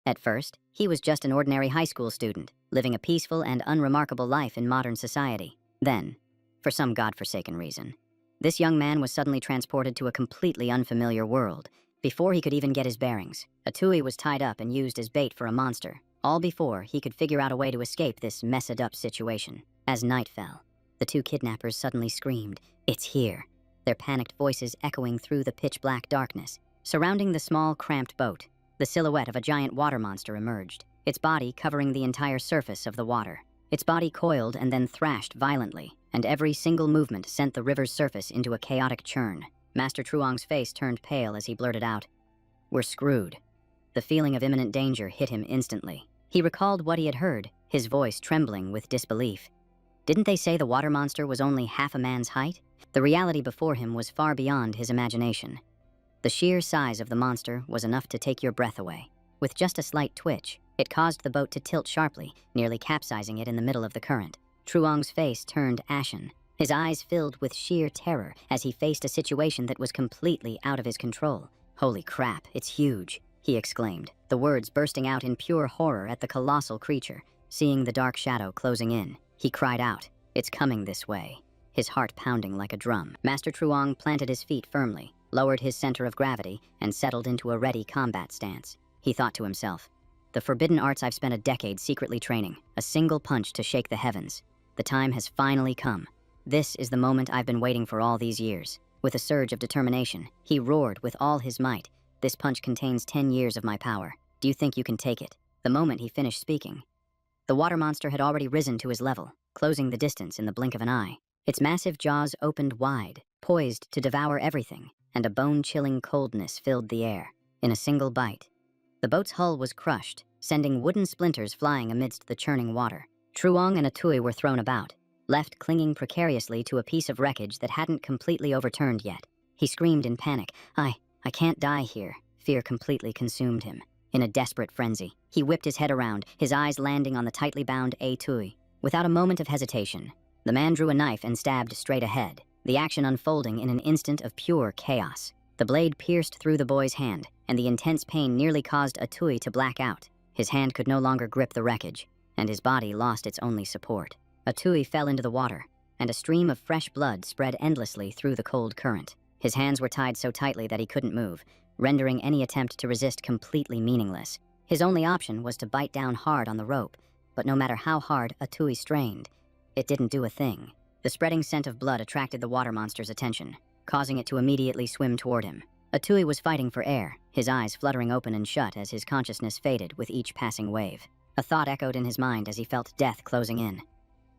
At first, he was just an ordinary high school student, living a peaceful and unremarkable life in modern society. Then, for some godforsaken reason, this young man was suddenly transported to a completely unfamiliar world. Before he could even get his bearings, Atui was tied up and used as bait for a monster, all before he could figure out a way to escape this messed-up situation. As night fell, the two kidnappers suddenly screamed, "It's here!" Their panicked voices echoing through the pitch-black darkness. Surrounding the small, cramped boat, the silhouette of a giant water monster emerged, its body covering the entire surface of the water. Its body coiled and then thrashed violently, and every single movement sent the river's surface into a chaotic churn. Master Truong's face turned pale as he blurted out, "We're screwed." The feeling of imminent danger hit him instantly. He recalled what he had heard, his voice trembling with disbelief. Didn't they say the water monster was only half a man's height? The reality before him was far beyond his imagination. The sheer size of the monster was enough to take your breath away. With just a slight twitch, it caused the boat to tilt sharply, nearly capsizing it in the middle of the current. Truong's face turned ashen, his eyes filled with sheer terror as he faced a situation that was completely out of his control. "Holy crap, it's huge," he exclaimed, the words bursting out in pure horror at the colossal creature. Seeing the dark shadow closing in, he cried out, "It's coming this way," his heart pounding like a drum. Master Truong planted his feet firmly, lowered his center of gravity, and settled into a ready combat stance. He thought to himself, "The forbidden arts I've spent a decade secretly training, a single punch to shake the heavens. The time has finally come. This is the moment I've been waiting for all these years." With a surge of determination, he roared with all his might, "This punch contains 10 years of my power. Do you think you can take it?" The moment he finished speaking, the water monster had already risen to his level, closing the distance in the blink of an eye. Its massive jaws opened wide, poised to devour everything, and a bone-chilling coldness filled the air. In a single bite, the boat's hull was crushed, sending wooden splinters flying amidst the churning water. Truong and Atui were thrown about, left clinging precariously to a piece of wreckage that hadn't completely overturned yet. He screamed in panic, I can't die here." Fear completely consumed him. In a desperate frenzy, he whipped his head around, his eyes landing on the tightly bound Atui. Without a moment of hesitation, the man drew a knife and stabbed straight ahead, the action unfolding in an instant of pure chaos. The blade pierced through the boy's hand, and the intense pain nearly caused Atui to black out. His hand could no longer grip the wreckage, and his body lost its only support. Atui fell into the water, and a stream of fresh blood spread endlessly through the cold current. His hands were tied so tightly that he couldn't move, rendering any attempt to resist completely meaningless. His only option was to bite down hard on the rope, but no matter how hard Atui strained, it didn't do a thing. The spreading scent of blood attracted the water monster's attention, causing it to immediately swim toward him. Atui was fighting for air, his eyes fluttering open and shut as his consciousness faded with each passing wave. A thought echoed in his mind as he felt death closing in.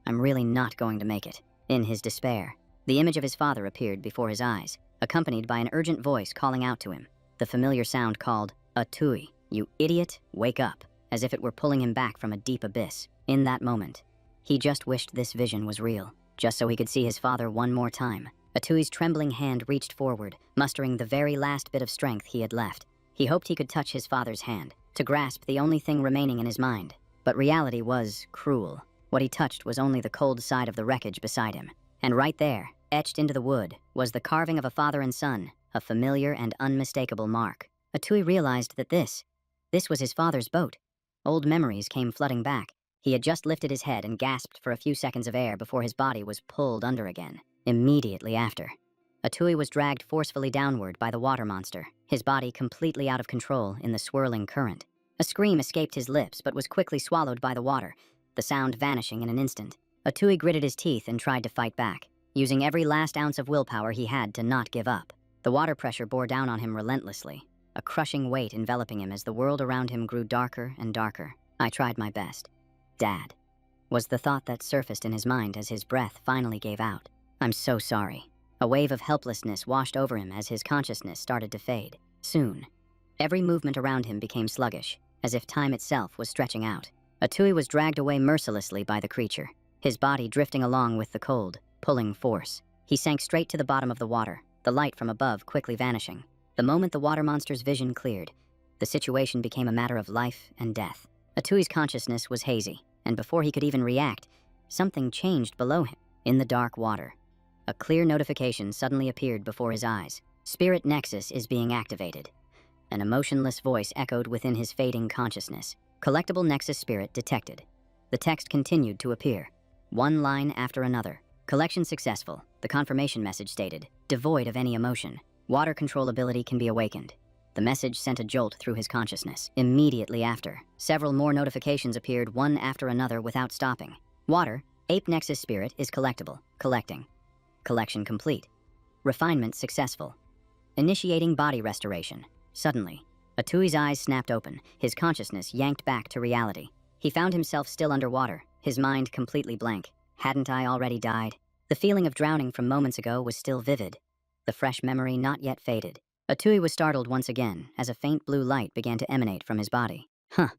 "I'm really not going to make it." In his despair, the image of his father appeared before his eyes, accompanied by an urgent voice calling out to him. The familiar sound called, "Atui, you idiot, wake up," as if it were pulling him back from a deep abyss. In that moment, he just wished this vision was real, just so he could see his father one more time. Atui's trembling hand reached forward, mustering the very last bit of strength he had left. He hoped he could touch his father's hand, to grasp the only thing remaining in his mind. But reality was cruel. What he touched was only the cold side of the wreckage beside him. And right there, etched into the wood, was the carving of a father and son, a familiar and unmistakable mark. Atui realized that this was his father's boat. Old memories came flooding back. He had just lifted his head and gasped for a few seconds of air before his body was pulled under again. Immediately after, Atui was dragged forcefully downward by the water monster, his body completely out of control in the swirling current. A scream escaped his lips but was quickly swallowed by the water, the sound vanishing in an instant. Atui gritted his teeth and tried to fight back, using every last ounce of willpower he had to not give up. The water pressure bore down on him relentlessly, a crushing weight enveloping him as the world around him grew darker and darker. "I tried my best, Dad," was the thought that surfaced in his mind as his breath finally gave out. "I'm so sorry." A wave of helplessness washed over him as his consciousness started to fade. Soon, every movement around him became sluggish, as if time itself was stretching out. Atui was dragged away mercilessly by the creature, his body drifting along with the cold, pulling force. He sank straight to the bottom of the water, the light from above quickly vanishing. The moment the water monster's vision cleared, the situation became a matter of life and death. Atui's consciousness was hazy, and before he could even react, something changed below him. In the dark water, a clear notification suddenly appeared before his eyes. "Spirit Nexus is being activated. An emotionless voice echoed within his fading consciousness. Collectible Nexus Spirit detected. The text continued to appear, one line after another. Collection successful, the confirmation message stated, devoid of any emotion. Water control ability can be awakened. The message sent a jolt through his consciousness. Immediately after, several more notifications appeared one after another without stopping. Water, Ape Nexus Spirit is collectible. Collecting. Collection complete. Refinement successful. Initiating body restoration. Suddenly, Atui's eyes snapped open, his consciousness yanked back to reality. He found himself still underwater, his mind completely blank. Hadn't I already died? The feeling of drowning from moments ago was still vivid, the fresh memory not yet faded. Atui was startled once again as a faint blue light began to emanate from his body. Huh.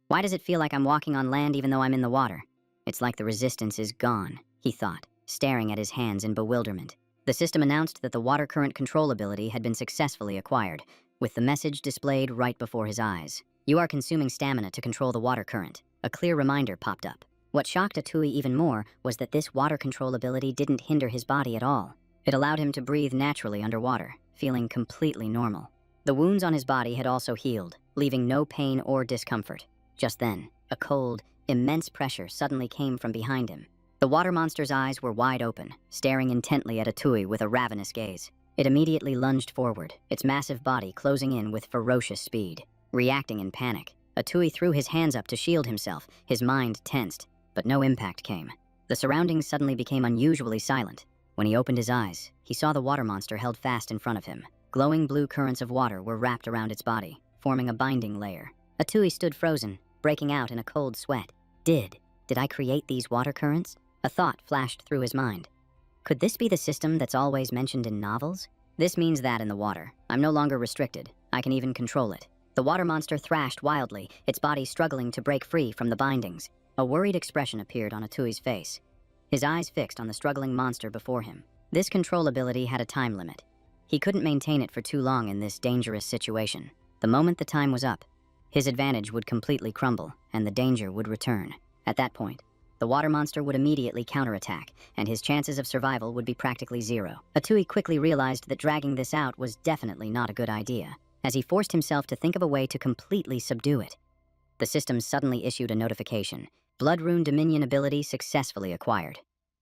Why does it feel like I'm walking on land even though I'm in the water? It's like the resistance is gone, he thought, staring at his hands in bewilderment. The system announced that the water current control ability had been successfully acquired, with the message displayed right before his eyes. You are consuming stamina to control the water current. A clear reminder popped up. What shocked Atui even more was that this water control ability didn't hinder his body at all. It allowed him to breathe naturally underwater, feeling completely normal. The wounds on his body had also healed, leaving no pain or discomfort. Just then, a cold, immense pressure suddenly came from behind him. The water monster's eyes were wide open, staring intently at Atui with a ravenous gaze. It immediately lunged forward, its massive body closing in with ferocious speed. Reacting in panic, Atui threw his hands up to shield himself, his mind tensed, but no impact came. The surroundings suddenly became unusually silent. When he opened his eyes, he saw the water monster held fast in front of him. Glowing blue currents of water were wrapped around its body, forming a binding layer. Atui stood frozen, breaking out in a cold sweat. Did I create these water currents? A thought flashed through his mind. Could this be the system that's always mentioned in novels? This means that in the water, I'm no longer restricted. I can even control it. The water monster thrashed wildly, its body struggling to break free from the bindings. A worried expression appeared on Atui's face, his eyes fixed on the struggling monster before him. This control ability had a time limit. He couldn't maintain it for too long in this dangerous situation. The moment the time was up, his advantage would completely crumble, and the danger would return. At that point, the water monster would immediately counterattack, and his chances of survival would be practically zero. Atui quickly realized that dragging this out was definitely not a good idea, as he forced himself to think of a way to completely subdue it. The system suddenly issued a notification. Blood Rune Dominion ability successfully acquired.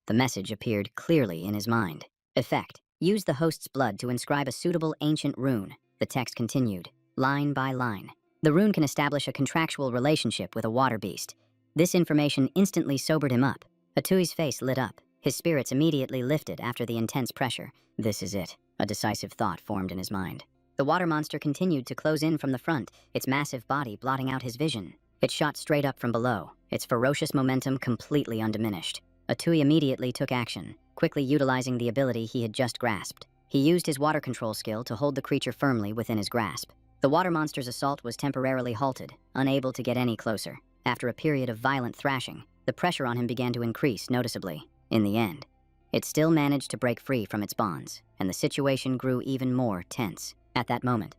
The message appeared clearly in his mind. Effect: use the host's blood to inscribe a suitable ancient rune. The text continued, line by line. The rune can establish a contractual relationship with a water beast. This information instantly sobered him up. Atui's face lit up. His spirits immediately lifted after the intense pressure. This is it. A decisive thought formed in his mind. The water monster continued to close in from the front, its massive body blotting out his vision. It shot straight up from below, its ferocious momentum completely undiminished. Atui immediately took action, quickly utilizing the ability he had just grasped. He used his water control skill to hold the creature firmly within his grasp. The water monster's assault was temporarily halted, unable to get any closer. After a period of violent thrashing, the pressure on him began to increase noticeably. In the end, it still managed to break free from its bonds, and the situation grew even more tense. At that moment,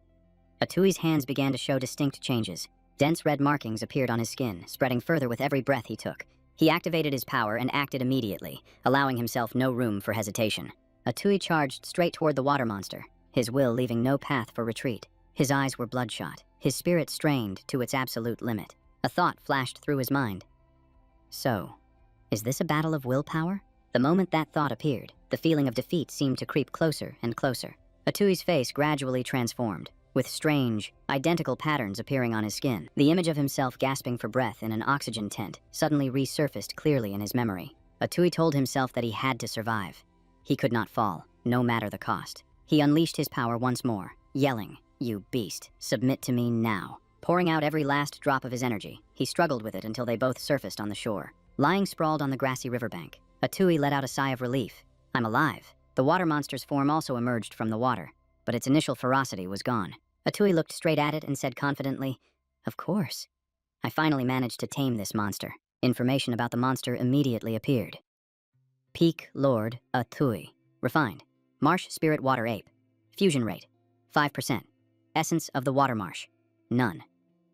Atui's hands began to show distinct changes. Dense red markings appeared on his skin, spreading further with every breath he took. He activated his power and acted immediately, allowing himself no room for hesitation. Atui charged straight toward the water monster, his will leaving no path for retreat. His eyes were bloodshot, his spirit strained to its absolute limit. A thought flashed through his mind. So, is this a battle of willpower? The moment that thought appeared, the feeling of defeat seemed to creep closer and closer. Atui's face gradually transformed, with strange, identical patterns appearing on his skin. The image of himself gasping for breath in an oxygen tent suddenly resurfaced clearly in his memory. Atui told himself that he had to survive. He could not fall, no matter the cost. He unleashed his power once more, yelling, "You beast, submit to me now." Pouring out every last drop of his energy, he struggled with it until they both surfaced on the shore. Lying sprawled on the grassy riverbank, Atui let out a sigh of relief. I'm alive. The water monster's form also emerged from the water, but its initial ferocity was gone. Atui looked straight at it and said confidently, "Of course. I finally managed to tame this monster." Information about the monster immediately appeared. Peak Lord Atui. Refined. Marsh Spirit Water Ape. Fusion rate, 5%. Essence of the Water Marsh, none.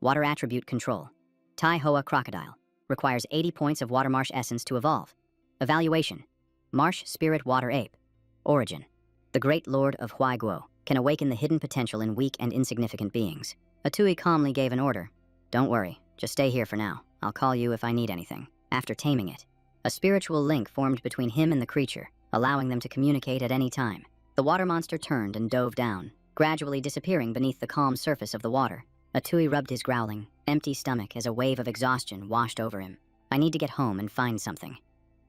Water Attribute Control. Tai Hoa Crocodile. Requires 80 points of Water Marsh Essence to evolve. Evaluation. Marsh Spirit Water Ape. Origin. The Great Lord of Huaiguo. can awaken the hidden potential in weak and insignificant beings. Atui calmly gave an order. Don't worry, just stay here for now. I'll call you if I need anything. After taming it, a spiritual link formed between him and the creature, allowing them to communicate at any time. The water monster turned and dove down, gradually disappearing beneath the calm surface of the water. Atui rubbed his growling, empty stomach as a wave of exhaustion washed over him. I need to get home and find something.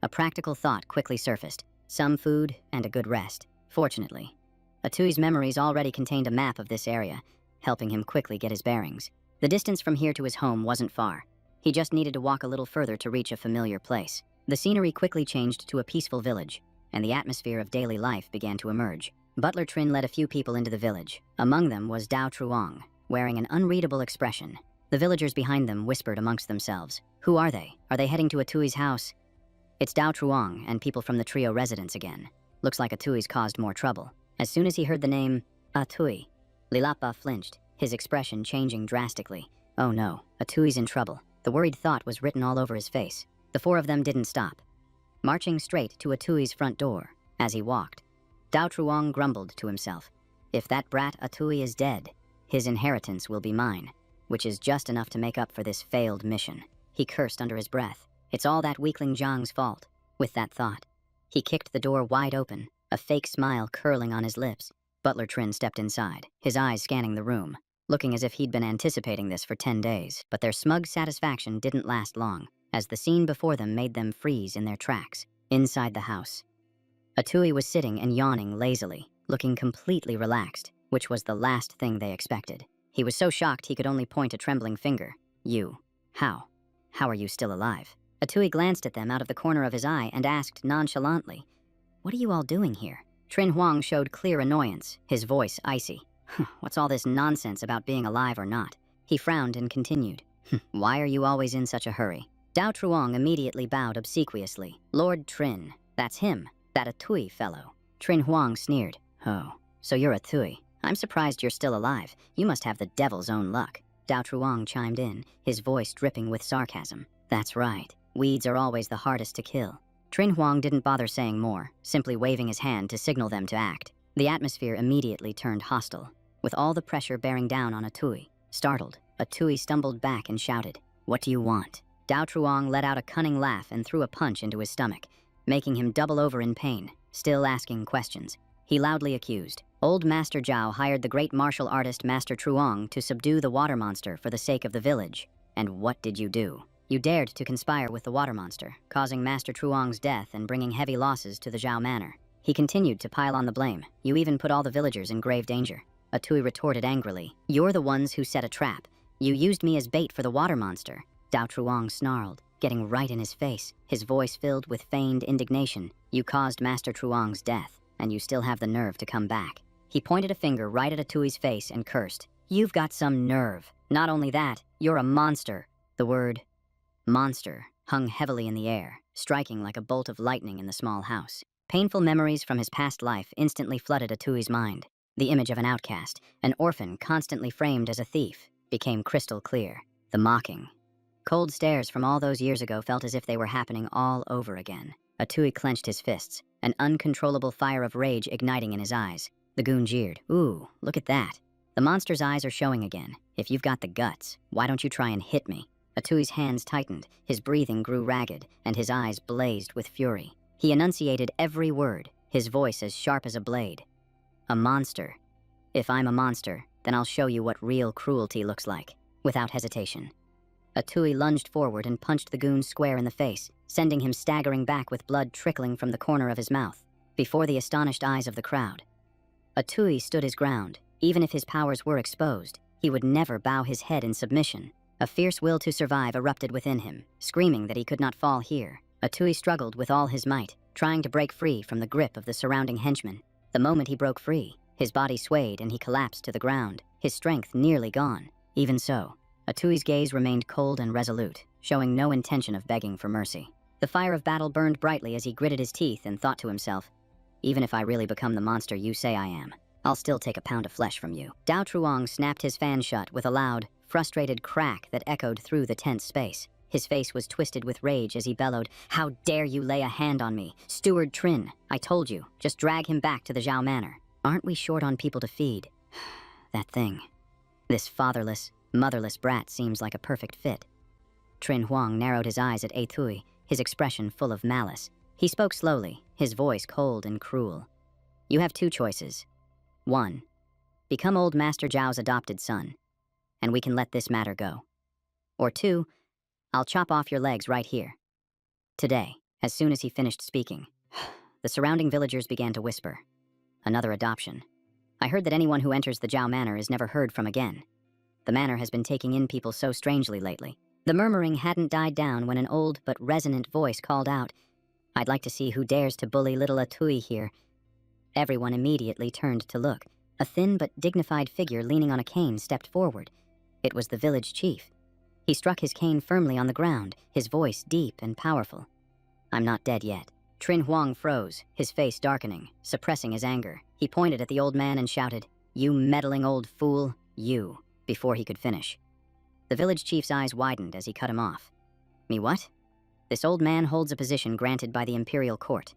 A practical thought quickly surfaced. Some food and a good rest. Fortunately, Atui's memories already contained a map of this area, helping him quickly get his bearings. The distance from here to his home wasn't far. He just needed to walk a little further to reach a familiar place. The scenery quickly changed to a peaceful village, and the atmosphere of daily life began to emerge. Butler Trin led a few people into the village. Among them was Dao Truong, wearing an unreadable expression. The villagers behind them whispered amongst themselves. Who are they? Are they heading to Atui's house? It's Dao Truong and people from the trio residence again. Looks like Atui's caused more trouble. As soon as he heard the name, Atui, Lilapa flinched, his expression changing drastically. Oh no, Atui's in trouble. The worried thought was written all over his face. The four of them didn't stop, marching straight to Atui's front door. As he walked, Dao Truong grumbled to himself. If that brat Atui is dead, his inheritance will be mine, which is just enough to make up for this failed mission. He cursed under his breath. It's all that weakling Zhang's fault. With that thought, he kicked the door wide open, a fake smile curling on his lips. Butler Trin stepped inside, his eyes scanning the room, looking as if he'd been anticipating this for 10 days, but their smug satisfaction didn't last long, as the scene before them made them freeze in their tracks. Inside the house, Atui was sitting and yawning lazily, looking completely relaxed, which was the last thing they expected. He was so shocked he could only point a trembling finger. You. How? How are you still alive? Atui glanced at them out of the corner of his eye and asked nonchalantly, What are you all doing here? Trin Huang showed clear annoyance, his voice icy. What's all this nonsense about being alive or not? He frowned and continued. Why are you always in such a hurry? Dao Truong immediately bowed obsequiously. Lord Trin, that's him, that Atui fellow. Trin Huang sneered. Oh, so you're Atui. I'm surprised you're still alive. You must have the devil's own luck. Dao Truong chimed in, his voice dripping with sarcasm. That's right. Weeds are always the hardest to kill. Trin Huang didn't bother saying more, simply waving his hand to signal them to act. The atmosphere immediately turned hostile, with all the pressure bearing down on Atui. Startled, Atui stumbled back and shouted, What do you want? Dao Truong let out a cunning laugh and threw a punch into his stomach, making him double over in pain, still asking questions. He loudly accused. Old Master Zhao hired the great martial artist Master Truong to subdue the water monster for the sake of the village. And what did you do? You dared to conspire with the water monster, causing Master Truong's death and bringing heavy losses to the Zhao Manor. He continued to pile on the blame. You even put all the villagers in grave danger. Atui retorted angrily. You're the ones who set a trap. You used me as bait for the water monster. Dao Truong snarled, getting right in his face, his voice filled with feigned indignation. You caused Master Truong's death, and you still have the nerve to come back. He pointed a finger right at Atui's face and cursed. You've got some nerve. Not only that, you're a monster. The word monster hung heavily in the air, striking like a bolt of lightning in the small house. Painful memories from his past life instantly flooded Atui's mind. The image of an outcast, an orphan constantly framed as a thief, became crystal clear. The mocking, cold stares from all those years ago felt as if they were happening all over again. Atui clenched his fists, an uncontrollable fire of rage igniting in his eyes. The goon jeered. Ooh, look at that. The monster's eyes are showing again. If you've got the guts, why don't you try and hit me? Atui's hands tightened, his breathing grew ragged, and his eyes blazed with fury. He enunciated every word, his voice as sharp as a blade. A monster. If I'm a monster, then I'll show you what real cruelty looks like. Without hesitation, Atui lunged forward and punched the goon square in the face, sending him staggering back with blood trickling from the corner of his mouth. Before the astonished eyes of the crowd, Atui stood his ground. Even if his powers were exposed, he would never bow his head in submission. A fierce will to survive erupted within him, screaming that he could not fall here. Atui struggled with all his might, trying to break free from the grip of the surrounding henchmen. The moment he broke free, his body swayed and he collapsed to the ground, his strength nearly gone. Even so, Atui's gaze remained cold and resolute, showing no intention of begging for mercy. The fire of battle burned brightly as he gritted his teeth and thought to himself, even if I really become the monster you say I am, I'll still take a pound of flesh from you. Dao Truong snapped his fan shut with a loud, frustrated crack that echoed through the tense space. His face was twisted with rage as he bellowed, How dare you lay a hand on me? Steward Trin, I told you, just drag him back to the Zhao Manor. Aren't we short on people to feed? That thing. This fatherless, motherless brat seems like a perfect fit. Trin Huang narrowed his eyes at Tui, his expression full of malice. He spoke slowly, his voice cold and cruel. You have two choices. 1. Become old Master Zhao's adopted son, and we can let this matter go. Or 2, I'll chop off your legs right here. Today, as soon as he finished speaking, the surrounding villagers began to whisper. Another adoption. I heard that anyone who enters the Zhao Manor is never heard from again. The manor has been taking in people so strangely lately. The murmuring hadn't died down when an old but resonant voice called out, I'd like to see who dares to bully little Atui here. Everyone immediately turned to look. A thin but dignified figure leaning on a cane stepped forward. It was the village chief. He struck his cane firmly on the ground, his voice deep and powerful. I'm not dead yet. Trin Huang froze, his face darkening, suppressing his anger. He pointed at the old man and shouted, You meddling old fool, you, before he could finish. The village chief's eyes widened as he cut him off. Me what? This old man holds a position granted by the imperial court.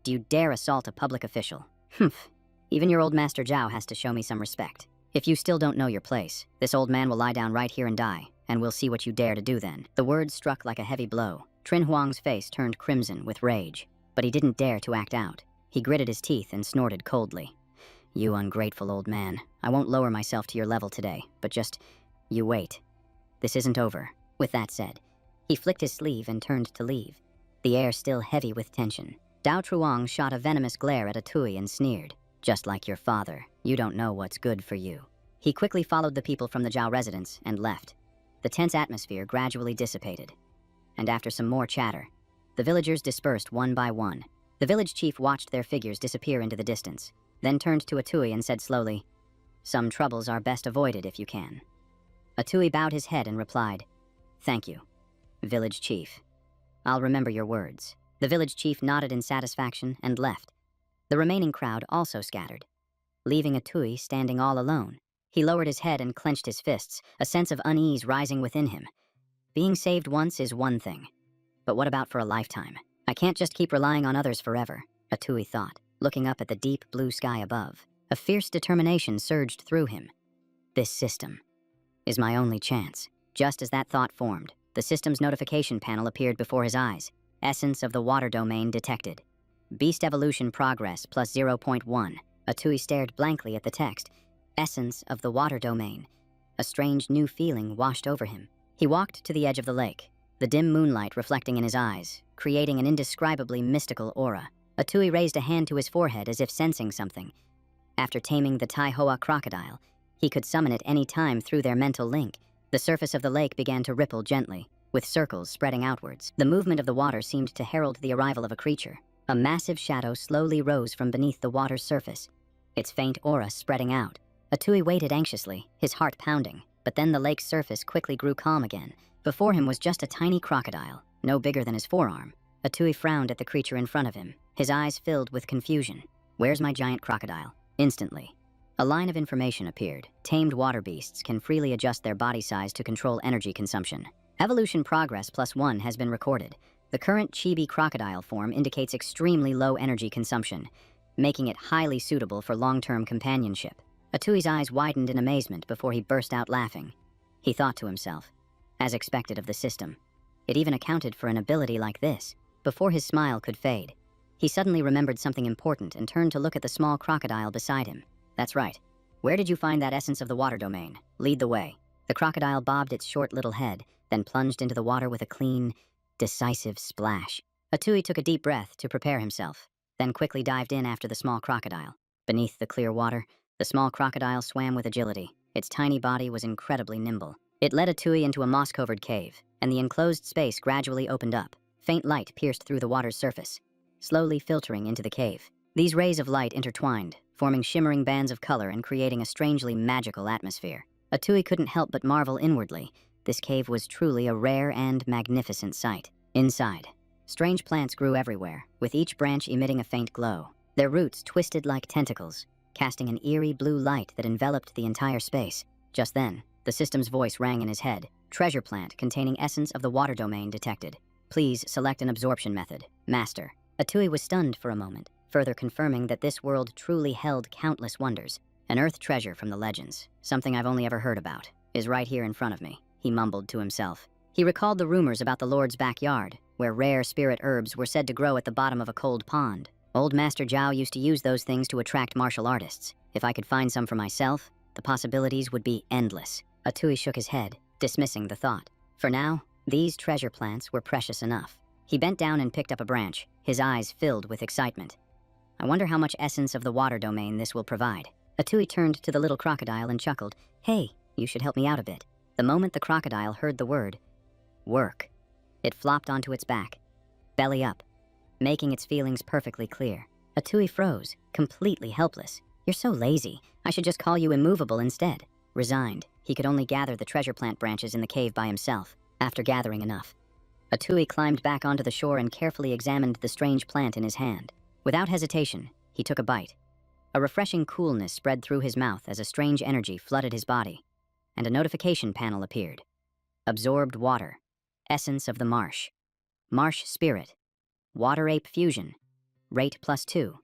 Do you dare assault a public official? Humph. Even your old Master Zhao has to show me some respect. If you still don't know your place, this old man will lie down right here and die, and we'll see what you dare to do then. The words struck like a heavy blow. Trin Huang's face turned crimson with rage, but he didn't dare to act out. He gritted his teeth and snorted coldly. You ungrateful old man. I won't lower myself to your level today, but just, you wait. This isn't over. With that said, he flicked his sleeve and turned to leave, the air still heavy with tension. Dao Truong shot a venomous glare at Atui and sneered. Just like your father, you don't know what's good for you. He quickly followed the people from the Zhao residence and left. The tense atmosphere gradually dissipated. And after some more chatter, the villagers dispersed one by one. The village chief watched their figures disappear into the distance, then turned to Atui and said slowly, Some troubles are best avoided if you can. Atui bowed his head and replied, Thank you, village chief. I'll remember your words. The village chief nodded in satisfaction and left. The remaining crowd also scattered, leaving Atui standing all alone. He lowered his head and clenched his fists, a sense of unease rising within him. Being saved once is one thing, but what about for a lifetime? I can't just keep relying on others forever, Atui thought, looking up at the deep blue sky above. A fierce determination surged through him. This system is my only chance. Just as that thought formed, the system's notification panel appeared before his eyes. Essence of the water domain detected. Beast evolution progress plus 0.1. Atui stared blankly at the text. Essence of the water domain. A strange new feeling washed over him. He walked to the edge of the lake, the dim moonlight reflecting in his eyes, creating an indescribably mystical aura. Atui raised a hand to his forehead as if sensing something. After taming the Taihoa crocodile, he could summon it any time through their mental link. The surface of the lake began to ripple gently, with circles spreading outwards. The movement of the water seemed to herald the arrival of a creature. A massive shadow slowly rose from beneath the water's surface, its faint aura spreading out. Atui waited anxiously, his heart pounding, but then the lake's surface quickly grew calm again. Before him was just a tiny crocodile, no bigger than his forearm. Atui frowned at the creature in front of him, his eyes filled with confusion. Where's my giant crocodile? Instantly, a line of information appeared. Tamed water beasts can freely adjust their body size to control energy consumption. Evolution progress +1 has been recorded. The current chibi crocodile form indicates extremely low energy consumption, making it highly suitable for long-term companionship. Atui's eyes widened in amazement before he burst out laughing. He thought to himself, as expected of the system, it even accounted for an ability like this. Before his smile could fade, he suddenly remembered something important and turned to look at the small crocodile beside him. That's right. Where did you find that essence of the water domain? Lead the way. The crocodile bobbed its short little head, then plunged into the water with a clean, decisive splash. Atui took a deep breath to prepare himself, then quickly dived in after the small crocodile. Beneath the clear water, the small crocodile swam with agility. Its tiny body was incredibly nimble. It led Atui into a moss-covered cave, and the enclosed space gradually opened up. Faint light pierced through the water's surface, slowly filtering into the cave. These rays of light intertwined, forming shimmering bands of color and creating a strangely magical atmosphere. Atui couldn't help but marvel inwardly. This cave was truly a rare and magnificent sight. Inside, strange plants grew everywhere, with each branch emitting a faint glow. Their roots twisted like tentacles, casting an eerie blue light that enveloped the entire space. Just then, the system's voice rang in his head. Treasure plant containing essence of the water domain detected. Please select an absorption method. Master. Atui was stunned for a moment. further confirming that this world truly held countless wonders. An earth treasure from the legends, something I've only ever heard about, is right here in front of me, he mumbled to himself. He recalled the rumors about the Lord's backyard, where rare spirit herbs were said to grow at the bottom of a cold pond. Old Master Zhao used to use those things to attract martial artists. If I could find some for myself, the possibilities would be endless. Atui shook his head, dismissing the thought. For now, these treasure plants were precious enough. He bent down and picked up a branch, his eyes filled with excitement. I wonder how much essence of the water domain this will provide. Atui turned to the little crocodile and chuckled. Hey, you should help me out a bit. The moment the crocodile heard the word, work, it flopped onto its back, belly up, making its feelings perfectly clear. Atui froze, completely helpless. You're so lazy. I should just call you immovable instead. Resigned, he could only gather the treasure plant branches in the cave by himself. After gathering enough, Atui climbed back onto the shore and carefully examined the strange plant in his hand. Without hesitation, he took a bite. A refreshing coolness spread through his mouth as a strange energy flooded his body, and a notification panel appeared. Absorbed water, essence of the marsh, marsh spirit, water ape fusion, rate +2,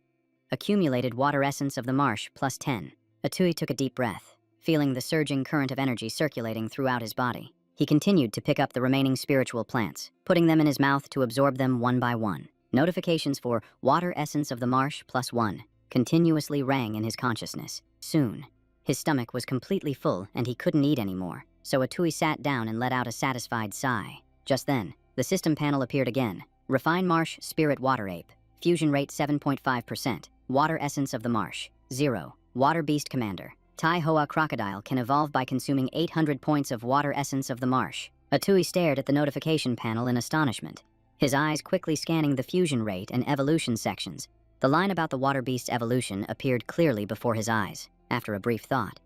accumulated water essence of the marsh +10. Atui took a deep breath, feeling the surging current of energy circulating throughout his body. He continued to pick up the remaining spiritual plants, putting them in his mouth to absorb them one by one. Notifications for water essence of the marsh +1 continuously rang in his consciousness. Soon, his stomach was completely full and he couldn't eat anymore, so Atui sat down and let out a satisfied sigh. Just then, the system panel appeared again. Refine Marsh Spirit Water Ape. Fusion rate 7.5%. Water Essence of the Marsh. 0. Water Beast Commander. Tai Hoa Crocodile can evolve by consuming 800 points of Water Essence of the Marsh. Atui stared at the notification panel in astonishment, his eyes quickly scanning the fusion rate and evolution sections. The line about the water beast's evolution appeared clearly before his eyes. After a brief thought,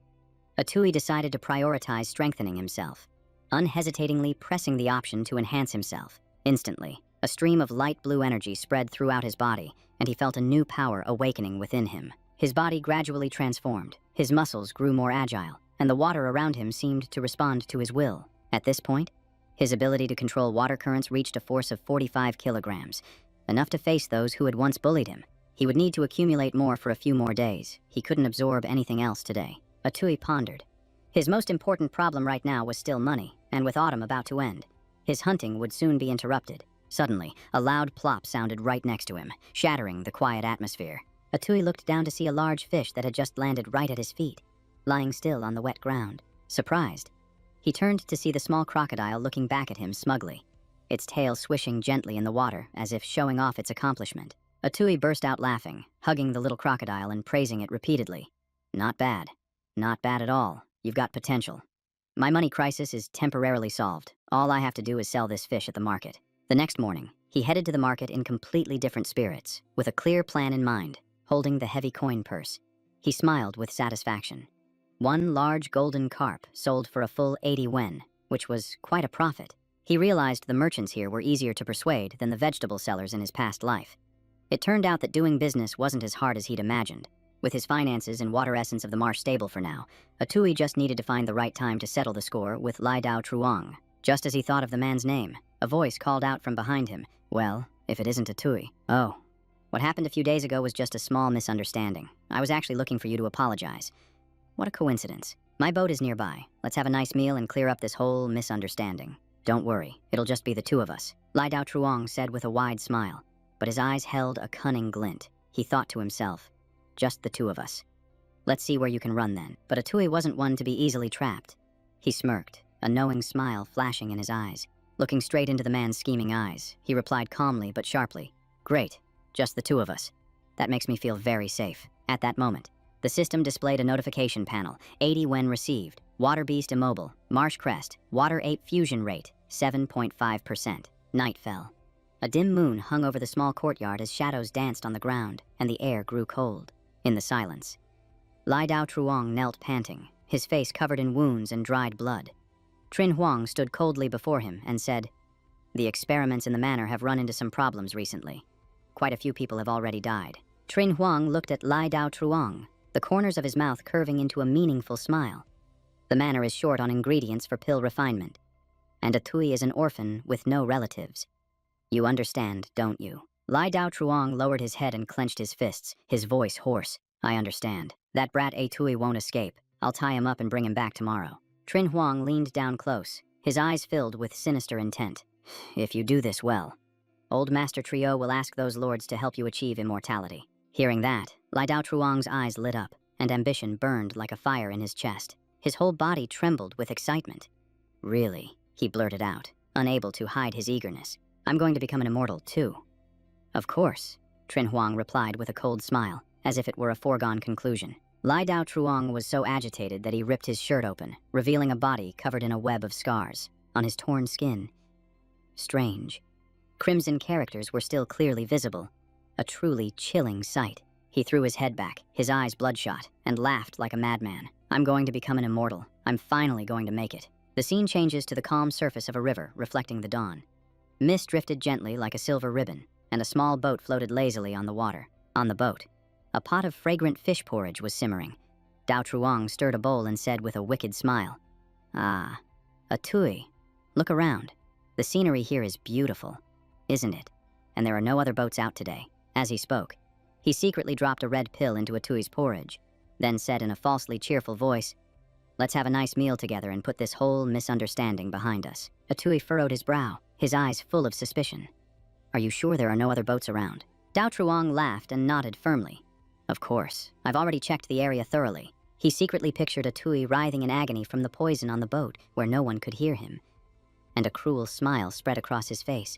Atui decided to prioritize strengthening himself, unhesitatingly pressing the option to enhance himself. Instantly, a stream of light blue energy spread throughout his body, and he felt a new power awakening within him. His body gradually transformed, his muscles grew more agile, and the water around him seemed to respond to his will. At this point, his ability to control water currents reached a force of 45 kilograms, enough to face those who had once bullied him. He would need to accumulate more for a few more days. He couldn't absorb anything else today. Atui pondered. His most important problem right now was still money, and with autumn about to end, his hunting would soon be interrupted. Suddenly, a loud plop sounded right next to him, shattering the quiet atmosphere. Atui looked down to see a large fish that had just landed right at his feet, lying still on the wet ground. Surprised, he turned to see the small crocodile looking back at him smugly, its tail swishing gently in the water as if showing off its accomplishment. Atui burst out laughing, hugging the little crocodile and praising it repeatedly. Not bad. Not bad at all. You've got potential. My money crisis is temporarily solved. All I have to do is sell this fish at the market. The next morning, he headed to the market in completely different spirits, with a clear plan in mind, holding the heavy coin purse. He smiled with satisfaction. One large golden carp sold for a full 80 wen, which was quite a profit. He realized the merchants here were easier to persuade than the vegetable sellers in his past life. It turned out that doing business wasn't as hard as he'd imagined. With his finances and water essence of the marsh stable for now, Atui just needed to find the right time to settle the score with Lai Dao Truong. Just as he thought of the man's name, a voice called out from behind him. Well, if it isn't Atui. Oh, what happened a few days ago was just a small misunderstanding. I was actually looking for you to apologize. What a coincidence. My boat is nearby. Let's have a nice meal and clear up this whole misunderstanding. Don't worry, it'll just be the two of us, Lai Dao Truong said with a wide smile. But his eyes held a cunning glint. He thought to himself, just the two of us. Let's see where you can run then. But Atui wasn't one to be easily trapped. He smirked, a knowing smile flashing in his eyes. Looking straight into the man's scheming eyes, he replied calmly but sharply, Great, just the two of us. That makes me feel very safe. At that moment, the system displayed a notification panel. 80 when received. Water Beast Immobile. Marsh Crest. Water Ape Fusion Rate. 7.5%. Night fell. A dim moon hung over the small courtyard as shadows danced on the ground, and the air grew cold. In the silence, Lai Dao Truong knelt panting, his face covered in wounds and dried blood. Trin Huang stood coldly before him and said, The experiments in the manor have run into some problems recently. Quite a few people have already died. Trin Huang looked at Lai Dao Truong, the corners of his mouth curving into a meaningful smile. The manor is short on ingredients for pill refinement, and Atui is an orphan with no relatives. You understand, don't you? Lai Dao Truong lowered his head and clenched his fists, his voice hoarse. I understand. That brat Atui won't escape. I'll tie him up and bring him back tomorrow. Trin Huang leaned down close, his eyes filled with sinister intent. If you do this well, Old Master Trio will ask those lords to help you achieve immortality. Hearing that, Lai Dao Truong's eyes lit up, and ambition burned like a fire in his chest. His whole body trembled with excitement. Really, he blurted out, unable to hide his eagerness. I'm going to become an immortal too. Of course, Trin Huang replied with a cold smile, as if it were a foregone conclusion. Lai Dao Truong was so agitated that he ripped his shirt open, revealing a body covered in a web of scars. On his torn skin, strange, crimson characters were still clearly visible. A truly chilling sight. He threw his head back, his eyes bloodshot, and laughed like a madman. I'm going to become an immortal. I'm finally going to make it. The scene changes to the calm surface of a river reflecting the dawn. Mist drifted gently like a silver ribbon, and a small boat floated lazily on the water. On the boat, a pot of fragrant fish porridge was simmering. Dao Truong stirred a bowl and said with a wicked smile, Ah, a tui. Look around. The scenery here is beautiful, isn't it? And there are no other boats out today. As he spoke, he secretly dropped a red pill into a tui's porridge, then said in a falsely cheerful voice, Let's have a nice meal together and put this whole misunderstanding behind us. A tui furrowed his brow, his eyes full of suspicion. Are you sure there are no other boats around? Dao Truong laughed and nodded firmly. Of course, I've already checked the area thoroughly. He secretly pictured a tui writhing in agony from the poison on the boat where no one could hear him, and a cruel smile spread across his face.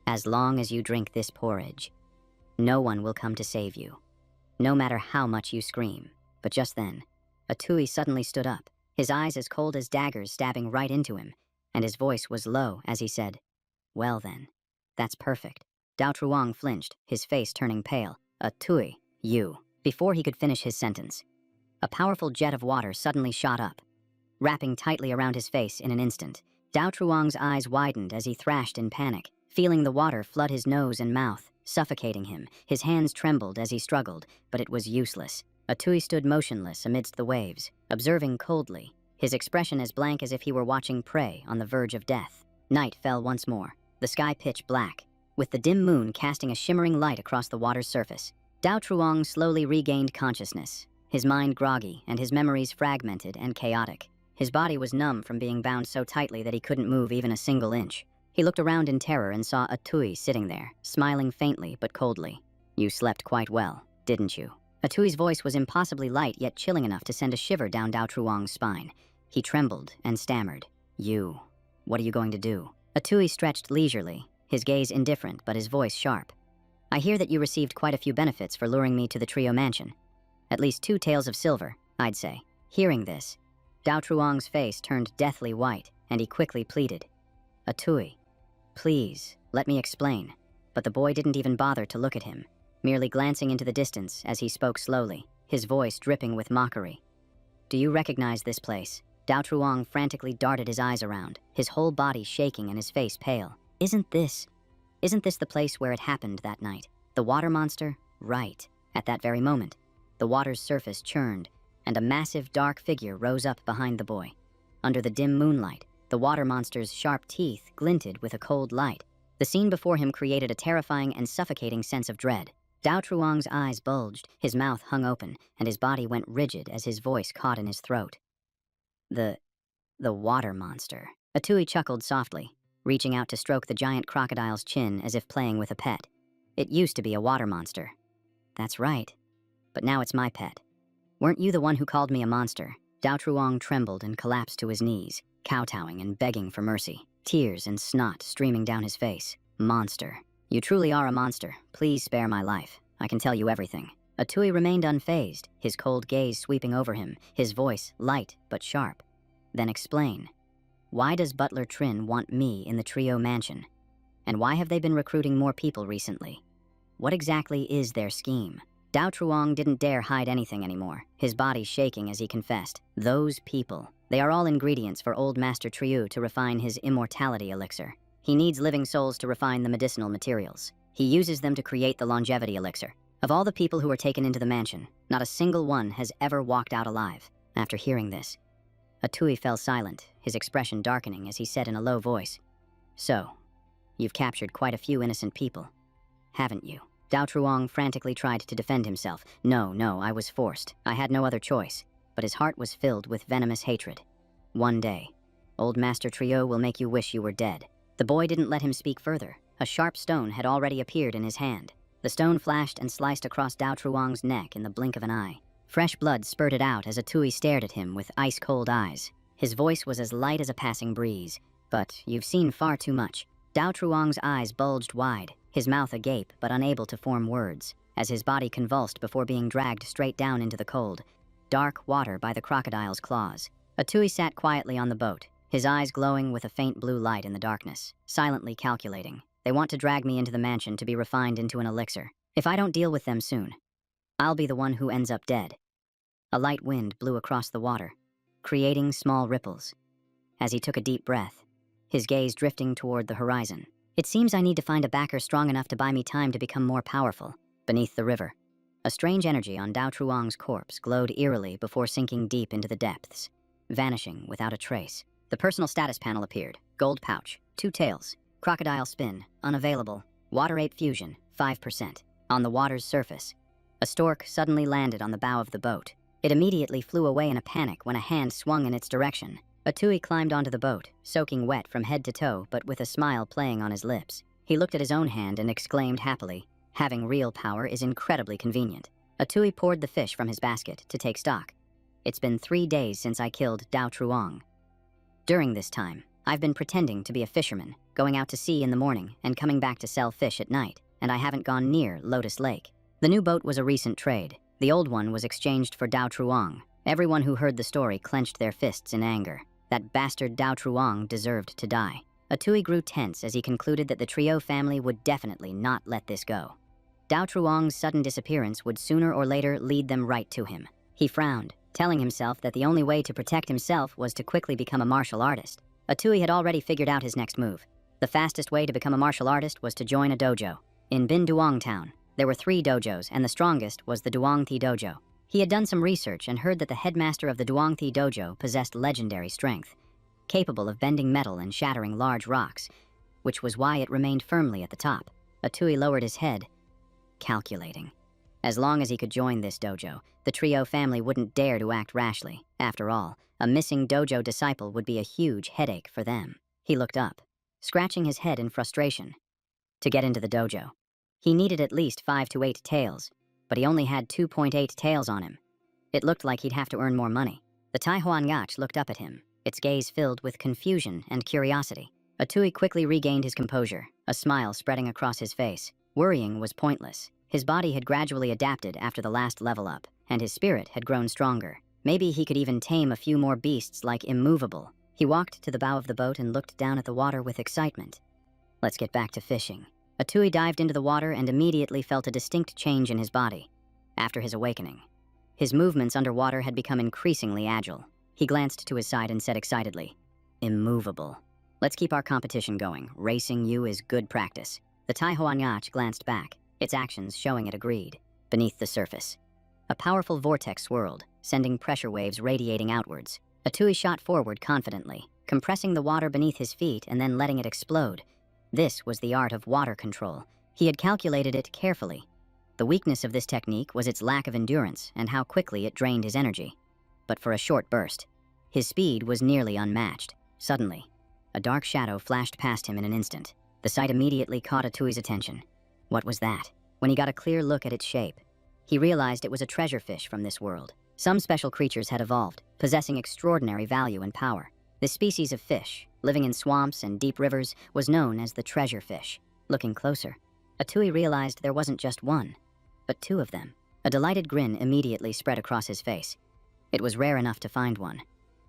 As long as you drink this porridge, no one will come to save you, no matter how much you scream. But just then, a tui suddenly stood up, his eyes as cold as daggers stabbing right into him, and his voice was low as he said, Well then, that's perfect. Dao Truong flinched, his face turning pale. A tui, you. Before he could finish his sentence, a powerful jet of water suddenly shot up, wrapping tightly around his face in an instant. Dao Truong's eyes widened as he thrashed in panic, feeling the water flood his nose and mouth, suffocating him. His hands trembled as he struggled, but it was useless. A tui stood motionless amidst the waves, observing coldly, his expression as blank as if he were watching prey on the verge of death. Night fell once more, the sky pitch black, with the dim moon casting a shimmering light across the water's surface. Dao Truong slowly regained consciousness, his mind groggy and his memories fragmented and chaotic. His body was numb from being bound so tightly that he couldn't move even a single inch. He looked around in terror and saw a tui sitting there, smiling faintly but coldly. You slept quite well, didn't you? A tui's voice was impossibly light yet chilling enough to send a shiver down Dao Truong's spine. He trembled and stammered. What are you going to do? A tui stretched leisurely, his gaze indifferent but his voice sharp. I hear that you received quite a few benefits for luring me to the Trio mansion. At least 2 taels of silver, I'd say. Hearing this, Dao Truong's face turned deathly white, and he quickly pleaded. A tui, please, let me explain. But the boy didn't even bother to look at him, merely glancing into the distance as he spoke slowly, his voice dripping with mockery. Do you recognize this place? Dao Truong frantically darted his eyes around, his whole body shaking and his face pale. Isn't this the place where it happened that night? The water monster? Right. At that very moment, the water's surface churned, and a massive dark figure rose up behind the boy. Under the dim moonlight, the water monster's sharp teeth glinted with a cold light. The scene before him created a terrifying and suffocating sense of dread. Dao Truong's eyes bulged, his mouth hung open, and his body went rigid as his voice caught in his throat. The water monster. A tui chuckled softly, reaching out to stroke the giant crocodile's chin as if playing with a pet. It used to be a water monster. That's right. But now it's my pet. Weren't you the one who called me a monster? Dao Truong trembled and collapsed to his knees, kowtowing and begging for mercy, tears and snot streaming down his face. Monster. You truly are a monster. Please spare my life. I can tell you everything. A tui remained unfazed, his cold gaze sweeping over him, his voice light but sharp. Then explain. Why does Butler Trin want me in the Trio mansion? And why have they been recruiting more people recently? What exactly is their scheme? Dao Truong didn't dare hide anything anymore, his body shaking as he confessed. Those people. They are all ingredients for old Master Trieu to refine his immortality elixir. He needs living souls to refine the medicinal materials. He uses them to create the longevity elixir. Of all the people who were taken into the mansion, not a single one has ever walked out alive. After hearing this, a tui fell silent, his expression darkening as he said in a low voice, So, you've captured quite a few innocent people. haven't you? Dao Truong frantically tried to defend himself. No, I was forced. I had no other choice. But his heart was filled with venomous hatred. One day, old Master Trio will make you wish you were dead. The boy didn't let him speak further. A sharp stone had already appeared in his hand. The stone flashed and sliced across Dao Truong's neck in the blink of an eye. Fresh blood spurted out as Atui stared at him with ice-cold eyes. His voice was as light as a passing breeze. But you've seen far too much. Dao Truong's eyes bulged wide, his mouth agape but unable to form words, as his body convulsed before being dragged straight down into the cold, dark water by the crocodile's claws. Atui sat quietly on the boat, his eyes glowing with a faint blue light in the darkness, silently calculating. They want to drag me into the mansion to be refined into an elixir. If I don't deal with them soon, I'll be the one who ends up dead. A light wind blew across the water, creating small ripples. As he took a deep breath, his gaze drifting toward the horizon. It seems I need to find a backer strong enough to buy me time to become more powerful. Beneath the river, a strange energy on Dao Truong's corpse glowed eerily before sinking deep into the depths, vanishing without a trace. The personal status panel appeared. Gold pouch, 2 tails, crocodile spin, unavailable, water ape fusion, 5%. On the water's surface, a stork suddenly landed on the bow of the boat. It immediately flew away in a panic when a hand swung in its direction. Atui climbed onto the boat, soaking wet from head to toe but with a smile playing on his lips. He looked at his own hand and exclaimed happily, "Having real power is incredibly convenient." Atui poured the fish from his basket to take stock. "It's been 3 days since I killed Dao Truong. During this time, I've been pretending to be a fisherman, going out to sea in the morning and coming back to sell fish at night, and I haven't gone near Lotus Lake." The new boat was a recent trade. The old one was exchanged for Dao Truong. Everyone who heard the story clenched their fists in anger. That bastard Dao Truong deserved to die. Atui grew tense as he concluded that the Trio family would definitely not let this go. Dao Truong's sudden disappearance would sooner or later lead them right to him. He frowned, telling himself that the only way to protect himself was to quickly become a martial artist. Atui had already figured out his next move. The fastest way to become a martial artist was to join a dojo. In Bin Duong Town, there were 3 dojos, and the strongest was the Duong Thi Dojo. He had done some research and heard that the headmaster of the Duong Thi Dojo possessed legendary strength, capable of bending metal and shattering large rocks, which was why it remained firmly at the top. Atui lowered his head, calculating. As long as he could join this dojo, the Trio family wouldn't dare to act rashly. After all, a missing dojo disciple would be a huge headache for them. He looked up, scratching his head in frustration. To get into the dojo, he needed at least 5 to 8 taels, but he only had 2.8 taels on him. It looked like he'd have to earn more money. The Tai Huan Ngach looked up at him, its gaze filled with confusion and curiosity. Atui quickly regained his composure, a smile spreading across his face. Worrying was pointless. His body had gradually adapted after the last level up, and his spirit had grown stronger. Maybe he could even tame a few more beasts like Immovable. He walked to the bow of the boat and looked down at the water with excitement. Let's get back to fishing. Atui dived into the water and immediately felt a distinct change in his body. After his awakening, his movements underwater had become increasingly agile. He glanced to his side and said excitedly, "Immovable. Let's keep our competition going. Racing you is good practice." The Tai Huan Ngach glanced back, its actions showing it agreed. Beneath the surface, a powerful vortex swirled, sending pressure waves radiating outwards. Atui shot forward confidently, compressing the water beneath his feet and then letting it explode. This was the art of water control. He had calculated it carefully. The weakness of this technique was its lack of endurance and how quickly it drained his energy. But for a short burst, his speed was nearly unmatched. Suddenly, a dark shadow flashed past him in an instant. The sight immediately caught Atui's attention. What was that? When he got a clear look at its shape, he realized it was a treasure fish from this world. Some special creatures had evolved, possessing extraordinary value and power. This species of fish, living in swamps and deep rivers, was known as the treasure fish. Looking closer, Atui realized there wasn't just one, but 2 of them. A delighted grin immediately spread across his face. It was rare enough to find one,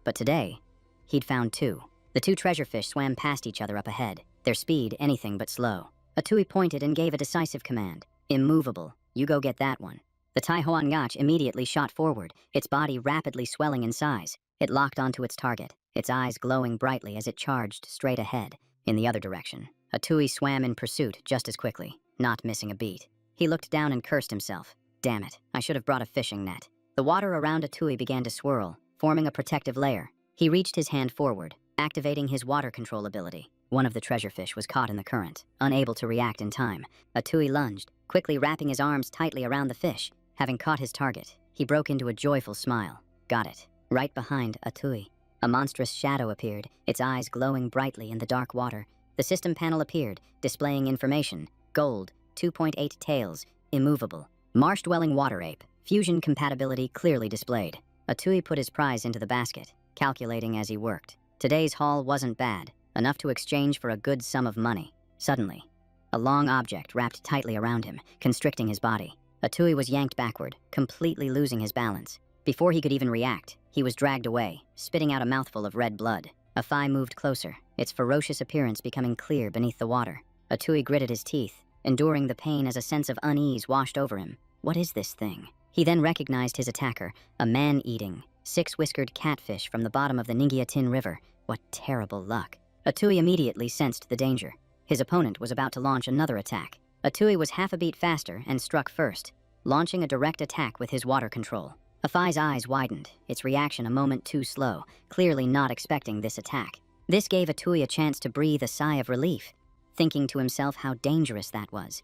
but today, he'd found 2. The 2 treasure fish swam past each other up ahead, their speed anything but slow. Atui pointed and gave a decisive command. "Immovable, you go get that one." The Tai Huan Ngach immediately shot forward, its body rapidly swelling in size. It locked onto its target, its eyes glowing brightly as it charged straight ahead. In the other direction, Atui swam in pursuit just as quickly, not missing a beat. He looked down and cursed himself. Damn it, I should have brought a fishing net. The water around Atui began to swirl, forming a protective layer. He reached his hand forward, activating his water control ability. One of the treasure fish was caught in the current, unable to react in time. Atui lunged, quickly wrapping his arms tightly around the fish. Having caught his target, he broke into a joyful smile. Got it. Right behind Atui, a monstrous shadow appeared, its eyes glowing brightly in the dark water. The system panel appeared, displaying information. Gold, 2.8 tails, immovable. Marsh-dwelling water ape, fusion compatibility clearly displayed. Atui put his prize into the basket, calculating as he worked. Today's haul wasn't bad, enough to exchange for a good sum of money. Suddenly, a long object wrapped tightly around him, constricting his body. Atui was yanked backward, completely losing his balance. Before he could even react, he was dragged away, spitting out a mouthful of red blood. Afai moved closer, its ferocious appearance becoming clear beneath the water. Atui gritted his teeth, enduring the pain as a sense of unease washed over him. What is this thing? He then recognized his attacker, a man-eating, six-whiskered catfish from the bottom of the Ningyatin River. What terrible luck. Atui immediately sensed the danger. His opponent was about to launch another attack. Atui was half a beat faster and struck first, launching a direct attack with his water control. Afai's eyes widened, its reaction a moment too slow, clearly not expecting this attack. This gave Atui a chance to breathe a sigh of relief, thinking to himself how dangerous that was,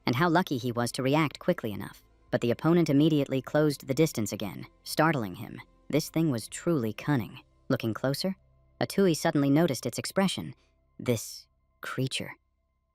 and how lucky he was to react quickly enough. But the opponent immediately closed the distance again, startling him. This thing was truly cunning. Looking closer, Atui suddenly noticed its expression. This creature.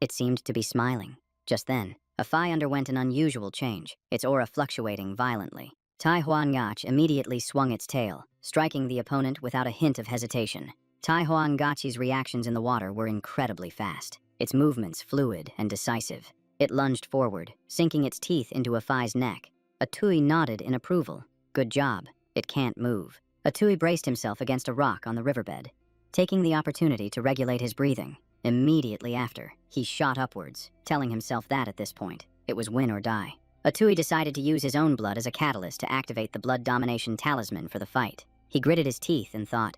It seemed to be smiling. Just then, Afai underwent an unusual change, its aura fluctuating violently. Tai Huangach immediately swung its tail, striking the opponent without a hint of hesitation. Tai Huangach's reactions in the water were incredibly fast, its movements fluid and decisive. It lunged forward, sinking its teeth into Afai's neck. Atui nodded in approval. Good job. It can't move. Atui braced himself against a rock on the riverbed, taking the opportunity to regulate his breathing. Immediately after, he shot upwards, telling himself that at this point, it was win or die. Atui decided to use his own blood as a catalyst to activate the blood domination talisman for the fight. He gritted his teeth and thought,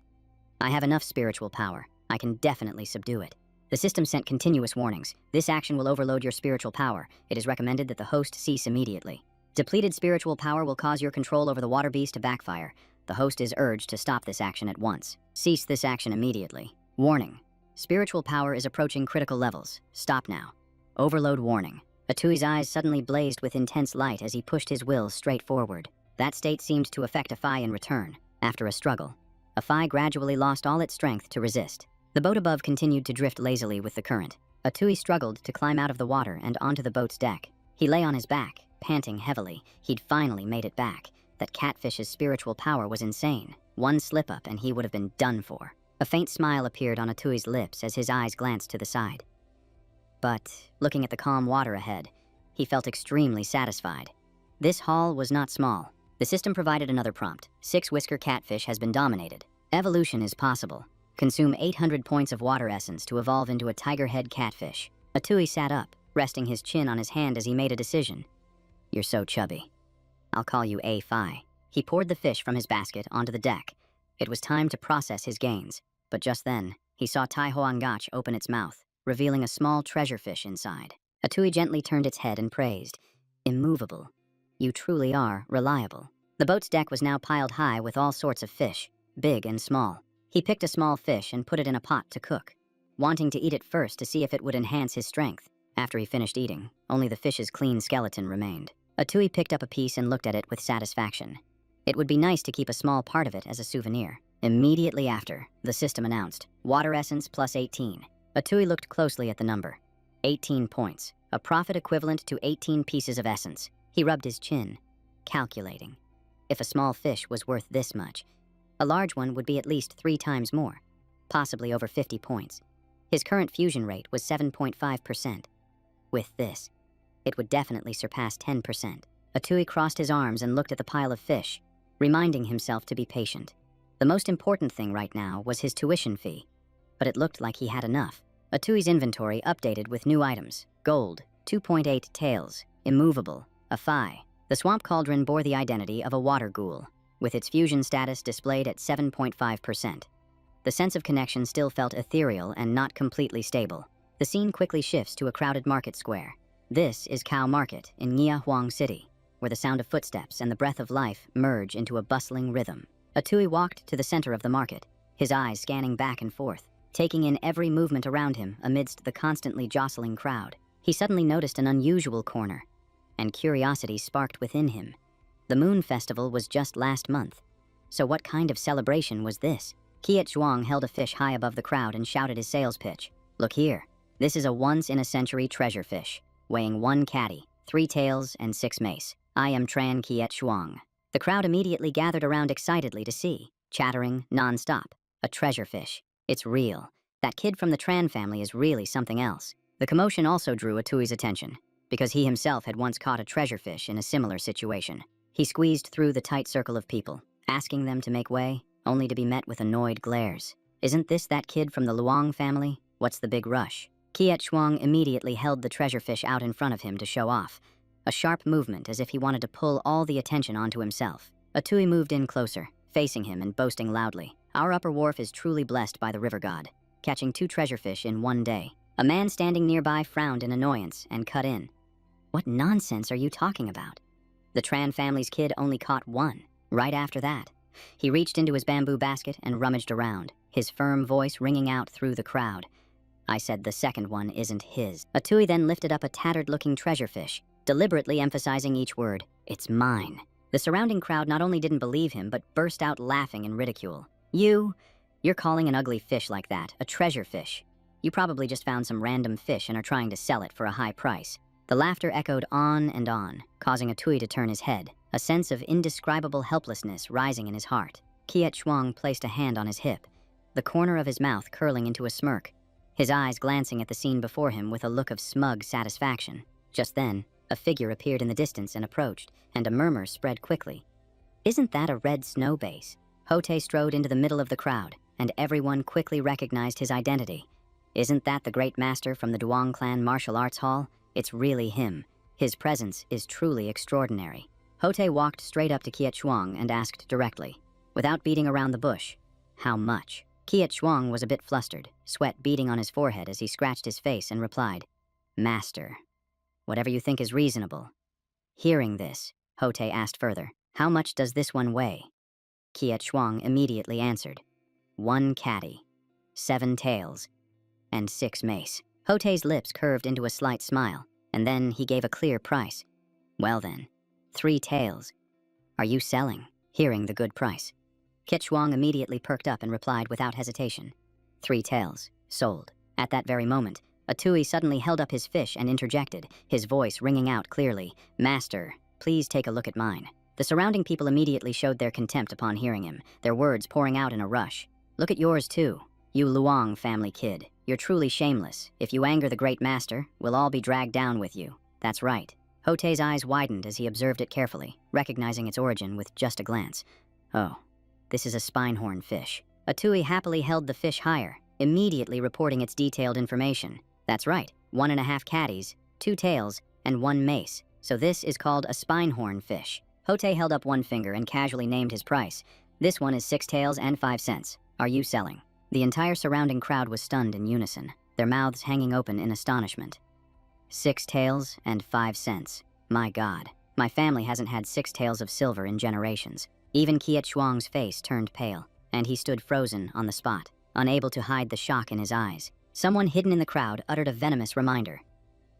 I have enough spiritual power. I can definitely subdue it. The system sent continuous warnings. This action will overload your spiritual power. It is recommended that the host cease immediately. Depleted spiritual power will cause your control over the water beast to backfire. The host is urged to stop this action at once. Cease this action immediately. Warning. Spiritual power is approaching critical levels. Stop now. Overload warning. Atui's eyes suddenly blazed with intense light as he pushed his will straight forward. That state seemed to affect Afai in return. After a struggle, Afai gradually lost all its strength to resist. The boat above continued to drift lazily with the current. Atui struggled to climb out of the water and onto the boat's deck. He lay on his back, panting heavily. He'd finally made it back. That catfish's spiritual power was insane. One slip-up and he would have been done for. A faint smile appeared on Atui's lips as his eyes glanced to the side. But, looking at the calm water ahead, he felt extremely satisfied. This haul was not small. The system provided another prompt. Six-whisker catfish has been dominated. Evolution is possible. Consume 800 points of water essence to evolve into a tiger-head catfish. Atui sat up, resting his chin on his hand as he made a decision. You're so chubby. I'll call you A-Fi. He poured the fish from his basket onto the deck. It was time to process his gains. But just then, he saw Tai Hoangach open its mouth, revealing a small treasure fish inside. Atui gently turned its head and praised. Immovable. You truly are reliable. The boat's deck was now piled high with all sorts of fish, big and small. He picked a small fish and put it in a pot to cook, wanting to eat it first to see if it would enhance his strength. After he finished eating, only the fish's clean skeleton remained. Atui picked up a piece and looked at it with satisfaction. It would be nice to keep a small part of it as a souvenir. Immediately after, the system announced, water essence plus 18. Atui looked closely at the number. 18 points, a profit equivalent to 18 pieces of essence. He rubbed his chin, calculating. If a small fish was worth this much, a large one would be at least 3 times more, possibly over 50 points. His current fusion rate was 7.5%. With this, it would definitely surpass 10%. Atui crossed his arms and looked at the pile of fish, reminding himself to be patient. The most important thing right now was his tuition fee, but it looked like he had enough. Atui's inventory updated with new items. Gold, 2.8 tails, immovable, Afai. The swamp cauldron bore the identity of a water ghoul, with its fusion status displayed at 7.5%. The sense of connection still felt ethereal and not completely stable. The scene quickly shifts to a crowded market square. This is Cow Market in Nia Huang City, where the sound of footsteps and the breath of life merge into a bustling rhythm. Atui walked to the center of the market, his eyes scanning back and forth. taking in every movement around him amidst the constantly jostling crowd. He suddenly noticed an unusual corner, and curiosity sparked within him. The Moon Festival was just last month, so what kind of celebration was this? Kiet Zhuang held a fish high above the crowd and shouted his sales pitch. Look here, this is a once-in-a-century treasure fish, weighing 1 catty, 3 tails, and 6 mace. I am Tran Kiet Zhuang. The crowd immediately gathered around excitedly to see, chattering non-stop. A treasure fish. It's real. That kid from the Tran family is really something else. The commotion also drew Atui's attention, because he himself had once caught a treasure fish in a similar situation. He squeezed through the tight circle of people, asking them to make way, only to be met with annoyed glares. Isn't this that kid from the Luong family? What's the big rush? Kiet Zhuang immediately held the treasure fish out in front of him to show off. A sharp movement as if he wanted to pull all the attention onto himself. Atui moved in closer, facing him and boasting loudly. Our upper wharf is truly blessed by the river god, catching 2 treasure fish in 1 day. A man standing nearby frowned in annoyance and cut in. What nonsense are you talking about? The Tran family's kid only caught 1. Right after that, he reached into his bamboo basket and rummaged around, his firm voice ringing out through the crowd. I said the second one isn't his. Atui then lifted up a tattered-looking treasure fish, deliberately emphasizing each word. It's mine. The surrounding crowd not only didn't believe him, but burst out laughing in ridicule. You're calling an ugly fish like that a treasure fish. You probably just found some random fish and are trying to sell it for a high price. The laughter echoed on and on, causing Atui to turn his head, a sense of indescribable helplessness rising in his heart. Kiet Zhuang placed a hand on his hip, the corner of his mouth curling into a smirk, his eyes glancing at the scene before him with a look of smug satisfaction. Just then, a figure appeared in the distance and approached, and a murmur spread quickly. Isn't that a red snow base? Hote strode into the middle of the crowd, and everyone quickly recognized his identity. Isn't that the great master from the Duong clan martial arts hall? It's really him. His presence is truly extraordinary. Hote walked straight up to Kiet Zhuang and asked directly, without beating around the bush, how much? Kiet Zhuang was a bit flustered, sweat beading on his forehead as he scratched his face and replied, Master, whatever you think is reasonable. Hearing this, Hote asked further, how much does this one weigh? Kiet Zhuang immediately answered, 1 catty, 7 tails, and 6 mace. Hote's lips curved into a slight smile, and then he gave a clear price. Well then, 3 tails. Are you selling? Hearing the good price, Kiet Zhuang immediately perked up and replied without hesitation, 3 tails, sold. At that very moment, Atui suddenly held up his fish and interjected, his voice ringing out clearly, Master, please take a look at mine. The surrounding people immediately showed their contempt upon hearing him, their words pouring out in a rush. Look at yours too, you Luong family kid. You're truly shameless. If you anger the great master, we'll all be dragged down with you. That's right. Hote's eyes widened as he observed it carefully, recognizing its origin with just a glance. Oh, this is a spinehorn fish. Atui happily held the fish higher, immediately reporting its detailed information. That's right, 1.5 catties, 2 tails, and 1 mace. So this is called a spinehorn fish. Hote held up 1 finger and casually named his price. This one is 6 tails and 5 cents. Are you selling? The entire surrounding crowd was stunned in unison, their mouths hanging open in astonishment. 6 tails and 5 cents. My God, my family hasn't had 6 tails of silver in generations. Even Kiet Zhuang's face turned pale, and he stood frozen on the spot, unable to hide the shock in his eyes. Someone hidden in the crowd uttered a venomous reminder.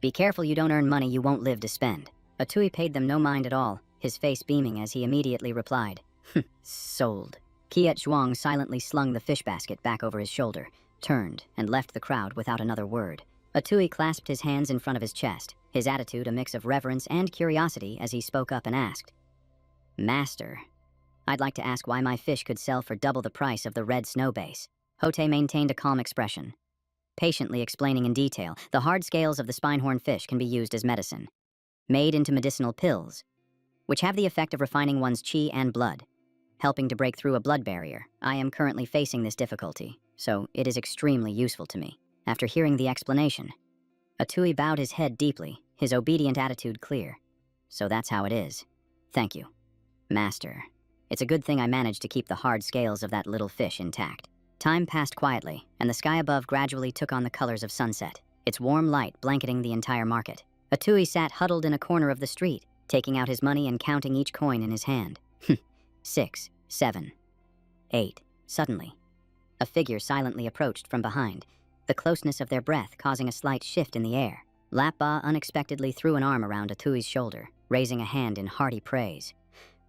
Be careful you don't earn money you won't live to spend. Atui paid them no mind at all, his face beaming as he immediately replied, sold. Kiet Zhuang silently slung the fish basket back over his shoulder, turned, and left the crowd without another word. Atui clasped his hands in front of his chest, his attitude a mix of reverence and curiosity as he spoke up and asked, Master, I'd like to ask why my fish could sell for double the price of the red snow base. Hote maintained a calm expression, patiently explaining in detail, the hard scales of the spinehorn fish can be used as medicine, made into medicinal pills, which have the effect of refining one's qi and blood, helping to break through a blood barrier. I am currently facing this difficulty, so it is extremely useful to me. After hearing the explanation, Atui bowed his head deeply, his obedient attitude clear. So that's how it is. Thank you, Master. It's a good thing I managed to keep the hard scales of that little fish intact. Time passed quietly, and the sky above gradually took on the colors of sunset, its warm light blanketing the entire market. Atui sat huddled in a corner of the street, taking out his money and counting each coin in his hand. 6, 7, 8. Suddenly, A figure silently approached from behind, the closeness of their breath causing a slight shift in the air. Lappa unexpectedly threw an arm around Atui's shoulder, raising a hand in hearty praise.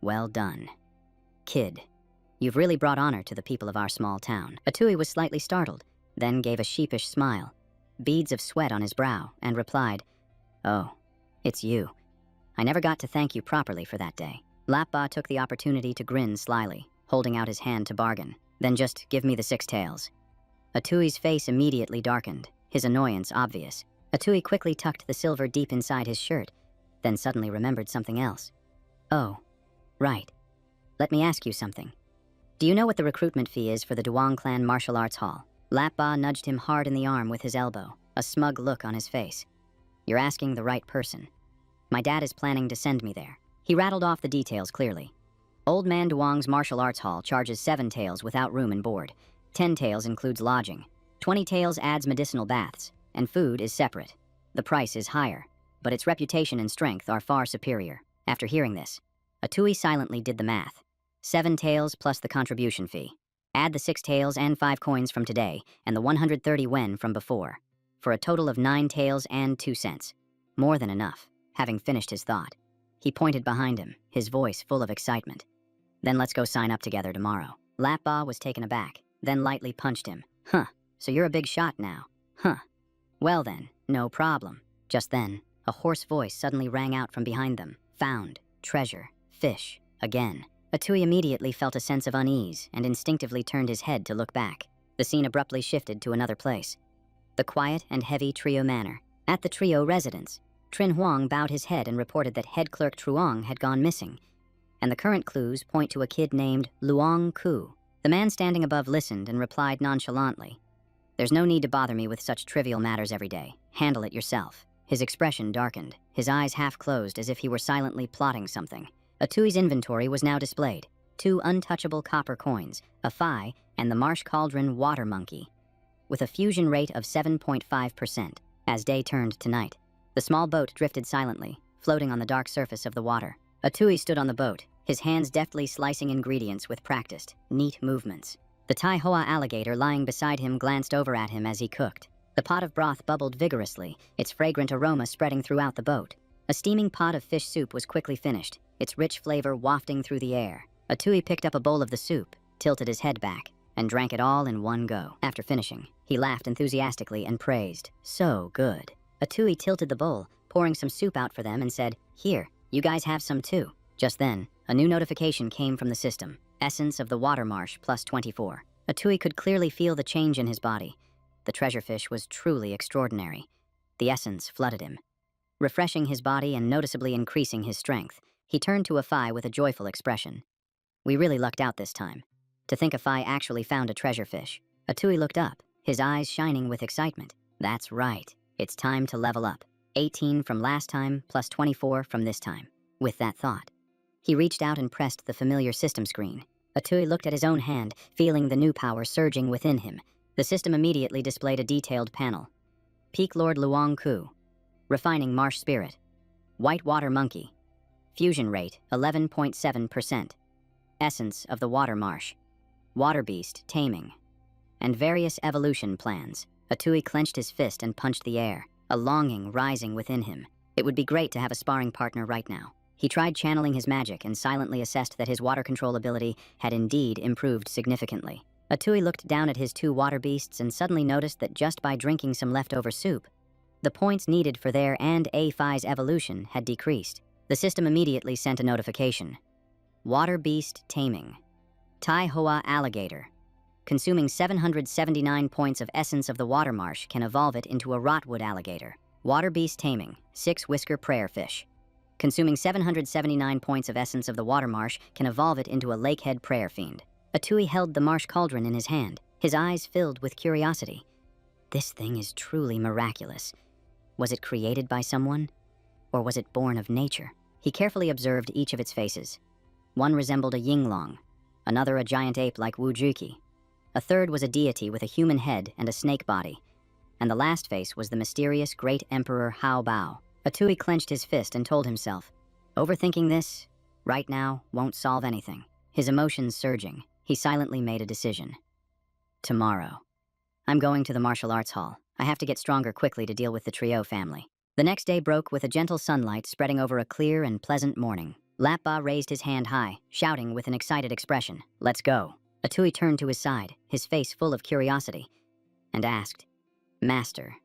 Well done. Kid, you've really brought honor to the people of our small town. Atui was slightly startled, then gave a sheepish smile, beads of sweat on his brow, and replied, "Oh, it's you. I never got to thank you properly for that day." Lappa took the opportunity to grin slyly, holding out his hand to bargain. "Then just give me the 6 tails." Atui's face immediately darkened, his annoyance obvious. Atui quickly tucked the silver deep inside his shirt, then suddenly remembered something else. "Oh, right. Let me ask you something. Do you know what the recruitment fee is for the Duong Clan Martial Arts Hall?" Lappa nudged him hard in the arm with his elbow, a smug look on his face. "You're asking the right person. My dad is planning to send me there." He rattled off the details clearly. Old Man Duong's Martial Arts Hall charges 7 taels without room and board. 10 taels includes lodging. 20 taels adds medicinal baths, and food is separate. The price is higher, but its reputation and strength are far superior. After hearing this, Atui silently did the math. 7 taels plus the contribution fee. Add the 6 taels and 5 coins from today, and the 130 wen from before, for a total of 9 taels and 2 cents. More than enough. Having finished his thought, he pointed behind him, his voice full of excitement. "Then let's go sign up together tomorrow." Lappa was taken aback, then lightly punched him. "Huh, so you're a big shot now. Huh. Well then, no problem." Just then, a hoarse voice suddenly rang out from behind them. "Found. Treasure. Fish. Again." Atui immediately felt a sense of unease and instinctively turned his head to look back. The scene abruptly shifted to another place. The quiet and heavy Trio Manor. At the Trio residence, Trin Huang bowed his head and reported that head clerk Truong had gone missing, and the current clues point to a kid named Luong Ku. The man standing above listened and replied nonchalantly, "There's no need to bother me with such trivial matters every day. Handle it yourself." His expression darkened, his eyes half closed as if he were silently plotting something. Atui's inventory was now displayed. 2 untouchable copper coins, a Phi, and the Marsh Cauldron Water Monkey, with a fusion rate of 7.5%. As day turned to night, the small boat drifted silently, floating on the dark surface of the water. Atui stood on the boat, his hands deftly slicing ingredients with practiced, neat movements. The Tai Hoa alligator lying beside him glanced over at him as he cooked. The pot of broth bubbled vigorously, its fragrant aroma spreading throughout the boat. A steaming pot of fish soup was quickly finished, its rich flavor wafting through the air. Atui picked up a bowl of the soup, tilted his head back, and drank it all in one go. After finishing, he laughed enthusiastically and praised, "So good." Atui tilted the bowl, pouring some soup out for them and said, "Here, you guys have some too." Just then, a new notification came from the system. Essence of the water marsh plus 24. Atui could clearly feel the change in his body. The treasure fish was truly extraordinary. The essence flooded him, refreshing his body and noticeably increasing his strength. He turned to Afai with a joyful expression. "We really lucked out this time. To think Afai actually found a treasure fish." Atui looked up, his eyes shining with excitement. "That's right. It's time to level up. 18 from last time, plus 24 from this time." With that thought, he reached out and pressed the familiar system screen. Atui looked at his own hand, feeling the new power surging within him. The system immediately displayed a detailed panel. Peak Lord Luong Ku. Refining Marsh Spirit. White Water Monkey. Fusion rate, 11.7%. Essence of the Water Marsh. Water Beast Taming. And various evolution plans. Atui clenched his fist and punched the air, a longing rising within him. It would be great to have a sparring partner right now. He tried channeling his magic and silently assessed that his water control ability had indeed improved significantly. Atui looked down at his 2 water beasts and suddenly noticed that just by drinking some leftover soup, the points needed for their and A5's evolution had decreased. The system immediately sent a notification. Water Beast Taming. Tai Hoa Alligator. Consuming 779 points of Essence of the Water Marsh can evolve it into a Rotwood Alligator. Water Beast Taming. 6 Whisker Prayer Fish. Consuming 779 points of Essence of the Water Marsh can evolve it into a Lakehead Prayer Fiend. Atui held the marsh cauldron in his hand, his eyes filled with curiosity. This thing is truly miraculous. Was it created by someone? Or was it born of nature? He carefully observed each of its faces. One resembled a yinglong, another a giant ape like Wujuki. A third was a deity with a human head and a snake body. And the last face was the mysterious great emperor Hao Bao. Atui clenched his fist and told himself, overthinking this, right now, won't solve anything. His emotions surging, he silently made a decision. Tomorrow. I'm going to the martial arts hall. I have to get stronger quickly to deal with the trio family. The next day broke with a gentle sunlight spreading over a clear and pleasant morning. Lapba raised his hand high, shouting with an excited expression, "Let's go." Atui turned to his side, his face full of curiosity, and asked, "Master,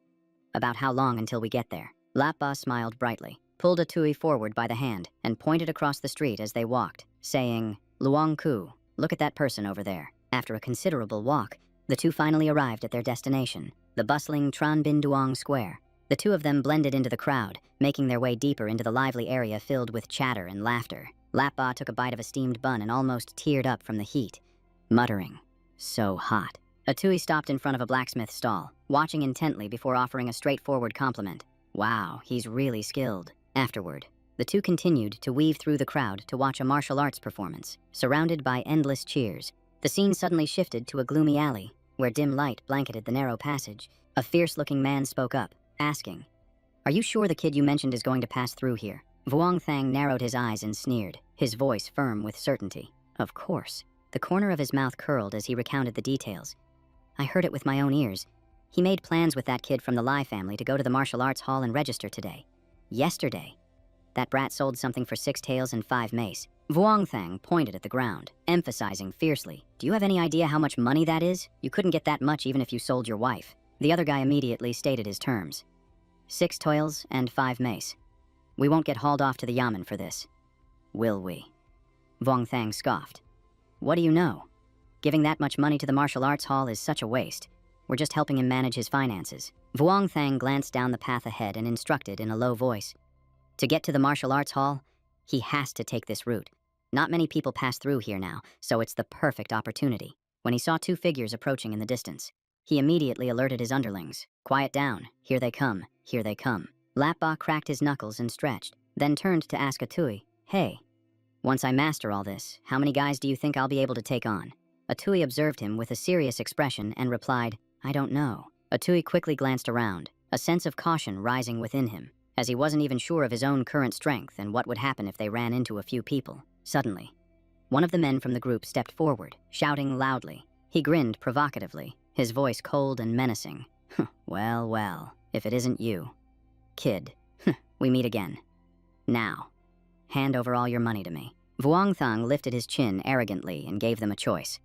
about how long until we get there?" Lapba smiled brightly, pulled Atui forward by the hand, and pointed across the street as they walked, saying, "Luong Ku, look at that person over there." After a considerable walk, the two finally arrived at their destination, the bustling Tran Bin Duong Square. The two of them blended into the crowd, making their way deeper into the lively area filled with chatter and laughter. Lapba took a bite of a steamed bun and almost teared up from the heat, muttering, "So hot." Atui stopped in front of a blacksmith stall, watching intently before offering a straightforward compliment. "Wow, he's really skilled." Afterward, the two continued to weave through the crowd to watch a martial arts performance, surrounded by endless cheers. The scene suddenly shifted to a gloomy alley, where dim light blanketed the narrow passage. A fierce-looking man spoke up, asking, "Are you sure the kid you mentioned is going to pass through here?" Vuong Thang narrowed his eyes and sneered, his voice firm with certainty. "Of course." The corner of his mouth curled as he recounted the details. "I heard it with my own ears. He made plans with that kid from the Lai family to go to the martial arts hall and register today. Yesterday. That brat sold something for 6 taels and 5 mace. Vuong Thang pointed at the ground, emphasizing fiercely, "Do you have any idea how much money that is? You couldn't get that much even if you sold your wife." The other guy immediately stated his terms. 6 toils and 5 mace. "We won't get hauled off to the yamen for this. Will we?" Vuong Thang scoffed. "What do you know? Giving that much money to the martial arts hall is such a waste. We're just helping him manage his finances." Vuong Thang glanced down the path ahead and instructed in a low voice. "To get to the martial arts hall, he has to take this route. Not many people pass through here now, so it's the perfect opportunity." When he saw 2 figures approaching in the distance, he immediately alerted his underlings. "Quiet down. Here they come. Here they come." Lapba cracked his knuckles and stretched, then turned to ask Atui, "Hey, once I master all this, how many guys do you think I'll be able to take on?" Atui observed him with a serious expression and replied, "I don't know." Atui quickly glanced around, a sense of caution rising within him, as he wasn't even sure of his own current strength and what would happen if they ran into a few people. Suddenly, one of the men from the group stepped forward, shouting loudly. He grinned provocatively, his voice cold and menacing. Well, well, if it isn't you. Kid, we meet again. Now, hand over all your money to me." Vuong Thang lifted his chin arrogantly and gave them a choice.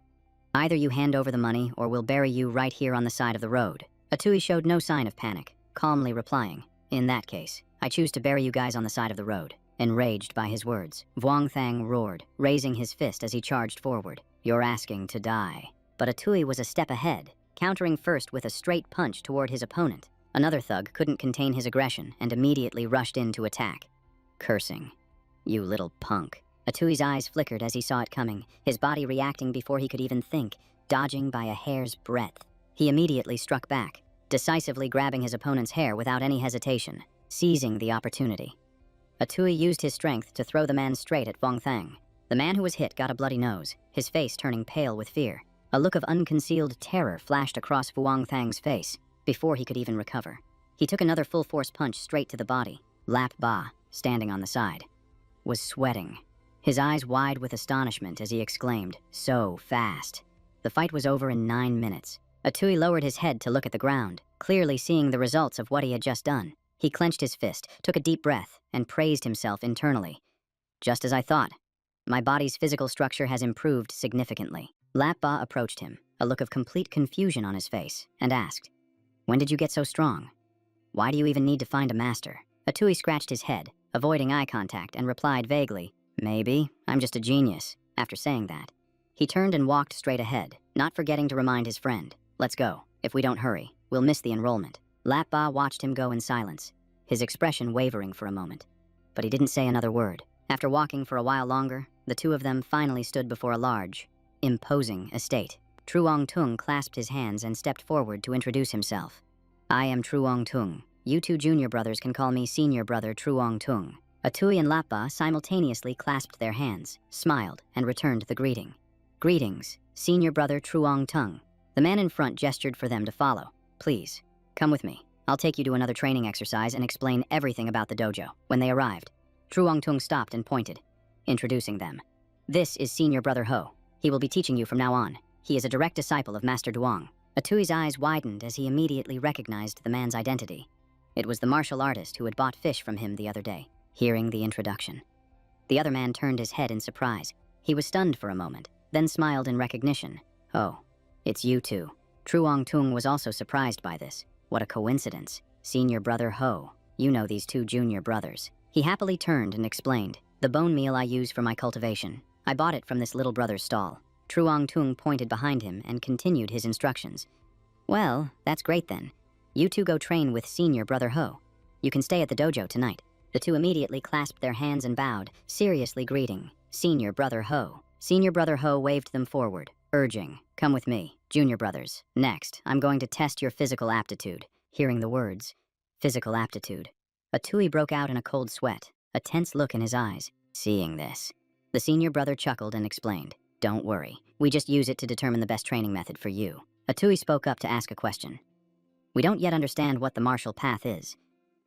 "Either you hand over the money or we'll bury you right here on the side of the road." Atui showed no sign of panic, calmly replying, "In that case, I choose to bury you guys on the side of the road." Enraged by his words, Vuong Thang roared, raising his fist as he charged forward. "You're asking to die." But Atui was a step ahead, countering first with a straight punch toward his opponent. Another thug couldn't contain his aggression and immediately rushed in to attack, cursing, "You little punk." Atui's eyes flickered as he saw it coming, his body reacting before he could even think, dodging by a hair's breadth. He immediately struck back, decisively grabbing his opponent's hair without any hesitation, seizing the opportunity. Atui used his strength to throw the man straight at Vuong Thang. The man who was hit got a bloody nose, his face turning pale with fear. A look of unconcealed terror flashed across Vuong Thang's face before he could even recover. He took another full-force punch straight to the body. Lap Ba, standing on the side, was sweating, his eyes wide with astonishment as he exclaimed, "So fast." The fight was over in 9 minutes. Atui lowered his head to look at the ground, clearly seeing the results of what he had just done. He clenched his fist, took a deep breath, and praised himself internally. "Just as I thought. My body's physical structure has improved significantly." Lap Ba approached him, a look of complete confusion on his face, and asked, "When did you get so strong? Why do you even need to find a master?" Atui scratched his head, avoiding eye contact, and replied vaguely, "Maybe, I'm just a genius." After saying that, he turned and walked straight ahead, not forgetting to remind his friend, "Let's go. If we don't hurry, we'll miss the enrollment." Lap Ba watched him go in silence, his expression wavering for a moment, but he didn't say another word. After walking for a while longer, the two of them finally stood before a large, imposing estate. Truong Tung clasped his hands and stepped forward to introduce himself. "I am Truong Tung. You two junior brothers can call me senior brother Truong Tung." Atui and Lap Ba simultaneously clasped their hands, smiled, and returned the greeting. "Greetings, senior brother Truong Tung." The man in front gestured for them to follow. "Please, come with me. I'll take you to another training exercise and explain everything about the dojo." When they arrived, Truong Tung stopped and pointed, introducing them. "This is senior brother Ho. He will be teaching you from now on." He is a direct disciple of Master Duong. Atui's eyes widened as he immediately recognized the man's identity. It was the martial artist who had bought fish from him the other day. Hearing the introduction, the other man turned his head in surprise. He was stunned for a moment, then smiled in recognition. Oh, it's you two. Truong Tung was also surprised by this. What a coincidence. Senior brother Ho. You know these two junior brothers. He happily turned and explained. The bone meal I use for my cultivation. I bought it from this little brother's stall. Truong Tung pointed behind him and continued his instructions. Well, that's great then. You two go train with senior brother Ho. You can stay at the dojo tonight. The two immediately clasped their hands and bowed, seriously greeting senior brother Ho. Senior brother Ho waved them forward, urging, come with me, junior brothers. Next, I'm going to test your physical aptitude. Hearing the words, physical aptitude, Atui broke out in a cold sweat, a tense look in his eyes. Seeing this, the senior brother chuckled and explained, don't worry, we just use it to determine the best training method for you. Atui spoke up to ask a question. We don't yet understand what the martial path is.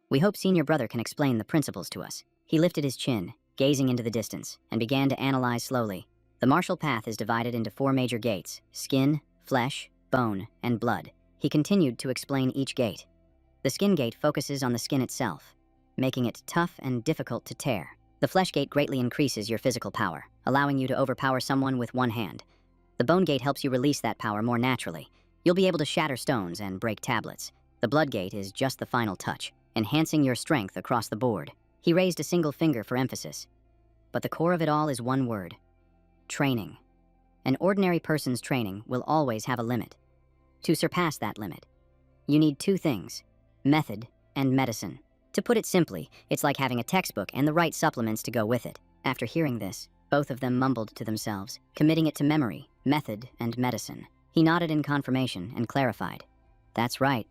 We hope senior brother can explain the principles to us. He lifted his chin, gazing into the distance, and began to analyze slowly. The martial path is divided into 4 major gates: skin, flesh, bone, and blood. He continued to explain each gate. The skin gate focuses on the skin itself, making it tough and difficult to tear. The flesh gate greatly increases your physical power, allowing you to overpower someone with one hand. The bone gate helps you release that power more naturally. You'll be able to shatter stones and break tablets. The blood gate is just the final touch, enhancing your strength across the board. He raised a single finger for emphasis. But the core of it all is one word: training. An ordinary person's training will always have a limit. To surpass that limit, you need 2 things: method and medicine. To put it simply, it's like having a textbook and the right supplements to go with it. After hearing this, both of them mumbled to themselves, committing it to memory, method and medicine. He nodded in confirmation and clarified. That's right.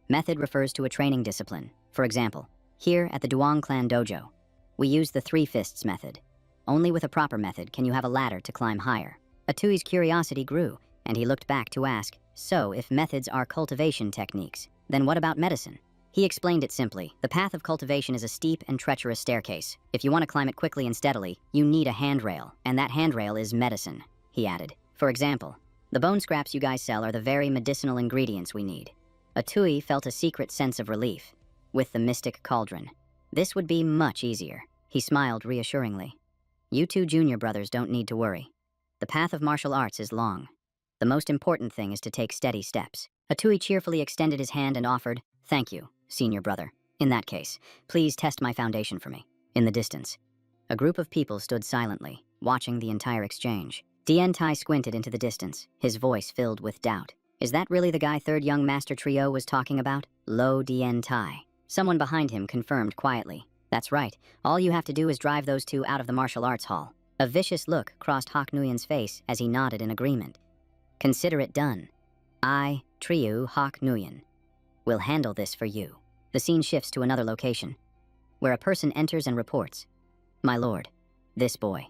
Method refers to a training discipline. For example, here at the Duong Clan Dojo, we use the 3 fists method. Only with a proper method can you have a ladder to climb higher. Atui's curiosity grew, and he looked back to ask, so if methods are cultivation techniques, then what about medicine? He explained it simply. The path of cultivation is a steep and treacherous staircase. If you want to climb it quickly and steadily, you need a handrail, and that handrail is medicine, he added. For example, the bone scraps you guys sell are the very medicinal ingredients we need. Atui felt a secret sense of relief. With the mystic cauldron, this would be much easier. He smiled reassuringly. You two junior brothers don't need to worry. The path of martial arts is long. The most important thing is to take steady steps. Atui cheerfully extended his hand and offered, thank you, senior brother. In that case, please test my foundation for me. In the distance, a group of people stood silently, watching the entire exchange. Dien Tai squinted into the distance, his voice filled with doubt. Is that really the guy third young master trio was talking about? Lo Dien Tai. Someone behind him confirmed quietly. That's right, all you have to do is drive those two out of the martial arts hall. A vicious look crossed Hak Nguyen's face as he nodded in agreement. Consider it done. I, Triu Hak Nguyen, will handle this for you. The scene shifts to another location, where a person enters and reports. My lord, this boy.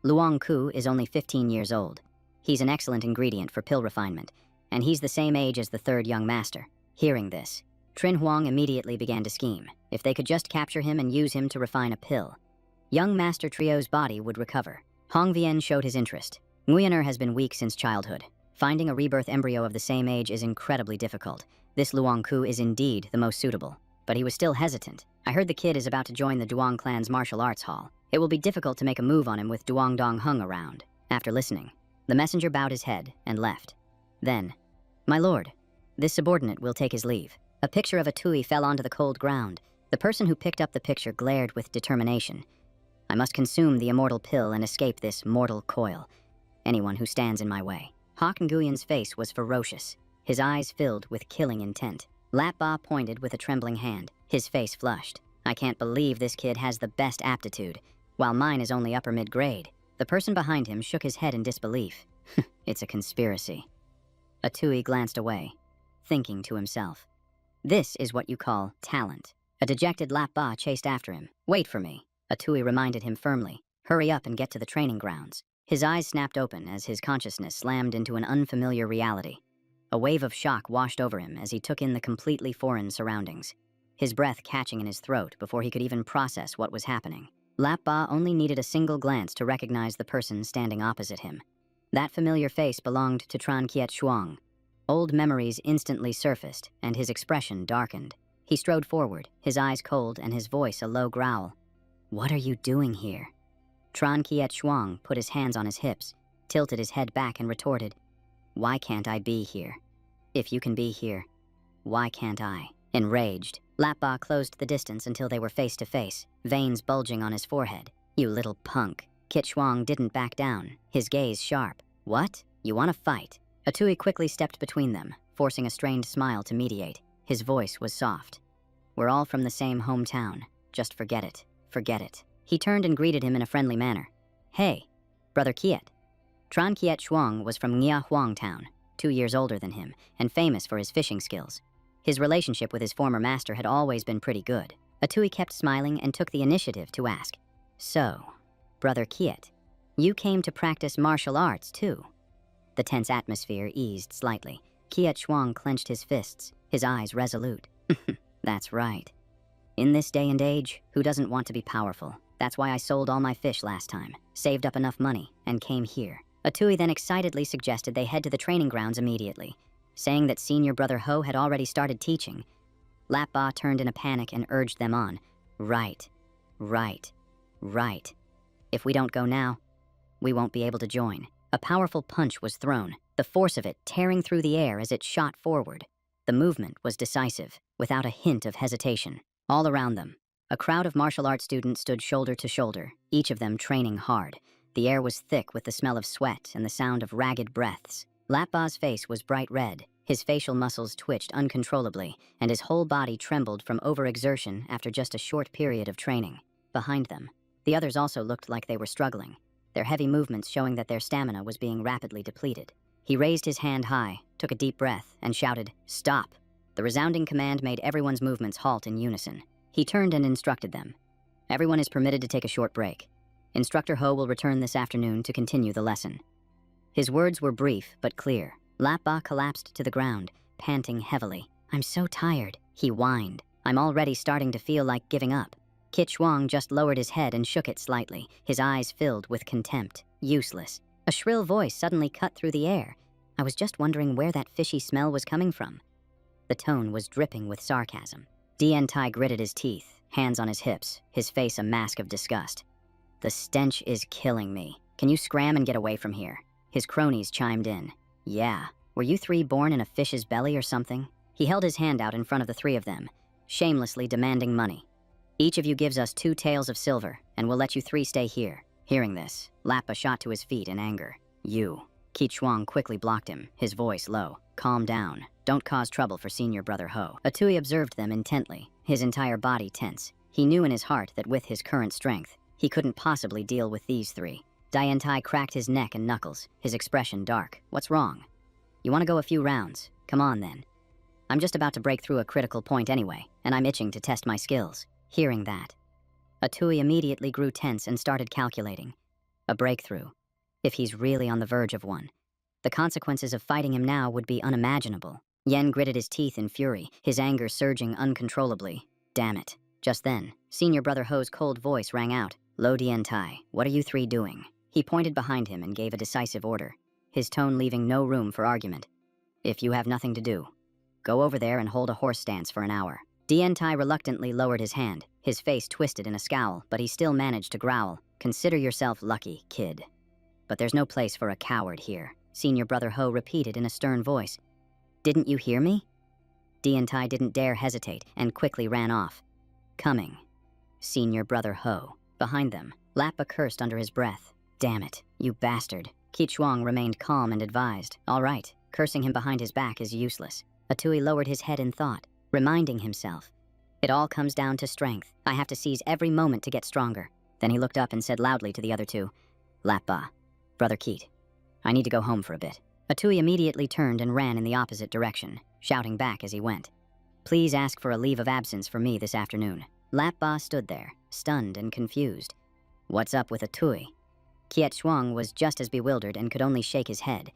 Luong Ku is only 15 years old. He's an excellent ingredient for pill refinement, and he's the same age as the third young master. Hearing this, Trin Huang immediately began to scheme. If they could just capture him and use him to refine a pill, young Master Trio's body would recover. Hong Vien showed his interest. Nguyener has been weak since childhood. Finding a rebirth embryo of the same age is incredibly difficult. This Luong Ku is indeed the most suitable. But he was still hesitant. I heard the kid is about to join the Duong clan's martial arts hall. It will be difficult to make a move on him with Duong Dong Hung around. After listening, the messenger bowed his head and left. Then, my lord, this subordinate will take his leave. A picture of Atui fell onto the cold ground. The person who picked up the picture glared with determination. I must consume the immortal pill and escape this mortal coil. Anyone who stands in my way. Hak Nguyen's face was ferocious, his eyes filled with killing intent. Lap Ba pointed with a trembling hand, his face flushed. I can't believe this kid has the best aptitude, while mine is only upper mid-grade. The person behind him shook his head in disbelief. It's a conspiracy. Atui glanced away, thinking to himself. This is what you call talent. A dejected Lap Ba chased after him. Wait for me, Atui reminded him firmly. Hurry up and get to the training grounds. His eyes snapped open as his consciousness slammed into an unfamiliar reality. A wave of shock washed over him as he took in the completely foreign surroundings, his breath catching in his throat before he could even process what was happening. Lap Ba only needed a single glance to recognize the person standing opposite him. That familiar face belonged to Tran Kiet Shuang. Old memories instantly surfaced, and his expression darkened. He strode forward, his eyes cold and his voice a low growl. "What are you doing here?" Tran Kiet Shuang put his hands on his hips, tilted his head back and retorted, "Why can't I be here? If you can be here, why can't I?" Enraged, Lapba closed the distance until they were face to face, veins bulging on his forehead. "You little punk." Kit Shuang didn't back down, his gaze sharp. "What? You want to fight?" Atui quickly stepped between them, forcing a strained smile to mediate. His voice was soft. "We're all from the same hometown. Just forget it. Forget it." He turned and greeted him in a friendly manner. "Hey, Brother Kiet." Tran Kiet Shuang was from Nghia Huang Town, 2 years older than him, and famous for his fishing skills. His relationship with his former master had always been pretty good. Atui kept smiling and took the initiative to ask, "So, Brother Kiet, you came to practice martial arts too?" The tense atmosphere eased slightly. Kiet Shuang clenched his fists, his eyes resolute. "That's right. In this day and age, who doesn't want to be powerful? That's why I sold all my fish last time, saved up enough money, and came here." Atui then excitedly suggested they head to the training grounds immediately, saying that Senior Brother Ho had already started teaching. Lapba turned in a panic and urged them on. Right. If we don't go now, we won't be able to join." A powerful punch was thrown, the force of it tearing through the air as it shot forward. The movement was decisive, without a hint of hesitation. All around them, a crowd of martial arts students stood shoulder to shoulder, each of them training hard. The air was thick with the smell of sweat and the sound of ragged breaths. Lapba's face was bright red, his facial muscles twitched uncontrollably, and his whole body trembled from overexertion after just a short period of training. Behind them, the others also looked like they were struggling, their heavy movements showing that their stamina was being rapidly depleted. He raised his hand high, took a deep breath, and shouted, "Stop!" The resounding command made everyone's movements halt in unison. He turned and instructed them. "Everyone is permitted to take a short break. Instructor Ho will return this afternoon to continue the lesson." His words were brief but clear. Lapba collapsed to the ground, panting heavily. "I'm so tired," he whined. "I'm already starting to feel like giving up." Kit Shuang just lowered his head and shook it slightly, his eyes filled with contempt. Useless. A shrill voice suddenly cut through the air. "I was just wondering where that fishy smell was coming from." The tone was dripping with sarcasm. Dien Tai gritted his teeth, hands on his hips, his face a mask of disgust. "The stench is killing me. Can you scram and get away from here?" His cronies chimed in. "Yeah, were you 3 born in a fish's belly or something?" He held his hand out in front of the 3 of them, shamelessly demanding money. "Each of you gives us 2 taels of silver, and we'll let you 3 stay here." Hearing this, Lappa shot to his feet in anger. "You." Kit Shuang quickly blocked him, his voice low. "Calm down. Don't cause trouble for Senior Brother Ho." Atui observed them intently, his entire body tense. He knew in his heart that with his current strength, he couldn't possibly deal with these 3. Dien Tai cracked his neck and knuckles, his expression dark. "What's wrong? You want to go a few rounds? Come on then. I'm just about to break through a critical point anyway, and I'm itching to test my skills." Hearing that, Atui immediately grew tense and started calculating. A breakthrough. If he's really on the verge of one, the consequences of fighting him now would be unimaginable. Yen gritted his teeth in fury, his anger surging uncontrollably. Damn it. Just then, Senior Brother Ho's cold voice rang out. "Lo Dien Tai, what are you 3 doing?" He pointed behind him and gave a decisive order, his tone leaving no room for argument. "If you have nothing to do, go over there and hold a horse stance for an hour." Dien Tai reluctantly lowered his hand, his face twisted in a scowl, but he still managed to growl. "Consider yourself lucky, kid. But there's no place for a coward here," Senior Brother Ho repeated in a stern voice. "Didn't you hear me?" Dien Tai didn't dare hesitate and quickly ran off. "Coming. Senior Brother Ho." Behind them, Lappa cursed under his breath. "Damn it, you bastard." Kit Shuang remained calm and advised. "All right, cursing him behind his back is useless." Atui lowered his head in thought, reminding himself, "It all comes down to strength. I have to seize every moment to get stronger." Then he looked up and said loudly to the other 2, "Lappa, Brother Keet, I need to go home for a bit." Atui immediately turned and ran in the opposite direction, shouting back as he went, "Please ask for a leave of absence for me this afternoon." Lappa stood there, stunned and confused. What's up with Atui? Kiet Shuang was just as bewildered and could only shake his head.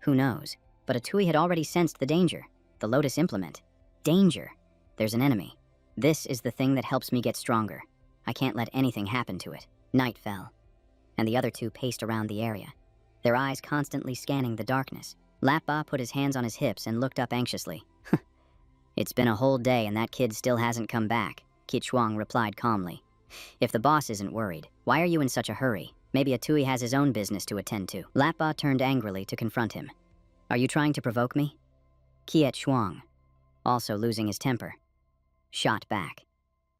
Who knows? But Atui had already sensed the danger. The Lotus Implement. Danger. There's an enemy. This is the thing that helps me get stronger. I can't let anything happen to it. Night fell, and the other 2 paced around the area. their eyes constantly scanning the darkness. Lap Ba put his hands on his hips and looked up anxiously. It's been a whole day and that kid still hasn't come back, Ki Chuang replied calmly. If the boss isn't worried, why are you in such a hurry? Maybe Atui has his own business to attend to. Lap Ba turned angrily to confront him. Are you trying to provoke me? Ki Chuang, also losing his temper, shot back.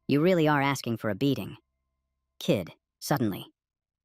You really are asking for a beating. Kid, suddenly.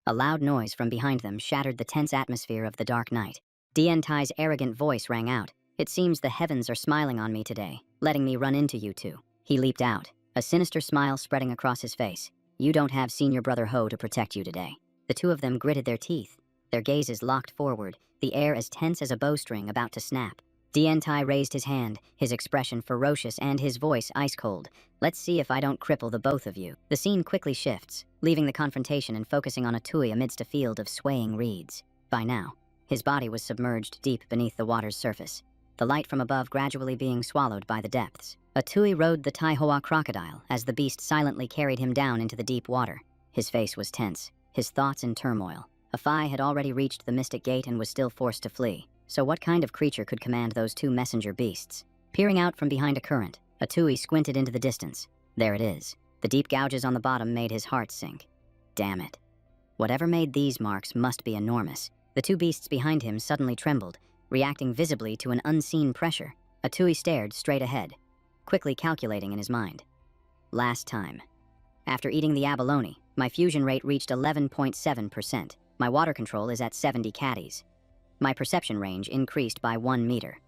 A loud noise from behind them shattered the tense atmosphere of the dark night. Dien Tai's arrogant voice rang out. It seems the heavens are smiling on me today, letting me run into you two. He leaped out, a sinister smile spreading across his face. You don't have senior brother Ho to protect you today. The two of them gritted their teeth, their gazes locked forward, the air as tense as a bowstring about to snap. Dien Tai raised his hand, his expression ferocious and his voice ice-cold. Let's see if I don't cripple the both of you. The scene quickly shifts, leaving the confrontation and focusing on Atui amidst a field of swaying reeds. By now, his body was submerged deep beneath the water's surface, the light from above gradually being swallowed by the depths. Atui rode the Taihoa crocodile as the beast silently carried him down into the deep water. His face was tense, his thoughts in turmoil. Afai had already reached the Mystic Gate and was still forced to flee. So what kind of creature could command those two messenger beasts? Peering out from behind a current, Atui squinted into the distance. There it is. The deep gouges on the bottom made his heart sink. Damn it. Whatever made these marks must be enormous. The two beasts behind him suddenly trembled, reacting visibly to an unseen pressure. Atui stared straight ahead, quickly calculating in his mind. Last time. After eating the abalone, my fusion rate reached 11.7%. My water control is at 70 caddies. My perception range increased by 1 meter.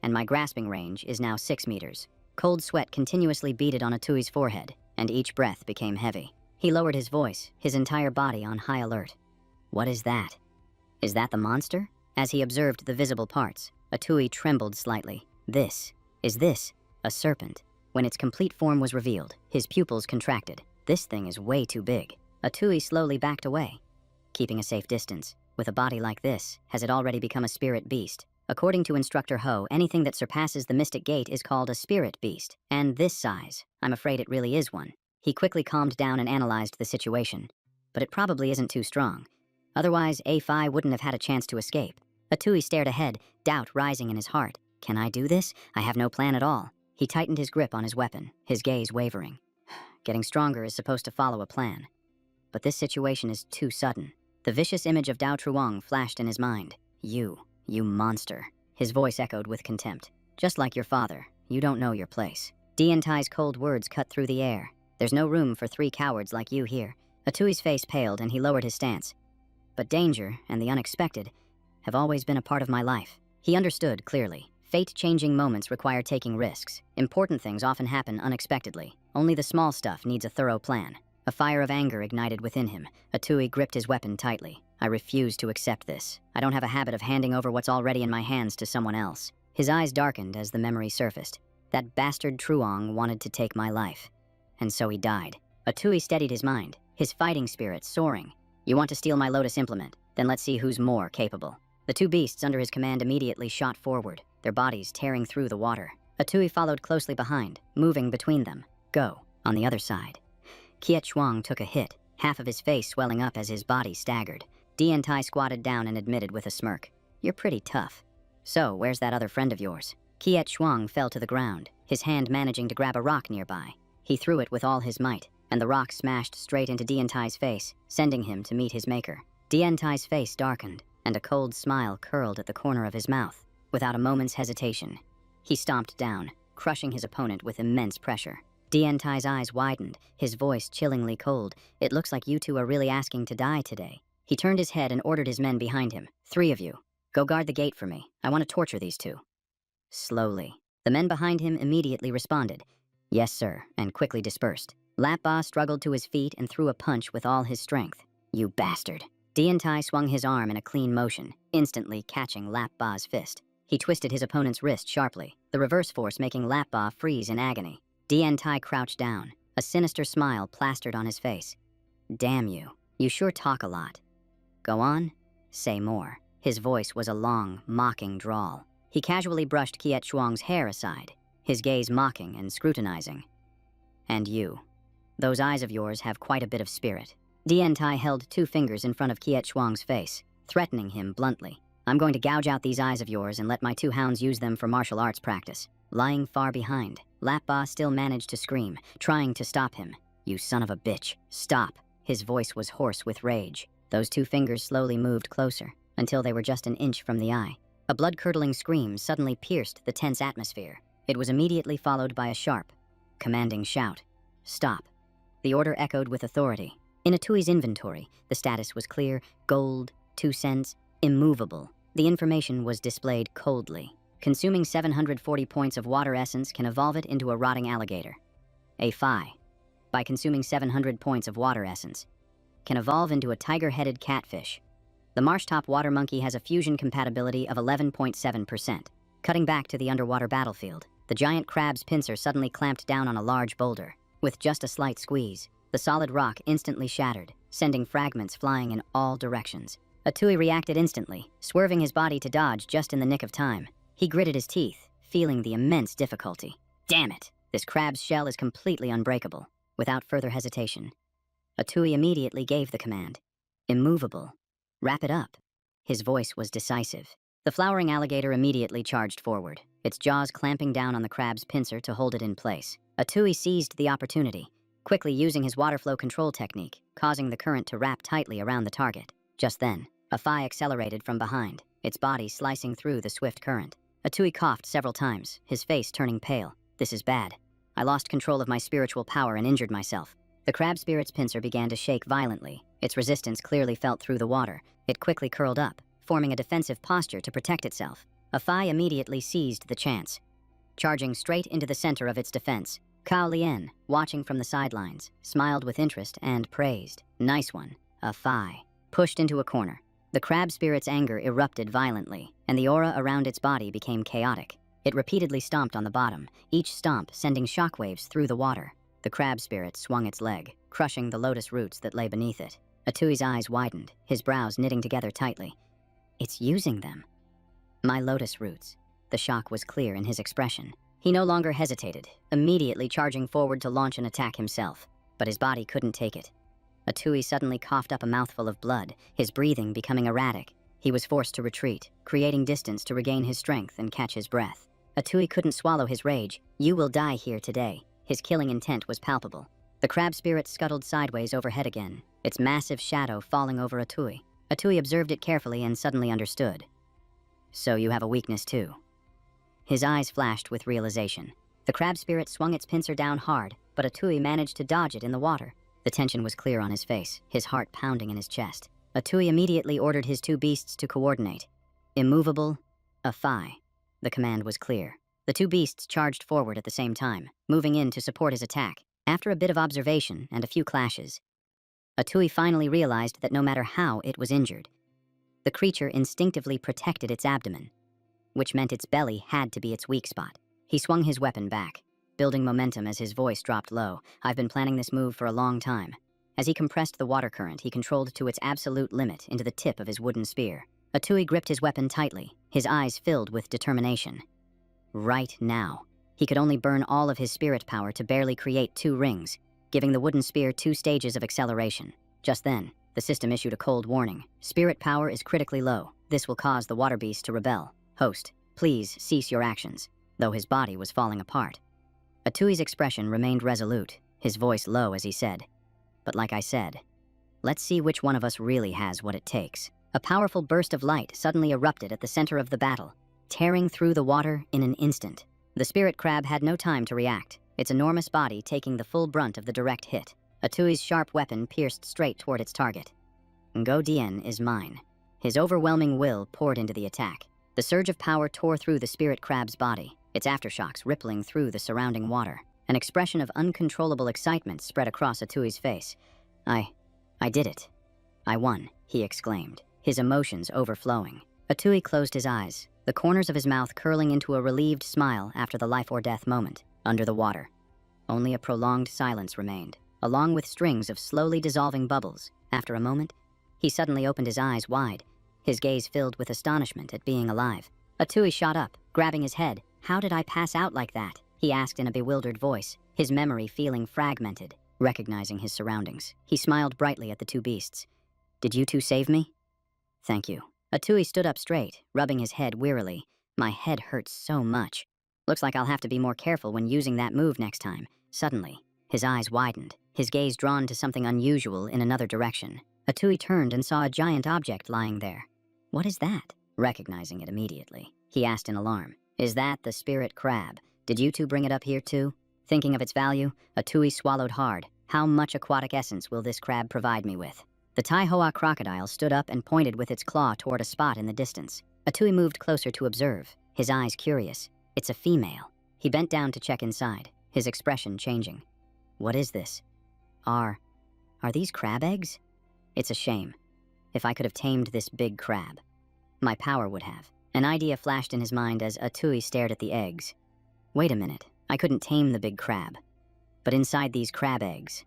And my grasping range is now 6 meters. Cold sweat continuously beaded on Atui's forehead, and each breath became heavy. He lowered his voice, his entire body on high alert. What is that? Is that the monster? As he observed the visible parts, Atui trembled slightly. Is this a serpent? When its complete form was revealed, his pupils contracted. This thing is way too big. Atui slowly backed away, keeping a safe distance. With a body like this, has it already become a spirit beast? According to Instructor Ho, anything that surpasses the Mystic Gate is called a spirit beast. And this size, I'm afraid it really is one. He quickly calmed down and analyzed the situation. But it probably isn't too strong. Otherwise, A5 wouldn't have had a chance to escape. Atui stared ahead, doubt rising in his heart. Can I do this? I have no plan at all. He tightened his grip on his weapon, his gaze wavering. Getting stronger is supposed to follow a plan. But this situation is too sudden. The vicious image of Dao Truong flashed in his mind. You monster. His voice echoed with contempt. Just like your father, you don't know your place. Dien Tai's cold words cut through the air. There's no room for 3 cowards like you here. Atui's face paled and he lowered his stance. But danger and the unexpected have always been a part of my life. He understood clearly. Fate-changing moments require taking risks. Important things often happen unexpectedly. Only the small stuff needs a thorough plan. A fire of anger ignited within him. Atui gripped his weapon tightly. I refuse to accept this. I don't have a habit of handing over what's already in my hands to someone else. His eyes darkened as the memory surfaced. That bastard Truong wanted to take my life. And so he died. Atui steadied his mind, his fighting spirit soaring. You want to steal my Lotus implement? Then let's see who's more capable. The two beasts under his command immediately shot forward, their bodies tearing through the water. Atui followed closely behind, moving between them. Go. On the other side. Ki Chuang took a hit, half of his face swelling up as his body staggered. Dien Tai squatted down and admitted with a smirk. You're pretty tough. So, where's that other friend of yours? Ki Chuang fell to the ground, his hand managing to grab a rock nearby. He threw it with all his might, and the rock smashed straight into Dien Tai's face, sending him to meet his maker. Dien Tai's face darkened, and a cold smile curled at the corner of his mouth. Without a moment's hesitation, he stomped down, crushing his opponent with immense pressure. Dien Tai's eyes widened, his voice chillingly cold. It looks like you two are really asking to die today. He turned his head and ordered his men behind him. 3 of you, go guard the gate for me. I want to torture these two. Slowly. The men behind him immediately responded. Yes, sir, and quickly dispersed. Lap Ba struggled to his feet and threw a punch with all his strength. You bastard. Dien Tai swung his arm in a clean motion, instantly catching Lap Ba's fist. He twisted his opponent's wrist sharply, the reverse force making Lap Ba freeze in agony. Dien Tai crouched down, a sinister smile plastered on his face. Damn you. You sure talk a lot. Go on. Say more. His voice was a long, mocking drawl. He casually brushed Ki Chuang's hair aside, his gaze mocking and scrutinizing. And you. Those eyes of yours have quite a bit of spirit. Dien Tai held 2 fingers in front of Ki Chuang's face. threatening him bluntly. I'm going to gouge out these eyes of yours and let my two hounds use them for martial arts practice. Lying far behind, Lapba still managed to scream, trying to stop him. You son of a bitch, stop. His voice was hoarse with rage. Those two fingers slowly moved closer, until they were just an inch from the eye. A blood-curdling scream suddenly pierced the tense atmosphere. It was immediately followed by a sharp, commanding shout. Stop. The order echoed with authority. In Atui's inventory, the status was clear, gold, 2 cents, immovable. The information was displayed coldly. Consuming 740 points of water essence can evolve it into a rotting alligator. A Phi, by consuming 700 points of water essence, can evolve into a tiger-headed catfish. The marshtop water monkey has a fusion compatibility of 11.7%. Cutting back to the underwater battlefield, the giant crab's pincer suddenly clamped down on a large boulder. With just a slight squeeze, the solid rock instantly shattered, sending fragments flying in all directions. Atui reacted instantly, swerving his body to dodge just in the nick of time. He gritted his teeth, feeling the immense difficulty. Damn it! This crab's shell is completely unbreakable. Without further hesitation, Atui immediately gave the command. Immovable. Wrap it up. His voice was decisive. The flowering alligator immediately charged forward, its jaws clamping down on the crab's pincer to hold it in place. Atui seized the opportunity, quickly using his water flow control technique, causing the current to wrap tightly around the target. Just then, a Phi accelerated from behind, its body slicing through the swift current. Atui coughed several times, his face turning pale. This is bad. I lost control of my spiritual power and injured myself. The crab spirit's pincer began to shake violently. Its resistance clearly felt through the water. It quickly curled up, forming a defensive posture to protect itself. A Phi immediately seized the chance, charging straight into the center of its defense. Cao Lian, watching from the sidelines, smiled with interest and praised. Nice one, a Phi. Pushed into a corner. The crab spirit's anger erupted violently, and the aura around its body became chaotic. It repeatedly stomped on the bottom, each stomp sending shockwaves through the water. The crab spirit swung its leg, crushing the lotus roots that lay beneath it. Atui's eyes widened, his brows knitting together tightly. It's using them. My lotus roots. The shock was clear in his expression. He no longer hesitated, immediately charging forward to launch an attack himself. But his body couldn't take it. Atui suddenly coughed up a mouthful of blood, his breathing becoming erratic. He was forced to retreat, creating distance to regain his strength and catch his breath. Atui couldn't swallow his rage. You will die here today. His killing intent was palpable. The crab spirit scuttled sideways overhead again, its massive shadow falling over Atui. Atui observed it carefully and suddenly understood. So you have a weakness too. His eyes flashed with realization. The crab spirit swung its pincer down hard, but Atui managed to dodge it in the water. The tension was clear on his face, his heart pounding in his chest. Atui immediately ordered his two beasts to coordinate. Immovable, a Phi. The command was clear. The two beasts charged forward at the same time, moving in to support his attack. After a bit of observation and a few clashes, Atui finally realized that no matter how it was injured, the creature instinctively protected its abdomen, which meant its belly had to be its weak spot. He swung his weapon back, building momentum as his voice dropped low. I've been planning this move for a long time. As he compressed the water current, he controlled to its absolute limit into the tip of his wooden spear. Atui gripped his weapon tightly, his eyes filled with determination. Right now, he could only burn all of his spirit power to barely create 2 rings, giving the wooden spear 2 stages of acceleration. Just then, the system issued a cold warning. Spirit power is critically low. This will cause the water beast to rebel. Host, please cease your actions, though his body was falling apart. Atui's expression remained resolute, his voice low as he said, but like I said, let's see which one of us really has what it takes. A powerful burst of light suddenly erupted at the center of the battle, tearing through the water in an instant. The spirit crab had no time to react, its enormous body taking the full brunt of the direct hit. Atui's sharp weapon pierced straight toward its target. Ngo Dien is mine. His overwhelming will poured into the attack. The surge of power tore through the spirit crab's body, its aftershocks rippling through the surrounding water. An expression of uncontrollable excitement spread across Atui's face. I did it. I won, he exclaimed, his emotions overflowing. Atui closed his eyes, the corners of his mouth curling into a relieved smile after the life-or-death moment. Under the water, only a prolonged silence remained, along with strings of slowly dissolving bubbles. After a moment, he suddenly opened his eyes wide, his gaze filled with astonishment at being alive. Atui shot up, grabbing his head. How did I pass out like that? He asked in a bewildered voice, his memory feeling fragmented. Recognizing his surroundings, he smiled brightly at the two beasts. Did you two save me? Thank you. Atui stood up straight, rubbing his head wearily. My head hurts so much. Looks like I'll have to be more careful when using that move next time. Suddenly, his eyes widened, his gaze drawn to something unusual in another direction. Atui turned and saw a giant object lying there. What is that? Recognizing it immediately, he asked in alarm. Is that the spirit crab? Did you two bring it up here too? Thinking of its value, Atui swallowed hard. How much aquatic essence will this crab provide me with? The Taihoa crocodile stood up and pointed with its claw toward a spot in the distance. Atui moved closer to observe, his eyes curious. It's a female. He bent down to check inside, his expression changing. What is this? Are these crab eggs? It's a shame. If I could have tamed this big crab. My power would have. An idea flashed in his mind as Atui stared at the eggs. Wait a minute, I couldn't tame the big crab. But inside these crab eggs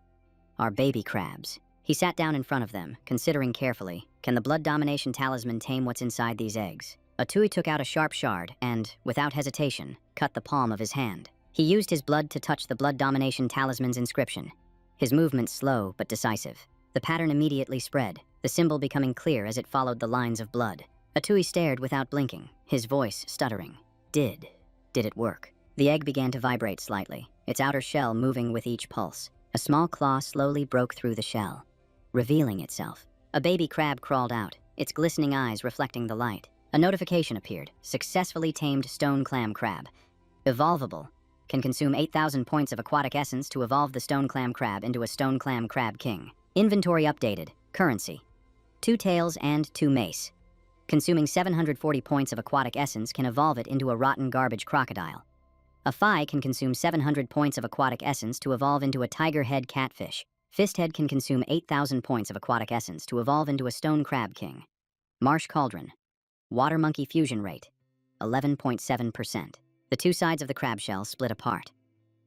are baby crabs. He sat down in front of them, considering carefully, can the blood domination talisman tame what's inside these eggs? Atui took out a sharp shard and, without hesitation, cut the palm of his hand. He used his blood to touch the blood domination talisman's inscription. His movement slow but decisive. The pattern immediately spread, the symbol becoming clear as it followed the lines of blood. Atui stared without blinking, his voice stuttering. Did it work? The egg began to vibrate slightly, its outer shell moving with each pulse. A small claw slowly broke through the shell, revealing itself. A baby crab crawled out, its glistening eyes reflecting the light. A notification appeared. Successfully tamed stone clam crab. Evolvable. Can consume 8,000 points of aquatic essence to evolve the stone clam crab into a stone clam crab king. Inventory updated. Currency. 2 tails and 2 mace. Consuming 740 points of aquatic essence can evolve it into a rotten garbage crocodile. A Phi can consume 700 points of aquatic essence to evolve into a tiger head catfish. Fisthead can consume 8,000 points of aquatic essence to evolve into a stone crab king. Marsh cauldron. Water monkey fusion rate. 11.7%. The two sides of the crab shell split apart,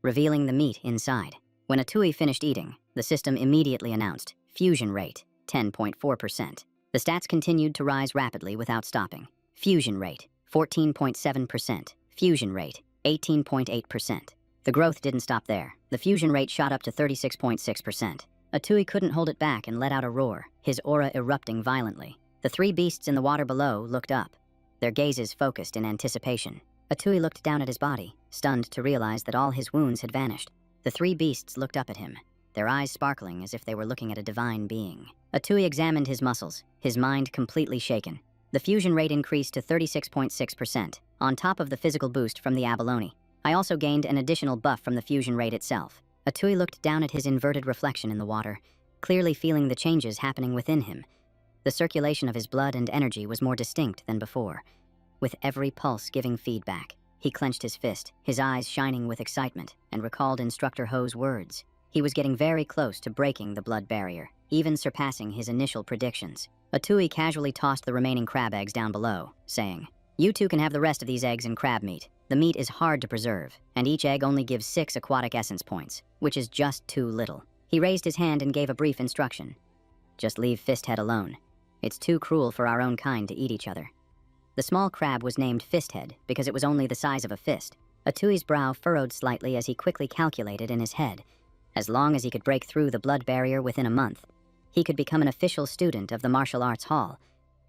revealing the meat inside. When Atui finished eating, the system immediately announced, fusion rate, 10.4%. The stats continued to rise rapidly without stopping. Fusion rate, 14.7%. Fusion rate, 18.8%. The growth didn't stop there. The fusion rate shot up to 36.6%. Atui couldn't hold it back and let out a roar, his aura erupting violently. The 3 beasts in the water below looked up, their gazes focused in anticipation. Atui looked down at his body, stunned to realize that all his wounds had vanished. The 3 beasts looked up at him, their eyes sparkling as if they were looking at a divine being. Atui examined his muscles, his mind completely shaken. The fusion rate increased to 36.6%, on top of the physical boost from the abalone. I also gained an additional buff from the fusion rate itself. Atui looked down at his inverted reflection in the water, clearly feeling the changes happening within him. The circulation of his blood and energy was more distinct than before, with every pulse giving feedback. He clenched his fist, his eyes shining with excitement, and recalled Instructor Ho's words. He was getting very close to breaking the blood barrier, even surpassing his initial predictions. Atui casually tossed the remaining crab eggs down below, saying, "You two can have the rest of these eggs and crab meat. The meat is hard to preserve, and each egg only gives 6 aquatic essence points, which is just too little." He raised his hand and gave a brief instruction. "Just leave Fisthead alone. It's too cruel for our own kind to eat each other." The small crab was named Fisthead because it was only the size of a fist. Atui's brow furrowed slightly as he quickly calculated in his head. As long as he could break through the blood barrier within a month, he could become an official student of the martial arts hall,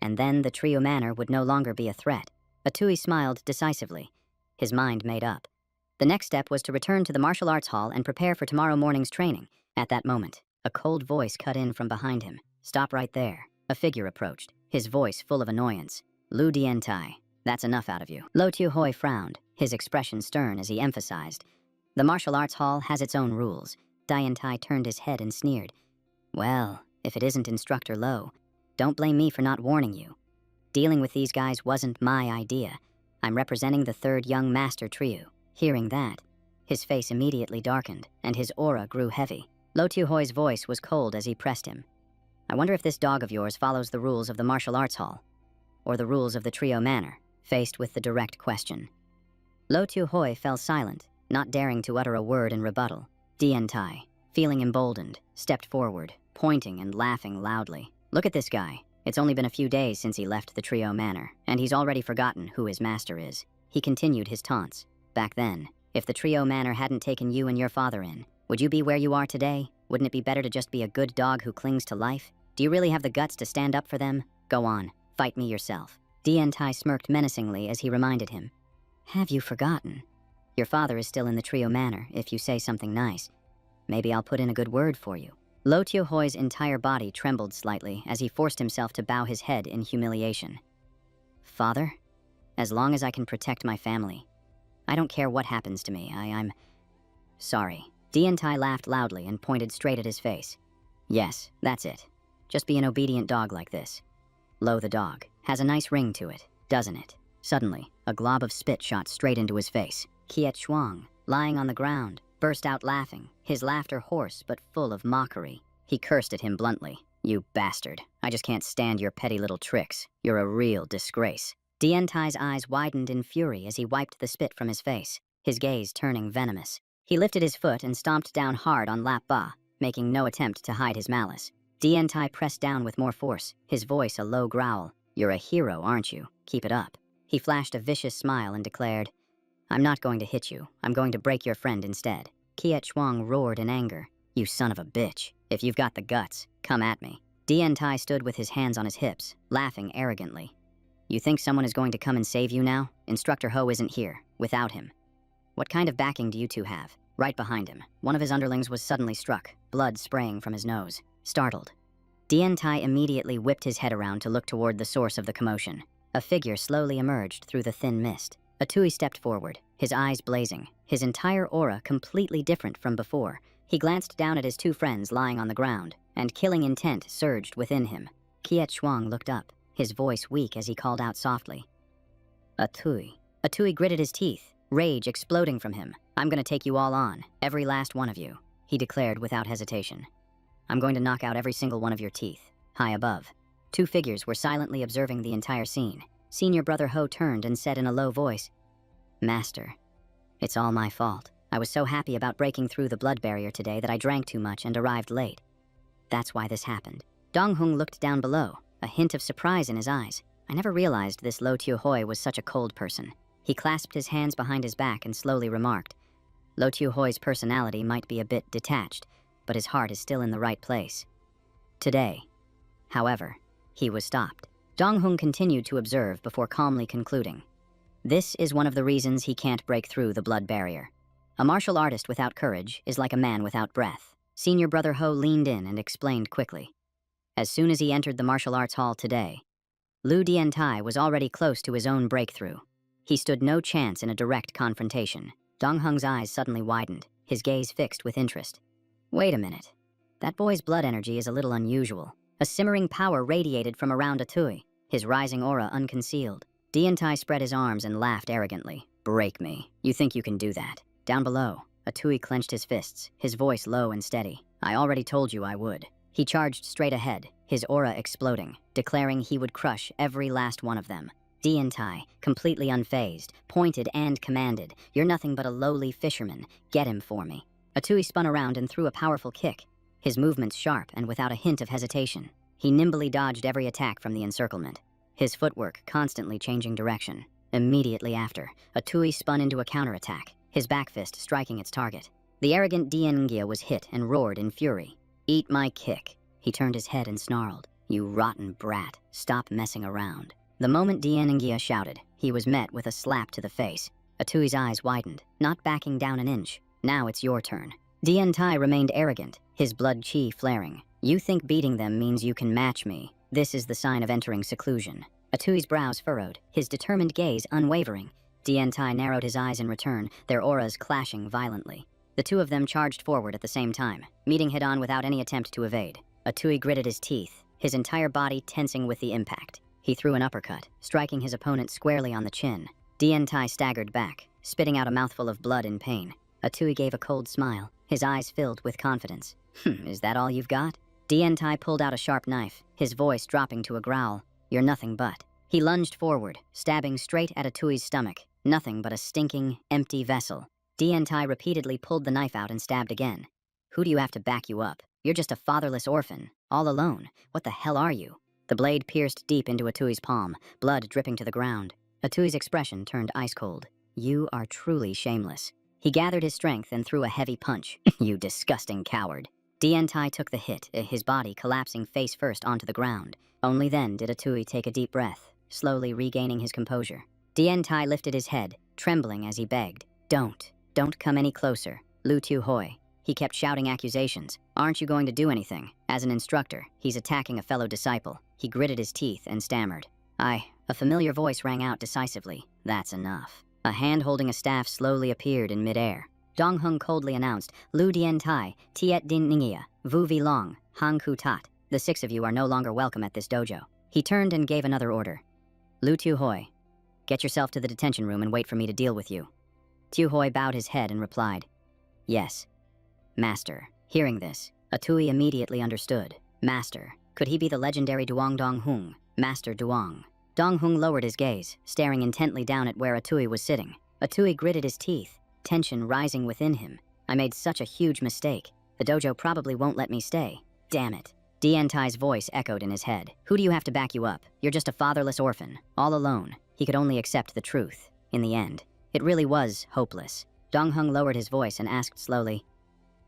and then the Trio Manor would no longer be a threat. Atui smiled decisively, his mind made up. The next step was to return to the martial arts hall and prepare for tomorrow morning's training. At that moment, a cold voice cut in from behind him. "Stop right there." A figure approached, his voice full of annoyance. "Lu Dientai, that's enough out of you." Lo Tu Hoi frowned, his expression stern as he emphasized, "The martial arts hall has its own rules." Dientai turned his head and sneered. "Well, if it isn't Instructor Lo, don't blame me for not warning you. Dealing with these guys wasn't my idea. I'm representing the 3rd Young Master Trio." Hearing that, his face immediately darkened, and his aura grew heavy. Lo Tu Hoi's voice was cold as he pressed him. "I wonder if this dog of yours follows the rules of the martial arts hall, or the rules of the Trio Manor." Faced with the direct question, Lo Tu Hoi fell silent, not daring to utter a word in rebuttal. Dientai, feeling emboldened, stepped forward, pointing and laughing loudly. "Look at this guy. It's only been a few days since he left the Trio Manor, and he's already forgotten who his master is." He continued his taunts. "Back then, if the Trio Manor hadn't taken you and your father in, would you be where you are today? Wouldn't it be better to just be a good dog who clings to life? Do you really have the guts to stand up for them? Go on, Fight me yourself. Dientai smirked menacingly as he reminded him. Have you forgotten? Your father is still in the Trio Manor if you say something nice. Maybe I'll put in a good word for you. Lo Tiohoi's entire body trembled slightly as he forced himself to bow his head in humiliation. Father? As long as I can protect my family. I don't care what happens to me. I'm sorry. Dientai laughed loudly and pointed straight at his face. Yes, that's it. Just be an obedient dog like this. Lo the dog has a nice ring to it, doesn't it? Suddenly, a glob of spit shot straight into his face. Kiet Shuang, lying on the ground, burst out laughing, his laughter hoarse but full of mockery. He cursed at him bluntly. You bastard. I just can't stand your petty little tricks. You're a real disgrace. Dientai's eyes widened in fury as he wiped the spit from his face, his gaze turning venomous. He lifted his foot and stomped down hard on Lap Ba, making no attempt to hide his malice. Dientai pressed down with more force, his voice a low growl. You're a hero, aren't you? Keep it up. He flashed a vicious smile and declared, I'm not going to hit you. I'm going to break your friend instead. Kiet Shuang roared in anger. You son of a bitch. If you've got the guts, come at me. Dientai stood with his hands on his hips, laughing arrogantly. You think someone is going to come and save you now? Instructor Ho isn't here, without him. What kind of backing do you two have? Right behind him, one of his underlings was suddenly struck, blood spraying from his nose. Startled, Dientai immediately whipped his head around to look toward the source of the commotion. A figure slowly emerged through the thin mist. Atui stepped forward, his eyes blazing, his entire aura completely different from before. He glanced down at his two friends lying on the ground, and killing intent surged within him. Kiet Shuang looked up, his voice weak as he called out softly. Atui. Atui gritted his teeth, rage exploding from him. I'm gonna take you all on, every last one of you, he declared without hesitation. I'm going to knock out every single one of your teeth. High above, two figures were silently observing the entire scene. Senior Brother Ho turned and said in a low voice, Master, it's all my fault. I was so happy about breaking through the blood barrier today that I drank too much and arrived late. That's why this happened. Dong Hung looked down below, a hint of surprise in his eyes. I never realized this Lo Tio Hoi was such a cold person. He clasped his hands behind his back and slowly remarked, Lo Tio Hoi's personality might be a bit detached, but his heart is still in the right place. Today, however, he was stopped. Dong Hung continued to observe before calmly concluding. This is one of the reasons he can't break through the blood barrier. A martial artist without courage is like a man without breath. Senior Brother Ho leaned in and explained quickly. As soon as he entered the martial arts hall today, Lu Dientai was already close to his own breakthrough. He stood no chance in a direct confrontation. Dong Hung's eyes suddenly widened, his gaze fixed with interest. Wait a minute. That boy's blood energy is a little unusual. A simmering power radiated from around Atui, his rising aura unconcealed. Dientai spread his arms and laughed arrogantly. Break me. You think you can do that? Down below, Atui clenched his fists, his voice low and steady. I already told you I would. He charged straight ahead, his aura exploding, declaring he would crush every last one of them. Dientai, completely unfazed, pointed and commanded, You're nothing but a lowly fisherman. Get him for me. Atui spun around and threw a powerful kick, his movements sharp and without a hint of hesitation. He nimbly dodged every attack from the encirclement, his footwork constantly changing direction. Immediately after, Atui spun into a counterattack, his back fist striking its target. The arrogant Diengia was hit and roared in fury. Eat my kick. He turned his head and snarled. You rotten brat, stop messing around. The moment Diengia shouted, he was met with a slap to the face. Atui's eyes widened, not backing down an inch. Now it's your turn. Dientai remained arrogant, his blood chi flaring. You think beating them means you can match me. This is the sign of entering seclusion. Atui's brows furrowed, his determined gaze unwavering. Dientai narrowed his eyes in return, their auras clashing violently. The two of them charged forward at the same time, meeting head-on without any attempt to evade. Atui gritted his teeth, his entire body tensing with the impact. He threw an uppercut, striking his opponent squarely on the chin. Dientai staggered back, spitting out a mouthful of blood in pain. Atui gave a cold smile, his eyes filled with confidence. Is that all you've got? Dientai pulled out a sharp knife, his voice dropping to a growl. You're nothing but. He lunged forward, stabbing straight at Atui's stomach. Nothing but a stinking, empty vessel. Dientai repeatedly pulled the knife out and stabbed again. Who do you have to back you up? You're just a fatherless orphan, all alone. What the hell are you? The blade pierced deep into Atui's palm, blood dripping to the ground. Atui's expression turned ice cold. You are truly shameless. He gathered his strength and threw a heavy punch. You disgusting coward. Dientai took the hit, his body collapsing face first onto the ground. Only then did Atui take a deep breath, slowly regaining his composure. Dientai lifted his head, trembling as he begged. Don't come any closer, Lu Tu Hoi. He kept shouting accusations. Aren't you going to do anything? As an instructor, he's attacking a fellow disciple. He gritted his teeth and stammered. A familiar voice rang out decisively. That's enough. A hand holding a staff slowly appeared in midair. Dong Hung coldly announced, Lu Dientai, Tiet Din Ningia, Vu Vi Long, Hang Ku Tat. The 6 of you are no longer welcome at this dojo. He turned and gave another order. Lu Tu Hoi, get yourself to the detention room and wait for me to deal with you. Tu Hoi bowed his head and replied, Yes. Master. Hearing this, Atui immediately understood. Master. Could he be the legendary Duong Dong Hung, Master Duong? Dong Hung lowered his gaze, staring intently down at where Atui was sitting. Atui gritted his teeth, tension rising within him. I made such a huge mistake. The dojo probably won't let me stay. Damn it. Dientai's voice echoed in his head. Who do you have to back you up? You're just a fatherless orphan, all alone. He could only accept the truth. In the end, it really was hopeless. Dong Hung lowered his voice and asked slowly,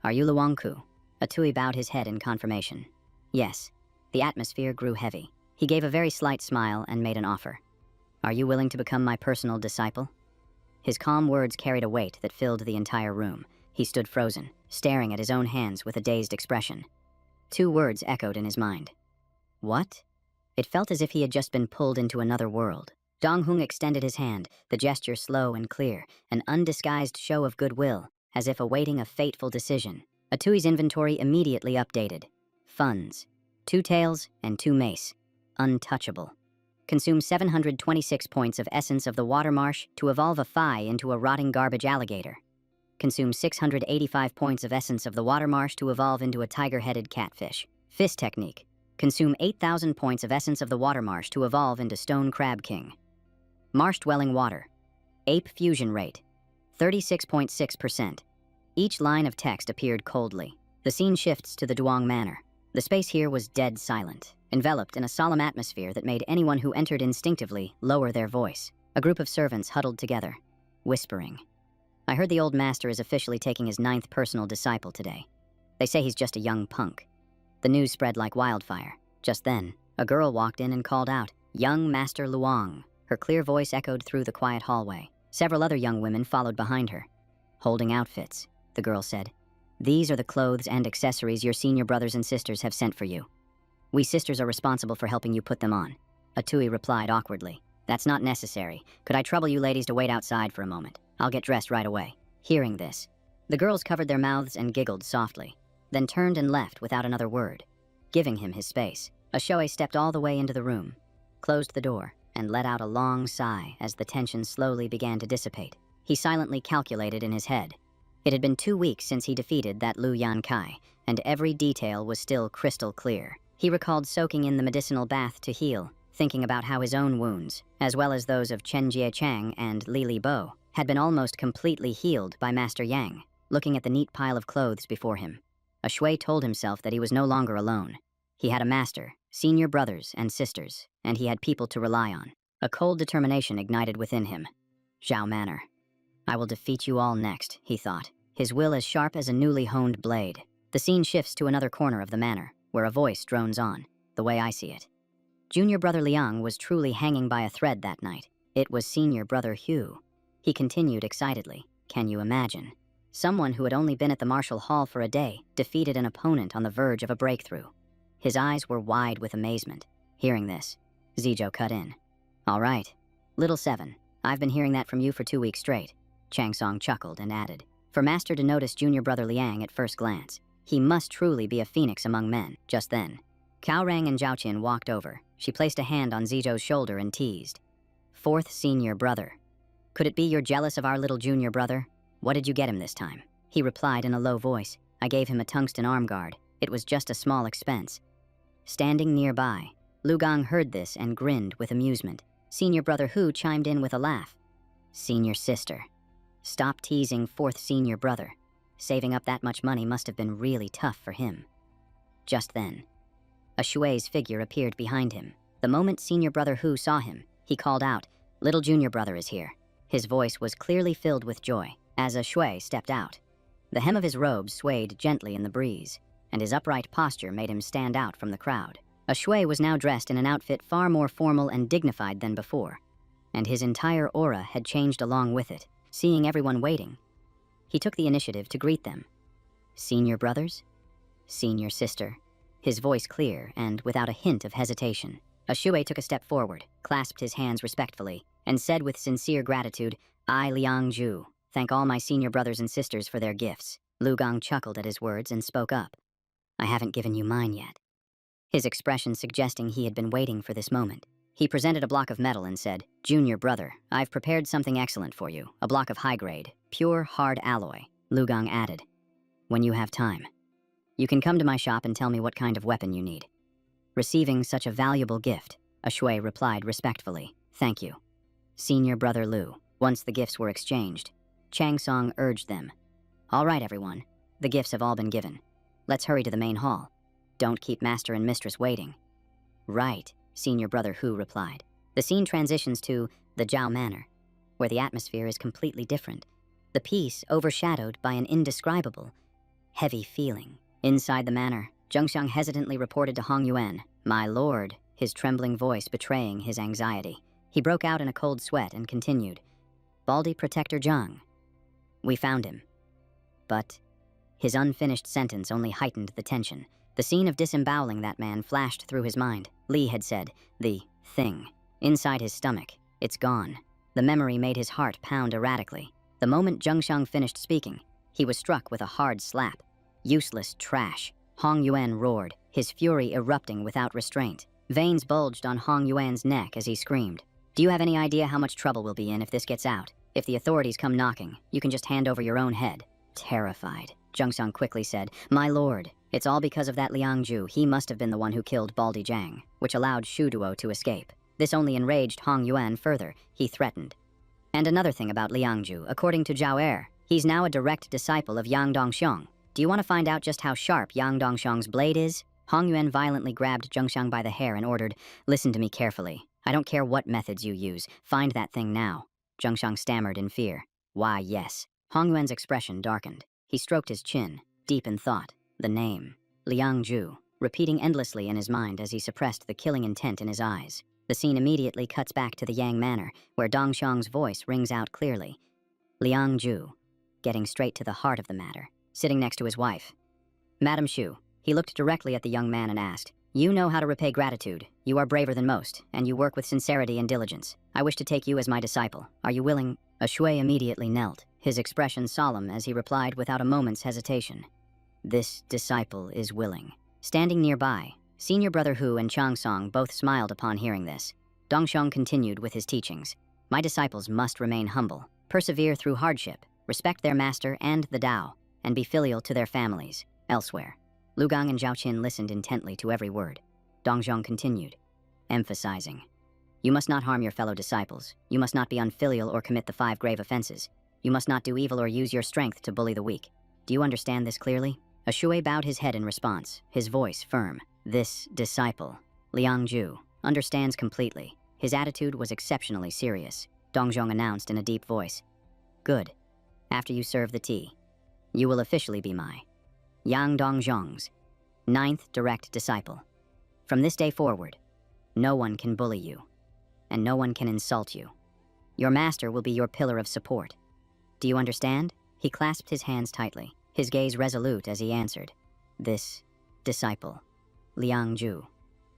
Are you Luangku? Atui bowed his head in confirmation. Yes. The atmosphere grew heavy. He gave a very slight smile and made an offer. Are you willing to become my personal disciple? His calm words carried a weight that filled the entire room. He stood frozen, staring at his own hands with a dazed expression. 2 words echoed in his mind. What? It felt as if he had just been pulled into another world. Dong Hung extended his hand, the gesture slow and clear, an undisguised show of goodwill, as if awaiting a fateful decision. Atui's inventory immediately updated. Funds. 2 tails and 2 mace. Untouchable. Consume 726 points of essence of the water marsh to evolve a Phi into a rotting garbage alligator. Consume 685 points of essence of the water marsh to evolve into a tiger-headed catfish. Fist technique. Consume 8,000 points of essence of the water marsh to evolve into stone crab king. Marsh-dwelling water. Ape fusion rate. 36.6%. Each line of text appeared coldly. The scene shifts to the Duong Manor. The space here was dead silent, enveloped in a solemn atmosphere that made anyone who entered instinctively lower their voice. A group of servants huddled together, whispering. I heard the old master is officially taking his 9th personal disciple today. They say he's just a young punk. The news spread like wildfire. Just then, a girl walked in and called out, Young Master Luong. Her clear voice echoed through the quiet hallway. Several other young women followed behind her. Holding outfits, the girl said. These are the clothes and accessories your senior brothers and sisters have sent for you. We sisters are responsible for helping you put them on. Atui replied awkwardly. That's not necessary. Could I trouble you ladies to wait outside for a moment? I'll get dressed right away. Hearing this, the girls covered their mouths and giggled softly, then turned and left without another word, giving him his space. Ashoe stepped all the way into the room, closed the door, and let out a long sigh as the tension slowly began to dissipate. He silently calculated in his head. It had been 2 weeks since he defeated that Lu Yan Kai, and every detail was still crystal clear. He recalled soaking in the medicinal bath to heal, thinking about how his own wounds, as well as those of Chen Jie Chang and Li Li Bo, had been almost completely healed by Master Yang. Looking at the neat pile of clothes before him, Ashui told himself that he was no longer alone. He had a master, senior brothers and sisters, and he had people to rely on. A cold determination ignited within him. Zhao Manor. I will defeat you all next, he thought, his will as sharp as a newly honed blade. The scene shifts to another corner of the manor, where a voice drones on, the way I see it. Junior brother Liang was truly hanging by a thread that night. It was senior brother Hugh. He continued excitedly. Can you imagine? Someone who had only been at the martial hall for a day defeated an opponent on the verge of a breakthrough. His eyes were wide with amazement. Hearing this, Zijo cut in. All right, little 7, I've been hearing that from you for 2 weeks straight. Changsong chuckled and added, for Master to notice junior brother Liang at first glance, he must truly be a phoenix among men. Just then, Cao Rang and Zhao Qin walked over. She placed a hand on Zijo's shoulder and teased. 4th senior brother. Could it be you're jealous of our little junior brother? What did you get him this time? He replied in a low voice. I gave him a tungsten arm guard. It was just a small expense. Standing nearby, Lu Gang heard this and grinned with amusement. Senior brother Hu chimed in with a laugh. Senior sister. Stop teasing 4th senior brother. Saving up that much money must have been really tough for him. Just then, a Shui's figure appeared behind him. The moment senior brother Hu saw him, he called out, Little junior brother is here. His voice was clearly filled with joy as a Shui stepped out. The hem of his robe swayed gently in the breeze. and his upright posture made him stand out from the crowd. A shui was now dressed in an outfit far more formal and dignified than before, and his entire aura had changed along with it. Seeing everyone waiting, he took the initiative to greet them. "Senior brothers? Senior sister?" His voice clear and without a hint of hesitation. A shui took a step forward, clasped his hands respectfully, and said with sincere gratitude, "I, Liang Ju, thank all my senior brothers and sisters for their gifts." Lu Gong chuckled at his words and spoke up. "I haven't given you mine yet." His expression suggesting he had been waiting for this moment. He presented a block of metal and said, "Junior brother, I've prepared something excellent for you, a block of high grade, pure hard alloy." Lu Gong added, "When you have time, you can come to my shop and tell me what kind of weapon you need." Receiving such a valuable gift, a shui replied respectfully, "Thank you, Senior Brother Lu." Once the gifts were exchanged, Chang Song urged them, "All right, everyone, the gifts have all been given. Let's hurry to the main hall. Don't keep Master and Mistress waiting." "Right," Senior Brother Hu replied. The scene transitions to the Zhao Manor, where the atmosphere is completely different. The peace overshadowed by an indescribable, heavy feeling. Inside the manor, Zhengxiang hesitantly reported to Hong Yuan, "My lord," his trembling voice betraying his anxiety. He broke out in a cold sweat and continued, "Baldy Protector Zhang. We found him." But his unfinished sentence only heightened the tension. The scene of disemboweling that man flashed through his mind. Li had said, "The thing." Inside his stomach, "It's gone." The memory made his heart pound erratically. The moment Zhengxiang finished speaking, he was struck with a hard slap. "Useless trash." Hong Yuan roared, his fury erupting without restraint. Veins bulged on Hong Yuan's neck as he screamed, "Do you have any idea how much trouble we'll be in if this gets out? If the authorities come knocking, you can just hand over your own head." Terrified, Zhengxiang quickly said, "My lord, it's all because of that Liang Ju. He must have been the one who killed Baldy Zhang, which allowed Shu Duo to escape." This only enraged Hong Yuan further. He threatened, "And another thing about Liang Ju, according to Zhao Er, he's now a direct disciple of Yang Dongxiang. Do you want to find out just how sharp Yang Dongxiang's blade is?" Hong Yuan violently grabbed Zhengxiang by the hair and ordered, "Listen to me carefully. I don't care what methods you use. Find that thing now." Zhengxiang stammered in fear. "Why, yes." Hong Yuan's expression darkened. He stroked his chin, deep in thought. The name, Liang Ju, repeating endlessly in his mind as he suppressed the killing intent in his eyes. The scene immediately cuts back to the Yang Manor, where Dongxiang's voice rings out clearly. Liang Ju, getting straight to the heart of the matter, sitting next to his wife. "Madam Shu," he looked directly at the young man and asked, "You know how to repay gratitude. You are braver than most, and you work with sincerity and diligence. I wish to take you as my disciple. Are you willing?" A shui immediately knelt, his expression solemn as he replied without a moment's hesitation, "This disciple is willing." Standing nearby, Senior Brother Hu and Chang Song both smiled upon hearing this. Dongxiang continued with his teachings. "My disciples must remain humble, persevere through hardship, respect their master and the Tao, and be filial to their families." Elsewhere, Lu Gang and Zhao Qin listened intently to every word. Dongxiang continued, emphasizing, "You must not harm your fellow disciples. You must not be unfilial or commit the 5 grave offenses. You must not do evil or use your strength to bully the weak. Do you understand this clearly?" A shui bowed his head in response, his voice firm. "This disciple, Liang Ju, understands completely." His attitude was exceptionally serious. Dongxiang announced in a deep voice, "Good. After you serve the tea, you will officially be my Yang Dongxiang's 9th direct disciple. From this day forward, no one can bully you, and no one can insult you. Your master will be your pillar of support. Do you understand?" He clasped his hands tightly, his gaze resolute as he answered, "This disciple, Liang Ju,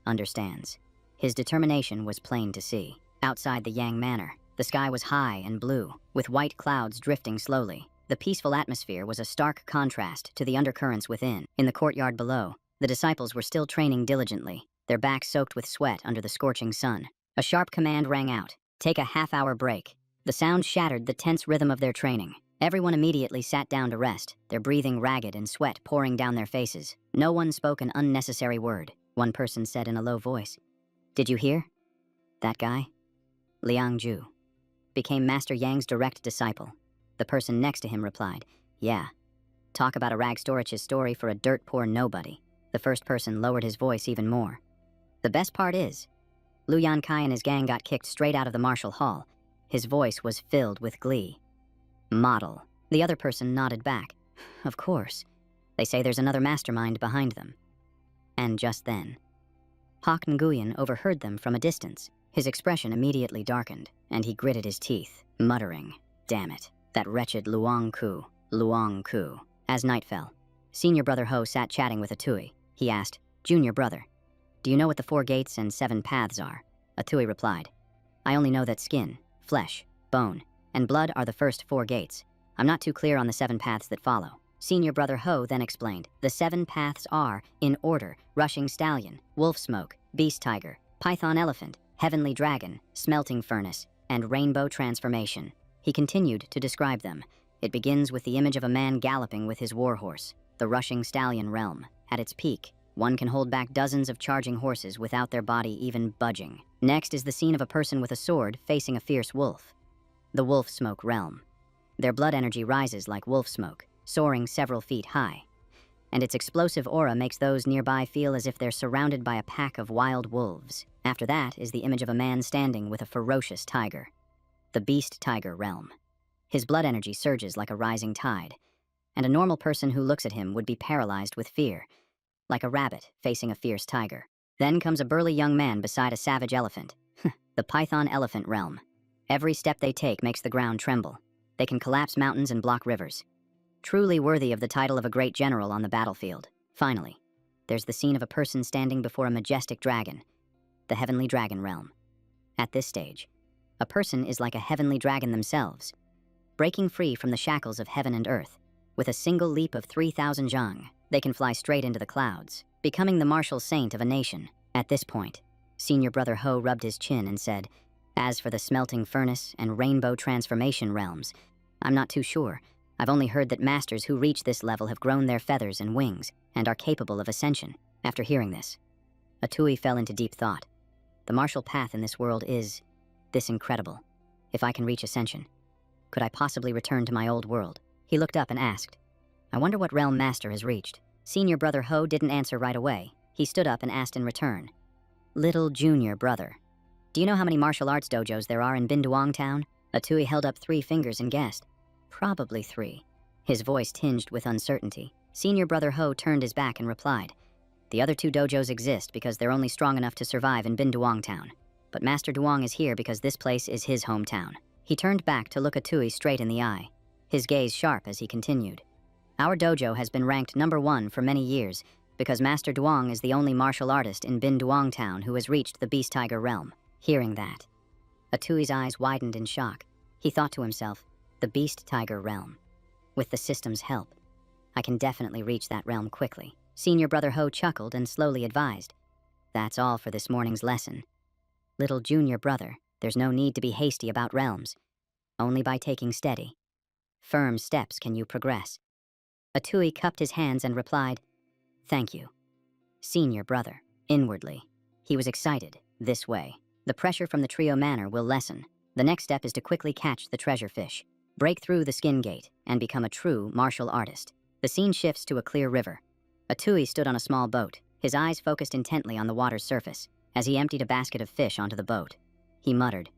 understands." His determination was plain to see. Outside the Yang Manor, the sky was high and blue, with white clouds drifting slowly. The peaceful atmosphere was a stark contrast to the undercurrents within. In the courtyard below, the disciples were still training diligently, their backs soaked with sweat under the scorching sun. A sharp command rang out, "Take a half-hour break." The sound shattered the tense rhythm of their training. Everyone immediately sat down to rest, their breathing ragged and sweat pouring down their faces. No one spoke an unnecessary word. One person said in a low voice, "Did you hear? That guy, Liang Ju, became Master Yang's direct disciple." The person next to him replied, "Yeah. Talk about a rag storage's story for a dirt-poor nobody." The first person lowered his voice even more. "The best part is, Lu Yankai and his gang got kicked straight out of the martial hall." His voice was filled with glee. "Model." The other person nodded back. "Of course. They say there's another mastermind behind them. And just then, Hak Nguyen overheard them from a distance. His expression immediately darkened, and he gritted his teeth, muttering, "Damn it, that wretched Luong Ku, Luong Ku." As night fell, Senior Brother Ho sat chatting with Atui. He asked, "Junior Brother, do you know what the 4 gates and 7 paths are?" Atui replied, "I only know that skin, flesh, bone, and blood are the first 4 gates. I'm not too clear on the 7 paths that follow." Senior Brother Ho then explained, "The 7 paths are, in order, rushing stallion, wolf smoke, beast tiger, python elephant, heavenly dragon, smelting furnace, and rainbow transformation." He continued to describe them. It begins with the image of a man galloping with his warhorse, the rushing stallion realm. At its peak, one can hold back dozens of charging horses without their body even budging. Next is the scene of a person with a sword facing a fierce wolf, the wolf smoke realm. Their blood energy rises like wolf smoke, soaring several feet high, and its explosive aura makes those nearby feel as if they're surrounded by a pack of wild wolves. After that is the image of a man standing with a ferocious tiger, the beast tiger realm. His blood energy surges like a rising tide, and a normal person who looks at him would be paralyzed with fear, like a rabbit facing a fierce tiger. Then comes a burly young man beside a savage elephant, the python elephant realm. Every step they take makes the ground tremble. They can collapse mountains and block rivers. Truly worthy of the title of a great general on the battlefield. Finally, there's the scene of a person standing before a majestic dragon, the heavenly dragon realm. At this stage, a person is like a heavenly dragon themselves, breaking free from the shackles of heaven and earth. With a single leap of 3,000 zhang, they can fly straight into the clouds, becoming the martial saint of a nation. At this point, Senior Brother Ho rubbed his chin and said, "As for the smelting furnace and rainbow transformation realms, I'm not too sure. I've only heard that masters who reach this level have grown their feathers and wings and are capable of ascension." After hearing this, Atui fell into deep thought. The martial path in this world is this incredible. If I can reach ascension, could I possibly return to my old world? He looked up and asked, "I wonder what realm Master has reached." Senior Brother Ho didn't answer right away. He stood up and asked in return, "Little Junior Brother, do you know how many martial arts dojos there are in Binduong Town?" Atui held up 3 fingers and guessed, "Probably 3. His voice tinged with uncertainty. Senior Brother Ho turned his back and replied, "The other 2 dojos exist because they're only strong enough to survive in Binduong Town. But Master Duong is here because this place is his hometown." He turned back to look Atui straight in the eye, his gaze sharp as he continued. "Our dojo has been ranked number 1 for many years because Master Duong is the only martial artist in Binduong Town who has reached the Beast Tiger realm." Hearing that, Atui's eyes widened in shock. He thought to himself, the Beast Tiger realm. With the system's help, I can definitely reach that realm quickly. Senior Brother Ho chuckled and slowly advised, "That's all for this morning's lesson. Little Junior Brother, there's no need to be hasty about realms. Only by taking steady, firm steps can you progress." Atui cupped his hands and replied, "Thank you, Senior Brother." Inwardly, he was excited. This way, the pressure from the trio manor will lessen. The next step is to quickly catch the treasure fish, break through the skin gate, and become a true martial artist. The scene shifts to a clear river. Atui stood on a small boat, his eyes focused intently on the water's surface. As he emptied a basket of fish onto the boat, he muttered,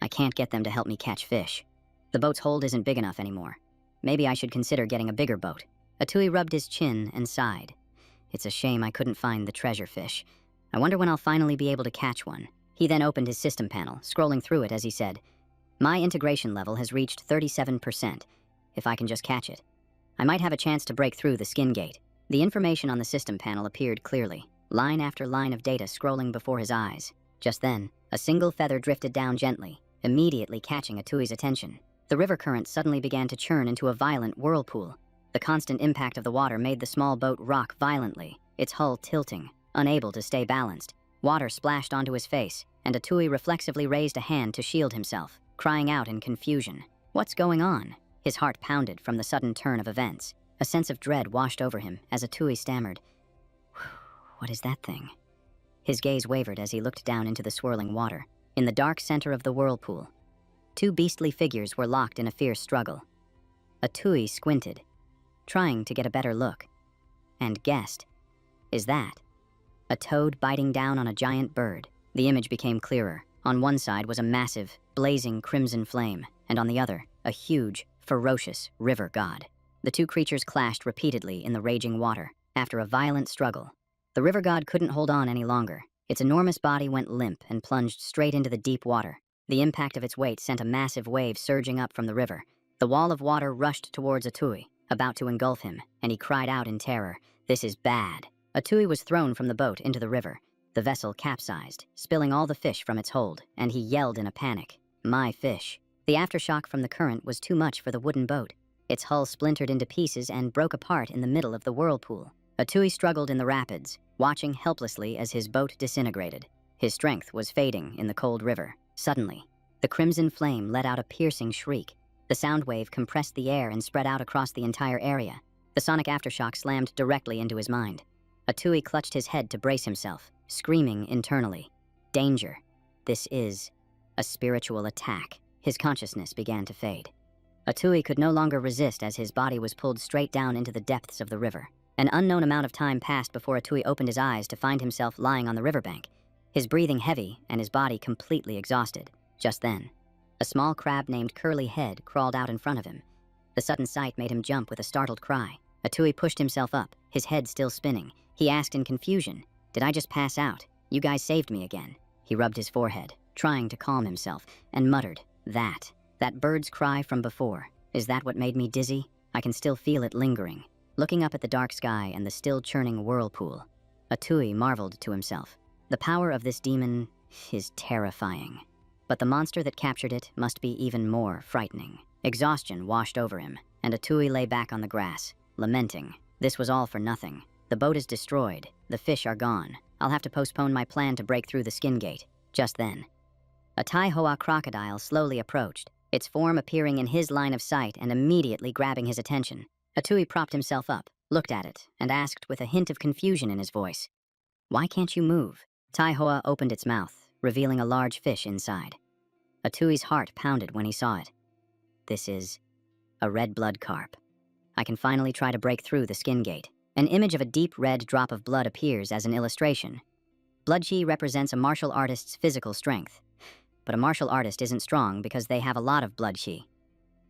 "I can't get them to help me catch fish. The boat's hold isn't big enough anymore. Maybe I should consider getting a bigger boat." Atui rubbed his chin and sighed. "It's a shame I couldn't find the treasure fish. I wonder when I'll finally be able to catch one." He then opened his system panel, scrolling through it as he said, "My integration level has reached 37%. If I can just catch it, I might have a chance to break through the skin gate." The information on the system panel appeared clearly, line after line of data scrolling before his eyes. Just then, a single feather drifted down gently, immediately catching Atui's attention. The river current suddenly began to churn into a violent whirlpool. The constant impact of the water made the small boat rock violently, its hull tilting, unable to stay balanced. Water splashed onto his face, and Atui reflexively raised a hand to shield himself, crying out in confusion, "What's going on?" His heart pounded from the sudden turn of events. A sense of dread washed over him as Atui stammered, "What is that thing?" His gaze wavered as he looked down into the swirling water. In the dark center of the whirlpool, 2 beastly figures were locked in a fierce struggle. Atui squinted, trying to get a better look, and guessed, "Is that a toad biting down on a giant bird?" The image became clearer. On one side was a massive, blazing crimson flame, and on the other, a huge, ferocious river god. The two creatures clashed repeatedly in the raging water. After a violent struggle, the river god couldn't hold on any longer. Its enormous body went limp and plunged straight into the deep water. The impact of its weight sent a massive wave surging up from the river. The wall of water rushed towards Atui, about to engulf him, and he cried out in terror, "This is bad." Atui was thrown from the boat into the river. The vessel capsized, spilling all the fish from its hold, and he yelled in a panic, "My fish." The aftershock from the current was too much for the wooden boat. Its hull splintered into pieces and broke apart in the middle of the whirlpool. Atui struggled in the rapids, watching helplessly as his boat disintegrated. His strength was fading in the cold river. Suddenly, the crimson flame let out a piercing shriek. The sound wave compressed the air and spread out across the entire area. The sonic aftershock slammed directly into his mind. Atui clutched his head to brace himself, screaming internally, "Danger. This is a spiritual attack." His consciousness began to fade. Atui could no longer resist as his body was pulled straight down into the depths of the river. An unknown amount of time passed before Atui opened his eyes to find himself lying on the riverbank, his breathing heavy and his body completely exhausted. Just then, a small crab named Curly Head crawled out in front of him. The sudden sight made him jump with a startled cry. Atui pushed himself up, his head still spinning. He asked in confusion, "Did I just pass out? You guys saved me again." He rubbed his forehead, trying to calm himself, and muttered, That bird's cry from before. Is that what made me dizzy? I can still feel it lingering." Looking up at the dark sky and the still churning whirlpool, Atui marveled to himself. The power of this demon is terrifying. But the monster that captured it must be even more frightening. Exhaustion washed over him, and Atui lay back on the grass, lamenting. This was all for nothing. The boat is destroyed. The fish are gone. I'll have to postpone my plan to break through the skin gate. Just then, a Taihoa crocodile slowly approached, its form appearing in his line of sight and immediately grabbing his attention. Atui propped himself up, looked at it, and asked with a hint of confusion in his voice, "Why can't you move?" Taihoa opened its mouth, revealing a large fish inside. Atui's heart pounded when he saw it. This is a red blood carp. I can finally try to break through the skin gate. An image of a deep red drop of blood appears as an illustration. Blood chi represents a martial artist's physical strength. But a martial artist isn't strong because they have a lot of blood chi.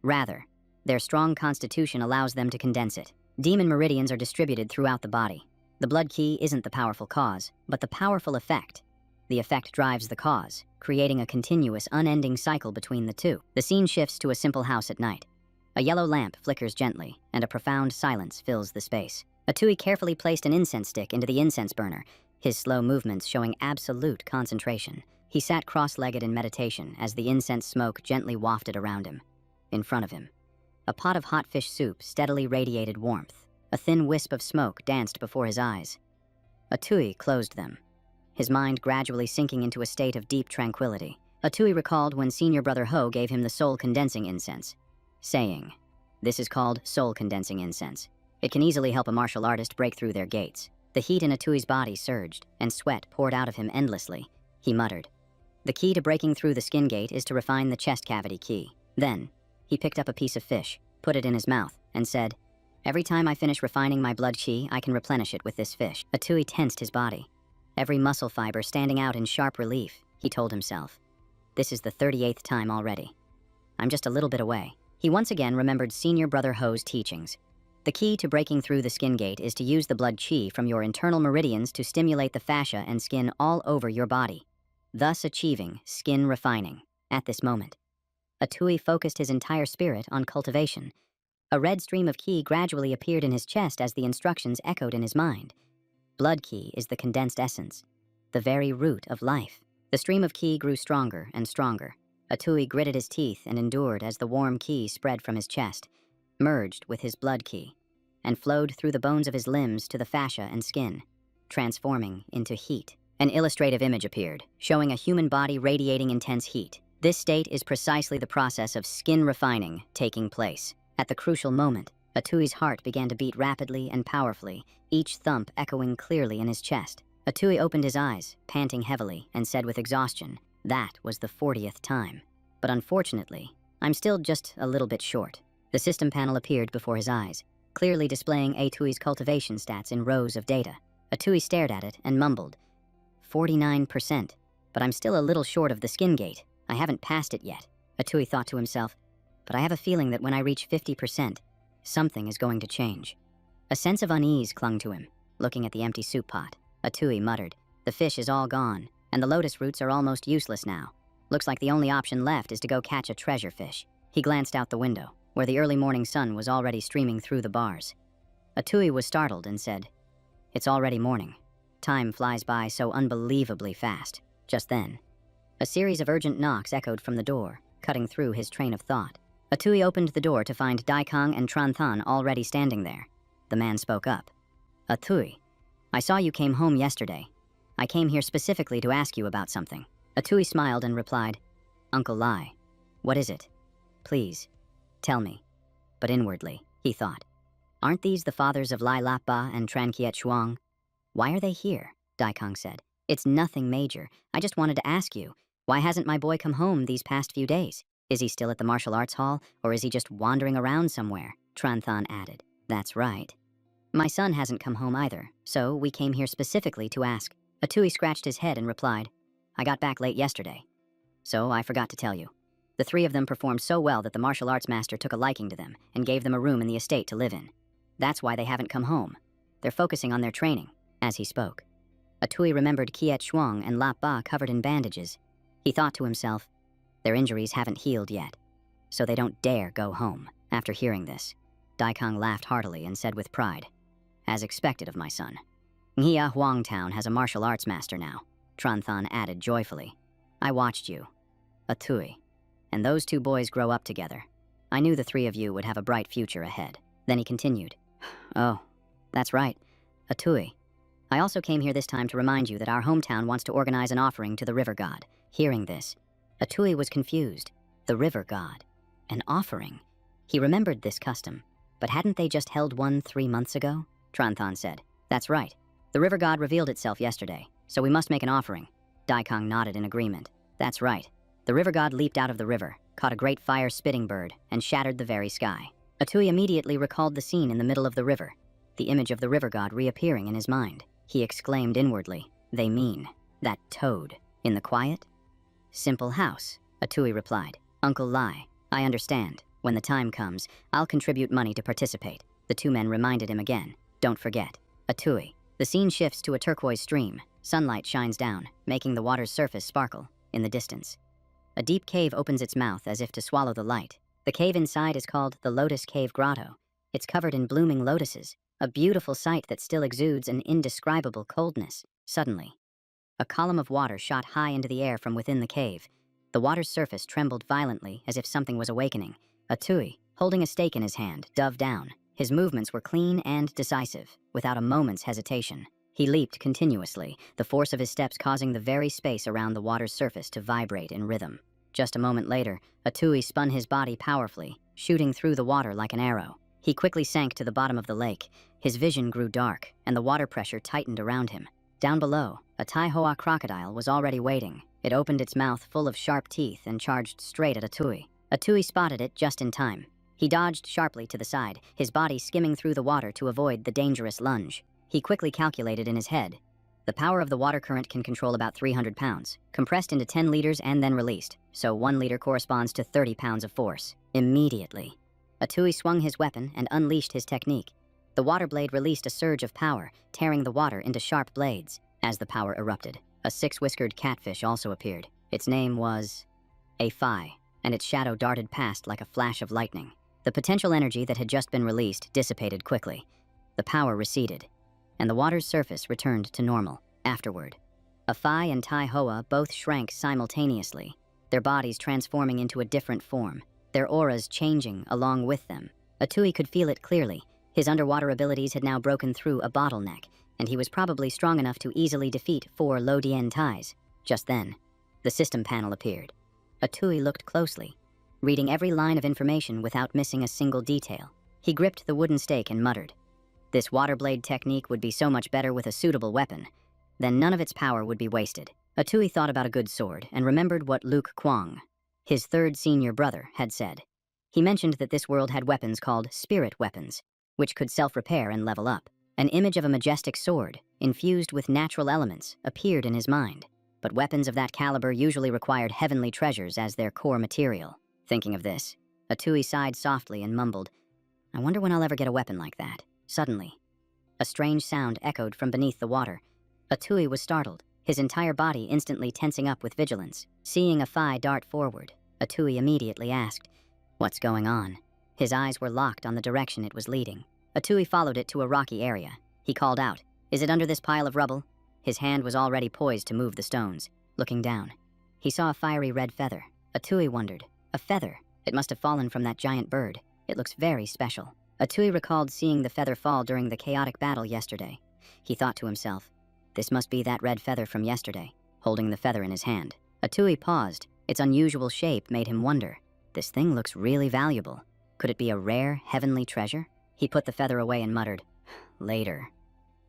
Rather, their strong constitution allows them to condense it. Demon meridians are distributed throughout the body. The blood chi isn't the powerful cause, but the powerful effect. The effect drives the cause, creating a continuous, unending cycle between the two. The scene shifts to a simple house at night. A yellow lamp flickers gently, and a profound silence fills the space. Atui carefully placed an incense stick into the incense burner, his slow movements showing absolute concentration. He sat cross-legged in meditation as the incense smoke gently wafted around him. In front of him, a pot of hot fish soup steadily radiated warmth. A thin wisp of smoke danced before his eyes. Atui closed them, his mind gradually sinking into a state of deep tranquility. Atui recalled when senior brother Ho gave him the soul-condensing incense, saying, "This is called soul-condensing incense. It can easily help a martial artist break through their gates." The heat in Atui's body surged, and sweat poured out of him endlessly. He muttered, "The key to breaking through the skin gate is to refine the chest cavity key." Then, he picked up a piece of fish, put it in his mouth, and said, "Every time I finish refining my blood chi, I can replenish it with this fish." Atui tensed his body, every muscle fiber standing out in sharp relief. He told himself, "This is the 38th time already. I'm just a little bit away." He once again remembered senior brother Ho's teachings. The key to breaking through the skin gate is to use the blood chi from your internal meridians to stimulate the fascia and skin all over your body, thus achieving skin refining. At this moment, Atui focused his entire spirit on cultivation. A red stream of ki gradually appeared in his chest as the instructions echoed in his mind. Blood ki is the condensed essence, the very root of life. The stream of ki grew stronger and stronger. Atui gritted his teeth and endured as the warm ki spread from his chest, merged with his blood ki, and flowed through the bones of his limbs to the fascia and skin, transforming into heat. An illustrative image appeared, showing a human body radiating intense heat. This state is precisely the process of skin refining taking place. At the crucial moment, Atui's heart began to beat rapidly and powerfully, each thump echoing clearly in his chest. Atui opened his eyes, panting heavily, and said with exhaustion, "That was the 40th time. But unfortunately, I'm still just a little bit short." The system panel appeared before his eyes, clearly displaying Atui's cultivation stats in rows of data. Atui stared at it and mumbled, 49%, but I'm still a little short of the skin gate. I haven't passed it yet. Atui thought to himself, but I have a feeling that when I reach 50%, Something is going to change. A sense of unease clung to him, looking at the empty soup pot. Atui muttered, "The fish is all gone, and the lotus roots are almost useless now. Looks like the only option left is to go catch a treasure fish." He glanced out the window, where the early morning sun was already streaming through the bars. Atui was startled and said, "It's already morning. Time flies by so unbelievably fast." Just then, a series of urgent knocks echoed from the door, cutting through his train of thought. Atui opened the door to find Daikang and Tranthan already standing there. The man spoke up. "Atui, I saw you came home yesterday. I came here specifically to ask you about something." Atui smiled and replied, "Uncle Lai, what is it? Please, tell me." But inwardly, he thought, "Aren't these the fathers of Lai Lapba and Trankiet Shuang? Why are they here?" Daikang said, "It's nothing major. I just wanted to ask you, why hasn't my boy come home these past few days? Is he still at the martial arts hall, or is he just wandering around somewhere?" Tranthan added, "That's right. My son hasn't come home either, so we came here specifically to ask." Atui scratched his head and replied, "I got back late yesterday, so I forgot to tell you. The three of them performed so well that the martial arts master took a liking to them and gave them a room in the estate to live in. That's why they haven't come home. They're focusing on their training." As he spoke, Atui remembered Kiet Shuang and Lap Ba covered in bandages. He thought to himself, their injuries haven't healed yet, so they don't dare go home. After hearing this, Daikang laughed heartily and said with pride, "As expected of my son. Nghia Huang Town has a martial arts master now." Tranthan added joyfully, "I watched you, Atui, and those two boys grow up together. I knew the three of you would have a bright future ahead." Then he continued, "Oh, that's right, Atui. I also came here this time to remind you that our hometown wants to organize an offering to the river god." Hearing this, Atui was confused. The river god? An offering? He remembered this custom, but hadn't they just held one 3 months ago? Tranthan said, "That's right. The river god revealed itself yesterday, so we must make an offering." Daikang nodded in agreement. "That's right." The river god leaped out of the river, caught a great fire-spitting bird, and shattered the very sky. Atui immediately recalled the scene in the middle of the river, the image of the river god reappearing in his mind. He exclaimed inwardly, "They mean that toad in the quiet, simple house." Atui replied, "Uncle Lai, I understand. When the time comes, I'll contribute money to participate." The two men reminded him again, "Don't forget." Atui. The scene shifts to a turquoise stream. Sunlight shines down, making the water's surface sparkle. In the distance, a deep cave opens its mouth as if to swallow the light. The cave inside is called the Lotus Cave Grotto. It's covered in blooming lotuses, a beautiful sight that still exudes an indescribable coldness. Suddenly, a column of water shot high into the air from within the cave. The water's surface trembled violently as if something was awakening. Atui, holding a stake in his hand, dove down. His movements were clean and decisive, without a moment's hesitation. He leaped continuously, the force of his steps causing the very space around the water's surface to vibrate in rhythm. Just a moment later, Atui spun his body powerfully, shooting through the water like an arrow. He quickly sank to the bottom of the lake. His vision grew dark, and the water pressure tightened around him. Down below, a Taihoa crocodile was already waiting. It opened its mouth full of sharp teeth and charged straight at Atui. Atui spotted it just in time. He dodged sharply to the side, his body skimming through the water to avoid the dangerous lunge. He quickly calculated in his head. The power of the water current can control about 300 pounds, compressed into 10 liters and then released, so 1 liter corresponds to 30 pounds of force. Immediately, Atui swung his weapon and unleashed his technique. The water blade released a surge of power, tearing the water into sharp blades. As the power erupted, a 6-whiskered catfish also appeared. Its name was a Phi, and its shadow darted past like a flash of lightning. The potential energy that had just been released dissipated quickly. The power receded, and the water's surface returned to normal. Afterward, a Phi and Taihoa both shrank simultaneously, their bodies transforming into a different form, their auras changing along with them. Atui could feel it clearly. His underwater abilities had now broken through a bottleneck, and he was probably strong enough to easily defeat 4 Lodian Tais. Just then, the system panel appeared. Atui looked closely, reading every line of information without missing a single detail. He gripped the wooden stake and muttered, "This water blade technique would be so much better with a suitable weapon. Then none of its power would be wasted." Atui thought about a good sword and remembered what Luke Kwang, his third senior brother, had said. He mentioned that this world had weapons called spirit weapons, which could self-repair and level up. An image of a majestic sword, infused with natural elements, appeared in his mind. But weapons of that caliber usually required heavenly treasures as their core material. Thinking of this, Atui sighed softly and mumbled, I wonder when I'll ever get a weapon like that. Suddenly, a strange sound echoed from beneath the water. Atui was startled, his entire body instantly tensing up with vigilance. Seeing a Phi dart forward, Atui immediately asked, "What's going on?" His eyes were locked on the direction it was leading. Atui followed it to a rocky area. He called out, "Is it under this pile of rubble?" His hand was already poised to move the stones. Looking down, he saw a fiery red feather. Atui wondered, a feather? It must have fallen from that giant bird. It looks very special. Atui recalled seeing the feather fall during the chaotic battle yesterday. He thought to himself, this must be that red feather from yesterday, holding the feather in his hand. Atui paused. Its unusual shape made him wonder. This thing looks really valuable. Could it be a rare, heavenly treasure? He put the feather away and muttered, "Later.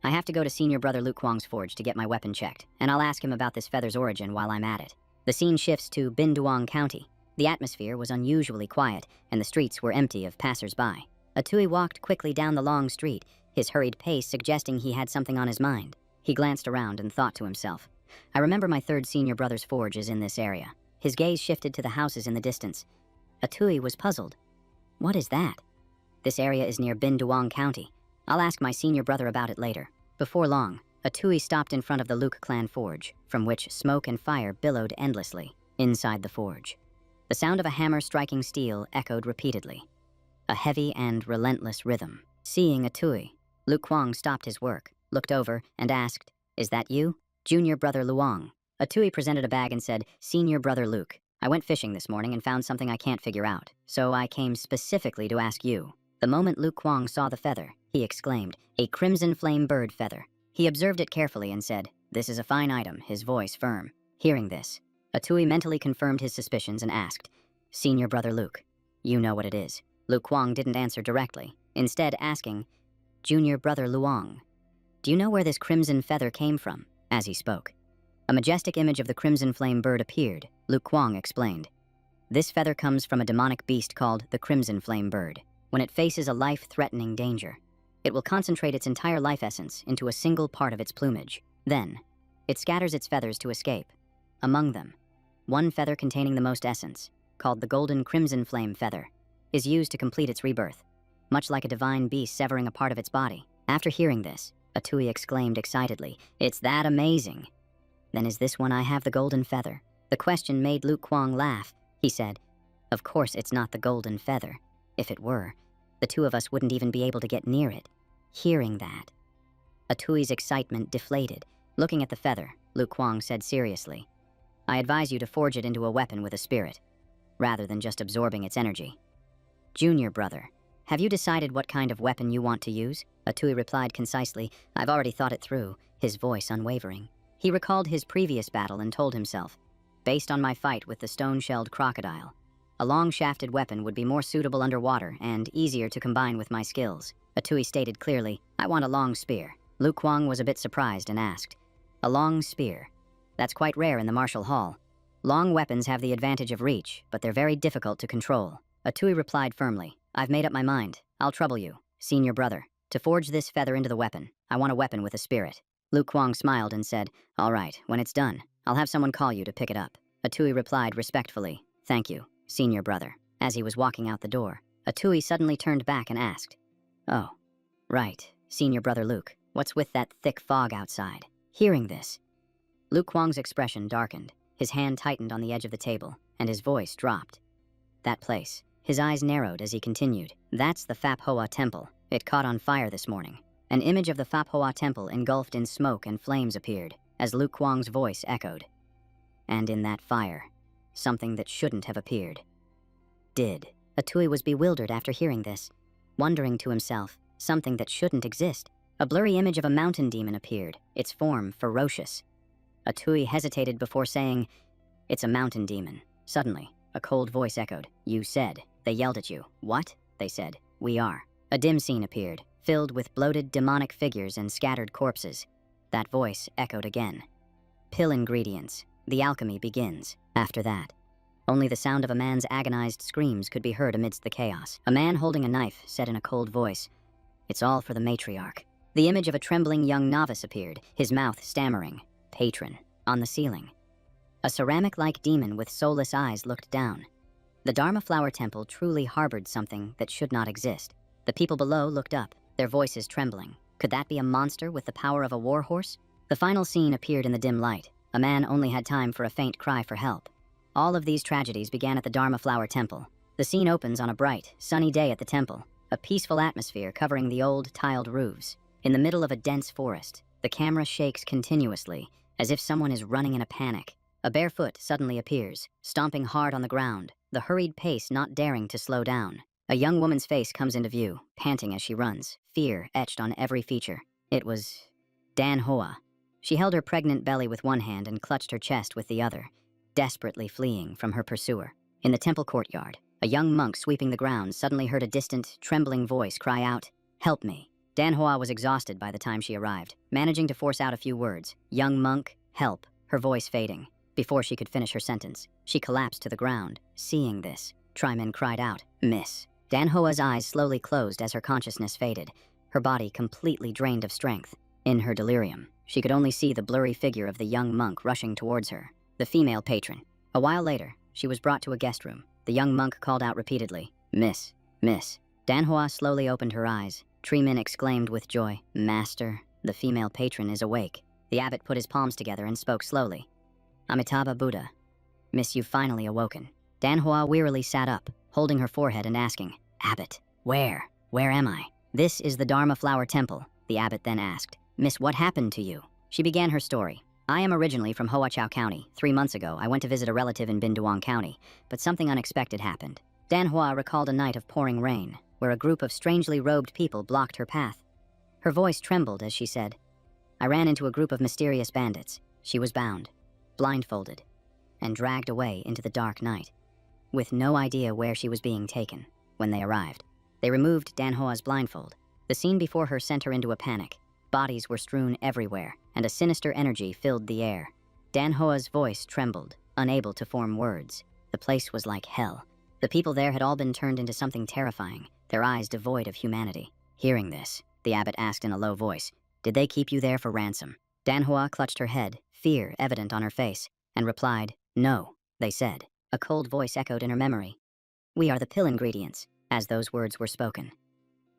I have to go to Senior Brother Luke Kwong's forge to get my weapon checked, and I'll ask him about this feather's origin while I'm at it." The scene shifts to Binduong County. The atmosphere was unusually quiet, and the streets were empty of passers-by. Atui walked quickly down the long street, his hurried pace suggesting he had something on his mind. He glanced around and thought to himself, I remember my third senior brother's forge is in this area. His gaze shifted to the houses in the distance. Atui was puzzled. What is that? This area is near Binduong County. I'll ask my senior brother about it later. Before long, Atui stopped in front of the Luke clan forge, from which smoke and fire billowed endlessly. Inside the forge, the sound of a hammer striking steel echoed repeatedly. A heavy and relentless rhythm. Seeing Atui, Luke Kwong stopped his work, looked over, and asked, "Is that you?" "Junior Brother Luong." Atui presented a bag and said, "Senior Brother Luke, I went fishing this morning and found something I can't figure out, so I came specifically to ask you." The moment Luke Kwong saw the feather, he exclaimed, "A crimson flame bird feather." He observed it carefully and said, "This is a fine item," his voice firm. Hearing this, Atui mentally confirmed his suspicions and asked, "Senior Brother Luke, you know what it is?" Luke Kwong didn't answer directly, instead asking, "Junior Brother Luong, do you know where this crimson feather came from?" As he spoke, a majestic image of the crimson flame bird appeared. Luke Kwong explained, "This feather comes from a demonic beast called the crimson flame bird. When it faces a life-threatening danger, it will concentrate its entire life essence into a single part of its plumage. Then, it scatters its feathers to escape. Among them, one feather containing the most essence, called the golden crimson flame feather, is used to complete its rebirth, much like a divine beast severing a part of its body." After hearing this, Atui exclaimed excitedly, "It's that amazing! Then is this one I have the golden feather?" The question made Luke Kwong laugh. He said, "Of course it's not the golden feather. If it were, the two of us wouldn't even be able to get near it." Hearing that, Atui's excitement deflated. Looking at the feather, Luke Kwong said seriously, "I advise you to forge it into a weapon with a spirit, rather than just absorbing its energy." "Junior Brother, have you decided what kind of weapon you want to use?" Atui replied concisely, "I've already thought it through," his voice unwavering. He recalled his previous battle and told himself, "Based on my fight with the stone-shelled crocodile, a long-shafted weapon would be more suitable underwater and easier to combine with my skills." Atui stated clearly, "I want a long spear." Luke Kwong was a bit surprised and asked, "A long spear? That's quite rare in the martial hall. Long weapons have the advantage of reach, but they're very difficult to control." Atui replied firmly, "I've made up my mind. I'll trouble you, Senior Brother. To forge this feather into the weapon, I want a weapon with a spirit." Luke Kwong smiled and said, "All right, when it's done, I'll have someone call you to pick it up." Atui replied respectfully, "Thank you, Senior Brother." As he was walking out the door, Atui suddenly turned back and asked, "Oh, right, Senior Brother Luke, what's with that thick fog outside?" Hearing this, Luke Kwong's expression darkened, his hand tightened on the edge of the table, and his voice dropped. "That place." His eyes narrowed as he continued, "That's the Phap Hoa Temple. It caught on fire this morning." An image of the Phap Hoa Temple engulfed in smoke and flames appeared, as Luke Kwong's voice echoed. And in that fire, something that shouldn't have appeared did. Atui was bewildered after hearing this, wondering to himself, something that shouldn't exist. A blurry image of a mountain demon appeared, its form ferocious. Atui hesitated before saying, "It's a mountain demon." Suddenly, a cold voice echoed, "You said." They yelled at you. "What?" They said. "We are." A dim scene appeared, filled with bloated demonic figures and scattered corpses. That voice echoed again. "Pill ingredients. The alchemy begins." After that, only the sound of a man's agonized screams could be heard amidst the chaos. A man holding a knife said in a cold voice, "It's all for the matriarch." The image of a trembling young novice appeared, his mouth stammering, "Patron." On the ceiling, a ceramic-like demon with soulless eyes looked down. The Dharma Flower Temple truly harbored something that should not exist. The people below looked up, their voices trembling. Could that be a monster with the power of a war horse? The final scene appeared in the dim light. A man only had time for a faint cry for help. All of these tragedies began at the Dharma Flower Temple. The scene opens on a bright, sunny day at the temple, a peaceful atmosphere covering the old, tiled roofs. In the middle of a dense forest, the camera shakes continuously, as if someone is running in a panic. A bare foot suddenly appears, stomping hard on the ground, the hurried pace not daring to slow down. A young woman's face comes into view, panting as she runs, fear etched on every feature. It was Dan Hoa. She held her pregnant belly with one hand and clutched her chest with the other, desperately fleeing from her pursuer. In the temple courtyard, a young monk sweeping the grounds suddenly heard a distant, trembling voice cry out, "Help me." Dan Hoa was exhausted by the time she arrived, managing to force out a few words. "Young monk, help," her voice fading. Before she could finish her sentence, she collapsed to the ground. Seeing this, Trimin cried out, "Miss." Dan Hoa's eyes slowly closed as her consciousness faded, her body completely drained of strength. In her delirium, she could only see the blurry figure of the young monk rushing towards her, the female patron. A while later, she was brought to a guest room. The young monk called out repeatedly, "Miss, miss." Dan Hoa slowly opened her eyes. Trimin exclaimed with joy, "Master, the female patron is awake." The abbot put his palms together and spoke slowly. "Amitabha Buddha, miss, you've finally awoken." Dan Hoa wearily sat up, holding her forehead and asking, "Abbot, where am I?" "This is the Dharma Flower Temple," the abbot then asked. "Miss, what happened to you?" She began her story. "I am originally from Hoa Chau County. 3 months ago, I went to visit a relative in Binduong County, but something unexpected happened." Dan Hoa recalled a night of pouring rain, where a group of strangely robed people blocked her path. Her voice trembled as she said, "I ran into a group of mysterious bandits. She was bound, blindfolded, and dragged away into the dark night, with no idea where she was being taken. When they arrived, they removed Dan Hoa's blindfold. The scene before her sent her into a panic. Bodies were strewn everywhere, and a sinister energy filled the air. Dan Hoa's voice trembled, unable to form words. The place was like hell. The people there had all been turned into something terrifying, their eyes devoid of humanity. Hearing this, the abbot asked in a low voice, "Did they keep you there for ransom?" Dan Hoa clutched her head, fear evident on her face, and replied, "No," they said. A cold voice echoed in her memory. "We are the pill ingredients." As those words were spoken,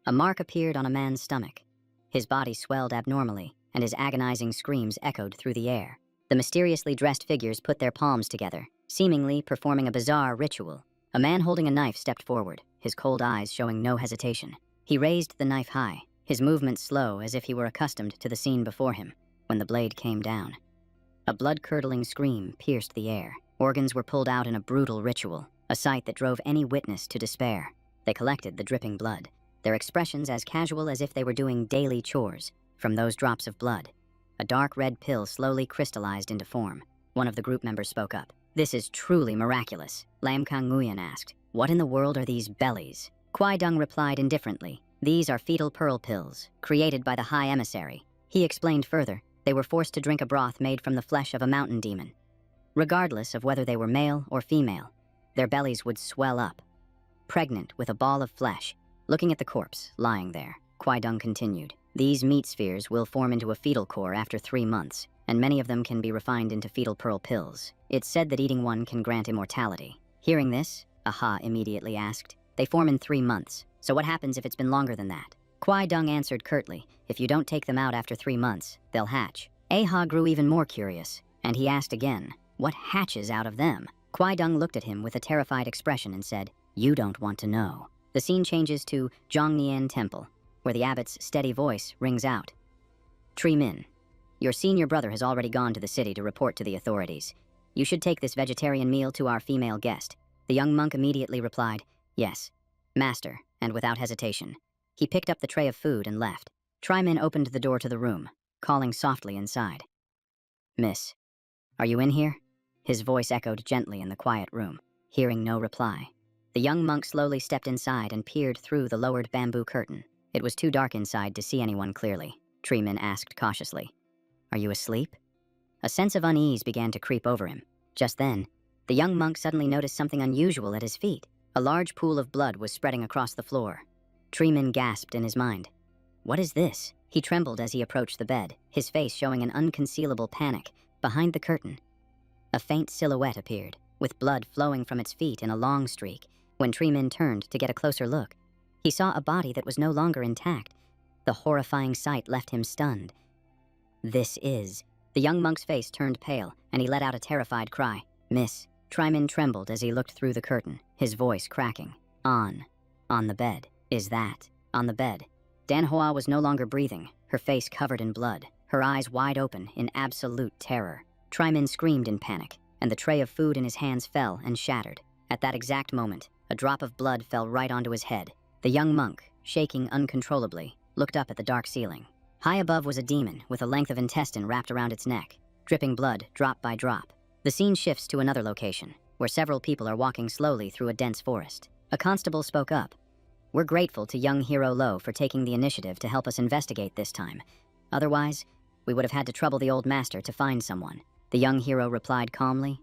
a mark appeared on a man's stomach. His body swelled abnormally, and his agonizing screams echoed through the air. The mysteriously dressed figures put their palms together, seemingly performing a bizarre ritual. A man holding a knife stepped forward, his cold eyes showing no hesitation. He raised the knife high, his movements slow as if he were accustomed to the scene before him. When the blade came down, a blood-curdling scream pierced the air. Organs were pulled out in a brutal ritual, a sight that drove any witness to despair. They collected the dripping blood, their expressions as casual as if they were doing daily chores. From those drops of blood, a dark red pill slowly crystallized into form. One of the group members spoke up. "This is truly miraculous." Lam Kang Nguyen asked, "What in the world are these bellies?" Kwai Dung replied indifferently, "These are fetal pearl pills, created by the High Emissary." He explained further, they were forced to drink a broth made from the flesh of a mountain demon. Regardless of whether they were male or female, their bellies would swell up, pregnant with a ball of flesh. Looking at the corpse, lying there, Kwai Dung continued, "These meat spheres will form into a fetal core after 3 months, and many of them can be refined into fetal pearl pills. It's said that eating one can grant immortality." Hearing this, Aha immediately asked, "They form in 3 months, so what happens if it's been longer than that?" Kwai Dung answered curtly, "If you don't take them out after 3 months, they'll hatch." Aha grew even more curious, and he asked again, "What hatches out of them?" Kwai Dung looked at him with a terrified expression and said, "You don't want to know." The scene changes to Zhongnian Temple, where the abbot's steady voice rings out, "Trimin, your senior brother has already gone to the city to report to the authorities. You should take this vegetarian meal to our female guest." The young monk immediately replied, "Yes, master," and without hesitation, he picked up the tray of food and left. Trimin opened the door to the room, calling softly inside. "Miss, are you in here?" His voice echoed gently in the quiet room. Hearing no reply, the young monk slowly stepped inside and peered through the lowered bamboo curtain. It was too dark inside to see anyone clearly. Trimin asked cautiously, "Are you asleep?" A sense of unease began to creep over him. Just then, the young monk suddenly noticed something unusual at his feet. A large pool of blood was spreading across the floor. Trimin gasped in his mind. "What is this?" He trembled as he approached the bed, his face showing an unconcealable panic. Behind the curtain, a faint silhouette appeared, with blood flowing from its feet in a long streak. When Trimin turned to get a closer look, He saw a body that was no longer intact. The horrifying sight left him stunned. This is... The young monk's face turned pale, and he let out a terrified cry. "Miss." Tryman trembled as he looked through the curtain, his voice cracking. On the bed. Is that? On the bed. Manhwa was no longer breathing, her face covered in blood, her eyes wide open in absolute terror. Tryman screamed in panic, and the tray of food in his hands fell and shattered. At that exact moment, a drop of blood fell right onto his head. The young monk, shaking uncontrollably, looked up at the dark ceiling. High above was a demon with a length of intestine wrapped around its neck, dripping blood drop by drop. The scene shifts to another location, where several people are walking slowly through a dense forest. A constable spoke up. "We're grateful to young Hero Lo for taking the initiative to help us investigate this time. Otherwise, we would have had to trouble the old master to find someone." The young hero replied calmly.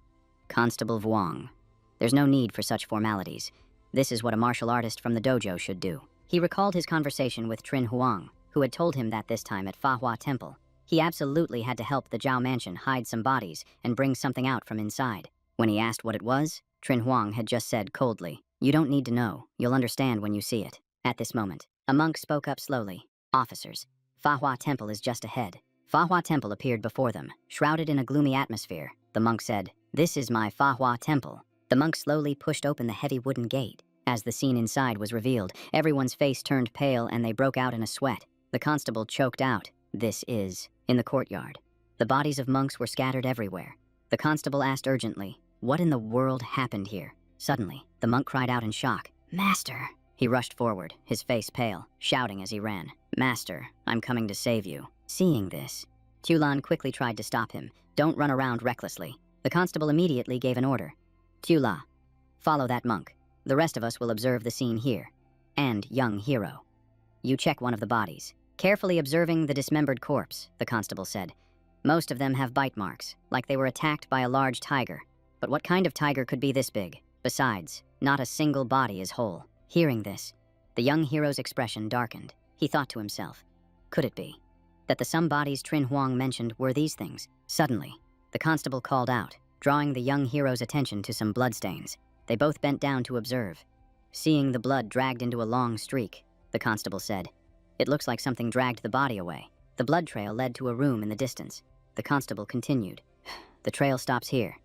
"Constable Vuong, there's no need for such formalities. This is what a martial artist from the dojo should do." He recalled his conversation with Trin Huang, who had told him that this time at Fa Temple, he absolutely had to help the Zhao mansion hide some bodies and bring something out from inside. When he asked what it was, Trin Huang had just said coldly, "You don't need to know. You'll understand when you see it." At this moment, a monk spoke up slowly. "Officers, Fa Temple is just ahead." Fa Temple appeared before them, shrouded in a gloomy atmosphere. The monk said, "This is my Fa Temple." The monk slowly pushed open the heavy wooden gate. As the scene inside was revealed, everyone's face turned pale and they broke out in a sweat. The constable choked out, "This is..." In the courtyard, the bodies of monks were scattered everywhere. The constable asked urgently, "What in the world happened here?" Suddenly, the monk cried out in shock, "Master!" He rushed forward, his face pale, shouting as he ran, "Master, I'm coming to save you." Seeing this, Tulan quickly tried to stop him. "Don't run around recklessly." The constable immediately gave an order. "Tula, follow that monk. The rest of us will observe the scene here. And young hero, you check one of the bodies." Carefully observing the dismembered corpse, the constable said, "Most of them have bite marks, like they were attacked by a large tiger. But what kind of tiger could be this big? Besides, not a single body is whole." Hearing this, the young hero's expression darkened. He thought to himself, could it be that the some bodies Trin Huang mentioned were these things? Suddenly, the constable called out, drawing the young hero's attention to some bloodstains. They both bent down to observe. Seeing the blood dragged into a long streak, the constable said, "It looks like something dragged the body away." The blood trail led to a room in the distance. The constable continued, "The trail stops here.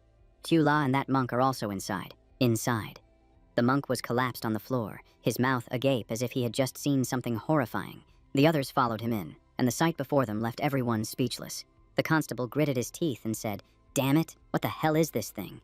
Tula and that monk are also inside." Inside, the monk was collapsed on the floor, his mouth agape as if he had just seen something horrifying. The others followed him in, and the sight before them left everyone speechless. The constable gritted his teeth and said, "Damn it, what the hell is this thing?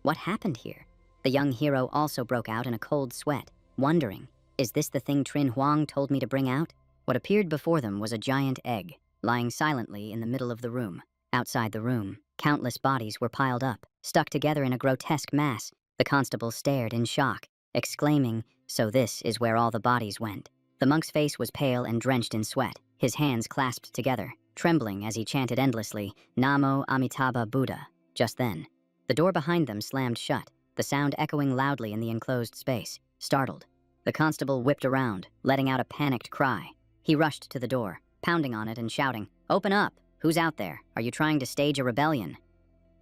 What happened here?" The young hero also broke out in a cold sweat, wondering, is this the thing Trin Huang told me to bring out? What appeared before them was a giant egg, lying silently in the middle of the room. Outside the room, countless bodies were piled up, stuck together in a grotesque mass. The constable stared in shock, exclaiming, "So this is where all the bodies went." The monk's face was pale and drenched in sweat, his hands clasped together, trembling as he chanted endlessly, "Namo Amitabha Buddha." Just then, the door behind them slammed shut, the sound echoing loudly in the enclosed space. Startled, the constable whipped around, letting out a panicked cry. He rushed to the door, pounding on it and shouting, "Open up! Who's out there? Are you trying to stage a rebellion?"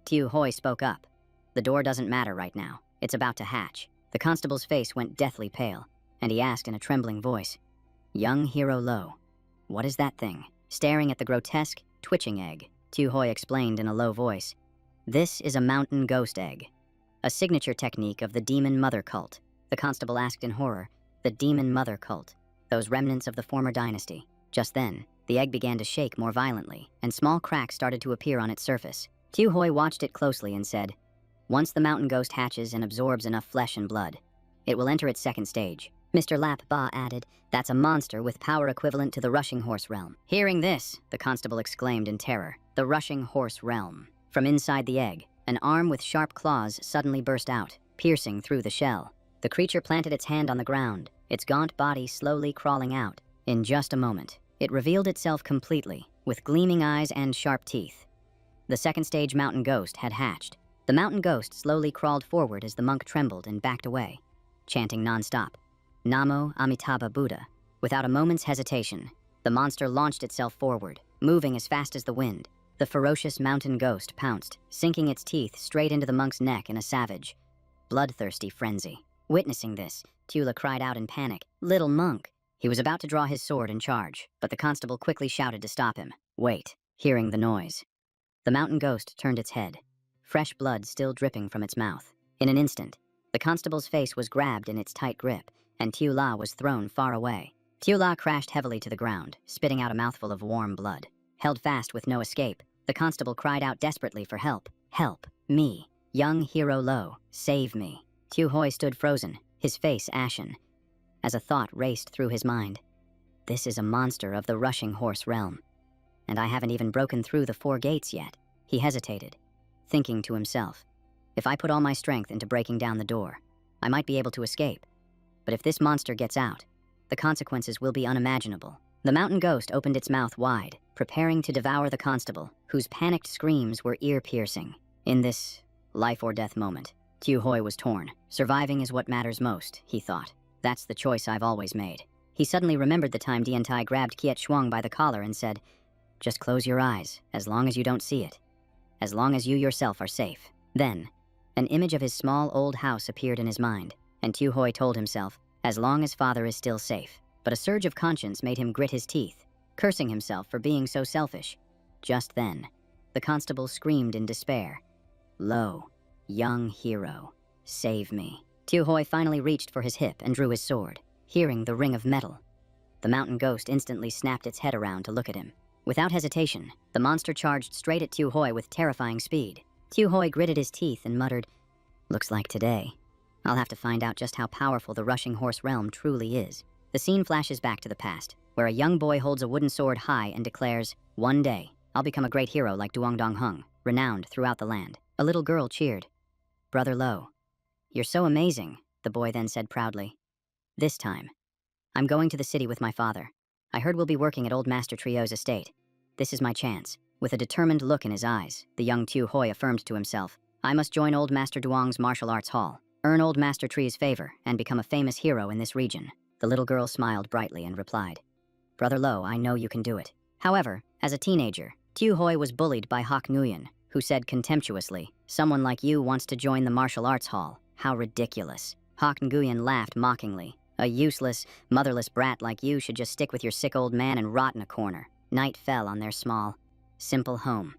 Tiu Hoi spoke up. "The door doesn't matter right now. It's about to hatch." The constable's face went deathly pale, and he asked in a trembling voice, "Young Hero Lo, what is that thing?" Staring at the grotesque, twitching egg, Tiu Hoi explained in a low voice, "This is a mountain ghost egg, a signature technique of the Demon Mother cult." The constable asked in horror, "The Demon Mother cult? Those remnants of the former dynasty?" Just then, the egg began to shake more violently, and small cracks started to appear on its surface. Tiu Hoi watched it closely and said, "Once the mountain ghost hatches and absorbs enough flesh and blood, it will enter its second stage." Mr. Lap Ba added, "That's a monster with power equivalent to the rushing horse realm." Hearing this, the constable exclaimed in terror, "The rushing horse realm." From inside the egg, an arm with sharp claws suddenly burst out, piercing through the shell. The creature planted its hand on the ground, its gaunt body slowly crawling out. In just a moment, it revealed itself completely, with gleaming eyes and sharp teeth. The second stage mountain ghost had hatched. The mountain ghost slowly crawled forward as the monk trembled and backed away, chanting nonstop, "Namo Amitabha Buddha." Without a moment's hesitation, the monster launched itself forward, moving as fast as the wind. The ferocious mountain ghost pounced, sinking its teeth straight into the monk's neck in a savage, bloodthirsty frenzy. Witnessing this, Tula cried out in panic. Little monk! He was about to draw his sword and charge, but the constable quickly shouted to stop him. Wait, hearing the noise. The mountain ghost turned its head, fresh blood still dripping from its mouth. In an instant, the constable's face was grabbed in its tight grip, and Tula was thrown far away. Tula crashed heavily to the ground, spitting out a mouthful of warm blood. Held fast with no escape, the constable cried out desperately for help. Help, me, young hero Lo, save me. Tu Hoi stood frozen, his face ashen, as a thought raced through his mind. This is a monster of the rushing horse realm, and I haven't even broken through the 4 gates yet. He hesitated, thinking to himself, if I put all my strength into breaking down the door, I might be able to escape. But if this monster gets out, the consequences will be unimaginable. The mountain ghost opened its mouth wide, preparing to devour the constable, whose panicked screams were ear-piercing. In this life-or-death moment, Tu Hoi was torn. Surviving is what matters most, he thought. That's the choice I've always made. He suddenly remembered the time Dian Tai grabbed Kiet Shuang by the collar and said, just close your eyes, as long as you don't see it. As long as you yourself are safe. Then, an image of his small old house appeared in his mind, and Tu Hoi told himself, as long as father is still safe. But a surge of conscience made him grit his teeth, cursing himself for being so selfish. Just then, the constable screamed in despair. Lo, young hero, save me. Tu Hoi finally reached for his hip and drew his sword, hearing the ring of metal. The mountain ghost instantly snapped its head around to look at him. Without hesitation, the monster charged straight at Tu Hoi with terrifying speed. Tu Hoi gritted his teeth and muttered, looks like today. I'll have to find out just how powerful the rushing horse realm truly is. The scene flashes back to the past, where a young boy holds a wooden sword high and declares, one day, I'll become a great hero like Duong Dong Hung, renowned throughout the land. A little girl cheered. Brother Lo, you're so amazing, the boy then said proudly. This time, I'm going to the city with my father. I heard we'll be working at Old Master Trio's estate. This is my chance. With a determined look in his eyes, the young Tu Hoi affirmed to himself, I must join Old Master Duong's martial arts hall, earn Old Master Tree's favor, and become a famous hero in this region. The little girl smiled brightly and replied, Brother Lo, I know you can do it. However, as a teenager, Tu Hoi was bullied by Hak Nguyen, who said contemptuously, someone like you wants to join the martial arts hall. How ridiculous. Hak Nguyen laughed mockingly. A useless, motherless brat like you should just stick with your sick old man and rot in a corner. Night fell on their small, simple home,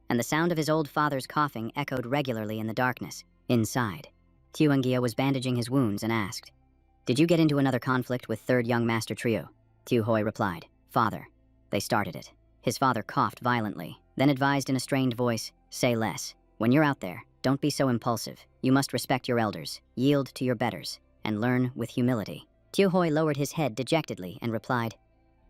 and the sound of his old father's coughing echoed regularly in the darkness. Inside, Tuangia was bandaging his wounds and asked, did you get into another conflict with Third Young Master Trio? Tu Hoi replied, Father, they started it. His father coughed violently, then advised in a strained voice, say less. When you're out there, don't be so impulsive. You must respect your elders, yield to your betters, and learn with humility. Tu Hoi lowered his head dejectedly and replied,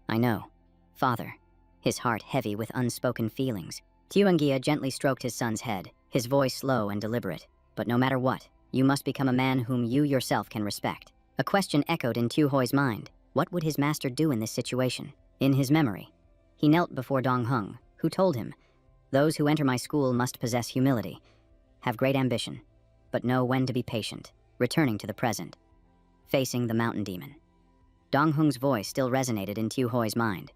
I know, Father, his heart heavy with unspoken feelings. Tuangia gently stroked his son's head, his voice slow and deliberate. But no matter what, you must become a man whom you yourself can respect. A question echoed in Tu Hoi's mind. What would his master do in this situation? In his memory, he knelt before Dong Hung, who told him, those who enter my school must possess humility, have great ambition, but know when to be patient, returning to the present. Facing the mountain demon. Dong Hung's voice still resonated in Tu Hoi's mind.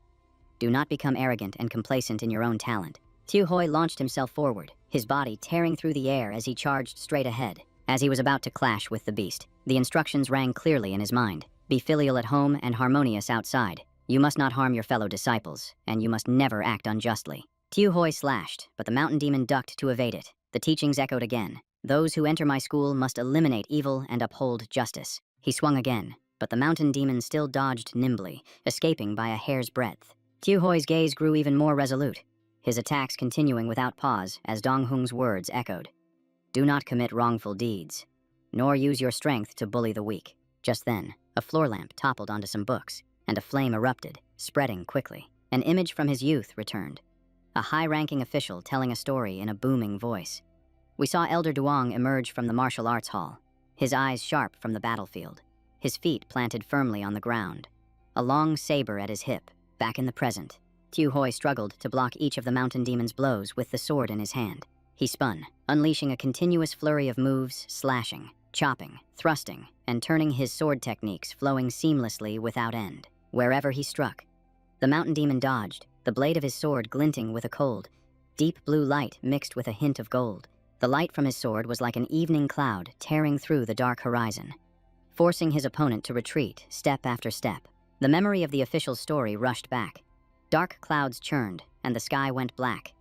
Do not become arrogant and complacent in your own talent. Tu Hoi launched himself forward, his body tearing through the air as he charged straight ahead. As he was about to clash with the beast, the instructions rang clearly in his mind. Be filial at home and harmonious outside. You must not harm your fellow disciples, and you must never act unjustly. Tu Hoi slashed, but the mountain demon ducked to evade it. The teachings echoed again. Those who enter my school must eliminate evil and uphold justice. He swung again, but the mountain demon still dodged nimbly, escaping by a hair's breadth. Tu Hoi's gaze grew even more resolute, his attacks continuing without pause as Dong Hung's words echoed. Do not commit wrongful deeds, nor use your strength to bully the weak. Just then, a floor lamp toppled onto some books, and a flame erupted, spreading quickly. An image from his youth returned. A high-ranking official telling a story in a booming voice. We saw Elder Duong emerge from the martial arts hall, his eyes sharp from the battlefield, his feet planted firmly on the ground, a long saber at his hip. Back in the present, Tu Hoi struggled to block each of the mountain demon's blows with the sword in his hand. He spun, unleashing a continuous flurry of moves, slashing, chopping, thrusting, and turning his sword techniques flowing seamlessly without end. Wherever he struck, the mountain demon dodged, the blade of his sword glinting with a cold, deep blue light mixed with a hint of gold. The light from his sword was like an evening cloud tearing through the dark horizon. forcing his opponent to retreat step after step. The memory of the official's story rushed back. Dark clouds churned, and the sky went black.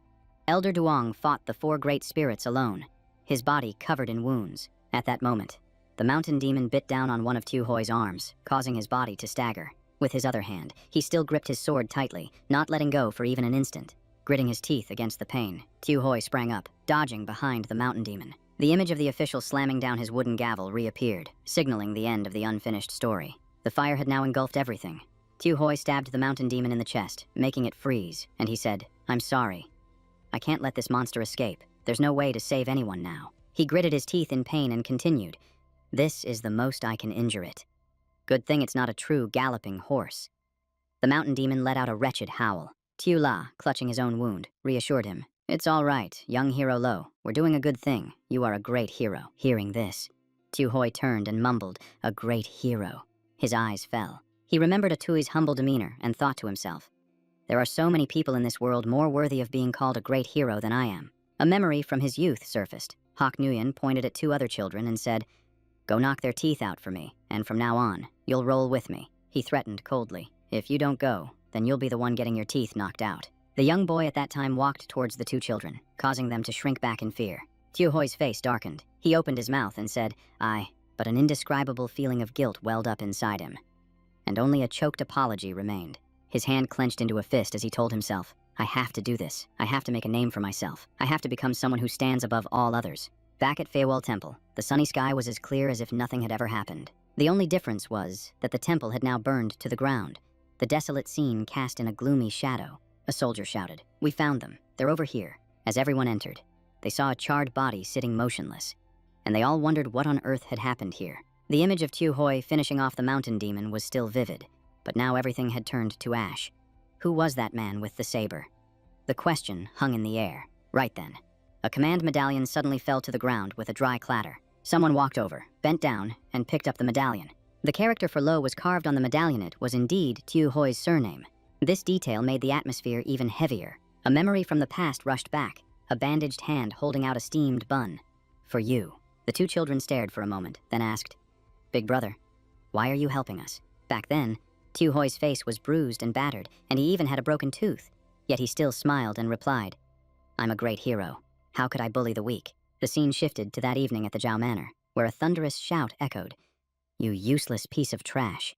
Elder Duong fought the 4 great spirits alone, his body covered in wounds. At that moment, the mountain demon bit down on one of Tu Hoi's arms, causing his body to stagger. With his other hand, he still gripped his sword tightly, not letting go for even an instant. Gritting his teeth against the pain, Tu Hoi sprang up, dodging behind the mountain demon. The image of the official slamming down his wooden gavel reappeared, signaling the end of the unfinished story. The fire had now engulfed everything. Tu Hoi stabbed the mountain demon in the chest, making it freeze, and he said, "I'm sorry. I can't let this monster escape. There's no way to save anyone now." He gritted his teeth in pain and continued, "This is the most I can injure it. Good thing it's not a true galloping horse." The mountain demon let out a wretched howl. Tu La, clutching his own wound, reassured him, "It's all right, young hero Lo. We're doing a good thing. You are a great hero." Hearing this, Tu Hoi turned and mumbled, "A great hero." His eyes fell. He remembered Atui's humble demeanor and thought to himself, "There are so many people in this world more worthy of being called a great hero than I am." A memory from his youth surfaced. Hak Nguyen pointed at 2 other children and said, "Go knock their teeth out for me, and from now on, you'll roll with me." He threatened coldly, "If you don't go, then you'll be the one getting your teeth knocked out." The young boy at that time walked towards the 2 children, causing them to shrink back in fear. Tu Hoi's face darkened. He opened his mouth and said, "I," but an indescribable feeling of guilt welled up inside him, and only a choked apology remained. His hand clenched into a fist as he told himself, "I have to do this. I have to make a name for myself. I have to become someone who stands above all others." Back at Feiwol Temple, the sunny sky was as clear as if nothing had ever happened. The only difference was that the temple had now burned to the ground, the desolate scene cast in a gloomy shadow. A soldier shouted, "We found them. They're over here." As everyone entered, they saw a charred body sitting motionless, and they all wondered what on earth had happened here. The image of Tu Hoi finishing off the mountain demon was still vivid, but now everything had turned to ash. Who was that man with the saber? The question hung in the air. Right then, a command medallion suddenly fell to the ground with a dry clatter. Someone walked over, bent down, and picked up the medallion. The character for Lo was carved on the medallion. It was indeed Tu Hoi's surname. This detail made the atmosphere even heavier. A memory from the past rushed back, a bandaged hand holding out a steamed bun. "For you." The 2 children stared for a moment, then asked, "Big brother, why are you helping us?" Back then, Tu Hoi's face was bruised and battered, and he even had a broken tooth. Yet he still smiled and replied, "I'm a great hero. How could I bully the weak?" The scene shifted to that evening at the Zhao Manor, where a thunderous shout echoed, "You useless piece of trash.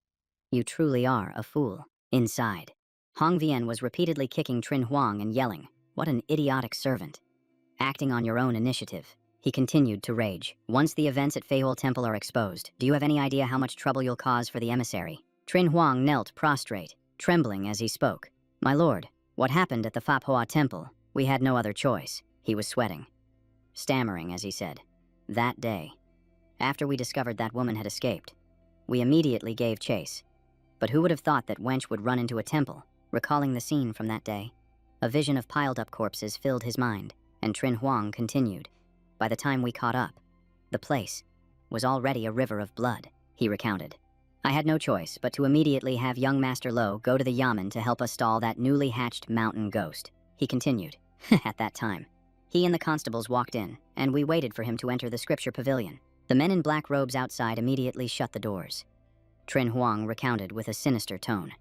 You truly are a fool." Inside, Hong Vien was repeatedly kicking Trin Huang and yelling, "What an idiotic servant. Acting on your own initiative." He continued to rage. "Once the events at Feiwol Temple are exposed, do you have any idea how much trouble you'll cause for the emissary?" Trin Huang knelt prostrate, trembling as he spoke. "My lord, what happened at the Fap Hoa Temple? We had no other choice." He was sweating, stammering as he said, "That day, after we discovered that woman had escaped, we immediately gave chase. But who would have thought that wench would run into a temple?" Recalling the scene from that day, a vision of piled-up corpses filled his mind, and Trin Huang continued, "By the time we caught up, the place was already a river of blood." He recounted, "I had no choice but to immediately have young Master Lo go to the Yamen to help us stall that newly hatched mountain ghost." He continued, "At that time, he and the constables walked in, and we waited for him to enter the scripture pavilion. The men in black robes outside immediately shut the doors." Trin Huang recounted with a sinister tone,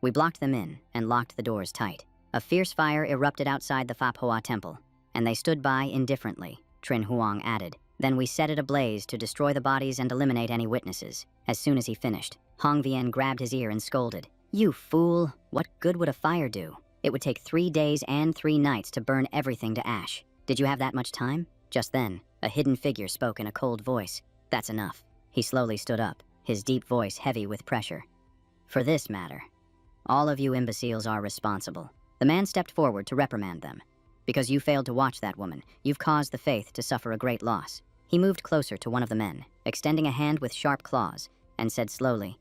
"We blocked them in and locked the doors tight. A fierce fire erupted outside the Fap Hoa Temple, and they stood by indifferently," Trin Huang added. "Then we set it ablaze to destroy the bodies and eliminate any witnesses." As soon as he finished, Hong Vien grabbed his ear and scolded, "You fool! What good would a fire do? It would take 3 days and 3 nights to burn everything to ash. Did you have that much time?" Just then, a hidden figure spoke in a cold voice. "That's enough." He slowly stood up, his deep voice heavy with pressure. "For this matter, all of you imbeciles are responsible." The man stepped forward to reprimand them. "Because you failed to watch that woman, you've caused the faith to suffer a great loss." He moved closer to one of the men, extending a hand with sharp claws, and said slowly,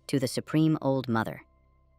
"To the Supreme Old Mother,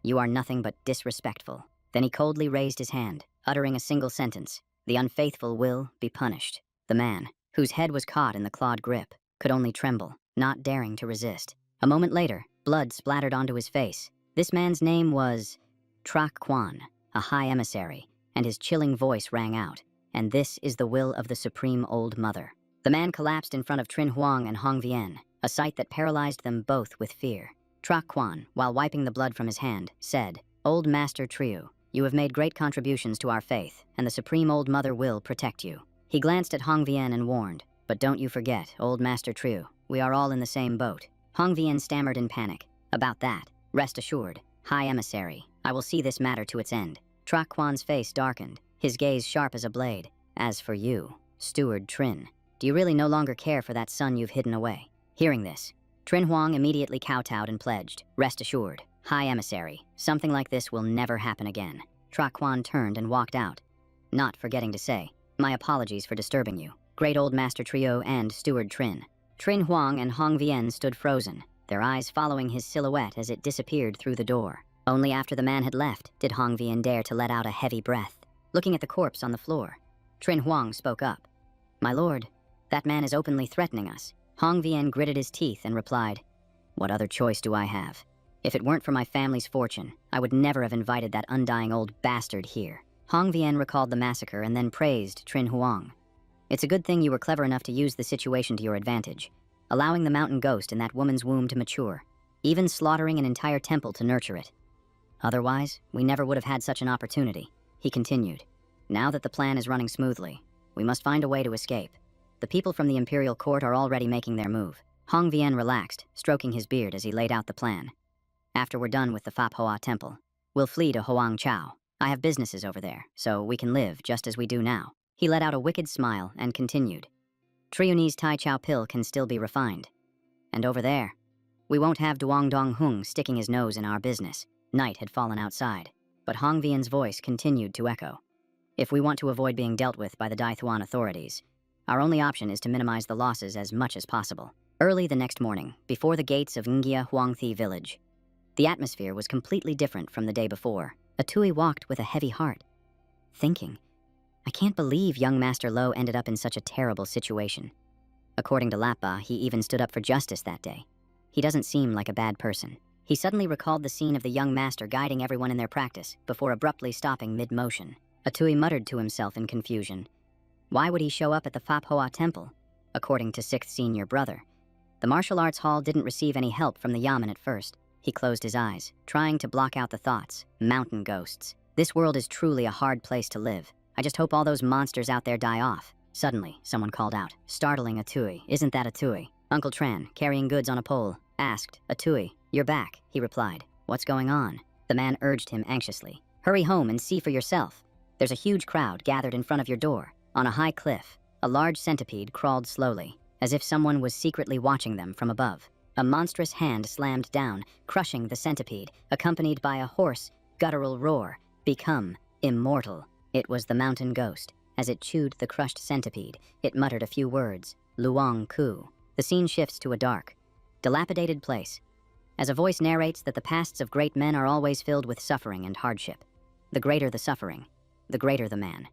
you are nothing but disrespectful." Then he coldly raised his hand, uttering a single sentence, "The unfaithful will be punished." The man, whose head was caught in the clawed grip, could only tremble, not daring to resist. A moment later, blood splattered onto his face. This man's name was Trak Quan, a high emissary, and his chilling voice rang out, "And this is the will of the Supreme Old Mother." The man collapsed in front of Trin Huang and Hong Vien, a sight that paralyzed them both with fear. Trak Kwan, while wiping the blood from his hand, said, "Old Master Triu, you have made great contributions to our faith, and the Supreme Old Mother will protect you." He glanced at Hong Vien and warned, "But don't you forget, Old Master Triu, we are all in the same boat." Hong Vien stammered in panic. "About that, rest assured, High Emissary, I will see this matter to its end." Trak Kwan's face darkened, his gaze sharp as a blade. "As for you, Steward Trin, do you really no longer care for that son you've hidden away?" Hearing this, Trin Huang immediately kowtowed and pledged, "Rest assured, High Emissary, something like this will never happen again." Trak Kwan turned and walked out, not forgetting to say, "My apologies for disturbing you, great old Master Trio and Steward Trin." Trin Huang and Hong Vien stood frozen, their eyes following his silhouette as it disappeared through the door. Only after the man had left did Hong Vien dare to let out a heavy breath. Looking at the corpse on the floor, Trin Huang spoke up. "My lord, that man is openly threatening us." Hong Vien gritted his teeth and replied, "What other choice do I have? If it weren't for my family's fortune, I would never have invited that undying old bastard here." Hong Vien recalled the massacre and then praised Trin Huang. "It's a good thing you were clever enough to use the situation to your advantage, allowing the mountain ghost in that woman's womb to mature, even slaughtering an entire temple to nurture it. Otherwise, we never would have had such an opportunity." He continued, "Now that the plan is running smoothly, we must find a way to escape. The people from the imperial court are already making their move." Hong Vien relaxed, stroking his beard as he laid out the plan. "After we're done with the Fap Hoa temple, we'll flee to Hoang Chau. I have businesses over there, so we can live just as we do now." He let out a wicked smile and continued, "Triuni's Tai Chow pill can still be refined. And over there, we won't have Duong Dong Hung sticking his nose in our business." Night had fallen outside, but Hong Vien's voice continued to echo. "If we want to avoid being dealt with by the Dai Thuan authorities, our only option is to minimize the losses as much as possible." Early the next morning, before the gates of Ngia Huangthi village, the atmosphere was completely different from the day before. Atui walked with a heavy heart, thinking, "I can't believe young Master Lo ended up in such a terrible situation. According to Lappa, he even stood up for justice that day. He doesn't seem like a bad person." He suddenly recalled the scene of the young master guiding everyone in their practice, before abruptly stopping mid-motion. Atui muttered to himself in confusion. Why would he show up at the Fap Hoa temple? According to 6th senior brother, the martial arts hall didn't receive any help from the yamen at first. He closed his eyes, trying to block out the thoughts. Mountain ghosts. This world is truly a hard place to live. I just hope all those monsters out there die off. Suddenly, someone called out, startling Atui. "Isn't that Atui?" Uncle Tran, carrying goods on a pole, asked, "Atui, you're back," he replied. "What's going on?" The man urged him anxiously. "Hurry home and see for yourself. There's a huge crowd gathered in front of your door." On a high cliff, a large centipede crawled slowly, as if someone was secretly watching them from above. A monstrous hand slammed down, crushing the centipede, accompanied by a hoarse, guttural roar. "Become immortal." It was the mountain ghost. As it chewed the crushed centipede, it muttered a few words. "Luong Ku." The scene shifts to a dark, dilapidated place, as a voice narrates that the pasts of great men are always filled with suffering and hardship. The greater the suffering, the greater the man.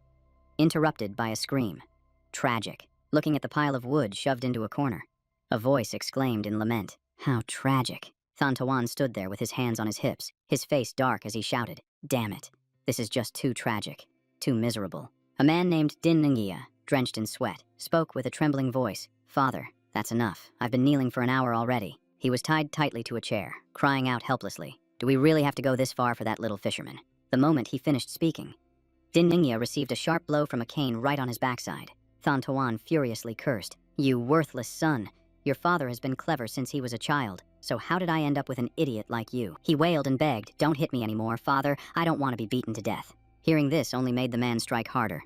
Interrupted by a scream. Tragic. Looking at the pile of wood shoved into a corner, a voice exclaimed in lament. "How tragic." Than Tawan stood there with his hands on his hips, his face dark as he shouted, "Damn it. This is just too tragic. Too miserable." A man named Din Ngia, drenched in sweat, spoke with a trembling voice. "Father, that's enough. I've been kneeling for an hour already." He was tied tightly to a chair, crying out helplessly. "Do we really have to go this far for that little fisherman?" The moment he finished speaking, Din Ningya received a sharp blow from a cane right on his backside. Than Tawan furiously cursed. "You worthless son. Your father has been clever since he was a child, so how did I end up with an idiot like you?" He wailed and begged, "Don't hit me anymore, father. I don't want to be beaten to death." Hearing this only made the man strike harder.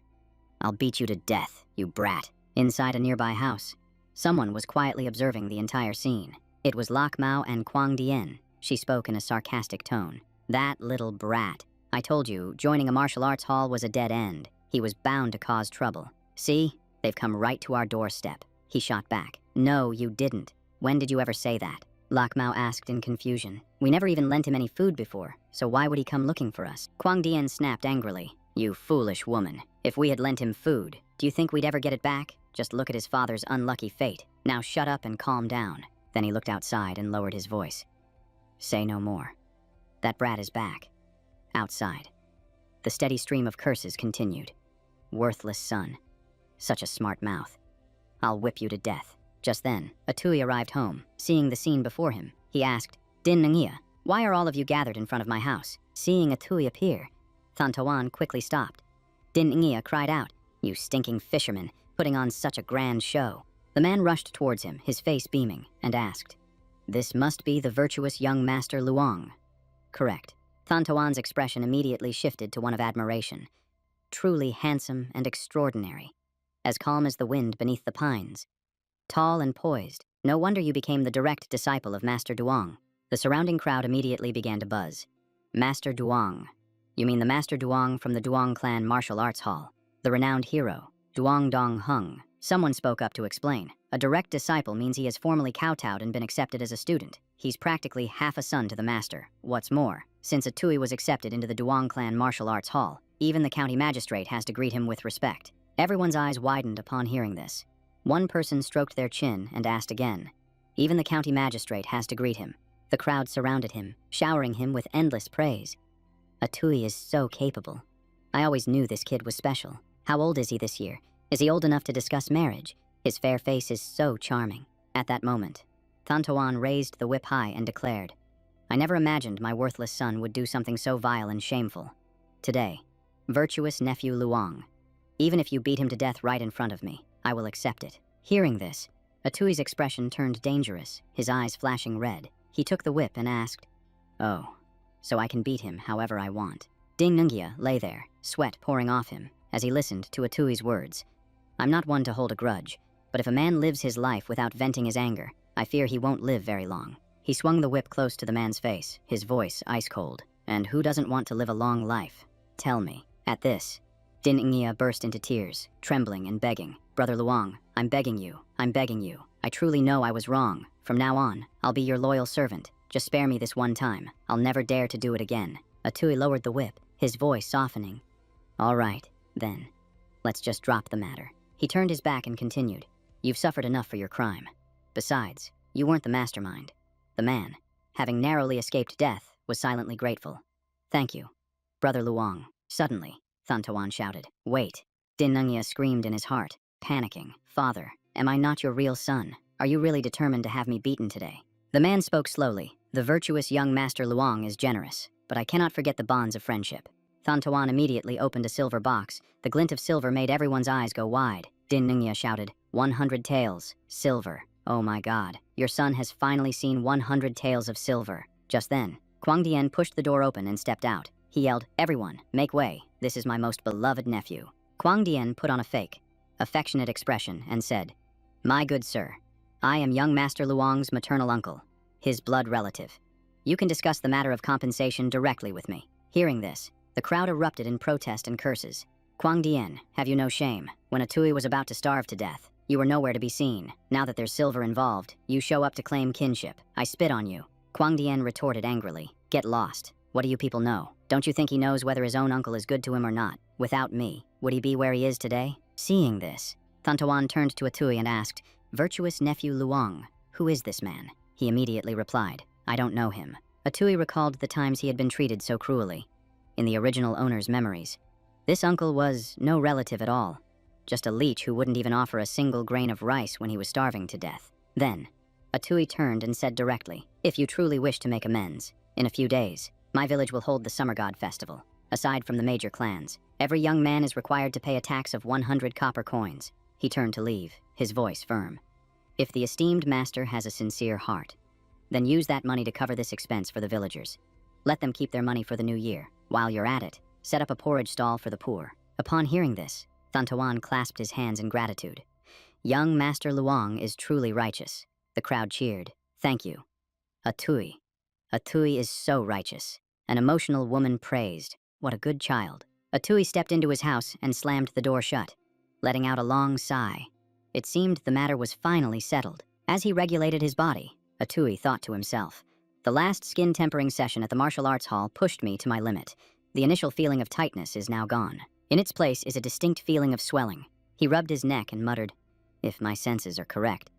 "I'll beat you to death, you brat." Inside a nearby house, someone was quietly observing the entire scene. It was Lak Mao and Quang Dien. She spoke in a sarcastic tone. "That little brat. I told you, joining a martial arts hall was a dead end. He was bound to cause trouble. See? They've come right to our doorstep." He shot back. "No, you didn't. When did you ever say that?" Lak Mao asked in confusion. "We never even lent him any food before, so why would he come looking for us?" Quang Dien snapped angrily. "You foolish woman. If we had lent him food, do you think we'd ever get it back? Just look at his father's unlucky fate. Now shut up and calm down." Then he looked outside and lowered his voice. "Say no more. That brat is back. Outside." The steady stream of curses continued. "Worthless son. Such a smart mouth. I'll whip you to death. Just then, Atui arrived home. Seeing the scene before him, he asked, Din Nangia, why are all of you gathered in front of my house? Seeing Atui appear, Thantawan quickly stopped. Din Nangia cried out, You stinking fisherman, putting on such a grand show. The man rushed towards him, his face beaming, and asked, This must be the virtuous young Master Luong. Correct. Thantawan's expression immediately shifted to one of admiration. Truly handsome and extraordinary. As calm as the wind beneath the pines. Tall and poised, no wonder you became the direct disciple of Master Duong. The surrounding crowd immediately began to buzz. Master Duong. You mean the Master Duong from the Duong clan martial arts hall. The renowned hero, Duong Dong Hung. Someone spoke up to explain. A direct disciple means he has formally kowtowed and been accepted as a student. He's practically half a son to the master. What's more, since Atui was accepted into the Duong clan martial arts hall, even the county magistrate has to greet him with respect. Everyone's eyes widened upon hearing this. One person stroked their chin and asked again. Even the county magistrate has to greet him. The crowd surrounded him, showering him with endless praise. Atui is so capable. I always knew this kid was special. How old is he this year? Is he old enough to discuss marriage? His fair face is so charming. At that moment, Thantawan raised the whip high and declared, I never imagined my worthless son would do something so vile and shameful. Today, virtuous nephew Luong, even if you beat him to death right in front of me, I will accept it. Hearing this, Atui's expression turned dangerous, his eyes flashing red. He took the whip and asked, Oh, so I can beat him however I want. Ding Nungia lay there, sweat pouring off him, as he listened to Atui's words. I'm not one to hold a grudge, but if a man lives his life without venting his anger, I fear he won't live very long. He swung the whip close to the man's face, his voice ice cold. And who doesn't want to live a long life? Tell me. At this, Din Ngia burst into tears, trembling and begging. Brother Luong, I'm begging you. I truly know I was wrong. From now on, I'll be your loyal servant. Just spare me this one time. I'll never dare to do it again. Atui lowered the whip, his voice softening. All right, then. Let's just drop the matter. He turned his back and continued. You've suffered enough for your crime. Besides, you weren't the mastermind. The man, having narrowly escaped death, was silently grateful. Thank you, Brother Luong. Suddenly, Thantawan shouted. Wait. Din Nungia screamed in his heart, panicking. Father, am I not your real son? Are you really determined to have me beaten today? The man spoke slowly. The virtuous young Master Luong is generous, but I cannot forget the bonds of friendship. Thantawan immediately opened a silver box. The glint of silver made everyone's eyes go wide. Din Nungia shouted, 100 taels, silver. Oh my god, your son has finally seen 100 taels of silver. Just then, Kwang Dien pushed the door open and stepped out. He yelled, Everyone, make way. This is my most beloved nephew. Kwang Dien put on a fake, affectionate expression and said, My good sir, I am young Master Luong's maternal uncle, his blood relative. You can discuss the matter of compensation directly with me. Hearing this, the crowd erupted in protest and curses. Kwang Dien, have you no shame? When Atui was about to starve to death, you were nowhere to be seen. Now that there's silver involved, you show up to claim kinship. I spit on you. Kwang Dien retorted angrily. Get lost. What do you people know? Don't you think he knows whether his own uncle is good to him or not? Without me, would he be where he is today? Seeing this, Thantawan turned to Atui and asked, Virtuous nephew Luong, who is this man? He immediately replied, I don't know him. Atui recalled the times he had been treated so cruelly. In the original owner's memories, this uncle was no relative at all, just a leech who wouldn't even offer a single grain of rice when he was starving to death. Then, Atui turned and said directly, If you truly wish to make amends, in a few days, my village will hold the Summer God Festival. Aside from the major clans, every young man is required to pay a tax of 100 copper coins. He turned to leave, his voice firm. If the esteemed master has a sincere heart, then use that money to cover this expense for the villagers. Let them keep their money for the new year. While you're at it, set up a porridge stall for the poor. Upon hearing this, Thantawan clasped his hands in gratitude. Young Master Luong is truly righteous. The crowd cheered. Thank you. Atui. Atui is so righteous. An emotional woman praised. What a good child. Atui stepped into his house and slammed the door shut, letting out a long sigh. It seemed the matter was finally settled. As he regulated his body, Atui thought to himself, the last skin tempering session at the martial arts hall pushed me to my limit. The initial feeling of tightness is now gone. In its place is a distinct feeling of swelling. He rubbed his neck and muttered, If my senses are correct,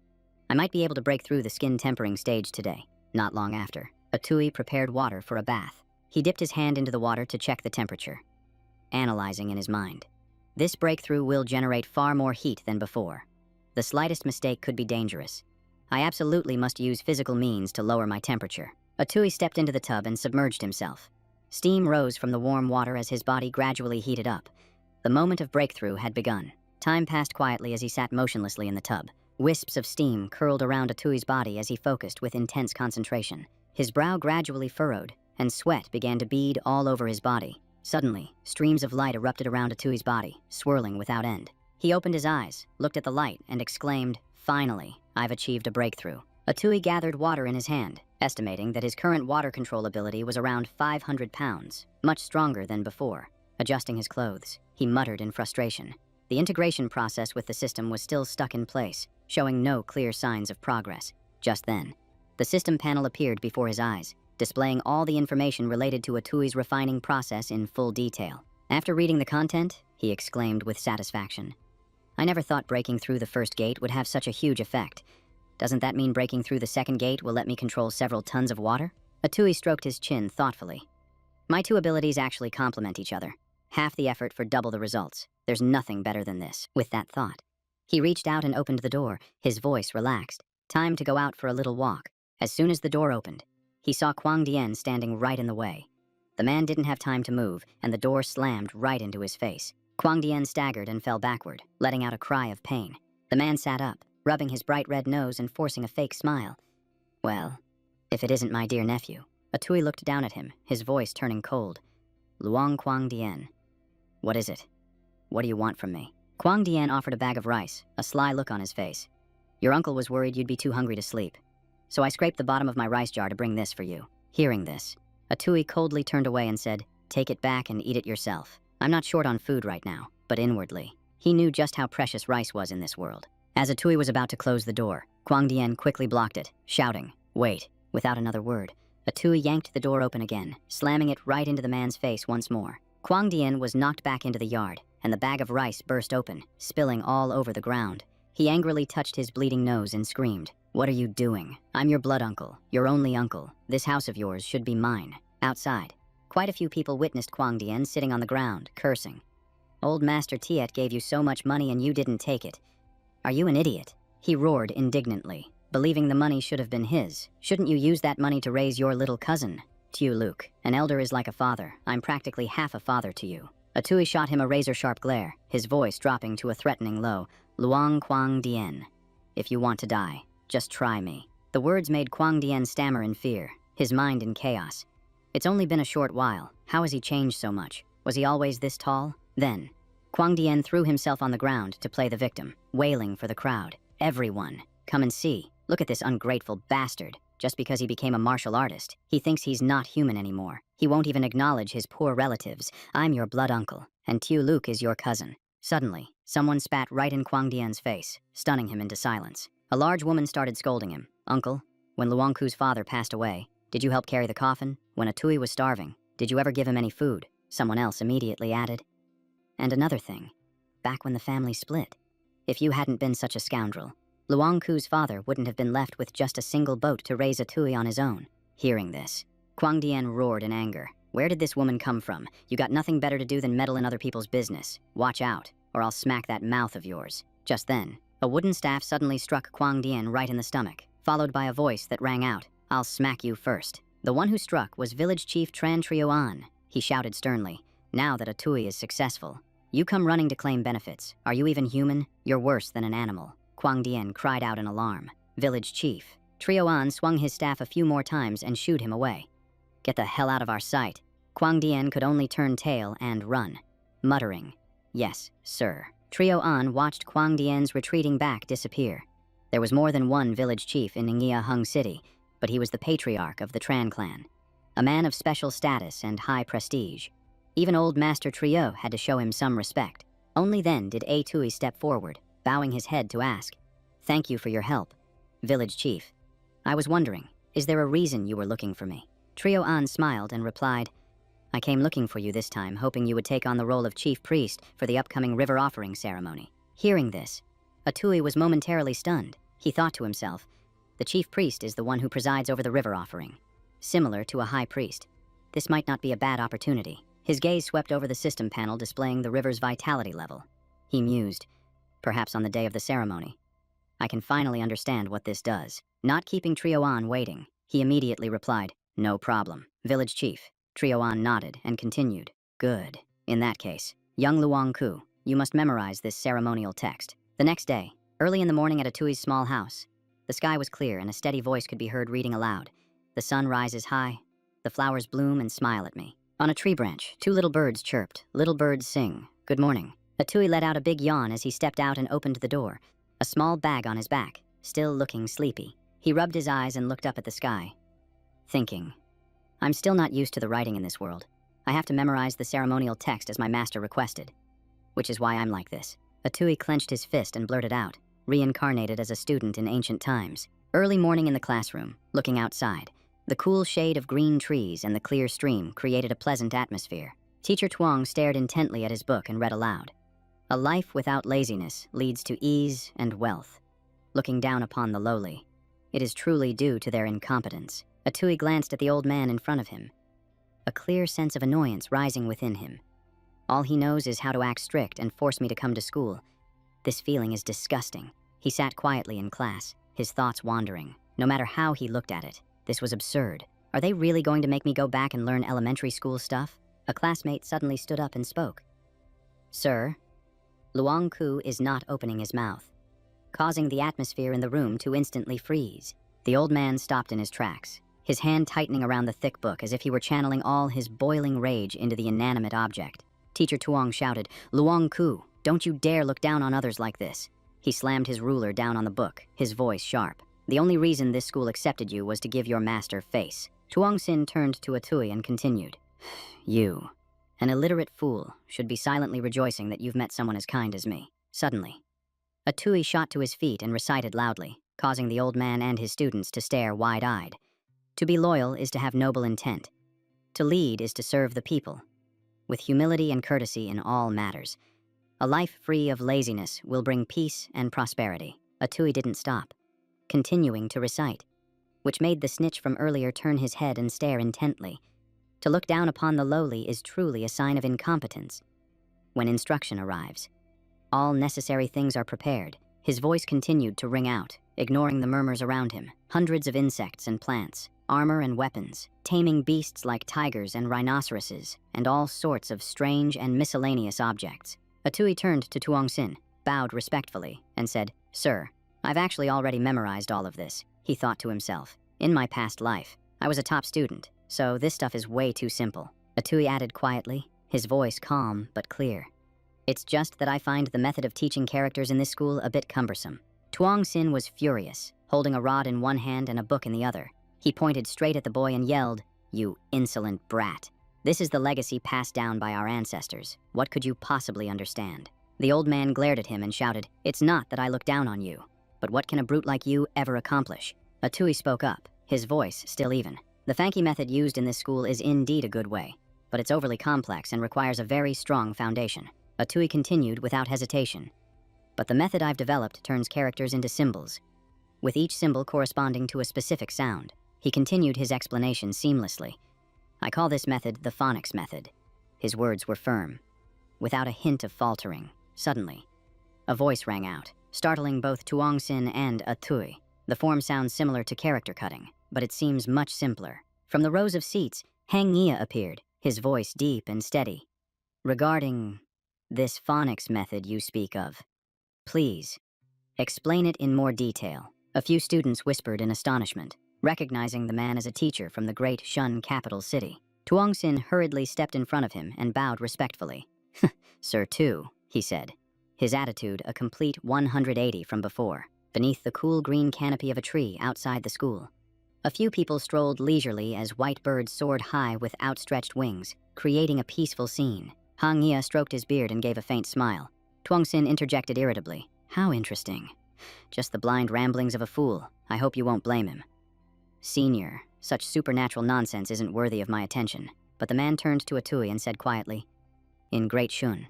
I might be able to break through the skin tempering stage today. Not long after, Atui prepared water for a bath. He dipped his hand into the water to check the temperature, analyzing in his mind. This breakthrough will generate far more heat than before. The slightest mistake could be dangerous. I absolutely must use physical means to lower my temperature. Atui stepped into the tub and submerged himself. Steam rose from the warm water as his body gradually heated up. The moment of breakthrough had begun. Time passed quietly as he sat motionlessly in the tub. Wisps of steam curled around Atui's body as he focused with intense concentration. His brow gradually furrowed, and sweat began to bead all over his body. Suddenly, streams of light erupted around Atui's body, swirling without end. He opened his eyes, looked at the light, and exclaimed, "Finally, I've achieved a breakthrough." Atui gathered water in his hand, estimating that his current water control ability was around 500 pounds, much stronger than before. Adjusting his clothes, he muttered in frustration. The integration process with the system was still stuck in place, showing no clear signs of progress. Just then, the system panel appeared before his eyes, displaying all the information related to Atui's refining process in full detail. After reading the content, he exclaimed with satisfaction, "I never thought breaking through the first gate would have such a huge effect. Doesn't that mean breaking through the second gate will let me control several tons of water?" Atui stroked his chin thoughtfully. "My two abilities actually complement each other. Half the effort for double the results. There's nothing better than this." With that thought, he reached out and opened the door, his voice relaxed. Time to go out for a little walk. As soon as the door opened, he saw Kwang Dien standing right in the way. The man didn't have time to move, and the door slammed right into his face. Kwang Dien staggered and fell backward, letting out a cry of pain. The man sat up, rubbing his bright red nose and forcing a fake smile. "Well, if it isn't my dear nephew." Atui looked down at him, his voice turning cold. "Luang Kwang Dien. What is it? What do you want from me?" Kwang Dien offered a bag of rice, a sly look on his face. "Your uncle was worried you'd be too hungry to sleep, so I scraped the bottom of my rice jar to bring this for you." Hearing this, Atui coldly turned away and said, "Take it back and eat it yourself. I'm not short on food right now." But inwardly, he knew just how precious rice was in this world. As Atui was about to close the door, Kwang Dien quickly blocked it, shouting, "Wait." Without another word, Atui yanked the door open again, slamming it right into the man's face once more. Kwang Dien was knocked back into the yard, and the bag of rice burst open, spilling all over the ground. He angrily touched his bleeding nose and screamed, "What are you doing? I'm your blood uncle, your only uncle. This house of yours should be mine." Outside, quite a few people witnessed Kwang Dien sitting on the ground, cursing. "Old Master Tiet gave you so much money and you didn't take it. Are you an idiot?" He roared indignantly, believing the money should have been his. "Shouldn't you use that money to raise your little cousin?" "Tiu Luke, an elder is like a father. I'm practically half a father to you." Atui shot him a razor-sharp glare, his voice dropping to a threatening low. "Luang Kwang Dien. If you want to die, just try me." The words made Kwang Dien stammer in fear, his mind in chaos. It's only been a short while. How has he changed so much? Was he always this tall? Then, Kwang Dien threw himself on the ground to play the victim, wailing for the crowd. "Everyone, come and see. Look at this ungrateful bastard. Just because he became a martial artist, he thinks he's not human anymore. He won't even acknowledge his poor relatives. I'm your blood uncle, and Tiu Luke is your cousin." Suddenly, someone spat right in Kwang Dien's face, stunning him into silence. A large woman started scolding him. "Uncle, when Luangku's father passed away, did you help carry the coffin? When Atui was starving, did you ever give him any food?" Someone else immediately added. "And another thing, back when the family split, if you hadn't been such a scoundrel, Luangku's father wouldn't have been left with just a single boat to raise Atui on his own." Hearing this, Kwang Dien roared in anger. "Where did this woman come from? You got nothing better to do than meddle in other people's business. Watch out, or I'll smack that mouth of yours." Just then, a wooden staff suddenly struck Kwang Dien right in the stomach, followed by a voice that rang out, "I'll smack you first." The one who struck was Village Chief Tran Trio An. He shouted sternly, "Now that Atui is successful, you come running to claim benefits. Are you even human? You're worse than an animal." Kwang Dien cried out in alarm. "Village Chief." Trio An swung his staff a few more times and shooed him away. "Get the hell out of our sight." Kwang Dien could only turn tail and run, muttering, "Yes, sir." Trio An watched Kwang Dien's retreating back disappear. There was more than one village chief in Ningya Hung City, but he was the patriarch of the Tran clan, a man of special status and high prestige. Even old Master Trio had to show him some respect. Only then did Atui step forward, bowing his head to ask, "Thank you for your help, Village Chief. I was wondering, is there a reason you were looking for me?" Trio An smiled and replied, "I came looking for you this time, hoping you would take on the role of Chief Priest for the upcoming river offering ceremony." Hearing this, Atui was momentarily stunned. He thought to himself, the Chief Priest is the one who presides over the river offering, similar to a high priest. This might not be a bad opportunity. His gaze swept over the system panel displaying the river's vitality level. He mused, perhaps on the day of the ceremony, I can finally understand what this does. Not keeping Trioan waiting, he immediately replied, "No problem. Village chief." Trioan nodded and continued, "Good. In that case, young Luangku, you must memorize this ceremonial text." The next day, early in the morning at Atui's small house, the sky was clear and a steady voice could be heard reading aloud. "The sun rises high. The flowers bloom and smile at me." On a tree branch, 2 little birds chirped. Little birds sing, "Good morning." Atui let out a big yawn as he stepped out and opened the door, a small bag on his back, still looking sleepy. He rubbed his eyes and looked up at the sky, thinking, "I'm still not used to the writing in this world. I have to memorize the ceremonial text as my master requested, which is why I'm like this." Atui clenched his fist and blurted out, reincarnated as a student in ancient times. Early morning in the classroom, looking outside, the cool shade of green trees and the clear stream created a pleasant atmosphere. Teacher Tuong stared intently at his book and read aloud. "A life without laziness leads to ease and wealth, looking down upon the lowly. It is truly due to their incompetence." Atui glanced at the old man in front of him, a clear sense of annoyance rising within him. "All he knows is how to act strict and force me to come to school. This feeling is disgusting." He sat quietly in class, his thoughts wandering. No matter how he looked at it, this was absurd. Are they really going to make me go back and learn elementary school stuff? A classmate suddenly stood up and spoke. "Sir." Luang Ku is not opening his mouth, causing the atmosphere in the room to instantly freeze. The old man stopped in his tracks, his hand tightening around the thick book as if he were channeling all his boiling rage into the inanimate object. Teacher Tuong shouted, "Luang Ku, don't you dare look down on others like this." He slammed his ruler down on the book, his voice sharp. "The only reason this school accepted you was to give your master face." Tuong Sin turned to Atui and continued, "You, an illiterate fool, should be silently rejoicing that you've met someone as kind as me." Suddenly, Atui shot to his feet and recited loudly, causing the old man and his students to stare wide-eyed. "To be loyal is to have noble intent. To lead is to serve the people, with humility and courtesy in all matters. A life free of laziness will bring peace and prosperity." Atui didn't stop, continuing to recite, which made the snitch from earlier turn his head and stare intently. To look down upon the lowly is truly a sign of incompetence. When instruction arrives, all necessary things are prepared. His voice continued to ring out, ignoring the murmurs around him. Hundreds of insects and plants, armor and weapons, taming beasts like tigers and rhinoceroses, and all sorts of strange and miscellaneous objects. Atui turned to Tuong Sin, bowed respectfully, and said, "Sir, I've actually already memorized all of this." He thought to himself, "In my past life, I was a top student, so this stuff is way too simple." Atui added quietly, his voice calm but clear, "It's just that I find the method of teaching characters in this school a bit cumbersome." Tuong Sin was furious, holding a rod in one hand and a book in the other. He pointed straight at the boy and yelled, "You insolent brat. This is the legacy passed down by our ancestors. What could you possibly understand?" The old man glared at him and shouted, "It's not that I look down on you, but what can a brute like you ever accomplish?" Atui spoke up, his voice still even. "The Fanki method used in this school is indeed a good way, but it's overly complex and requires a very strong foundation." Atui continued without hesitation, "But the method I've developed turns characters into symbols, with each symbol corresponding to a specific sound." He continued his explanation seamlessly. "I call this method the phonics method." His words were firm, without a hint of faltering. Suddenly, a voice rang out, startling both Tuong Sin and Atui. The form sounds similar to character cutting, but it seems much simpler. From the rows of seats, Hang Nia appeared, his voice deep and steady. "Regarding this phonics method you speak of, please explain it in more detail." A few students whispered in astonishment, recognizing the man as a teacher from the great Shun capital city. Tuong Sin hurriedly stepped in front of him and bowed respectfully. "Sir Tu," he said, his attitude a complete 180 from before, beneath the cool green canopy of a tree outside the school. A few people strolled leisurely as white birds soared high with outstretched wings, creating a peaceful scene. Hang Yia stroked his beard and gave a faint smile. Tuong Sin interjected irritably, "How interesting. Just the blind ramblings of a fool. I hope you won't blame him." "Senior, such supernatural nonsense isn't worthy of my attention." But the man turned to Atui and said quietly, "In Great Shun,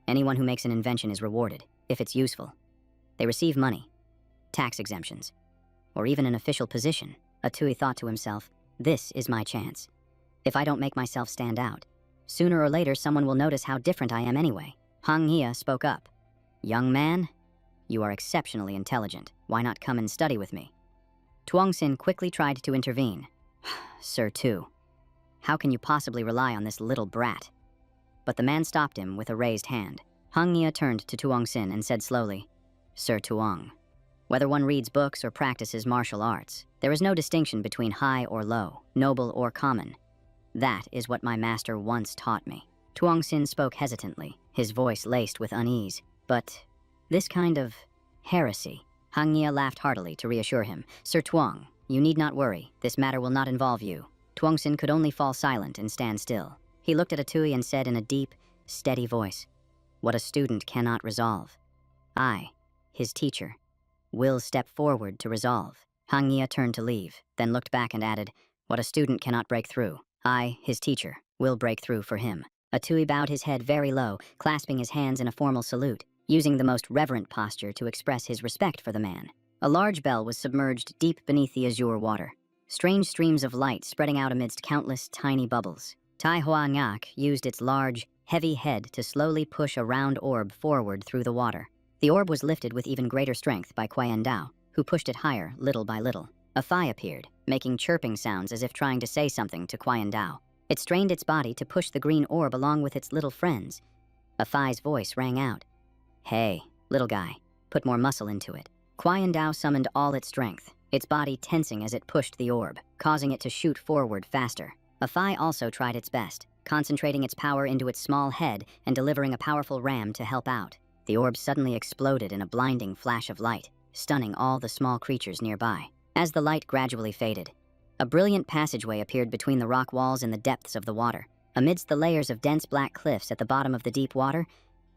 anyone who makes an invention is rewarded, if it's useful. They receive money, tax exemptions, or even an official position." Atui thought to himself, "This is my chance. If I don't make myself stand out, sooner or later someone will notice how different I am anyway." Hang Hia spoke up. "Young man, You are exceptionally intelligent. Why not come and study with me? Tuongsin quickly tried to intervene. Sir Tu, how can you possibly rely on this little brat? But the man stopped him with a raised hand. Hangya turned to Tuongsin and said slowly, Sir Tuong, whether one reads books or practices martial arts, there is no distinction between high or low, noble or common. That is what my master once taught me. Tuongsin spoke hesitantly, his voice laced with unease. But this kind of heresy. Hangya laughed heartily to reassure him. Sir Tuong, you need not worry. This matter will not involve you. Tuongsin could only fall silent and stand still. He looked at Atui and said in a deep, steady voice, what a student cannot resolve, I, his teacher, will step forward to resolve. Hangya turned to leave, then looked back and added, what a student cannot break through, I, his teacher, will break through for him. Atui bowed his head very low, clasping his hands in a formal salute, using the most reverent posture to express his respect for the man. A large bell was submerged deep beneath the azure water, strange streams of light spreading out amidst countless tiny bubbles. Tai Hoa Ngak used its large, heavy head to slowly push a round orb forward through the water. The orb was lifted with even greater strength by Qian Dao, who pushed it higher little by little. A Phi appeared, making chirping sounds as if trying to say something to Qian Dao. It strained its body to push the green orb along with its little friends. A Phi's voice rang out. Hey, little guy, put more muscle into it. Qian Dao summoned all its strength, its body tensing as it pushed the orb, causing it to shoot forward faster. A Phi also tried its best, concentrating its power into its small head and delivering a powerful ram to help out. The orb suddenly exploded in a blinding flash of light, stunning all the small creatures nearby. As the light gradually faded, a brilliant passageway appeared between the rock walls in the depths of the water. Amidst the layers of dense black cliffs at the bottom of the deep water,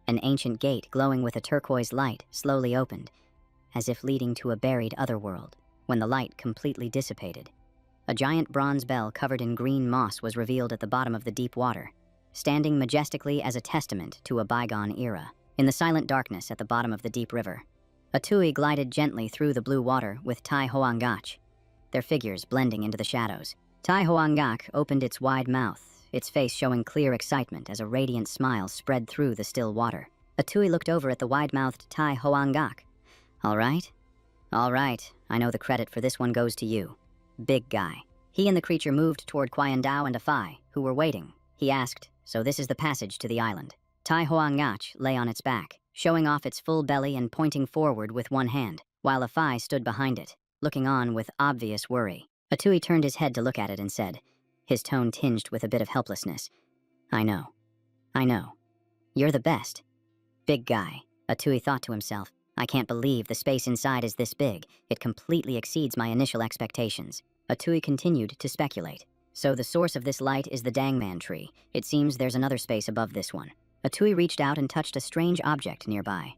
an ancient gate glowing with a turquoise light slowly opened, as if leading to a buried otherworld. When the light completely dissipated, a giant bronze bell covered in green moss was revealed at the bottom of the deep water, standing majestically as a testament to a bygone era. In the silent darkness at the bottom of the deep river, Atui glided gently through the blue water with Tai Hoangach, their figures blending into the shadows. Tai Hoangach opened its wide mouth, its face showing clear excitement as a radiant smile spread through the still water. Atui looked over at the wide-mouthed Tai Hoangach. All right, I know the credit for this one goes to you. Big guy. He and the creature moved toward Qian Dao and a Phi, who were waiting. He asked, so this is the passage to the island. Tai Hoangach lay on its back, showing off its full belly and pointing forward with one hand, while a Phi stood behind it, looking on with obvious worry. Atui turned his head to look at it and said, his tone tinged with a bit of helplessness, I know. You're the best. Big guy. Atui thought to himself, I can't believe the space inside is this big. It completely exceeds my initial expectations. Atui continued to speculate. So the source of this light is the Dangman tree. It seems there's another space above this one. Atui reached out and touched a strange object nearby,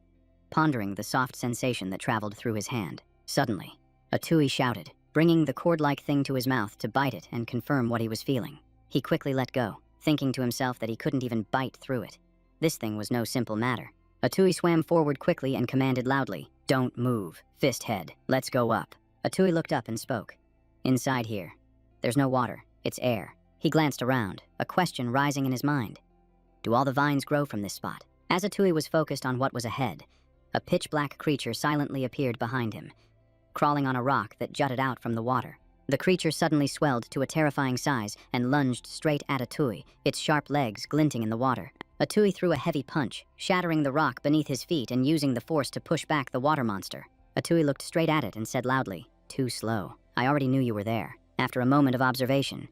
pondering the soft sensation that traveled through his hand. Suddenly, Atui shouted, bringing the cord-like thing to his mouth to bite it and confirm what he was feeling. He quickly let go, thinking to himself that he couldn't even bite through it. This thing was no simple matter. Atui swam forward quickly and commanded loudly, don't move, fist head, let's go up. Atui looked up and spoke. Inside here, there's no water, it's air. He glanced around, a question rising in his mind. Do all the vines grow from this spot? As Atui was focused on what was ahead, a pitch-black creature silently appeared behind him, crawling on a rock that jutted out from the water. The creature suddenly swelled to a terrifying size and lunged straight at Atui, its sharp legs glinting in the water. Atui threw a heavy punch, shattering the rock beneath his feet and using the force to push back the water monster. Atui looked straight at it and said loudly, too slow. I already knew you were there. After a moment of observation,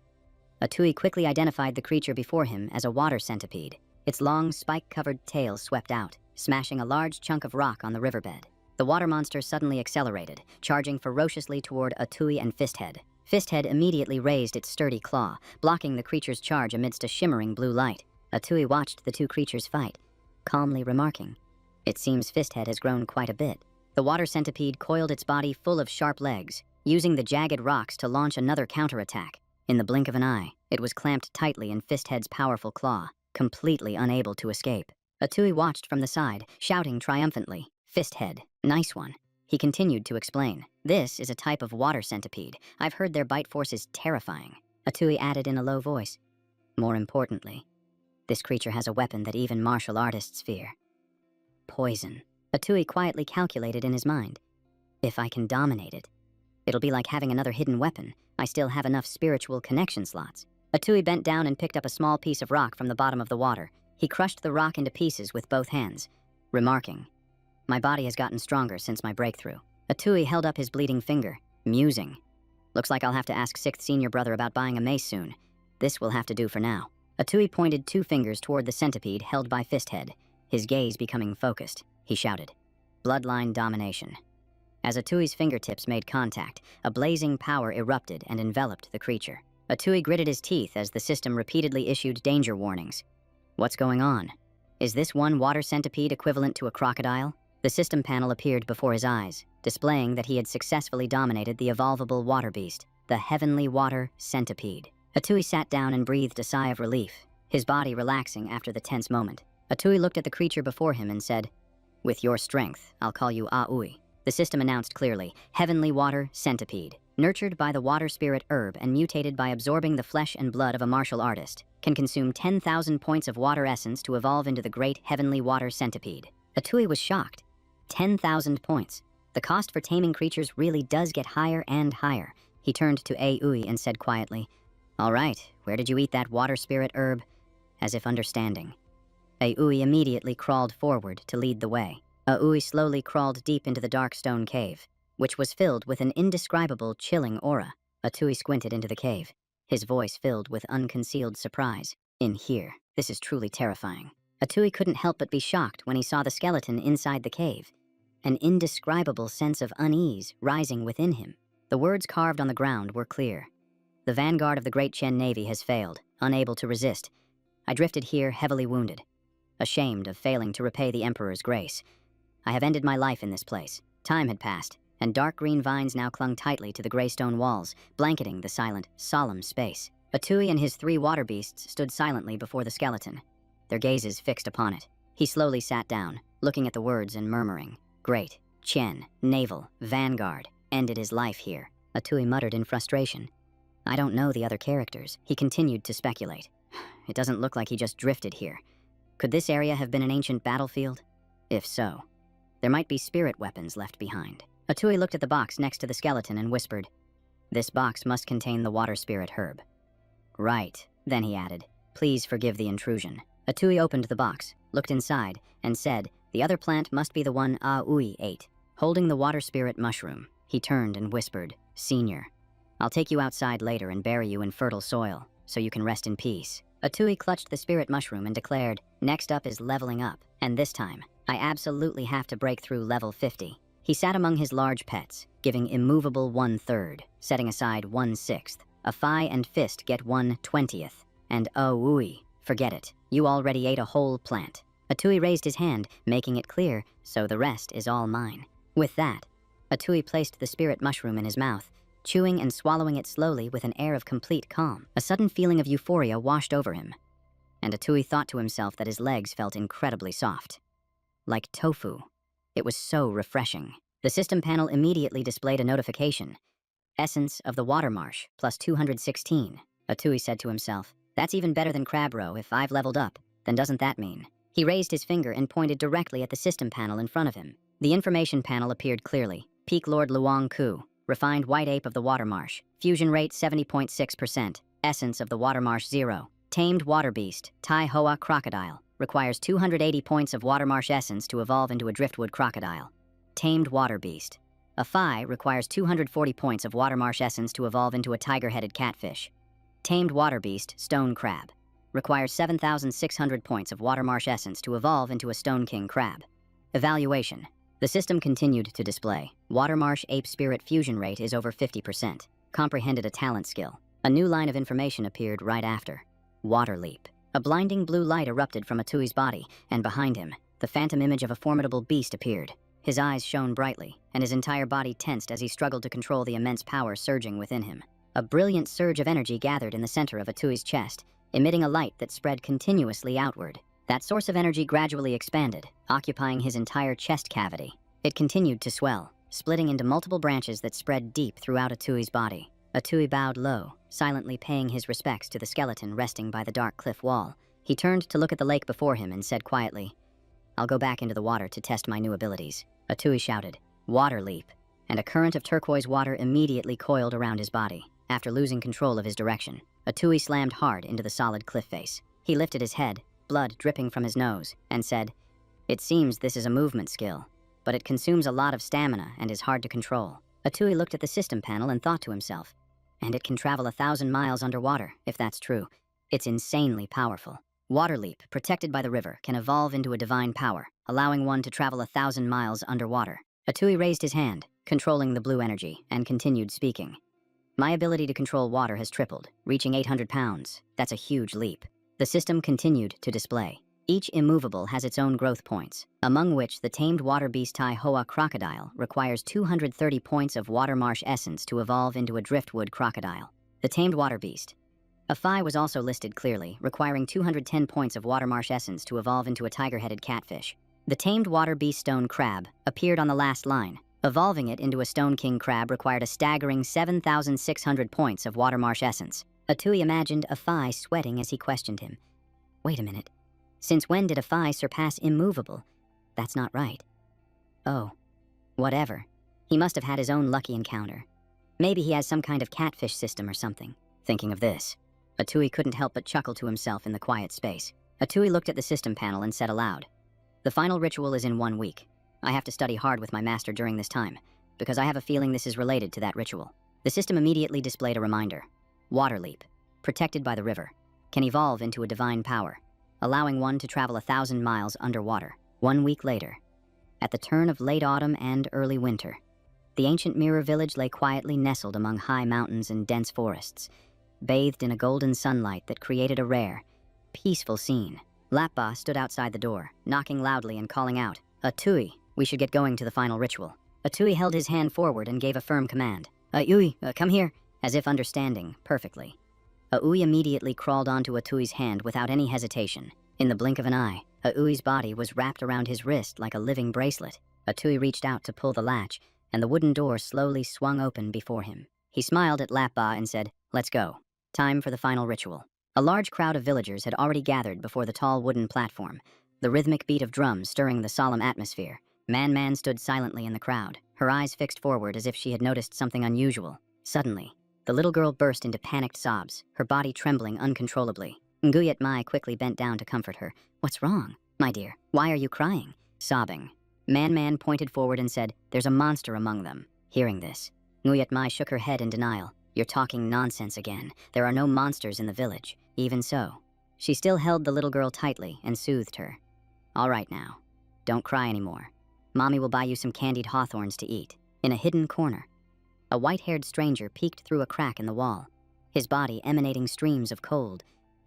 Atui quickly identified the creature before him as a water centipede. Its long, spike-covered tail swept out, smashing a large chunk of rock on the riverbed. The water monster suddenly accelerated, charging ferociously toward Atui and Fisthead. Fisthead immediately raised its sturdy claw, blocking the creature's charge amidst a shimmering blue light. Atui watched the two creatures fight, calmly remarking, it seems Fisthead has grown quite a bit. The water centipede coiled its body full of sharp legs, using the jagged rocks to launch another counterattack. In the blink of an eye, it was clamped tightly in Fisthead's powerful claw, completely unable to escape. Atui watched from the side, shouting triumphantly, Fisthead, nice one. He continued to explain, this is a type of water centipede. I've heard their bite force is terrifying. Atui added in a low voice, more importantly, this creature has a weapon that even martial artists fear. Poison. Atui quietly calculated in his mind. If I can dominate it, it'll be like having another hidden weapon. I still have enough spiritual connection slots. Atui bent down and picked up a small piece of rock from the bottom of the water. He crushed the rock into pieces with both hands, remarking, "My body has gotten stronger since my breakthrough." Atui held up his bleeding finger, musing. "Looks like I'll have to ask 6th senior brother about buying a mace soon. This will have to do for now." Atui pointed 2 fingers toward the centipede held by Fisthead, his gaze becoming focused. He shouted, "Bloodline domination." As Atui's fingertips made contact, a blazing power erupted and enveloped the creature. Atui gritted his teeth as the system repeatedly issued danger warnings. What's going on? Is this one water centipede equivalent to a crocodile? The system panel appeared before his eyes, displaying that he had successfully dominated the evolvable water beast, the heavenly water centipede. Atui sat down and breathed a sigh of relief, his body relaxing after the tense moment. Atui looked at the creature before him and said, "With your strength, I'll call you Aui." The system announced clearly, Heavenly Water Centipede, nurtured by the water spirit herb and mutated by absorbing the flesh and blood of a martial artist, can consume 10,000 points of water essence to evolve into the great Heavenly Water Centipede. Atui was shocked. 10,000 points. The cost for taming creatures really does get higher and higher. He turned to Aui and said quietly, "All right, where did you eat that water spirit herb?" As if understanding. Aui immediately crawled forward to lead the way. Aui slowly crawled deep into the dark stone cave, which was filled with an indescribable, chilling aura. Atui squinted into the cave, his voice filled with unconcealed surprise. "In here, this is truly terrifying." Atui couldn't help but be shocked when he saw the skeleton inside the cave, an indescribable sense of unease rising within him. The words carved on the ground were clear. "The vanguard of the Great Chen Navy has failed, unable to resist. I drifted here heavily wounded, ashamed of failing to repay the Emperor's grace. I have ended my life in this place." Time had passed, and dark green vines now clung tightly to the gray stone walls, blanketing the silent, solemn space. Atui and his 3 water beasts stood silently before the skeleton, their gazes fixed upon it. He slowly sat down, looking at the words and murmuring, "Great, Chen, Naval, Vanguard, ended his life here." Atui muttered in frustration. "I don't know the other characters." He continued to speculate. "It doesn't look like he just drifted here. Could this area have been an ancient battlefield? If so, there might be spirit weapons left behind." Atui looked at the box next to the skeleton and whispered, "This box must contain the water spirit herb." "Right," then he added, "Please forgive the intrusion." Atui opened the box, looked inside, and said, "The other plant must be the one Aui ate." Holding the water spirit mushroom, he turned and whispered, "Senior, I'll take you outside later and bury you in fertile soil, so you can rest in peace." Atui clutched the spirit mushroom and declared, "Next up is leveling up, and this time, I absolutely have to break through level 50. He sat among his large pets, giving immovable 1/3, setting aside 1/6. A Fi and Fist get 1/20th, and Aui, forget it, you already ate a whole plant. Atui raised his hand, making it clear, so the rest is all mine. With that, Atui placed the spirit mushroom in his mouth, chewing and swallowing it slowly with an air of complete calm. A sudden feeling of euphoria washed over him, and Atui thought to himself that his legs felt incredibly soft. Like tofu. It was so refreshing. The system panel immediately displayed a notification. Essence of the Water Marsh, plus 216. Atui said to himself, "That's even better than Crab Row. If I've leveled up, then doesn't that mean?" He raised his finger and pointed directly at the system panel in front of him. The information panel appeared clearly. Peak Lord Luong Ku, refined white ape of the Water Marsh, fusion rate 70.6%, essence of the Water Marsh 0, tamed water beast, Tai Hoa crocodile, requires 280 points of Water Marsh essence to evolve into a driftwood crocodile. Tamed water beast. A Phi requires 240 points of Water Marsh essence to evolve into a tiger-headed catfish. Tamed water beast, stone crab, requires 7,600 points of Water Marsh essence to evolve into a stone king crab. Evaluation. The system continued to display. Water Marsh ape spirit fusion rate is over 50%. Comprehended a talent skill. A new line of information appeared right after. Water leap. A blinding blue light erupted from Atui's body, and behind him, the phantom image of a formidable beast appeared. His eyes shone brightly, and his entire body tensed as he struggled to control the immense power surging within him. A brilliant surge of energy gathered in the center of Atui's chest, emitting a light that spread continuously outward. That source of energy gradually expanded, occupying his entire chest cavity. It continued to swell, splitting into multiple branches that spread deep throughout Atui's body. Atui bowed low, silently paying his respects to the skeleton resting by the dark cliff wall. He turned to look at the lake before him and said quietly, I'll go back into the water to test my new abilities. Atui shouted, "Water leap," and a current of turquoise water immediately coiled around his body. After losing control of his direction, Atui slammed hard into the solid cliff face. He lifted his head, blood dripping from his nose, and said, "It seems this is a movement skill, but it consumes a lot of stamina and is hard to control." Atui looked at the system panel and thought to himself, and it can travel 1,000 miles underwater, if that's true. It's insanely powerful. Water leap, protected by the river, can evolve into a divine power, allowing one to travel 1,000 miles underwater. Atui raised his hand, controlling the blue energy, and continued speaking. "My ability to control water has tripled, reaching 800 pounds. That's a huge leap." The system continued to display. Each immovable has its own growth points, among which the tamed water beast Tai Hoa crocodile requires 230 points of water marsh essence to evolve into a driftwood crocodile. The tamed water beast. A Phi was also listed clearly, requiring 210 points of water marsh essence to evolve into a tiger-headed catfish. The tamed water beast stone crab appeared on the last line. Evolving it into a stone king crab required a staggering 7,600 points of water marsh essence. Atui imagined a Phi sweating as he questioned him. Wait a minute. Since when did a Phi surpass immovable? That's not right. Oh, whatever. He must have had his own lucky encounter. Maybe he has some kind of catfish system or something. Thinking of this, Atui couldn't help but chuckle to himself in the quiet space. Atui looked at the system panel and said aloud, "The final ritual is in 1 week. I have to study hard with my master during this time, because I have a feeling this is related to that ritual." The system immediately displayed a reminder. Water leap, protected by the river, can evolve into a divine power, allowing one to travel 1,000 miles underwater. 1 week later, at the turn of late autumn and early winter, the ancient mirror village lay quietly nestled among high mountains and dense forests, bathed in a golden sunlight that created a rare, peaceful scene. Lappa stood outside the door, knocking loudly and calling out, "Atui, we should get going to the final ritual." Atui held his hand forward and gave a firm command. "Atui, come here," as if understanding perfectly. Atui immediately crawled onto Atui's hand without any hesitation. In the blink of an eye, Atui's body was wrapped around his wrist like a living bracelet. Atui reached out to pull the latch, and the wooden door slowly swung open before him. He smiled at Lappa and said, "Let's go. Time for the final ritual." A large crowd of villagers had already gathered before the tall wooden platform, the rhythmic beat of drums stirring the solemn atmosphere. Man stood silently in the crowd, her eyes fixed forward as if she had noticed something unusual. Suddenly, the little girl burst into panicked sobs, her body trembling uncontrollably. Nguyet Mai quickly bent down to comfort her. "What's wrong, my dear? Why are you crying?" Sobbing, Man pointed forward and said, "There's a monster among them." Hearing this, Nguyet Mai shook her head in denial. "You're talking nonsense again. There are no monsters in the village." Even so, she still held the little girl tightly and soothed her. "All right now, don't cry anymore. Mommy will buy you some candied hawthorns to eat." In a hidden corner, a white-haired stranger peeked through a crack in the wall, his body emanating streams of cold,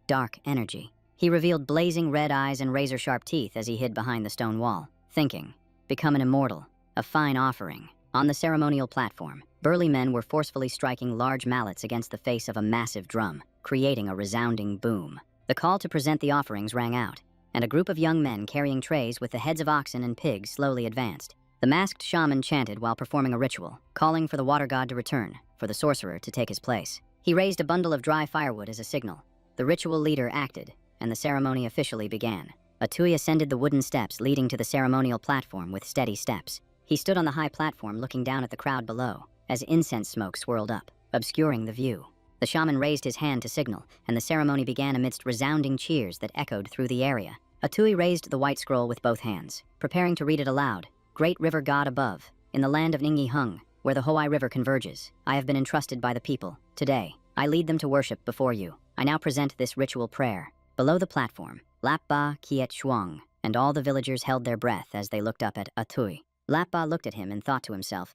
dark energy. He revealed blazing red eyes and razor-sharp teeth as he hid behind the stone wall, thinking, "Become an immortal, a fine offering." On the ceremonial platform, burly men were forcefully striking large mallets against the face of a massive drum, creating a resounding boom. The call to present the offerings rang out, and a group of young men carrying trays with the heads of oxen and pigs slowly advanced. The masked shaman chanted while performing a ritual, calling for the water god to return, for the sorcerer to take his place. He raised a bundle of dry firewood as a signal. The ritual leader acted, and the ceremony officially began. Atui ascended the wooden steps leading to the ceremonial platform with steady steps. He stood on the high platform looking down at the crowd below, as incense smoke swirled up, obscuring the view. The shaman raised his hand to signal, and the ceremony began amidst resounding cheers that echoed through the area. Atui raised the white scroll with both hands, preparing to read it aloud. "Great river god above, in the land of Ningyi Hung, where the Hoai River converges, I have been entrusted by the people. Today, I lead them to worship before you. I now present this ritual prayer." Below the platform, Lappa Kiet Shuang and all the villagers held their breath as they looked up at Atui. Lappa looked at him and thought to himself,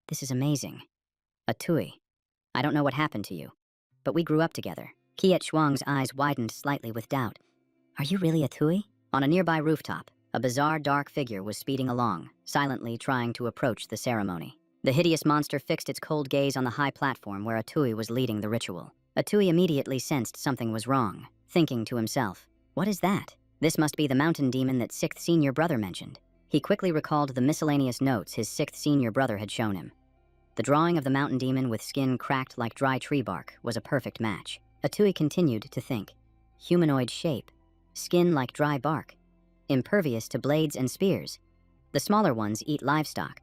"This is amazing. Atui, I don't know what happened to you, but we grew up together." Kiet Shuang's eyes widened slightly with doubt. "Are you really Atui?" On a nearby rooftop, a bizarre dark figure was speeding along, silently trying to approach the ceremony. The hideous monster fixed its cold gaze on the high platform where Atui was leading the ritual. Atui immediately sensed something was wrong, thinking to himself, "What is that? This must be the mountain demon that sixth senior brother mentioned." He quickly recalled the miscellaneous notes his sixth senior brother had shown him. The drawing of the mountain demon with skin cracked like dry tree bark was a perfect match. Atui continued to think, humanoid shape, skin like dry bark. impervious to blades and spears. The smaller ones eat livestock,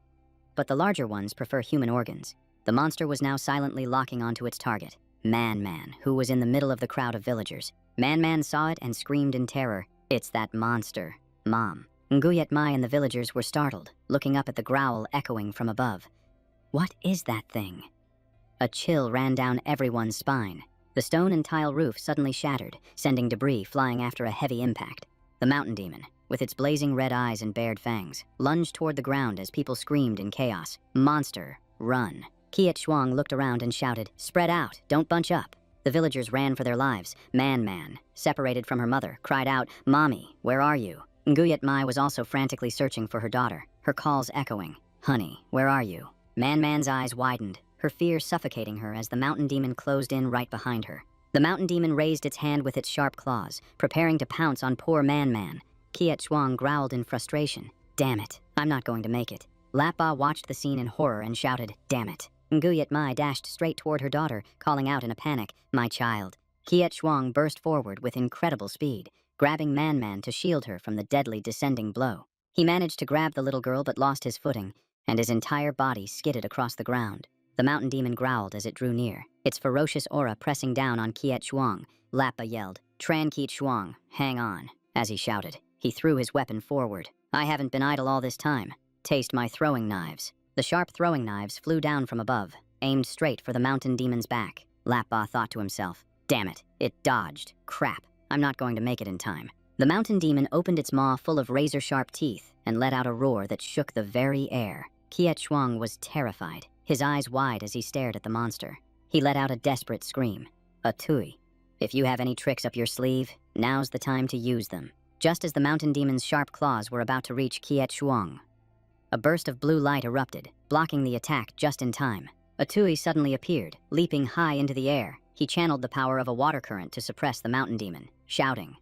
but the larger ones prefer human organs. The monster was now silently locking onto its target, Man-Man, who was in the middle of the crowd of villagers. Man-Man saw it and screamed in terror. "It's that monster, Mom." Nguyet Mai and the villagers were startled, looking up at the growl echoing from above. What is that thing? A chill ran down everyone's spine. The stone and tile roof suddenly shattered, sending debris flying after a heavy impact. The mountain demon, with its blazing red eyes and bared fangs, lunged toward the ground as people screamed in chaos. "Monster, run." Kiet Shuang looked around and shouted, "Spread out, don't bunch up." The villagers ran for their lives. Man-Man, separated from her mother, cried out, "Mommy, where are you?" Nguyet Mai was also frantically searching for her daughter, her calls echoing. "Honey, where are you?" Man-Man's eyes widened, her fear suffocating her as the mountain demon closed in right behind her. The mountain demon raised its hand with its sharp claws, preparing to pounce on poor Man-Man. Kiet Shuang growled in frustration. "Damn it, I'm not going to make it." Lappa watched the scene in horror and shouted, "Damn it." Nguyet Mai dashed straight toward her daughter, calling out in a panic, "My child." Kiet Shuang burst forward with incredible speed, grabbing Man-Man to shield her from the deadly descending blow. He managed to grab the little girl but lost his footing, and his entire body skidded across the ground. The mountain demon growled as it drew near, its ferocious aura pressing down on Kiet Shuang. Lappa yelled, "Tran Kiet Shuang, hang on." As he shouted, he threw his weapon forward. "I haven't been idle all this time. Taste my throwing knives." The sharp throwing knives flew down from above, aimed straight for the mountain demon's back. Lappa thought to himself, "Damn it, it dodged. Crap, I'm not going to make it in time." The mountain demon opened its maw full of razor-sharp teeth and let out a roar that shook the very air. Kiet Shuang was terrified, his eyes wide as he stared at the monster. He let out a desperate scream. "Atui, if you have any tricks up your sleeve, now's the time to use them." Just as the mountain demon's sharp claws were about to reach Kiet Shuang, a burst of blue light erupted, blocking the attack just in time. Atui suddenly appeared, leaping high into the air. He channeled the power of a water current to suppress the mountain demon, shouting,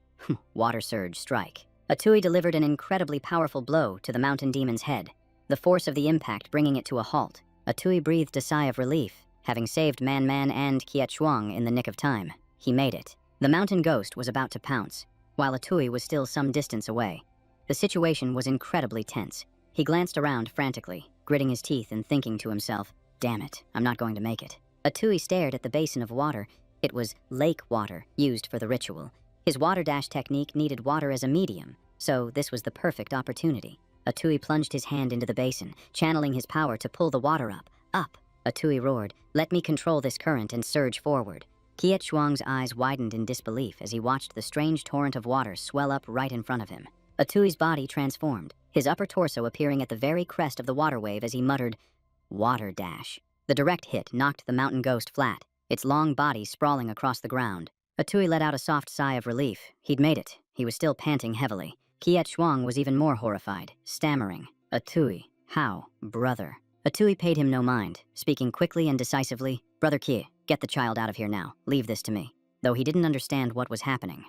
"Water surge strike." Atui delivered an incredibly powerful blow to the mountain demon's head, the force of the impact bringing it to a halt. Atui breathed a sigh of relief, having saved Man-Man and Kiet Shuang in the nick of time. He made it. The mountain ghost was about to pounce, while Atui was still some distance away. The situation was incredibly tense. He glanced around frantically, gritting his teeth and thinking to himself, "Damn it, I'm not going to make it." Atui stared at the basin of water. It was lake water, used for the ritual. His water dash technique needed water as a medium, so this was the perfect opportunity. Atui plunged his hand into the basin, channeling his power to pull the water up. "Up!" Atui roared, "Let me control this current and surge forward." Kiet Shuang's eyes widened in disbelief as he watched the strange torrent of water swell up right in front of him. Atui's body transformed, his upper torso appearing at the very crest of the water wave as he muttered, "Water dash." The direct hit knocked the mountain ghost flat, its long body sprawling across the ground. Atui let out a soft sigh of relief. He'd made it. He was still panting heavily. Kiet Shuang was even more horrified, stammering, "Atui, how, brother?" Atui paid him no mind, speaking quickly and decisively, "Brother Kie, get the child out of here now. Leave this to me." Though he didn't understand what was happening.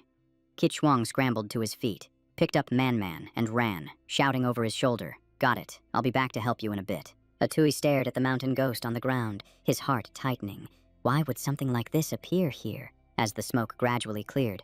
Kiet Shuang scrambled to his feet, picked up Man-Man, and ran, shouting over his shoulder, "Got it. I'll be back to help you in a bit." Atui stared at the mountain ghost on the ground, his heart tightening. Why would something like this appear here? As the smoke gradually cleared,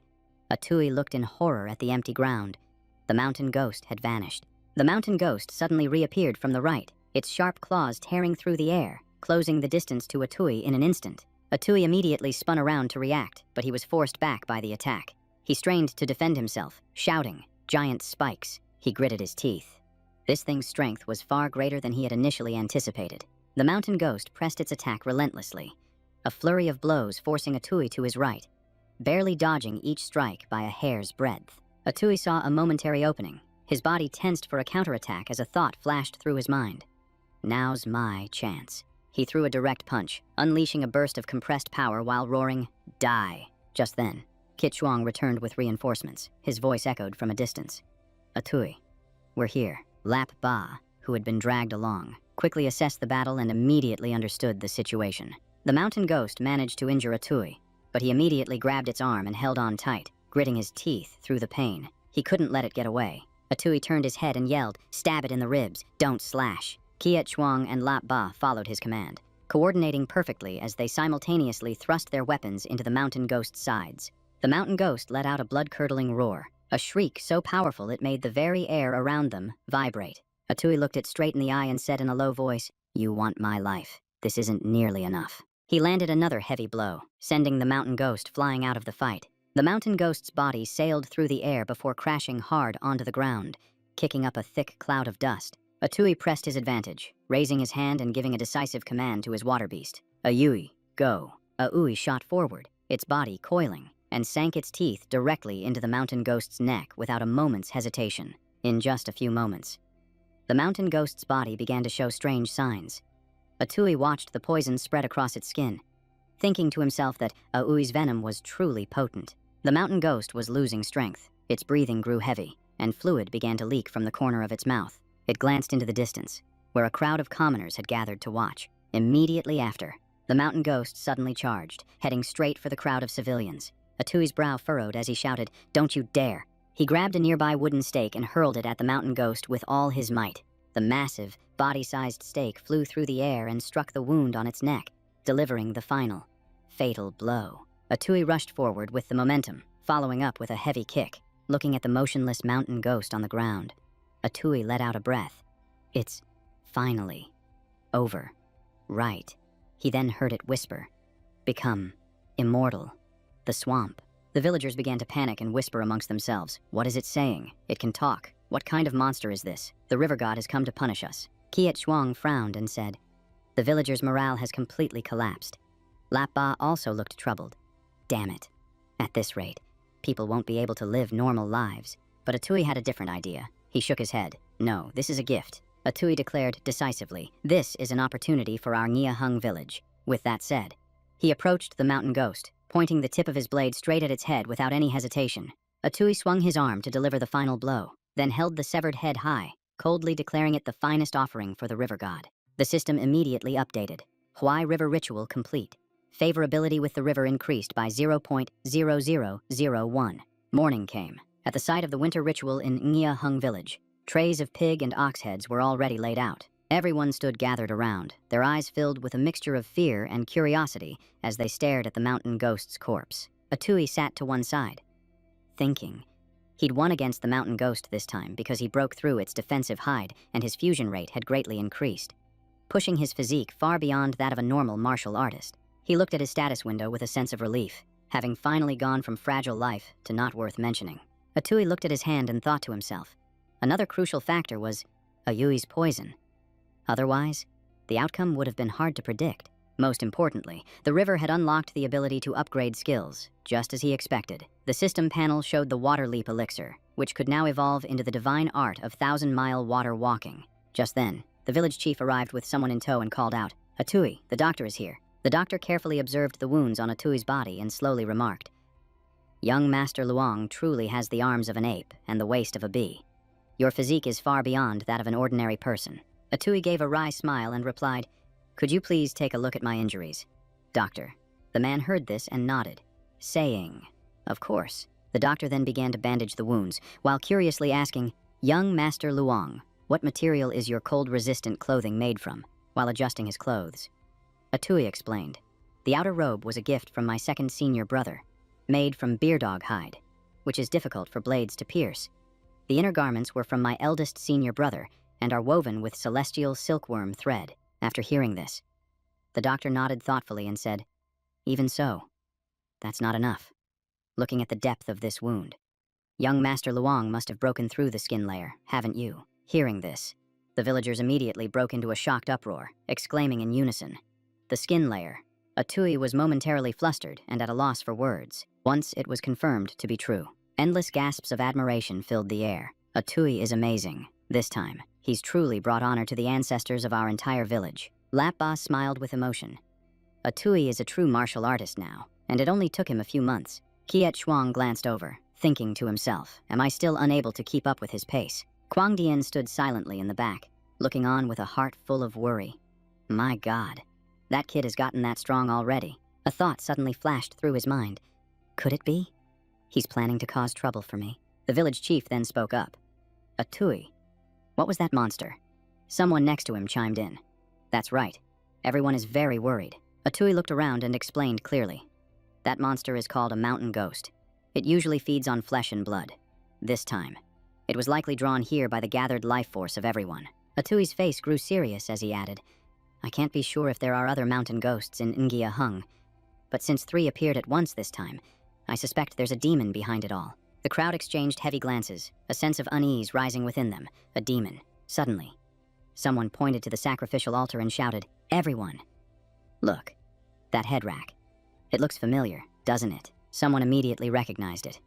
Atui looked in horror at the empty ground. The mountain ghost had vanished. The mountain ghost suddenly reappeared from the right, its sharp claws tearing through the air, closing the distance to Atui in an instant. Atui immediately spun around to react, but he was forced back by the attack. He strained to defend himself, shouting, "Giant spikes." He gritted his teeth. This thing's strength was far greater than he had initially anticipated. The mountain ghost pressed its attack relentlessly, a flurry of blows forcing Atui to his right, barely dodging each strike by a hair's breadth. Atui saw a momentary opening. His body tensed for a counterattack as a thought flashed through his mind. Now's my chance. He threw a direct punch, unleashing a burst of compressed power while roaring, "Die." Just then, Kiet Shuang returned with reinforcements. His voice echoed from a distance. "Atui, we're here." Lap Ba, who had been dragged along, quickly assessed the battle and immediately understood the situation. The mountain ghost managed to injure Atui, but he immediately grabbed its arm and held on tight, gritting his teeth through the pain. He couldn't let it get away. Atui turned his head and yelled, "Stab it in the ribs, don't slash." Kiet Shuang and Lap Ba followed his command, coordinating perfectly as they simultaneously thrust their weapons into the mountain ghost's sides. The mountain ghost let out a blood-curdling roar. a shriek so powerful it made the very air around them vibrate. Atui looked it straight in the eye and said in a low voice, "You want my life. This isn't nearly enough." He landed another heavy blow, sending the mountain ghost flying out of the fight. The mountain ghost's body sailed through the air before crashing hard onto the ground, kicking up a thick cloud of dust. Atui pressed his advantage, raising his hand and giving a decisive command to his water beast. "Ayui, go." Aui shot forward, its body coiling, and sank its teeth directly into the mountain ghost's neck without a moment's hesitation. In just a few moments, the mountain ghost's body began to show strange signs. Atui watched the poison spread across its skin, thinking to himself that Aui's venom was truly potent. The mountain ghost was losing strength. Its breathing grew heavy, and fluid began to leak from the corner of its mouth. It glanced into the distance, where a crowd of commoners had gathered to watch. Immediately after, the mountain ghost suddenly charged, heading straight for the crowd of civilians. Atui's brow furrowed as he shouted, "Don't you dare!" He grabbed a nearby wooden stake and hurled it at the mountain ghost with all his might. The massive, body-sized stake flew through the air and struck the wound on its neck, delivering the final, fatal blow. Atui rushed forward with the momentum, following up with a heavy kick. Looking at the motionless mountain ghost on the ground, Atui let out a breath. "It's finally over. Right." He then heard it whisper, "Become immortal." The swamp. The villagers began to panic and whisper amongst themselves. "What is it saying? It can talk. What kind of monster is this? The river god has come to punish us." Kiet Shuang frowned and said, "The villagers' morale has completely collapsed." Lap Ba also looked troubled. "Damn it. At this rate, people won't be able to live normal lives." But Atui had a different idea. He shook his head. "No, this is a gift." Atui declared decisively, "This is an opportunity for our Nia Hung village." With that said, he approached the mountain ghost, pointing the tip of his blade straight at its head without any hesitation. Atui swung his arm to deliver the final blow, then held the severed head high, coldly declaring it the finest offering for the river god. The system immediately updated. Huai River ritual complete. Favorability with the river increased by 0.0001. Morning came. At the site of the winter ritual in Nia Hung village, trays of pig and ox heads were already laid out. Everyone stood gathered around, their eyes filled with a mixture of fear and curiosity as they stared at the mountain ghost's corpse. Atui sat to one side, thinking. He'd won against the mountain ghost this time because he broke through its defensive hide and his fusion rate had greatly increased, pushing his physique far beyond that of a normal martial artist. He looked at his status window with a sense of relief, having finally gone from fragile life to not worth mentioning. Atui looked at his hand and thought to himself. Another crucial factor was Ayui's poison. Otherwise, the outcome would have been hard to predict. Most importantly, the river had unlocked the ability to upgrade skills, just as he expected. The system panel showed the water leap elixir, which could now evolve into the divine art of 1,000-mile water walking. Just then, the village chief arrived with someone in tow and called out, "Atui, the doctor is here." The doctor carefully observed the wounds on Atui's body and slowly remarked, "Young Master Luong truly has the arms of an ape and the waist of a bee. Your physique is far beyond that of an ordinary person." Atui gave a wry smile and replied, "Could you please take a look at my injuries, doctor?" The man heard this and nodded, saying, "Of course." The doctor then began to bandage the wounds, while curiously asking, "Young Master Luong, what material is your cold-resistant clothing made from?" While adjusting his clothes, Atui explained, "The outer robe was a gift from my second senior brother, made from beardog hide, which is difficult for blades to pierce. The inner garments were from my eldest senior brother and are woven with celestial silkworm thread." After hearing this, the doctor nodded thoughtfully and said, "Even so, that's not enough. Looking at the depth of this wound, young Master Luong must have broken through the skin layer, haven't you?" Hearing this, the villagers immediately broke into a shocked uproar, exclaiming in unison, "The skin layer." Atui was momentarily flustered and at a loss for words. Once it was confirmed to be true. Endless gasps of admiration filled the air. "Atui is amazing. This time, he's truly brought honor to the ancestors of our entire village." Lap Ba smiled with emotion. "Atui is a true martial artist now, and it only took him a few months." Kiet Shuang glanced over, thinking to himself, "Am I still unable to keep up with his pace?" Kwang Dian stood silently in the back, looking on with a heart full of worry. My God, that kid has gotten that strong already. A thought suddenly flashed through his mind. Could it be? He's planning to cause trouble for me. The village chief then spoke up. "Atui, what was that monster?" Someone next to him chimed in. "That's right. Everyone is very worried." Atui looked around and explained clearly. "That monster is called a mountain ghost. It usually feeds on flesh and blood. this time. It was likely drawn here by the gathered life force of everyone. Atui's face grew serious as he added, I can't be sure if there are other mountain ghosts in Ngia Hung, but since 3 appeared at once this time, I suspect there's a demon behind it all. The crowd exchanged heavy glances, a sense of unease rising within them. A demon. Suddenly, someone pointed to the sacrificial altar and shouted, Everyone! Look, that head rack. It looks familiar, doesn't it? Someone immediately recognized it.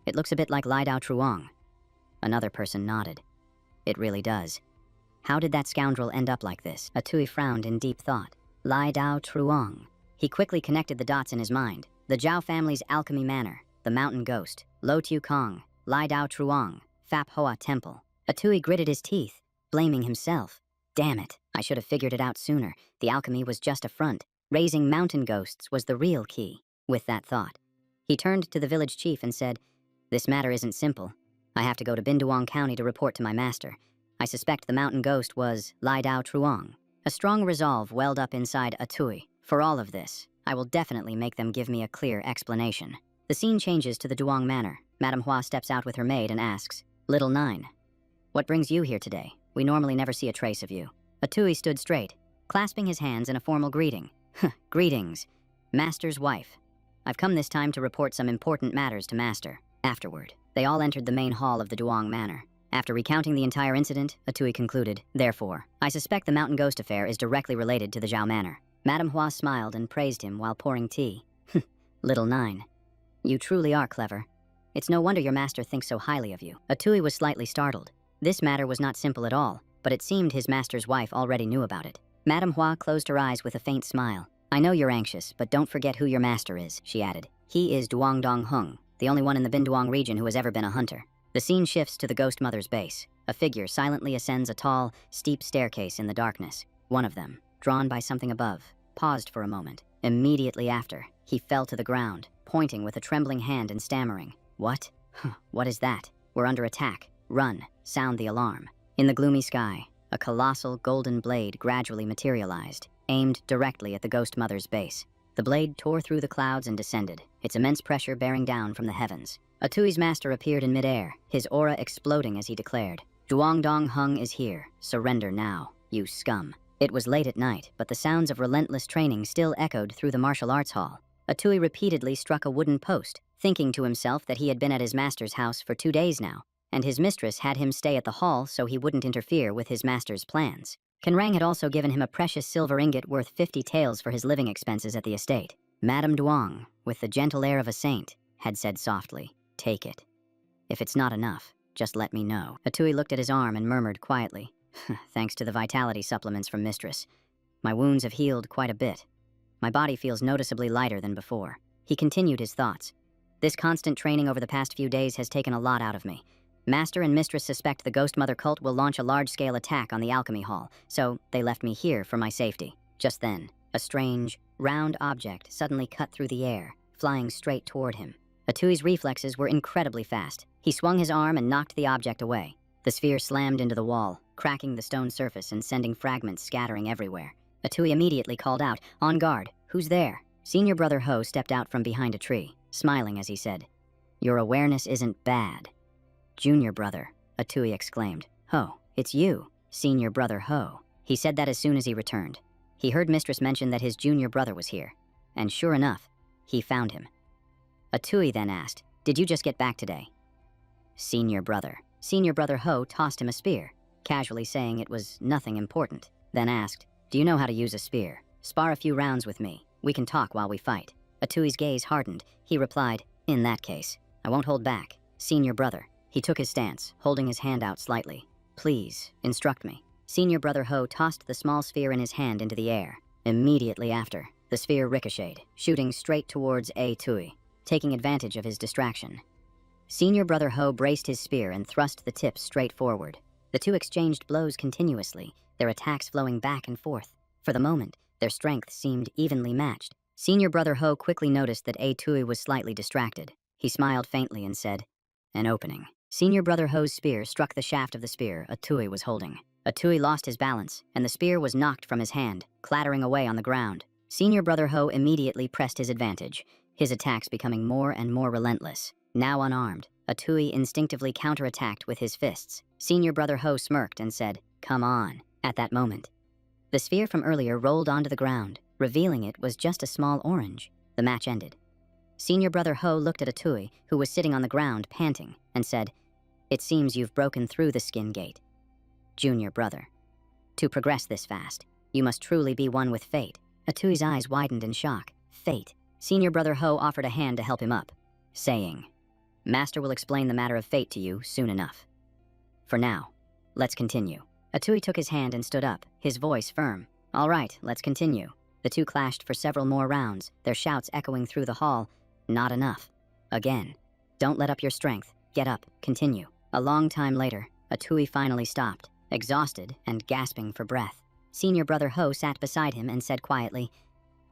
It looks a bit like Lai Dao Truong. Another person nodded. It really does. How did that scoundrel end up like this? Atui frowned in deep thought. Lai Dao Truong. He quickly connected the dots in his mind. The Zhao family's alchemy manor, the mountain ghost, Lo Tu Kong, Lai Dao Truong, Fap Hoa Temple. Atui gritted his teeth, blaming himself. Damn it, I should have figured it out sooner. The alchemy was just a front. Raising mountain ghosts was the real key. With that thought, he turned to the village chief and said, This matter isn't simple. I have to go to Binduong County to report to my master. I suspect the mountain ghost was Lai Dao Truong. A strong resolve welled up inside Atui. For all of this, I will definitely make them give me a clear explanation. The scene changes to the Duong Manor. Madame Hua steps out with her maid and asks, Little Nine, what brings you here today? We normally never see a trace of you. Atui stood straight, clasping his hands in a formal greeting. Greetings, Master's wife. I've come this time to report some important matters to Master. Afterward, they all entered the main hall of the Duong Manor. After recounting the entire incident, Atui concluded, Therefore, I suspect the mountain ghost affair is directly related to the Zhao Manor. Madame Hua smiled and praised him while pouring tea. Little Nine, you truly are clever. It's no wonder your master thinks so highly of you. Atui was slightly startled. This matter was not simple at all, but it seemed his master's wife already knew about it. Madame Hua closed her eyes with a faint smile. I know you're anxious, but don't forget who your master is, she added. He is Duong Dong Hung, the only one in the Binduong region who has ever been a hunter. The scene shifts to the Ghost Mother's base. A figure silently ascends a tall, steep staircase in the darkness. One of them, drawn by something above, paused for a moment. Immediately after, he fell to the ground, pointing with a trembling hand and stammering. What? What is that? We're under attack. Run. Sound the alarm. In the gloomy sky, a colossal golden blade gradually materialized, aimed directly at the Ghost Mother's base. The blade tore through the clouds and descended, its immense pressure bearing down from the heavens. Atui's master appeared in midair, his aura exploding as he declared, Duong Dong Hung is here. Surrender now, you scum. It was late at night, but the sounds of relentless training still echoed through the martial arts hall. Atui repeatedly struck a wooden post, thinking to himself that he had been at his master's house for 2 days now, and his mistress had him stay at the hall so he wouldn't interfere with his master's plans. Kanrang had also given him a precious silver ingot worth 50 taels for his living expenses at the estate. Madame Duong, with the gentle air of a saint, had said softly, Take it. If it's not enough, just let me know. Atui looked at his arm and murmured quietly, Thanks to the vitality supplements from Mistress, my wounds have healed quite a bit. My body feels noticeably lighter than before. He continued his thoughts. This constant training over the past few days has taken a lot out of me. Master and Mistress suspect the Ghost Mother cult will launch a large-scale attack on the alchemy hall, so they left me here for my safety. Just then, a strange, round object suddenly cut through the air, flying straight toward him. Atui's reflexes were incredibly fast. He swung his arm and knocked the object away. The sphere slammed into the wall, cracking the stone surface and sending fragments scattering everywhere. Atui immediately called out, On guard, who's there? Senior Brother Ho stepped out from behind a tree, smiling as he said, Your awareness isn't bad. Junior Brother, Atui exclaimed. Ho, it's you, Senior Brother Ho. He said that as soon as he returned. He heard Mistress mention that his junior brother was here, and sure enough, he found him. Atui then asked, Did you just get back today? Senior Brother Ho tossed him a spear, casually saying it was nothing important, then asked, Do you know how to use a spear? Spar a few rounds with me. We can talk while we fight. Atui's gaze hardened. He replied, In that case, I won't hold back. Senior Brother. He took his stance, holding his hand out slightly. Please, instruct me. Senior Brother Ho tossed the small sphere in his hand into the air. Immediately after, the sphere ricocheted, shooting straight towards Atui, taking advantage of his distraction. Senior Brother Ho braced his spear and thrust the tip straight forward. The two exchanged blows continuously, their attacks flowing back and forth. For the moment, their strength seemed evenly matched. Senior Brother Ho quickly noticed that Atui was slightly distracted. He smiled faintly and said, An opening. Senior Brother Ho's spear struck the shaft of the spear Atui was holding. Atui lost his balance, and the spear was knocked from his hand, clattering away on the ground. Senior Brother Ho immediately pressed his advantage, his attacks becoming more and more relentless. Now unarmed, Atui instinctively counterattacked with his fists. Senior brother Ho smirked and said, "Come on." At that moment, the sphere from earlier rolled onto the ground, revealing it was just a small orange. The match ended. Senior brother Ho looked at Atui, who was sitting on the ground panting, and said, "It seems you've broken through the skin gate." Junior brother, to progress this fast, you must truly be one with fate. Atui's eyes widened in shock. Fate. Senior brother Ho offered a hand to help him up, saying, "Master will explain the matter of fate to you soon enough. For now, let's continue." Atui took his hand and stood up, his voice firm. "All right, let's continue." The two clashed for several more rounds, their shouts echoing through the hall. "Not enough." Again. "Don't let up your strength. Get up. Continue." A long time later, Atui finally stopped, exhausted and gasping for breath. Senior brother Ho sat beside him and said quietly,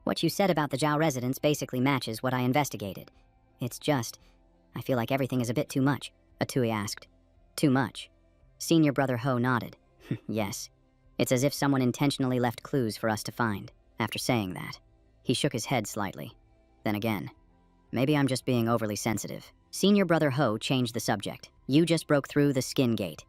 "What you said about the Zhao residence basically matches what I investigated. It's just, I feel like everything is a bit too much." Atui asked. "Too much?" Senior brother Ho nodded. "Yes. It's as if someone intentionally left clues for us to find." After saying that, he shook his head slightly. Then again, "Maybe I'm just being overly sensitive." Senior brother Ho changed the subject. "You just broke through the skin gate."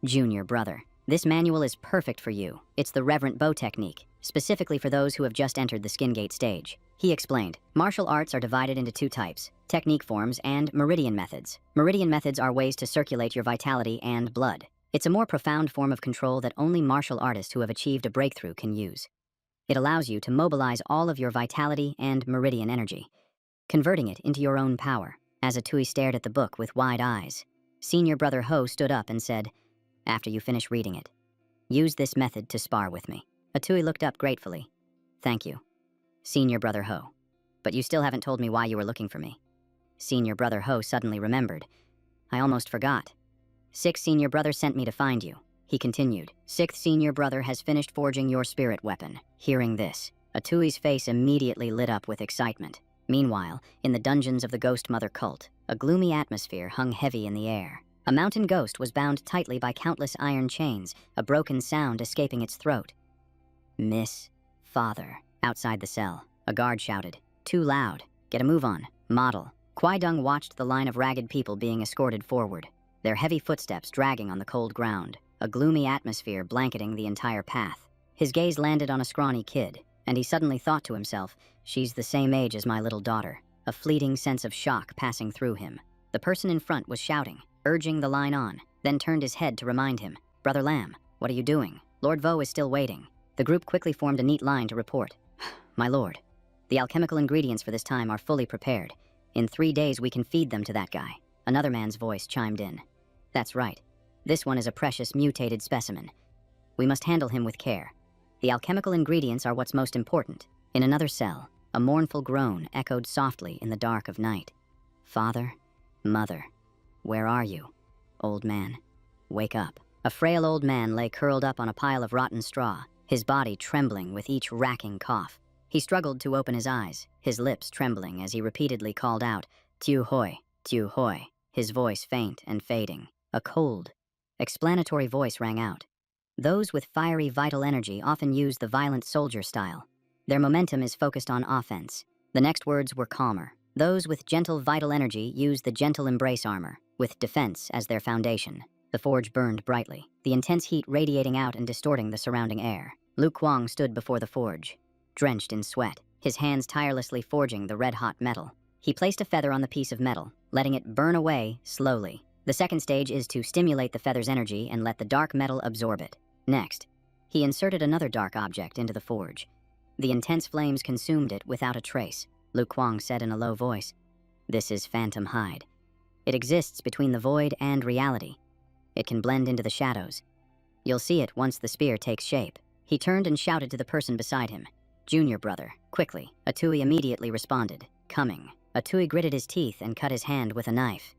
Junior brother, "This manual is perfect for you. It's the reverent bow technique, specifically for those who have just entered the skin gate stage." He explained, "Martial arts are divided into two types, technique forms and meridian methods. Meridian methods are ways to circulate your vitality and blood. It's a more profound form of control that only martial artists who have achieved a breakthrough can use. It allows you to mobilize all of your vitality and meridian energy, converting it into your own power." As Atui stared at the book with wide eyes, Senior brother Ho stood up and said, "After you finish reading it, use this method to spar with me." Atui looked up gratefully. "Thank you, Senior brother Ho. But you still haven't told me why you were looking for me." Senior brother Ho suddenly remembered. "I almost forgot. Sixth senior brother sent me to find you." He continued, "Sixth senior brother has finished forging your spirit weapon." Hearing this, Atui's face immediately lit up with excitement. Meanwhile, in the dungeons of the Ghost Mother cult, a gloomy atmosphere hung heavy in the air. A mountain ghost was bound tightly by countless iron chains, a broken sound escaping its throat. "Miss Father." Outside the cell, a guard shouted, "Too loud. Get a move on. Model." Kwai-Dung watched the line of ragged people being escorted forward, their heavy footsteps dragging on the cold ground, a gloomy atmosphere blanketing the entire path. His gaze landed on a scrawny kid, and he suddenly thought to himself, "She's the same age as my little daughter." A fleeting sense of shock passing through him. The person in front was shouting, urging the line on, then turned his head to remind him, "Brother Lamb, what are you doing? Lord Vo is still waiting." The group quickly formed a neat line to report, "My lord, the alchemical ingredients for this time are fully prepared. In 3 days we can feed them to that guy." Another man's voice chimed in. "That's right. This one is a precious mutated specimen. We must handle him with care. The alchemical ingredients are what's most important." In another cell, a mournful groan echoed softly in the dark of night. "Father, mother, where are you? Old man, wake up." A frail old man lay curled up on a pile of rotten straw, his body trembling with each racking cough. He struggled to open his eyes, his lips trembling as he repeatedly called out, "Tiu hoi, Tiu hoi," his voice faint and fading. A cold, explanatory voice rang out. Those with fiery vital energy often use the violent soldier style. Their momentum is focused on offense. The next words were calmer. Those with gentle vital energy use the gentle embrace armor, with defense as their foundation. The forge burned brightly, the intense heat radiating out and distorting the surrounding air. Lu Kuang stood before the forge, drenched in sweat, his hands tirelessly forging the red-hot metal. He placed a feather on the piece of metal, letting it burn away slowly. The second stage is to stimulate the feather's energy and let the dark metal absorb it. Next, he inserted another dark object into the forge. The intense flames consumed it without a trace. Lu Kuang said in a low voice, "This is phantom hide. It exists between the void and reality. It can blend into the shadows. You'll see it once the spear takes shape." He turned and shouted to the person beside him, "Junior brother, quickly." Atui immediately responded, "Coming." Atui gritted his teeth and cut his hand with a knife.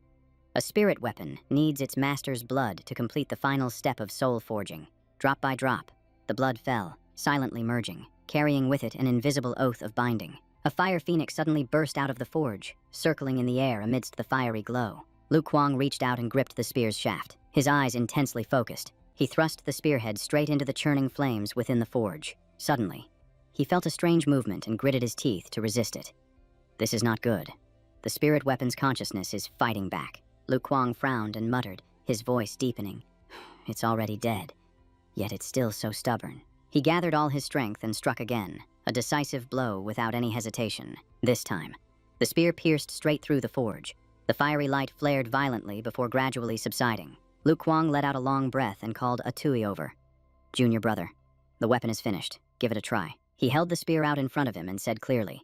A spirit weapon needs its master's blood to complete the final step of soul forging. Drop by drop, the blood fell, silently merging, carrying with it an invisible oath of binding. A fire phoenix suddenly burst out of the forge, circling in the air amidst the fiery glow. Lu Kuang reached out and gripped the spear's shaft, his eyes intensely focused. He thrust the spearhead straight into the churning flames within the forge. Suddenly, he felt a strange movement and gritted his teeth to resist it. This is not good. The spirit weapon's consciousness is fighting back. Lu Kuang frowned and muttered, his voice deepening. It's already dead, yet it's still so stubborn. He gathered all his strength and struck again, a decisive blow without any hesitation. This time, the spear pierced straight through the forge. The fiery light flared violently before gradually subsiding. Lu Kuang let out a long breath and called Atui over. Junior brother, the weapon is finished. Give it a try. He held the spear out in front of him and said clearly,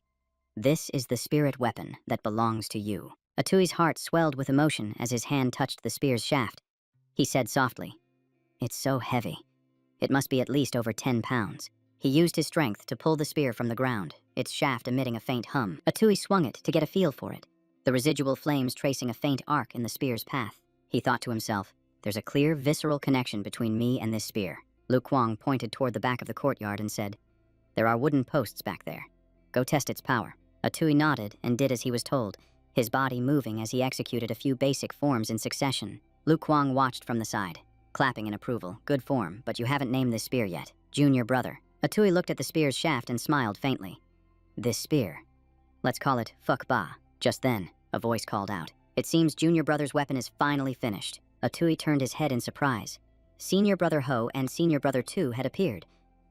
This is the spirit weapon that belongs to you. Atui's heart swelled with emotion as his hand touched the spear's shaft. He said softly, It's so heavy. It must be at least over 10 pounds. He used his strength to pull the spear from the ground, its shaft emitting a faint hum. Atui swung it to get a feel for it, the residual flames tracing a faint arc in the spear's path. He thought to himself, There's a clear, visceral connection between me and this spear. Lu Kuang pointed toward the back of the courtyard and said, There are wooden posts back there. Go test its power. Atui nodded and did as he was told, his body moving as he executed a few basic forms in succession. Lu Kuang watched from the side, clapping in approval. Good form, but you haven't named this spear yet. Junior brother. Atui looked at the spear's shaft and smiled faintly. This spear. Let's call it Fuck Ba. Just then, a voice called out. It seems Junior brother's weapon is finally finished. Atui turned his head in surprise. Senior brother Ho and Senior brother Tu had appeared,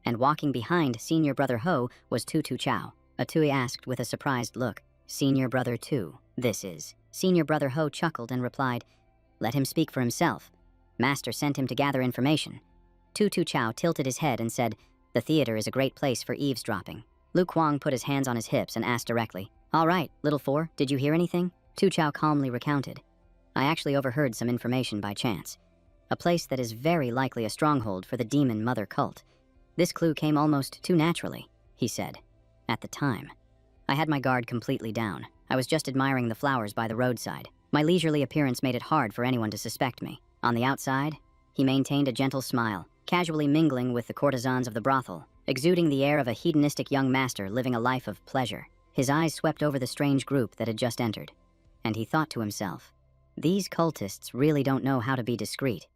and walking behind Senior brother Ho was Tu Chao. Atui asked with a surprised look, Senior brother Tu, this is. Senior brother Ho chuckled and replied, Let him speak for himself. Master sent him to gather information. Tu Chao tilted his head and said, The theater is a great place for eavesdropping. Lu Kuang put his hands on his hips and asked directly, All right, little four, did you hear anything? Tu Chao calmly recounted. I actually overheard some information by chance. A place that is very likely a stronghold for the demon mother cult. This clue came almost too naturally, he said. At the time, I had my guard completely down. I was just admiring the flowers by the roadside. My leisurely appearance made it hard for anyone to suspect me. On the outside, he maintained a gentle smile, casually mingling with the courtesans of the brothel, exuding the air of a hedonistic young master living a life of pleasure. His eyes swept over the strange group that had just entered, and he thought to himself, These cultists really don't know how to be discreet.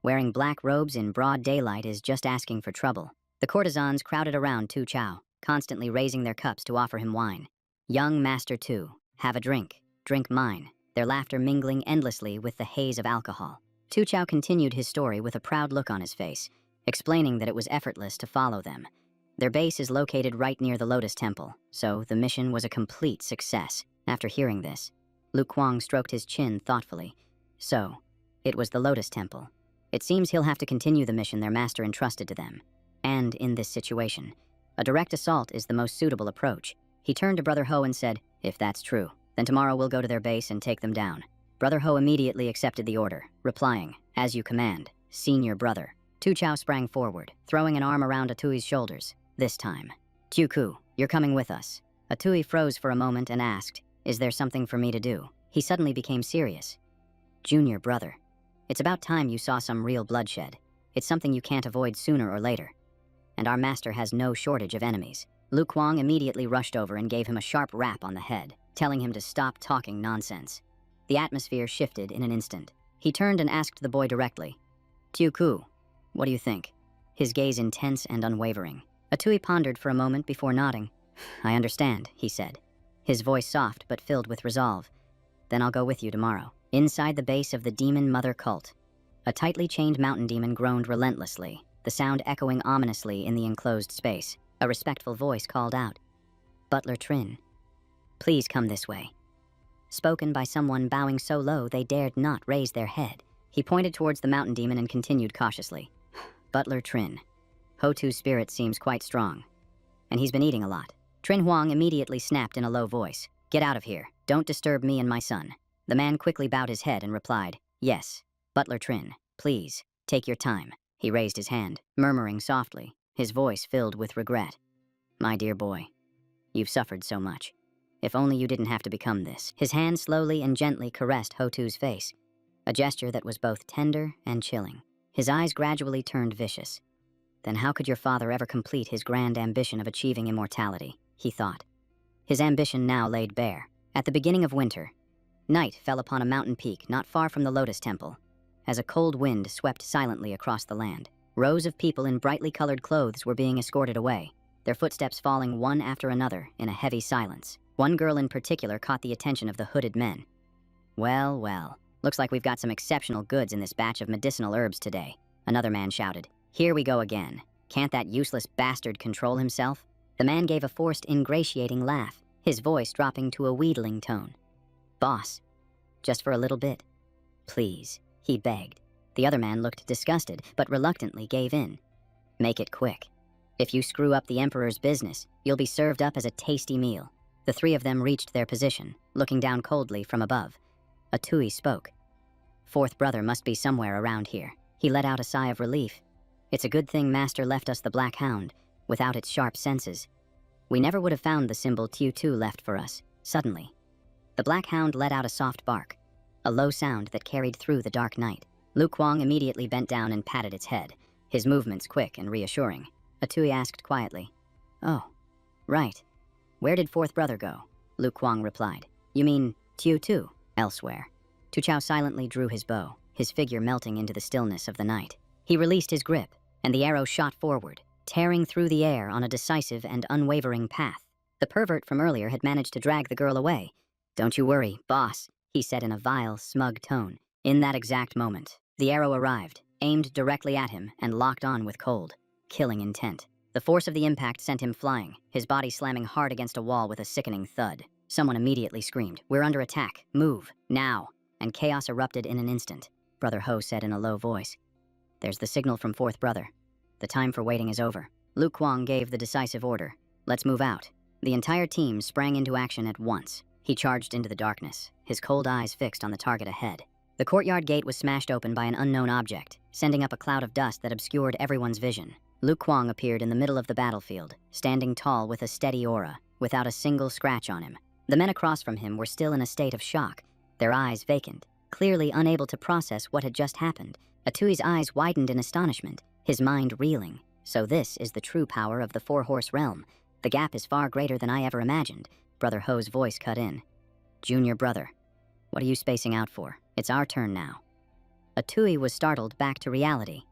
Wearing black robes in broad daylight is just asking for trouble. The courtesans crowded around Tu Chao, constantly raising their cups to offer him wine. Young Master Tu, have a drink. Drink mine. Their laughter mingling endlessly with the haze of alcohol. Tu Chao continued his story with a proud look on his face, explaining that it was effortless to follow them. Their base is located right near the Lotus Temple, so the mission was a complete success. After hearing this, Lu Kuang stroked his chin thoughtfully. So, it was the Lotus Temple. It seems he'll have to continue the mission their master entrusted to them. And in this situation, a direct assault is the most suitable approach. He turned to Brother Ho and said, If that's true, then tomorrow we'll go to their base and take them down. Brother Ho immediately accepted the order, replying, As you command, Senior brother. Tu Chao sprang forward, throwing an arm around Atui's shoulders. This time, Ku, you're coming with us. Atui froze for a moment and asked, Is there something for me to do? He suddenly became serious. Junior brother. It's about time you saw some real bloodshed. It's something you can't avoid sooner or later. And our master has no shortage of enemies. Lu Kuang immediately rushed over and gave him a sharp rap on the head, telling him to stop talking nonsense. The atmosphere shifted in an instant. He turned and asked the boy directly, Ku, what do you think? His gaze intense and unwavering. Atui pondered for a moment before nodding. I understand, he said, his voice soft but filled with resolve. Then I'll go with you tomorrow. Inside the base of the Demon Mother cult, a tightly chained mountain demon groaned relentlessly, the sound echoing ominously in the enclosed space. A respectful voice called out, Butler Trin, please come this way. Spoken by someone bowing so low they dared not raise their head. He pointed towards the mountain demon and continued cautiously, Butler Trin, Ho-Tu's spirit seems quite strong, and he's been eating a lot. Trin Huang immediately snapped in a low voice, Get out of here, don't disturb me and my son. The man quickly bowed his head and replied, Yes, Butler Trin, please, take your time. He raised his hand, murmuring softly, his voice filled with regret. My dear boy, you've suffered so much. If only you didn't have to become this. His hand slowly and gently caressed Ho-Tu's face, a gesture that was both tender and chilling. His eyes gradually turned vicious. Then how could your father ever complete his grand ambition of achieving immortality? He thought. His ambition now laid bare. At the beginning of winter, night fell upon a mountain peak not far from the Lotus Temple, as a cold wind swept silently across the land. Rows of people in brightly colored clothes were being escorted away, their footsteps falling one after another in a heavy silence. One girl in particular caught the attention of the hooded men. Well, well, Looks like we've got some exceptional goods in this batch of medicinal herbs today, another man shouted. Here we go again. Can't that useless bastard control himself? The man gave a forced, ingratiating laugh, his voice dropping to a wheedling tone. Boss, just for a little bit. Please, he begged. The other man looked disgusted, but reluctantly gave in. Make it quick. If you screw up the Emperor's business, you'll be served up as a tasty meal. The three of them reached their position, looking down coldly from above. A Tui spoke. Fourth brother must be somewhere around here. He let out a sigh of relief. It's a good thing Master left us the Black Hound, without its sharp senses. We never would have found the symbol Tu left for us, suddenly. The Black Hound let out a soft bark, a low sound that carried through the dark night. Lu Kuang immediately bent down and patted its head, his movements quick and reassuring. A Tui asked quietly, Oh, right. Where did fourth brother go? Lu Kuang replied. You mean Tu? Elsewhere. Tu Chao silently drew his bow, his figure melting into the stillness of the night. He released his grip, and the arrow shot forward, tearing through the air on a decisive and unwavering path. The pervert from earlier had managed to drag the girl away. Don't you worry, boss, he said in a vile, smug tone. In that exact moment, the arrow arrived, aimed directly at him and locked on with cold, killing intent. The force of the impact sent him flying, his body slamming hard against a wall with a sickening thud. Someone immediately screamed, We're under attack. Move, now. And chaos erupted in an instant. Brother Ho said in a low voice. There's the signal from fourth brother. The time for waiting is over. Lu Kuang gave the decisive order. Let's move out. The entire team sprang into action at once. He charged into the darkness, his cold eyes fixed on the target ahead. The courtyard gate was smashed open by an unknown object, sending up a cloud of dust that obscured everyone's vision. Lu Kuang appeared in the middle of the battlefield, standing tall with a steady aura, without a single scratch on him. The men across from him were still in a state of shock, their eyes vacant, clearly unable to process what had just happened. Atui's eyes widened in astonishment, his mind reeling. So this is the true power of the four-horse realm. The gap is far greater than I ever imagined. Brother Ho's voice cut in. Junior brother, what are you spacing out for? It's our turn now. Atui was startled back to reality.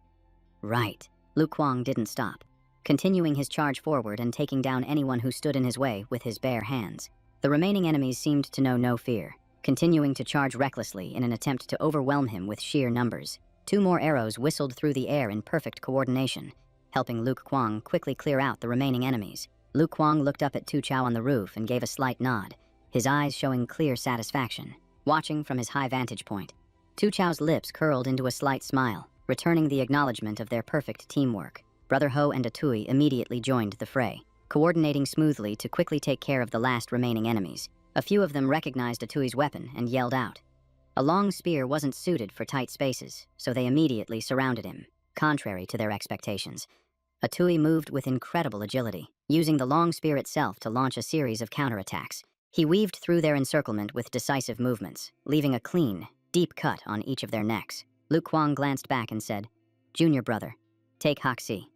Right. Lu Kuang didn't stop, continuing his charge forward and taking down anyone who stood in his way with his bare hands. The remaining enemies seemed to know no fear, continuing to charge recklessly in an attempt to overwhelm him with sheer numbers. 2 more arrows whistled through the air in perfect coordination, helping Lu Kuang quickly clear out the remaining enemies. Lu Kuang looked up at Tu Chao on the roof and gave a slight nod, his eyes showing clear satisfaction. Watching from his high vantage point, Tu Chao's lips curled into a slight smile, returning the acknowledgement of their perfect teamwork. Brother Ho and Atui immediately joined the fray, coordinating smoothly to quickly take care of the last remaining enemies. A few of them recognized Atui's weapon and yelled out. A long spear wasn't suited for tight spaces, so they immediately surrounded him, contrary to their expectations. Atui moved with incredible agility, using the long spear itself to launch a series of counterattacks. He weaved through their encirclement with decisive movements, leaving a clean, deep cut on each of their necks. Lu Kuang glanced back and said, Junior brother, take Hoxi,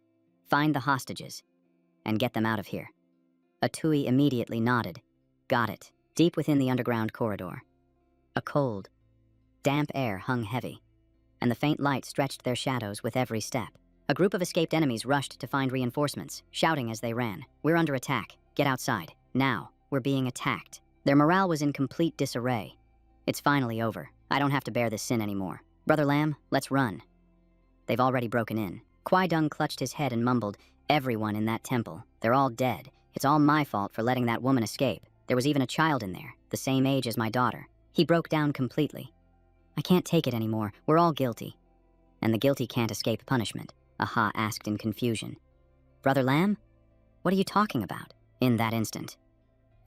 find the hostages, and get them out of here. Atui immediately nodded. Got it. Deep within the underground corridor, a cold, damp air hung heavy, and the faint light stretched their shadows with every step. A group of escaped enemies rushed to find reinforcements, shouting as they ran, We're under attack. Get outside. Now. We're being attacked. Their morale was in complete disarray. It's finally over. I don't have to bear this sin anymore. Brother Lamb, let's run. They've already broken in. Kwai Dung clutched his head and mumbled, Everyone in that temple. They're all dead. It's all my fault for letting that woman escape. There was even a child in there, the same age as my daughter. He broke down completely. I can't take it anymore. We're all guilty. And the guilty can't escape punishment, Aha asked in confusion. Brother Lamb? What are you talking about? In that instant,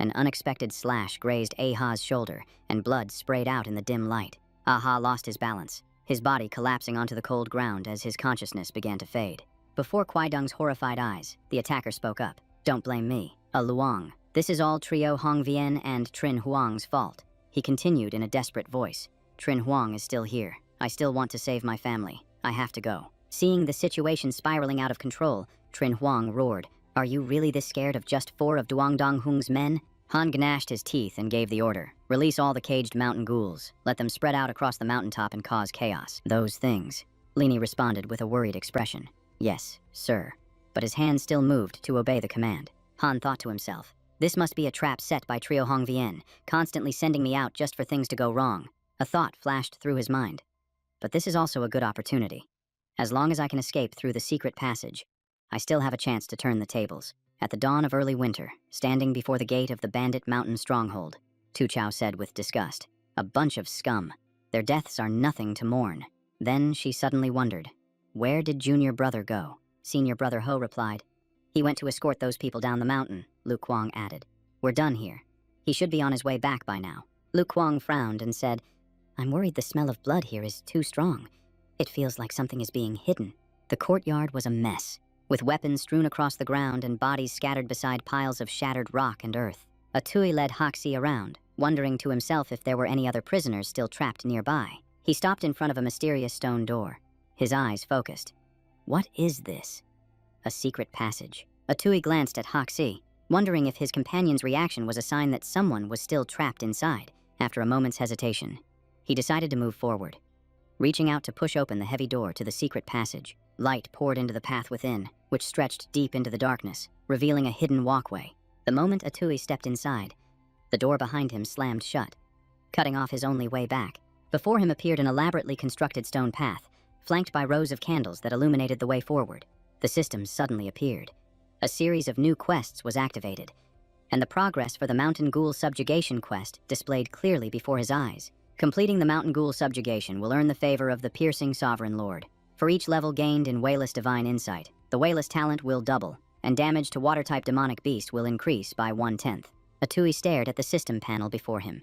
an unexpected slash grazed Aha's shoulder, and blood sprayed out in the dim light. Aha lost his balance, his body collapsing onto the cold ground as his consciousness began to fade. Before Kwai Dung's horrified eyes, the attacker spoke up. Don't blame me, a Luang. This is all Trio Hong Vien and Trin Huang's fault. He continued in a desperate voice. Trin Huang is still here. I still want to save my family. I have to go. Seeing the situation spiraling out of control, Trin Huang roared, Are you really this scared of just 4 of Duang Dong Hung's men? Han gnashed his teeth and gave the order. Release all the caged mountain ghouls. Let them spread out across the mountaintop and cause chaos. Those things. Lini responded with a worried expression. Yes, sir. But his hand still moved to obey the command. Han thought to himself, this must be a trap set by Trio Hong Vien, constantly sending me out just for things to go wrong. A thought flashed through his mind. But this is also a good opportunity. As long as I can escape through the secret passage, I still have a chance to turn the tables. At the dawn of early winter, standing before the gate of the Bandit Mountain stronghold, Tu Chao said with disgust, "A bunch of scum. Their deaths are nothing to mourn." Then she suddenly wondered, where did junior brother go? Senior brother Ho replied, "He went to escort those people down the mountain," Lu Kuang added. "We're done here. He should be on his way back by now." Lu Kuang frowned and said, "I'm worried the smell of blood here is too strong. It feels like something is being hidden." The courtyard was a mess, with weapons strewn across the ground and bodies scattered beside piles of shattered rock and earth. Atui led Hoxie around, wondering to himself if there were any other prisoners still trapped nearby. He stopped in front of a mysterious stone door, his eyes focused. What is this? A secret passage. Atui glanced at Hoxie, wondering if his companion's reaction was a sign that someone was still trapped inside. After a moment's hesitation, he decided to move forward. Reaching out to push open the heavy door to the secret passage, light poured into the path within, which stretched deep into the darkness, revealing a hidden walkway. The moment Atui stepped inside, the door behind him slammed shut, cutting off his only way back. Before him appeared an elaborately constructed stone path, flanked by rows of candles that illuminated the way forward. The system suddenly appeared. A series of new quests was activated, and the progress for the Mountain Ghoul Subjugation quest displayed clearly before his eyes. Completing the Mountain Ghoul Subjugation will earn the favor of the Piercing Sovereign Lord. For each level gained in Wayless Divine Insight, the Wayless talent will double, and damage to Water-type Demonic Beast will increase by 1/10. Atui stared at the system panel before him,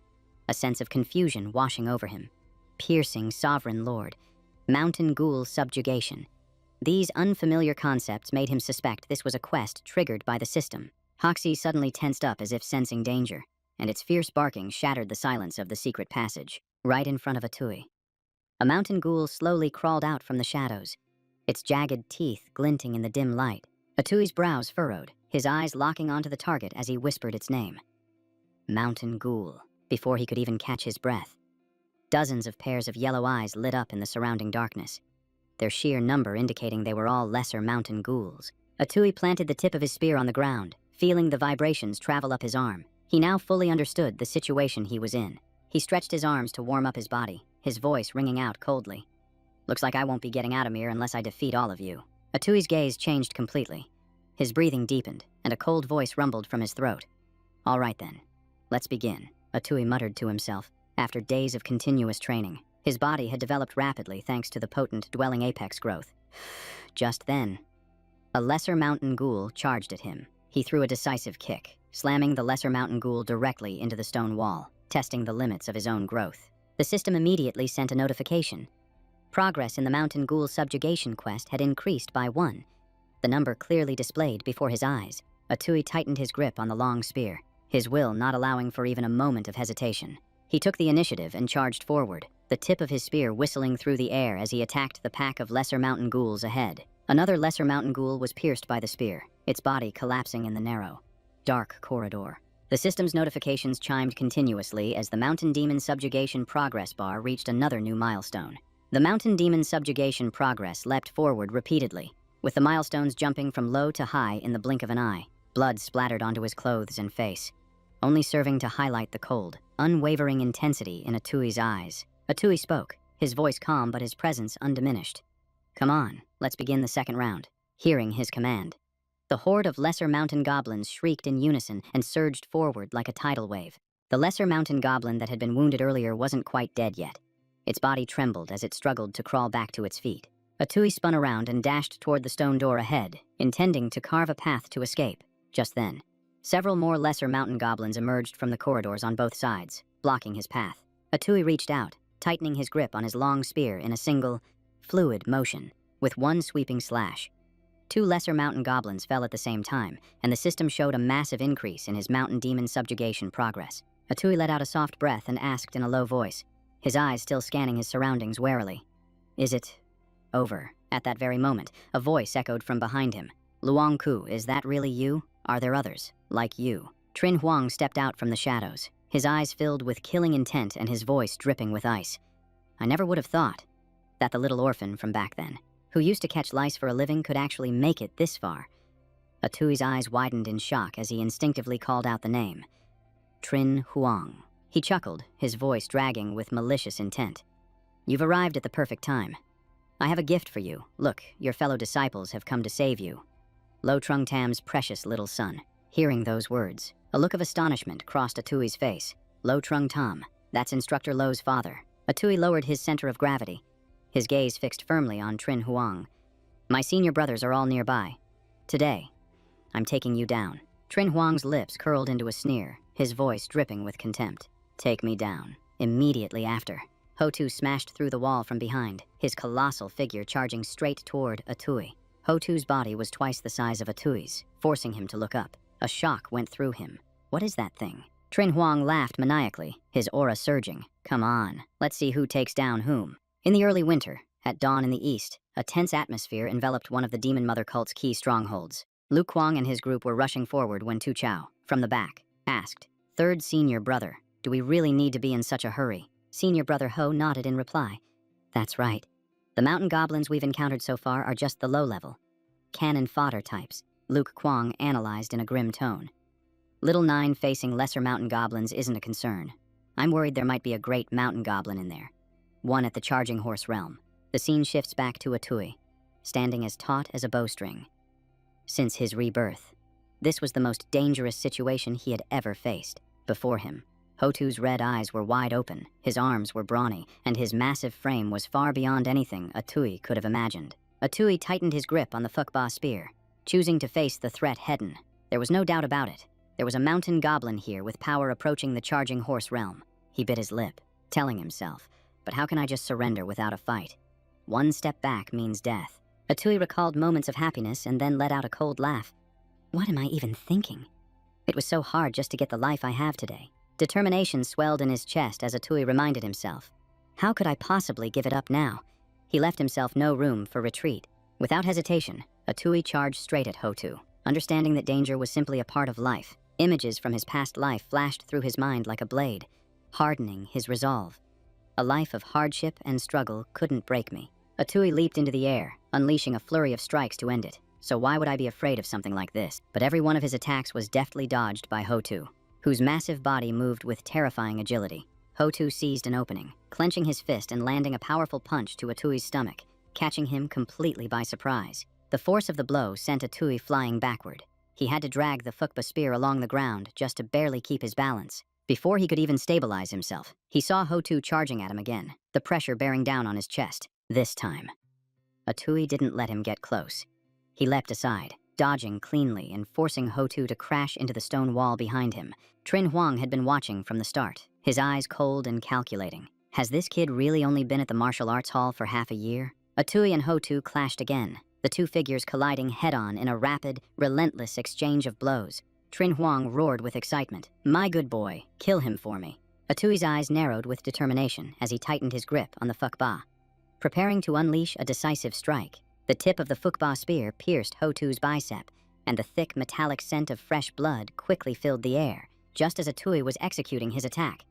a sense of confusion washing over him. Piercing Sovereign Lord, Mountain Ghoul Subjugation. These unfamiliar concepts made him suspect this was a quest triggered by the system. Hoxie suddenly tensed up as if sensing danger, and its fierce barking shattered the silence of the secret passage. Right in front of Atui, a mountain ghoul slowly crawled out from the shadows, its jagged teeth glinting in the dim light. Atui's brows furrowed, his eyes locking onto the target as he whispered its name. Mountain Ghoul. Before he could even catch his breath, dozens of pairs of yellow eyes lit up in the surrounding darkness, their sheer number indicating they were all lesser mountain ghouls. Atui planted the tip of his spear on the ground, feeling the vibrations travel up his arm. He now fully understood the situation he was in. He stretched his arms to warm up his body, his voice ringing out coldly. "Looks like I won't be getting out of here unless I defeat all of you." Atui's gaze changed completely. His breathing deepened, and a cold voice rumbled from his throat. "All right then, let's begin," Atui muttered to himself. After days of continuous training, his body had developed rapidly thanks to the potent dwelling apex growth. Just then, a lesser mountain ghoul charged at him. He threw a decisive kick, slamming the lesser mountain ghoul directly into the stone wall, testing the limits of his own growth. The system immediately sent a notification. Progress in the Mountain Ghoul Subjugation quest had increased by 1, the number clearly displayed before his eyes. Atui tightened his grip on the long spear, his will not allowing for even a moment of hesitation. He took the initiative and charged forward, the tip of his spear whistling through the air as he attacked the pack of lesser mountain ghouls ahead. Another lesser mountain ghoul was pierced by the spear, its body collapsing in the narrow, dark corridor. The system's notifications chimed continuously as the Mountain Demon Subjugation progress bar reached another new milestone. The Mountain Demon Subjugation progress leapt forward repeatedly, with the milestones jumping from low to high in the blink of an eye. Blood splattered onto his clothes and face, only serving to highlight the cold, unwavering intensity in Atui's eyes. Atui spoke, his voice calm but his presence undiminished. "Come on, let's begin the second round." Hearing his command, the horde of lesser mountain goblins shrieked in unison and surged forward like a tidal wave. The lesser mountain goblin that had been wounded earlier wasn't quite dead yet. Its body trembled as it struggled to crawl back to its feet. Atui spun around and dashed toward the stone door ahead, intending to carve a path to escape. Just then, several more lesser mountain goblins emerged from the corridors on both sides, blocking his path. Atui reached out, tightening his grip on his long spear in a single, fluid motion. With one sweeping slash, 2 lesser mountain goblins fell at the same time, and the system showed a massive increase in his mountain demon subjugation progress. Atui let out a soft breath and asked in a low voice, his eyes still scanning his surroundings warily, "Is it over?" At that very moment, a voice echoed from behind him. "Luang Ku, is that really you? Are there others, like you?" Trin Huang stepped out from the shadows, his eyes filled with killing intent and his voice dripping with ice. "I never would have thought that the little orphan from back then, who used to catch lice for a living, could actually make it this far." Atui's eyes widened in shock as he instinctively called out the name. Trin Huang. He chuckled, his voice dragging with malicious intent. You've arrived at the perfect time. I have a gift for you. Look, your fellow disciples have come to save you. Lo Trung Tam's precious little son. Hearing those words, a look of astonishment crossed Atui's face. Lo Trung Tam, that's Instructor Lo's father. Atui lowered his center of gravity, his gaze fixed firmly on Trin Huang. My senior brothers are all nearby. Today, I'm taking you down. Trin Huang's lips curled into a sneer, his voice dripping with contempt. Take me down. Immediately after, Hotu smashed through the wall from behind, his colossal figure charging straight toward Atui. Hotu's body was twice the size of Atui's, forcing him to look up. A shock went through him. What is that thing? Trin Huang laughed maniacally, his aura surging. Come on, let's see who takes down whom. In the early winter, at dawn in the east, a tense atmosphere enveloped one of the Demon Mother cult's key strongholds. Lu Kuang and his group were rushing forward when Tu Chao, from the back, asked, Third senior brother, do we really need to be in such a hurry? Senior brother Ho nodded in reply. That's right. The mountain goblins we've encountered so far are just the low level. Cannon fodder types, Luke Kuang analyzed in a grim tone. Little Nine facing lesser mountain goblins isn't a concern. I'm worried there might be a great mountain goblin in there. One at the Charging Horse realm. The scene shifts back to Atui, standing as taut as a bowstring. Since his rebirth, this was the most dangerous situation he had ever faced. Before him, Hotu's red eyes were wide open, his arms were brawny, and his massive frame was far beyond anything Atui could have imagined. Atui tightened his grip on the Fukba spear, choosing to face the threat head-on. There was no doubt about it. There was a mountain goblin here with power approaching the Charging Horse realm. He bit his lip, telling himself, but how can I just surrender without a fight? One step back means death. Atui recalled moments of happiness and then let out a cold laugh. What am I even thinking? It was so hard just to get the life I have today. Determination swelled in his chest as Atui reminded himself. How could I possibly give it up now? He left himself no room for retreat. Without hesitation, Atui charged straight at Hotu. Understanding that danger was simply a part of life, images from his past life flashed through his mind like a blade, hardening his resolve. A life of hardship and struggle couldn't break me. Atui leaped into the air, unleashing a flurry of strikes to end it. So why would I be afraid of something like this? But every one of his attacks was deftly dodged by Hotu, whose massive body moved with terrifying agility. Hotu seized an opening, clenching his fist and landing a powerful punch to Atui's stomach, catching him completely by surprise. The force of the blow sent Atui flying backward. He had to drag the Fukba spear along the ground just to barely keep his balance. Before he could even stabilize himself, he saw Hotu charging at him again, the pressure bearing down on his chest. This time, Atui didn't let him get close. He leapt aside, dodging cleanly and forcing Hotu to crash into the stone wall behind him. Trin Huang had been watching from the start, his eyes cold and calculating. Has this kid really only been at the martial arts hall for half a year? Atui and Hotu clashed again, the two figures colliding head-on in a rapid, relentless exchange of blows. Trin Huang roared with excitement. My good boy, kill him for me. Atui's eyes narrowed with determination as he tightened his grip on the Fukba. Preparing to unleash a decisive strike, the tip of the Fukba spear pierced Hotu's bicep, and the thick metallic scent of fresh blood quickly filled the air, just as Atui was executing his attack.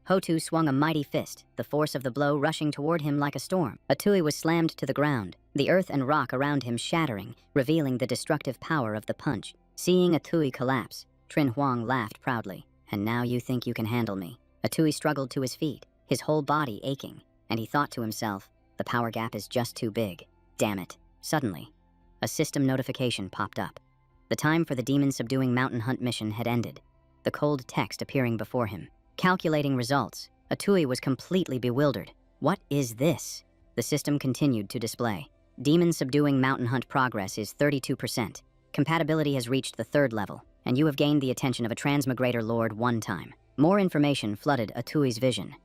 Hotu swung a mighty fist, the force of the blow rushing toward him like a storm. Atui was slammed to the ground, the earth and rock around him shattering, revealing the destructive power of the punch. Seeing Atui collapse, Trin Huang laughed proudly. And now you think you can handle me? Atui struggled to his feet, his whole body aching, and he thought to himself, the power gap is just too big. Damn it. Suddenly, a system notification popped up. The time for the demon-subduing mountain hunt mission had ended, the cold text appearing before him. Calculating results, Atui was completely bewildered. What is this? The system continued to display. Demon-subduing mountain hunt progress is 32%. Compatibility has reached the 3rd level, and you have gained the attention of a Transmigrator Lord 1 time. More information flooded Atui's vision.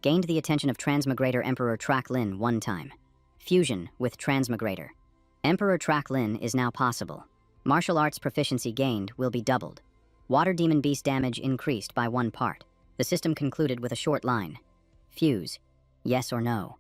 Gained the attention of Transmigrator Emperor Trak Lin 1 time. Fusion with Transmigrator. Emperor Trak Lin is now possible. Martial arts proficiency gained will be doubled. Water demon beast damage increased by 1 part. The system concluded with a short line. Fuse. Yes or no?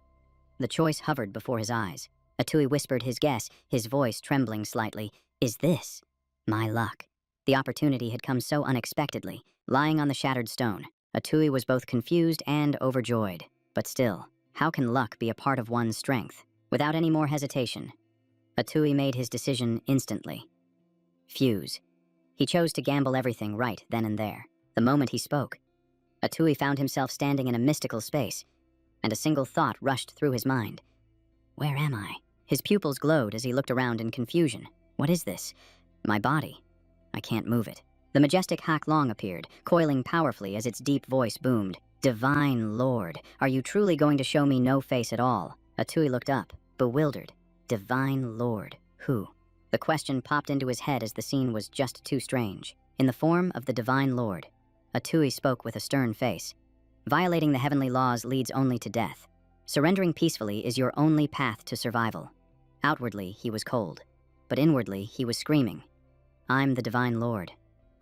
The choice hovered before his eyes. Atui whispered his guess, his voice trembling slightly. Is this my luck? The opportunity had come so unexpectedly. Lying on the shattered stone, Atui was both confused and overjoyed. But still, how can luck be a part of one's strength? Without any more hesitation, Atui made his decision instantly. Fuse. He chose to gamble everything right then and there. The moment he spoke, Atui found himself standing in a mystical space, and a single thought rushed through his mind. Where am I? His pupils glowed as he looked around in confusion. What is this? My body. I can't move it. The majestic Hak Long appeared, coiling powerfully as its deep voice boomed. Divine Lord, are you truly going to show me no face at all? Atui looked up, bewildered. Divine Lord, who? The question popped into his head as the scene was just too strange. In the form of the Divine Lord, Atui spoke with a stern face. Violating the heavenly laws leads only to death. Surrendering peacefully is your only path to survival. Outwardly, he was cold, but inwardly, he was screaming. I'm the Divine Lord.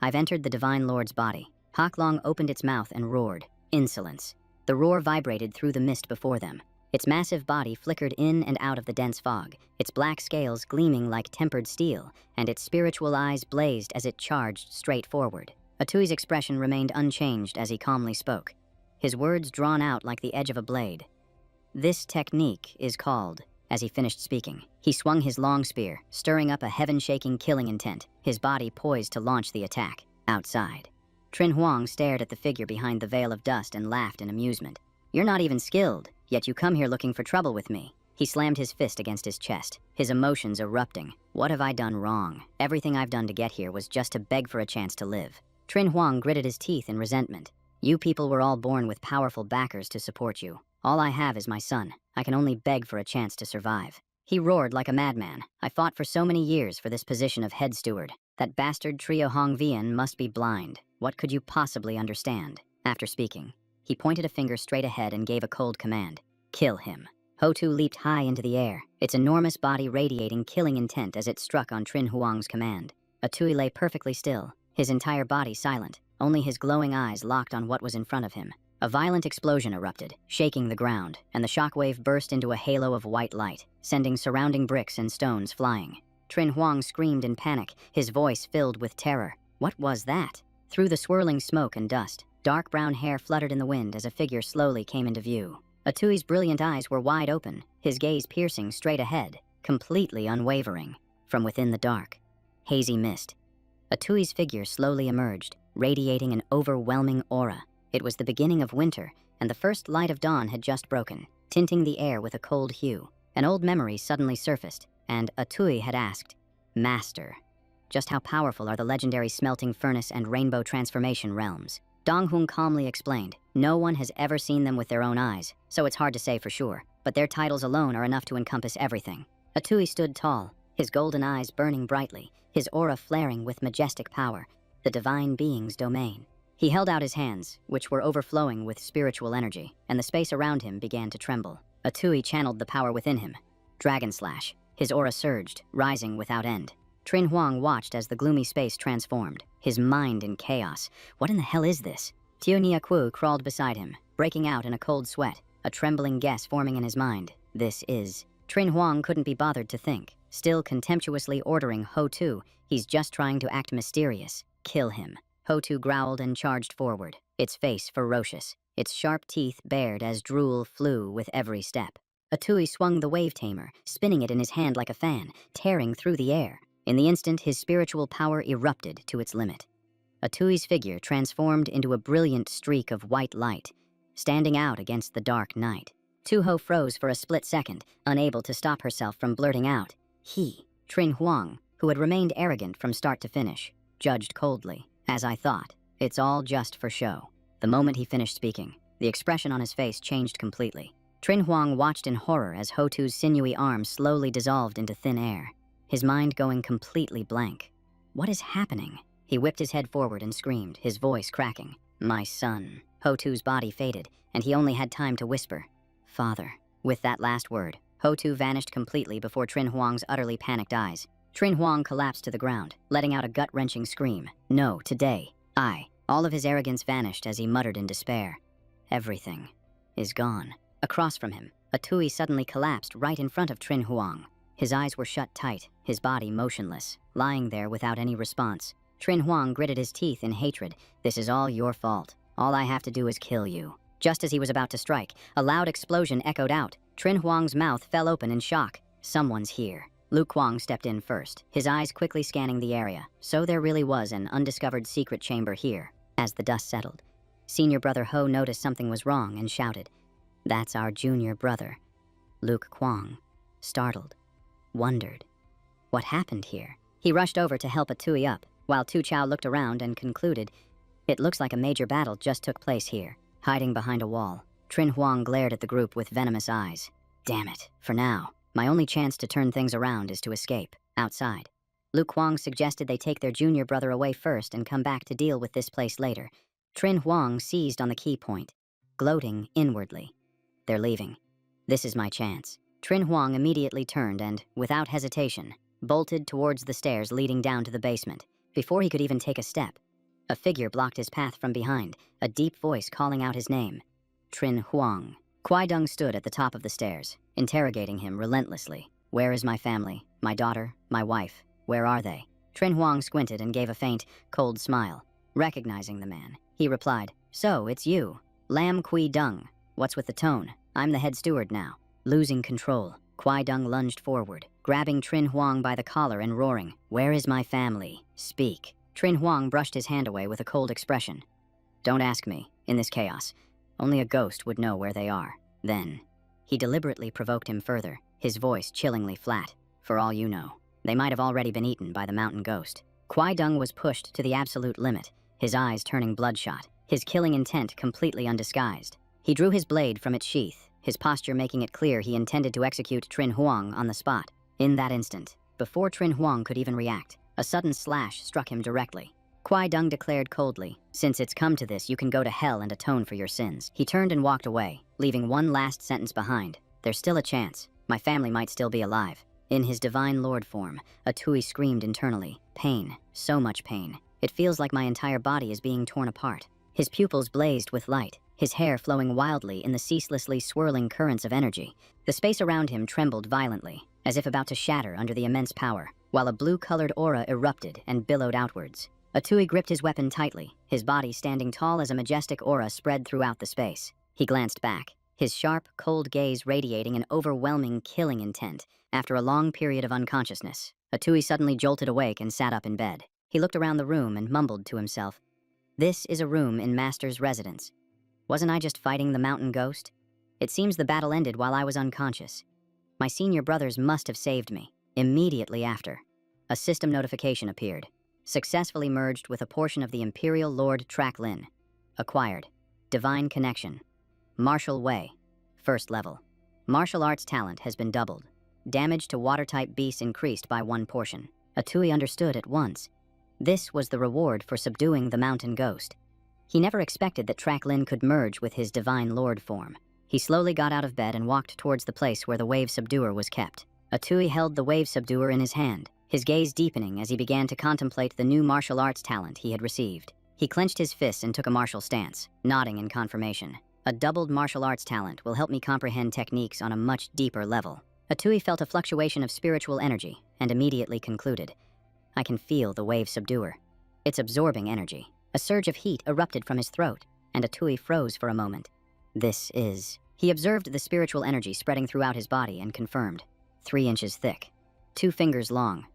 I've entered the Divine Lord's body. Hak Long opened its mouth and roared. Insolence. The roar vibrated through the mist before them. Its massive body flickered in and out of the dense fog, its black scales gleaming like tempered steel, and its spiritual eyes blazed as it charged straight forward. Atui's expression remained unchanged as he calmly spoke, his words drawn out like the edge of a blade. This technique is called... As he finished speaking, he swung his long spear, stirring up a heaven-shaking killing intent, his body poised to launch the attack. Outside, Trin Huang stared at the figure behind the veil of dust and laughed in amusement. You're not even skilled, yet you come here looking for trouble with me. He slammed his fist against his chest, his emotions erupting. What have I done wrong? Everything I've done to get here was just to beg for a chance to live. Trin Huang gritted his teeth in resentment. You people were all born with powerful backers to support you. All I have is my son. I can only beg for a chance to survive. He roared like a madman. I fought for so many years for this position of head steward. That bastard Trio Hong Vian must be blind. What could you possibly understand? After speaking, he pointed a finger straight ahead and gave a cold command. Kill him. Ho-Tu leaped high into the air, its enormous body radiating killing intent as it struck on Trin Huang's command. Atui lay perfectly still, his entire body silent, only his glowing eyes locked on what was in front of him. A violent explosion erupted, shaking the ground, and the shockwave burst into a halo of white light, sending surrounding bricks and stones flying. Trin Huang screamed in panic, his voice filled with terror. What was that? Through the swirling smoke and dust, dark brown hair fluttered in the wind as a figure slowly came into view. Atui's brilliant eyes were wide open, his gaze piercing straight ahead, completely unwavering. From within the dark, hazy mist, Atui's figure slowly emerged, radiating an overwhelming aura. It was the beginning of winter, and the first light of dawn had just broken, tinting the air with a cold hue. An old memory suddenly surfaced, and Atui had asked, Master, just how powerful are the legendary smelting furnace and rainbow transformation realms? Dong Hung calmly explained, no one has ever seen them with their own eyes, so it's hard to say for sure, but their titles alone are enough to encompass everything. Atui stood tall, his golden eyes burning brightly, his aura flaring with majestic power, the divine being's domain. He held out his hands, which were overflowing with spiritual energy, and the space around him began to tremble. Atui channeled the power within him. Dragon Slash. His aura surged, rising without end. Trin Huang watched as the gloomy space transformed, his mind in chaos. What in the hell is this? Tiu Niaku crawled beside him, breaking out in a cold sweat, a trembling guess forming in his mind. This is... Trin Huang couldn't be bothered to think, still contemptuously ordering Ho-Tu. He's just trying to act mysterious. Kill him. Ho-Tu growled and charged forward, its face ferocious, its sharp teeth bared as drool flew with every step. Atui swung the wave tamer, spinning it in his hand like a fan, tearing through the air. In the instant, his spiritual power erupted to its limit. Atui's figure transformed into a brilliant streak of white light, standing out against the dark night. Tu-Ho froze for a split second, unable to stop herself from blurting out. He, Trin Huang, who had remained arrogant from start to finish, judged coldly. As I thought, it's all just for show. The moment he finished speaking, the expression on his face changed completely. Trin Huang watched in horror as Ho-Tu's sinewy arm slowly dissolved into thin air, his mind going completely blank. What is happening? He whipped his head forward and screamed, his voice cracking. My son. Ho-Tu's body faded, and he only had time to whisper, Father. With that last word, Ho-Tu vanished completely before Trin Huang's utterly panicked eyes. Trin Huang collapsed to the ground, letting out a gut-wrenching scream. No, today. All of his arrogance vanished as he muttered in despair. Everything is gone. Across from him, Atui suddenly collapsed right in front of Trin Huang. His eyes were shut tight, his body motionless, lying there without any response. Trin Huang gritted his teeth in hatred. This is all your fault. All I have to do is kill you. Just as he was about to strike, a loud explosion echoed out. Trin Huang's mouth fell open in shock. Someone's here. Lu Kuang stepped in first, his eyes quickly scanning the area. So there really was an undiscovered secret chamber here. As the dust settled, Senior brother Ho noticed something was wrong and shouted, "That's our junior brother." Luke Kwong, startled, wondered, what happened here? He rushed over to help Atui up, while Tu Chao looked around and concluded, "It looks like a major battle just took place here." Hiding behind a wall, Trin Huang glared at the group with venomous eyes. Damn it, for now, my only chance to turn things around is to escape, outside. Luke Kwong suggested they take their junior brother away first and come back to deal with this place later. Trin Huang seized on the key point, gloating inwardly. They're leaving. This is my chance. Trin Huang immediately turned and, without hesitation, bolted towards the stairs leading down to the basement. Before he could even take a step, a figure blocked his path from behind, a deep voice calling out his name. Trin Huang. Kwai Dung stood at the top of the stairs, interrogating him relentlessly. Where is my family, my daughter, my wife? Where are they? Trin Huang squinted and gave a faint, cold smile. Recognizing the man, he replied, "So, it's you. Lam Kwai Dung. What's with the tone? I'm the head steward now." Losing control, Kwai Dung lunged forward, grabbing Trin Huang by the collar and roaring, "Where is my family? Speak." Trin Huang brushed his hand away with a cold expression. "Don't ask me, in this chaos. Only a ghost would know where they are." Then, he deliberately provoked him further, his voice chillingly flat. "For all you know, they might have already been eaten by the mountain ghost." Kwai Dung was pushed to the absolute limit, his eyes turning bloodshot, his killing intent completely undisguised. He drew his blade from its sheath, his posture making it clear he intended to execute Trin Huang on the spot. In that instant, before Trin Huang could even react, a sudden slash struck him directly. Kwai Dung declared coldly, "Since it's come to this, you can go to hell and atone for your sins." He turned and walked away, leaving one last sentence behind. "There's still a chance. My family might still be alive." In his divine lord form, Atui screamed internally. Pain, so much pain. It feels like my entire body is being torn apart. His pupils blazed with light, his hair flowing wildly in the ceaselessly swirling currents of energy. The space around him trembled violently, as if about to shatter under the immense power, while a blue-colored aura erupted and billowed outwards. Atui gripped his weapon tightly, his body standing tall as a majestic aura spread throughout the space. He glanced back, his sharp, cold gaze radiating an overwhelming killing intent. After a long period of unconsciousness, Atui suddenly jolted awake and sat up in bed. He looked around the room and mumbled to himself, "This is a room in Master's residence. Wasn't I just fighting the mountain ghost? It seems the battle ended while I was unconscious. My senior brothers must have saved me." Immediately after, a system notification appeared. Successfully merged with a portion of the Imperial Lord Track Lin. Acquired. Divine Connection. Martial Way. First level. Martial arts talent has been doubled. Damage to water-type beasts increased by 1 portion. Atui understood at once. This was the reward for subduing the mountain ghost. He never expected that Track Lin could merge with his divine lord form. He slowly got out of bed and walked towards the place where the wave subduer was kept. Atui held the wave subduer in his hand, his gaze deepening as he began to contemplate the new martial arts talent he had received. He clenched his fists and took a martial stance, nodding in confirmation. A doubled martial arts talent will help me comprehend techniques on a much deeper level. Atui felt a fluctuation of spiritual energy and immediately concluded, "I can feel the wave subduer. It's absorbing energy." A surge of heat erupted from his throat, and Atui froze for a moment. "This is..." He observed the spiritual energy spreading throughout his body and confirmed. 3 inches thick, 2 fingers long.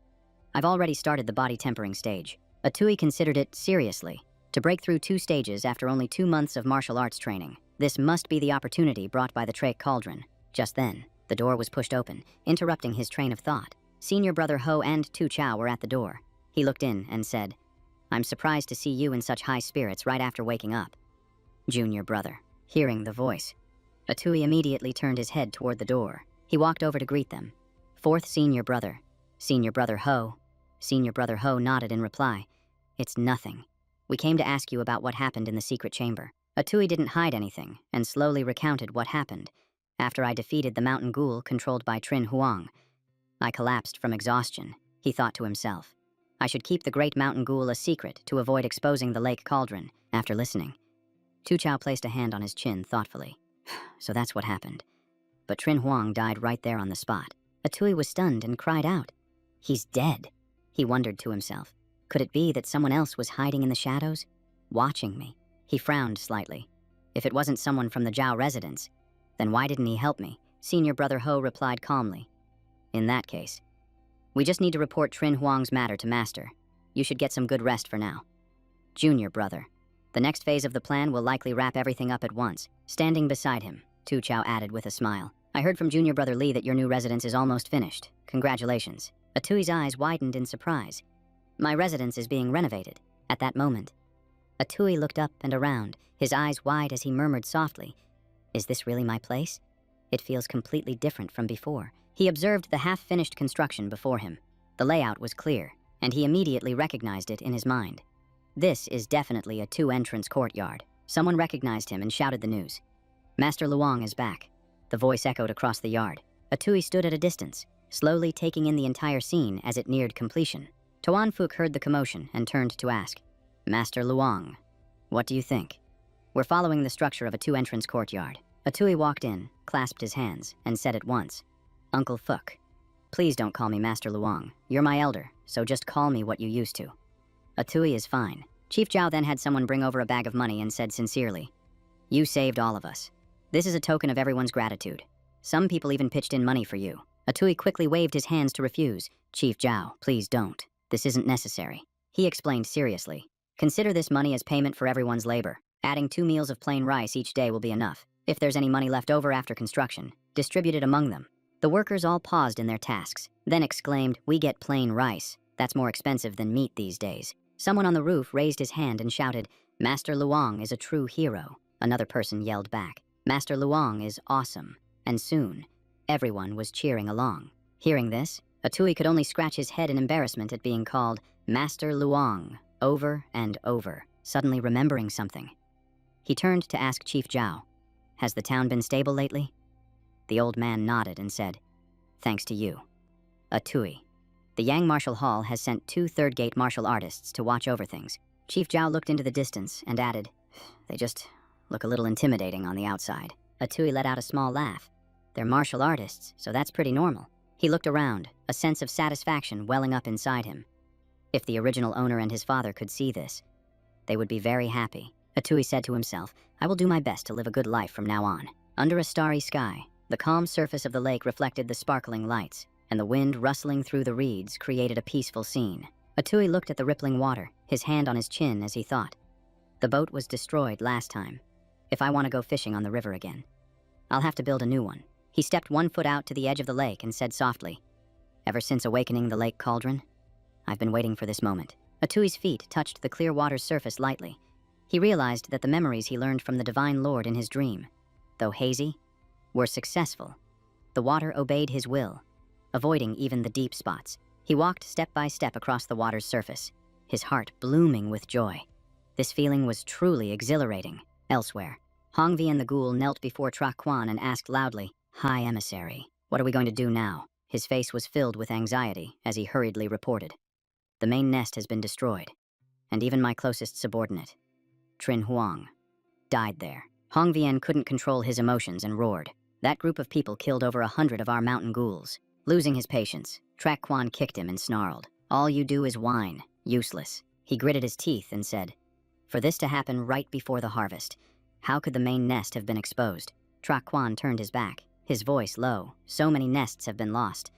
I've already started the body tempering stage. Atui considered it seriously. To break through 2 stages after only 2 months of martial arts training, this must be the opportunity brought by the Trach Cauldron. Just then, the door was pushed open, interrupting his train of thought. Senior brother Ho and Tu Chao were at the door. He looked in and said, "I'm surprised to see you in such high spirits right after waking up." Junior brother. Hearing the voice, Atui immediately turned his head toward the door. He walked over to greet them. "Fourth senior brother. Senior brother Ho." Senior brother Ho nodded in reply. "It's nothing. We came to ask you about what happened in the secret chamber." Atui didn't hide anything and slowly recounted what happened. "After I defeated the mountain ghoul controlled by Trin Huang, I collapsed from exhaustion," he thought to himself. "I should keep the great mountain ghoul a secret to avoid exposing the lake cauldron." After listening, Tu Chao placed a hand on his chin thoughtfully. "So that's what happened. But Trin Huang died right there on the spot." Atui was stunned and cried out, "He's dead." He wondered to himself, could it be that someone else was hiding in the shadows, watching me? He frowned slightly. If it wasn't someone from the Zhao residence, then why didn't he help me? Senior brother Ho replied calmly, "In that case, we just need to report Trin Huang's matter to Master. You should get some good rest for now." Junior brother. The next phase of the plan will likely wrap everything up at once. Standing beside him, Tu Chao added with a smile. I heard from Junior Brother Lee that your new residence is almost finished. Congratulations. Atui's eyes widened in surprise. My residence is being renovated. At that moment, Atui looked up and around, his eyes wide as he murmured softly, Is this really my place? It feels completely different from before. He observed the half-finished construction before him. The layout was clear, and he immediately recognized it in his mind. This is definitely a two-entrance courtyard. Someone recognized him and shouted the news. Master Luong is back. The voice echoed across the yard. Atui stood at a distance, slowly taking in the entire scene as it neared completion. Tuan Fuc heard the commotion and turned to ask, Master Luong, what do you think? We're following the structure of a two-entrance courtyard. Atui walked in, clasped his hands, and said at once, Uncle Fuc, please don't call me Master Luong. You're my elder, so just call me what you used to. Atui is fine. Chief Zhao then had someone bring over a bag of money and said sincerely, You saved all of us. This is a token of everyone's gratitude. Some people even pitched in money for you. Atui quickly waved his hands to refuse. Chief Zhao, please don't. This isn't necessary. He explained seriously. Consider this money as payment for everyone's labor. Adding 2 meals of plain rice each day will be enough. If there's any money left over after construction, distribute it among them. The workers all paused in their tasks, then exclaimed, We get plain rice. That's more expensive than meat these days. Someone on the roof raised his hand and shouted, Master Luong is a true hero. Another person yelled back, Master Luong is awesome. And soon, everyone was cheering along. Hearing this, Atui could only scratch his head in embarrassment at being called Master Luong over and over, suddenly remembering something. He turned to ask Chief Zhao, Has the town been stable lately? The old man nodded and said, Thanks to you. Atui. The Yang Martial Hall has sent 2 third-gate martial artists to watch over things. Chief Zhao looked into the distance and added, They just look a little intimidating on the outside. Atui let out a small laugh. They're martial artists, so that's pretty normal. He looked around, a sense of satisfaction welling up inside him. If the original owner and his father could see this, they would be very happy. Atui said to himself, I will do my best to live a good life from now on. Under a starry sky, the calm surface of the lake reflected the sparkling lights, and the wind rustling through the reeds created a peaceful scene. Atui looked at the rippling water, his hand on his chin as he thought. The boat was destroyed last time. If I want to go fishing on the river again, I'll have to build a new one. He stepped 1 foot out to the edge of the lake and said softly, Ever since awakening the lake cauldron, I've been waiting for this moment. Atui's feet touched the clear water's surface lightly. He realized that the memories he learned from the Divine Lord in his dream, though hazy, were successful. The water obeyed his will, avoiding even the deep spots. He walked step by step across the water's surface, his heart blooming with joy. This feeling was truly exhilarating. Elsewhere, Hongvi and the ghoul knelt before Tra Quan and asked loudly, High Emissary, what are we going to do now? His face was filled with anxiety as he hurriedly reported. The main nest has been destroyed, and even my closest subordinate, Trin Huang, died there. Hong Vien couldn't control his emotions and roared. That group of people killed over 100 of our mountain ghouls. Losing his patience, Trak Quan kicked him and snarled. All you do is whine. Useless. He gritted his teeth and said, For this to happen right before the harvest, how could the main nest have been exposed? Trak Quan turned his back, his voice low. So many nests have been lost,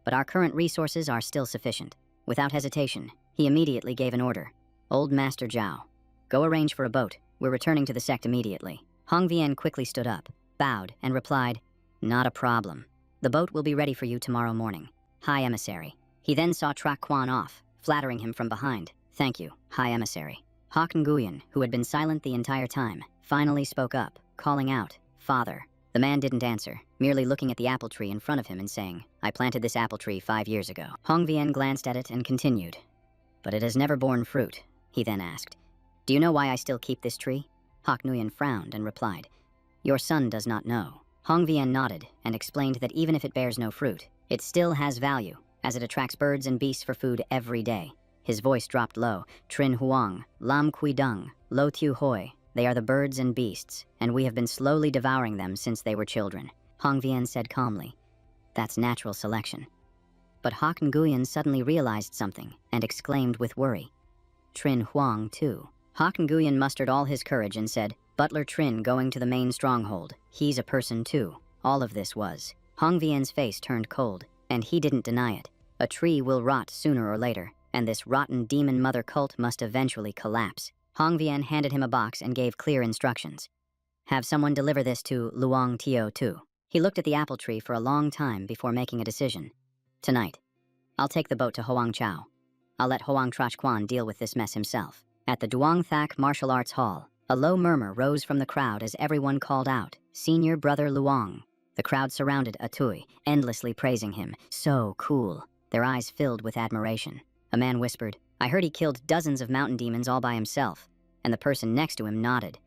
but our current resources are still sufficient. Without hesitation, he immediately gave an order. Old Master Zhao, go arrange for a boat. We're returning to the sect immediately. Hong Vien quickly stood up, bowed, and replied, Not a problem. The boat will be ready for you tomorrow morning. High Emissary. He then saw Trak Quan off, flattering him from behind. Thank you, High Emissary. Hawk Nguyen, who had been silent the entire time, finally spoke up, calling out, Father. The man didn't answer, merely looking at the apple tree in front of him and saying, I planted this apple tree 5 years ago. Hong Vien glanced at it and continued. But it has never borne fruit. He then asked, Do you know why I still keep this tree? Hawk Nguyen frowned and replied, Your son does not know. Hong Vien nodded and explained that even if it bears no fruit, it still has value, as it attracts birds and beasts for food every day. His voice dropped low. Trin Huang, Lam Kui Dung, Lo Tiu Hoi, they are the birds and beasts, and we have been slowly devouring them since they were children. Hong Vien said calmly, That's natural selection. But Hawk Nguyen suddenly realized something and exclaimed with worry, Trin Huang too. Hawk Nguyen mustered all his courage and said, Butler Trin going to the main stronghold. He's a person too. All of this was. Hong Vien's face turned cold, and he didn't deny it. A tree will rot sooner or later, and this rotten demon mother cult must eventually collapse. Hong Vian handed him a box and gave clear instructions. Have someone deliver this to Luong Tio Tu. He looked at the apple tree for a long time before making a decision. Tonight, I'll take the boat to Hoang Chau. I'll let Hoang Trach Quan deal with this mess himself. At the Duong Thak Martial Arts Hall, a low murmur rose from the crowd as everyone called out, "Senior Brother Luong." The crowd surrounded Atui, endlessly praising him. So cool. Their eyes filled with admiration. A man whispered, "I heard he killed dozens of mountain demons all by himself." And the person next to him nodded.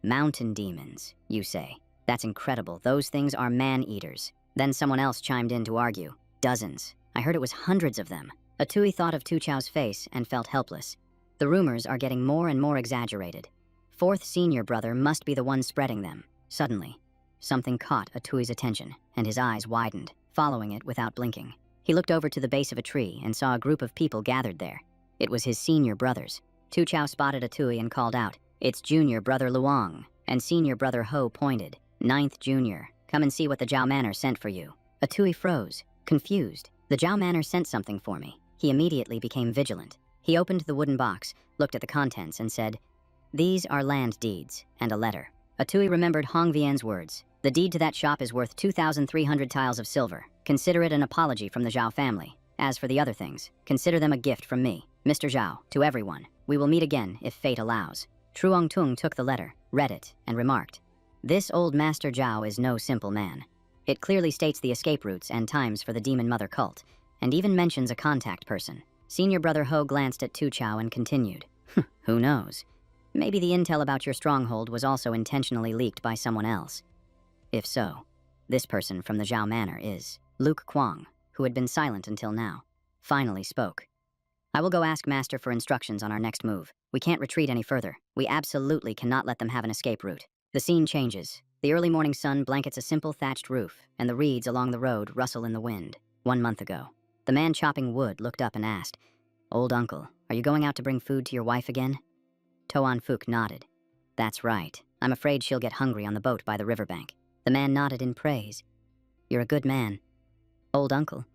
"Mountain demons, you say? That's incredible. Those things are man-eaters." Then someone else chimed in to argue. "Dozens. I heard it was hundreds of them." Atui thought of Tu Chao's face and felt helpless. The rumors are getting more and more exaggerated. Fourth senior brother must be the one spreading them. Suddenly, something caught Atui's attention, and his eyes widened, following it without blinking. He looked over to the base of a tree and saw a group of people gathered there. It was his senior brothers. Tu Chao spotted Atui and called out, "It's junior brother Luong," and senior brother Ho pointed, "Ninth junior, come and see what the Zhao Manor sent for you." Atui froze, confused. The Zhao Manor sent something for me. He immediately became vigilant. He opened the wooden box, looked at the contents, and said, "These are land deeds and a letter." Atui remembered Hong Vian's words. "The deed to that shop is worth 2,300 tiles of silver. Consider it an apology from the Zhao family. As for the other things, consider them a gift from me, Mr. Zhao, to everyone. We will meet again if fate allows." Truong Tung took the letter, read it, and remarked, "This old Master Zhao is no simple man. It clearly states the escape routes and times for the Demon Mother cult, and even mentions a contact person." Senior brother Ho glanced at Tu Chao and continued, "Who knows? Maybe the intel about your stronghold was also intentionally leaked by someone else. If so, this person from the Zhao Manor is..." Luke Kwong, who had been silent until now, finally spoke. "I will go ask Master for instructions on our next move. We can't retreat any further. We absolutely cannot let them have an escape route." The scene changes. The early morning sun blankets a simple thatched roof, and the reeds along the road rustle in the wind. 1 month ago, the man chopping wood looked up and asked, "Old uncle, are you going out to bring food to your wife again?" Toan Fook nodded. "That's right. I'm afraid she'll get hungry on the boat by the riverbank." The man nodded in praise. "You're a good man, old uncle."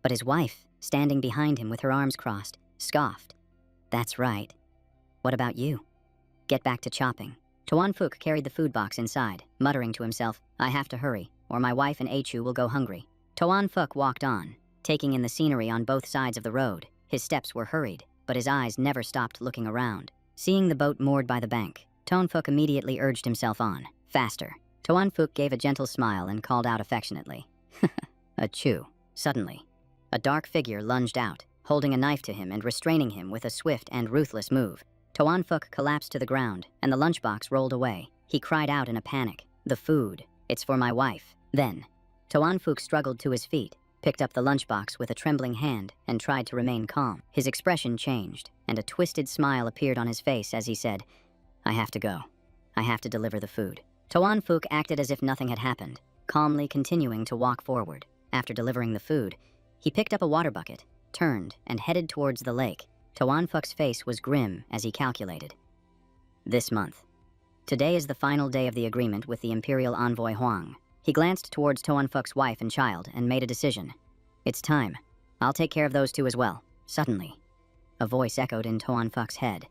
But his wife, standing behind him with her arms crossed, scoffed. "That's right. What about you? Get back to chopping." Toan Fook carried the food box inside, muttering to himself, "I have to hurry, or my wife and Achu will go hungry." Toan Fook walked on, taking in the scenery on both sides of the road. His steps were hurried, but his eyes never stopped looking around. Seeing the boat moored by the bank, Toan Fook immediately urged himself on. Faster. Toan Fook gave a gentle smile and called out affectionately, "Achu." Suddenly, a dark figure lunged out, holding a knife to him and restraining him with a swift and ruthless move. Toan Fook collapsed to the ground, and the lunchbox rolled away. He cried out in a panic, "The food. It's for my wife." Then, Toan Fook struggled to his feet, picked up the lunchbox with a trembling hand, and tried to remain calm. His expression changed, and a twisted smile appeared on his face as he said, "I have to go. I have to deliver the food." Toan Fook acted as if nothing had happened, calmly continuing to walk forward. After delivering the food, he picked up a water bucket, turned, and headed towards the lake. Toan Fook's face was grim as he calculated. This month. Today is the final day of the agreement with the Imperial Envoy Huang. He glanced towards Toan Fook's wife and child and made a decision. "It's time. I'll take care of those two as well." Suddenly, a voice echoed in Toan Fook's head.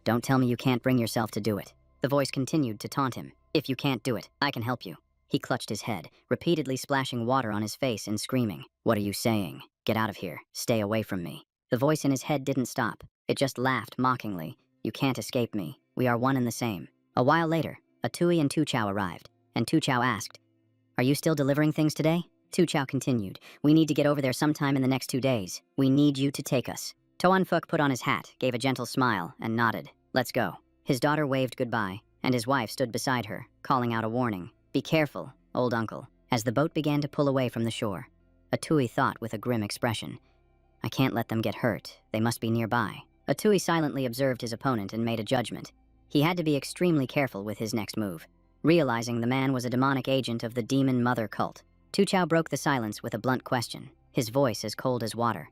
"Don't tell me you can't bring yourself to do it." The voice continued to taunt him. "If you can't do it, I can help you." He clutched his head, repeatedly splashing water on his face and screaming, "What are you saying? Get out of here. Stay away from me." The voice in his head didn't stop. It just laughed mockingly. "You can't escape me. We are one and the same." A while later, Atui and Tu Chao arrived, and Tu Chao asked, "Are you still delivering things today?" Tu Chao continued, "We need to get over there sometime in the next 2 days. We need you to take us." Toan Fook put on his hat, gave a gentle smile, and nodded. "Let's go." His daughter waved goodbye, and his wife stood beside her, calling out a warning. "Be careful, old uncle." As the boat began to pull away from the shore, Atui thought with a grim expression, "I can't let them get hurt. They must be nearby." Atui silently observed his opponent and made a judgment. He had to be extremely careful with his next move. Realizing the man was a demonic agent of the Demon Mother cult, Tu Chao broke the silence with a blunt question, his voice as cold as water.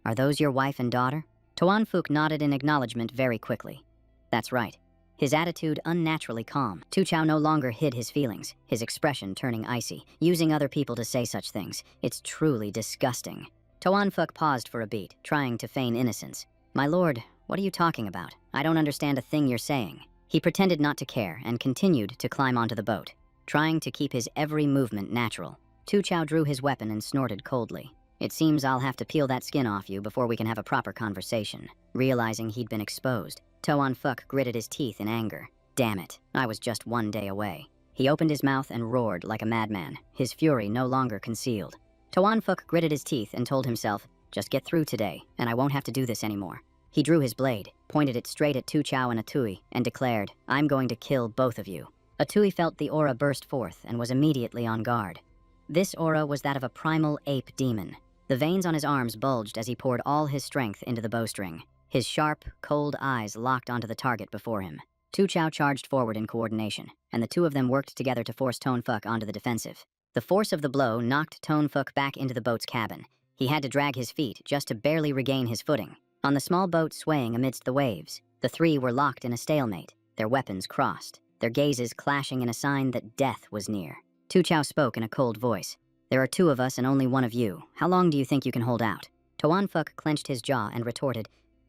"Are those your wife and daughter?" Toan Fook nodded in acknowledgement very quickly. "That's right." His attitude unnaturally calm. Tu Chao no longer hid his feelings, his expression turning icy. Using other people to say such things. It's truly disgusting. Toan Fook paused for a beat, trying to feign innocence. "My lord, what are you talking about? I don't understand a thing you're saying." He pretended not to care and continued to climb onto the boat, trying to keep his every movement natural. Tu Chao drew his weapon and snorted coldly. "It seems I'll have to peel that skin off you before we can have a proper conversation." Realizing he'd been exposed, Toan Fuk gritted his teeth in anger. Damn it, I was just 1 day away. He opened his mouth and roared like a madman, his fury no longer concealed. Toan Fuk gritted his teeth and told himself, "Just get through today, and I won't have to do this anymore." He drew his blade, pointed it straight at Tu Chao and Atui, and declared, "I'm going to kill both of you." Atui felt the aura burst forth and was immediately on guard. This aura was that of a primal ape demon. The veins on his arms bulged as he poured all his strength into the bowstring. His sharp, cold eyes locked onto the target before him. Tu Chao charged forward in coordination, and the two of them worked together to force Tone Fuk onto the defensive. The force of the blow knocked Tone Fuk back into the boat's cabin. He had to drag his feet just to barely regain his footing. On the small boat swaying amidst the waves, the three were locked in a stalemate, their weapons crossed, their gazes clashing in a sign that death was near. Tu Chao spoke in a cold voice. "There are 2 of us and only 1 of you. How long do you think you can hold out?" Toan Fuk clenched his jaw and retorted,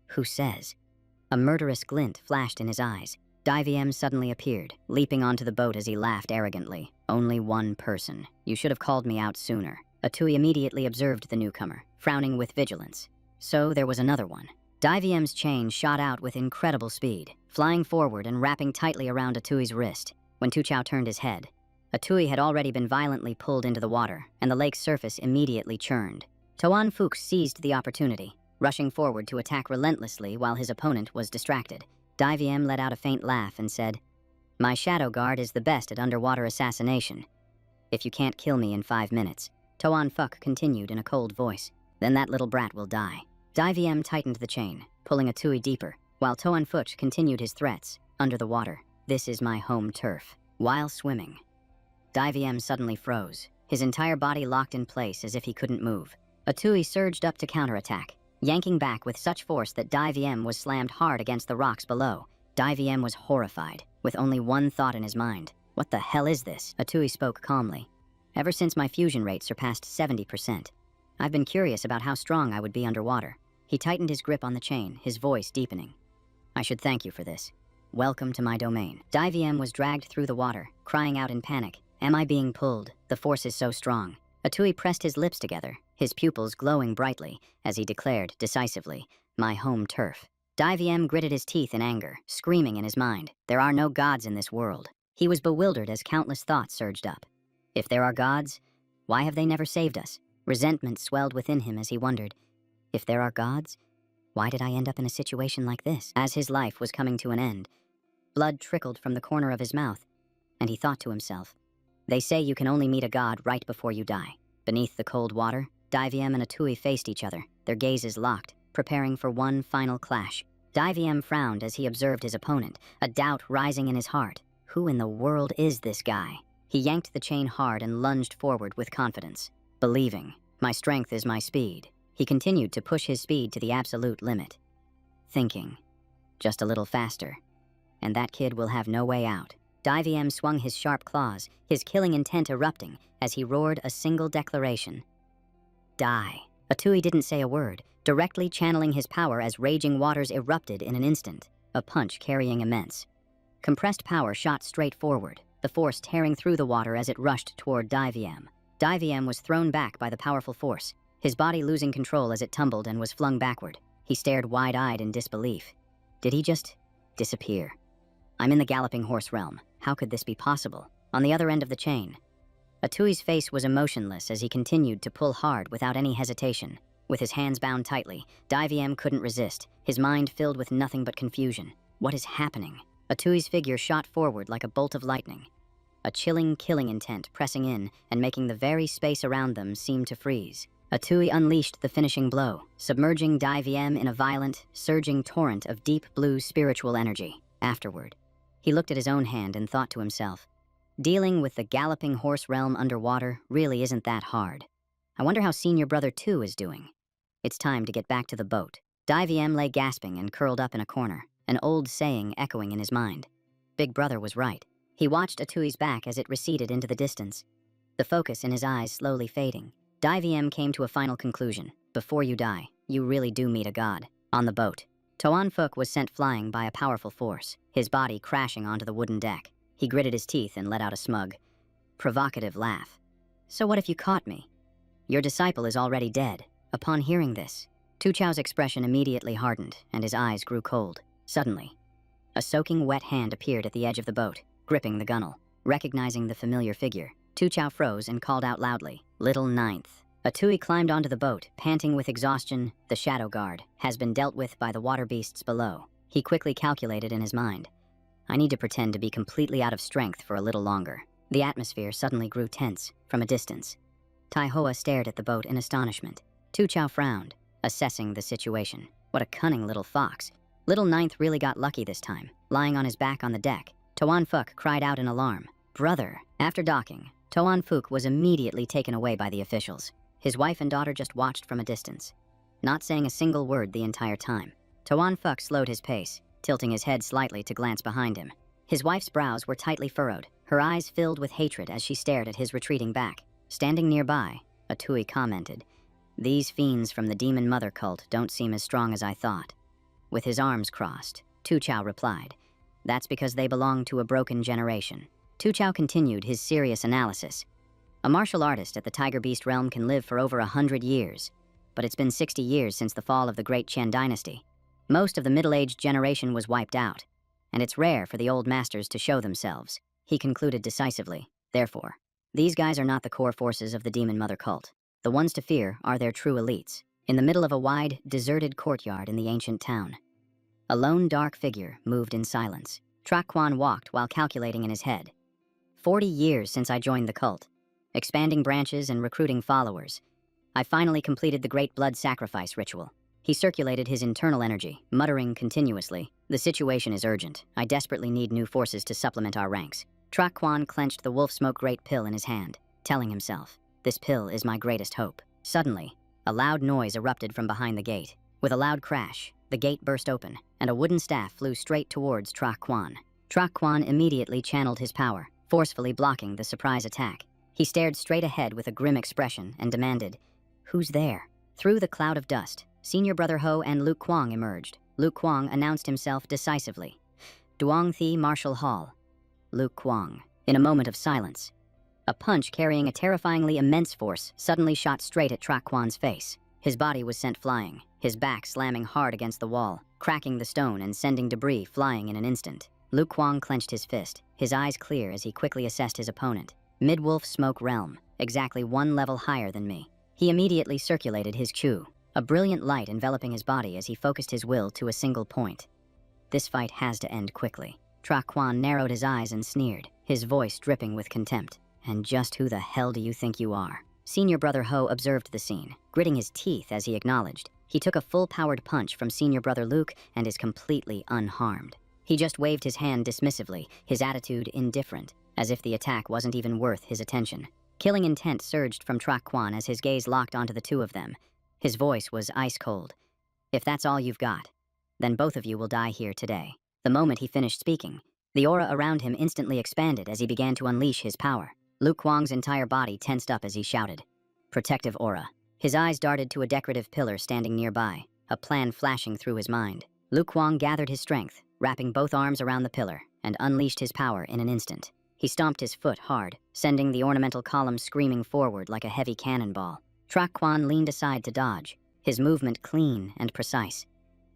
"Who says?" A murderous glint flashed in his eyes. Diviem suddenly appeared, leaping onto the boat as he laughed arrogantly. "Only 1 person. You should have called me out sooner." Atui immediately observed the newcomer, frowning with vigilance. So there was another one. Diviem's chain shot out with incredible speed, flying forward and wrapping tightly around Atui's wrist. When Tu Chao turned his head, Atui had already been violently pulled into the water, and the lake's surface immediately churned. Toan Fuk seized the opportunity, rushing forward to attack relentlessly while his opponent was distracted. Diviem let out a faint laugh and said, "My shadow guard is the best at underwater assassination. If you can't kill me in 5 minutes," Toan Fuk continued in a cold voice, "then that little brat will die." Diviem tightened the chain, pulling Atui deeper, while Toan Fuk continued his threats, under the water. "This is my home turf." While swimming, Diviem suddenly froze, his entire body locked in place as if he couldn't move. Atui surged up to counterattack, yanking back with such force that Diviem was slammed hard against the rocks below. Diviem was horrified, with only one thought in his mind. "What the hell is this?" Atui spoke calmly. "Ever since my fusion rate surpassed 70%, I've been curious about how strong I would be underwater." He tightened his grip on the chain, his voice deepening. "I should thank you for this. Welcome to my domain." Diviem was dragged through the water, crying out in panic, "Am I being pulled? The force is so strong." Atui pressed his lips together, his pupils glowing brightly, as he declared decisively, "My home turf." Diviem gritted his teeth in anger, screaming in his mind, "There are no gods in this world." He was bewildered as countless thoughts surged up. If there are gods, why have they never saved us? Resentment swelled within him as he wondered, if there are gods, why did I end up in a situation like this? As his life was coming to an end, blood trickled from the corner of his mouth, and he thought to himself, "They say you can only meet a god right before you die." Beneath the cold water, Diviem and Atui faced each other, their gazes locked, preparing for one final clash. Diviem frowned as he observed his opponent, a doubt rising in his heart. Who in the world is this guy? He yanked the chain hard and lunged forward with confidence, believing, "My strength is my speed." He continued to push his speed to the absolute limit, thinking, "Just a little faster, and that kid will have no way out." Diviem swung his sharp claws, his killing intent erupting as he roared a single declaration. "Die." Atui didn't say a word, directly channeling his power as raging waters erupted in an instant, a punch carrying immense. Compressed power shot straight forward, the force tearing through the water as it rushed toward Diviem. Diviem was thrown back by the powerful force, his body losing control as it tumbled and was flung backward. He stared wide-eyed in disbelief. Did he just disappear? "I'm in the galloping horse realm. How could this be possible?" On the other end of the chain, Atui's face was emotionless as he continued to pull hard without any hesitation. With his hands bound tightly, Diviem couldn't resist, his mind filled with nothing but confusion. What is happening? Atui's figure shot forward like a bolt of lightning, a chilling killing intent pressing in and making the very space around them seem to freeze. Atui unleashed the finishing blow, submerging Diviem in a violent, surging torrent of deep blue spiritual energy. Afterward, he looked at his own hand and thought to himself, dealing with the galloping horse realm underwater really isn't that hard. I wonder how Senior Brother 2 is doing. It's time to get back to the boat. Diviem lay gasping and curled up in a corner, an old saying echoing in his mind. Big Brother was right. He watched Atui's back as it receded into the distance, the focus in his eyes slowly fading. Diviem came to a final conclusion. Before you die, you really do meet a god. On the boat, Toan Fook was sent flying by a powerful force, his body crashing onto the wooden deck. He gritted his teeth and let out a smug, provocative laugh. "So what if you caught me? Your disciple is already dead." Upon hearing this, Tu Chao's expression immediately hardened and his eyes grew cold. Suddenly, a soaking wet hand appeared at the edge of the boat, gripping the gunwale. Recognizing the familiar figure, Tu Chao froze and called out loudly, "Little Ninth." A Tui climbed onto the boat, panting with exhaustion. The shadow guard has been dealt with by the water beasts below. He quickly calculated in his mind, "I need to pretend to be completely out of strength for a little longer." The atmosphere suddenly grew tense from a distance. Tai Hoa stared at the boat in astonishment. Tu Chao frowned, assessing the situation. What a cunning little fox. Little Ninth really got lucky this time. Lying on his back on the deck, Toan Fook cried out in alarm, "Brother!" After docking, Toan Fook was immediately taken away by the officials. His wife and daughter just watched from a distance, not saying a single word the entire time. Toan Fook slowed his pace, tilting his head slightly to glance behind him. His wife's brows were tightly furrowed, her eyes filled with hatred as she stared at his retreating back. Standing nearby, a Tui commented, "These fiends from the Demon Mother cult don't seem as strong as I thought." With his arms crossed, Tu Chao replied, "That's because they belong to a broken generation." Tu Chao continued his serious analysis. "A martial artist at the Tiger Beast realm can live for over 100 years, but it's been 60 years since the fall of the Great Qian dynasty. Most of the middle-aged generation was wiped out, and it's rare for the old masters to show themselves," he concluded decisively. "Therefore, these guys are not the core forces of the Demon Mother cult. The ones to fear are their true elites." In the middle of a wide, deserted courtyard in the ancient town, a lone dark figure moved in silence. Trak Quan walked while calculating in his head. 40 years since I joined the cult, expanding branches and recruiting followers. I finally completed the great blood sacrifice ritual. He circulated his internal energy, muttering continuously, "The situation is urgent. I desperately need new forces to supplement our ranks." Trak Quan clenched the wolf smoke great pill in his hand, telling himself, "This pill is my greatest hope." Suddenly, a loud noise erupted from behind the gate. With a loud crash, the gate burst open, and a wooden staff flew straight towards Trak Quan. Trak Quan immediately channeled his power, forcefully blocking the surprise attack. He stared straight ahead with a grim expression and demanded, "Who's there?" Through the cloud of dust, Senior Brother Ho and Luke Kwong emerged. Luke Kwong announced himself decisively. "Duong Thi Martial Hall." Luke Kwong. In a moment of silence, a punch carrying a terrifyingly immense force suddenly shot straight at Trak Quan's face. His body was sent flying, his back slamming hard against the wall, cracking the stone and sending debris flying in an instant. Luke Kwong clenched his fist, his eyes clear as he quickly assessed his opponent. Mid-wolf smoke realm, exactly one level higher than me. He immediately circulated his Chu, a brilliant light enveloping his body as he focused his will to a single point. "This fight has to end quickly." Trak Quan narrowed his eyes and sneered, his voice dripping with contempt. "And just who the hell do you think you are?" Senior Brother Ho observed the scene, gritting his teeth as he acknowledged. He took a full-powered punch from Senior Brother Luke and is completely unharmed. He just waved his hand dismissively, his attitude indifferent, as if the attack wasn't even worth his attention. Killing intent surged from Trak Quan as his gaze locked onto the two of them. His voice was ice-cold. "If that's all you've got, then both of you will die here today." The moment he finished speaking, the aura around him instantly expanded as he began to unleash his power. Luke Kwong's entire body tensed up as he shouted, "Protective aura." His eyes darted to a decorative pillar standing nearby, a plan flashing through his mind. Luke Kwong gathered his strength, wrapping both arms around the pillar, and unleashed his power in an instant. He stomped his foot hard, sending the ornamental column screaming forward like a heavy cannonball. Trak Quan leaned aside to dodge, his movement clean and precise.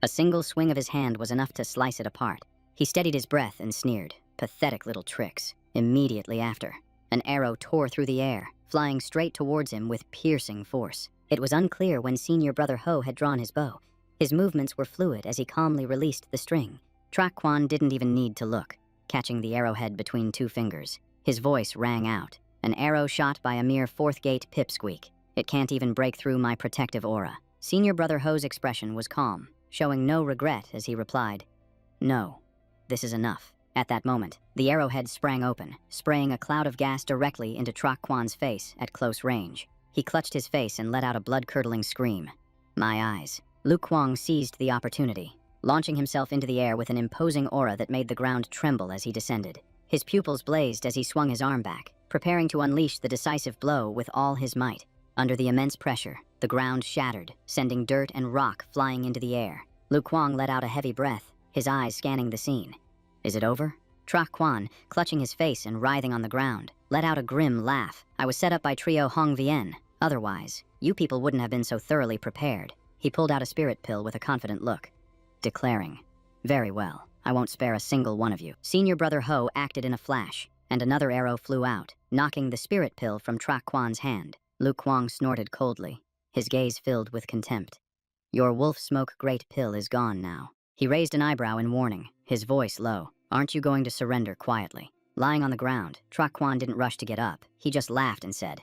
A single swing of his hand was enough to slice it apart. He steadied his breath and sneered, "Pathetic little tricks." Immediately after, an arrow tore through the air, flying straight towards him with piercing force. It was unclear when Senior Brother Ho had drawn his bow. His movements were fluid as he calmly released the string. Trak Quan didn't even need to look, catching the arrowhead between two fingers. His voice rang out, "An arrow shot by a mere fourth gate pipsqueak. It can't even break through my protective aura." Senior Brother Ho's expression was calm, showing no regret as he replied, "No, this is enough." At that moment, the arrowhead sprang open, spraying a cloud of gas directly into Trak Quan's face at close range. He clutched his face and let out a blood-curdling scream. My eyes. Luke Kwong seized the opportunity, launching himself into the air with an imposing aura that made the ground tremble as he descended. His pupils blazed as he swung his arm back, preparing to unleash the decisive blow with all his might. Under the immense pressure, the ground shattered, sending dirt and rock flying into the air. Lu Kuang let out a heavy breath, his eyes scanning the scene. Is it over? Tra Quan, clutching his face and writhing on the ground, let out a grim laugh. I was set up by Trio Hong Vien. Otherwise, you people wouldn't have been so thoroughly prepared. He pulled out a spirit pill with a confident look, declaring, very well, I won't spare a single one of you. Senior Brother Ho acted in a flash, and another arrow flew out, knocking the spirit pill from Tra Quan's hand. Lu Kuang snorted coldly, his gaze filled with contempt. Your wolf smoke great pill is gone now. He raised an eyebrow in warning, his voice low. Aren't you going to surrender quietly? Lying on the ground, Tra Quan didn't rush to get up. He just laughed and said,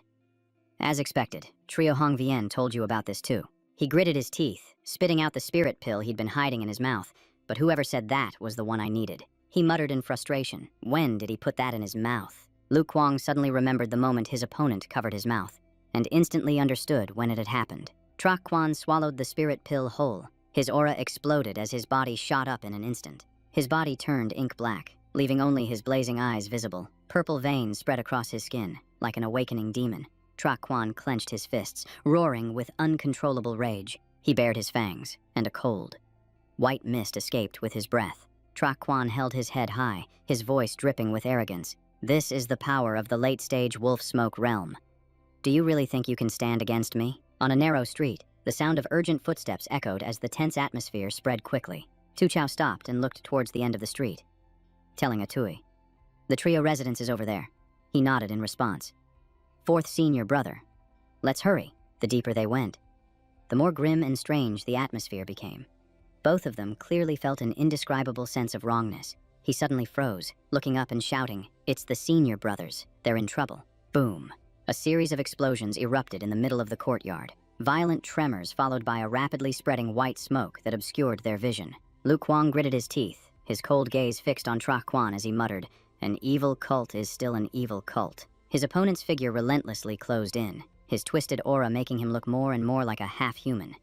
as expected, Trio Hong Vien told you about this too. He gritted his teeth, spitting out the spirit pill he'd been hiding in his mouth, but whoever said that was the one I needed. He muttered in frustration. When did he put that in his mouth? Lu Kuang suddenly remembered the moment his opponent covered his mouth, and instantly understood when it had happened. Tra Quan swallowed the spirit pill whole. His aura exploded as his body shot up in an instant. His body turned ink black, leaving only his blazing eyes visible. Purple veins spread across his skin, like an awakening demon. Tra Quan clenched his fists, roaring with uncontrollable rage. He bared his fangs, and a cold, white mist escaped with his breath. Tra Quan held his head high, his voice dripping with arrogance. This is the power of the late-stage wolf smoke realm. Do you really think you can stand against me? On a narrow street, the sound of urgent footsteps echoed as the tense atmosphere spread quickly. Tu Chao stopped and looked towards the end of the street, telling Atui, the trio residence is over there. He nodded in response. Fourth senior brother. Let's hurry. The deeper they went, the more grim and strange the atmosphere became. Both of them clearly felt an indescribable sense of wrongness. He suddenly froze, looking up and shouting, it's the senior brothers. They're in trouble. Boom. A series of explosions erupted in the middle of the courtyard. Violent tremors followed by a rapidly spreading white smoke that obscured their vision. Lu Kuang gritted his teeth, his cold gaze fixed on Tra Quan as he muttered, an evil cult is still an evil cult. His opponent's figure relentlessly closed in, his twisted aura making him look more and more like a half-human,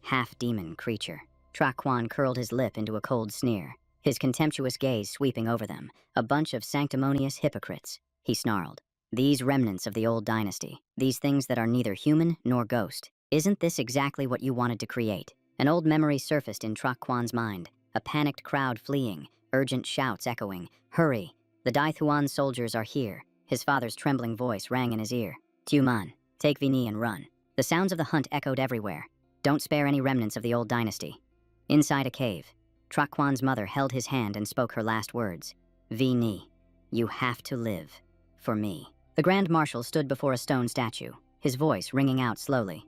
half-demon creature. Tra Quan curled his lip into a cold sneer, his contemptuous gaze sweeping over them, a bunch of sanctimonious hypocrites. He snarled, these remnants of the old dynasty, these things that are neither human nor ghost. Isn't this exactly what you wanted to create? An old memory surfaced in Tra Quan's mind, a panicked crowd fleeing, urgent shouts echoing, hurry, the Dai Thuan soldiers are here. His father's trembling voice rang in his ear. Tuman, take Vini and run. The sounds of the hunt echoed everywhere. Don't spare any remnants of the old dynasty. Inside a cave, Tra Quan's mother held his hand and spoke her last words. Vini, you have to live. For me. The Grand Marshal stood before a stone statue, his voice ringing out slowly.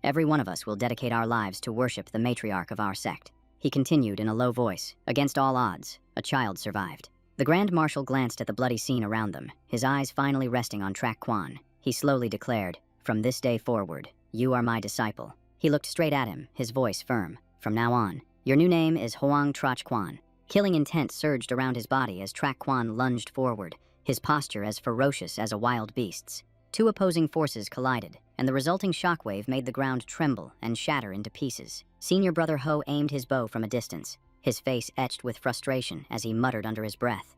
Every one of us will dedicate our lives to worship the matriarch of our sect. He continued in a low voice. Against all odds, a child survived. The Grand Marshal glanced at the bloody scene around them, his eyes finally resting on Tra Quan. He slowly declared, from this day forward, you are my disciple. He looked straight at him, his voice firm. From now on, your new name is Hoang Trach Quan. Killing intent surged around his body as Tra Quan lunged forward, his posture as ferocious as a wild beast's. Two opposing forces collided, and the resulting shockwave made the ground tremble and shatter into pieces. Senior Brother Ho aimed his bow from a distance, his face etched with frustration as he muttered under his breath.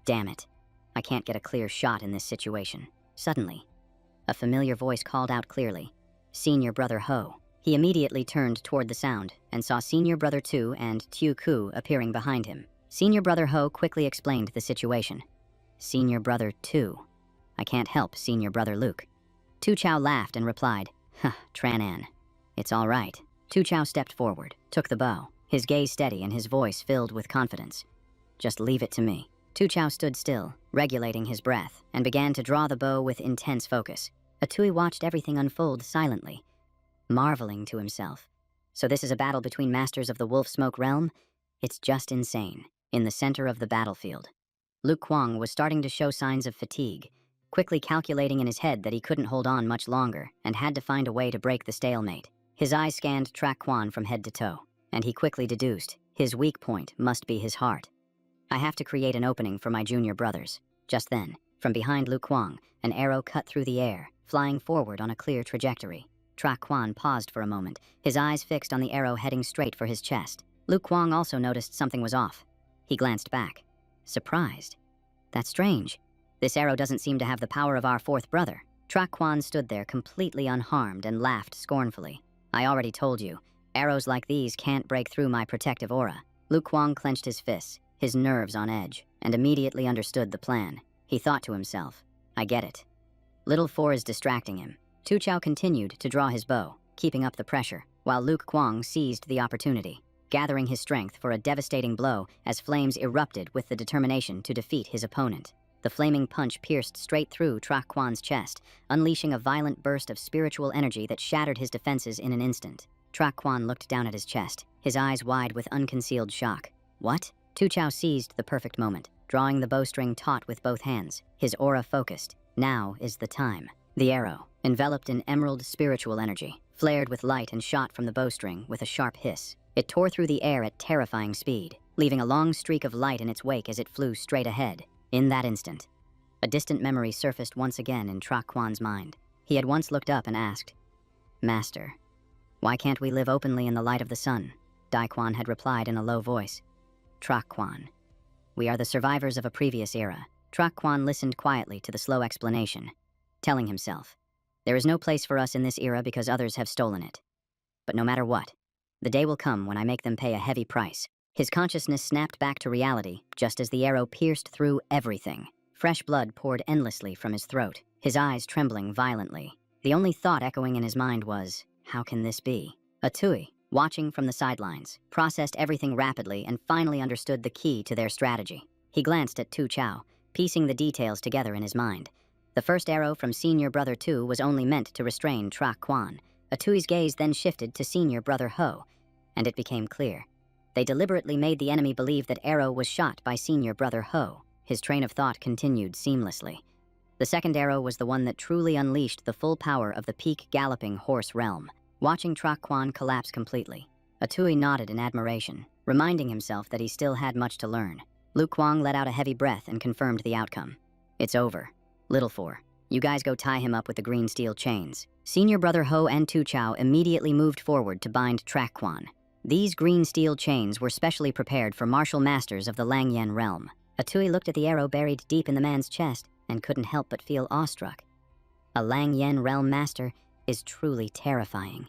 Damn it. I can't get a clear shot in this situation. Suddenly, a familiar voice called out clearly, Senior Brother Ho. He immediately turned toward the sound and saw Senior Brother Tu and Tu Ku appearing behind him. Senior Brother Ho quickly explained the situation. Senior Brother Tu. I can't help Senior Brother Luke. Tu Chao laughed and replied, Huh, Tran An. It's all right. Tu Chao stepped forward, took the bow, his gaze steady and his voice filled with confidence. Just leave it to me. Tu Chao stood still, regulating his breath, and began to draw the bow with intense focus. Atui watched everything unfold silently, marveling to himself. So this is a battle between masters of the wolf smoke realm? It's just insane. In the center of the battlefield, Lu Kuang was starting to show signs of fatigue, quickly calculating in his head that he couldn't hold on much longer and had to find a way to break the stalemate. His eyes scanned Tra Quan from head to toe, and he quickly deduced his weak point must be his heart. I have to create an opening for my junior brothers. Just then, from behind Lu Kuang, an arrow cut through the air, flying forward on a clear trajectory. Tra Quan paused for a moment, his eyes fixed on the arrow heading straight for his chest. Lu Kuang also noticed something was off. He glanced back, surprised. That's strange. This arrow doesn't seem to have the power of our fourth brother. Tra Quan stood there completely unharmed and laughed scornfully. I already told you, Arrows like these can't break through my protective aura. Lu Kuang clenched his fists, his nerves on edge, and immediately understood the plan. He thought to himself, I get it. Little Four is distracting him. Tu Chao continued to draw his bow, keeping up the pressure, while Luke Kuang seized the opportunity, gathering his strength for a devastating blow as flames erupted with the determination to defeat his opponent. The flaming punch pierced straight through Tra Quan's chest, unleashing a violent burst of spiritual energy that shattered his defenses in an instant. Tra Quan looked down at his chest, his eyes wide with unconcealed shock. What? Tu Chao seized the perfect moment, drawing the bowstring taut with both hands, his aura focused. Now is the time. The arrow, enveloped in emerald spiritual energy, flared with light and shot from the bowstring with a sharp hiss. It tore through the air at terrifying speed, leaving a long streak of light in its wake as it flew straight ahead. In that instant, a distant memory surfaced once again in Tra Quan's mind. He had once looked up and asked, Master, why can't we live openly in the light of the sun? Dai Quan had replied in a low voice. Tra Quan, we are the survivors of a previous era. Tra Quan listened quietly to the slow explanation, telling himself, there is no place for us in this era because others have stolen it. But no matter what, the day will come when I make them pay a heavy price. His consciousness snapped back to reality just as the arrow pierced through everything. Fresh blood poured endlessly from his throat, his eyes trembling violently. The only thought echoing in his mind was, how can this be? Atui, watching from the sidelines, processed everything rapidly and finally understood the key to their strategy. He glanced at Tu Chao, piecing the details together in his mind. The first arrow from Senior Brother Tu was only meant to restrain Tra Quan. Atui's gaze then shifted to Senior Brother Ho, and it became clear. They deliberately made the enemy believe that arrow was shot by Senior Brother Ho. His train of thought continued seamlessly. The second arrow was the one that truly unleashed the full power of the peak galloping horse realm. Watching Tra Quan collapse completely, Atui nodded in admiration, reminding himself that he still had much to learn. Lu Kuang let out a heavy breath and confirmed the outcome. It's over. Little Four, you guys go tie him up with the green steel chains. Senior Brother Ho and Tu Chao immediately moved forward to bind Tra Quan. These green steel chains were specially prepared for martial masters of the Lang Yen realm. Atui looked at the arrow buried deep in the man's chest and couldn't help but feel awestruck. A Lang Yen realm master is truly terrifying.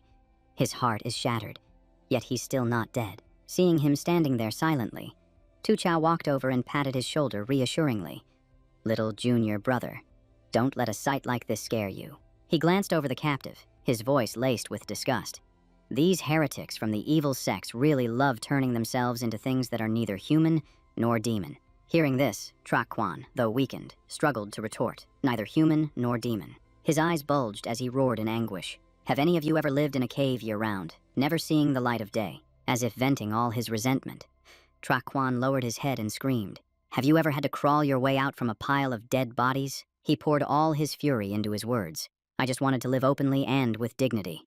His heart is shattered, yet he's still not dead. Seeing him standing there silently, Tu Chao walked over and patted his shoulder reassuringly. Little junior brother, don't let a sight like this scare you. He glanced over the captive, his voice laced with disgust. These heretics from the evil sects really love turning themselves into things that are neither human nor demon. Hearing this, Tra Quan, though weakened, struggled to retort, neither human nor demon. His eyes bulged as he roared in anguish. Have any of you ever lived in a cave year-round, never seeing the light of day? As if venting all his resentment, Tra Quan lowered his head and screamed. Have you ever had to crawl your way out from a pile of dead bodies? He poured all his fury into his words. I just wanted to live openly and with dignity.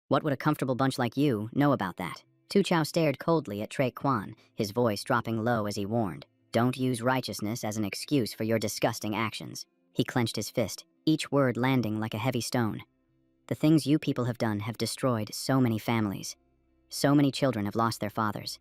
What would a comfortable bunch like you know about that? Tu Chao stared coldly at Tra Quan, his voice dropping low as he warned. Don't use righteousness as an excuse for your disgusting actions. He clenched his fist, each word landing like a heavy stone. The things you people have done have destroyed so many families. So many children have lost their fathers.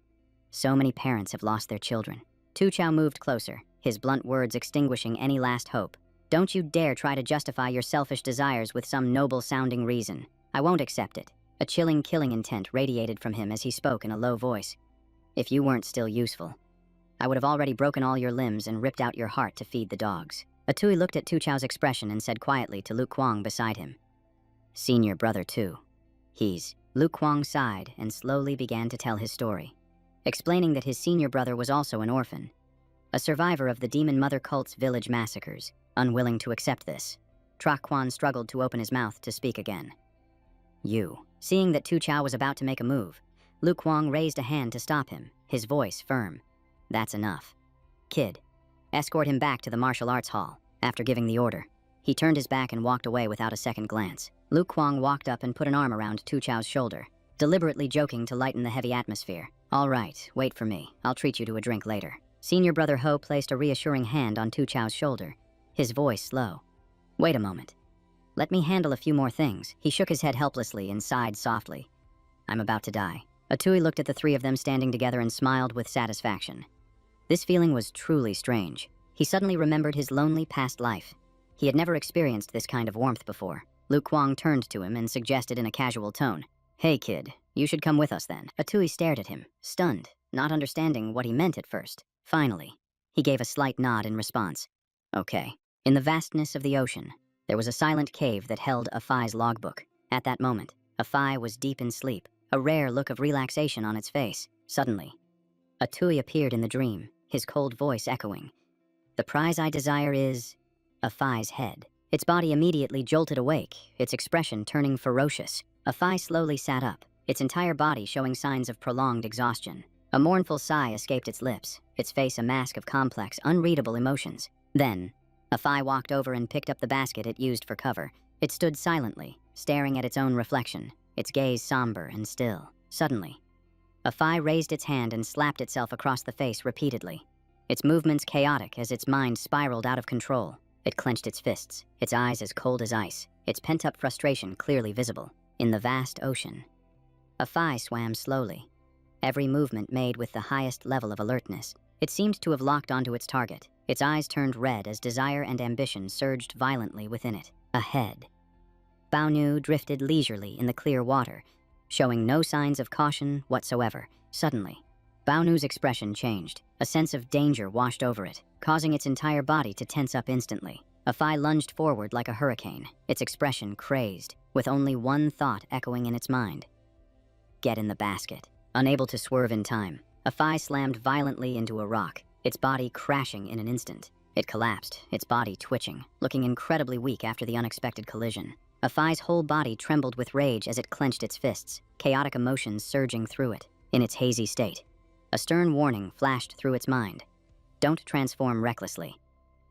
So many parents have lost their children. Tu Chao moved closer, his blunt words extinguishing any last hope. Don't you dare try to justify your selfish desires with some noble-sounding reason. I won't accept it. A chilling killing intent radiated from him as he spoke in a low voice. If you weren't still useful, I would have already broken all your limbs and ripped out your heart to feed the dogs. Atui looked at Tu Chao's expression and said quietly to Lu Kuang beside him. Senior brother too. Lu Kuang sighed and slowly began to tell his story, explaining that his senior brother was also an orphan, a survivor of the Demon Mother cult's village massacres. Unwilling to accept this, Tra Quan struggled to open his mouth to speak again. Seeing that Tu Chao was about to make a move, Lu Kuang raised a hand to stop him, his voice firm. That's enough. Kid, escort him back to the martial arts hall. After giving the order, he turned his back and walked away without a second glance. Lu Kuang walked up and put an arm around Tu Chao's shoulder, deliberately joking to lighten the heavy atmosphere. All right, wait for me. I'll treat you to a drink later. Senior Brother Ho placed a reassuring hand on Tu Chao's shoulder, his voice slow. Wait a moment. Let me handle a few more things. He shook his head helplessly and sighed softly. I'm about to die. Atui looked at the three of them standing together and smiled with satisfaction. This feeling was truly strange. He suddenly remembered his lonely past life. He had never experienced this kind of warmth before. Lu Kuang turned to him and suggested in a casual tone, Hey kid, You should come with us then. Atui stared at him, stunned, not understanding what he meant at first. Finally, he gave a slight nod in response. Okay. In the vastness of the ocean, there was a silent cave that held Afai's logbook. At that moment, Afai was deep in sleep, a rare look of relaxation on its face. Suddenly, Atui appeared in the dream, his cold voice echoing. The prize I desire is Afai's head. Its body immediately jolted awake, its expression turning ferocious. Afai slowly sat up, its entire body showing signs of prolonged exhaustion. A mournful sigh escaped its lips, its face a mask of complex, unreadable emotions. Then, Afai walked over and picked up the basket it used for cover. It stood silently, staring at its own reflection, its gaze somber and still. Suddenly, Afai raised its hand and slapped itself across the face repeatedly. Its movements chaotic as its mind spiraled out of control. It clenched its fists, its eyes as cold as ice, its pent-up frustration clearly visible. In the vast ocean, Afai swam slowly, every movement made with the highest level of alertness. It seemed to have locked onto its target. Its eyes turned red as desire and ambition surged violently within it. Ahead, Baonu drifted leisurely in the clear water, showing no signs of caution whatsoever. Suddenly, Baonu's expression changed. A sense of danger washed over it, causing its entire body to tense up instantly. Afai lunged forward like a hurricane, its expression crazed, with only one thought echoing in its mind. Get in the basket. Unable to swerve in time, Afai slammed violently into a rock, its body crashing in an instant. It collapsed, its body twitching, looking incredibly weak after the unexpected collision. Afai's whole body trembled with rage as it clenched its fists, chaotic emotions surging through it. In its hazy state, a stern warning flashed through its mind. Don't transform recklessly,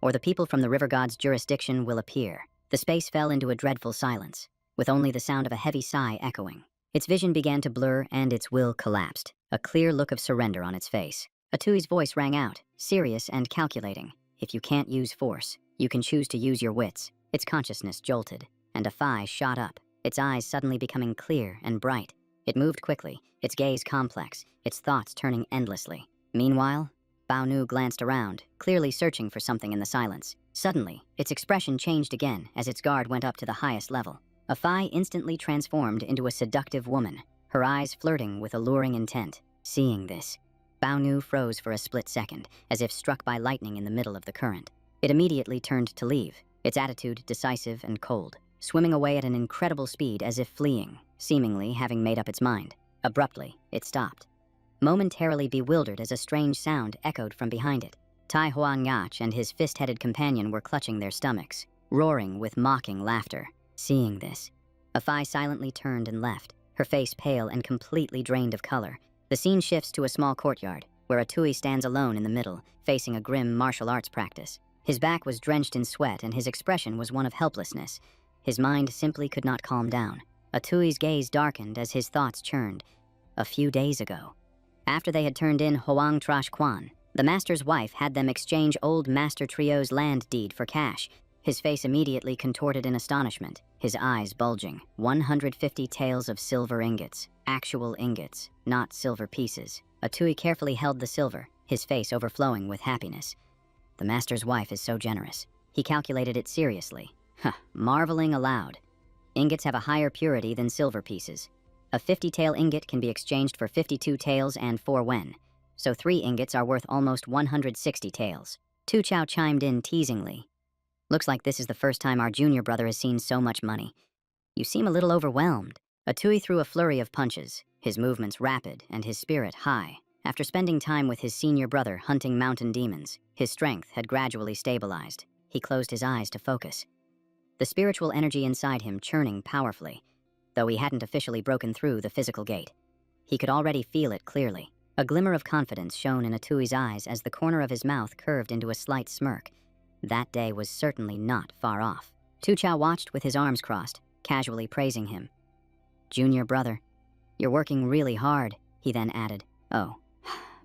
or the people from the river god's jurisdiction will appear. The space fell into a dreadful silence, with only the sound of a heavy sigh echoing. Its vision began to blur and its will collapsed, a clear look of surrender on its face. Atui's voice rang out, serious and calculating. If you can't use force, you can choose to use your wits. Its consciousness jolted, and Afai shot up, its eyes suddenly becoming clear and bright. It moved quickly, its gaze complex, its thoughts turning endlessly. Meanwhile, Baonu glanced around, clearly searching for something in the silence. Suddenly, its expression changed again as its guard went up to the highest level. Afai instantly transformed into a seductive woman, her eyes flirting with alluring intent. Seeing this, Baonu froze for a split second, as if struck by lightning in the middle of the current. It immediately turned to leave, its attitude decisive and cold, swimming away at an incredible speed as if fleeing, seemingly having made up its mind. Abruptly, it stopped, momentarily bewildered as a strange sound echoed from behind it. Tai Huang-Yach and his fist-headed companion were clutching their stomachs, roaring with mocking laughter. Seeing this, Afai silently turned and left, her face pale and completely drained of color. The scene shifts to a small courtyard, where Atui stands alone in the middle, facing a grim martial arts practice. His back was drenched in sweat and his expression was one of helplessness. His mind simply could not calm down. Atui's gaze darkened as his thoughts churned. A few days ago, after they had turned in Hoang Trash Quan, the master's wife had them exchange old Master Trio's land deed for cash. His face immediately contorted in astonishment, his eyes bulging. 150 taels of silver ingots. Actual ingots, not silver pieces. Atui carefully held the silver, his face overflowing with happiness. The master's wife is so generous. He calculated it seriously, marveling aloud. Ingots have a higher purity than silver pieces. A 50-tael ingot can be exchanged for 52 taels and 4 wen, so 3 ingots are worth almost 160 taels. Tu Chao chimed in teasingly. Looks like this is the first time our junior brother has seen so much money. You seem a little overwhelmed. Atui threw a flurry of punches, his movements rapid and his spirit high. After spending time with his senior brother hunting mountain demons, his strength had gradually stabilized. He closed his eyes to focus, the spiritual energy inside him churning powerfully. Though he hadn't officially broken through the physical gate, he could already feel it clearly. A glimmer of confidence shone in Atui's eyes as the corner of his mouth curved into a slight smirk. That day was certainly not far off. Tu Chao watched with his arms crossed, casually praising him. Junior brother, you're working really hard, he then added. Oh,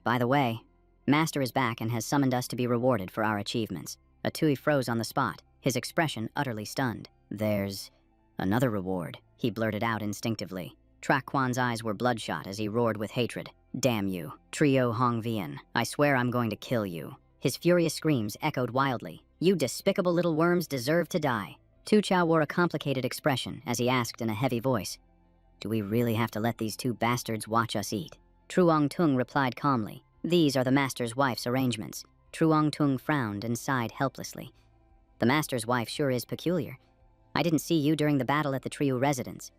by the way, Master is back and has summoned us to be rewarded for our achievements. Atui froze on the spot, his expression utterly stunned. There's another reward, he blurted out instinctively. Trak Kwan's eyes were bloodshot as he roared with hatred. Damn you, Trio Hong Vian, I swear I'm going to kill you. His furious screams echoed wildly. You despicable little worms deserve to die. Tu Chao wore a complicated expression as he asked in a heavy voice. Do we really have to let these two bastards watch us eat? Truong Tung replied calmly. These are the master's wife's arrangements. Truong Tung frowned and sighed helplessly. The master's wife sure is peculiar. I didn't see you during the battle at the Triu residence.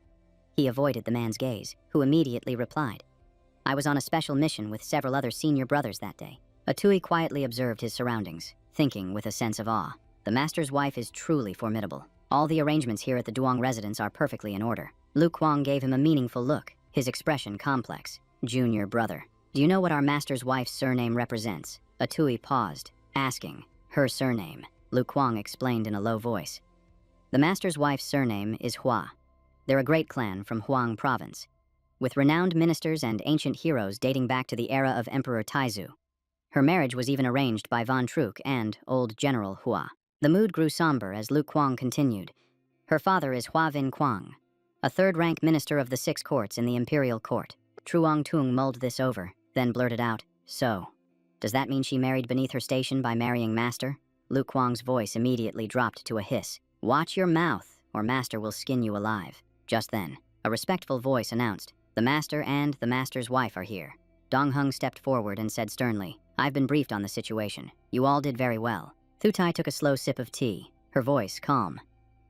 He avoided the man's gaze, who immediately replied. I was on a special mission with several other senior brothers that day. Atui quietly observed his surroundings, thinking with a sense of awe. The master's wife is truly formidable. All the arrangements here at the Duong residence are perfectly in order. Lu Kuang gave him a meaningful look, his expression complex. Junior brother. Do you know what our master's wife's surname represents? Atui paused, asking. Her surname. Lu Kuang explained in a low voice. The master's wife's surname is Hua. They're a great clan from Huang province, with renowned ministers and ancient heroes dating back to the era of Emperor Taizu. Her marriage was even arranged by Von Truk and old General Hua. The mood grew somber as Lu Kuang continued. Her father is Hua Vin Kuang, a third-rank minister of the Six Courts in the Imperial Court. Truong Tung mulled this over, then blurted out, So, does that mean she married beneath her station by marrying Master? Lu Kuang's voice immediately dropped to a hiss. Watch your mouth, or Master will skin you alive. Just then, a respectful voice announced, The Master and the Master's wife are here. Dong Hung stepped forward and said sternly, I've been briefed on the situation. You all did very well. Thu Tai took a slow sip of tea, her voice calm.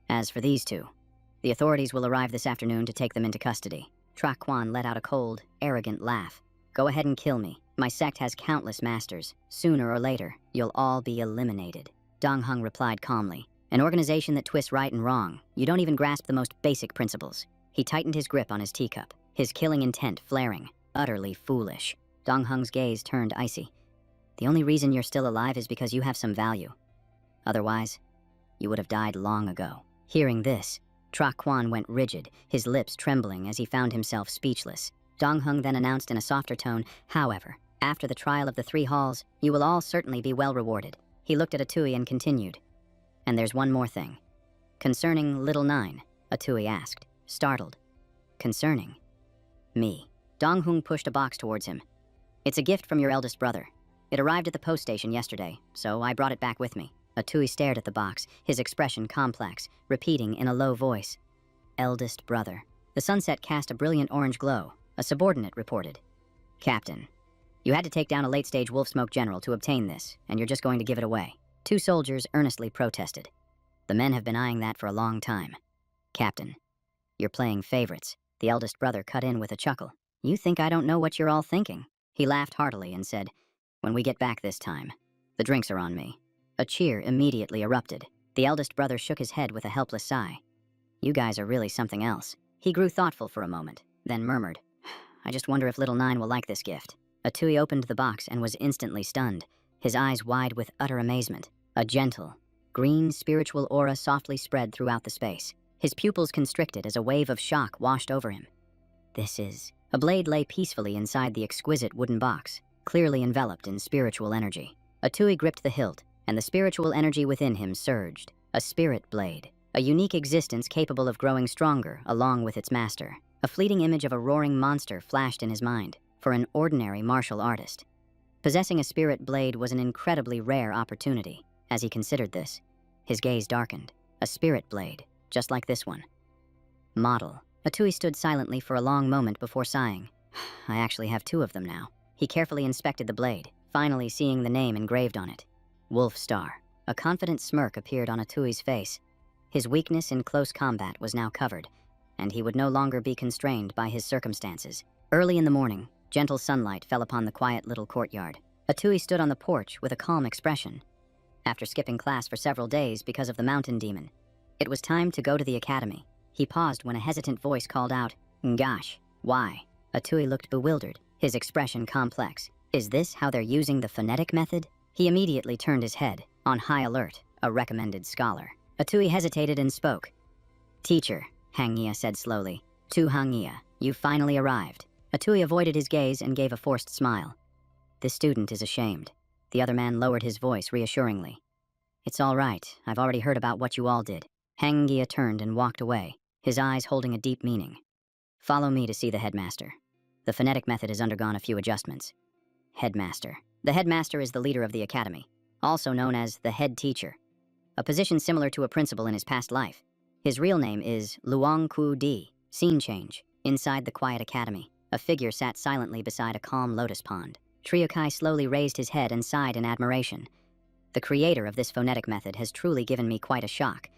As for these two, the authorities will arrive this afternoon to take them into custody. Tra Quan let out a cold, arrogant laugh. Go ahead and kill me. My sect has countless masters. Sooner or later, you'll all be eliminated. Dong Hung replied calmly. An organization that twists right and wrong. You don't even grasp the most basic principles. He tightened his grip on his teacup, his killing intent flaring. Utterly foolish. Dong Hung's gaze turned icy. The only reason you're still alive is because you have some value. Otherwise, you would have died long ago. Hearing this, Tra Quan went rigid, his lips trembling as he found himself speechless. Dong Hung then announced in a softer tone, However, after the trial of the 3 halls, you will all certainly be well rewarded. He looked at Atui and continued. And there's one more thing. Concerning Little Nine, Atui asked, startled. Concerning? Me. Dong Hung pushed a box towards him. It's a gift from your eldest brother. It arrived at the post station yesterday, so I brought it back with me. Atui stared at the box, his expression complex, repeating in a low voice. Eldest brother. The sunset cast a brilliant orange glow. A subordinate reported. Captain, you had to take down a late-stage wolf smoke general to obtain this, and you're just going to give it away. 2 soldiers earnestly protested. The men have been eyeing that for a long time. Captain, you're playing favorites. The eldest brother cut in with a chuckle. You think I don't know what you're all thinking? He laughed heartily and said, When we get back this time, the drinks are on me. A cheer immediately erupted. The eldest brother shook his head with a helpless sigh. You guys are really something else. He grew thoughtful for a moment, then murmured, I just wonder if Little Nine will like this gift. Atui opened the box and was instantly stunned, his eyes wide with utter amazement. A gentle, green spiritual aura softly spread throughout the space. His pupils constricted as a wave of shock washed over him. This is... A blade lay peacefully inside the exquisite wooden box, clearly enveloped in spiritual energy. Atui gripped the hilt, and the spiritual energy within him surged. A spirit blade, a unique existence capable of growing stronger along with its master. A fleeting image of a roaring monster flashed in his mind, for an ordinary martial artist. Possessing a spirit blade was an incredibly rare opportunity. As he considered this, his gaze darkened. A spirit blade, just like this one. Model. Atui stood silently for a long moment before sighing. I actually have 2 of them now. He carefully inspected the blade, finally seeing the name engraved on it. Wolf Star. A confident smirk appeared on Atui's face. His weakness in close combat was now covered, and he would no longer be constrained by his circumstances. Early in the morning, gentle sunlight fell upon the quiet little courtyard. Atui stood on the porch with a calm expression. After skipping class for several days because of the mountain demon, it was time to go to the academy. He paused when a hesitant voice called out, Gosh, why? Atui looked bewildered, his expression complex. Is this how they're using the phonetic method? He immediately turned his head, on high alert, a recommended scholar. Atui hesitated and spoke. Teacher, Hangia said slowly. Tu Hangia, you finally arrived. Atui avoided his gaze and gave a forced smile. This student is ashamed. The other man lowered his voice reassuringly. It's all right. I've already heard about what you all did. Hangia turned and walked away, his eyes holding a deep meaning. Follow me to see the headmaster. The phonetic method has undergone a few adjustments. Headmaster. The headmaster is the leader of the academy, also known as the head teacher, a position similar to a principal in his past life. His real name is Luong Ku Di. Scene change. Inside the quiet academy, a figure sat silently beside a calm lotus pond. Triokai slowly raised his head and sighed in admiration. The creator of this phonetic method has truly given me quite a shock.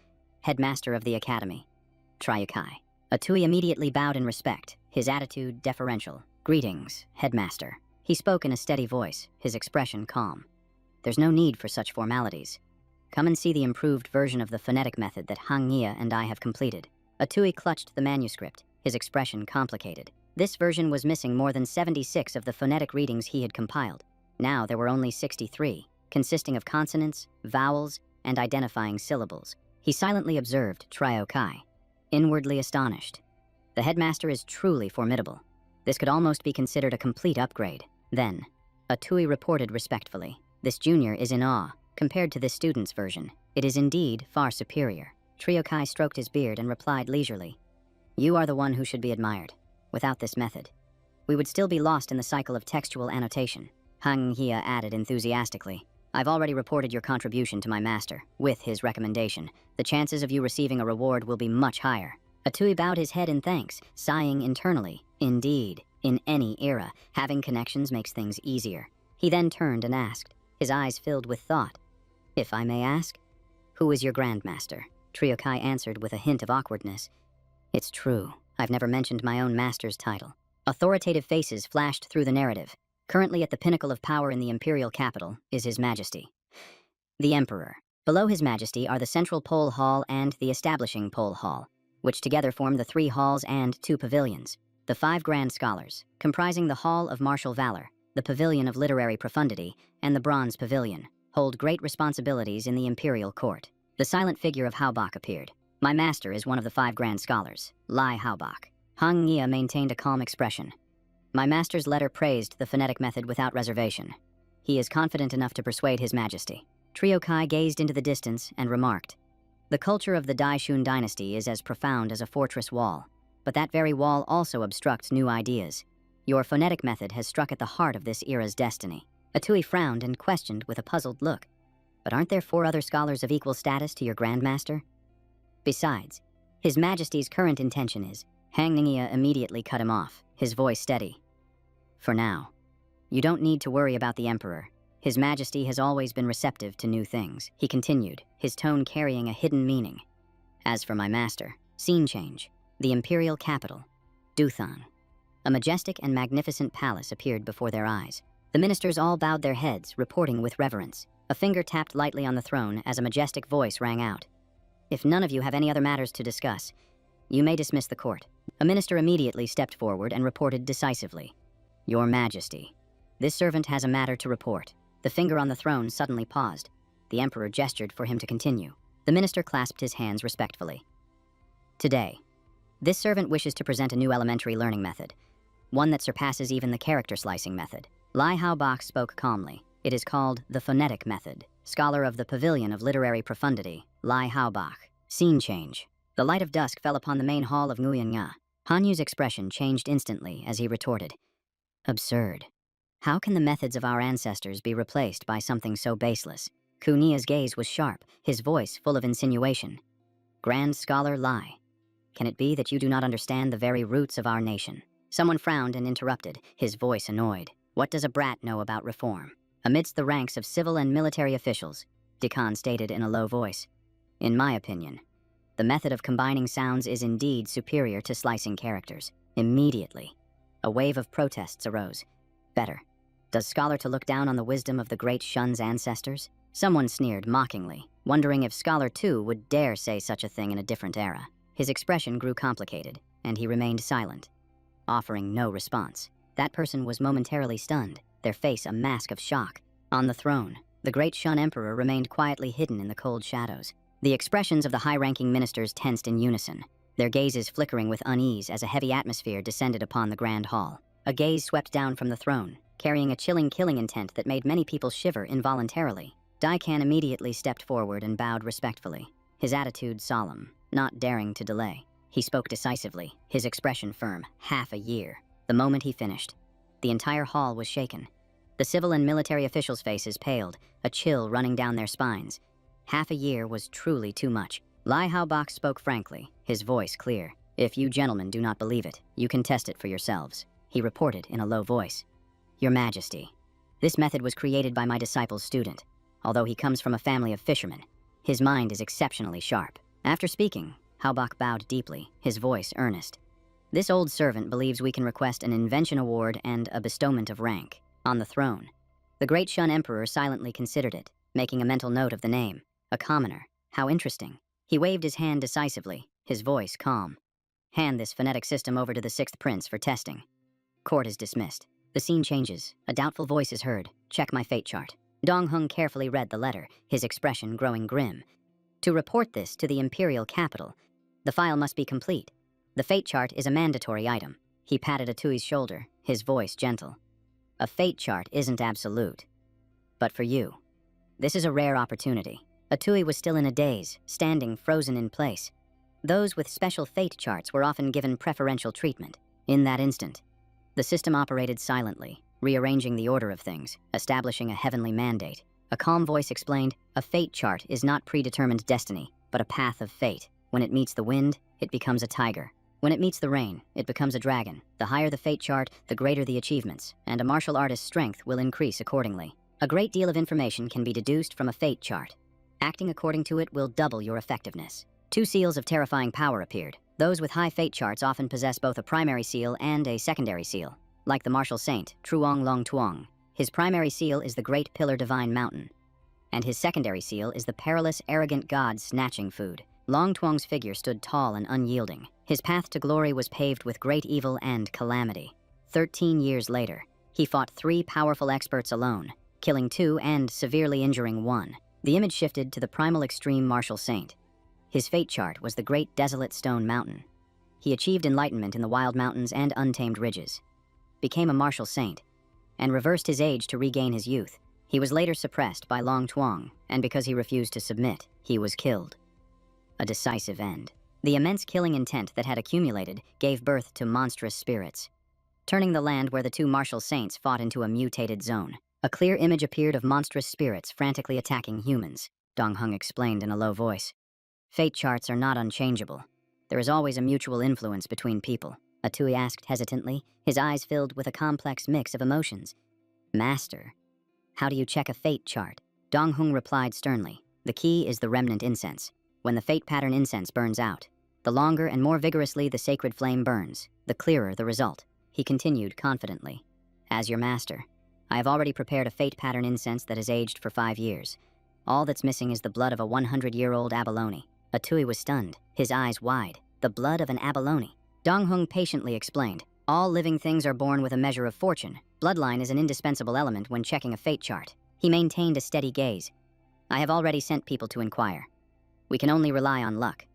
Headmaster of the academy, Triokai. Atui immediately bowed in respect, his attitude deferential. Greetings, headmaster. He spoke in a steady voice, his expression calm. There's no need for such formalities. Come and see the improved version of the phonetic method that Hangya and I have completed. Atui clutched the manuscript, his expression complicated. This version was missing more than 76 of the phonetic readings he had compiled. Now there were only 63, consisting of consonants, vowels, and identifying syllables. He silently observed Triokai, inwardly astonished. The headmaster is truly formidable. This could almost be considered a complete upgrade. Then, Atui reported respectfully, this junior is in awe. Compared to this student's version, it is indeed far superior. Triokai stroked his beard and replied leisurely, You are the one who should be admired. Without this method, we would still be lost in the cycle of textual annotation. Hangya added enthusiastically, I've already reported your contribution to my master. With his recommendation, the chances of you receiving a reward will be much higher. Atui bowed his head in thanks, sighing internally. Indeed, in any era, having connections makes things easier. He then turned and asked, his eyes filled with thought, If I may ask, who is your grandmaster? Triokai answered with a hint of awkwardness. It's true, I've never mentioned my own master's title. Authoritative faces flashed through the narrative. Currently at the pinnacle of power in the imperial capital is His Majesty, the Emperor. Below His Majesty are the Central Pole Hall and the Establishing Pole Hall, which together form the 3 halls and 2 pavilions. The 5 Grand Scholars, comprising the Hall of Martial Valor, the Pavilion of Literary Profundity, and the Bronze Pavilion, hold great responsibilities in the imperial court. The silent figure of Haubach appeared. My master is one of the 5 Grand Scholars, Lai Haubach. Hangya maintained a calm expression. My master's letter praised the phonetic method without reservation. He is confident enough to persuade His Majesty. Triokai gazed into the distance and remarked, The culture of the Daishun dynasty is as profound as a fortress wall, but that very wall also obstructs new ideas. Your phonetic method has struck at the heart of this era's destiny. Atui frowned and questioned with a puzzled look. But aren't there 4 other scholars of equal status to your grandmaster? Besides, His Majesty's current intention is... Hangya immediately cut him off, his voice steady. For now, you don't need to worry about the Emperor. His Majesty has always been receptive to new things, he continued, his tone carrying a hidden meaning. As for my master, scene change, the imperial capital, Duthan. A majestic and magnificent palace appeared before their eyes. The ministers all bowed their heads, reporting with reverence. A finger tapped lightly on the throne as a majestic voice rang out. If none of you have any other matters to discuss, you may dismiss the court. A minister immediately stepped forward and reported decisively. Your Majesty, this servant has a matter to report. The finger on the throne suddenly paused. The Emperor gestured for him to continue. The minister clasped his hands respectfully. Today, this servant wishes to present a new elementary learning method, one that surpasses even the character slicing method. Lai Haubach spoke calmly. It is called the phonetic method. Scholar of the Pavilion of Literary Profundity, Lai Haubach. Scene change. The light of dusk fell upon the main hall of Nguyen Nga. Hanyu's expression changed instantly as he retorted. Absurd. How can the methods of our ancestors be replaced by something so baseless? Kunia's gaze was sharp, his voice full of insinuation. Grand Scholar Lai, can it be that you do not understand the very roots of our nation? Someone frowned and interrupted, his voice annoyed. What does a brat know about reform? Amidst the ranks of civil and military officials, Dekan stated in a low voice. In my opinion, the method of combining sounds is indeed superior to slicing characters. Immediately, a wave of protests arose. Better. Does Scholar to look down on the wisdom of the great Shun's ancestors? Someone sneered mockingly, wondering if Scholar too would dare say such a thing in a different era. His expression grew complicated, and he remained silent, offering no response. That person was momentarily stunned, their face a mask of shock. On the throne, the great Shun Emperor remained quietly hidden in the cold shadows. The expressions of the high-ranking ministers tensed in unison, their gazes flickering with unease as a heavy atmosphere descended upon the grand hall. A gaze swept down from the throne, carrying a chilling killing intent that made many people shiver involuntarily. Daikan immediately stepped forward and bowed respectfully, his attitude solemn, not daring to delay. He spoke decisively, his expression firm. Half a year. The moment he finished, the entire hall was shaken. The civil and military officials' faces paled, a chill running down their spines. Half a year was truly too much. Lai Haubach spoke frankly, his voice clear. If you gentlemen do not believe it, you can test it for yourselves, he reported in a low voice. Your Majesty, this method was created by my disciple's student. Although he comes from a family of fishermen, his mind is exceptionally sharp. After speaking, Haubach bowed deeply, his voice earnest. This old servant believes we can request an invention award and a bestowment of rank on the throne. The great Shun Emperor silently considered it, making a mental note of the name. A commoner. How interesting. He waved his hand decisively, his voice calm. Hand this phonetic system over to the 6th Prince for testing. Court is dismissed. The scene changes. A doubtful voice is heard. Check my fate chart. Dong Hung carefully read the letter, his expression growing grim. To report this to the imperial capital, the file must be complete. The fate chart is a mandatory item. He patted Atui's shoulder, his voice gentle. A fate chart isn't absolute. But for you, this is a rare opportunity. Atui was still in a daze, standing frozen in place. Those with special fate charts were often given preferential treatment. In that instant, the system operated silently, rearranging the order of things, establishing a heavenly mandate. A calm voice explained, a fate chart is not predetermined destiny, but a path of fate. When it meets the wind, it becomes a tiger. When it meets the rain, it becomes a dragon. The higher the fate chart, the greater the achievements, and a martial artist's strength will increase accordingly. A great deal of information can be deduced from a fate chart. Acting according to it will double your effectiveness. 2 seals of terrifying power appeared. Those with high fate charts often possess both a primary seal and a secondary seal. Like the martial saint, Truong Long Tuong, his primary seal is the Great Pillar Divine Mountain, and his secondary seal is the perilous, arrogant god snatching food. Long Tuong's figure stood tall and unyielding. His path to glory was paved with great evil and calamity. 13 years later, he fought 3 powerful experts alone, killing 2 and severely injuring 1. The image shifted to the primal extreme martial saint. His fate chart was the Great Desolate Stone Mountain. He achieved enlightenment in the wild mountains and untamed ridges, became a martial saint, and reversed his age to regain his youth. He was later suppressed by Long Tuong, and because he refused to submit, he was killed. A decisive end. The immense killing intent that had accumulated gave birth to monstrous spirits, turning the land where the 2 martial saints fought into a mutated zone. A clear image appeared of monstrous spirits frantically attacking humans, Dong Hung explained in a low voice. Fate charts are not unchangeable. There is always a mutual influence between people, Atui asked hesitantly, his eyes filled with a complex mix of emotions. Master, how do you check a fate chart? Dong Hung replied sternly. The key is the remnant incense. When the fate pattern incense burns out, the longer and more vigorously the sacred flame burns, the clearer the result. He continued confidently. As your master, I have already prepared a fate pattern incense that has aged for 5 years. All that's missing is the blood of a 100-year-old abalone. Atui was stunned, his eyes wide. The blood of an abalone. Dong Hung patiently explained. All living things are born with a measure of fortune. Bloodline is an indispensable element when checking a fate chart. He maintained a steady gaze. I have already sent people to inquire. We can only rely on luck.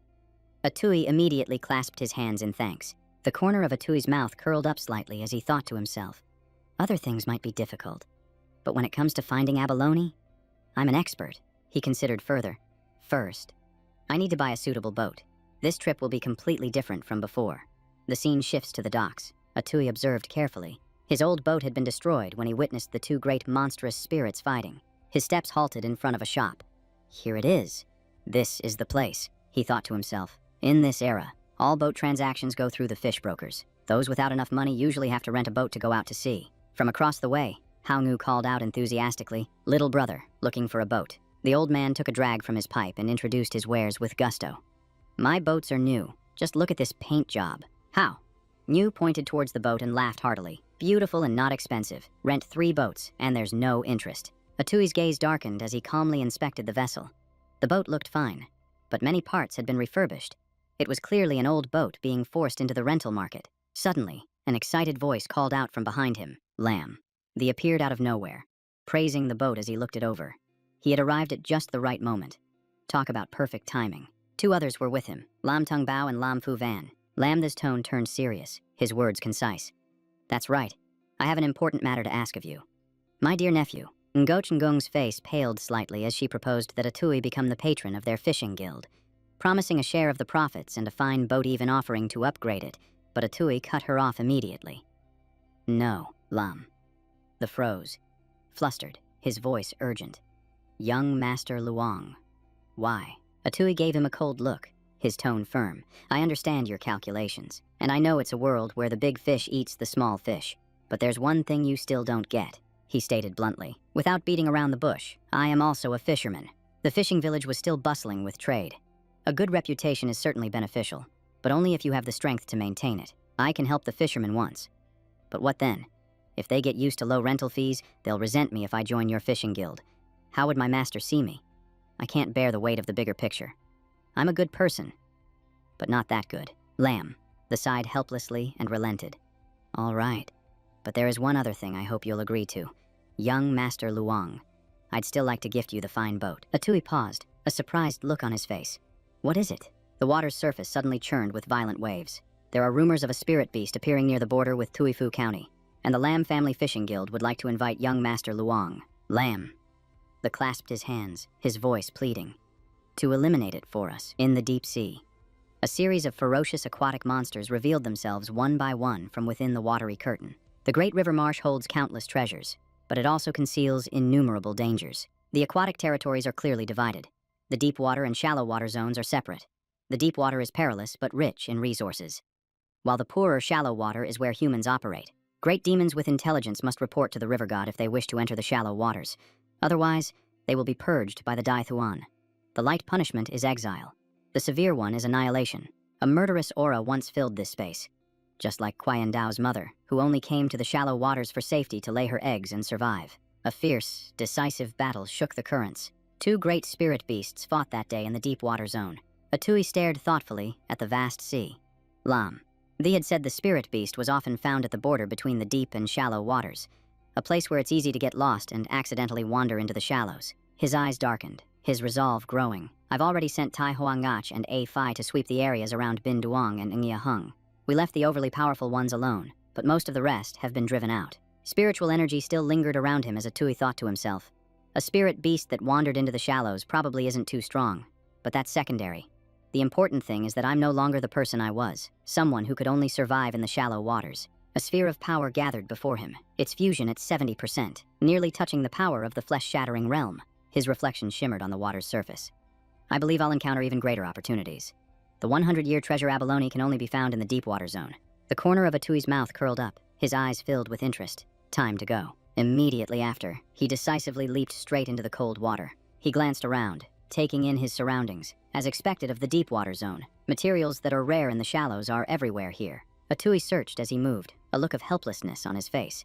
Atui immediately clasped his hands in thanks. The corner of Atui's mouth curled up slightly as he thought to himself. Other things might be difficult, but when it comes to finding abalone, I'm an expert. He considered further. First, I need to buy a suitable boat. This trip will be completely different from before. The scene shifts to the docks. Atui observed carefully. His old boat had been destroyed when he witnessed the 2 great monstrous spirits fighting. His steps halted in front of a shop. Here it is. This is the place, he thought to himself. In this era, all boat transactions go through the fish brokers. Those without enough money usually have to rent a boat to go out to sea. From across the way, Hao Ngu called out enthusiastically, "Little brother, looking for a boat." The old man took a drag from his pipe and introduced his wares with gusto. My boats are new. Just look at this paint job. How? Ngu pointed towards the boat and laughed heartily. Beautiful and not expensive. Rent 3 boats, and there's no interest. Atui's gaze darkened as he calmly inspected the vessel. The boat looked fine, but many parts had been refurbished. It was clearly an old boat being forced into the rental market. Suddenly, an excited voice called out from behind him, "Lamb." He appeared out of nowhere, praising the boat as he looked it over. He had arrived at just the right moment. Talk about perfect timing. 2 others were with him, Lam Tung Bao and Lam Fu Van. Lam's tone turned serious, his words concise. That's right. I have an important matter to ask of you. My dear nephew, Ngo Chengong's face paled slightly as she proposed that Atui become the patron of their fishing guild, promising a share of the profits and a fine boat-even offering to upgrade it, but Atui cut her off immediately. No, Lam. The froze, flustered, his voice urgent. Young Master Luong. Why? Atui gave him a cold look. his tone firm. "I understand your calculations, and I know it's a world where the big fish eats the small fish. But there's one thing you still don't get," he stated bluntly. "Without beating around the bush, I am also a fisherman." The fishing village was still bustling with trade. A good reputation is certainly beneficial, but only if you have the strength to maintain it. I can help the fishermen once. But what then? If they get used to low rental fees, they'll resent me if I join your fishing guild. How would my master see me? I can't bear the weight of the bigger picture. I'm a good person, but not that good. Lamb, the sighed helplessly and relented. All right, but there is one other thing I hope you'll agree to. Young Master Luong, I'd still like to gift you the fine boat. Atui paused, a surprised look on his face. What is it? The water's surface suddenly churned with violent waves. There are rumors of a spirit beast appearing near the border with Tuifu County, and the Lamb Family Fishing Guild would like to invite young Master Luong. Lamb. The clasped his hands, his voice pleading. To eliminate it for us, in the deep sea. A series of ferocious aquatic monsters revealed themselves one by one from within the watery curtain. The great river marsh holds countless treasures, but it also conceals innumerable dangers. The aquatic territories are clearly divided. The deep water and shallow water zones are separate. The deep water is perilous but rich in resources, while the poorer shallow water is where humans operate. Great demons with intelligence must report to the river god if they wish to enter the shallow waters. Otherwise, they will be purged by the Dai Thuan. The light punishment is exile. The severe one is annihilation. A murderous aura once filled this space, just like Qian Dao's mother, who only came to the shallow waters for safety to lay her eggs and survive. A fierce, decisive battle shook the currents. Two great spirit beasts fought that day in the deep water zone. Atui stared thoughtfully at the vast sea. Lam. Thee had said the spirit beast was often found at the border between the deep and shallow waters, a place where it's easy to get lost and accidentally wander into the shallows. His eyes darkened, his resolve growing. I've already sent Tai Hoangach and A Phi to sweep the areas around Bin Duong and Ngia Hung. We left the overly powerful ones alone, but most of the rest have been driven out. Spiritual energy still lingered around him as Atui thought to himself. A spirit beast that wandered into the shallows probably isn't too strong, but that's secondary. The important thing is that I'm no longer the person I was, someone who could only survive in the shallow waters. A sphere of power gathered before him, its fusion at 70%, nearly touching the power of the flesh-shattering realm. His reflection shimmered on the water's surface. I believe I'll encounter even greater opportunities. The 100-year treasure abalone can only be found in the deep water zone. The corner of Atui's mouth curled up, his eyes filled with interest. Time to go. Immediately after, he decisively leaped straight into the cold water. He glanced around, taking in his surroundings. As expected of the deep water zone, materials that are rare in the shallows are everywhere here. Atui searched as he moved, a look of helplessness on his face.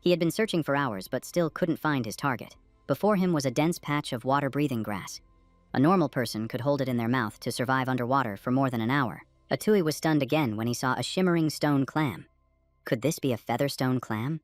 He had been searching for hours but still couldn't find his target. Before him was a dense patch of water-breathing grass. A normal person could hold it in their mouth to survive underwater for more than an hour. Atui was stunned again when he saw a shimmering stone clam. Could this be a featherstone clam?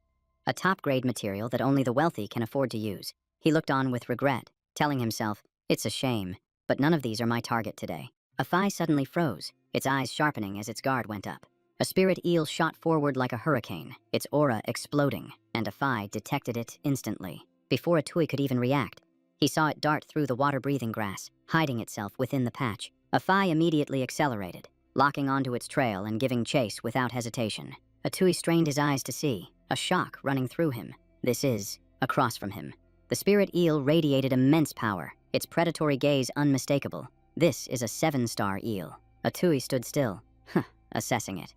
A top-grade material that only the wealthy can afford to use. He looked on with regret, telling himself, it's a shame, but none of these are my target today. A Phi suddenly froze, its eyes sharpening as its guard went up. A spirit eel shot forward like a hurricane, its aura exploding, and a Phi detected it instantly. Before Atui could even react, he saw it dart through the water-breathing grass, hiding itself within the patch. A Phi immediately accelerated, locking onto its trail and giving chase without hesitation. Atui strained his eyes to see, a shock running through him. This is, across from him. The spirit eel radiated immense power, its predatory gaze unmistakable. This is a 7-star eel. Atui stood still, assessing it.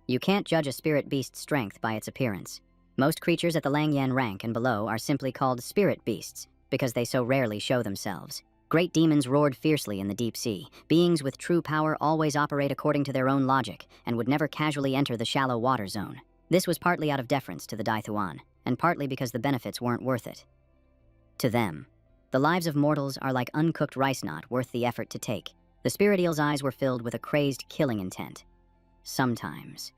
You can't judge a spirit beast's strength by its appearance. Most creatures at the Langyan rank and below are simply called spirit beasts because they so rarely show themselves. Great demons roared fiercely in the deep sea. Beings with true power always operate according to their own logic and would never casually enter the shallow water zone. This was partly out of deference to the Dai Thuan, and partly because the benefits weren't worth it. To them, the lives of mortals are like uncooked rice knot worth the effort to take. The spirit eel's eyes were filled with a crazed killing intent. Sometimes.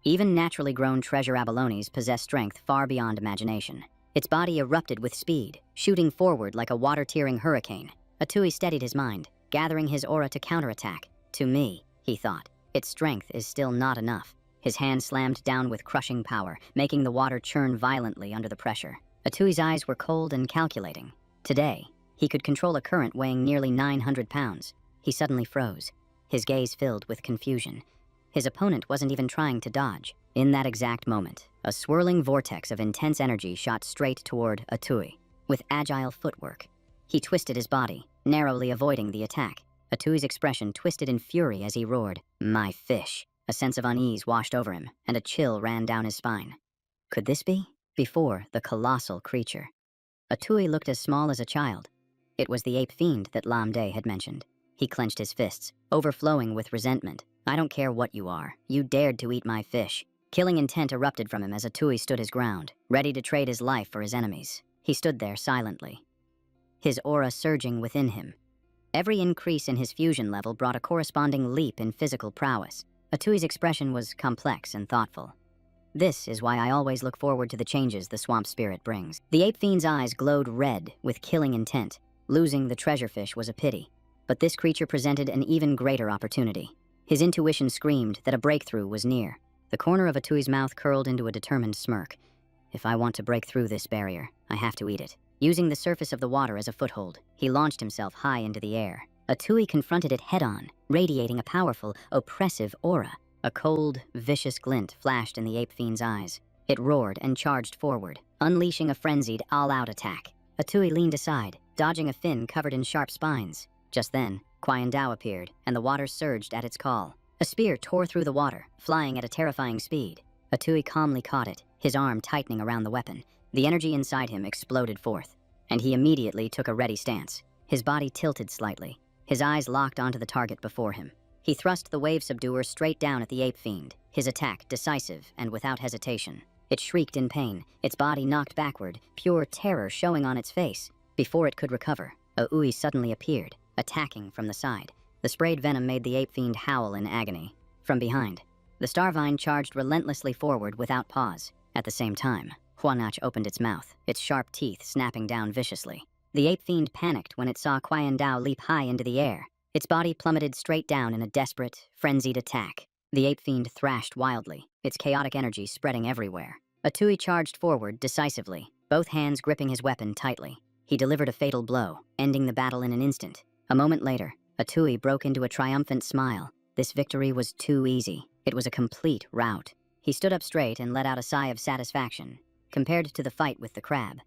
Even naturally grown treasure abalones possess strength far beyond imagination. Its body erupted with speed, shooting forward like a water-tearing hurricane. Atui steadied his mind, gathering his aura to counterattack. To me, he thought, its strength is still not enough. His hand slammed down with crushing power, making the water churn violently under the pressure. Atui's eyes were cold and calculating. Today, he could control a current weighing nearly 900 pounds. He suddenly froze, his gaze filled with confusion. His opponent wasn't even trying to dodge. In that exact moment, a swirling vortex of intense energy shot straight toward Atui. With agile footwork, he twisted his body, narrowly avoiding the attack. Atui's expression twisted in fury as he roared, "My fish!" A sense of unease washed over him, and a chill ran down his spine. Could this be? Before, the colossal creature. Atui looked as small as a child. It was the ape fiend that Lamde had mentioned. He clenched his fists, overflowing with resentment. "I don't care what you are. You dared to eat my fish." Killing intent erupted from him as Atui stood his ground, ready to trade his life for his enemies. He stood there silently, his aura surging within him. Every increase in his fusion level brought a corresponding leap in physical prowess. Atui's expression was complex and thoughtful. "This is why I always look forward to the changes the swamp spirit brings." The ape fiend's eyes glowed red with killing intent. Losing the treasure fish was a pity, but this creature presented an even greater opportunity. His intuition screamed that a breakthrough was near. The corner of Atui's mouth curled into a determined smirk. "If I want to break through this barrier, I have to eat it." Using the surface of the water as a foothold, he launched himself high into the air. Atui confronted it head-on, radiating a powerful, oppressive aura. A cold, vicious glint flashed in the ape fiend's eyes. It roared and charged forward, unleashing a frenzied, all-out attack. Atui leaned aside, dodging a fin covered in sharp spines. Just then, Qiandao appeared, and the water surged at its call. A spear tore through the water, flying at a terrifying speed. Atui calmly caught it, his arm tightening around the weapon. The energy inside him exploded forth, and he immediately took a ready stance. His body tilted slightly, his eyes locked onto the target before him. He thrust the wave subduer straight down at the ape fiend, his attack decisive and without hesitation. It shrieked in pain, its body knocked backward, pure terror showing on its face. Before it could recover, Aui suddenly appeared, attacking from the side. The sprayed venom made the ape fiend howl in agony. From behind, the starvine charged relentlessly forward without pause. At the same time, Huanach opened its mouth, its sharp teeth snapping down viciously. The ape fiend panicked when it saw Qiandao leap high into the air. Its body plummeted straight down in a desperate, frenzied attack. The ape fiend thrashed wildly, its chaotic energy spreading everywhere. Atui charged forward decisively, both hands gripping his weapon tightly. He delivered a fatal blow, ending the battle in an instant. A moment later, Atui broke into a triumphant smile. This victory was too easy. It was a complete rout. He stood up straight and let out a sigh of satisfaction. Compared to the fight with the crab,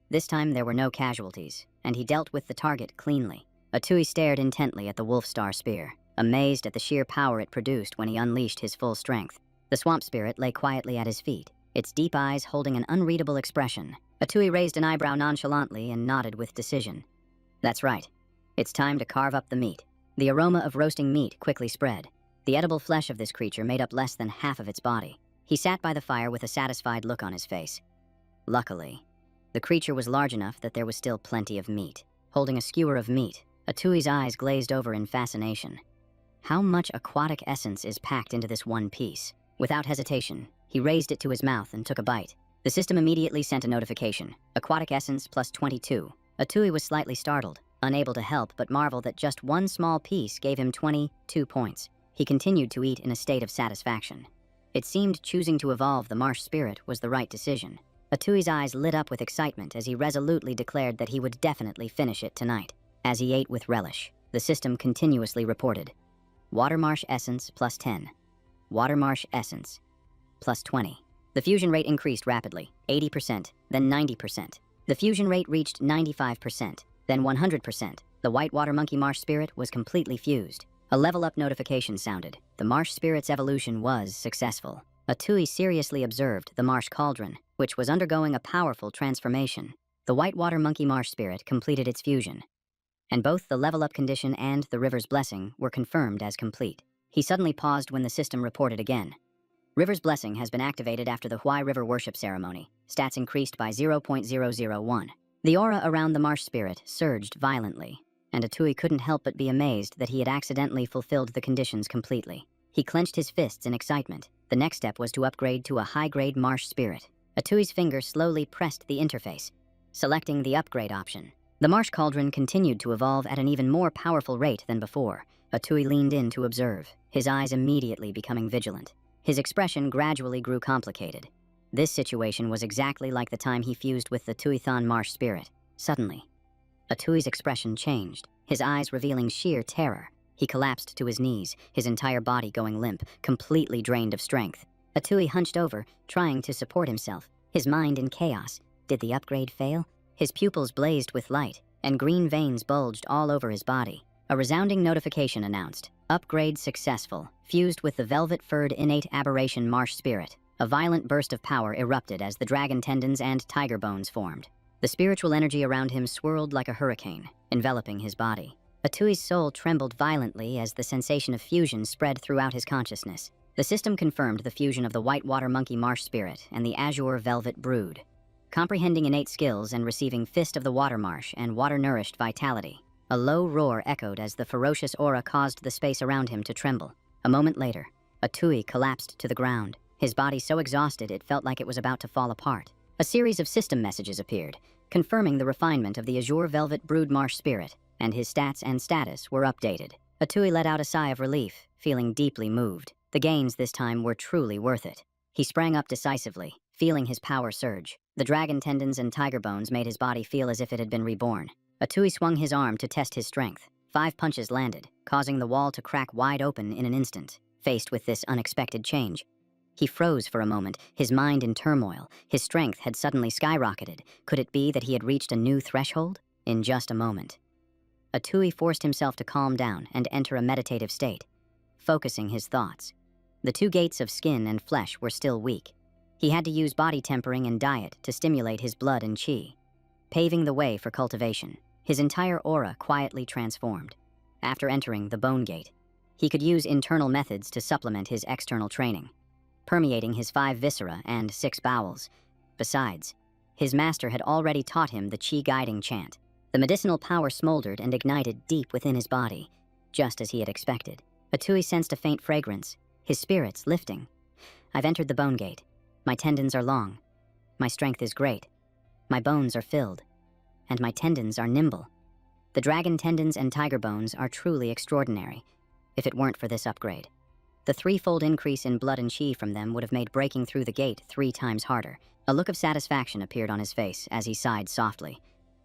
this time there were no casualties, and he dealt with the target cleanly. Atui stared intently at the wolf star spear, amazed at the sheer power it produced when he unleashed his full strength. The swamp spirit lay quietly at his feet, its deep eyes holding an unreadable expression. Atui raised an eyebrow nonchalantly and nodded with decision. "That's right. It's time to carve up the meat." The aroma of roasting meat quickly spread. The edible flesh of this creature made up less than half of its body. He sat by the fire with a satisfied look on his face. Luckily, the creature was large enough that there was still plenty of meat. Holding a skewer of meat, Atui's eyes glazed over in fascination. How much aquatic essence is packed into this one piece? Without hesitation, he raised it to his mouth and took a bite. The system immediately sent a notification. Aquatic essence plus 22. Atui was slightly startled, unable to help but marvel that just one small piece gave him 22 points. He continued to eat in a state of satisfaction. It seemed choosing to evolve the marsh spirit was the right decision. Atui's eyes lit up with excitement as he resolutely declared that he would definitely finish it tonight. As he ate with relish, the system continuously reported. Water marsh essence plus 10. Water marsh essence plus 20. The fusion rate increased rapidly, 80%, then 90%. The fusion rate reached 95%, then 100%. The whitewater monkey marsh spirit was completely fused. A level-up notification sounded. The marsh spirit's evolution was successful. Atui seriously observed the marsh cauldron, which was undergoing a powerful transformation. The whitewater monkey marsh spirit completed its fusion, and both the level-up condition and the river's blessing were confirmed as complete. He suddenly paused when the system reported again. River's blessing has been activated after the Huai River worship ceremony. Stats increased by 0.001. The aura around the marsh spirit surged violently, and Atui couldn't help but be amazed that he had accidentally fulfilled the conditions completely. He clenched his fists in excitement. The next step was to upgrade to a high-grade marsh spirit. Atui's finger slowly pressed the interface, selecting the upgrade option. The marsh cauldron continued to evolve at an even more powerful rate than before. Atui leaned in to observe, his eyes immediately becoming vigilant. His expression gradually grew complicated. This situation was exactly like the time he fused with the Tuithan marsh spirit. Suddenly, Atui's expression changed, his eyes revealing sheer terror. He collapsed to his knees, his entire body going limp, completely drained of strength. Atui hunched over, trying to support himself, his mind in chaos. Did the upgrade fail? His pupils blazed with light, and green veins bulged all over his body. A resounding notification announced, "Upgrade successful, fused with the velvet-furred innate aberration marsh spirit." A violent burst of power erupted as the dragon tendons and tiger bones formed. The spiritual energy around him swirled like a hurricane, enveloping his body. Atui's soul trembled violently as the sensation of fusion spread throughout his consciousness. The system confirmed the fusion of the whitewater monkey marsh spirit and the azure velvet brood. Comprehending innate skills and receiving Fist of the Water Marsh and water-nourished vitality, a low roar echoed as the ferocious aura caused the space around him to tremble. A moment later, Atui collapsed to the ground, his body so exhausted it felt like it was about to fall apart. A series of system messages appeared, confirming the refinement of the azure velvet brood marsh spirit, and his stats and status were updated. Atui let out a sigh of relief, feeling deeply moved. The gains this time were truly worth it. He sprang up decisively, feeling his power surge. The dragon tendons and tiger bones made his body feel as if it had been reborn. Atui swung his arm to test his strength. 5 punches landed, causing the wall to crack wide open in an instant. Faced with this unexpected change, he froze for a moment, his mind in turmoil. His strength had suddenly skyrocketed. Could it be that he had reached a new threshold? In just a moment, Atui forced himself to calm down and enter a meditative state, focusing his thoughts. The 2 gates of skin and flesh were still weak. He had to use body tempering and diet to stimulate his blood and chi, paving the way for cultivation. His entire aura quietly transformed. After entering the bone gate, he could use internal methods to supplement his external training, permeating his 5 viscera and 6 bowels. Besides, his master had already taught him the chi guiding chant. The medicinal power smoldered and ignited deep within his body, just as he had expected. Atui sensed a faint fragrance, his spirits lifting. "I've entered the bone gate. My tendons are long. My strength is great. My bones are filled. And my tendons are nimble. The dragon tendons and tiger bones are truly extraordinary, if it weren't for this upgrade." The 3-fold increase in blood and chi from them would have made breaking through the gate 3 times harder. A look of satisfaction appeared on his face as he sighed softly.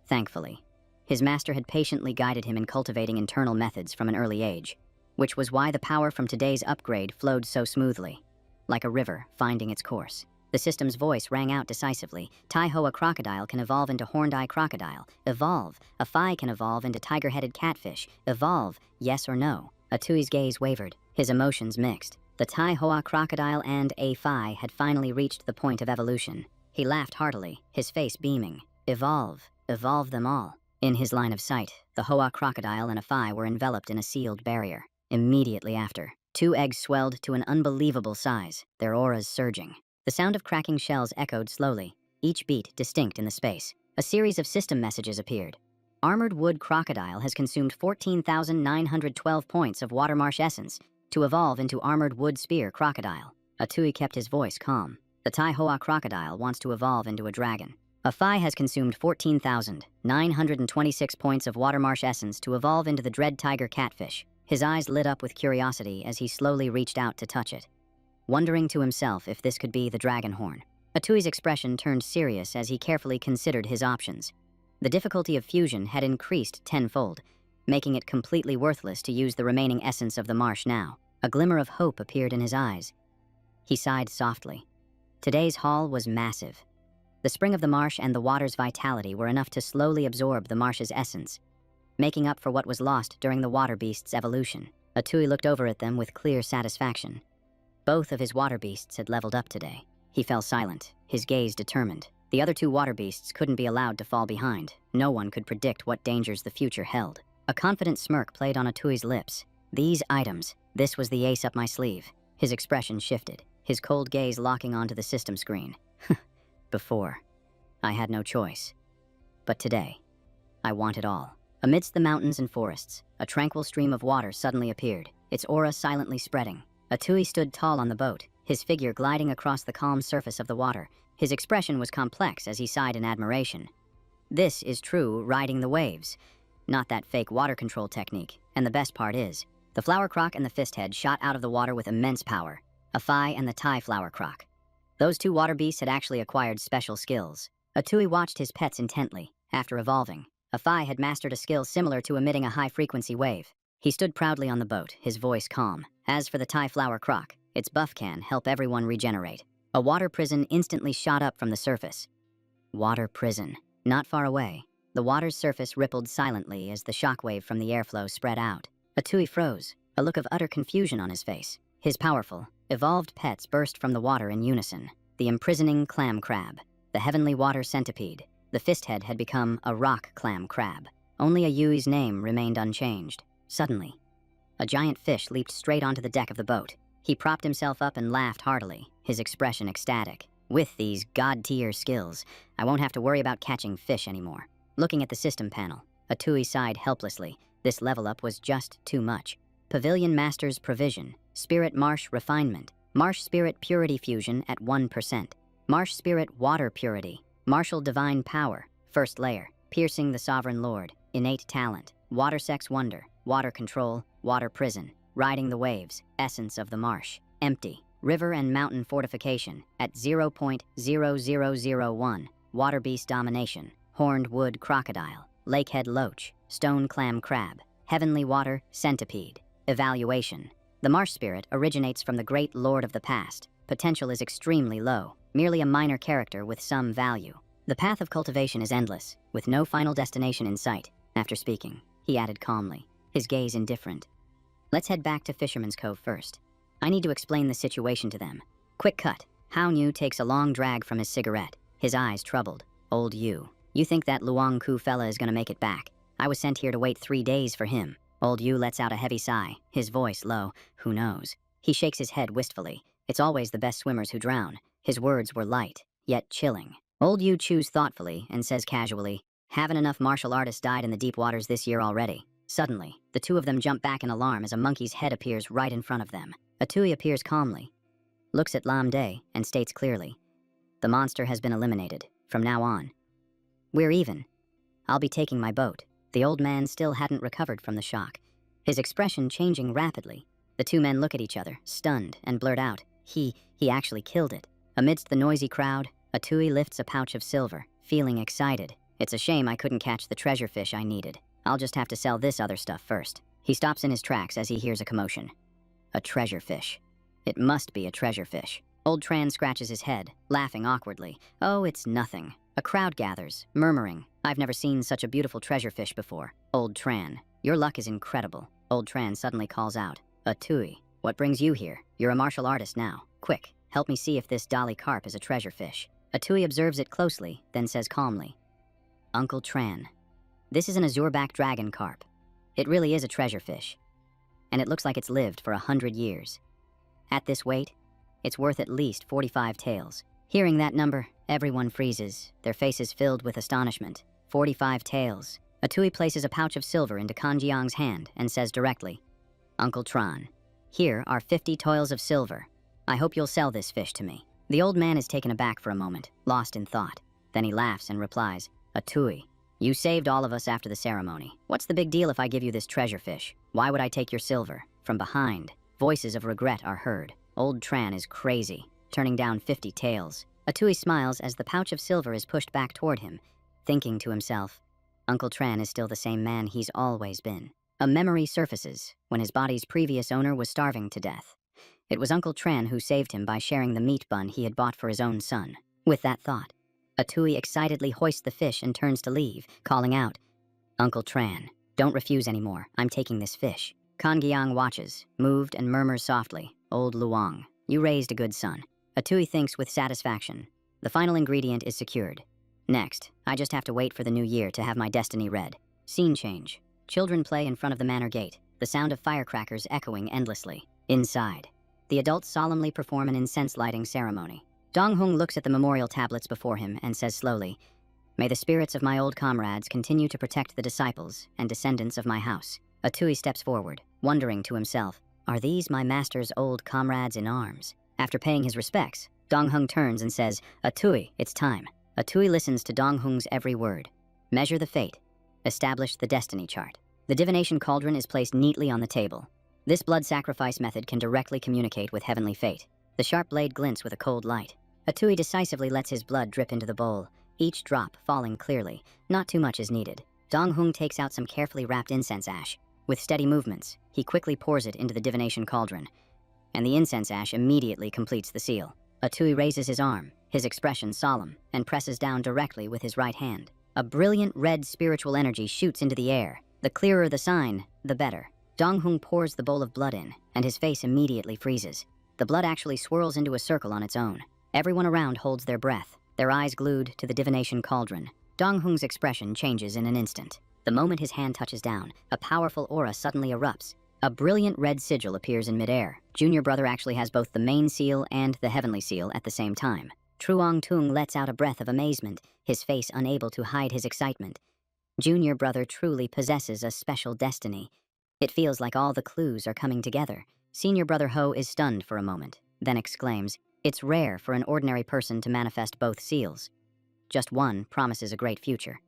Thankfully, his master had patiently guided him in cultivating internal methods from an early age, which was why the power from today's upgrade flowed so smoothly, like a river finding its course. The system's voice rang out decisively. Tai-Hoa crocodile can evolve into horned-eye crocodile. Evolve. A Phi can evolve into tiger-headed catfish. Evolve. Yes or no? Atui's gaze wavered, his emotions mixed. The Tai-Hoa crocodile and a Phi had finally reached the point of evolution. He laughed heartily, his face beaming. Evolve. Evolve them all. In his line of sight, the Hoa crocodile and a Phi were enveloped in a sealed barrier. Immediately after, 2 eggs swelled to an unbelievable size, their auras surging. The sound of cracking shells echoed slowly, each beat distinct in the space. A series of system messages appeared. Armored wood crocodile has consumed 14,912 points of water marsh essence to evolve into armored wood spear crocodile. Atui kept his voice calm. The Tai-Hoa crocodile wants to evolve into a dragon. A Phi has consumed 14,926 points of water marsh essence to evolve into the dread tiger catfish. His eyes lit up with curiosity as he slowly reached out to touch it, wondering to himself if this could be the dragon horn. Atui's expression turned serious as he carefully considered his options. The difficulty of fusion had increased 10-fold, making it completely worthless to use the remaining essence of the marsh now. A glimmer of hope appeared in his eyes. He sighed softly. Today's haul was massive. The spring of the marsh and the water's vitality were enough to slowly absorb the marsh's essence, making up for what was lost during the water beast's evolution. Atui looked over at them with clear satisfaction. Both of his water beasts had leveled up today. He fell silent, his gaze determined. The other 2 water beasts couldn't be allowed to fall behind. No one could predict what dangers the future held. A confident smirk played on Atui's lips. These items, this was the ace up my sleeve. His expression shifted, his cold gaze locking onto the system screen. Before, I had no choice. But today, I want it all. Amidst the mountains and forests, a tranquil stream of water suddenly appeared, its aura silently spreading. Atui stood tall on the boat, his figure gliding across the calm surface of the water. His expression was complex as he sighed in admiration. This is true riding the waves, not that fake water control technique. And the best part is, the flower croc and the fist head shot out of the water with immense power. A Phi and the Tai flower croc. Those 2 water beasts had actually acquired special skills. Atui watched his pets intently. After evolving, a Phi had mastered a skill similar to emitting a high-frequency wave. He stood proudly on the boat, his voice calm. As for the Tai flower croc, its buff can help everyone regenerate. A water prison instantly shot up from the surface. Water prison. Not far away, The water's surface rippled silently as the shockwave from the airflow spread out. Atui froze, a look of utter confusion on his face. His powerful, evolved pets burst from the water in unison. The imprisoning clam crab, the heavenly water centipede. The fisthead had become a rock clam crab. Only Ayui's name remained unchanged. Suddenly, a giant fish leaped straight onto the deck of the boat. He propped himself up and laughed heartily, his expression ecstatic. With these god-tier skills, I won't have to worry about catching fish anymore. Looking at the system panel, Atui sighed helplessly. This level up was just too much. Pavilion Master's Provision, Spirit Marsh Refinement, Marsh Spirit Purity Fusion at 1%, Marsh Spirit Water Purity, Martial Divine Power, First Layer, Piercing the Sovereign Lord, Innate Talent, Water Sex Wonder, Water Control, Water Prison, Riding the Waves, Essence of the Marsh, Empty, River and Mountain Fortification at 0.0001, Water Beast Domination, Horned Wood Crocodile, Lakehead Loach, Stone Clam Crab, Heavenly Water Centipede. Evaluation. The Marsh Spirit originates from the Great Lord of the Past. Potential is extremely low, merely a minor character with some value. The path of cultivation is endless, with no final destination in sight. After speaking, he added calmly, his gaze indifferent. Let's head back to Fisherman's Cove first. I need to explain the situation to them. Quick cut. Hao Nu takes a long drag from his cigarette, his eyes troubled. Old you think that Luang Ku fella is gonna make it back? I was sent here to wait 3 days for him. Old Yu lets out a heavy sigh, his voice low. Who knows? He shakes his head wistfully. It's always the best swimmers who drown. His words were light, yet chilling. Old Yu chews thoughtfully and says casually, haven't enough martial artists died in the deep waters this year already? Suddenly, the two of them jump back in alarm as a monkey's head appears right in front of them. Atui appears calmly, looks at Lam Day, and states clearly, the monster has been eliminated. From now on, we're even. I'll be taking my boat. The old man still hadn't recovered from the shock, his expression changing rapidly. The two men look at each other, stunned, and blurt out, he actually killed it. Amidst the noisy crowd, Atui lifts a pouch of silver, feeling excited. It's a shame I couldn't catch the treasure fish I needed. I'll just have to sell this other stuff first. He stops in his tracks as he hears a commotion. A treasure fish. It must be a treasure fish. Old Tran scratches his head, laughing awkwardly. Oh, it's nothing. A crowd gathers, murmuring, I've never seen such a beautiful treasure fish before. Old Tran, your luck is incredible. Old Tran suddenly calls out, Atui, what brings you here? You're a martial artist now. Quick, help me see if this Dolly carp is a treasure fish. Atui observes it closely, then says calmly, Uncle Tran, this is an azure-backed dragon carp. It really is a treasure fish, and it looks like it's lived for 100 years. At this weight, it's worth at least 45 taels. Hearing that number, everyone freezes, their faces filled with astonishment. 45 taels. Atui places a pouch of silver into Kanjiang's hand and says directly, Uncle Tran, here are 50 toils of silver. I hope you'll sell this fish to me. The old man is taken aback for a moment, lost in thought. Then he laughs and replies, Atui, you saved all of us after the ceremony. What's the big deal if I give you this treasure fish? Why would I take your silver? From behind, voices of regret are heard. Old Tran is crazy, turning down 50 taels. Atui smiles as the pouch of silver is pushed back toward him, thinking to himself, Uncle Tran is still the same man he's always been. A memory surfaces when his body's previous owner was starving to death. It was Uncle Tran who saved him by sharing the meat bun he had bought for his own son. With that thought, Atui excitedly hoists the fish and turns to leave, calling out, Uncle Tran, don't refuse anymore. I'm taking this fish. Kangiang watches, moved and murmurs softly, Old Luang, you raised a good son. Atui thinks with satisfaction. The final ingredient is secured. Next, I just have to wait for the new year to have my destiny read. Scene change. Children play in front of the manor gate, the sound of firecrackers echoing endlessly. Inside, the adults solemnly perform an incense lighting ceremony. Dong Hung looks at the memorial tablets before him and says slowly, May the spirits of my old comrades continue to protect the disciples and descendants of my house. Atui steps forward, wondering to himself, are these my master's old comrades in arms? After paying his respects, Dong Hung turns and says, Atui, it's time. Atui listens to Dong Hung's every word. Measure the fate. Establish the destiny chart. The divination cauldron is placed neatly on the table. This blood sacrifice method can directly communicate with heavenly fate. The sharp blade glints with a cold light. Atui decisively lets his blood drip into the bowl, each drop falling clearly. Not too much is needed. Dong Hung takes out some carefully wrapped incense ash. With steady movements, he quickly pours it into the divination cauldron, and the incense ash immediately completes the seal. Atui raises his arm, his expression solemn, and presses down directly with his right hand. A brilliant red spiritual energy shoots into the air. The clearer the sign, the better. Donghung pours the bowl of blood in, and his face immediately freezes. The blood actually swirls into a circle on its own. Everyone around holds their breath, their eyes glued to the divination cauldron. Donghung's expression changes in an instant. The moment his hand touches down, a powerful aura suddenly erupts. A brilliant red sigil appears in midair. Junior brother actually has both the main seal and the heavenly seal at the same time. Truong Tung lets out a breath of amazement, his face unable to hide his excitement. Junior brother truly possesses a special destiny. It feels like all the clues are coming together. Senior brother Ho is stunned for a moment, then exclaims, "It's rare for an ordinary person to manifest both seals. Just one promises a great future."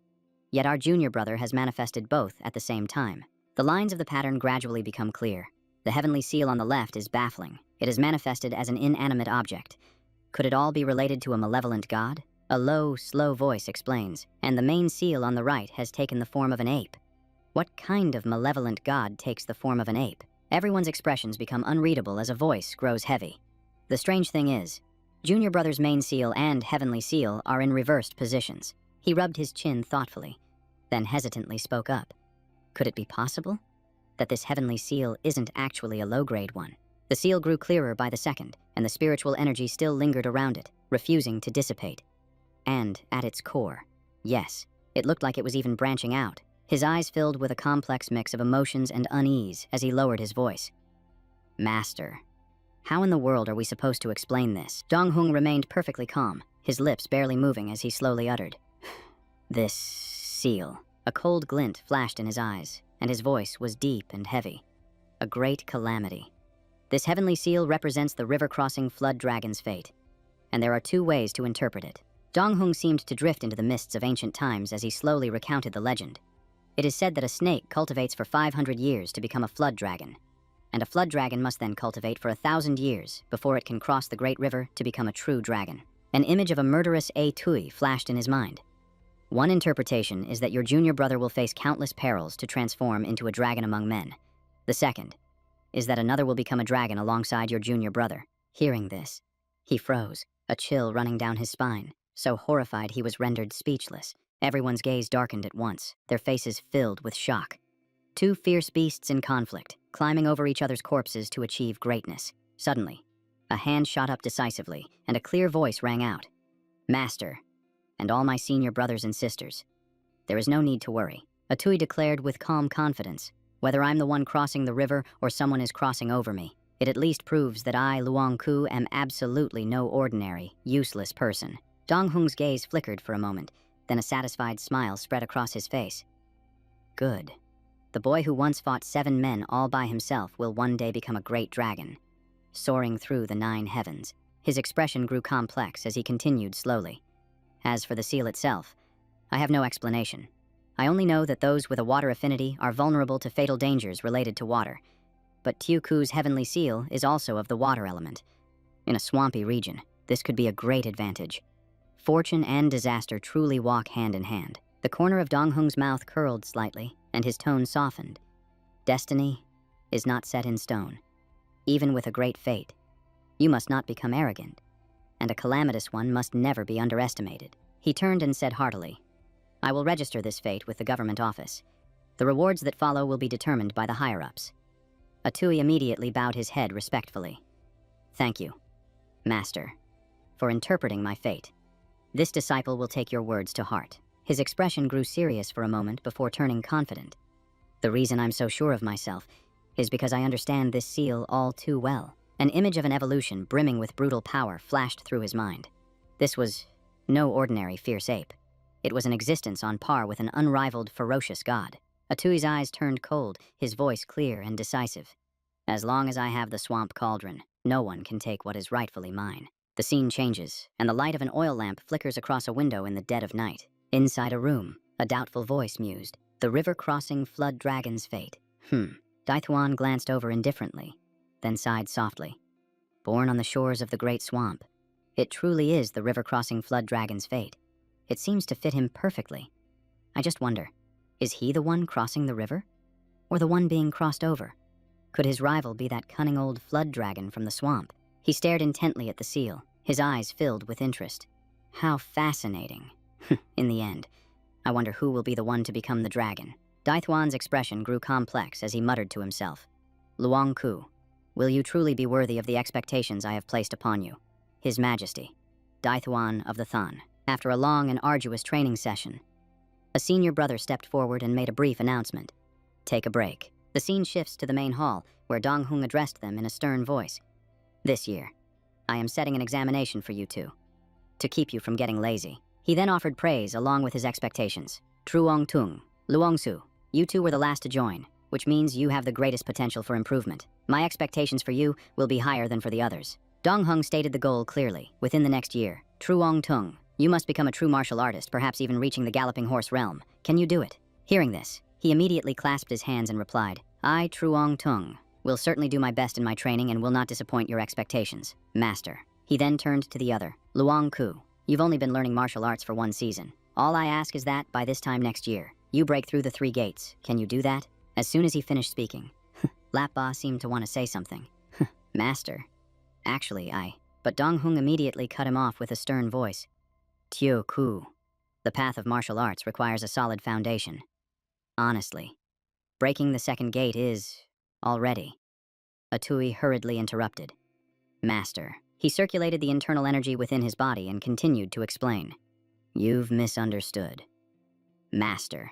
Yet our junior brother has manifested both at the same time. The lines of the pattern gradually become clear. The heavenly seal on the left is baffling. It is manifested as an inanimate object. Could it all be related to a malevolent god? A low, slow voice explains, and the main seal on the right has taken the form of an ape. What kind of malevolent god takes the form of an ape? Everyone's expressions become unreadable as a voice grows heavy. The strange thing is, Junior Brother's main seal and heavenly seal are in reversed positions. He rubbed his chin thoughtfully, then hesitantly spoke up. Could it be possible that this heavenly seal isn't actually a low-grade one? The seal grew clearer by the second, and the spiritual energy still lingered around it, refusing to dissipate. And at its core, yes, it looked like it was even branching out. His eyes filled with a complex mix of emotions and unease as he lowered his voice. "Master, how in the world are we supposed to explain this?" Donghung remained perfectly calm, his lips barely moving as he slowly uttered, "This seal." A cold glint flashed in his eyes, and his voice was deep and heavy. "A great calamity. This heavenly seal represents the river-crossing flood dragon's fate, and there are two ways to interpret it." Donghung seemed to drift into the mists of ancient times as he slowly recounted the legend. It is said that a snake cultivates for 500 years to become a flood dragon, and a flood dragon must then cultivate for 1,000 years before it can cross the great river to become a true dragon. An image of a murderous Tui flashed in his mind. One interpretation is that your junior brother will face countless perils to transform into a dragon among men. The second is that another will become a dragon alongside your junior brother. Hearing this, he froze, a chill running down his spine. So horrified he was rendered speechless. Everyone's gaze darkened at once, their faces filled with shock. Two fierce beasts in conflict, climbing over each other's corpses to achieve greatness. Suddenly, a hand shot up decisively, and a clear voice rang out. "Master, and all my senior brothers and sisters, there is no need to worry." Atui declared with calm confidence, "Whether I'm the one crossing the river or someone is crossing over me, it at least proves that I, Luong Ku, am absolutely no ordinary, useless person." Donghung's gaze flickered for a moment, then a satisfied smile spread across his face. "Good. The boy who once fought 7 men all by himself will one day become a great dragon, soaring through the 9 heavens." His expression grew complex as he continued slowly. "As for the seal itself, I have no explanation. I only know that those with a water affinity are vulnerable to fatal dangers related to water. But Tiuku's heavenly seal is also of the water element. In a swampy region, this could be a great advantage. Fortune and disaster truly walk hand in hand." The corner of Donghung's mouth curled slightly, and his tone softened. "Destiny is not set in stone. Even with a great fate, you must not become arrogant, and a calamitous one must never be underestimated." He turned and said heartily, "I will register this fate with the government office. The rewards that follow will be determined by the higher-ups." Atui immediately bowed his head respectfully. "Thank you, Master, for interpreting my fate. This disciple will take your words to heart." His expression grew serious for a moment before turning confident. "The reason I'm so sure of myself is because I understand this seal all too well." An image of an evolution brimming with brutal power flashed through his mind. This was no ordinary fierce ape. It was an existence on par with an unrivaled, ferocious god. Atui's eyes turned cold, his voice clear and decisive. "As long as I have the swamp cauldron, no one can take what is rightfully mine." The scene changes, and the light of an oil lamp flickers across a window in the dead of night. Inside a room, a doubtful voice mused, "The river-crossing flood dragon's fate. Daithuan glanced over indifferently, then sighed softly. "Born on the shores of the great swamp, it truly is the river-crossing flood dragon's fate. It seems to fit him perfectly. I just wonder, is he the one crossing the river? Or the one being crossed over? Could his rival be that cunning old flood dragon from the swamp?" He stared intently at the seal, his eyes filled with interest. How fascinating. In the end, I wonder who will be the one to become the dragon. Daithuan's expression grew complex as he muttered to himself. Luong Ku, will you truly be worthy of the expectations I have placed upon you? His Majesty, Daithuan of the Than. After a long and arduous training session, a senior brother stepped forward and made a brief announcement. Take a break. The scene shifts to the main hall, where Dong Hung addressed them in a stern voice. This year, I am setting an examination for you two, to keep you from getting lazy. He then offered praise along with his expectations. Truong Tung, Luong Su, you two were the last to join, which means you have the greatest potential for improvement. My expectations for you will be higher than for the others. Dong Hung stated the goal clearly. Within the next year, Truong Tung, you must become a true martial artist, perhaps even reaching the galloping horse realm. Can you do it? Hearing this, he immediately clasped his hands and replied, I, Truong Tung, will certainly do my best in my training and will not disappoint your expectations, Master. He then turned to the other. Luong Ku, you've only been learning martial arts for 1 season. All I ask is that, by this time next year, you break through the 3 gates. Can you do that? As soon as he finished speaking, Lap Ba seemed to want to say something. Master. Actually, But Dong Hung immediately cut him off with a stern voice. Tio Ku, the path of martial arts requires a solid foundation. Honestly, breaking the 2nd gate is, already. Atui hurriedly interrupted. Master. He circulated the internal energy within his body and continued to explain. You've misunderstood. Master.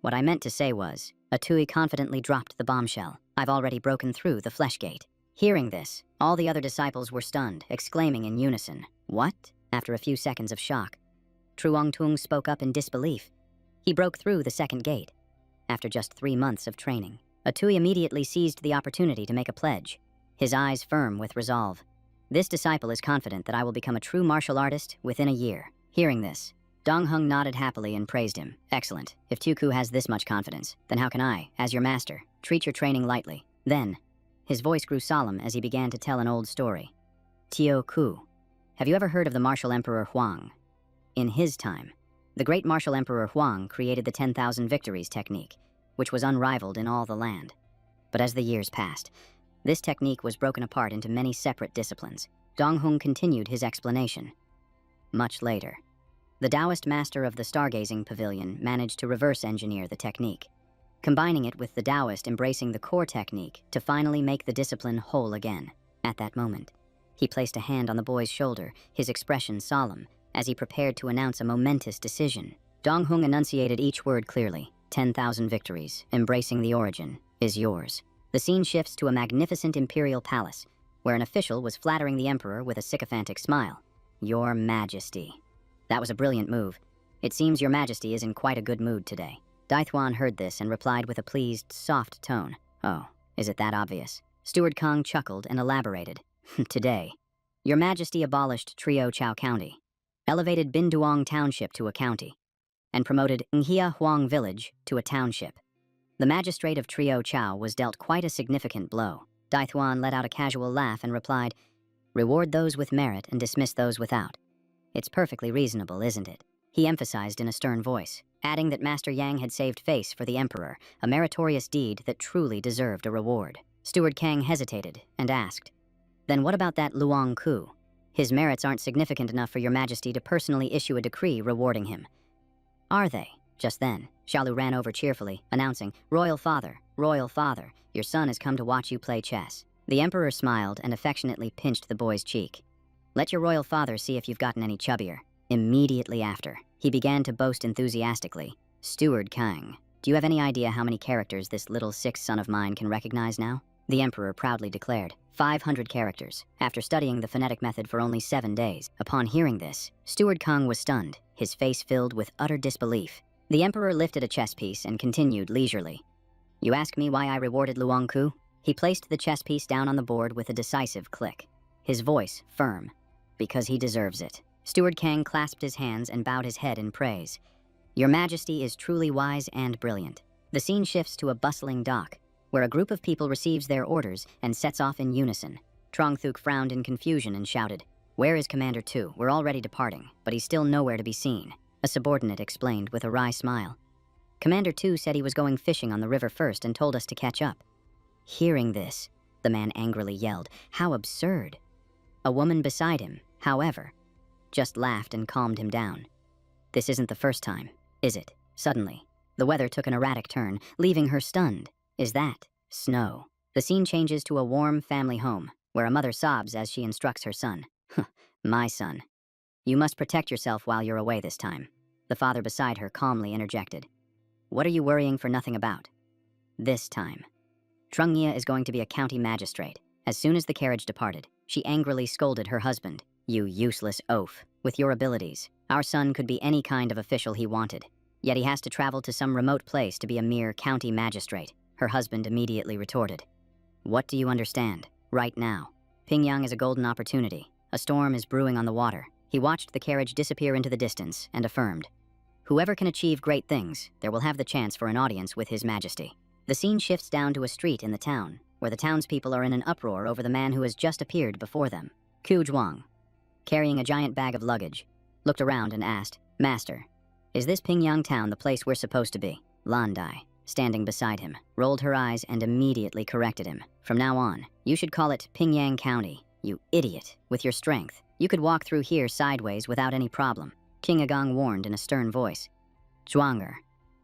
What I meant to say was, Atui confidently dropped the bombshell. I've already broken through the flesh gate. Hearing this, all the other disciples were stunned, exclaiming in unison, What? After a few seconds of shock, Truong Tung spoke up in disbelief. He broke through the 2nd gate. After just 3 months of training, Atui immediately seized the opportunity to make a pledge, his eyes firm with resolve. This disciple is confident that I will become a true martial artist within a year. Hearing this, Dong Hung nodded happily and praised him. Excellent. If Tuku has this much confidence, then how can I, as your master, treat your training lightly? Then, his voice grew solemn as he began to tell an old story. Tio Ku, have you ever heard of the martial emperor Huang? In his time, the great martial emperor Huang created the 10,000 victories technique, which was unrivaled in all the land. But as the years passed, this technique was broken apart into many separate disciplines. Dong Hung continued his explanation. Much later, the Taoist master of the Stargazing Pavilion managed to reverse engineer the technique, combining it with the Taoist embracing the core technique to finally make the discipline whole again. At that moment, he placed a hand on the boy's shoulder, his expression solemn, as he prepared to announce a momentous decision. Dong Hung enunciated each word clearly. 10,000 victories, embracing the origin, is yours. The scene shifts to a magnificent imperial palace, where an official was flattering the emperor with a sycophantic smile. Your Majesty. That was a brilliant move. It seems your Majesty is in quite a good mood today. Daithuan heard this and replied with a pleased, soft tone. Oh, is it that obvious? Steward Kong chuckled and elaborated. Today, your Majesty abolished Trio Chao County, elevated Binduong Township to a county, and promoted Nghia Huang Village to a township. The magistrate of Trio Chao was dealt quite a significant blow. Daithuan let out a casual laugh and replied, Reward those with merit and dismiss those without. It's perfectly reasonable, isn't it? He emphasized in a stern voice, adding that Master Yang had saved face for the emperor, a meritorious deed that truly deserved a reward. Steward Kang hesitated and asked, Then what about that Luong Ku? His merits aren't significant enough for your Majesty to personally issue a decree rewarding him. Are they? Just then, Shalu ran over cheerfully, announcing, Royal Father, your son has come to watch you play chess. The emperor smiled and affectionately pinched the boy's cheek. Let your royal father see if you've gotten any chubbier. Immediately after, he began to boast enthusiastically. Steward Kang, do you have any idea how many characters this little 6 son of mine can recognize now? The emperor proudly declared, 500 characters, after studying the phonetic method for only 7 days. Upon hearing this, Steward Kang was stunned, his face filled with utter disbelief. The emperor lifted a chess piece and continued leisurely. You ask me why I rewarded Luong Ku? He placed the chess piece down on the board with a decisive click, his voice firm. Because he deserves it. Steward Kang clasped his hands and bowed his head in praise. Your Majesty is truly wise and brilliant. The scene shifts to a bustling dock, where a group of people receives their orders and sets off in unison. Trong Thuk frowned in confusion and shouted, Where is Commander 2? We're already departing, but he's still nowhere to be seen. A subordinate explained with a wry smile. Commander 2 said he was going fishing on the river first and told us to catch up. Hearing this, the man angrily yelled, How absurd! A woman beside him, however, just laughed and calmed him down. This isn't the first time. Is it? Suddenly, the weather took an erratic turn, leaving her stunned. Is that snow? The scene changes to a warm family home, where a mother sobs as she instructs her son. My son. You must protect yourself while you're away this time. The father beside her calmly interjected. What are you worrying for nothing about? This time. Trungnia is going to be a county magistrate. As soon as the carriage departed, she angrily scolded her husband. You useless oaf. With your abilities, our son could be any kind of official he wanted. Yet he has to travel to some remote place to be a mere county magistrate. Her husband immediately retorted. What do you understand? Right now. Pingyang is a golden opportunity. A storm is brewing on the water. He watched the carriage disappear into the distance and affirmed. Whoever can achieve great things, there will have the chance for an audience with His Majesty. The scene shifts down to a street in the town, where the townspeople are in an uproar over the man who has just appeared before them. Ku Zhuang, carrying a giant bag of luggage, looked around and asked, Master, is this Pingyang town the place we're supposed to be? Landai, standing beside him, rolled her eyes and immediately corrected him. From now on, you should call it Pingyang County. You idiot. With your strength, you could walk through here sideways without any problem. King Agong warned in a stern voice. Zhuanger,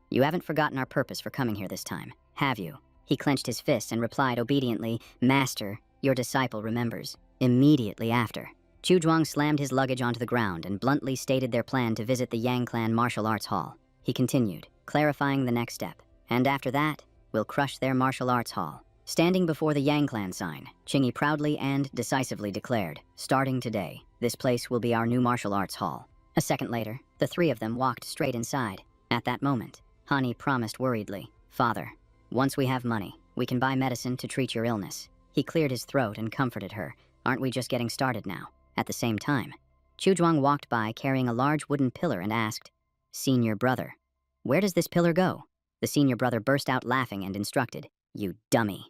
you haven't forgotten our purpose for coming here this time, have you? He clenched his fists and replied obediently, Master, your disciple remembers. Immediately after, Chu Zhuang slammed his luggage onto the ground and bluntly stated their plan to visit the Yang Clan Martial Arts Hall. He continued, clarifying the next step. And after that, we'll crush their martial arts hall. Standing before the Yang Clan sign, Qingyi proudly and decisively declared, starting today, this place will be our new martial arts hall. A second later, the three of them walked straight inside. At that moment, Hani promised worriedly, Father, once we have money, we can buy medicine to treat your illness. He cleared his throat and comforted her. Aren't we just getting started now? At the same time, Chu Zhuang walked by carrying a large wooden pillar and asked, Senior brother, where does this pillar go? The senior brother burst out laughing and instructed, You dummy.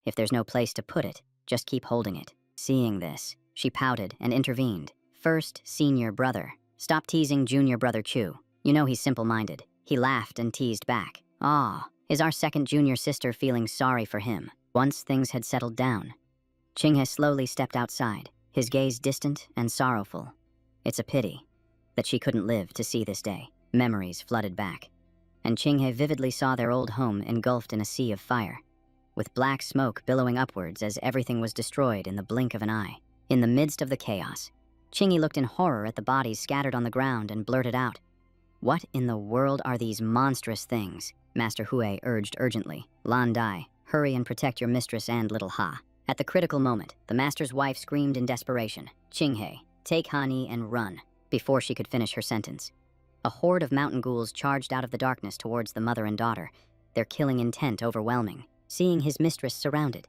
If there's no place to put it, just keep holding it. Seeing this, she pouted and intervened. First, senior brother. Stop teasing junior brother Chu. You know he's simple-minded. He laughed and teased back. Is our second junior sister feeling sorry for him? Once things had settled down, Qinghe slowly stepped outside, his gaze distant and sorrowful. It's a pity that she couldn't live to see this day. Memories flooded back, and Qinghe vividly saw their old home engulfed in a sea of fire, with black smoke billowing upwards as everything was destroyed in the blink of an eye. In the midst of the chaos, Qingyi looked in horror at the bodies scattered on the ground and blurted out, What in the world are these monstrous things? Master Hui urged urgently. Lan Dai, hurry and protect your mistress and little Ha. At the critical moment, the master's wife screamed in desperation, Qinghe, take Hani and run, before she could finish her sentence. A horde of mountain ghouls charged out of the darkness towards the mother and daughter, their killing intent overwhelming. Seeing his mistress surrounded,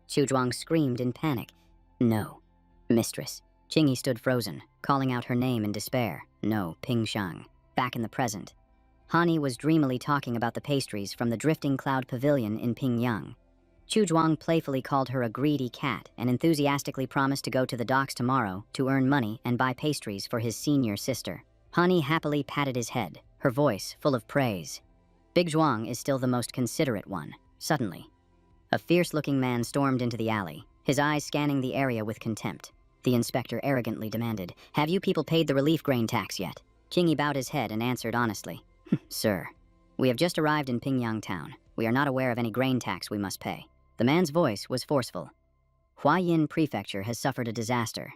Chu Zhuang screamed in panic. No, mistress. Qingyi stood frozen, calling out her name in despair. No, Pingshang. Back in the present, Hani was dreamily talking about the pastries from the Drifting Cloud Pavilion in Pingyang. Chu Zhuang playfully called her a greedy cat and enthusiastically promised to go to the docks tomorrow to earn money and buy pastries for his senior sister. Hani happily patted his head, her voice full of praise. Big Zhuang is still the most considerate one. Suddenly, a fierce-looking man stormed into the alley, his eyes scanning the area with contempt. The inspector arrogantly demanded, Have you people paid the relief grain tax yet? Qingyi bowed his head and answered honestly, Sir, we have just arrived in Pingyang town. We are not aware of any grain tax we must pay. The man's voice was forceful. Huayin Prefecture has suffered a disaster.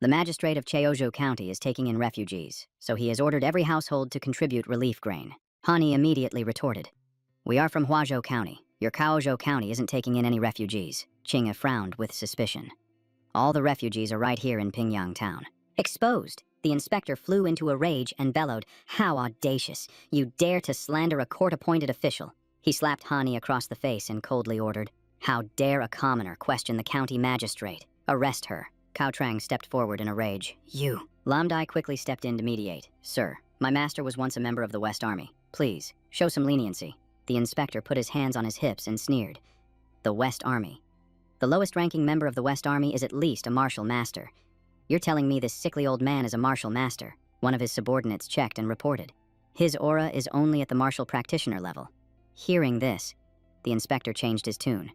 The magistrate of Cheozhou County is taking in refugees, so he has ordered every household to contribute relief grain. Hani immediately retorted, We are from Huazhou County. Your Kaozhou County isn't taking in any refugees. Qinghe frowned with suspicion. All the refugees are right here in Pingyang town. Exposed, the inspector flew into a rage and bellowed, How audacious! You dare to slander a court-appointed official. He slapped Hani across the face and coldly ordered, How dare a commoner question the county magistrate? Arrest her. Cao Trang stepped forward in a rage. You. Lam Dai quickly stepped in to mediate. Sir, my master was once a member of the West Army. Please, show some leniency. The inspector put his hands on his hips and sneered. The West Army. The lowest-ranking member of the West Army is at least a martial master. You're telling me this sickly old man is a martial master? One of his subordinates checked and reported. His aura is only at the martial practitioner level. Hearing this, the inspector changed his tune.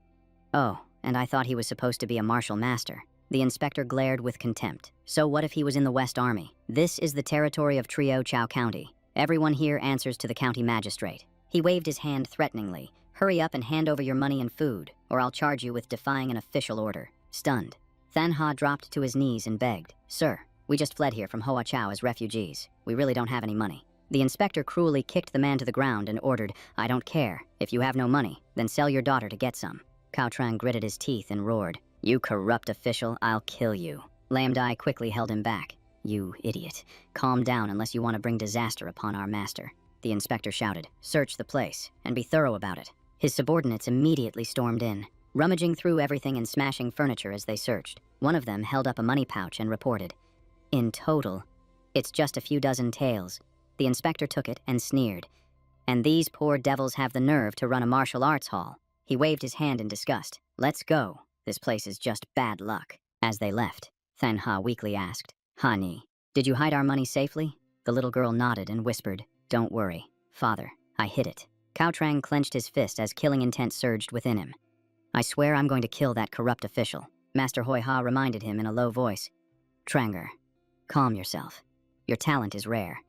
Oh, and I thought he was supposed to be a martial master. The inspector glared with contempt. So what if he was in the West Army? This is the territory of Trio Chao County. Everyone here answers to the county magistrate. He waved his hand threateningly. Hurry up and hand over your money and food, or I'll charge you with defying an official order. Stunned, Thanha dropped to his knees and begged, Sir, we just fled here from Hoa Chau as refugees. We really don't have any money. The inspector cruelly kicked the man to the ground and ordered, I don't care. If you have no money, then sell your daughter to get some. Cao Trang gritted his teeth and roared, You corrupt official, I'll kill you. Lam Dai quickly held him back. You idiot. Calm down unless you want to bring disaster upon our master. The inspector shouted, Search the place, and be thorough about it. His subordinates immediately stormed in, rummaging through everything and smashing furniture as they searched. One of them held up a money pouch and reported, In total, it's just a few dozen taels. The inspector took it and sneered. And these poor devils have the nerve to run a martial arts hall. He waved his hand in disgust. Let's go. This place is just bad luck. As they left, Thanha weakly asked, Hani, did you hide our money safely? The little girl nodded and whispered, Don't worry, father, I hid it. Cao Trang clenched his fist as killing intent surged within him. I swear I'm going to kill that corrupt official. Master Hoi Ha reminded him in a low voice. Tranger, calm yourself. Your talent is rare,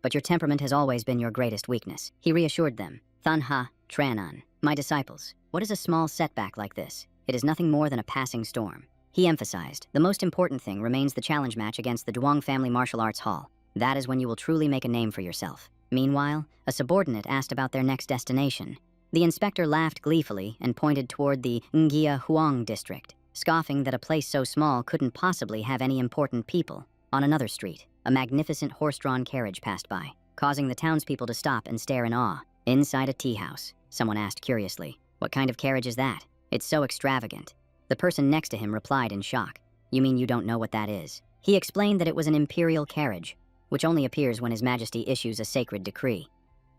but your temperament has always been your greatest weakness. He reassured them. Thanha, Tranan, my disciples, what is a small setback like this? It is nothing more than a passing storm. He emphasized, the most important thing remains the challenge match against the Duong Family Martial Arts Hall. That is when you will truly make a name for yourself. Meanwhile, a subordinate asked about their next destination. The inspector laughed gleefully and pointed toward the Ngia Huang district, scoffing that a place so small couldn't possibly have any important people. On another street, a magnificent horse-drawn carriage passed by, causing the townspeople to stop and stare in awe. Inside a tea house, someone asked curiously, What kind of carriage is that? It's so extravagant. The person next to him replied in shock, You mean you don't know what that is? He explained that it was an imperial carriage, which only appears when His Majesty issues a sacred decree.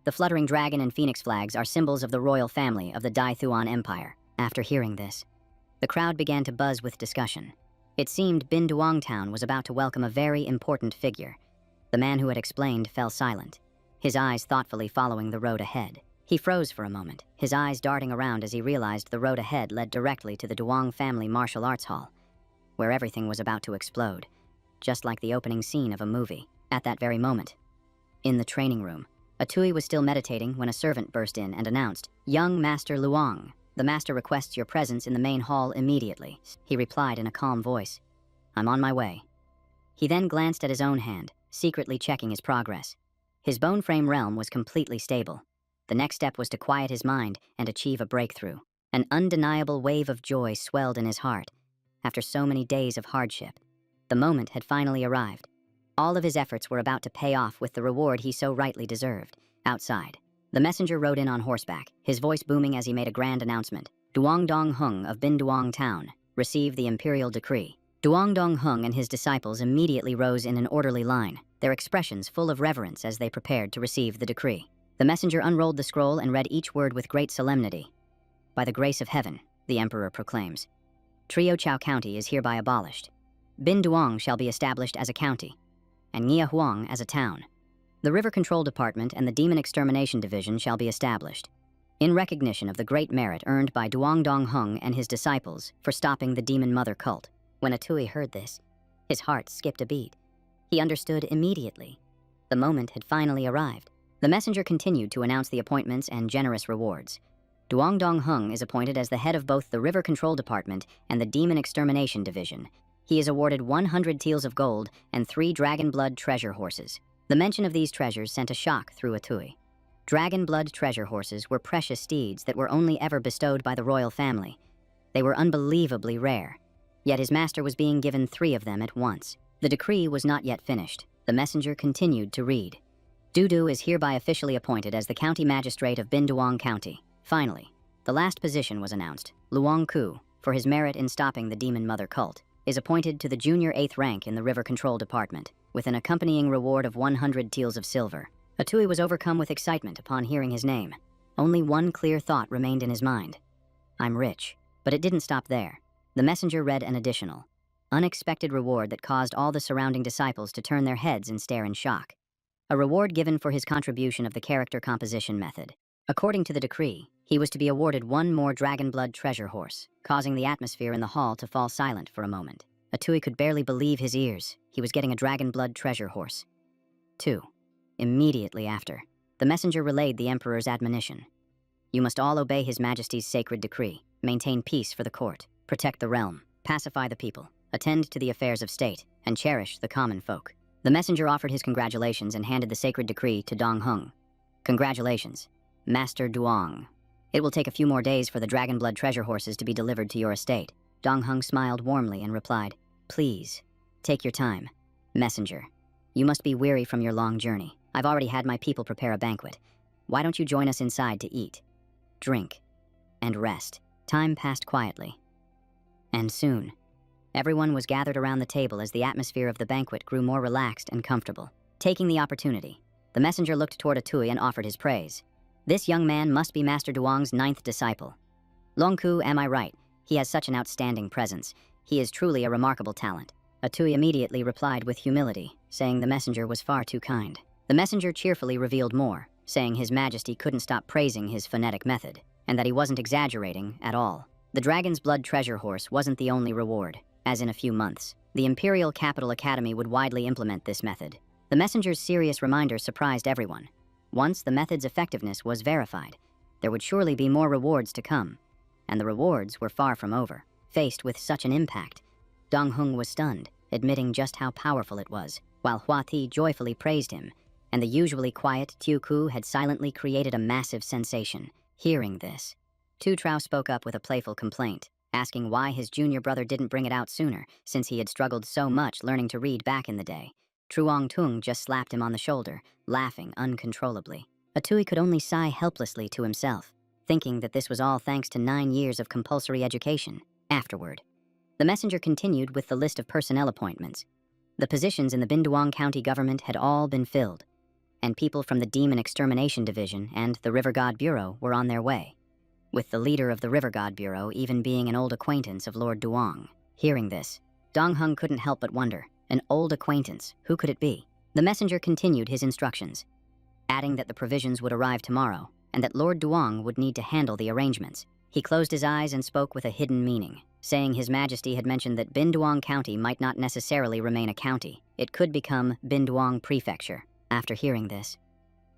The fluttering dragon and phoenix flags are symbols of the royal family of the Dai Thuan Empire. After hearing this, the crowd began to buzz with discussion. It seemed Bin Duong Town was about to welcome a very important figure. The man who had explained fell silent, his eyes thoughtfully following the road ahead. He froze for a moment, his eyes darting around as he realized the road ahead led directly to the Duong Family Martial Arts Hall, where everything was about to explode, just like the opening scene of a movie. At that very moment, in the training room, Atui was still meditating when a servant burst in and announced, Young Master Luong, the master requests your presence in the main hall immediately. He replied in a calm voice, I'm on my way. He then glanced at his own hand, secretly checking his progress. His bone frame realm was completely stable. The next step was to quiet his mind and achieve a breakthrough. An undeniable wave of joy swelled in his heart. After so many days of hardship, the moment had finally arrived. All of his efforts were about to pay off with the reward he so rightly deserved. Outside, the messenger rode in on horseback, his voice booming as he made a grand announcement. Duong Dong Hung of Bin Duong Town received the imperial decree. Duong Dong Hung and his disciples immediately rose in an orderly line, their expressions full of reverence as they prepared to receive the decree. The messenger unrolled the scroll and read each word with great solemnity. By the grace of heaven, the emperor proclaims, Trio Chau County is hereby abolished. Bin Duong shall be established as a county, and Ngia Huang as a town. The River Control Department and the Demon Extermination Division shall be established, in recognition of the great merit earned by Duong Dong Hung and his disciples for stopping the Demon Mother cult. When Atui heard this, his heart skipped a beat. He understood immediately. The moment had finally arrived. The messenger continued to announce the appointments and generous rewards. Duong Dong Hung is appointed as the head of both the River Control Department and the Demon Extermination Division. He is awarded 100 taels of gold and 3 dragon blood treasure horses. The mention of these treasures sent a shock through Atui. Dragon blood treasure horses were precious steeds that were only ever bestowed by the royal family. They were unbelievably rare. Yet his master was being given 3 of them at once. The decree was not yet finished. The messenger continued to read. Dudu is hereby officially appointed as the county magistrate of Bin Duong County. Finally, the last position was announced. Luong Ku, for his merit in stopping the Demon Mother cult, is appointed to the junior 8th rank in the River Control Department, with an accompanying reward of 100 taels of silver. Atui was overcome with excitement upon hearing his name. Only one clear thought remained in his mind. I'm rich. But it didn't stop there. The messenger read an additional, unexpected reward that caused all the surrounding disciples to turn their heads and stare in shock. A reward given for his contribution of the character composition method. According to the decree, he was to be awarded 1 more dragon blood treasure horse, causing the atmosphere in the hall to fall silent for a moment. Atui could barely believe his ears. He was getting a dragon blood treasure horse. 2. immediately after. The messenger relayed the emperor's admonition. You must all obey His Majesty's sacred decree, maintain peace for the court, protect the realm, pacify the people, attend to the affairs of state, and cherish the common folk. The messenger offered his congratulations and handed the sacred decree to Dong Hung. Congratulations, Master Duong. It will take a few more days for the dragon blood treasure horses to be delivered to your estate. Dong Hung smiled warmly and replied, Please, take your time. Messenger, you must be weary from your long journey. I've already had my people prepare a banquet. Why don't you join us inside to eat, drink, and rest? Time passed quietly. And soon, everyone was gathered around the table as the atmosphere of the banquet grew more relaxed and comfortable. Taking the opportunity, the messenger looked toward Atui and offered his praise. This young man must be Master Duong's 9th disciple. Longku, am I right? He has such an outstanding presence. He is truly a remarkable talent. Atui immediately replied with humility, saying the messenger was far too kind. The messenger cheerfully revealed more, saying His Majesty couldn't stop praising his phonetic method, and that he wasn't exaggerating at all. The dragon's blood treasure horse wasn't the only reward, as in a few months, the Imperial Capital Academy would widely implement this method. The messenger's serious reminder surprised everyone. Once the method's effectiveness was verified, there would surely be more rewards to come, and the rewards were far from over. Faced with such an impact, Dong Hung was stunned, admitting just how powerful it was, while Hua Ti joyfully praised him, and the usually quiet Tu Ku had silently created a massive sensation. Hearing this, Tu Trao spoke up with a playful complaint, asking why his junior brother didn't bring it out sooner, since he had struggled so much learning to read back in the day. Truong Tung just slapped him on the shoulder, laughing uncontrollably. Atui could only sigh helplessly to himself, thinking that this was all thanks to 9 years of compulsory education. Afterward, the messenger continued with the list of personnel appointments. The positions in the Binduong County government had all been filled, and people from the Demon Extermination Division and the River God Bureau were on their way, with the leader of the River God Bureau even being an old acquaintance of Lord Duong. Hearing this, Dong Hung couldn't help but wonder, an old acquaintance, who could it be? The messenger continued his instructions, adding that the provisions would arrive tomorrow, and that Lord Duong would need to handle the arrangements. He closed his eyes and spoke with a hidden meaning, saying His Majesty had mentioned that Binduong County might not necessarily remain a county. It could become Binduong Prefecture. After hearing this,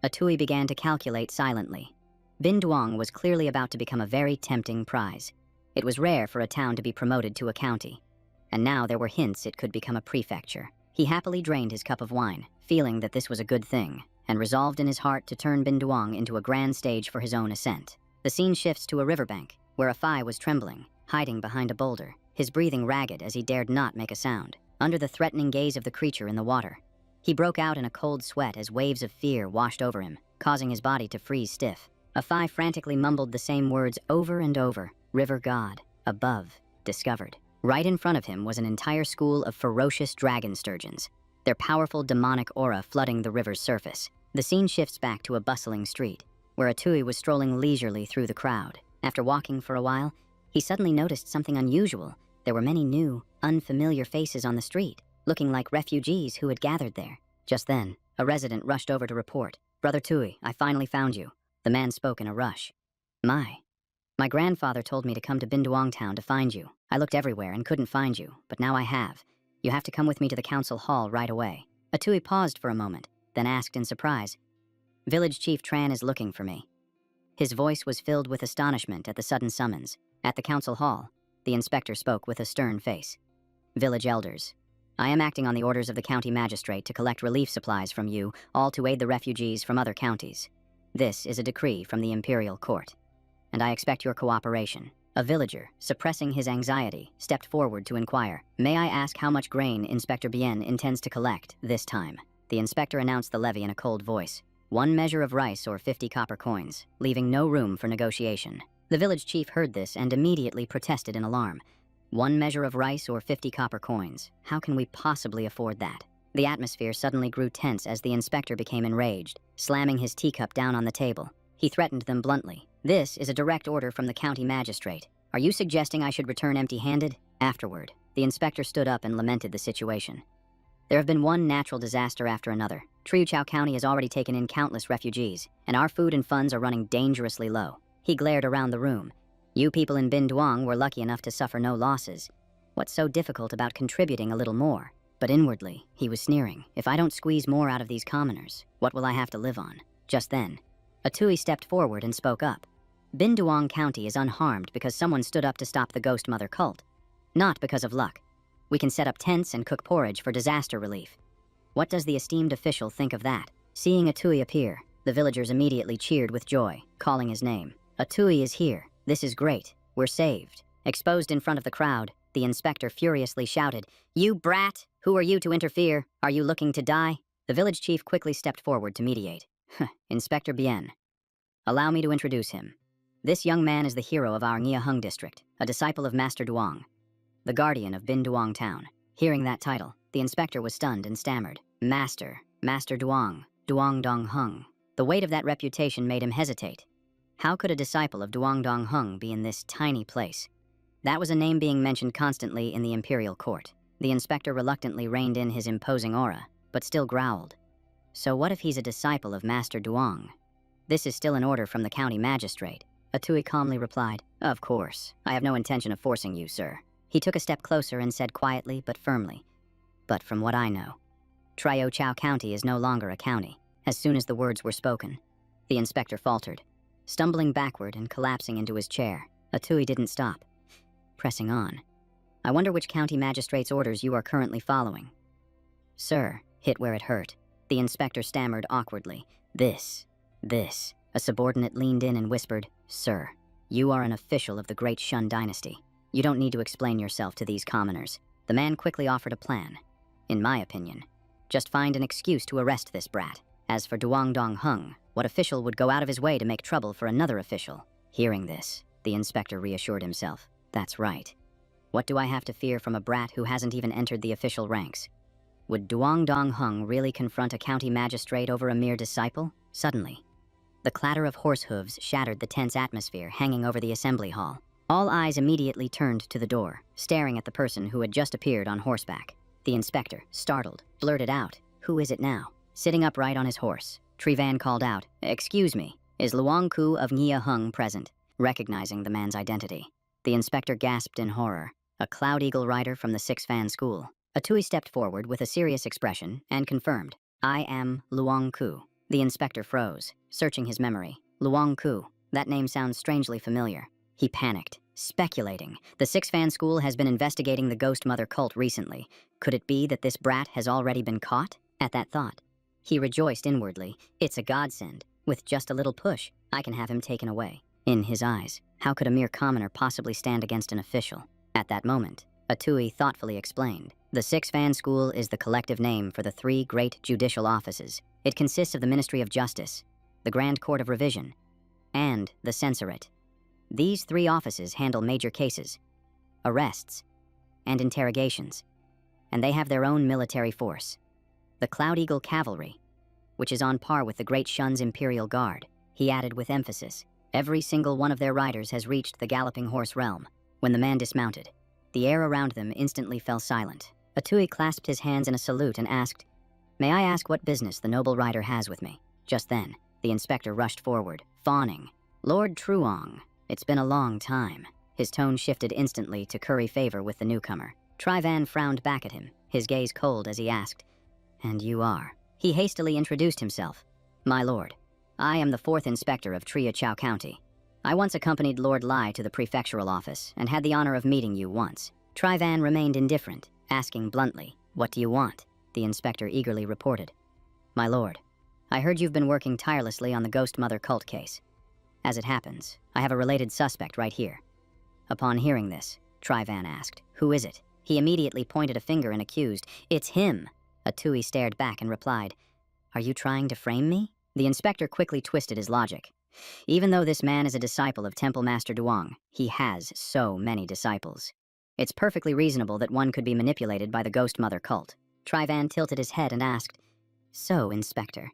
Atui began to calculate silently. Binduong was clearly about to become a very tempting prize. It was rare for a town to be promoted to a county, and now there were hints it could become a prefecture. He happily drained his cup of wine, feeling that this was a good thing, and resolved in his heart to turn Binduong into a grand stage for his own ascent. The scene shifts to a riverbank, where a Phi was trembling, hiding behind a boulder, his breathing ragged as he dared not make a sound. Under the threatening gaze of the creature in the water, he broke out in a cold sweat as waves of fear washed over him, causing his body to freeze stiff. A Phi frantically mumbled the same words over and over, River God, above, discovered. Right in front of him was an entire school of ferocious dragon sturgeons, their powerful demonic aura flooding the river's surface. The scene shifts back to a bustling street, where Atui was strolling leisurely through the crowd. After walking for a while, he suddenly noticed something unusual. There were many new, unfamiliar faces on the street, looking like refugees who had gathered there. Just then, a resident rushed over to report, Brother Tui, I finally found you. The man spoke in a rush. My grandfather told me to come to Binduong Town to find you. I looked everywhere and couldn't find you, but now I have. You have to come with me to the council hall right away. Atui paused for a moment, then asked in surprise, Village Chief Tran is looking for me. His voice was filled with astonishment at the sudden summons. At the council hall, the inspector spoke with a stern face. Village elders, I am acting on the orders of the county magistrate to collect relief supplies from you, all to aid the refugees from other counties. This is a decree from the Imperial Court, and I expect your cooperation. A villager, suppressing his anxiety, stepped forward to inquire, May I ask how much grain Inspector Bien intends to collect this time? The inspector announced the levy in a cold voice. 1 measure of rice or 50 copper coins, leaving no room for negotiation. The village chief heard this and immediately protested in alarm. 1 measure of rice or 50 copper coins. How can we possibly afford that? The atmosphere suddenly grew tense as the inspector became enraged, slamming his teacup down on the table. He threatened them bluntly. This is a direct order from the county magistrate. Are you suggesting I should return empty-handed? Afterward, the inspector stood up and lamented the situation. There have been one natural disaster after another. Triuchao County has already taken in countless refugees, and our food and funds are running dangerously low. He glared around the room. You people in Binduong were lucky enough to suffer no losses. What's so difficult about contributing a little more? But inwardly, he was sneering. If I don't squeeze more out of these commoners, what will I have to live on? Just then, Atui stepped forward and spoke up. Binduong County is unharmed because someone stood up to stop the Ghost Mother cult. Not because of luck. We can set up tents and cook porridge for disaster relief. What does the esteemed official think of that? Seeing Atui appear, the villagers immediately cheered with joy, calling his name. Atui is here. This is great. We're saved. Exposed in front of the crowd, the inspector furiously shouted, "You brat! Who are you to interfere? Are you looking to die?" The village chief quickly stepped forward to mediate. Inspector Bien. Allow me to introduce him. This young man is the hero of our Nghia Hung district, a disciple of Master Duong, the guardian of Bin Duong town. Hearing that title, the inspector was stunned and stammered. Master Duong, Duong Dong Hung. The weight of that reputation made him hesitate. How could a disciple of Duong Dong Hung be in this tiny place? That was a name being mentioned constantly in the imperial court. The inspector reluctantly reined in his imposing aura, but still growled. So what if he's a disciple of Master Duong? This is still an order from the county magistrate. Atui calmly replied, "Of course. I have no intention of forcing you, sir." He took a step closer and said quietly but firmly, "But from what I know, Trio Chao County is no longer a county." As soon as the words were spoken, the inspector faltered, stumbling backward and collapsing into his chair. Atui didn't stop, pressing on. "I wonder which county magistrate's orders you are currently following." "Sir," hit where it hurt. The inspector stammered awkwardly. This. A subordinate leaned in and whispered, "Sir, you are an official of the Great Shun dynasty. You don't need to explain yourself to these commoners." The man quickly offered a plan. "In my opinion, just find an excuse to arrest this brat. As for Duong Dong Hung, what official would go out of his way to make trouble for another official?" Hearing this, the inspector reassured himself. That's right. What do I have to fear from a brat who hasn't even entered the official ranks? Would Duong Dong Hung really confront a county magistrate over a mere disciple? Suddenly, the clatter of horse hooves shattered the tense atmosphere hanging over the assembly hall. All eyes immediately turned to the door, staring at the person who had just appeared on horseback. The inspector, startled, blurted out, "Who is it now?" Sitting upright on his horse, Trivan called out, "Excuse me, is Luong Ku of Nghia Hung present?" Recognizing the man's identity, the inspector gasped in horror. A Cloud Eagle rider from the Six Fan School. Atui stepped forward with a serious expression and confirmed, "I am Luong Ku." The inspector froze, searching his memory. Luong Ku. That name sounds strangely familiar. He panicked, speculating. The Six Fan School has been investigating the Ghost Mother cult recently. Could it be that this brat has already been caught? At that thought, he rejoiced inwardly. It's a godsend. With just a little push, I can have him taken away. In his eyes, how could a mere commoner possibly stand against an official? At that moment, Atui thoughtfully explained. The Six Fan School is the collective name for the three great judicial offices. It consists of the Ministry of Justice, the Grand Court of Revision, and the Censorate. These three offices handle major cases, arrests, and interrogations, and they have their own military force. The Cloud Eagle Cavalry, which is on par with the Great Shun's Imperial Guard. He added with emphasis, every single one of their riders has reached the Galloping Horse realm. When the man dismounted, the air around them instantly fell silent. Atui clasped his hands in a salute and asked, "May I ask what business the noble rider has with me?" Just then, the inspector rushed forward, fawning. "Lord Truong, it's been a long time." His tone shifted instantly to curry favor with the newcomer. Trivan frowned back at him, his gaze cold as he asked, "And you are?" He hastily introduced himself. "My lord, I am the 4th Inspector of Trio Chao County. I once accompanied Lord Lai to the prefectural office and had the honor of meeting you once." Trivan remained indifferent, asking bluntly, "What do you want?" The inspector eagerly reported, "My lord, I heard you've been working tirelessly on the Ghost Mother cult case. As it happens, I have a related suspect right here." Upon hearing this, Trivan asked, "Who is it?" He immediately pointed a finger and accused, "It's him." Atui stared back and replied, "Are you trying to frame me?" The inspector quickly twisted his logic. Even though this man is a disciple of Temple Master Duong, he has so many disciples. It's perfectly reasonable that one could be manipulated by the Ghost Mother cult. Trivan tilted his head and asked, "So, Inspector,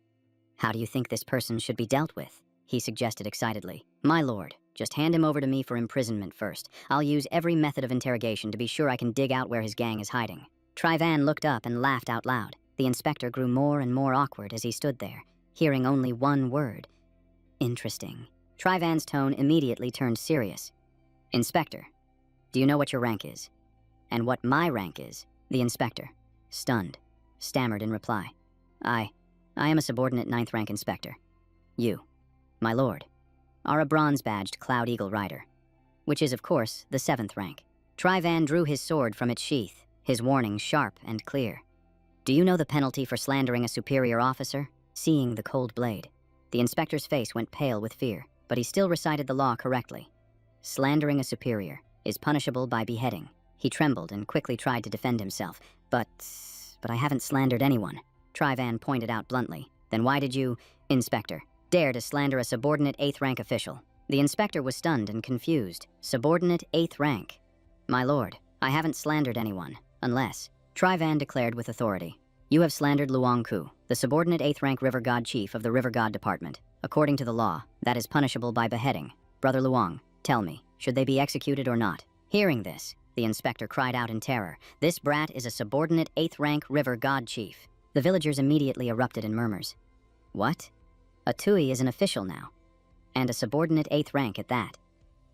how do you think this person should be dealt with?" He suggested excitedly, "My lord, just hand him over to me for imprisonment first. I'll use every method of interrogation to be sure I can dig out where his gang is hiding." Trivan looked up and laughed out loud. The inspector grew more and more awkward as he stood there, hearing only one word. "Interesting." Trivan's tone immediately turned serious. "Inspector, do you know what your rank is? And what my rank is?" The inspector. stunned, stammered in reply. I am a subordinate 9th rank inspector. You, my lord, are a bronze-badged Cloud Eagle rider, which is, of course, the 7th rank. Trivan drew his sword from its sheath, his warning sharp and clear. Do you know the penalty for slandering a superior officer? Seeing the cold blade, the inspector's face went pale with fear, but he still recited the law correctly. Slandering a superior is punishable by beheading. He trembled and quickly tried to defend himself. But I haven't slandered anyone, Trivan pointed out bluntly. Then why did you, Inspector, dare to slander a subordinate 8th rank official? The inspector was stunned and confused. Subordinate 8th rank? My lord, I haven't slandered anyone, unless, Trivan declared with authority. You have slandered Luong Ku, the subordinate 8th rank River God Chief of the River God Department. According to the law, that is punishable by beheading. Brother Luong, tell me, should they be executed or not? Hearing this, the inspector cried out in terror. This brat is a subordinate 8th rank River God Chief. The villagers immediately erupted in murmurs. What? A Tui is an official now, and a subordinate 8th rank at that.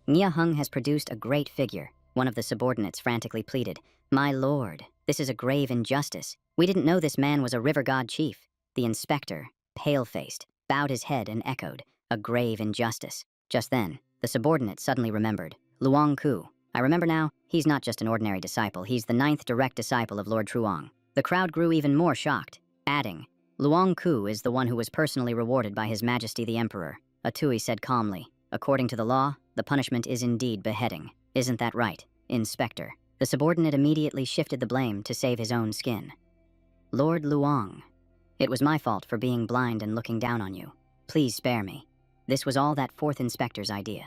Nia Hung has produced a great figure, one of the subordinates frantically pleaded. My lord, this is a grave injustice. We didn't know this man was a River God Chief. The inspector, pale-faced, bowed his head and echoed, a grave injustice. Just then, the subordinate suddenly remembered. Luong Ku. I remember now, he's not just an ordinary disciple, he's the 9th direct disciple of Lord Truong. The crowd grew even more shocked, adding, Luong Ku is the one who was personally rewarded by His Majesty the Emperor. Atui said calmly, according to the law, the punishment is indeed beheading. Isn't that right, Inspector? The subordinate immediately shifted the blame to save his own skin. Lord Luong, it was my fault for being blind and looking down on you. Please spare me. This was all that 4th inspector's idea.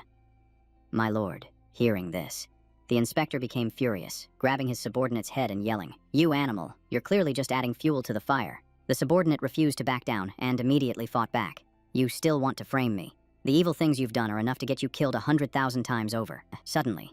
My lord, hearing this, the inspector became furious, grabbing his subordinate's head and yelling, You animal, you're clearly just adding fuel to the fire. The subordinate refused to back down and immediately fought back. You still want to frame me. The evil things you've done are enough to get you killed 100,000 times over. Suddenly,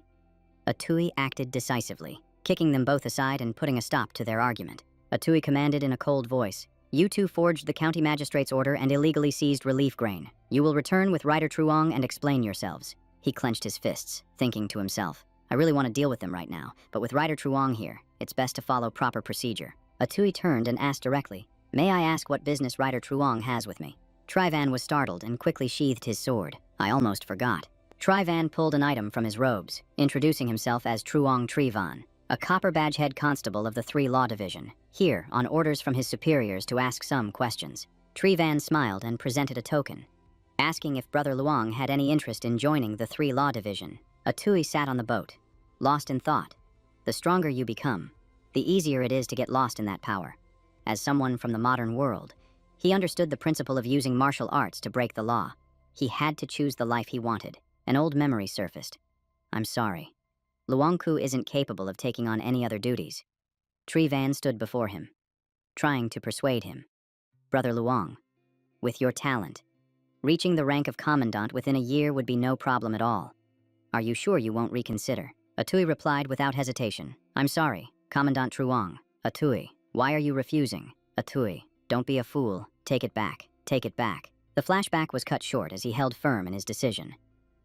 Atui acted decisively, kicking them both aside and putting a stop to their argument. Atui commanded in a cold voice, You two forged the county magistrate's order and illegally seized relief grain. You will return with Rider Truong and explain yourselves. He clenched his fists, thinking to himself, I really want to deal with them right now, but with Rider Truong here, it's best to follow proper procedure. Atui turned and asked directly, May I ask what business Rider Truong has with me? Trivan was startled and quickly sheathed his sword. I almost forgot. Trivan pulled an item from his robes, introducing himself as Truong Trivan, a copper badge head constable of the 3 Law Division, here on orders from his superiors to ask some questions. Trivan smiled and presented a token, asking if Brother Luong had any interest in joining the 3 Law Division. Atui sat on the boat, lost in thought. The stronger you become, the easier it is to get lost in that power. As someone from the modern world, he understood the principle of using martial arts to break the law. He had to choose the life he wanted. An old memory surfaced. I'm sorry. Luong Ku isn't capable of taking on any other duties. Trivan stood before him, trying to persuade him. Brother Luong, with your talent, reaching the rank of commandant within a year would be no problem at all. Are you sure you won't reconsider? Atui replied without hesitation. I'm sorry, Commandant Truong. Atui, why are you refusing? Atui, don't be a fool. Take it back. Take it back. The flashback was cut short as he held firm in his decision.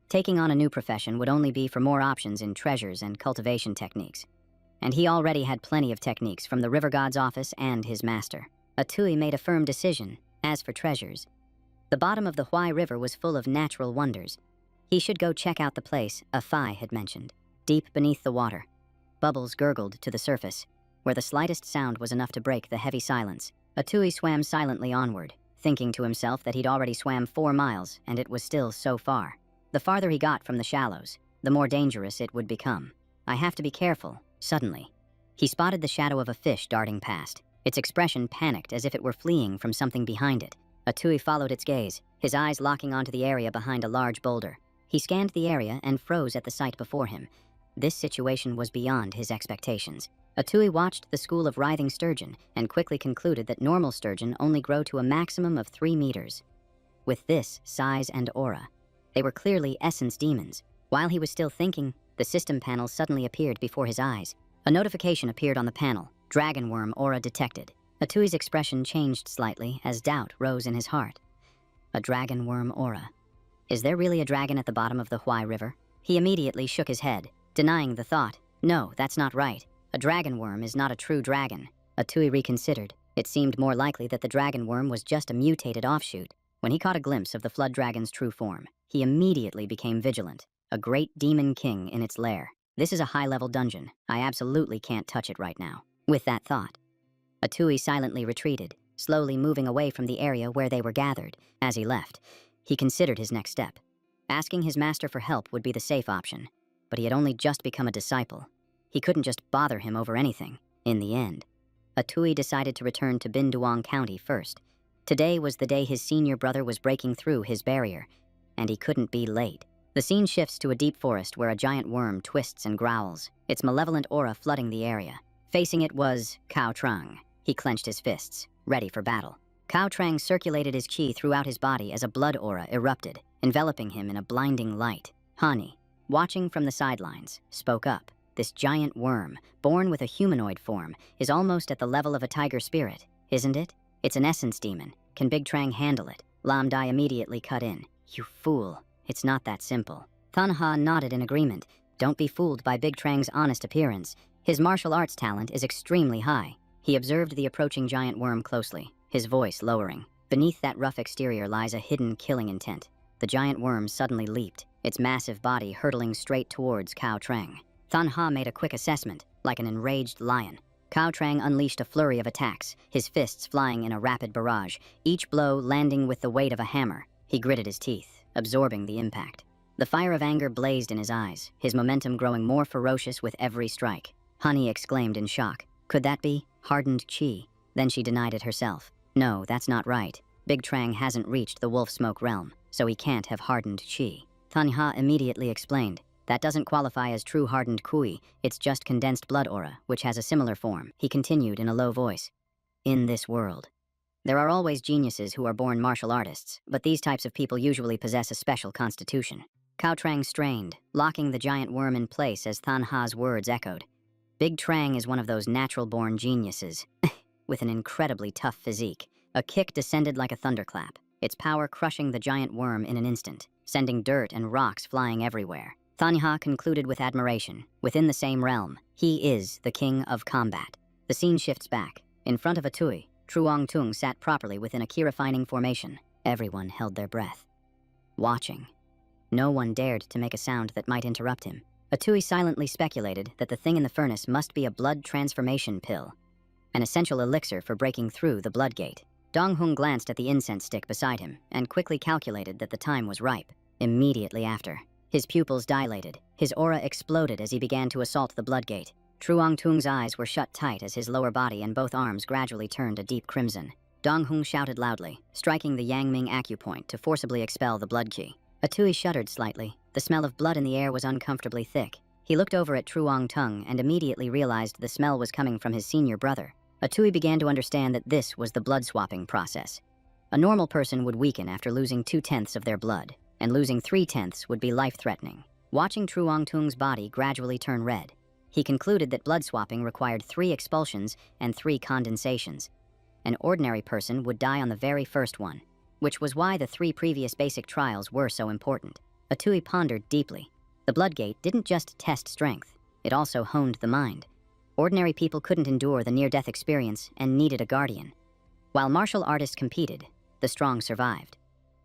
Taking on a new profession would only be for more options in treasures and cultivation techniques. And he already had plenty of techniques from the River God's office and his master. Atui made a firm decision. As for treasures, the bottom of the Huai River was full of natural wonders. He should go check out the place Afai had mentioned. Deep beneath the water, bubbles gurgled to the surface, where the slightest sound was enough to break the heavy silence. Atui swam silently onward, thinking to himself that he'd already swam 4 miles and it was still so far. The farther he got from the shallows, the more dangerous it would become. I have to be careful. Suddenly, he spotted the shadow of a fish darting past. Its expression panicked as if it were fleeing from something behind it. Atui followed its gaze, his eyes locking onto the area behind a large boulder. He scanned the area and froze at the sight before him. This situation was beyond his expectations. Atui watched the school of writhing sturgeon and quickly concluded that normal sturgeon only grow to a maximum of 3 meters. With this size and aura, they were clearly essence demons. While he was still thinking, the system panel suddenly appeared before his eyes. A notification appeared on the panel. Dragon worm aura detected. Atui's expression changed slightly as doubt rose in his heart. A dragon worm aura. Is there really a dragon at the bottom of the Huai River? He immediately shook his head, denying the thought. No, that's not right. A dragon worm is not a true dragon. Atui reconsidered. It seemed more likely that the dragon worm was just a mutated offshoot. When he caught a glimpse of the flood dragon's true form, he immediately became vigilant. A great demon king in its lair. This is a high-level dungeon. I absolutely can't touch it right now. With that thought, Atui silently retreated, slowly moving away from the area where they were gathered. As he left, he considered his next step. Asking his master for help would be the safe option, but he had only just become a disciple. He couldn't just bother him over anything. In the end, Atui decided to return to Binduong County first. Today was the day his senior brother was breaking through his barrier, and he couldn't be late. The scene shifts to a deep forest where a giant worm twists and growls, its malevolent aura flooding the area. Facing it was Cao Trang. He clenched his fists, ready for battle. Cao Trang circulated his qi throughout his body as a blood aura erupted, enveloping him in a blinding light. Hani, watching from the sidelines, spoke up. This giant worm, born with a humanoid form, is almost at the level of a tiger spirit, isn't it? It's an essence demon. Can Big Trang handle it? Lam Dai immediately cut in. You fool. It's not that simple. Thanha nodded in agreement. Don't be fooled by Big Trang's honest appearance. His martial arts talent is extremely high. He observed the approaching giant worm closely, his voice lowering. Beneath that rough exterior lies a hidden killing intent. The giant worm suddenly leaped, its massive body hurtling straight towards Cao Trang. Thanha made a quick assessment, like an enraged lion. Cao Trang unleashed a flurry of attacks, his fists flying in a rapid barrage, each blow landing with the weight of a hammer. He gritted his teeth, absorbing the impact. The fire of anger blazed in his eyes, his momentum growing more ferocious with every strike. Honey exclaimed in shock. Could that be hardened qi? Then she denied it herself. No, that's not right. Big Trang hasn't reached the wolf smoke realm, so he can't have hardened qi. Thanha immediately explained. That doesn't qualify as true hardened qi, it's just condensed blood aura, which has a similar form. He continued in a low voice. In this world, there are always geniuses who are born martial artists, but these types of people usually possess a special constitution. Cao Trang strained, locking the giant worm in place as Thanha's words echoed. Big Trang is one of those natural-born geniuses, with an incredibly tough physique. A kick descended like a thunderclap, its power crushing the giant worm in an instant, sending dirt and rocks flying everywhere. Thanha concluded with admiration. Within the same realm, he is the king of combat. The scene shifts back. In front of Atui, Truong Tung sat properly within a qi-refining formation. Everyone held their breath, watching. No one dared to make a sound that might interrupt him. Atui silently speculated that the thing in the furnace must be a blood transformation pill, an essential elixir for breaking through the blood gate. Dong Hung glanced at the incense stick beside him and quickly calculated that the time was ripe. Immediately after, his pupils dilated, his aura exploded as he began to assault the blood gate. Truong Tung's eyes were shut tight as his lower body and both arms gradually turned a deep crimson. Dong Hung shouted loudly, striking the Yangming acupoint to forcibly expel the blood qi. Atui shuddered slightly. The smell of blood in the air was uncomfortably thick. He looked over at Truong Tung and immediately realized the smell was coming from his senior brother. Atui began to understand that this was the blood-swapping process. A normal person would weaken after losing 2/10 of their blood, and losing 3/10 would be life-threatening. Watching Truong Tung's body gradually turn red, he concluded that blood-swapping required 3 expulsions and 3 condensations. An ordinary person would die on the very first one, which was why the 3 previous basic trials were so important. Atui pondered deeply. The Bloodgate didn't just test strength, it also honed the mind. Ordinary people couldn't endure the near-death experience and needed a guardian. While martial artists competed, the strong survived,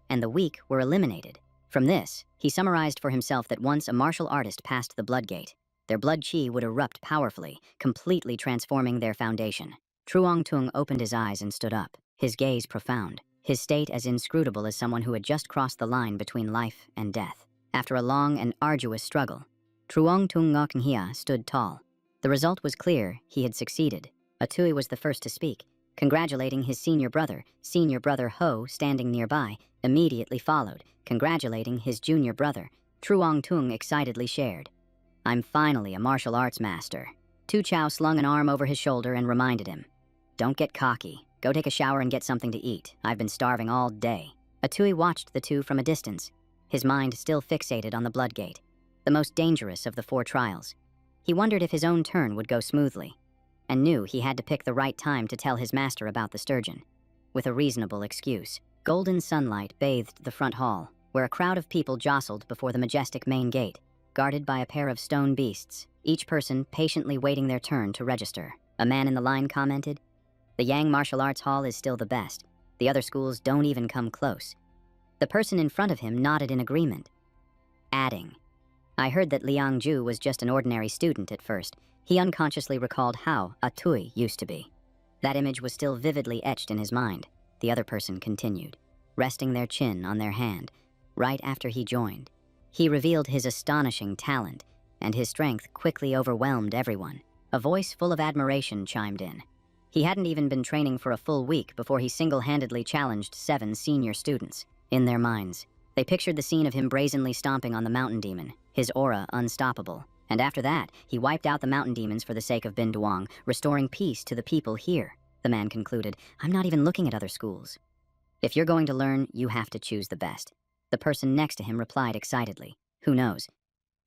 and the weak were eliminated. From this, he summarized for himself that once a martial artist passed the Bloodgate, their blood qi would erupt powerfully, completely transforming their foundation. Truong Tung opened his eyes and stood up, his gaze profound, his state as inscrutable as someone who had just crossed the line between life and death. After a long and arduous struggle, Truong Tung Ngok Nhia stood tall. The result was clear, he had succeeded. Atui was the first to speak, congratulating his senior brother Ho, standing nearby, immediately followed, congratulating his junior brother. Truong Tung excitedly shared. I'm finally a martial arts master. Tu Chao slung an arm over his shoulder and reminded him. Don't get cocky. Go take a shower and get something to eat. I've been starving all day. Atui watched the two from a distance, his mind still fixated on the Bloodgate, the most dangerous of the 4 trials. He wondered if his own turn would go smoothly, and knew he had to pick the right time to tell his master about the sturgeon, with a reasonable excuse. Golden sunlight bathed the front hall, where a crowd of people jostled before the majestic main gate, guarded by a pair of stone beasts, each person patiently waiting their turn to register. A man in the line commented. The Yang Martial Arts Hall is still the best. The other schools don't even come close. The person in front of him nodded in agreement, adding, I heard that Liang Ju was just an ordinary student at first. He unconsciously recalled how a Tui used to be. That image was still vividly etched in his mind. The other person continued, resting their chin on their hand, right after he joined. He revealed his astonishing talent, and his strength quickly overwhelmed everyone. A voice full of admiration chimed in. He hadn't even been training for a full week before he single-handedly challenged 7 senior students. In their minds, they pictured the scene of him brazenly stomping on the mountain demon, his aura unstoppable. And after that, he wiped out the mountain demons for the sake of Bin Duong, restoring peace to the people here. The man concluded, I'm not even looking at other schools. If you're going to learn, you have to choose the best. The person next to him replied excitedly, who knows?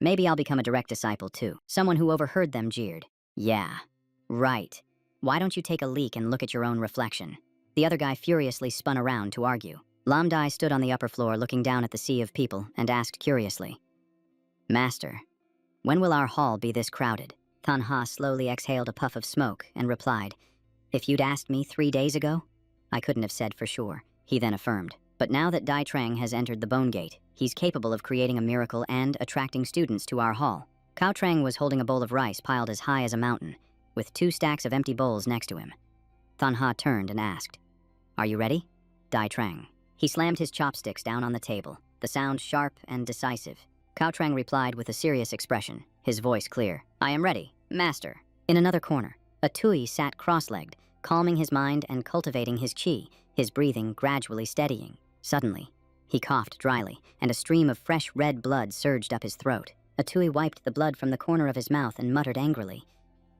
Maybe I'll become a direct disciple too. Someone who overheard them jeered, yeah, right. Why don't you take a leak and look at your own reflection? The other guy furiously spun around to argue. Lam Dai stood on the upper floor looking down at the sea of people and asked curiously, Master, when will our hall be this crowded? Tan Ha slowly exhaled a puff of smoke and replied, If you'd asked me 3 days ago, I couldn't have said for sure, he then affirmed. But now that Dai Trang has entered the Bone Gate, he's capable of creating a miracle and attracting students to our hall. Cao Trang was holding a bowl of rice piled as high as a mountain, with 2 stacks of empty bowls next to him. Tan Ha turned and asked, Are you ready? Dai Trang. He slammed his chopsticks down on the table, the sound sharp and decisive. Cao Trang replied with a serious expression, his voice clear. I am ready, master. In another corner, a Tui sat cross-legged, calming his mind and cultivating his qi, his breathing gradually steadying. Suddenly, he coughed dryly, and a stream of fresh red blood surged up his throat. A Tui wiped the blood from the corner of his mouth and muttered angrily,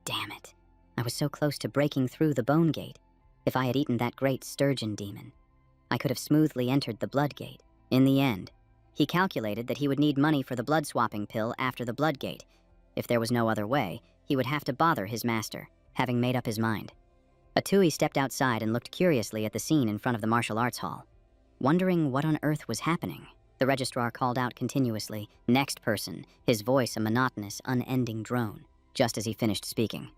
Damn it, I was so close to breaking through the Bone Gate. If I had eaten that great sturgeon demon, I could have smoothly entered the Blood Gate. In the end, he calculated that he would need money for the blood-swapping pill after the Blood Gate. If there was no other way, he would have to bother his master, having made up his mind. A Tui stepped outside and looked curiously at the scene in front of the martial arts hall, wondering what on earth was happening. The registrar called out continuously, Next person, his voice a monotonous, unending drone. Just as he finished speaking,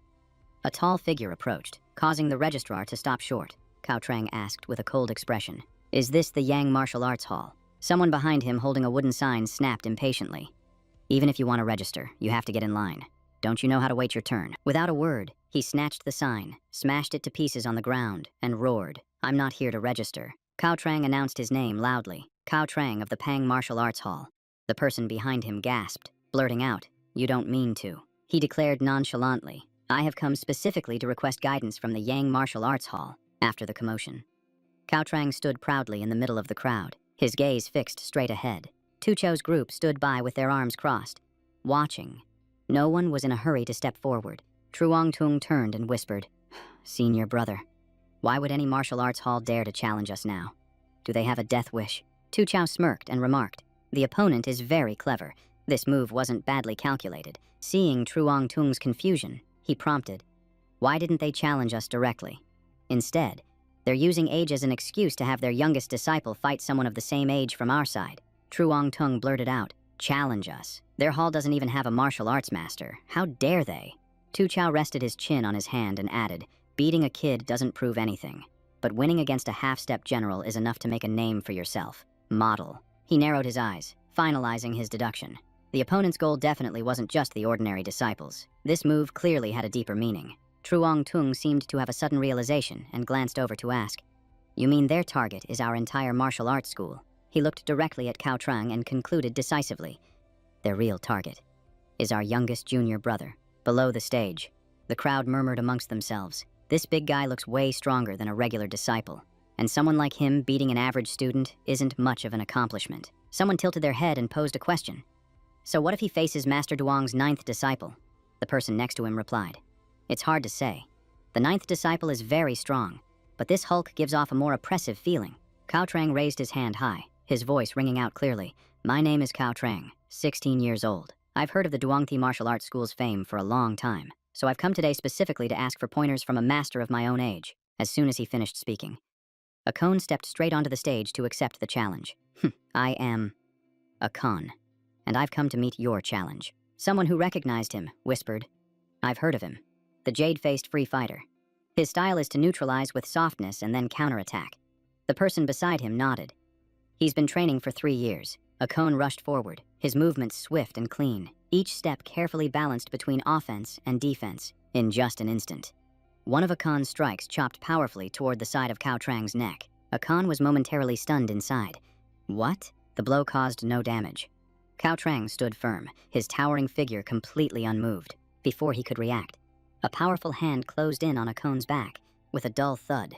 a tall figure approached, causing the registrar to stop short. Cao Trang asked with a cold expression, Is this the Yang Martial Arts Hall? Someone behind him holding a wooden sign snapped impatiently. Even if you want to register, you have to get in line. Don't you know how to wait your turn? Without a word, he snatched the sign, smashed it to pieces on the ground, and roared, I'm not here to register. Cao Trang announced his name loudly, Cao Trang of the Pang Martial Arts Hall. The person behind him gasped, blurting out, You don't mean to. He declared nonchalantly, I have come specifically to request guidance from the Yang Martial Arts Hall. After the commotion, Cao Trang stood proudly in the middle of the crowd, his gaze fixed straight ahead. Tu Chou's group stood by with their arms crossed, watching. No one was in a hurry to step forward. Truong Tung turned and whispered, Senior brother, why would any martial arts hall dare to challenge us now? Do they have a death wish? Tu Chou smirked and remarked, The opponent is very clever. This move wasn't badly calculated. Seeing Truong Tung's confusion, he prompted, Why didn't they challenge us directly? Instead, they're using age as an excuse to have their youngest disciple fight someone of the same age from our side. Truong Tung blurted out, Challenge us. Their hall doesn't even have a martial arts master. How dare they? Tu Chou rested his chin on his hand and added, Beating a kid doesn't prove anything, but winning against a half-step general is enough to make a name for yourself. Model. He narrowed his eyes, finalizing his deduction. The opponent's goal definitely wasn't just the ordinary disciples. This move clearly had a deeper meaning. Truong Tung seemed to have a sudden realization and glanced over to ask, You mean their target is our entire martial arts school? He looked directly at Cao Trang and concluded decisively, Their real target is our youngest junior brother. Below the stage, the crowd murmured amongst themselves, This big guy looks way stronger than a regular disciple, and someone like him beating an average student isn't much of an accomplishment. Someone tilted their head and posed a question. So what if he faces Master Duong's 9th disciple? The person next to him replied, It's hard to say. The 9th disciple is very strong, but this hulk gives off a more oppressive feeling. Cao Trang raised his hand high, his voice ringing out clearly. My name is Cao Trang, 16 years old. I've heard of the Duongti Martial Arts School's fame for a long time, so I've come today specifically to ask for pointers from a master of my own age. As soon as he finished speaking, a Khon stepped straight onto the stage to accept the challenge. I am a Khon, and I've come to meet your challenge. Someone who recognized him whispered, I've heard of him. the jade-faced free fighter. His style is to neutralize with softness and then counterattack. The person beside him nodded. He's been training for 3 years. Akon rushed forward, his movements swift and clean, each step carefully balanced between offense and defense, in just an instant. One of Akon's strikes chopped powerfully toward the side of Cao Trang's neck. Akon was momentarily stunned inside. What? The blow caused no damage. Cao Trang stood firm, his towering figure completely unmoved. Before he could react, a powerful hand closed in on Akon's back, with a dull thud.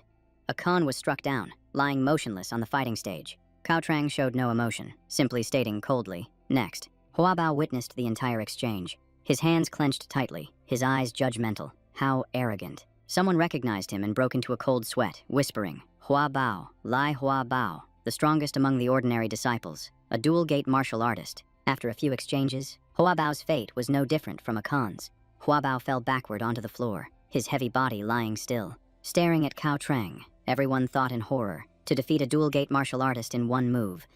Akon was struck down, lying motionless on the fighting stage. Cao Trang showed no emotion, simply stating coldly, "Next." Hua Bao witnessed the entire exchange. His hands clenched tightly, his eyes judgmental. How arrogant. Someone recognized him and broke into a cold sweat, whispering, "Hua Bao, Lai Hua Bao, the strongest among the ordinary disciples, a dual-gate martial artist." After a few exchanges, Hua Bao's fate was no different from Akon's. Hua Bao fell backward onto the floor, his heavy body lying still. Staring at Cao Trang, everyone thought in horror. To defeat a dual-gate martial artist in one move.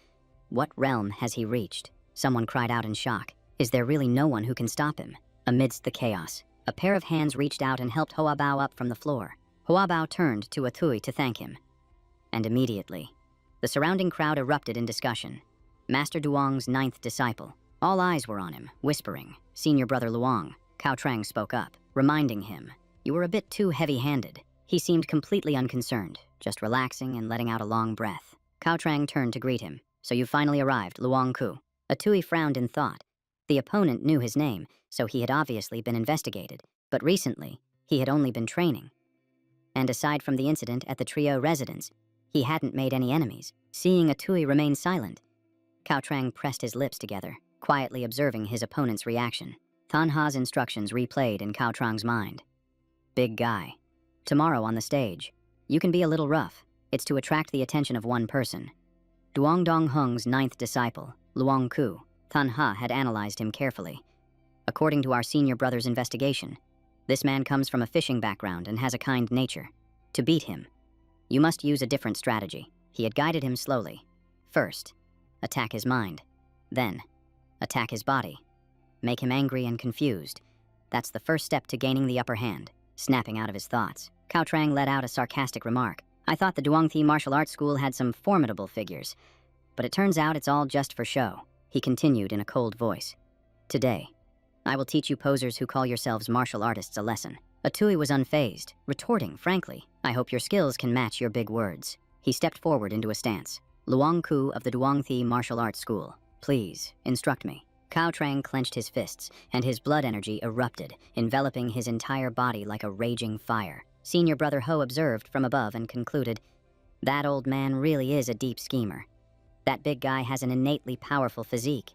What realm has he reached? Someone cried out in shock. Is there really no one who can stop him? Amidst the chaos, a pair of hands reached out and helped Hua Bao up from the floor. Hua Bao turned to Atui to thank him. And immediately, the surrounding crowd erupted in discussion. Master Duong's 9th disciple. All eyes were on him, whispering, "Senior brother Luong." Cao Trang spoke up, reminding him, "You were a bit too heavy-handed." He seemed completely unconcerned, just relaxing and letting out a long breath. Cao Trang turned to greet him. "So you finally arrived, Luong Ku." Atui frowned in thought. The opponent knew his name, so he had obviously been investigated, but recently, he had only been training. And aside from the incident at the trio residence, he hadn't made any enemies. Seeing Atui remain silent, Cao Trang pressed his lips together, quietly observing his opponent's reaction. Tanha's instructions replayed in Cao Trang's mind. "Big guy. Tomorrow on the stage, you can be a little rough. It's to attract the attention of one person." Duong Dong Hung's 9th disciple, Luong Ku, Tanha had analyzed him carefully. According to our senior brother's investigation, this man comes from a fishing background and has a kind nature. To beat him, you must use a different strategy. He had guided him slowly. First, attack his mind. Then, attack his body. Make him angry and confused. That's the first step to gaining the upper hand. Snapping out of his thoughts, Cao Trang let out a sarcastic remark. "I thought the Duongthi Martial Arts School had some formidable figures, but it turns out it's all just for show." He continued in a cold voice. "Today, I will teach you posers who call yourselves martial artists a lesson." Atui was unfazed, retorting frankly, "I hope your skills can match your big words." He stepped forward into a stance. "Luong Ku of the Duongthi Martial Arts School, please, instruct me." Cao Trang clenched his fists, and his blood energy erupted, enveloping his entire body like a raging fire. Senior Brother Ho observed from above and concluded, "That old man really is a deep schemer. That big guy has an innately powerful physique.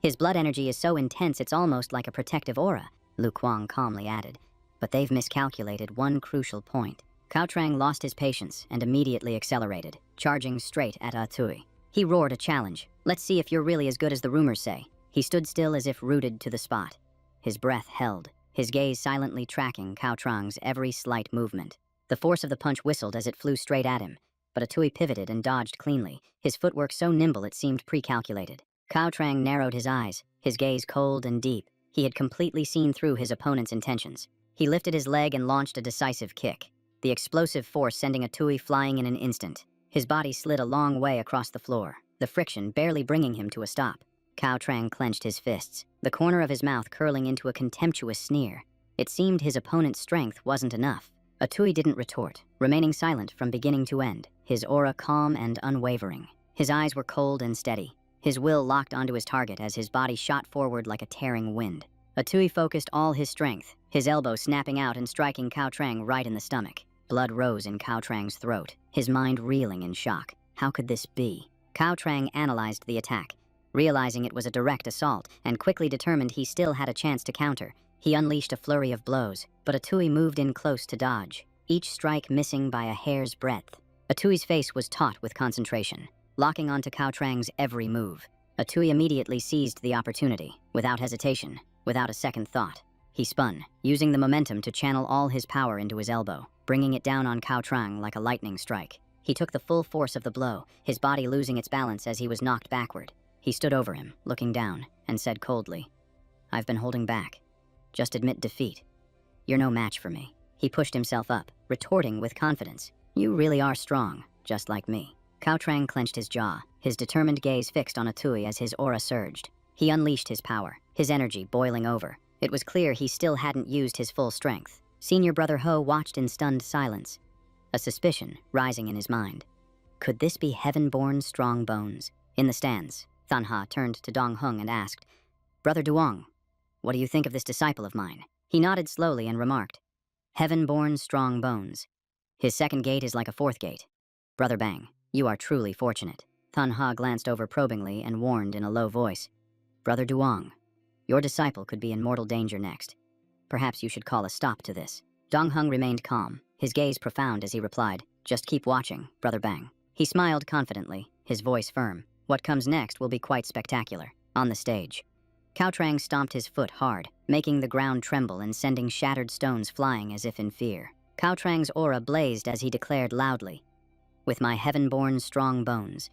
His blood energy is so intense it's almost like a protective aura," Lu Kuang calmly added. "But they've miscalculated one crucial point." Cao Trang lost his patience and immediately accelerated, charging straight at Atui. He roared a challenge. "Let's see if you're really as good as the rumors say." He stood still as if rooted to the spot. His breath held, his gaze silently tracking Cao Trang's every slight movement. The force of the punch whistled as it flew straight at him, but Atui pivoted and dodged cleanly, his footwork so nimble it seemed pre-calculated. Cao Trang narrowed his eyes, his gaze cold and deep. He had completely seen through his opponent's intentions. He lifted his leg and launched a decisive kick, the explosive force sending Atui flying in an instant. His body slid a long way across the floor, the friction barely bringing him to a stop. Cao Trang clenched his fists, the corner of his mouth curling into a contemptuous sneer. It seemed his opponent's strength wasn't enough. Atui didn't retort, remaining silent from beginning to end, his aura calm and unwavering. His eyes were cold and steady, his will locked onto his target as his body shot forward like a tearing wind. Atui focused all his strength, his elbow snapping out and striking Cao Trang right in the stomach. Blood rose in Cao Trang's throat, his mind reeling in shock. How could this be? Cao Trang analyzed the attack, realizing it was a direct assault, and quickly determined he still had a chance to counter. He unleashed a flurry of blows, but Atui moved in close to dodge, each strike missing by a hair's breadth. Atui's face was taut with concentration, locking onto Cao Trang's every move. Atui immediately seized the opportunity, without hesitation, without a second thought. He spun, using the momentum to channel all his power into his elbow, bringing it down on Cao Trang like a lightning strike. He took the full force of the blow, his body losing its balance as he was knocked backward. He stood over him, looking down, and said coldly, "I've been holding back. Just admit defeat." You're no match for me. He pushed himself up, retorting with confidence. You really are strong, just like me. Cao Trang clenched his jaw, his determined gaze fixed on Atui as his aura surged. He unleashed his power, his energy boiling over. It was clear he still hadn't used his full strength. Senior Brother Ho watched in stunned silence, a suspicion rising in his mind. Could this be heaven-born strong bones? In the stands, Thanha turned to Dong Hung and asked, Brother Duong, what do you think of this disciple of mine? He nodded slowly and remarked, Heaven-born strong bones. His second gate is like a fourth gate. Brother Bang, you are truly fortunate. Thanha glanced over probingly and warned in a low voice, Brother Duong, your disciple could be in mortal danger next. Perhaps you should call a stop to this. Dong Hung remained calm, his gaze profound as he replied, Just keep watching, Brother Bang. He smiled confidently, his voice firm. What comes next will be quite spectacular. On the stage, Cao Trang stomped his foot hard, making the ground tremble and sending shattered stones flying as if in fear. Cao Trang's aura blazed as he declared loudly, With my heaven-born strong bones,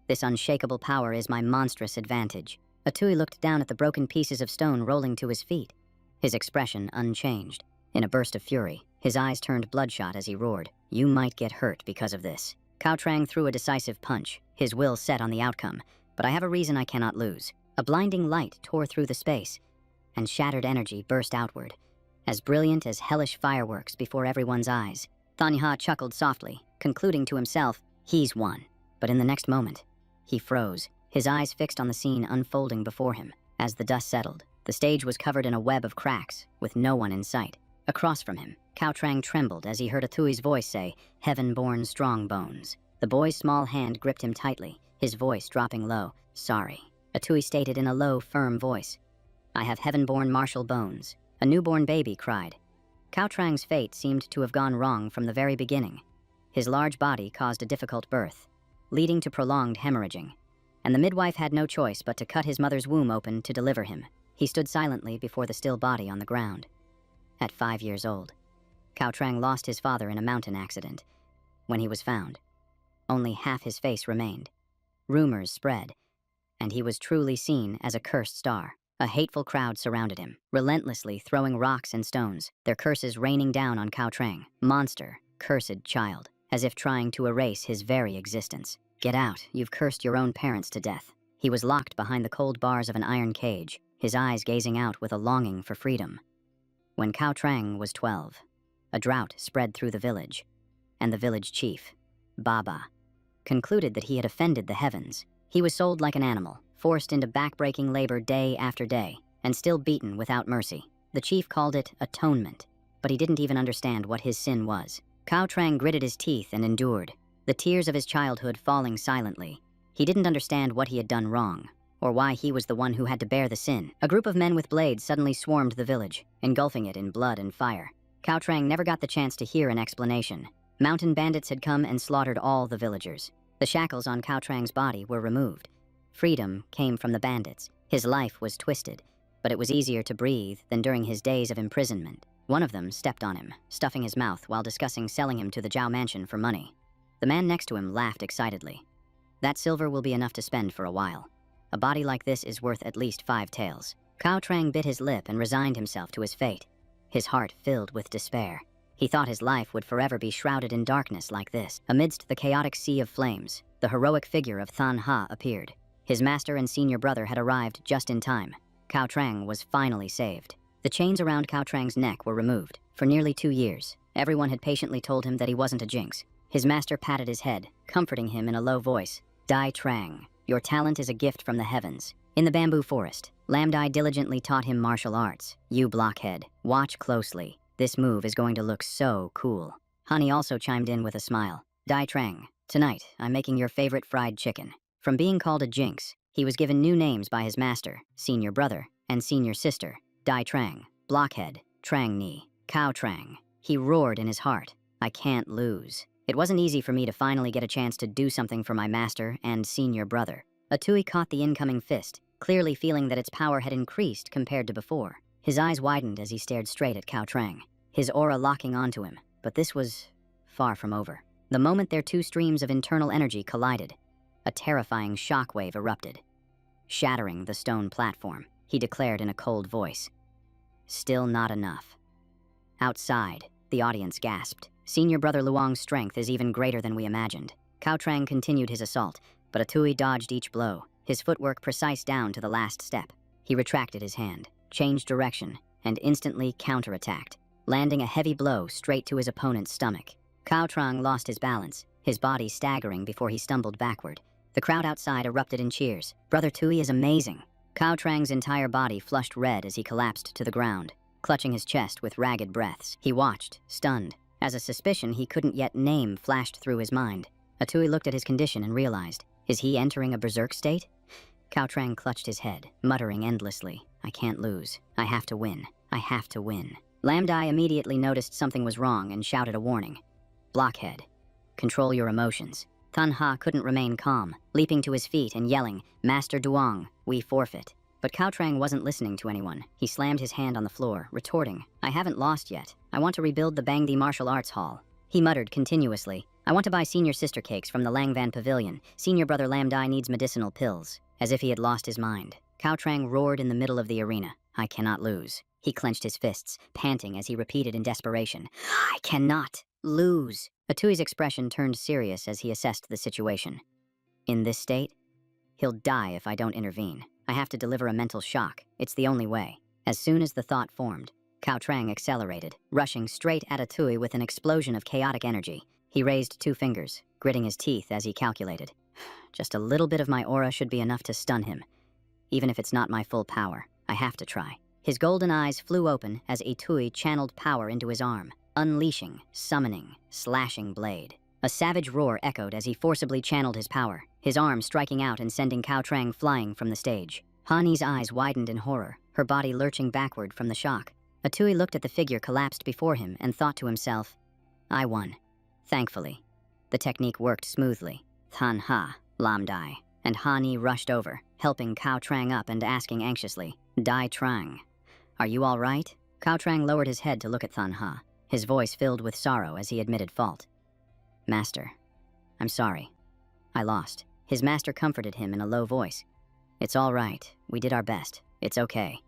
this unshakable power is my monstrous advantage. Atui looked down at the broken pieces of stone rolling to his feet, his expression unchanged. In a burst of fury, his eyes turned bloodshot as he roared, You might get hurt because of this. Cao Trang threw a decisive punch, his will set on the outcome, but I have a reason I cannot lose. A blinding light tore through the space, and shattered energy burst outward, as brilliant as hellish fireworks before everyone's eyes. Thanha chuckled softly, concluding to himself, He's won. But in the next moment, he froze, his eyes fixed on the scene unfolding before him. As the dust settled, the stage was covered in a web of cracks, with no one in sight. Across from him, Cao Trang trembled as he heard Atui's voice say, Heaven-born strong bones. The boy's small hand gripped him tightly, his voice dropping low. Sorry. Atui stated in a low, firm voice. I have heaven-born martial bones. A newborn baby cried. Cao Trang's fate seemed to have gone wrong from the very beginning. His large body caused a difficult birth, leading to prolonged hemorrhaging, and the midwife had no choice but to cut his mother's womb open to deliver him. He stood silently before the still body on the ground. At 5 years old, Cao Trang lost his father in a mountain accident. When he was found, only half his face remained. Rumors spread, and he was truly seen as a cursed star. A hateful crowd surrounded him, relentlessly throwing rocks and stones, their curses raining down on Cao Trang. Monster, cursed child, as if trying to erase his very existence. Get out, you've cursed your own parents to death. He was locked behind the cold bars of an iron cage, his eyes gazing out with a longing for freedom. When Cao Trang was 12, a drought spread through the village, and the village chief, Baba, concluded that he had offended the heavens. He was sold like an animal, forced into back-breaking labor day after day, and still beaten without mercy. The chief called it atonement, but he didn't even understand what his sin was. Cao Trang gritted his teeth and endured, the tears of his childhood falling silently. He didn't understand what he had done wrong, or why he was the one who had to bear the sin. A group of men with blades suddenly swarmed the village, engulfing it in blood and fire. Cao Trang never got the chance to hear an explanation. Mountain bandits had come and slaughtered all the villagers. The shackles on Cao Trang's body were removed. Freedom came from the bandits. His life was twisted, but it was easier to breathe than during his days of imprisonment. One of them stepped on him, stuffing his mouth while discussing selling him to the Zhao mansion for money. The man next to him laughed excitedly. That silver will be enough to spend for a while. A body like this is worth at least 5 taels. Cao Trang bit his lip and resigned himself to his fate, his heart filled with despair. He thought his life would forever be shrouded in darkness like this. Amidst the chaotic sea of flames, the heroic figure of Thanha appeared. His master and senior brother had arrived just in time. Cao Trang was finally saved. The chains around Cao Trang's neck were removed. For nearly 2 years, everyone had patiently told him that he wasn't a jinx. His master patted his head, comforting him in a low voice. Dai Trang, your talent is a gift from the heavens. In the bamboo forest, Lam Dai diligently taught him martial arts. You blockhead, watch closely. This move is going to look so cool. Honey also chimed in with a smile. Dai Trang, tonight I'm making your favorite fried chicken. From being called a jinx, he was given new names by his master, senior brother, and senior sister. Dai Trang, blockhead, Trang Ni, Cao Trang. He roared in his heart. I can't lose. It wasn't easy for me to finally get a chance to do something for my master and senior brother. Atui caught the incoming fist, clearly feeling that its power had increased compared to before. His eyes widened as he stared straight at Cao Trang, his aura locking onto him. But this was far from over. The moment their two streams of internal energy collided, a terrifying shockwave erupted, shattering the stone platform. He declared in a cold voice, Still not enough. Outside, the audience gasped. Senior brother Luong's strength is even greater than we imagined. Cao Trang continued his assault, but Atui dodged each blow, his footwork precise down to the last step. He retracted his hand, changed direction, and instantly counterattacked, landing a heavy blow straight to his opponent's stomach. Cao Trang lost his balance, his body staggering before he stumbled backward. The crowd outside erupted in cheers. Brother Tui is amazing. Cao Trang's entire body flushed red as he collapsed to the ground, clutching his chest with ragged breaths. He watched, stunned, as a suspicion he couldn't yet name flashed through his mind. Atui looked at his condition and realized, is he entering a berserk state? Cao Trang clutched his head, muttering endlessly, I can't lose. I have to win. I have to win. Lam Dai immediately noticed something was wrong and shouted a warning. Blockhead. Control your emotions. Thun Ha couldn't remain calm, leaping to his feet and yelling, Master Duong, we forfeit. But Cao Trang wasn't listening to anyone. He slammed his hand on the floor, retorting, I haven't lost yet. I want to rebuild the Bangdi Martial Arts Hall. He muttered continuously, I want to buy senior sister cakes from the Langvan Pavilion. Senior brother Lam Dai needs medicinal pills. As if he had lost his mind, Cao Trang roared in the middle of the arena, I cannot lose. He clenched his fists, panting as he repeated in desperation, I cannot lose. Atui's expression turned serious as he assessed the situation. In this state, he'll die if I don't intervene. I have to deliver a mental shock. It's the only way. As soon as the thought formed, Cao Trang accelerated, rushing straight at Atui with an explosion of chaotic energy. He raised 2 fingers, gritting his teeth as he calculated. Just a little bit of my aura should be enough to stun him. Even if it's not my full power, I have to try. His golden eyes flew open as Atui channeled power into his arm, unleashing, summoning, slashing blade. A savage roar echoed as he forcibly channeled his power, his arm striking out and sending Cao Trang flying from the stage. Hani's eyes widened in horror, her body lurching backward from the shock. Atui looked at the figure collapsed before him and thought to himself, I won. Thankfully. The technique worked smoothly. Thun Ha, Lam Dai, and Hani rushed over, helping Cao Trang up and asking anxiously, Dai Trang, are you all right? Cao Trang lowered his head to look at Thun Ha, his voice filled with sorrow as he admitted fault. Master, I'm sorry. I lost. His master comforted him in a low voice. It's all right. We did our best. It's okay.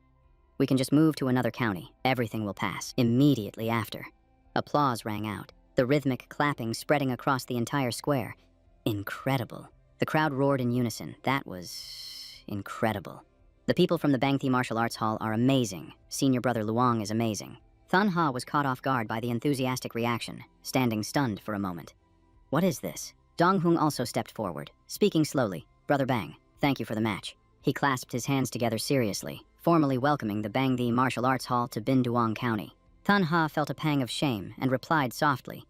We can just move to another county. Everything will pass. Immediately after. Applause rang out, the rhythmic clapping spreading across the entire square. Incredible. The crowd roared in unison. That was incredible. The people from the Bangthi Martial Arts Hall are amazing. Senior brother Luong is amazing. Thun Ha was caught off guard by the enthusiastic reaction, standing stunned for a moment. What is this? Dong Hung also stepped forward, speaking slowly. Brother Bang, thank you for the match. He clasped his hands together seriously, formally welcoming the Bangthi Martial Arts Hall to Bin Duong County. Thun Ha felt a pang of shame and replied softly,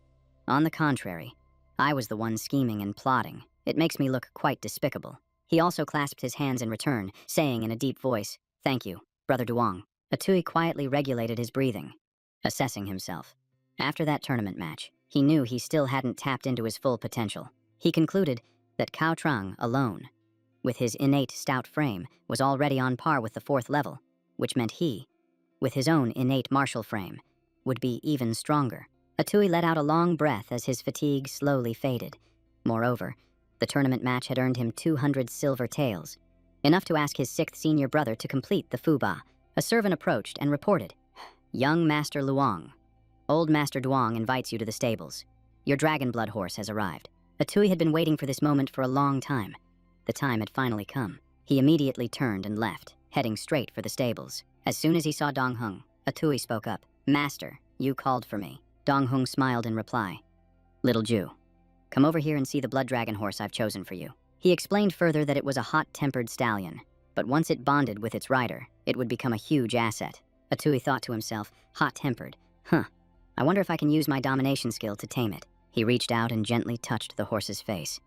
On the contrary, I was the one scheming and plotting. It makes me look quite despicable. He also clasped his hands in return, saying in a deep voice, Thank you, Brother Duong. Atui quietly regulated his breathing, assessing himself. After that tournament match, he knew he still hadn't tapped into his full potential. He concluded that Cao Trang alone, with his innate stout frame, was already on par with the 4th level, which meant he, with his own innate martial frame, would be even stronger. Atui let out a long breath as his fatigue slowly faded. Moreover, the tournament match had earned him 200 silver taels, enough to ask his 6th senior brother to complete the Fuba. A servant approached and reported, Young Master Luong, Old Master Duong invites you to the stables. Your dragon blood horse has arrived. Atui had been waiting for this moment for a long time. The time had finally come. He immediately turned and left, heading straight for the stables. As soon as he saw Dong Hung, Atui spoke up. Master, you called for me. Dong Hung smiled in reply. Little Jew, come over here and see the blood dragon horse I've chosen for you. He explained further that it was a hot-tempered stallion, but once it bonded with its rider, it would become a huge asset. Atui thought to himself, hot-tempered. Huh, I wonder if I can use my domination skill to tame it. He reached out and gently touched the horse's face.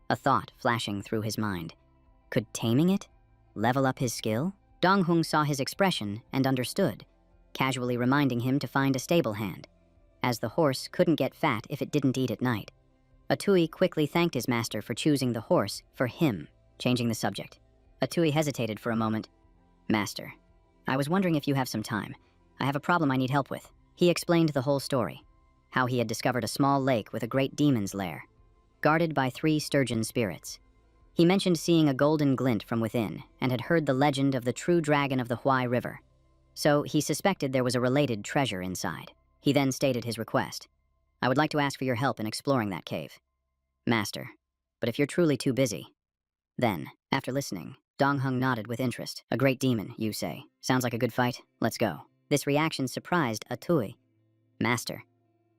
A thought flashing through his mind. Could taming it level up his skill? Dong Hung saw his expression and understood, casually reminding him to find a stable hand, as the horse couldn't get fat if it didn't eat at night. Atui quickly thanked his master for choosing the horse for him, changing the subject. Atui hesitated for a moment. Master, I was wondering if you have some time. I have a problem I need help with. He explained the whole story, how he had discovered a small lake with a great demon's lair, guarded by 3 sturgeon spirits. He mentioned seeing a golden glint from within and had heard the legend of the true dragon of the Huai River. So he suspected there was a related treasure inside. He then stated his request. I would like to ask for your help in exploring that cave. Master, but if you're truly too busy. Then, after listening, Donghung nodded with interest. A great demon, you say. Sounds like a good fight. Let's go. This reaction surprised Atui. Master,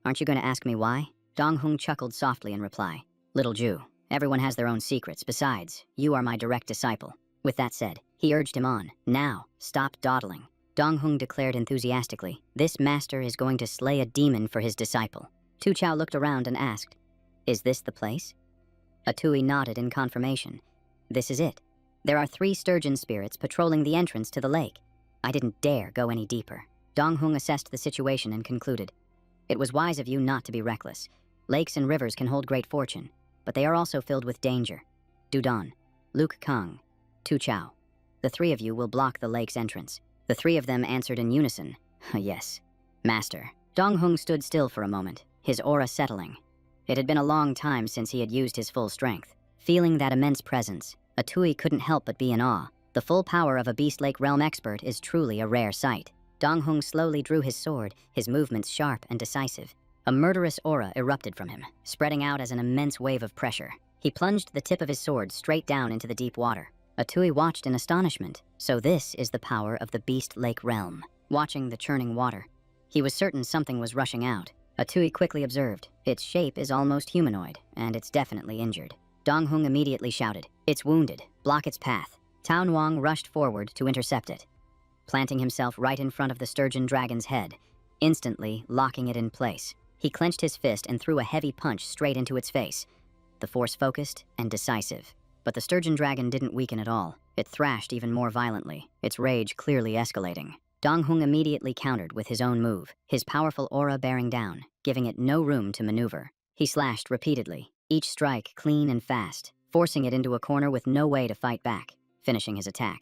aren't you going to ask me why? Donghung chuckled softly in reply. Little Jew, everyone has their own secrets. Besides, you are my direct disciple. With that said, he urged him on. Now, stop dawdling. Donghung declared enthusiastically, this master is going to slay a demon for his disciple. Tu Chao looked around and asked, is this the place? Atui nodded in confirmation. This is it. There are 3 sturgeon spirits patrolling the entrance to the lake. I didn't dare go any deeper. Donghung assessed the situation and concluded, it was wise of you not to be reckless. Lakes and rivers can hold great fortune, but they are also filled with danger. Dudon, Luke Kang, Tu Chao. The 3 of you will block the lake's entrance. The 3 of them answered in unison. Yes. Master. Donghung stood still for a moment, his aura settling. It had been a long time since he had used his full strength. Feeling that immense presence, Atui couldn't help but be in awe. The full power of a Beast Lake realm expert is truly a rare sight. Donghung slowly drew his sword, his movements sharp and decisive. A murderous aura erupted from him, spreading out as an immense wave of pressure. He plunged the tip of his sword straight down into the deep water. Atui watched in astonishment. So this is the power of the Beast Lake realm. Watching the churning water, he was certain something was rushing out. Atui quickly observed, its shape is almost humanoid, and it's definitely injured. Donghung immediately shouted, it's wounded, block its path. Tao Nuang rushed forward to intercept it, planting himself right in front of the sturgeon dragon's head, instantly locking it in place. He clenched his fist and threw a heavy punch straight into its face. The force focused and decisive. But the sturgeon dragon didn't weaken at all. It thrashed even more violently, its rage clearly escalating. Donghung immediately countered with his own move, his powerful aura bearing down, giving it no room to maneuver. He slashed repeatedly, each strike clean and fast, forcing it into a corner with no way to fight back, finishing his attack.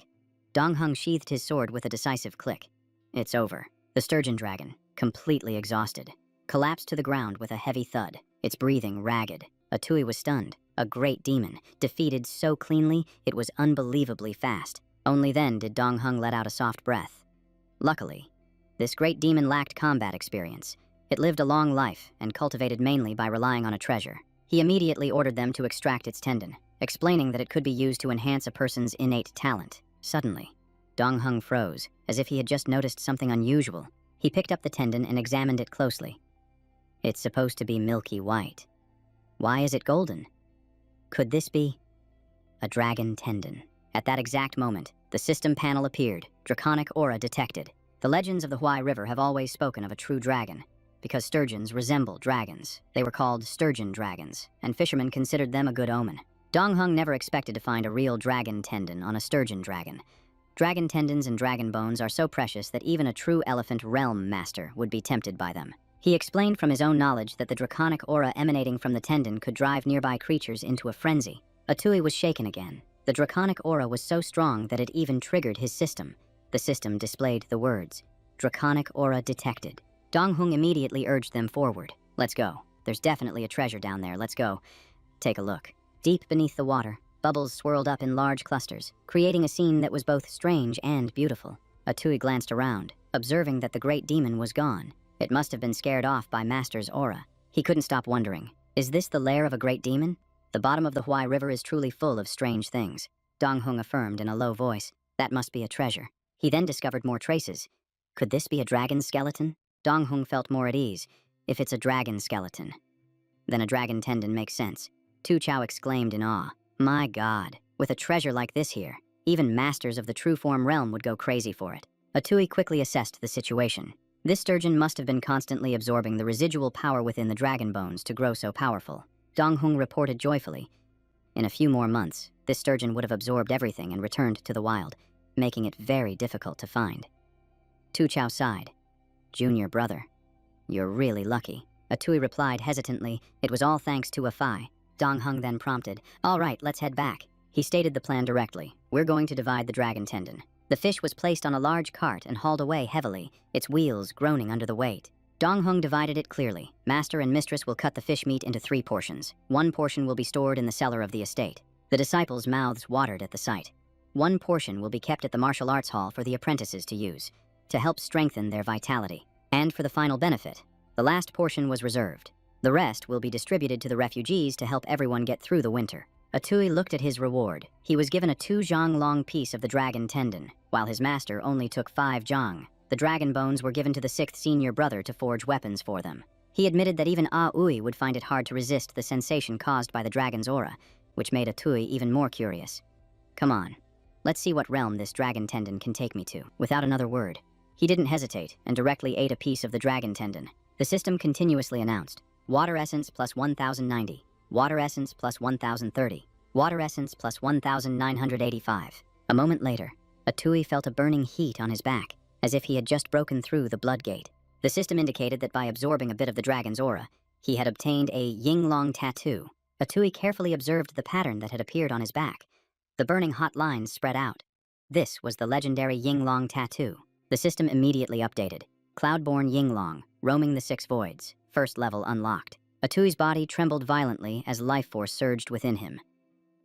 Donghung sheathed his sword with a decisive click. It's over. The sturgeon dragon, completely exhausted, collapsed to the ground with a heavy thud, its breathing ragged. Atui was stunned. A great demon, defeated so cleanly it was unbelievably fast. Only then did Donghung let out a soft breath. Luckily, this great demon lacked combat experience. It lived a long life and cultivated mainly by relying on a treasure. He immediately ordered them to extract its tendon, explaining that it could be used to enhance a person's innate talent. Suddenly, Donghung froze, as if he had just noticed something unusual. He picked up the tendon and examined it closely. It's supposed to be milky white. Why is it golden? Could this be a dragon tendon? At that exact moment, the system panel appeared, draconic aura detected. The legends of the Huai River have always spoken of a true dragon. Because sturgeons resemble dragons, they were called sturgeon dragons, and fishermen considered them a good omen. Donghung never expected to find a real dragon tendon on a sturgeon dragon. Dragon tendons and dragon bones are so precious that even a true elephant realm master would be tempted by them. He explained from his own knowledge that the draconic aura emanating from the tendon could drive nearby creatures into a frenzy. Atui was shaken again. The draconic aura was so strong that it even triggered his system. The system displayed the words, "Draconic aura detected." Donghung immediately urged them forward. Let's go. There's definitely a treasure down there. Let's go. Take a look. Deep beneath the water, bubbles swirled up in large clusters, creating a scene that was both strange and beautiful. Atui glanced around, observing that the great demon was gone. It must have been scared off by Master's aura. He couldn't stop wondering, is this the lair of a great demon? The bottom of the Huai River is truly full of strange things. Donghung affirmed in a low voice. That must be a treasure. He then discovered more traces. Could this be a dragon skeleton? Donghung felt more at ease. If it's a dragon skeleton, then a dragon tendon makes sense. Tu Chao exclaimed in awe. My God, with a treasure like this here, even masters of the true form realm would go crazy for it. Atui quickly assessed the situation. This sturgeon must have been constantly absorbing the residual power within the dragon bones to grow so powerful. Donghung reported joyfully. In a few more months, this sturgeon would have absorbed everything and returned to the wild, making it very difficult to find. Tu Chao sighed. Junior brother, you're really lucky. Atui replied hesitantly, it was all thanks to a Phi. Donghung then prompted, all right, let's head back. He stated the plan directly. We're going to divide the dragon tendon. The fish was placed on a large cart and hauled away heavily, its wheels groaning under the weight. Donghung divided it clearly. Master and mistress will cut the fish meat into 3 portions. 1 portion will be stored in the cellar of the estate. The disciples' mouths watered at the sight. 1 portion will be kept at the martial arts hall for the apprentices to use, to help strengthen their vitality. And for the final benefit, The last portion was reserved. The rest will be distributed to the refugees to help everyone get through the winter. Atui looked at his reward. He was given a 2-zhang-long piece of the dragon tendon, while his master only took 5 zhang. The dragon bones were given to the 6th senior brother to forge weapons for them. He admitted that even Aoi would find it hard to resist the sensation caused by the dragon's aura, which made Atui even more curious. Come on, let's see what realm this dragon tendon can take me to. Without another word, he didn't hesitate and directly ate a piece of the dragon tendon. The system continuously announced, water essence plus 1090, water essence plus 1030, water essence plus 1985. A moment later, Atui felt a burning heat on his back, as if he had just broken through the blood gate. The system indicated that by absorbing a bit of the dragon's aura, he had obtained a Yinglong tattoo. Atui carefully observed the pattern that had appeared on his back. The burning hot lines spread out. This was the legendary Yinglong tattoo. The system immediately updated. Cloudborn Yinglong, roaming the 6 voids, first level unlocked. Atui's body trembled violently as life force surged within him,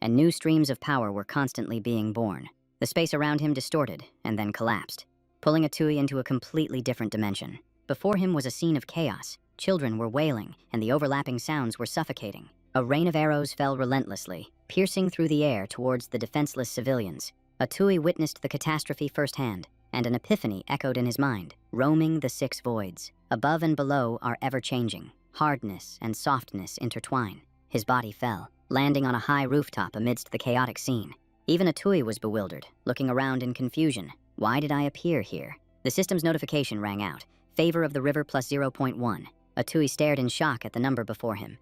and new streams of power were constantly being born. The space around him distorted and then collapsed, pulling Atui into a completely different dimension. Before him was a scene of chaos. Children were wailing, and the overlapping sounds were suffocating. A rain of arrows fell relentlessly, piercing through the air towards the defenseless civilians. Atui witnessed the catastrophe firsthand, and an epiphany echoed in his mind. Roaming the 6 voids, above and below are ever-changing. Hardness and softness intertwine. His body fell, landing on a high rooftop amidst the chaotic scene. Even Atui was bewildered, looking around in confusion. Why did I appear here? The system's notification rang out. Favor of the river plus 0.1. Atui stared in shock at the number before him.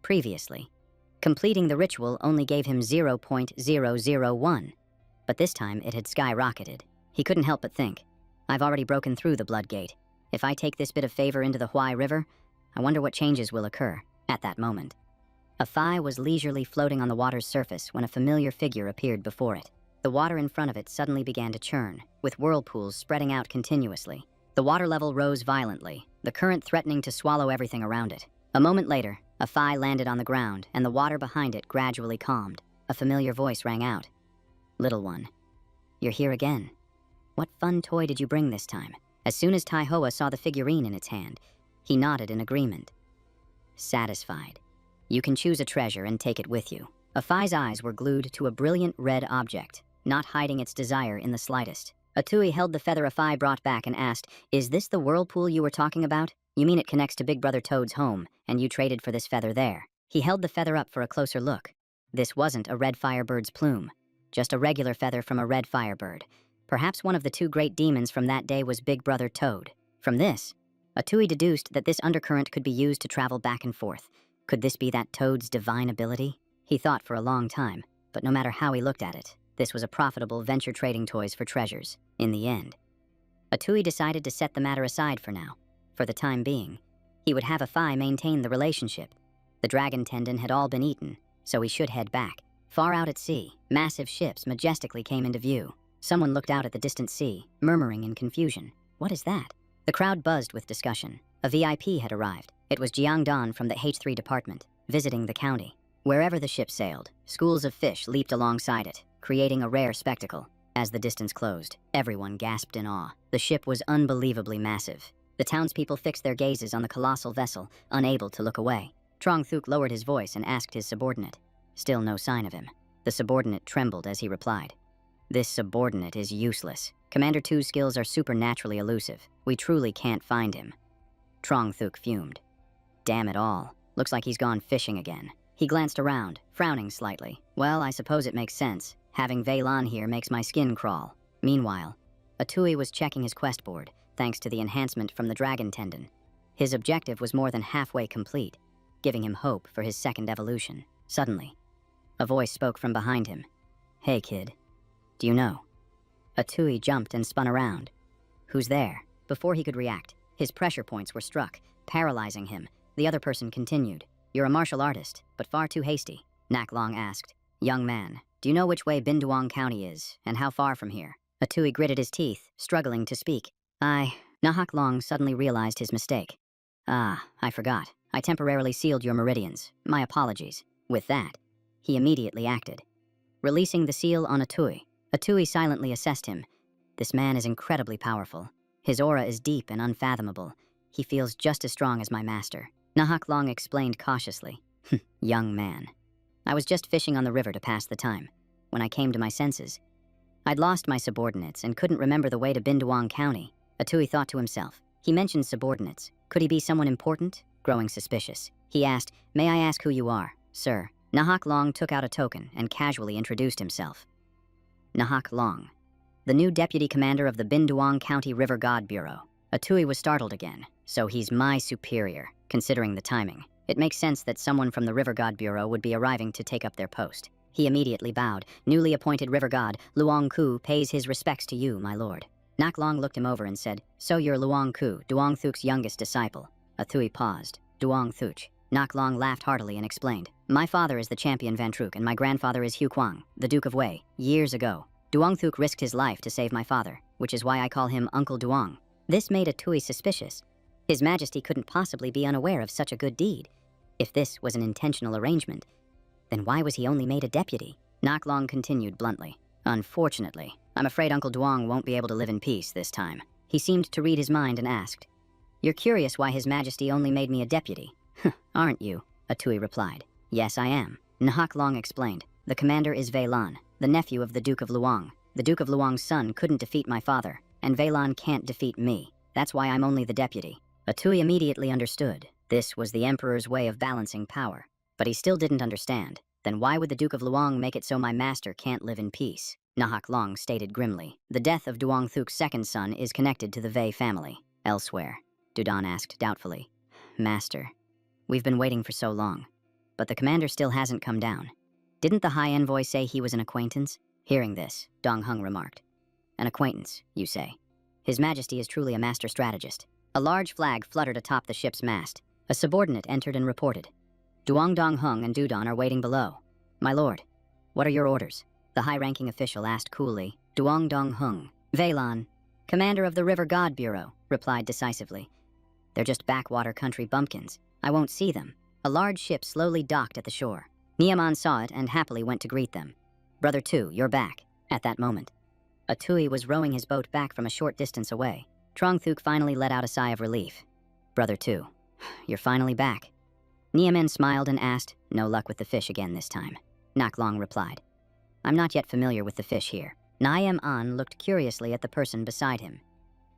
Previously, completing the ritual only gave him 0.001, but this time it had skyrocketed. He couldn't help but think, I've already broken through the blood gate. If I take this bit of favor into the Huai River, I wonder what changes will occur. At that moment, a Phi was leisurely floating on the water's surface when a familiar figure appeared before it. The water in front of it suddenly began to churn, with whirlpools spreading out continuously. The water level rose violently, the current threatening to swallow everything around it. A moment later, a Phi landed on the ground, and the water behind it gradually calmed. A familiar voice rang out. Little one, you're here again. What fun toy did you bring this time? As soon as Taihoa saw the figurine in its hand, he nodded in agreement. Satisfied. You can choose a treasure and take it with you. A Phi's eyes were glued to a brilliant red object, not hiding its desire in the slightest. Atui held the feather a Phi brought back and asked, Is this the whirlpool you were talking about? You mean it connects to Big Brother Toad's home, and you traded for this feather there? He held the feather up for a closer look. This wasn't a red firebird's plume, just a regular feather from a red firebird. Perhaps one of the 2 great demons from that day was Big Brother Toad. From this, Atui deduced that this undercurrent could be used to travel back and forth. Could this be that Toad's divine ability? He thought for a long time, but no matter how he looked at it, this was a profitable venture trading toys for treasures. In the end, Atui decided to set the matter aside for now. For the time being, he would have a Phi maintain the relationship. The dragon tendon had all been eaten, so he should head back. Far out at sea, massive ships majestically came into view. Someone looked out at the distant sea, murmuring in confusion. What is that? The crowd buzzed with discussion. A VIP had arrived. It was Jiang Dan from the H3 department, visiting the county. Wherever the ship sailed, schools of fish leaped alongside it, creating a rare spectacle. As the distance closed, everyone gasped in awe. The ship was unbelievably massive. The townspeople fixed their gazes on the colossal vessel, unable to look away. Trong Thuk lowered his voice and asked his subordinate. Still no sign of him. The subordinate trembled as he replied. This subordinate is useless. Commander 2's skills are supernaturally elusive. We truly can't find him. Trong Thuk fumed. Damn it all. Looks like he's gone fishing again. He glanced around, frowning slightly. Well, I suppose it makes sense. Having Veilan here makes my skin crawl. Meanwhile, Atui was checking his quest board, thanks to the enhancement from the dragon tendon. His objective was more than halfway complete, giving him hope for his second evolution. Suddenly, a voice spoke from behind him. Hey kid, do you know? Atui jumped and spun around. Who's there? Before he could react, his pressure points were struck, paralyzing him. The other person continued. You're a martial artist, but far too hasty. Nak Long asked. Young man, do you know which way Binduong County is, and how far from here? Atui gritted his teeth, struggling to speak. Nahak Long suddenly realized his mistake. I forgot. I temporarily sealed your meridians. My apologies. With that, he immediately acted, releasing the seal on Atui. Atui silently assessed him. This man is incredibly powerful. His aura is deep and unfathomable, He feels just as strong as my master. Nahak Long explained cautiously. Young man. I was just fishing on the river to pass the time, when I came to my senses. I'd lost my subordinates and couldn't remember the way to Binduang County. Atui thought to himself. He mentioned subordinates. Could he be someone important? Growing suspicious, he asked, "May I ask who you are, sir?" Nahak Long took out a token and casually introduced himself. Nahak Long, the new deputy commander of the Binduang County River God Bureau. Atui was startled again. So he's my superior, considering the timing. It makes sense that someone from the River God Bureau would be arriving to take up their post. He immediately bowed. Newly appointed River God, Luong Ku, pays his respects to you, my lord. Nak Long looked him over and said, "So you're Luong Ku, Duong Thuk's youngest disciple." Athui paused. Duong Thuch. Nak Long laughed heartily and explained, "My father is the champion Van Truk, and my grandfather is Hu Quang, the Duke of Wei. Years ago, Duong Thuk risked his life to save my father, which is why I call him Uncle Duong." This made Atui suspicious. His Majesty couldn't possibly be unaware of such a good deed. If this was an intentional arrangement, then why was he only made a deputy? Nak Long continued bluntly. "Unfortunately, I'm afraid Uncle Duong won't be able to live in peace this time." He seemed to read his mind and asked, "You're curious why His Majesty only made me a deputy, aren't you?" Atui replied. "Yes, I am." Nahak Long explained, "The commander is Veilan, the nephew of the Duke of Luong. The Duke of Luong's son couldn't defeat my father, and Veilan can't defeat me. That's why I'm only the deputy." Atui immediately understood. This was the Emperor's way of balancing power. But he still didn't understand. Then why would the Duke of Luong make it so my master can't live in peace? Nahak Long stated grimly. "The death of Duong Thuk's second son is connected to the Wei family." "Elsewhere?" Dudan asked doubtfully. "Master, we've been waiting for so long, but the commander still hasn't come down. Didn't the High Envoy say he was an acquaintance?" Hearing this, Dong Hung remarked. "An acquaintance, you say? His Majesty is truly a master strategist." A large flag fluttered atop the ship's mast. A subordinate entered and reported. "Duong Dong Hung and Dudan are waiting below." "My lord, what are your orders?" The high-ranking official asked coolly. "Duong Dong Hung, Veilan, commander of the River God Bureau," replied decisively. "They're just backwater country bumpkins. I won't see them." A large ship slowly docked at the shore. Niaman saw it and happily went to greet them. "Brother Tu, you're back." At that moment, Atui was rowing his boat back from a short distance away. Trong Thuk finally let out a sigh of relief. "Brother Tu, you're finally back." Niaman smiled and asked, "No luck with the fish again this time?" Nak Long replied, "I'm not yet familiar with the fish here." Niam An looked curiously at the person beside him.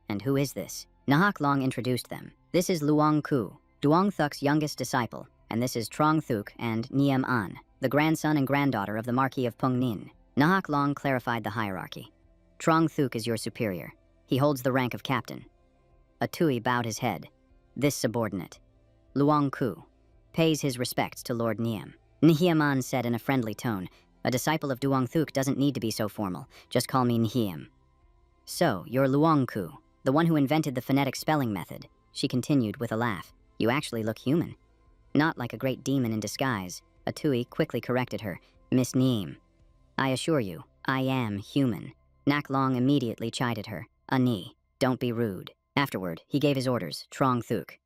"And who is this?" Nahak Long introduced them. "This is Luong Ku, Duong Thuk's youngest disciple, and this is Trong Thuk and Niam An, the grandson and granddaughter of the Marquis of Pung Nin." Nahak Long clarified the hierarchy. "Trong Thuk is your superior. He holds the rank of captain." Atui bowed his head. "This subordinate, Luong Ku, pays his respects to Lord Niam." Nihiaman said in a friendly tone, "A disciple of Duong Thuk doesn't need to be so formal. Just call me Nihiam." "So, you're Luong Ku, the one who invented the phonetic spelling method," she continued with a laugh. "You actually look human. Not like a great demon in disguise." Atui quickly corrected her. "Miss Neem, I assure you, I am human." Nak Long immediately chided her. "Ani, don't be rude." Afterward, he gave his orders. "Trong Thuk,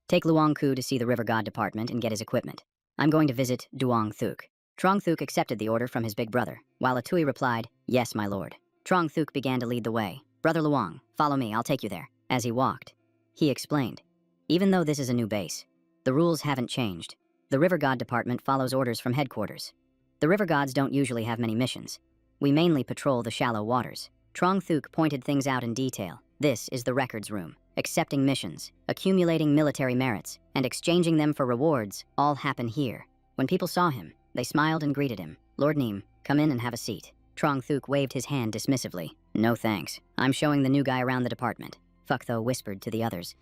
take Luong Ku to see the River God Department and get his equipment. I'm going to visit Duong Thuk." Trong Thuk accepted the order from his big brother, while Atui replied, "Yes, my lord." Trong Thuk began to lead the way. "Brother Luong, follow me, I'll take you there." As he walked, he explained, "Even though this is a new base, the rules haven't changed. The River God Department follows orders from headquarters. The River Gods don't usually have many missions. We mainly patrol the shallow waters." Trong Thuk pointed things out in detail. "This is the records room. Accepting missions, accumulating military merits, and exchanging them for rewards all happen here." When people saw him, they smiled and greeted him. "Lord Neem, come in and have a seat." Trong Thuk waved his hand dismissively. "No thanks. I'm showing the new guy around the department." Fuck Tho whispered to the others.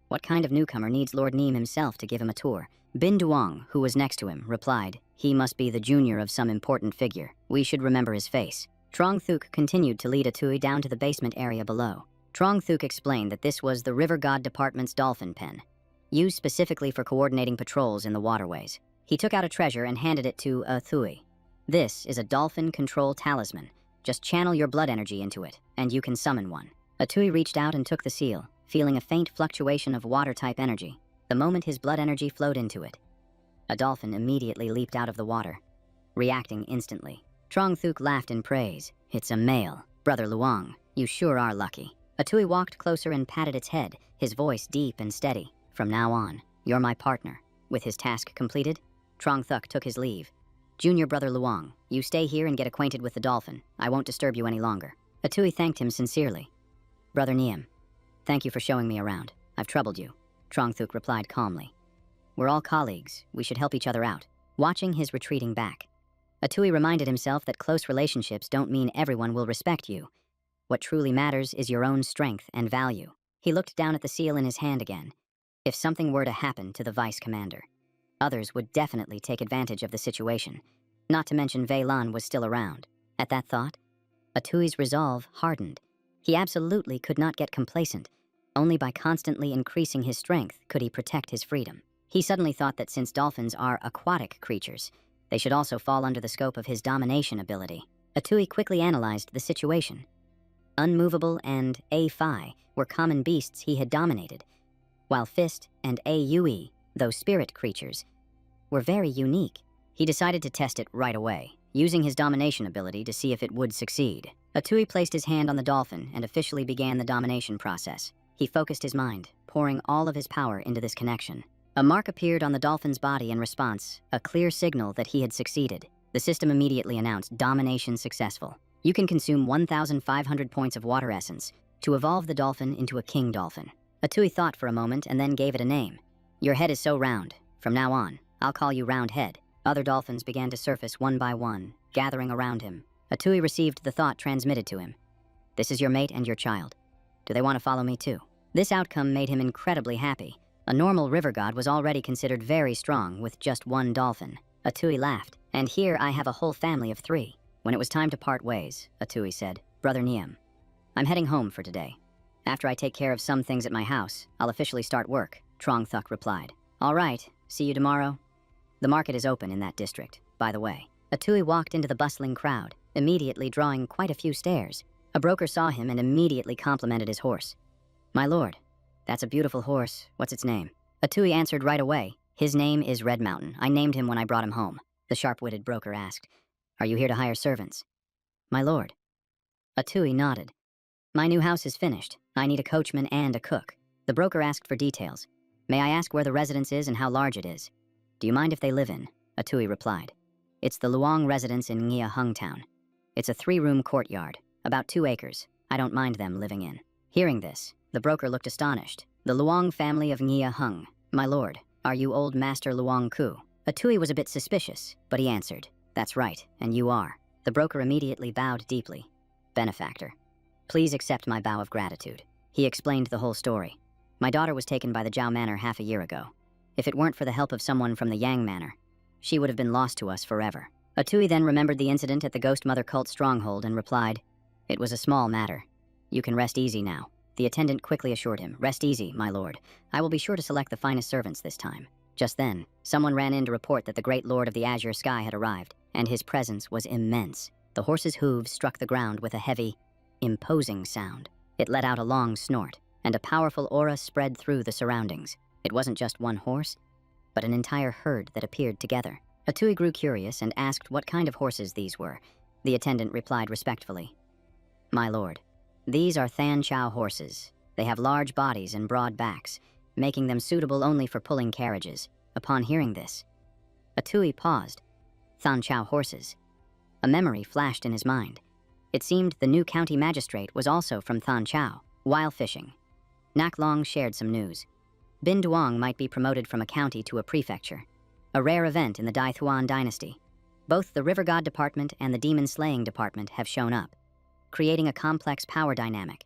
What kind of newcomer needs Lord Neem himself to give him a tour? Bin Duong, who was next to him, replied, "He must be the junior of some important figure. We should remember his face." Trong Thuk continued to lead Atui down to the basement area below. Trong Thuk explained that this was the River God Department's dolphin pen, used specifically for coordinating patrols in the waterways. He took out a treasure and handed it to Atui. "This is a dolphin control talisman. Just channel your blood energy into it, and you can summon one." Atui reached out and took the seal, feeling a faint fluctuation of water-type energy. The moment his blood energy flowed into it, a dolphin immediately leaped out of the water, reacting instantly. Trong Thuk laughed in praise. "It's a male. Brother Luong, you sure are lucky." Atui walked closer and patted its head, his voice deep and steady. From now on, you're my partner. With his task completed, Trong Thuk took his leave. Junior brother Luong, you stay here and get acquainted with the dolphin. I won't disturb you any longer. Atui thanked him sincerely. Brother Niem, thank you for showing me around. I've troubled you. Trong Thuk replied calmly. We're all colleagues. We should help each other out. Watching his retreating back, Atui reminded himself that close relationships don't mean everyone will respect you. What truly matters is your own strength and value. He looked down at the seal in his hand again. If something were to happen to the vice commander, others would definitely take advantage of the situation. Not to mention Wei Lan was still around. At that thought, Atui's resolve hardened. He absolutely could not get complacent. Only by constantly increasing his strength could he protect his freedom. He suddenly thought that since dolphins are aquatic creatures, they should also fall under the scope of his domination ability. Atui quickly analyzed the situation. Unmovable and A-Phi were common beasts he had dominated, while Fist and A-Ue, though spirit creatures, were very unique. He decided to test it right away, using his domination ability to see if it would succeed. Atui placed his hand on the dolphin and officially began the domination process. He focused his mind, pouring all of his power into this connection. A mark appeared on the dolphin's body in response, a clear signal that he had succeeded. The system immediately announced domination successful. You can consume 1,500 points of water essence to evolve the dolphin into a king dolphin. Atui thought for a moment and then gave it a name. Your head is so round. From now on, I'll call you Round Head. Other dolphins began to surface one by one, gathering around him. Atui received the thought transmitted to him. This is your mate and your child. Do they want to follow me too? This outcome made him incredibly happy. A normal river god was already considered very strong with just one dolphin. Atui laughed. And here I have a whole family of 3. When it was time to part ways, Atui said, Brother Niem, I'm heading home for today. After I take care of some things at my house, I'll officially start work, Trong Thuk replied. All right, see you tomorrow. The market is open in that district, by the way. Atui walked into the bustling crowd, immediately drawing quite a few stares. A broker saw him and immediately complimented his horse. My lord, that's a beautiful horse. What's its name? Atui answered right away. His name is Red Mountain. I named him when I brought him home. The sharp-witted broker asked, Are you here to hire servants? My lord. Atui nodded. My new house is finished. I need a coachman and a cook. The broker asked for details. May I ask where the residence is and how large it is? Do you mind if they live in? Atui replied. It's the Luong residence in Nghia Hung Town. It's a 3-room courtyard, about 2 acres. I don't mind them living in. Hearing this, the broker looked astonished. The Luong family of Nghia Hung. My lord, are you old Master Luong Ku? Atui was a bit suspicious, but he answered, That's right, and you are. The broker immediately bowed deeply. Benefactor, please accept my bow of gratitude. He explained the whole story. My daughter was taken by the Zhao Manor half a year ago. If it weren't for the help of someone from the Yang Manor, she would have been lost to us forever. Atui then remembered the incident at the Ghost Mother cult stronghold and replied, It was a small matter. You can rest easy now. The attendant quickly assured him, Rest easy, my lord. I will be sure to select the finest servants this time. Just then, someone ran in to report that the great lord of the azure sky had arrived, and his presence was immense. The horse's hooves struck the ground with a heavy, imposing sound. It let out a long snort, and a powerful aura spread through the surroundings. It wasn't just one horse, but an entire herd that appeared together. Atui grew curious and asked what kind of horses these were. The attendant replied respectfully, My lord, these are Than Chao horses. They have large bodies and broad backs, making them suitable only for pulling carriages. Upon hearing this, Atui paused. Than Chao horses. A memory flashed in his mind. It seemed the new county magistrate was also from Than Chao. While fishing, Nak Long shared some news. Bin Duong might be promoted from a county to a prefecture, a rare event in the Dai Thuan dynasty. Both the River God Department and the Demon Slaying Department have shown up, creating a complex power dynamic,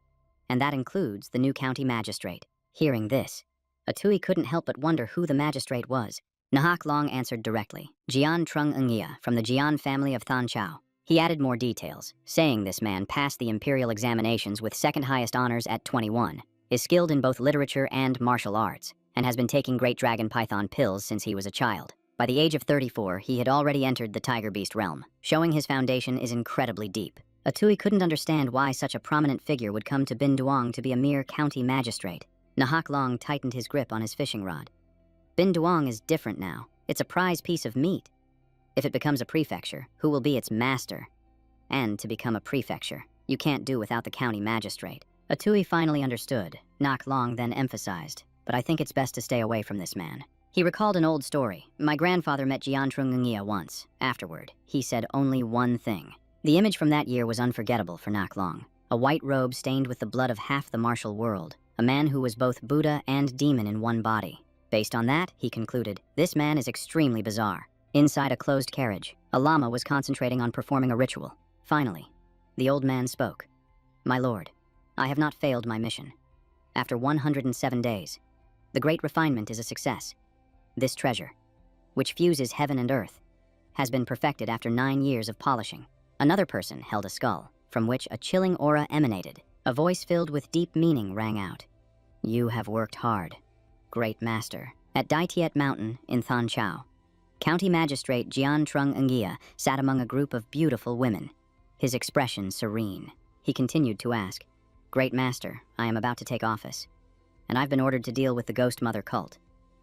and that includes the new county magistrate. Hearing this, Atui couldn't help but wonder who the magistrate was. Nahak Long answered directly, Jian Trung Ngia from the Jian family of Than Chao. He added more details, saying this man passed the imperial examinations with second highest honors at 21, is skilled in both literature and martial arts, and has been taking great dragon python pills since he was a child. By the age of 34, he had already entered the tiger beast realm, showing his foundation is incredibly deep. Atui couldn't understand why such a prominent figure would come to Bin Duong to be a mere county magistrate. Nahak Long tightened his grip on his fishing rod. Bin Duong is different now. It's a prize piece of meat. If it becomes a prefecture, who will be its master? And to become a prefecture, you can't do without the county magistrate. Atui finally understood. Nak Long then emphasized, "But I think it's best to stay away from this man." He recalled an old story. "My grandfather met Jian Trungngia once. Afterward, he said only one thing." The image from that year was unforgettable for Nak Long. A white robe stained with the blood of half the martial world. A man who was both Buddha and demon in one body. Based on that, he concluded, this man is extremely bizarre. Inside a closed carriage, a lama was concentrating on performing a ritual. Finally, the old man spoke. "My lord, I have not failed my mission. After 107 days, the great refinement is a success. This treasure, which fuses heaven and earth, has been perfected after 9 years of polishing." Another person held a skull, from which a chilling aura emanated. A voice filled with deep meaning rang out. "You have worked hard, great master." At Daitiet Mountain in Than Chau, County Magistrate Jian Trung Ngia sat among a group of beautiful women, his expression serene. He continued to ask, "Great master, I am about to take office, and I've been ordered to deal with the Ghost Mother cult.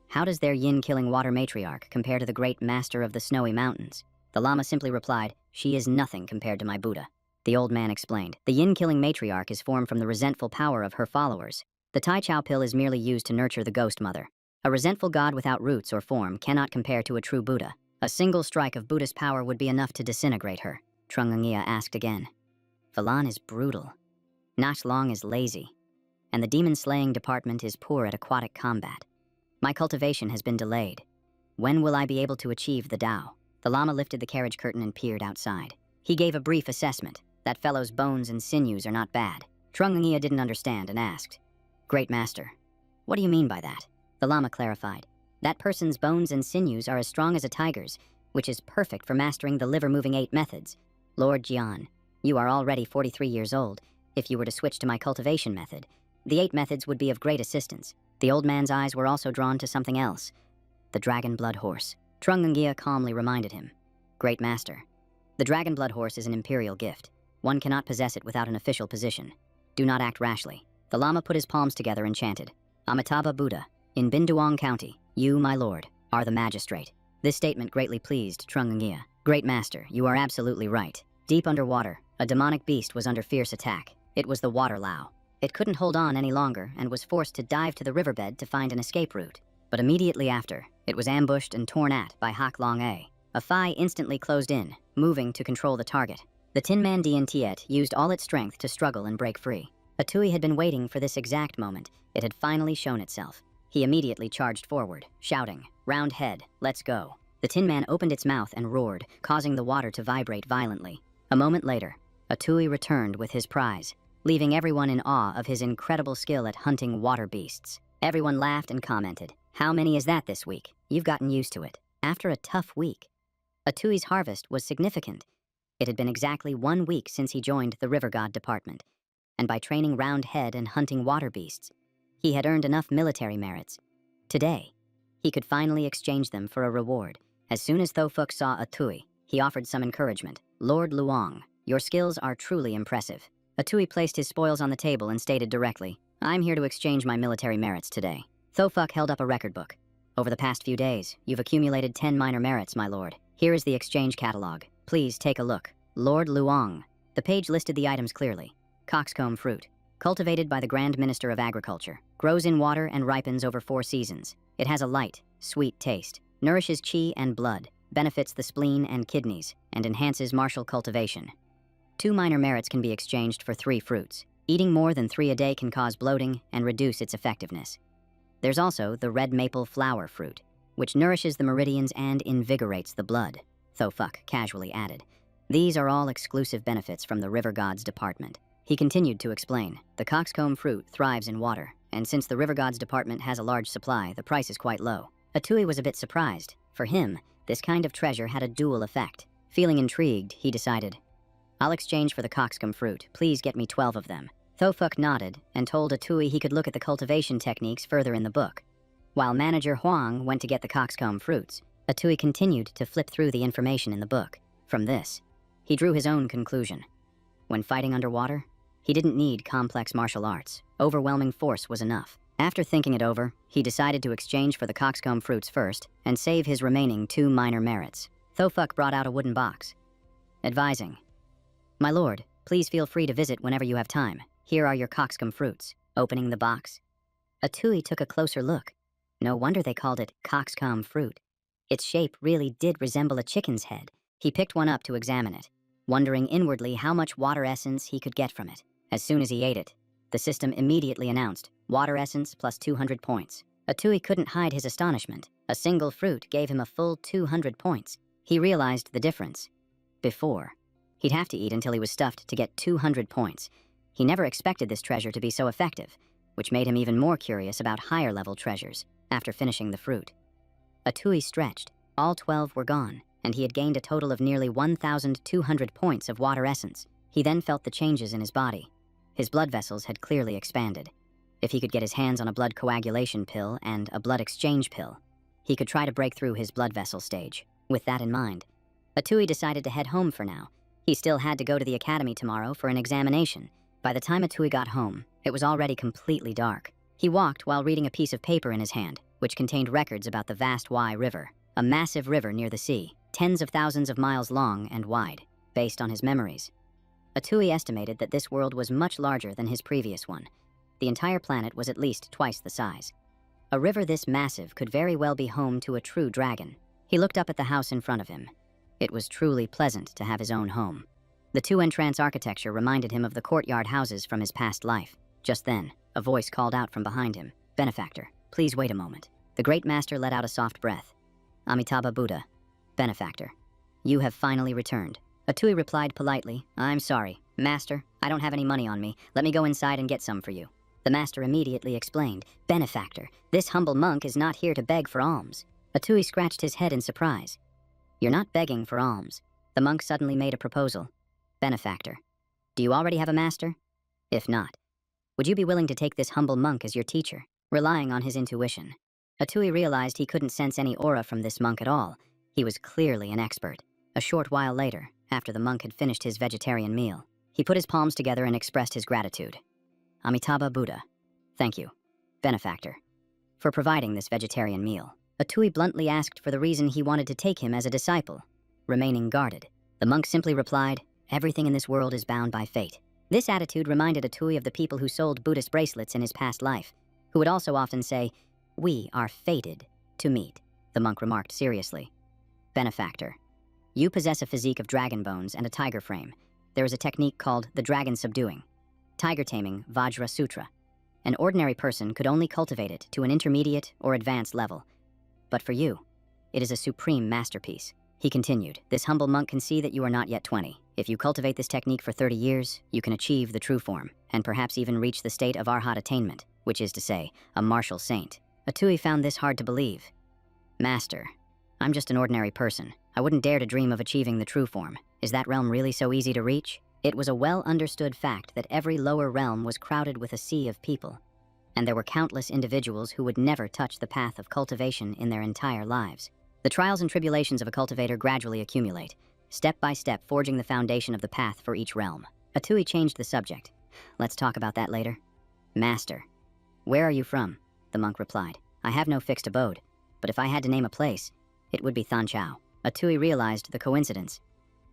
How does their yin-killing water matriarch compare to the great master of the snowy mountains?" The lama simply replied, "She is nothing compared to my Buddha." The old man explained, "The yin-killing matriarch is formed from the resentful power of her followers. The Tai Chao pill is merely used to nurture the Ghost Mother. A resentful god without roots or form cannot compare to a true Buddha. A single strike of Buddhist power would be enough to disintegrate her." Trungangia asked again. "Valan is brutal. Nak Long is lazy. And the demon-slaying department is poor at aquatic combat. My cultivation has been delayed. When will I be able to achieve the Tao?" The lama lifted the carriage curtain and peered outside. He gave a brief assessment. "That fellow's bones and sinews are not bad." Trungangia didn't understand and asked, "Great master, what do you mean by that?" The lama clarified, "That person's bones and sinews are as strong as a tiger's, which is perfect for mastering the liver-moving 8 methods. Lord Jian, you are already 43 years old. If you were to switch to my cultivation method, the 8 methods would be of great assistance." The old man's eyes were also drawn to something else. The dragon blood horse. Trungangia calmly reminded him, "Great master, the dragon blood horse is an imperial gift. One cannot possess it without an official position. Do not act rashly." The lama put his palms together and chanted, "Amitabha Buddha, in Binduong County, you, my lord, are the magistrate." This statement greatly pleased Trungangia. "Great master, you are absolutely right. Deep underwater, a demonic beast was under fierce attack. It was the water Lao. It couldn't hold on any longer and was forced to dive to the riverbed to find an escape route. But immediately after, it was ambushed and torn at by Hak Long A. A Phi instantly closed in, moving to control the target. The Tin Man Dien Tiet used all its strength to struggle and break free. Atui had been waiting for this exact moment. It had finally shown itself. He immediately charged forward, shouting, "Round head, let's go." The Tin Man opened its mouth and roared, causing the water to vibrate violently. A moment later, Atui returned with his prize, leaving everyone in awe of his incredible skill at hunting water beasts. Everyone laughed and commented, "How many is that this week? You've gotten used to it." After a tough week, Atui's harvest was significant. It had been exactly 1 week since he joined the River God Department, and by training Round Head and hunting water beasts, he had earned enough military merits. Today, he could finally exchange them for a reward. As soon as Thofuk saw Atui, he offered some encouragement. "Lord Luong, your skills are truly impressive." Atui placed his spoils on the table and stated directly, "I'm here to exchange my military merits today." Thofuk held up a record book. "Over the past few days, you've accumulated 10 minor merits, my lord. Here is the exchange catalog. Please take a look." Lord Luong. The page listed the items clearly. Coxcomb fruit. Cultivated by the Grand Minister of Agriculture. Grows in water and ripens over 4 seasons. It has a light, sweet taste. Nourishes qi and blood. Benefits the spleen and kidneys. And enhances martial cultivation. 2 minor merits can be exchanged for 3 fruits. Eating more than 3 a day can cause bloating and reduce its effectiveness. There's also the red maple flower fruit, which nourishes the meridians and invigorates the blood, Thofuk casually added. These are all exclusive benefits from the River Gods Department. He continued to explain, "The coxcomb fruit thrives in water, and since the River Gods Department has a large supply, the price is quite low." Atui was a bit surprised. For him, this kind of treasure had a dual effect. Feeling intrigued, he decided, "I'll exchange for the coxcomb fruit. Please get me 12 of them." Thofuk nodded and told Atui he could look at the cultivation techniques further in the book. While Manager Huang went to get the coxcomb fruits, Atui continued to flip through the information in the book. From this, he drew his own conclusion. When fighting underwater, he didn't need complex martial arts. Overwhelming force was enough. After thinking it over, he decided to exchange for the coxcomb fruits first and save his remaining 2 minor merits. Thofuk brought out a wooden box, advising, "My lord, please feel free to visit whenever you have time." Here are your cockscomb fruits. Opening the box. Atui took a closer look. No wonder they called it cockscomb fruit. Its shape really did resemble a chicken's head. He picked one up to examine it, wondering inwardly how much water essence he could get from it. As soon as he ate it, the system immediately announced, water essence plus 200 points. Atui couldn't hide his astonishment. A single fruit gave him a full 200 points. He realized the difference. Before, he'd have to eat until he was stuffed to get 200 points. He never expected this treasure to be so effective, which made him even more curious about higher-level treasures after finishing the fruit. Atui stretched. All 12 were gone, and he had gained a total of nearly 1,200 points of water essence. He then felt the changes in his body. His blood vessels had clearly expanded. If he could get his hands on a blood coagulation pill and a blood exchange pill, he could try to break through his blood vessel stage. With that in mind, Atui decided to head home for now. He still had to go to the academy tomorrow for an examination. By the time Atui got home, it was already completely dark. He walked while reading a piece of paper in his hand, which contained records about the vast Wai River, a massive river near the sea, tens of thousands of miles long and wide, based on his memories. Atui estimated that this world was much larger than his previous one. The entire planet was at least twice the size. A river this massive could very well be home to a true dragon. He looked up at the house in front of him. It was truly pleasant to have his own home. The two-entrance architecture reminded him of the courtyard houses from his past life. Just then, a voice called out from behind him, "Benefactor, please wait a moment." The great master let out a soft breath. "Amitabha Buddha, benefactor, you have finally returned." Atui replied politely, "I'm sorry, master, I don't have any money on me. Let me go inside and get some for you." The master immediately explained, "Benefactor, this humble monk is not here to beg for alms." Atui scratched his head in surprise. "You're not begging for alms." The monk suddenly made a proposal. "Benefactor, do you already have a master? If not, would you be willing to take this humble monk as your teacher?" Relying on his intuition, Atui realized he couldn't sense any aura from this monk at all. He was clearly an expert. A short while later, after the monk had finished his vegetarian meal, he put his palms together and expressed his gratitude. "Amitabha Buddha, thank you, benefactor, for providing this vegetarian meal." Atui bluntly asked for the reason he wanted to take him as a disciple. Remaining guarded, the monk simply replied, "Everything in this world is bound by fate." This attitude reminded Atui of the people who sold Buddhist bracelets in his past life, who would also often say, "We are fated to meet," the monk remarked seriously. "Benefactor, you possess a physique of dragon bones and a tiger frame. There is a technique called the dragon subduing, tiger taming Vajra Sutra. An ordinary person could only cultivate it to an intermediate or advanced level. But for you, it is a supreme masterpiece." He continued, "This humble monk can see that you are not yet 20. If you cultivate this technique for 30 years, you can achieve the true form, and perhaps even reach the state of arhat attainment, which is to say, a martial saint." Atui found this hard to believe. "Master, I'm just an ordinary person. I wouldn't dare to dream of achieving the true form. Is that realm really so easy to reach?" It was a well-understood fact that every lower realm was crowded with a sea of people, and there were countless individuals who would never touch the path of cultivation in their entire lives. The trials and tribulations of a cultivator gradually accumulate, step by step forging the foundation of the path for each realm. Atui changed the subject. "Let's talk about that later." "Master, where are you from?" The monk replied, "I have no fixed abode, but if I had to name a place, it would be Thanchao." Atui realized the coincidence.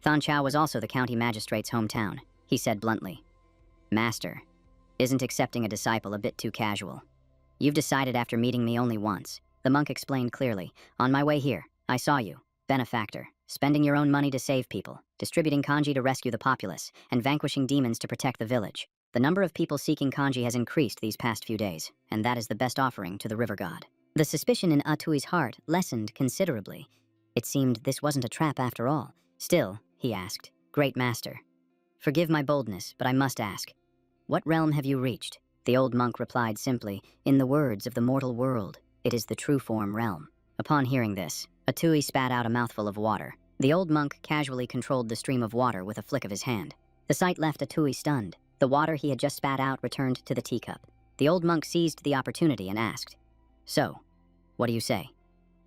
Thanchao was also the county magistrate's hometown. He said bluntly, "Master, isn't accepting a disciple a bit too casual? You've decided after meeting me only once." The monk explained clearly, "On my way here, I saw you, benefactor, spending your own money to save people, distributing kanji to rescue the populace, and vanquishing demons to protect the village. The number of people seeking kanji has increased these past few days, and that is the best offering to the river god." The suspicion in Atui's heart lessened considerably. It seemed this wasn't a trap after all. Still, he asked, "Great master, forgive my boldness, but I must ask, what realm have you reached?" The old monk replied simply, "In the words of the mortal world, it is the true form realm." Upon hearing this, Atui spat out a mouthful of water. The old monk casually controlled the stream of water with a flick of his hand. The sight left Atui stunned. The water he had just spat out returned to the teacup. The old monk seized the opportunity and asked, "So, what do you say?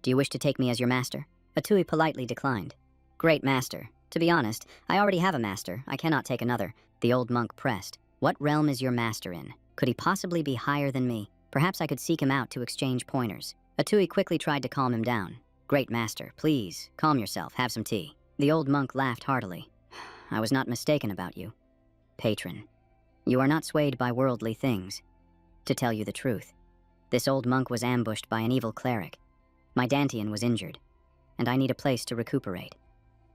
Do you wish to take me as your master?" Atui politely declined. "Great master, to be honest, I already have a master. I cannot take another." The old monk pressed. "What realm is your master in? Could he possibly be higher than me? Perhaps I could seek him out to exchange pointers." Atui quickly tried to calm him down. "Great master, please, calm yourself, have some tea." The old monk laughed heartily. "I was not mistaken about you. Patron, You are not swayed by worldly things. To tell you the truth, this old monk was ambushed by an evil cleric. My Dantian was injured, and I need a place to recuperate.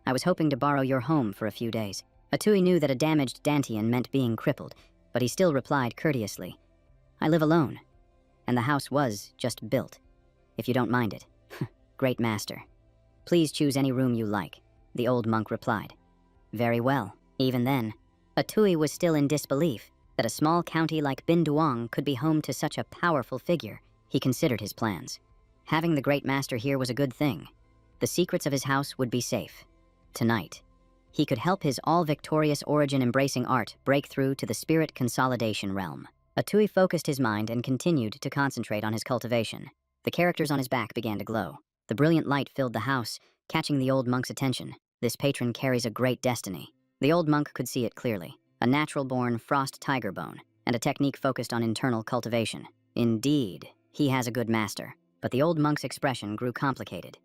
I was hoping to borrow your home for a few days. Atui knew that a damaged Dantian meant being crippled, but he still replied courteously, I live alone, and the house was just built. If you don't mind it. Great master. Please choose any room you like, the old monk replied. Very well. Even then, Atui was still in disbelief that a small county like Binduong could be home to such a powerful figure. He considered his plans. Having the great master here was a good thing. The secrets of his house would be safe. Tonight, he could help his all-victorious origin-embracing art break through to the spirit consolidation realm. Atui focused his mind and continued to concentrate on his cultivation. The characters on his back began to glow. The brilliant light filled the house, catching the old monk's attention. This patron carries a great destiny. The old monk could see it clearly. A natural-born frost tiger bone, and a technique focused on internal cultivation. Indeed, he has a good master. But the old monk's expression grew complicated.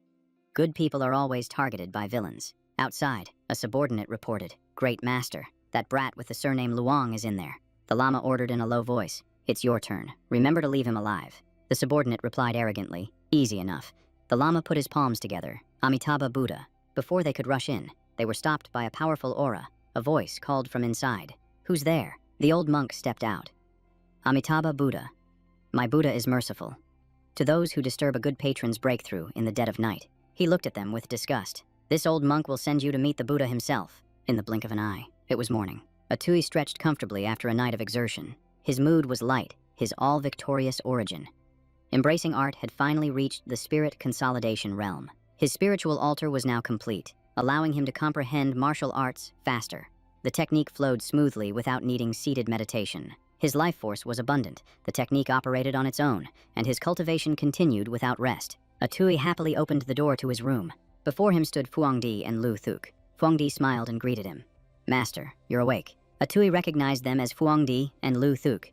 Good people are always targeted by villains. Outside, a subordinate reported, Great master, that brat with the surname Luong is in there. The lama ordered in a low voice, It's your turn. Remember to leave him alive. The subordinate replied arrogantly, Easy enough. The lama put his palms together, Amitabha Buddha. Before they could rush in, they were stopped by a powerful aura. A voice called from inside. Who's there? The old monk stepped out. Amitabha Buddha. My Buddha is merciful to those who disturb a good patron's breakthrough in the dead of night. He looked at them with disgust. This old monk will send you to meet the Buddha himself. In the blink of an eye, it was morning. Atui stretched comfortably after a night of exertion. His mood was light, his all-victorious origin. Embracing art had finally reached the spirit consolidation realm. His spiritual altar was now complete, allowing him to comprehend martial arts faster. The technique flowed smoothly without needing seated meditation. His life force was abundant, the technique operated on its own, and his cultivation continued without rest. Atui happily opened the door to his room. Before him stood Fuangdi and Lu Thuk. Fuangdi smiled and greeted him. Master, you're awake. Atui recognized them as Fuangdi and Lu Thuk,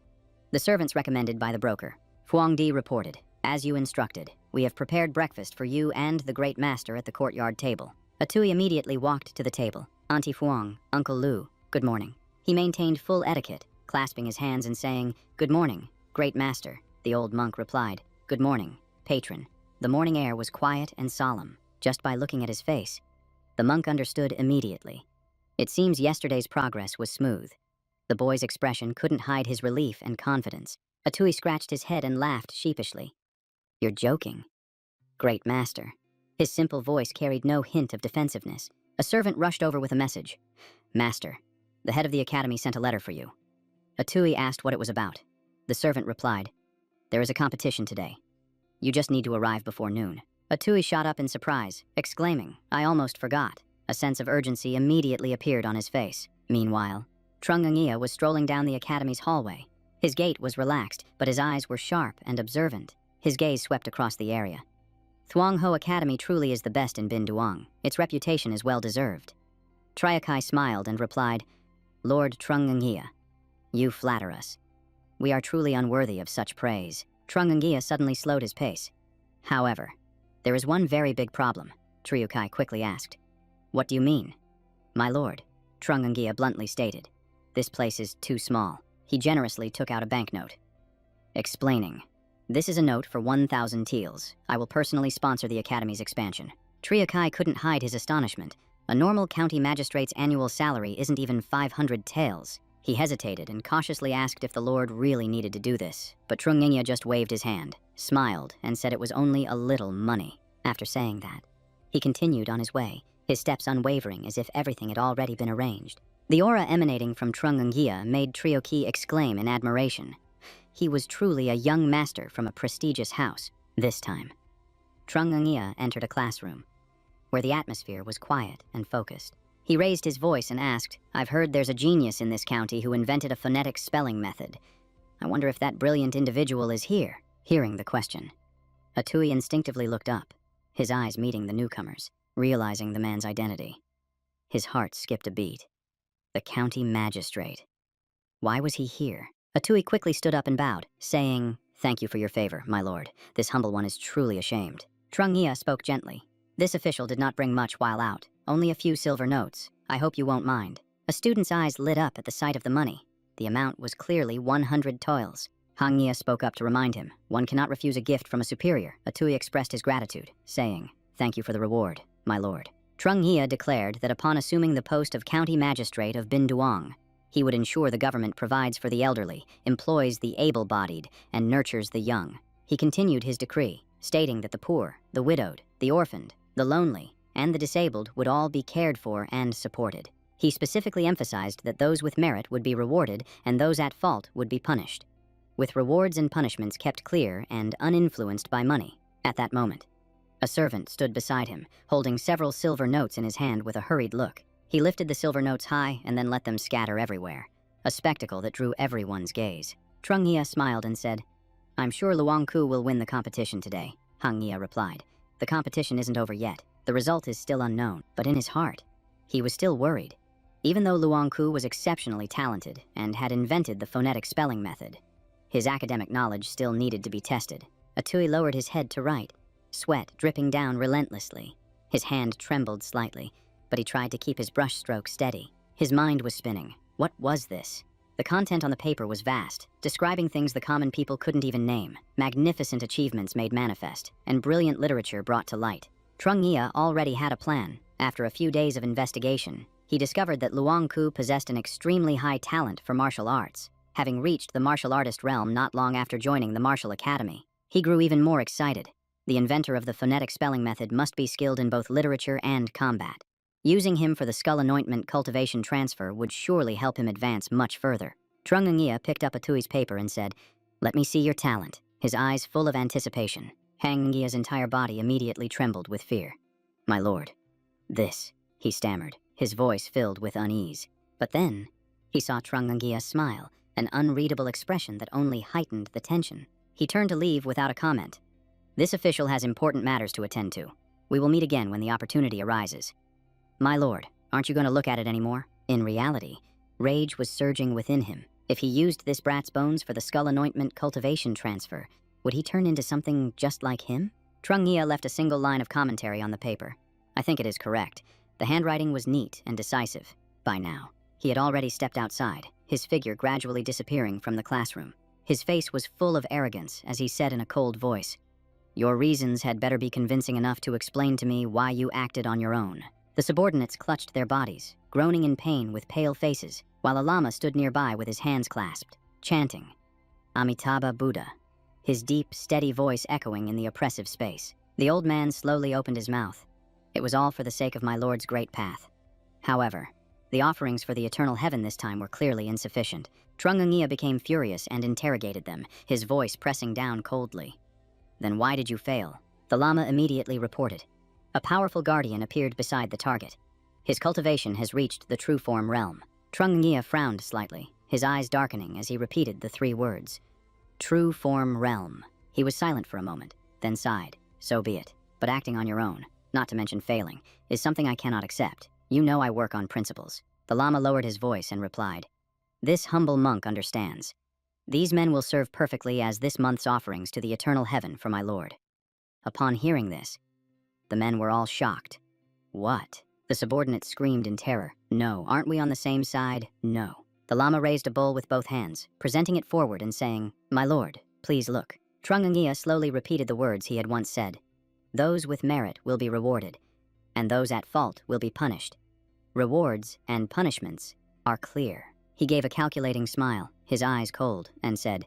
the servants recommended by the broker. Fuangdi reported, As you instructed, we have prepared breakfast for you and the great master at the courtyard table. Atui immediately walked to the table. Auntie Fuang, Uncle Lu, good morning. He maintained full etiquette, clasping his hands and saying, Good morning, great master. The old monk replied, Good morning, patron. The morning air was quiet and solemn. Just by looking at his face, the monk understood immediately. It seems yesterday's progress was smooth. The boy's expression couldn't hide his relief and confidence. Atui scratched his head and laughed sheepishly. You're joking. Great master. His simple voice carried no hint of defensiveness. A servant rushed over with a message. Master, the head of the academy sent a letter for you. Atui asked what it was about. The servant replied, There is a competition today. You just need to arrive before noon. Atui shot up in surprise, exclaiming, I almost forgot. A sense of urgency immediately appeared on his face. Meanwhile, Trungangia was strolling down the academy's hallway. His gait was relaxed, but his eyes were sharp and observant. His gaze swept across the area. Thuong Ho Academy truly is the best in Binduong. Its reputation is well-deserved. Triakai smiled and replied, Lord Trungangia, you flatter us. We are truly unworthy of such praise. Trungangia suddenly slowed his pace. However, there is one very big problem, Triukai quickly asked. What do you mean? My lord, Trungangia bluntly stated. This place is too small. He generously took out a banknote. Explaining. This is a note for 1,000 teals. I will personally sponsor the academy's expansion. Triakai couldn't hide his astonishment. A normal county magistrate's annual salary isn't even 500 taels. He hesitated and cautiously asked if the lord really needed to do this, but Trungangia just waved his hand, smiled, and said it was only a little money. After saying that, he continued on his way, his steps unwavering as if everything had already been arranged. The aura emanating from Trungangia made Trioki exclaim in admiration. He was truly a young master from a prestigious house. This time, Trungangia entered a classroom, where the atmosphere was quiet and focused. He raised his voice and asked, I've heard there's a genius in this county who invented a phonetic spelling method. I wonder if that brilliant individual is here. Hearing the question, Atui instinctively looked up, his eyes meeting the newcomers, realizing the man's identity. His heart skipped a beat. The county magistrate. Why was he here? Atui quickly stood up and bowed, saying, Thank you for your favor, my lord. This humble one is truly ashamed. Trungia spoke gently. This official did not bring much while out, only a few silver notes. I hope you won't mind. A student's eyes lit up at the sight of the money. the amount was clearly 100 toils. Hangya spoke up to remind him. One cannot refuse a gift from a superior. Atui expressed his gratitude, saying, "Thank you for the reward, my lord." Trunghia declared that upon assuming the post of county magistrate of Binduong, he would ensure the government provides for the elderly, employs the able-bodied, and nurtures the young. He continued his decree, stating that the poor, the widowed, the orphaned, the lonely, and the disabled would all be cared for and supported. He specifically emphasized that those with merit would be rewarded and those at fault would be punished, with rewards and punishments kept clear and uninfluenced by money. At that moment, a servant stood beside him, holding several silver notes in his hand with a hurried look. He lifted the silver notes high and then let them scatter everywhere, a spectacle that drew everyone's gaze. Trunghia smiled and said, "I'm sure Luangku will win the competition today," Hangya replied. "The competition isn't over yet. The result is still unknown." But in his heart, he was still worried. Even though Luangku was exceptionally talented and had invented the phonetic spelling method, his academic knowledge still needed to be tested. Atui lowered his head to write, sweat dripping down relentlessly. His hand trembled slightly, but he tried to keep his brushstroke steady. His mind was spinning. What was this? The content on the paper was vast, describing things the common people couldn't even name, magnificent achievements made manifest, and brilliant literature brought to light. Trunghia already had a plan. After a few days of investigation, he discovered that Luangku possessed an extremely high talent for martial arts, having reached the martial artist realm not long after joining the martial academy. He grew even more excited. The inventor of the phonetic spelling method must be skilled in both literature and combat. Using him for the skull anointment cultivation transfer would surely help him advance much further. Trunghia picked up Atui's paper and said, "Let me see your talent," his eyes full of anticipation. Hangya's entire body immediately trembled with fear. "My lord, this," he stammered, his voice filled with unease. But then, he saw Trunghia smile, an unreadable expression that only heightened the tension. He turned to leave without a comment. "This official has important matters to attend to. We will meet again when the opportunity arises." "My lord, aren't you going to look at it anymore?" In reality, rage was surging within him. If he used this brat's bones for the skull anointment cultivation transfer, would he turn into something just like him? Trunghia left a single line of commentary on the paper. "I think it is correct." The handwriting was neat and decisive. By now, he had already stepped outside, his figure gradually disappearing from the classroom. His face was full of arrogance as he said in a cold voice, "Your reasons had better be convincing enough to explain to me why you acted on your own." The subordinates clutched their bodies, groaning in pain with pale faces, while a lama stood nearby with his hands clasped, chanting, "Amitabha Buddha," his deep, steady voice echoing in the oppressive space. The old man slowly opened his mouth. "It was all for the sake of my lord's great path." However, the offerings for the eternal heaven this time were clearly insufficient. Trunghia became furious and interrogated them, his voice pressing down coldly. "Then why did you fail?" The lama immediately reported. A powerful guardian appeared beside the target. "His cultivation has reached the true form realm." Trunghia frowned slightly, his eyes darkening as he repeated the 3 words. "True form realm." He was silent for a moment, then sighed. "So be it. But acting on your own, not to mention failing, is something I cannot accept. You know I work on principles." The lama lowered his voice and replied, "This humble monk understands. These men will serve perfectly as this month's offerings to the eternal heaven for my lord." Upon hearing this, the men were all shocked. "What?" The subordinates screamed in terror. "No, aren't we on the same side? No." The lama raised a bowl with both hands, presenting it forward and saying, "My lord, please look." Trunghia slowly repeated the words he had once said. "Those with merit will be rewarded, and those at fault will be punished. Rewards and punishments are clear." He gave a calculating smile, his eyes cold, and said,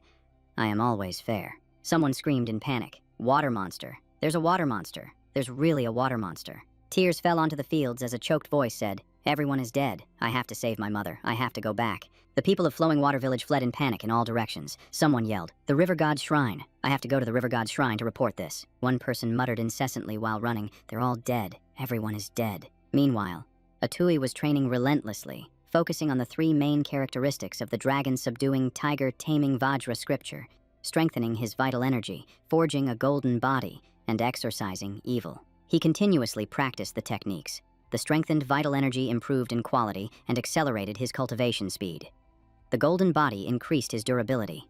"I am always fair." Someone screamed in panic, "Water monster! There's a water monster! There's really a water monster!" Tears fell onto the fields as a choked voice said, "Everyone is dead. I have to save my mother. I have to go back." The people of Flowing Water Village fled in panic in all directions. Someone yelled, "The River God's Shrine! I have to go to the River God's Shrine to report this." One person muttered incessantly while running, "They're all dead. Everyone is dead." Meanwhile, Atui was training relentlessly, focusing on the 3 main characteristics of the dragon-subduing, tiger-taming Vajra scripture, strengthening his vital energy, forging a golden body, and exorcising evil. He continuously practiced the techniques. The strengthened vital energy improved in quality and accelerated his cultivation speed. The golden body increased his durability,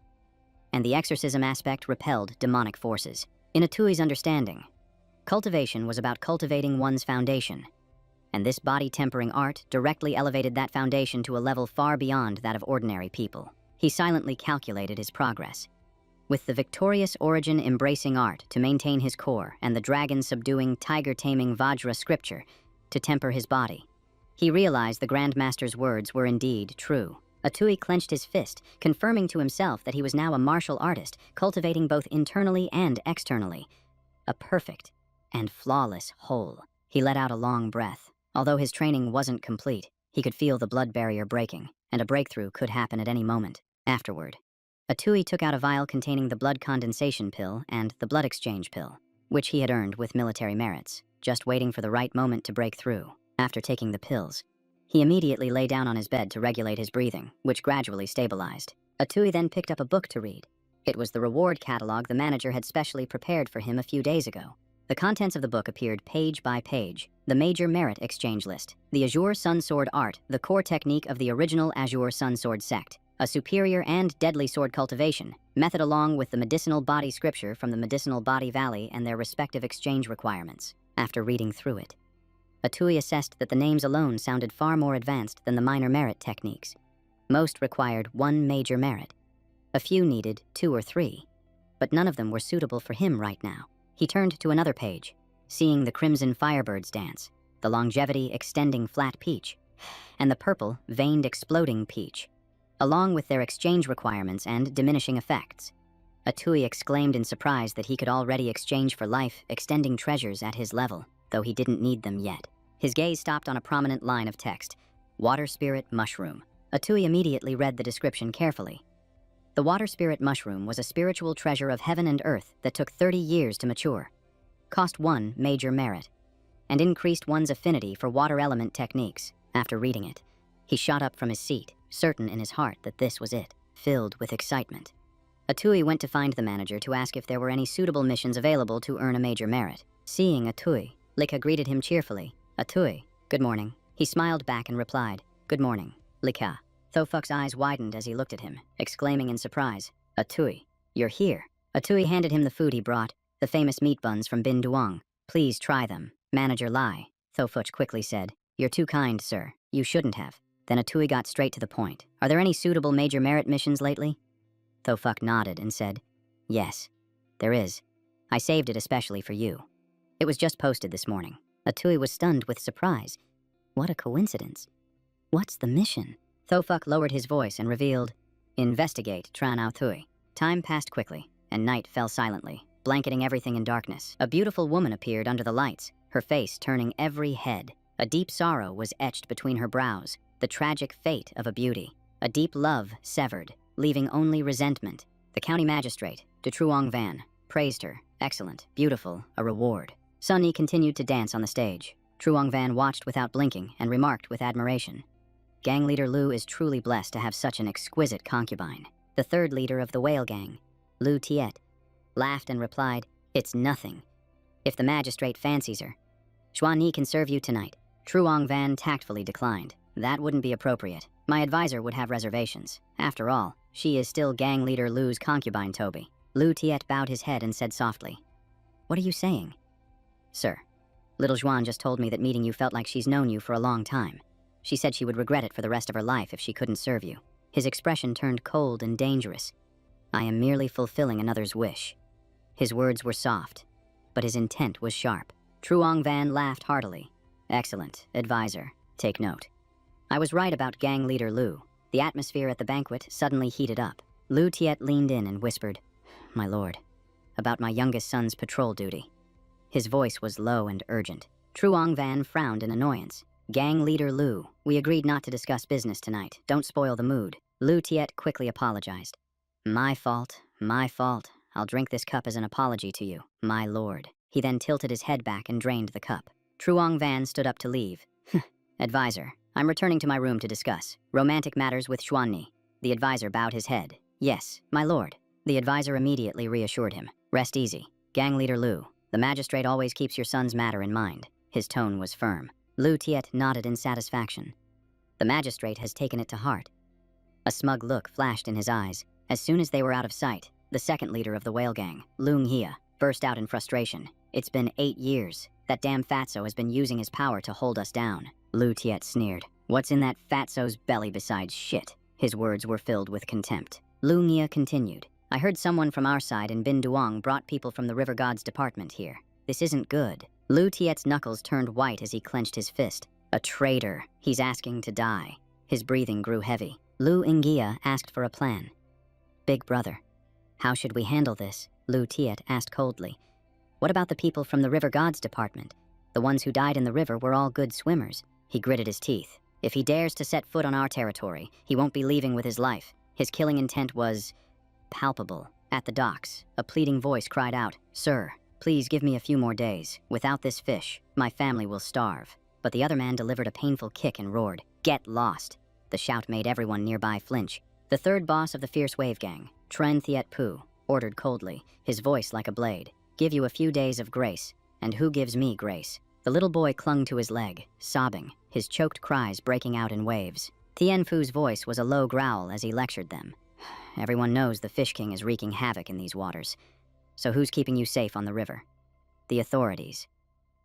and the exorcism aspect repelled demonic forces. In Atui's understanding, cultivation was about cultivating one's foundation, and this body-tempering art directly elevated that foundation to a level far beyond that of ordinary people. He silently calculated his progress. With the victorious origin embracing art to maintain his core and the dragon-subduing, tiger-taming Vajra scripture to temper his body, he realized the Grandmaster's words were indeed true. Atui clenched his fist, confirming to himself that he was now a martial artist, cultivating both internally and externally a perfect and flawless whole. He let out a long breath. Although his training wasn't complete, he could feel the blood barrier breaking, and a breakthrough could happen at any moment. Afterward, Atui took out a vial containing the blood condensation pill and the blood exchange pill, which he had earned with military merits, just waiting for the right moment to break through. After taking the pills, he immediately lay down on his bed to regulate his breathing, which gradually stabilized. Atui then picked up a book to read. It was the reward catalog the manager had specially prepared for him a few days ago. The contents of the book appeared page by page. The major merit exchange list, the Azure Sun Sword art, the core technique of the original Azure Sun Sword sect, a superior and deadly sword cultivation, method along with the medicinal body scripture from the medicinal body valley and their respective exchange requirements. After reading through it, Atui assessed that the names alone sounded far more advanced than the minor merit techniques. Most required one major merit. A few needed 2 or 3, but none of them were suitable for him right now. He turned to another page, seeing the crimson firebirds dance, the longevity extending flat peach, and the purple veined exploding peach, along with their exchange requirements and diminishing effects. Atui exclaimed in surprise that he could already exchange for life extending treasures at his level, though he didn't need them yet. His gaze stopped on a prominent line of text, Water Spirit Mushroom. Atui immediately read the description carefully. The Water Spirit Mushroom was a spiritual treasure of heaven and earth that took 30 years to mature, cost 1 major merit, and increased one's affinity for water element techniques. After reading it, he shot up from his seat, certain in his heart that this was it, filled with excitement. Atui went to find the manager to ask if there were any suitable missions available to earn a major merit. Seeing Atui, Lika greeted him cheerfully. Atui, good morning. He smiled back and replied, good morning, Lika. Thofuk's eyes widened as he looked at him, exclaiming in surprise, Atui, you're here. Atui handed him the food he brought, the famous meat buns from Bin Duong. Please try them. Manager Lai, Thofuk quickly said. You're too kind, sir. You shouldn't have. Then Atui got straight to the point. Are there any suitable major merit missions lately? Thofuk nodded and said, yes, there is. I saved it especially for you. It was just posted this morning. Atui was stunned with surprise. What a coincidence. What's the mission? Thofuk lowered his voice and revealed, investigate Tran Authui. Time passed quickly, and night fell silently, blanketing everything in darkness. A beautiful woman appeared under the lights, her face turning every head. A deep sorrow was etched between her brows, the tragic fate of a beauty. A deep love severed, leaving only resentment. The county magistrate, De Truong Van, praised her. Excellent, beautiful, a reward. Sun Yi continued to dance on the stage. Truong Van watched without blinking and remarked with admiration, Gang leader Lu is truly blessed to have such an exquisite concubine. The third leader of the whale gang, Lu Tiet, laughed and replied, it's nothing. If the magistrate fancies her, Xuan Yi can serve you tonight. Truong Van tactfully declined. That wouldn't be appropriate. My advisor would have reservations. After all, she is still gang leader Lu's concubine Toby. Lu Tiet bowed his head and said softly, what are you saying? Sir, little Xuan just told me that meeting you felt like she's known you for a long time. She said she would regret it for the rest of her life if she couldn't serve you. His expression turned cold and dangerous. I am merely fulfilling another's wish. His words were soft, but his intent was sharp. Truong Van laughed heartily. Excellent, advisor. Take note. I was right about gang leader Lu. The atmosphere at the banquet suddenly heated up. Lu Tiet leaned in and whispered, my lord, about my youngest son's patrol duty. His voice was low and urgent. Truong Van frowned in annoyance. Gang leader Lu, we agreed not to discuss business tonight. Don't spoil the mood. Lu Tiet quickly apologized. My fault, my fault. I'll drink this cup as an apology to you, my lord. He then tilted his head back and drained the cup. Truong Van stood up to leave. Advisor, I'm returning to my room to discuss romantic matters with Xuanni. The advisor bowed his head. Yes, my lord. The advisor immediately reassured him. Rest easy. Gang leader Lu, the magistrate always keeps your son's matter in mind. His tone was firm. Lu Tiet nodded in satisfaction. The magistrate has taken it to heart. A smug look flashed in his eyes. As soon as they were out of sight, the second leader of the whale gang, Lung Hia, burst out in frustration. It's been 8 years. That damn fatso has been using his power to hold us down. Lu Tiet sneered. What's in that fatso's belly besides shit? His words were filled with contempt. Lu Nia continued. I heard someone from our side in Bin Duong brought people from the River God's department here. This isn't good. Lu Tiet's knuckles turned white as he clenched his fist. A traitor. He's asking to die. His breathing grew heavy. Lu Ingia asked for a plan. Big brother, how should we handle this? Lu Tiet asked coldly. What about the people from the River God's department? The ones who died in the river were all good swimmers. He gritted his teeth. If he dares to set foot on our territory, he won't be leaving with his life. His killing intent was palpable. At the docks, a pleading voice cried out, Sir, please give me a few more days. Without this fish, my family will starve. But the other man delivered a painful kick and roared, Get lost! The shout made everyone nearby flinch. The third boss of the fierce wave gang, Tren Thiet Pu, ordered coldly, his voice like a blade. Give you a few days of grace. And who gives me grace? The little boy clung to his leg, sobbing, his choked cries breaking out in waves. Tien Fu's voice was a low growl as he lectured them. Everyone knows the Fish King is wreaking havoc in these waters. So who's keeping you safe on the river? The authorities.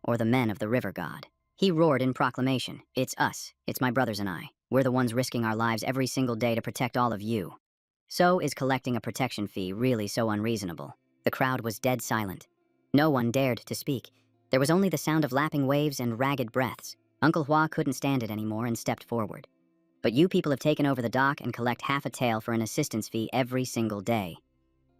Or the men of the River God. He roared in proclamation. It's us. It's my brothers and I. We're the ones risking our lives every single day to protect all of you. So is collecting a protection fee really so unreasonable? The crowd was dead silent. No one dared to speak. There was only the sound of lapping waves and ragged breaths. Uncle Hua couldn't stand it anymore and stepped forward. But you people have taken over the dock and collect half a tael for an assistance fee every single day.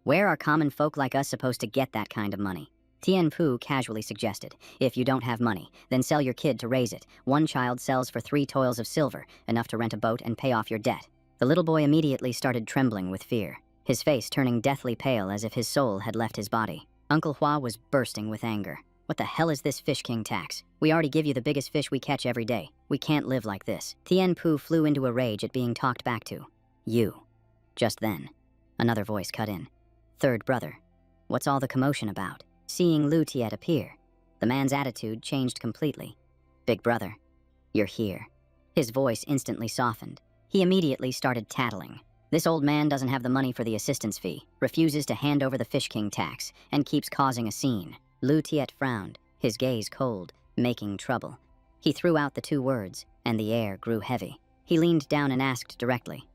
Where are common folk like us supposed to get that kind of money? Tien Pu casually suggested, if you don't have money, then sell your kid to raise it. One child sells for 3 toils of silver, enough to rent a boat and pay off your debt. The little boy immediately started trembling with fear, his face turning deathly pale as if his soul had left his body. Uncle Hua was bursting with anger. What the hell is this Fish King tax? We already give you the biggest fish we catch every day. We can't live like this. Tien Pu flew into a rage at being talked back to. You. Just then, another voice cut in. Third brother, what's all the commotion about? Seeing Lu Tiet appear, the man's attitude changed completely. Big brother, you're here. His voice instantly softened. He immediately started tattling. This old man doesn't have the money for the assistance fee, refuses to hand over the Fish King tax, and keeps causing a scene. Lu Tiet frowned, his gaze cold, making trouble. He threw out the 2 words, and the air grew heavy. He leaned down and asked directly,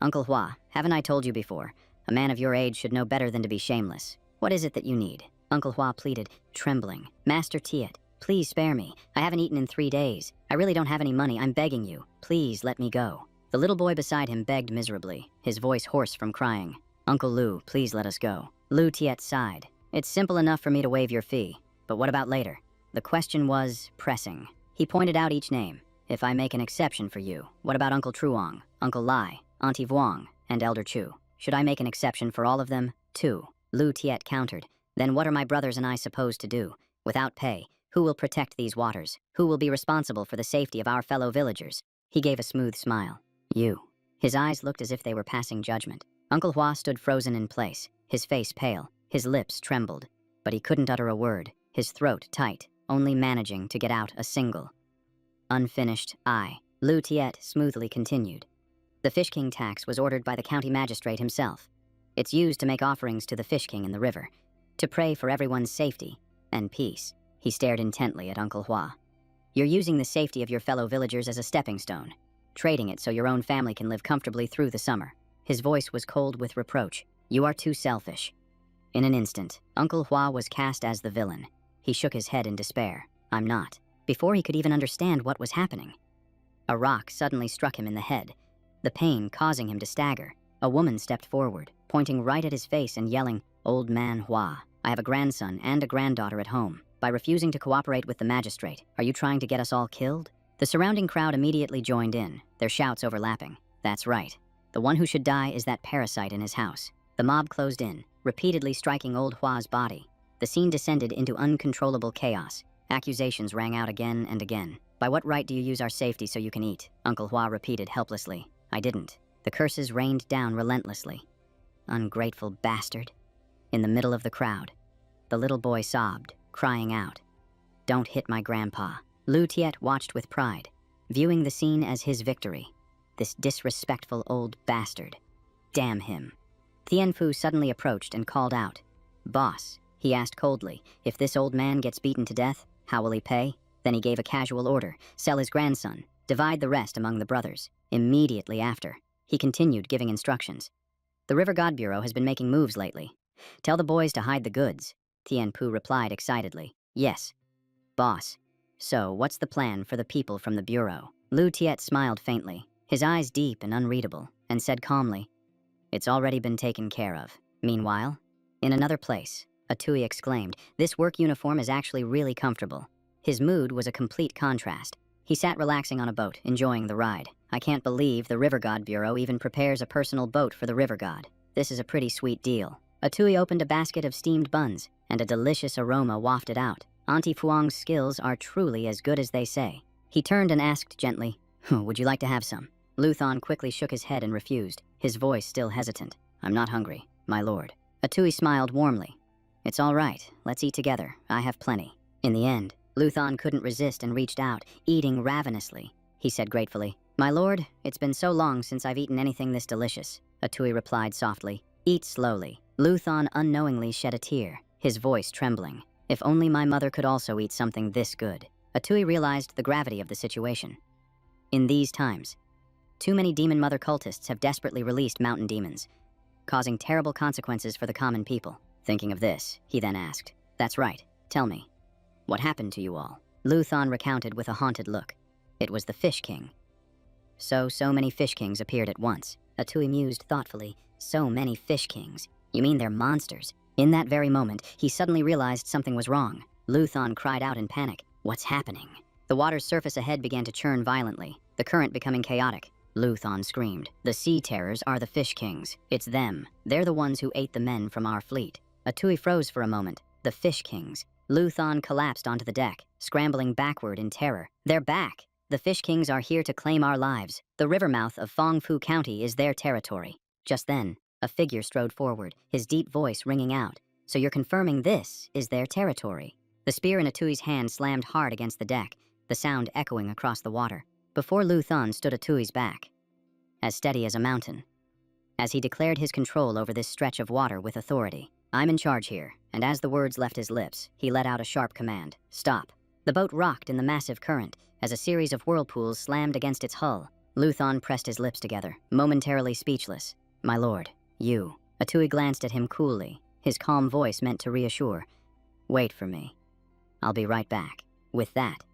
Uncle Hua, haven't I told you before? A man of your age should know better than to be shameless. What is it that you need? Uncle Hua pleaded, trembling. Master Tiet, please spare me. I haven't eaten in 3 days. I really don't have any money. I'm begging you. Please let me go. The little boy beside him begged miserably, his voice hoarse from crying. Uncle Lu, please let us go. Lu Tiet sighed. It's simple enough for me to waive your fee. But what about later? The question was pressing. He pointed out each name. If I make an exception for you, what about Uncle Truong, Uncle Lai, Auntie Vuong, and Elder Chu? Should I make an exception for all of them, too? Lu Tiet countered. Then what are my brothers and I supposed to do? Without pay, who will protect these waters? Who will be responsible for the safety of our fellow villagers? He gave a smooth smile. You. His eyes looked as if they were passing judgment. Uncle Hua stood frozen in place, his face pale, his lips trembled. But he couldn't utter a word, his throat tight, only managing to get out a single unfinished I. Lu Tiet smoothly continued. The Fish King tax was ordered by the county magistrate himself. It's used to make offerings to the Fish King in the river, to pray for everyone's safety and peace. He stared intently at Uncle Hua. You're using the safety of your fellow villagers as a stepping stone, trading it so your own family can live comfortably through the summer. His voice was cold with reproach. You are too selfish. In an instant, Uncle Hua was cast as the villain. He shook his head in despair. I'm not. Before he could even understand what was happening, a rock suddenly struck him in the head, the pain causing him to stagger. A woman stepped forward, pointing right at his face and yelling, Old man Hua, I have a grandson and a granddaughter at home. By refusing to cooperate with the magistrate, are you trying to get us all killed? The surrounding crowd immediately joined in, their shouts overlapping. That's right. The one who should die is that parasite in his house. The mob closed in, repeatedly striking Old Hua's body. The scene descended into uncontrollable chaos. Accusations rang out again and again. By what right do you use our safety so you can eat? Uncle Hua repeated helplessly. I didn't. The curses rained down relentlessly. Ungrateful bastard. In the middle of the crowd, the little boy sobbed, crying out, Don't hit my grandpa. Lu Tiet watched with pride, viewing the scene as his victory. This disrespectful old bastard. Damn him. Tien Fu suddenly approached and called out, Boss. He asked coldly, if this old man gets beaten to death, how will he pay? Then he gave a casual order, sell his grandson, divide the rest among the brothers. Immediately after, he continued giving instructions. The River God Bureau has been making moves lately. Tell the boys to hide the goods. Tianpu replied excitedly. Yes, boss. So, what's the plan for the people from the Bureau? Lu Tiet smiled faintly, his eyes deep and unreadable, and said calmly, it's already been taken care of. Meanwhile, in another place, Atui exclaimed, this work uniform is actually really comfortable. His mood was a complete contrast. He sat relaxing on a boat, enjoying the ride. I can't believe the River God Bureau even prepares a personal boat for the River God. This is a pretty sweet deal. Atui opened a basket of steamed buns, and a delicious aroma wafted out. Auntie Fuang's skills are truly as good as they say. He turned and asked gently, would you like to have some? Luthon quickly shook his head and refused, his voice still hesitant. I'm not hungry, my lord. Atui smiled warmly. It's all right, let's eat together, I have plenty. In the end, Luthon couldn't resist and reached out, eating ravenously. He said gratefully, my lord, it's been so long since I've eaten anything this delicious. Atui replied softly, eat slowly. Luthon unknowingly shed a tear, his voice trembling. If only my mother could also eat something this good. Atui realized the gravity of the situation. In these times, too many demon mother cultists have desperately released mountain demons, causing terrible consequences for the common people. Thinking of this, he then asked, that's right, tell me, what happened to you all? Luthon recounted with a haunted look. It was the Fish King. So many Fish Kings appeared at once. Atui mused thoughtfully, so many Fish Kings. You mean they're monsters? In that very moment, he suddenly realized something was wrong. Luthon cried out in panic, what's happening? The water's surface ahead began to churn violently, the current becoming chaotic. Luthon screamed, the Sea Terrors are the Fish Kings. It's them. They're the ones who ate the men from our fleet. Atui froze for a moment. The Fish Kings. Luthon collapsed onto the deck, scrambling backward in terror. They're back! The Fish Kings are here to claim our lives. The river mouth of Fangfu County is their territory. Just then, a figure strode forward, his deep voice ringing out. So you're confirming this is their territory? The spear in Atui's hand slammed hard against the deck, the sound echoing across the water. Before Luthon stood Atui's back, as steady as a mountain, as he declared his control over this stretch of water with authority. I'm in charge here, and as the words left his lips, he let out a sharp command. Stop. The boat rocked in the massive current, as a series of whirlpools slammed against its hull. Luthon pressed his lips together, momentarily speechless. My lord, you. Atui glanced at him coolly, his calm voice meant to reassure. Wait for me. I'll be right back. With that,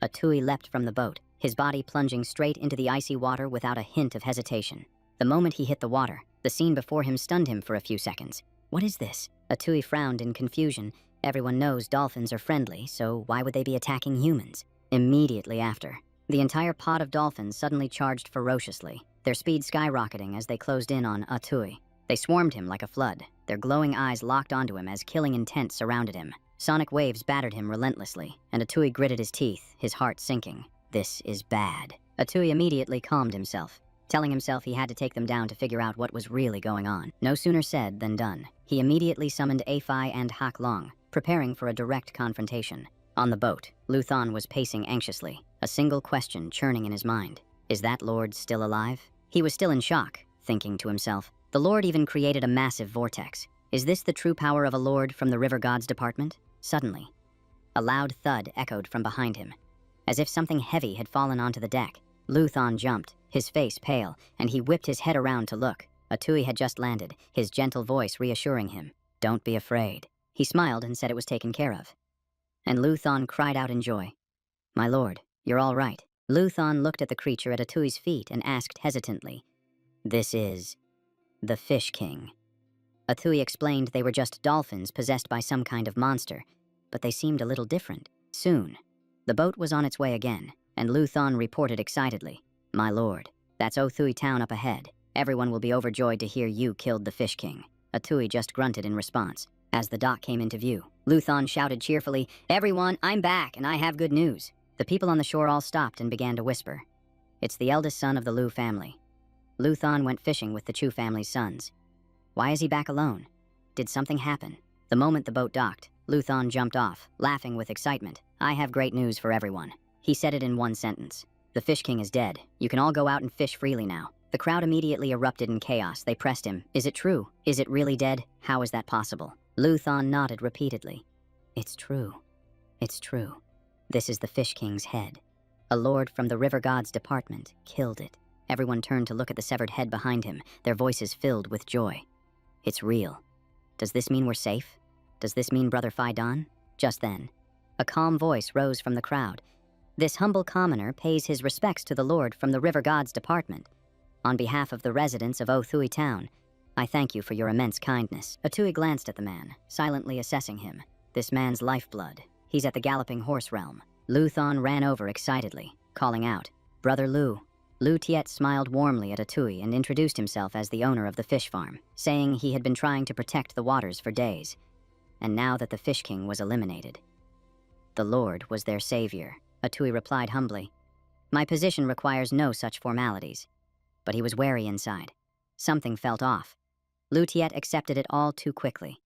Atui leapt from the boat, his body plunging straight into the icy water without a hint of hesitation. The moment he hit the water, the scene before him stunned him for a few seconds. What is this? Atui frowned in confusion. Everyone knows dolphins are friendly, so why would they be attacking humans? Immediately after, the entire pod of dolphins suddenly charged ferociously, their speed skyrocketing as they closed in on Atui. They swarmed him like a flood, their glowing eyes locked onto him as killing intent surrounded him. Sonic waves battered him relentlessly, and Atui gritted his teeth, his heart sinking. This is bad. Atui immediately calmed himself, telling himself he had to take them down to figure out what was really going on. No sooner said than done. He immediately summoned A-Fi and Hak Long, preparing for a direct confrontation. On the boat, Luthon was pacing anxiously, a single question churning in his mind. Is that lord still alive? He was still in shock, thinking to himself. The lord even created a massive vortex. Is this the true power of a lord from the River Gods department? Suddenly, a loud thud echoed from behind him, as if something heavy had fallen onto the deck. Luthon jumped, his face pale, and he whipped his head around to look. Atui had just landed, his gentle voice reassuring him. Don't be afraid. He smiled and said it was taken care of. And Luthon cried out in joy. My lord, you're all right. Luthon looked at the creature at Atui's feet and asked hesitantly, this is the Fish King. Atui explained they were just dolphins possessed by some kind of monster, but they seemed a little different. Soon, the boat was on its way again, and Luthon reported excitedly, my lord, that's Othui town up ahead. Everyone will be overjoyed to hear you killed the Fish King. Atui just grunted in response. As the dock came into view, Luthon shouted cheerfully, everyone, I'm back, and I have good news. The people on the shore all stopped and began to whisper. It's the eldest son of the Lu family. Luthon went fishing with the Chu family's sons. Why is he back alone? Did something happen? The moment the boat docked, Luthon jumped off, laughing with excitement. I have great news for everyone. He said it in one sentence. The Fish King is dead. You can all go out and fish freely now. The crowd immediately erupted in chaos. They pressed him. Is it true? Is it really dead? How is that possible? Luthon nodded repeatedly. It's true. It's true. This is the Fish King's head. A lord from the River God's department killed it. Everyone turned to look at the severed head behind him, their voices filled with joy. It's real. Does this mean we're safe? Does this mean Brother Phi-Don? Just then, a calm voice rose from the crowd. This humble commoner pays his respects to the Lord from the River God's department. On behalf of the residents of Othui Town, I thank you for your immense kindness. Othui glanced at the man, silently assessing him. This man's lifeblood. He's at the Galloping Horse realm. Luthon ran over excitedly, calling out, Brother Lu. Lu Tiet smiled warmly at Othui and introduced himself as the owner of the fish farm, saying he had been trying to protect the waters for days. And now that the Fish King was eliminated, the Lord was their savior. Othui replied humbly, My position requires no such formalities. But he was wary inside. Something felt off. Lu Tiet accepted it all too quickly,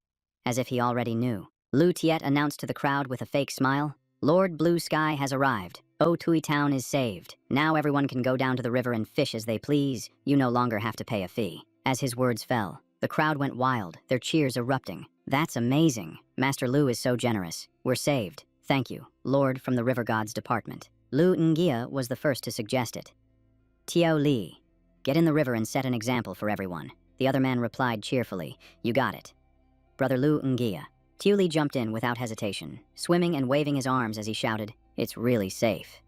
as if he already knew. Lu Tiet announced to the crowd with a fake smile, Lord Blue Sky has arrived. Othui Town is saved. Now everyone can go down to the river and fish as they please. You no longer have to pay a fee. As his words fell, the crowd went wild, their cheers erupting. That's amazing. Master Lu is so generous. We're saved. Thank you, Lord from the River God's department. Lu Ngia was the first to suggest it. Tiao Li, get in the river and set an example for everyone. The other man replied cheerfully, You got it. Brother Lu Ngia. Tiao Li jumped in without hesitation, swimming and waving his arms as he shouted, It's really safe.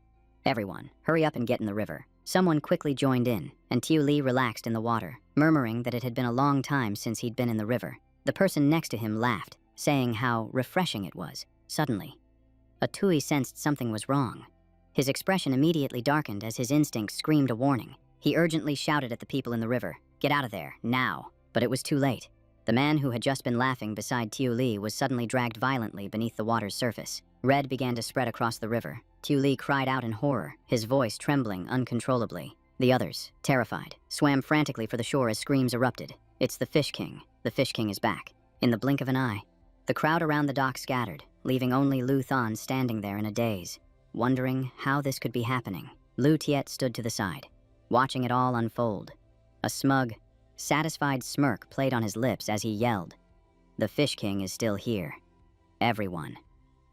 Everyone, hurry up and get in the river. Someone quickly joined in, and Tiao Li relaxed in the water, murmuring that it had been a long time since he'd been in the river. The person next to him laughed, saying how refreshing it was. Suddenly, Othui sensed something was wrong. His expression immediately darkened as his instincts screamed a warning. He urgently shouted at the people in the river, Get out of there, now. But it was too late. The man who had just been laughing beside Tiao Li was suddenly dragged violently beneath the water's surface. Red began to spread across the river. Tiao Li cried out in horror, his voice trembling uncontrollably. The others, terrified, swam frantically for the shore as screams erupted. It's the Fish King. The Fish King is back. In the blink of an eye, the crowd around the dock scattered, leaving only Luthon standing there in a daze, wondering how this could be happening. Lu Tiet stood to the side, watching it all unfold. A smug, satisfied smirk played on his lips as he yelled, The Fish King is still here. Everyone,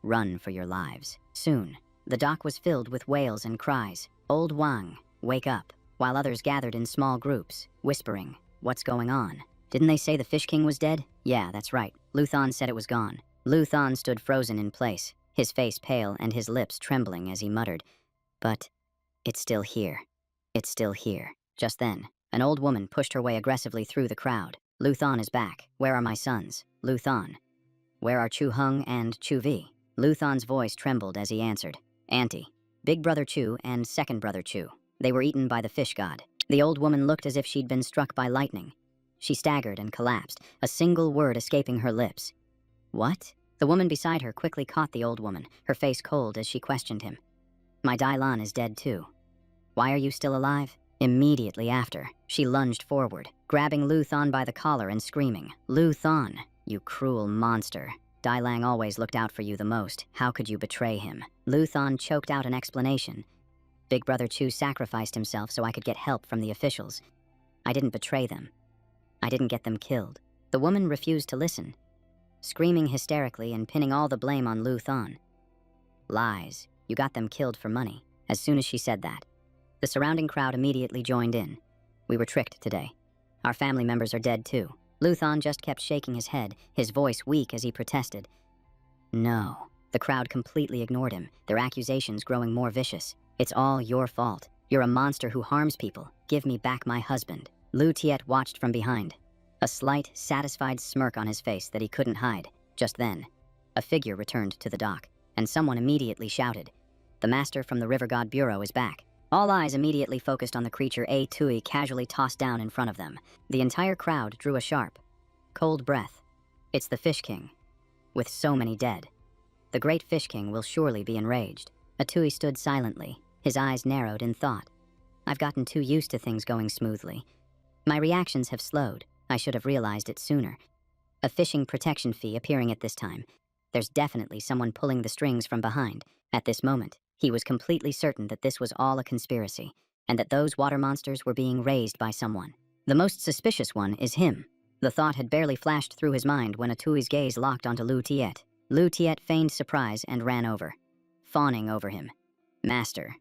run for your lives. Soon, the dock was filled with wails and cries. Old Wang, wake up, while others gathered in small groups, whispering, What's going on? Didn't they say the Fish King was dead? Yeah, that's right. Luthon said it was gone. Luthon stood frozen in place, his face pale and his lips trembling as he muttered, But it's still here. It's still here. Just then, an old woman pushed her way aggressively through the crowd. Luthon is back. Where are my sons? Luthon. Where are Chu Hung and Chu Vi? Luthon's voice trembled as he answered, Auntie, Big Brother Chu and Second Brother Chu. They were eaten by the fish god. The old woman looked as if she'd been struck by lightning. She staggered and collapsed, a single word escaping her lips. What? The woman beside her quickly caught the old woman, her face cold as she questioned him. My Dai Lan is dead too. Why are you still alive? Immediately after, she lunged forward, grabbing Luthon by the collar and screaming, Luthon, you cruel monster. Dai Lang always looked out for you the most. How could you betray him? Luthon choked out an explanation. Big Brother Chu sacrificed himself so I could get help from the officials. I didn't betray them. I didn't get them killed. The woman refused to listen, screaming hysterically and pinning all the blame on Luthon. Lies. You got them killed for money. As soon as she said that, the surrounding crowd immediately joined in. We were tricked today. Our family members are dead too. Luthon just kept shaking his head, his voice weak as he protested. No. The crowd completely ignored him, their accusations growing more vicious. It's all your fault. You're a monster who harms people. Give me back my husband. Lu Tiet watched from behind, a slight, satisfied smirk on his face that he couldn't hide. Just then, a figure returned to the dock, and someone immediately shouted, The master from the River God Bureau is back. All eyes immediately focused on the creature A Tui casually tossed down in front of them. The entire crowd drew a sharp, cold breath. It's the Fish King. With so many dead, the great Fish King will surely be enraged. Atui stood silently, his eyes narrowed in thought. I've gotten too used to things going smoothly. My reactions have slowed. I should have realized it sooner. A fishing protection fee appearing at this time. There's definitely someone pulling the strings from behind. At this moment, he was completely certain that this was all a conspiracy, and that those water monsters were being raised by someone. The most suspicious one is him. The thought had barely flashed through his mind when Atui's gaze locked onto Lu Tiet. Lu Tiet feigned surprise and ran over, fawning over him. "Master,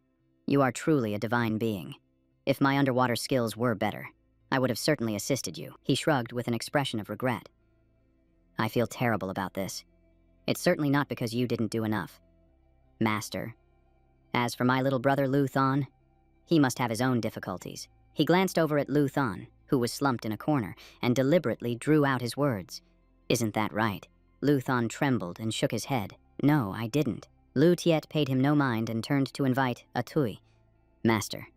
you are truly a divine being. If my underwater skills were better, I would have certainly assisted you." He shrugged with an expression of regret. "I feel terrible about this. It's certainly not because you didn't do enough. Master. As for my little brother Lu Thon, he must have his own difficulties." He glanced over at Lu Thon, who was slumped in a corner, and deliberately drew out his words. "Isn't that right?" Lu Thon trembled and shook his head. "No, I didn't." Lu Tiet paid him no mind and turned to invite Atui. "Master,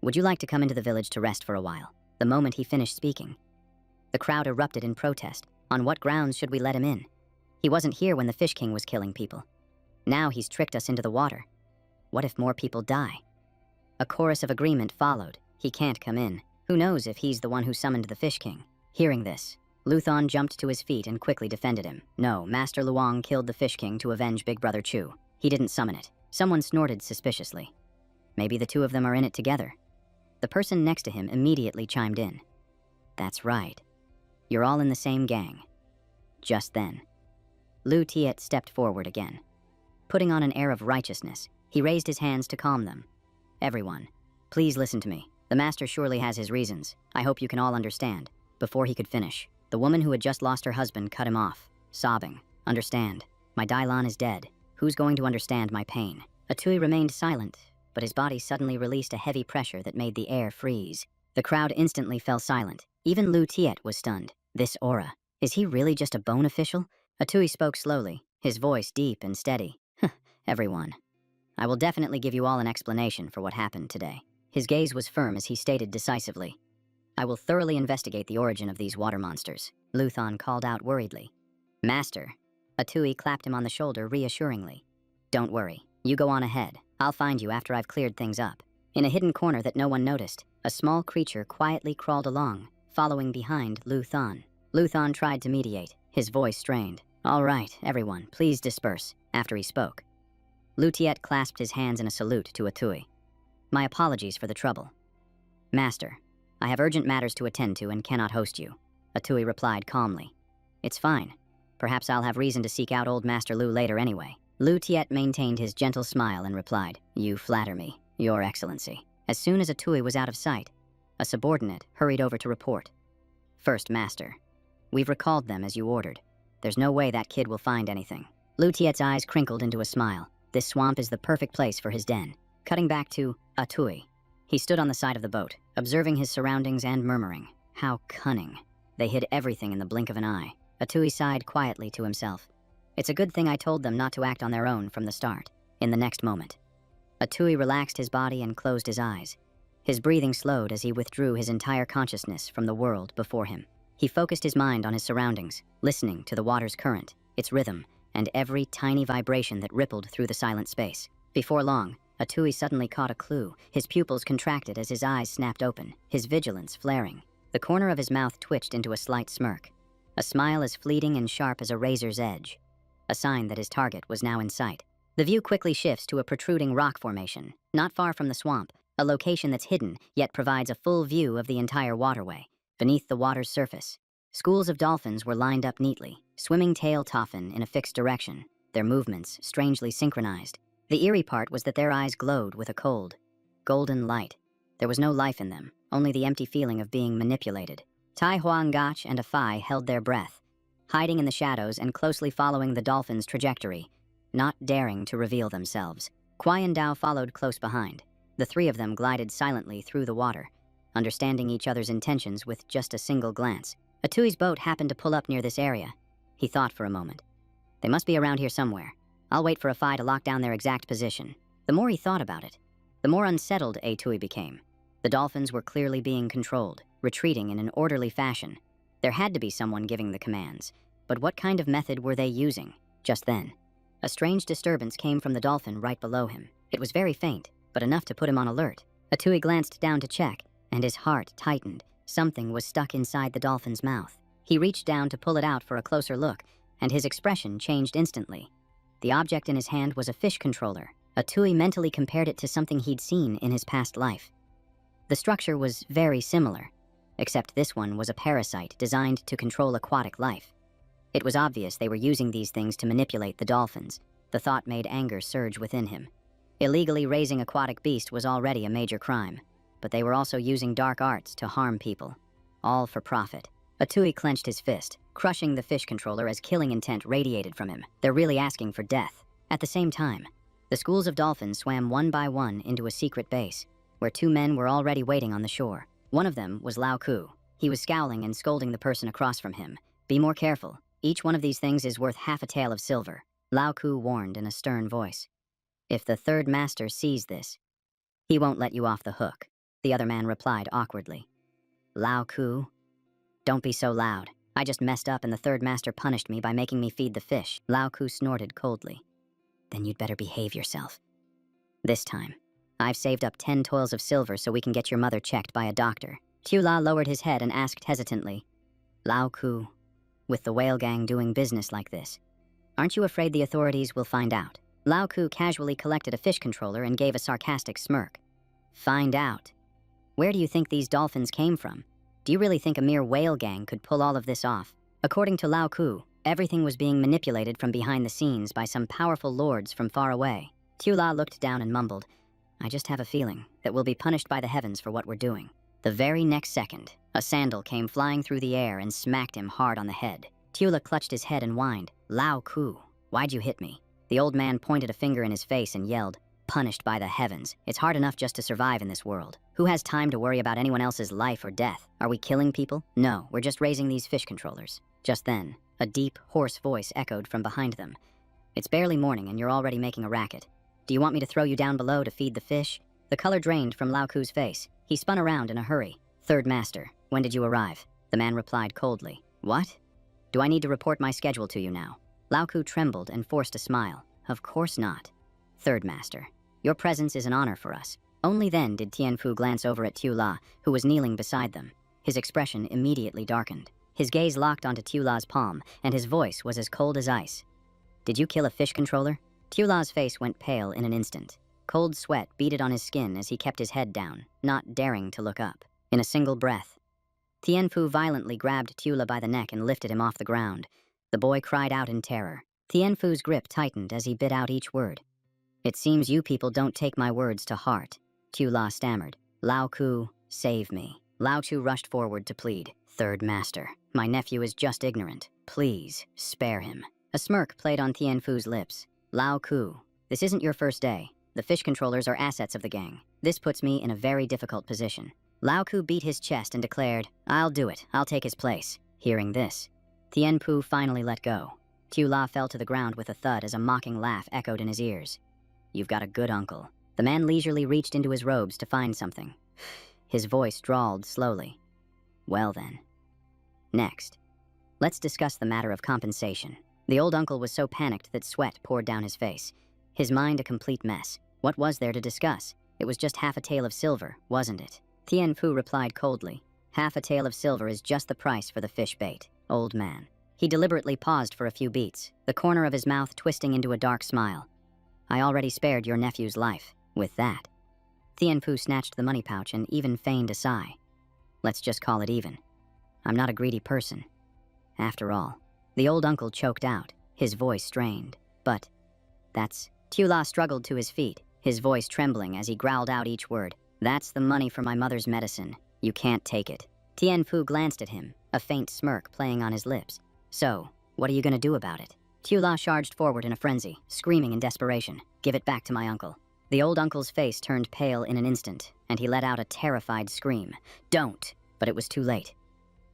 would you like to come into the village to rest for a while?" The moment he finished speaking, the crowd erupted in protest. On what grounds should we let him in? He wasn't here when the Fish King was killing people. Now he's tricked us into the water. What if more people die? A chorus of agreement followed. He can't come in. Who knows if he's the one who summoned the Fish King? Hearing this, Lu Thon jumped to his feet and quickly defended him. "No, Master Luong killed the Fish King to avenge Big Brother Chu. He didn't summon it." Someone snorted suspiciously. "Maybe the two of them are in it together." The person next to him immediately chimed in. "That's right. You're all in the same gang." Just then, Lu Tiet stepped forward again. Putting on an air of righteousness, he raised his hands to calm them. "Everyone, please listen to me. The master surely has his reasons. I hope you can all understand." Before he could finish, the woman who had just lost her husband cut him off, sobbing. "Understand. My Dailan is dead. Who's going to understand my pain?" Atui remained silent, but his body suddenly released a heavy pressure that made the air freeze. The crowd instantly fell silent. Even Lu Tiet was stunned. This aura. Is he really just a bone official? Atui spoke slowly, his voice deep and steady. "Everyone, I will definitely give you all an explanation for what happened today." His gaze was firm as he stated decisively. "I will thoroughly investigate the origin of these water monsters." Lu Thon called out worriedly. "Master." Atui clapped him on the shoulder reassuringly. "Don't worry. You go on ahead. I'll find you after I've cleared things up." In a hidden corner that no one noticed, a small creature quietly crawled along, following behind Lu Thon. Lu Thon tried to mediate, his voice strained. "All right, everyone, please disperse." After he spoke, Lu Tiet clasped his hands in a salute to Atui. "My apologies for the trouble. Master, I have urgent matters to attend to and cannot host you." Atui replied calmly. "It's fine. Perhaps I'll have reason to seek out old Master Lu later anyway." Lu Tiet maintained his gentle smile and replied, "You flatter me, Your Excellency." As soon as Atui was out of sight, a subordinate hurried over to report. "First, Master, we've recalled them as you ordered. There's no way that kid will find anything." Lu Tiet's eyes crinkled into a smile. This swamp is the perfect place for his den. Cutting back to Atui, he stood on the side of the boat, observing his surroundings and murmuring, "How cunning. They hid everything in the blink of an eye." Atui sighed quietly to himself. "It's a good thing I told them not to act on their own from the start." In the next moment, Atui relaxed his body and closed his eyes. His breathing slowed as he withdrew his entire consciousness from the world before him. He focused his mind on his surroundings, listening to the water's current, its rhythm, and every tiny vibration that rippled through the silent space. Before long, Atui suddenly caught a clue. His pupils contracted as his eyes snapped open, his vigilance flaring. The corner of his mouth twitched into a slight smirk, a smile as fleeting and sharp as a razor's edge, a sign that his target was now in sight. The view quickly shifts to a protruding rock formation, not far from the swamp, a location that's hidden, yet provides a full view of the entire waterway. Beneath the water's surface, schools of dolphins were lined up neatly, swimming tail toffin in a fixed direction, their movements strangely synchronized. The eerie part was that their eyes glowed with a cold, golden light. There was no life in them, only the empty feeling of being manipulated. Tai Huang Gach and Afai held their breath, hiding in the shadows and closely following the dolphin's trajectory, not daring to reveal themselves. Qian Dao followed close behind. The three of them glided silently through the water, understanding each other's intentions with just a single glance. Atui's boat happened to pull up near this area. He thought for a moment. They must be around here somewhere. I'll wait for Afai to lock down their exact position. The more he thought about it, the more unsettled Atui became. The dolphins were clearly being controlled, retreating in an orderly fashion. There had to be someone giving the commands, but what kind of method were they using? Just then, a strange disturbance came from the dolphin right below him. It was very faint, but enough to put him on alert. Atui glanced down to check, and his heart tightened. Something was stuck inside the dolphin's mouth. He reached down to pull it out for a closer look, and his expression changed instantly. The object in his hand was a fish controller. Atui mentally compared it to something he'd seen in his past life. The structure was very similar. except this one was a parasite designed to control aquatic life. It was obvious they were using these things to manipulate the dolphins. The thought made anger surge within him. Illegally raising aquatic beast was already a major crime, but they were also using dark arts to harm people, all for profit. Atui clenched his fist, crushing the fish controller as killing intent radiated from him. They're really asking for death. At the same time, the schools of dolphins swam one by one into a secret base, where two men were already waiting on the shore. One of them was Lao Ku. He was scowling and scolding the person across from him. Be more careful. Each one of these things is worth half a tael of silver, Lao Ku warned in a stern voice. If the third master sees this, he won't let you off the hook, the other man replied awkwardly. Lao Ku? Don't be so loud. I just messed up and the third master punished me by making me feed the fish. Lao Ku snorted coldly. Then you'd better behave yourself. This time, I've saved up 10 toils of silver so we can get your mother checked by a doctor. Tula lowered his head and asked hesitantly, Lao Ku, with the whale gang doing business like this, aren't you afraid the authorities will find out? Lao Ku casually collected a fish controller and gave a sarcastic smirk. Find out? Where do you think these dolphins came from? Do you really think a mere whale gang could pull all of this off? According to Lao Ku, everything was being manipulated from behind the scenes by some powerful lords from far away. Tula looked down and mumbled, I just have a feeling that we'll be punished by the heavens for what we're doing. The very next second, a sandal came flying through the air and smacked him hard on the head. Tula clutched his head and whined, Lao Ku, why'd you hit me? The old man pointed a finger in his face and yelled, punished by the heavens. It's hard enough just to survive in this world. Who has time to worry about anyone else's life or death? Are we killing people? No, we're just raising these fish controllers. Just then, a deep, hoarse voice echoed from behind them. It's barely morning and you're already making a racket. Do you want me to throw you down below to feed the fish? The color drained from Lao Ku's face. He spun around in a hurry. Third master, when did you arrive? The man replied coldly. What? Do I need to report my schedule to you now? Lao Ku trembled and forced a smile. Of course not. Third master, your presence is an honor for us. Only then did Tianfu glance over at Tula, who was kneeling beside them. His expression immediately darkened. His gaze locked onto Tula's palm, and his voice was as cold as ice. Did you kill a fish controller? Tula's face went pale in an instant. Cold sweat beaded on his skin as he kept his head down, not daring to look up. In a single breath, Tianfu violently grabbed Tula by the neck and lifted him off the ground. The boy cried out in terror. Tianfu's grip tightened as he bit out each word. It seems you people don't take my words to heart, Tula stammered. Lao Ku, save me. Lao Chu rushed forward to plead. Third master, my nephew is just ignorant. Please, spare him. A smirk played on Tianfu's lips. Lao Ku, this isn't your first day. The fish controllers are assets of the gang. This puts me in a very difficult position. Lao Ku beat his chest and declared, I'll do it. I'll take his place. Hearing this, Tianfu finally let go. Tula fell to the ground with a thud as a mocking laugh echoed in his ears. You've got a good uncle. The man leisurely reached into his robes to find something. His voice drawled slowly. Well then. Next, let's discuss the matter of compensation. The old uncle was so panicked that sweat poured down his face. His mind a complete mess. What was there to discuss? It was just half a tael of silver, wasn't it? Tianfu replied coldly. Half a tael of silver is just the price for the fish bait, old man. He deliberately paused for a few beats, the corner of his mouth twisting into a dark smile. I already spared your nephew's life. With that, Tianfu snatched the money pouch and even feigned a sigh. Let's just call it even. I'm not a greedy person. After all, the old uncle choked out, his voice strained. But that's... Tula struggled to his feet, his voice trembling as he growled out each word. That's the money for my mother's medicine. You can't take it. Tianfu glanced at him, a faint smirk playing on his lips. So, what are you gonna do about it? Tula charged forward in a frenzy, screaming in desperation. Give it back to my uncle. The old uncle's face turned pale in an instant, and he let out a terrified scream. Don't! But it was too late.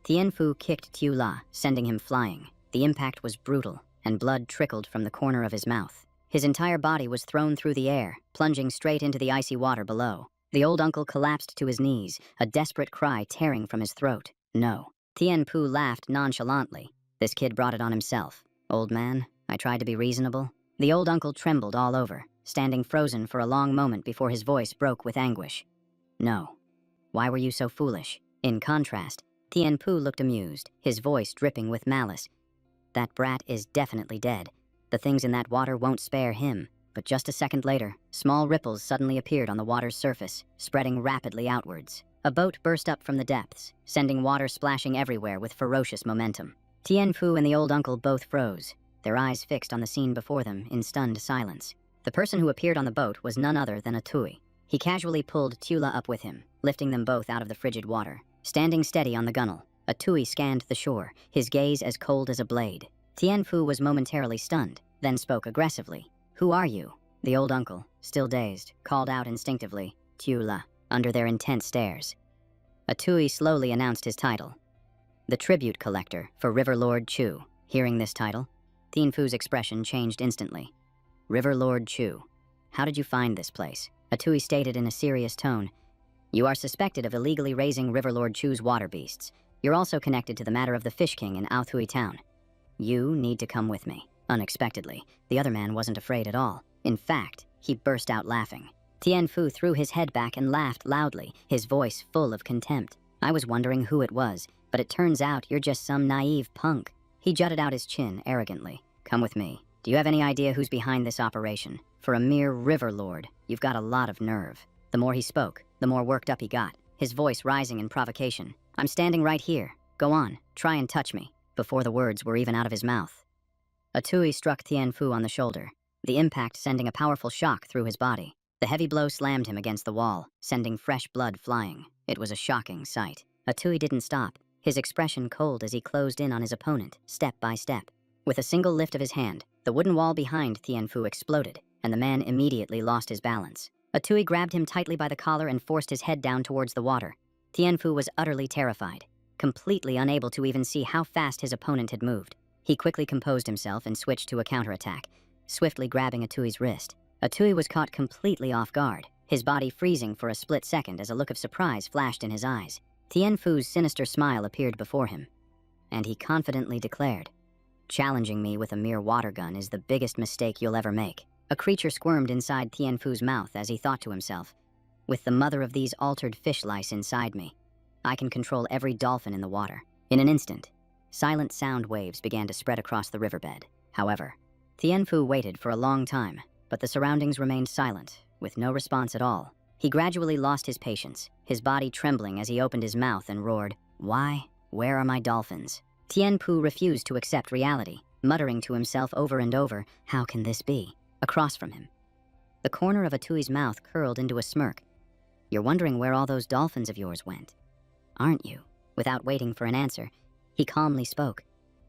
Tianfu kicked Tula, sending him flying. The impact was brutal, and blood trickled from the corner of his mouth. His entire body was thrown through the air, plunging straight into the icy water below. The old uncle collapsed to his knees, a desperate cry tearing from his throat. No. Tianfu laughed nonchalantly. This kid brought it on himself. Old man, I tried to be reasonable. The old uncle trembled all over, standing frozen for a long moment before his voice broke with anguish. No. Why were you so foolish? In contrast, Tianfu looked amused, his voice dripping with malice. That brat is definitely dead. The things in that water won't spare him. But just a second later, small ripples suddenly appeared on the water's surface, spreading rapidly outwards. A boat burst up from the depths, sending water splashing everywhere with ferocious momentum. Tien Fu and the old uncle both froze, their eyes fixed on the scene before them in stunned silence. The person who appeared on the boat was none other than a Tui. He casually pulled Tula up with him, lifting them both out of the frigid water. Standing steady on the gunwale, a Tui scanned the shore, his gaze as cold as a blade. Tien Fu was momentarily stunned, then spoke aggressively. "Who are you?" The old uncle, still dazed, called out instinctively, "Tula," under their intense stares. A Tui slowly announced his title. The tribute collector for River Lord Chu. Hearing this title, Tien Fu's expression changed instantly. "River Lord Chu, how did you find this place?" A Tui stated in a serious tone. "You are suspected of illegally raising River Lord Chu's water beasts. You're also connected to the matter of the Fish King in Aothui town. You need to come with me." Unexpectedly, the other man wasn't afraid at all. In fact, he burst out laughing. Tien Fu threw his head back and laughed loudly, his voice full of contempt. "I was wondering who it was, but it turns out you're just some naive punk." He jutted out his chin arrogantly. "Come with me. Do you have any idea who's behind this operation? For a mere river lord, you've got a lot of nerve." The more he spoke, the more worked up he got, his voice rising in provocation. "I'm standing right here. Go on, try and touch me." Before the words were even out of his mouth, a Tui struck Tien Fu on the shoulder, the impact sending a powerful shock through his body. The heavy blow slammed him against the wall, sending fresh blood flying. It was a shocking sight. A Tui didn't stop, his expression cold as he closed in on his opponent, step by step. With a single lift of his hand, the wooden wall behind Tien Fu exploded, and the man immediately lost his balance. A Tui grabbed him tightly by the collar and forced his head down towards the water. Tien Fu was utterly terrified, completely unable to even see how fast his opponent had moved. He quickly composed himself and switched to a counterattack, swiftly grabbing a Tui's wrist. A Tui was caught completely off guard, his body freezing for a split second as a look of surprise flashed in his eyes. Tien Fu's sinister smile appeared before him, and he confidently declared, "Challenging me with a mere water gun is the biggest mistake you'll ever make." A creature squirmed inside Tien Fu's mouth as he thought to himself, "With the mother of these altered fish lice inside me, I can control every dolphin in the water." In an instant, silent sound waves began to spread across the riverbed. However, Tien Fu waited for a long time, but the surroundings remained silent, with no response at all. He gradually lost his patience, his body trembling as he opened his mouth and roared, "Why? Where are my dolphins?" Tien Fu refused to accept reality, muttering to himself over and over, "How can this be?" Across from him, the corner of a Tui's mouth curled into a smirk. "You're wondering where all those dolphins of yours went, aren't you?" Without waiting for an answer, he calmly spoke,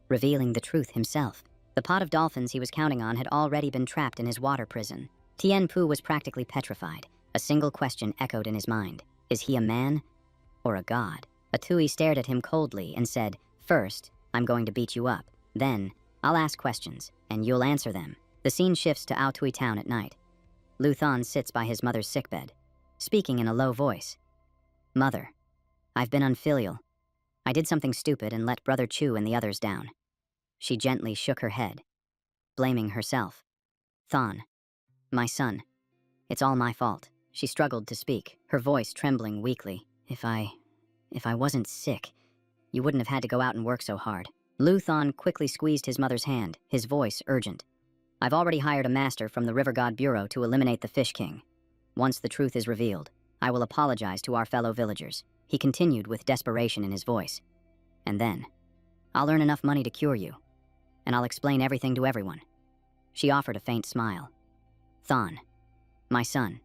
revealing the truth himself. The pot of dolphins he was counting on had already been trapped in his water prison. Tien Fu was practically petrified. A single question echoed in his mind. Is he a man or a god? A Tui stared at him coldly and said, "First, I'm going to beat you up. Then, I'll ask questions, and you'll answer them." The scene shifts to Aothui town at night. Lu Thon sits by his mother's sickbed, speaking in a low voice. "Mother, I've been unfilial. I did something stupid and let Brother Chu and the others down." She gently shook her head, blaming herself. "Thon, my son, it's all my fault." She struggled to speak, her voice trembling weakly. If I wasn't sick, you wouldn't have had to go out and work so hard." Lu Thon quickly squeezed his mother's hand, his voice urgent. "I've already hired a master from the River God Bureau to eliminate the Fish King. Once the truth is revealed, I will apologize to our fellow villagers." He continued with desperation in his voice. "And then, I'll earn enough money to cure you, and I'll explain everything to everyone." She offered a faint smile. "Thon, my son,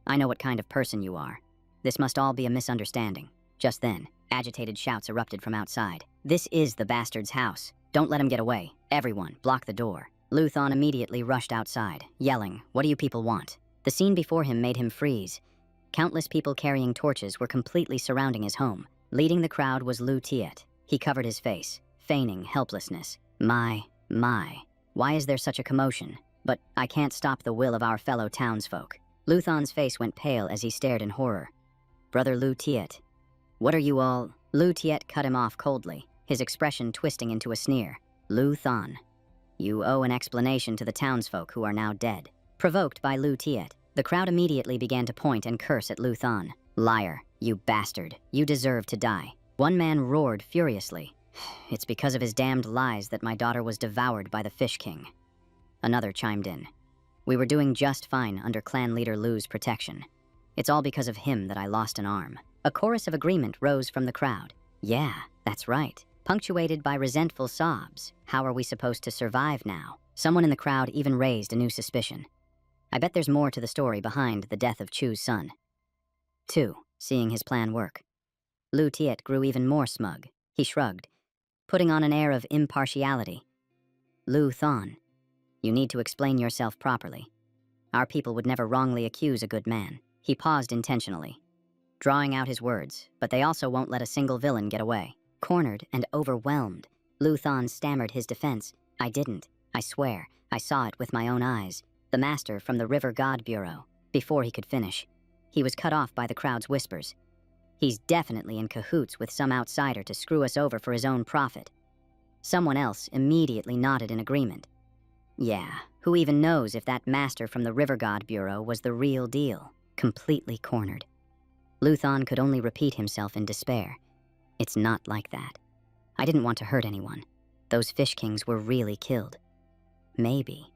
I know what kind of person you are. This must all be a misunderstanding." Just then, agitated shouts erupted from outside. "This is the bastard's house. Don't let him get away. Everyone, block the door." Lu Thon immediately rushed outside, yelling, "What do you people want?" The scene before him made him freeze. Countless people carrying torches were completely surrounding his home. Leading the crowd was Lu Tiet. He covered his face, feigning helplessness. My, why is there such a commotion? But I can't stop the will of our fellow townsfolk." Lu Thon's face went pale as he stared in horror. "Brother Lu Tiet, what are you all—" Lu Tiet cut him off coldly, his expression twisting into a sneer. "Lu Thon, you owe an explanation to the townsfolk who are now dead." Provoked by Lu Tiet, the crowd immediately began to point and curse at Lu Thon. "Liar, you bastard, you deserve to die." One man roared furiously, "It's because of his damned lies that my daughter was devoured by the Fish King." Another chimed in, We were doing just fine under clan leader Lu's protection. It's all because of him that I lost an arm. A chorus of agreement rose from the crowd. Yeah, that's right. Punctuated by resentful sobs. How are we supposed to survive now? Someone in the crowd even raised a new suspicion. I bet there's more to the story behind the death of Chu's son. 2. Seeing his plan work. Lu Tiet grew even more smug. He shrugged, putting on an air of impartiality. Lu Thon, you need to explain yourself properly. Our people would never wrongly accuse a good man. He paused intentionally, drawing out his words, but they also won't let a single villain get away. Cornered and overwhelmed, Lu Thon stammered his defense. I didn't. I swear, I saw it with my own eyes. The master from the River God Bureau. Before he could finish, he was cut off by the crowd's whispers. He's definitely in cahoots with some outsider to screw us over for his own profit. Someone else immediately nodded in agreement. Yeah, who even knows if that master from the River God Bureau was the real deal? Completely cornered. Lu Thon could only repeat himself in despair. It's not like that. I didn't want to hurt anyone. Those fish kings were really killed. Maybe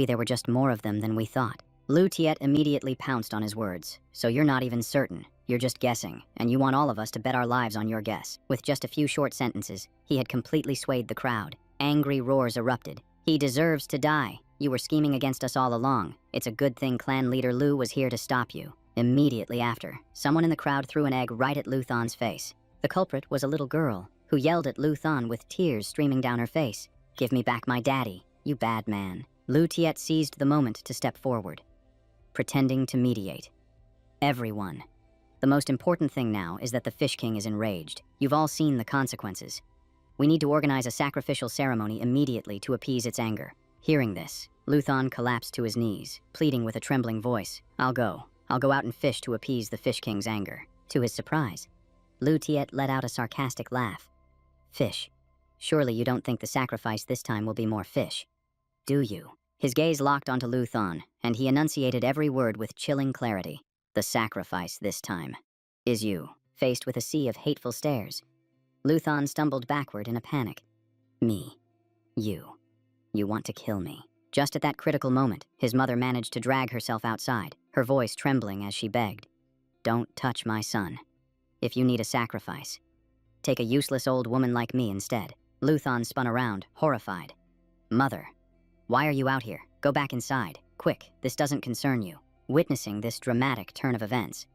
there were just more of them than we thought. Lu Tiet immediately pounced on his words. So you're not even certain. You're just guessing, and you want all of us to bet our lives on your guess. With just a few short sentences, he had completely swayed the crowd. Angry roars erupted. He deserves to die. You were scheming against us all along. It's a good thing clan leader Lu was here to stop you. Immediately after, someone in the crowd threw an egg right at Lu Thon's face. The culprit was a little girl, who yelled at Lu Thon with tears streaming down her face. Give me back my daddy, you bad man. Lu Tiet seized the moment to step forward, pretending to mediate. Everyone. The most important thing now is that the Fish King is enraged. You've all seen the consequences. We need to organize a sacrificial ceremony immediately to appease its anger. Hearing this, Lu Thon collapsed to his knees, pleading with a trembling voice. I'll go out and fish to appease the Fish King's anger. To his surprise, Lu Tiet let out a sarcastic laugh. Fish. Surely you don't think the sacrifice this time will be more fish, do you? His gaze locked onto Lu Thon, and he enunciated every word with chilling clarity. The sacrifice this time is you. Faced with a sea of hateful stares, Lu Thon stumbled backward in a panic. Me. You. You want to kill me. Just at that critical moment, his mother managed to drag herself outside, her voice trembling as she begged. Don't touch my son. If you need a sacrifice, take a useless old woman like me instead. Lu Thon spun around, horrified. Mother, why are you out here? Go back inside. Quick, this doesn't concern you. Witnessing this dramatic turn of events,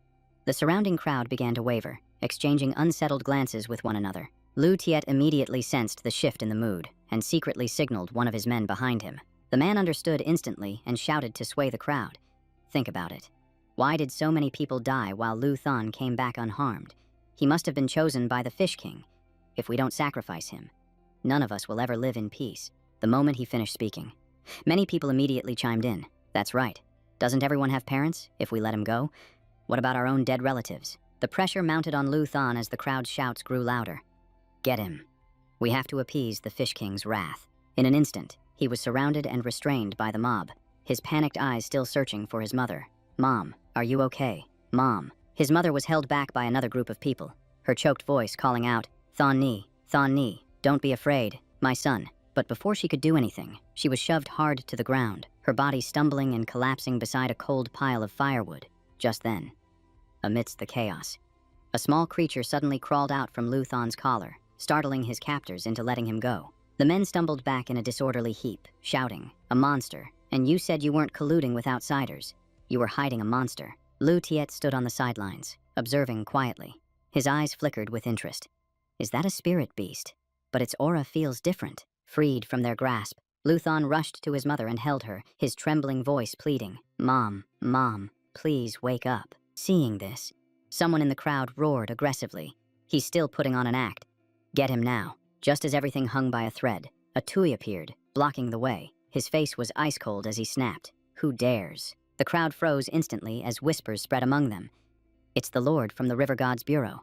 the surrounding crowd began to waver, exchanging unsettled glances with one another. Lu Tiet immediately sensed the shift in the mood and secretly signaled one of his men behind him. The man understood instantly and shouted to sway the crowd. Think about it. Why did so many people die while Lu Thon came back unharmed? He must have been chosen by the Fish King. If we don't sacrifice him, none of us will ever live in peace. The moment he finished speaking, many people immediately chimed in. That's right. Doesn't everyone have parents, if we let him go? What about our own dead relatives? The pressure mounted on Lu Thon as the crowd's shouts grew louder. Get him. We have to appease the Fish King's wrath. In an instant, he was surrounded and restrained by the mob, his panicked eyes still searching for his mother. Mom, are you okay? Mom. His mother was held back by another group of people, her choked voice calling out, Thon Ni, don't be afraid, my son. But before she could do anything, she was shoved hard to the ground, her body stumbling and collapsing beside a cold pile of firewood. Just then, amidst the chaos, a small creature suddenly crawled out from Lu Thon's collar, startling his captors into letting him go. The men stumbled back in a disorderly heap, shouting, a monster, and you said you weren't colluding with outsiders. You were hiding a monster. Lu Tiet stood on the sidelines, observing quietly. His eyes flickered with interest. Is that a spirit beast? But its aura feels different. Freed from their grasp, Lu Thon rushed to his mother and held her, his trembling voice pleading, Mom, please wake up. Seeing this, someone in the crowd roared aggressively. He's still putting on an act. Get him now. Just as everything hung by a thread, a Tui appeared, blocking the way. His face was ice cold as he snapped. Who dares? The crowd froze instantly as whispers spread among them. It's the Lord from the River God's Bureau.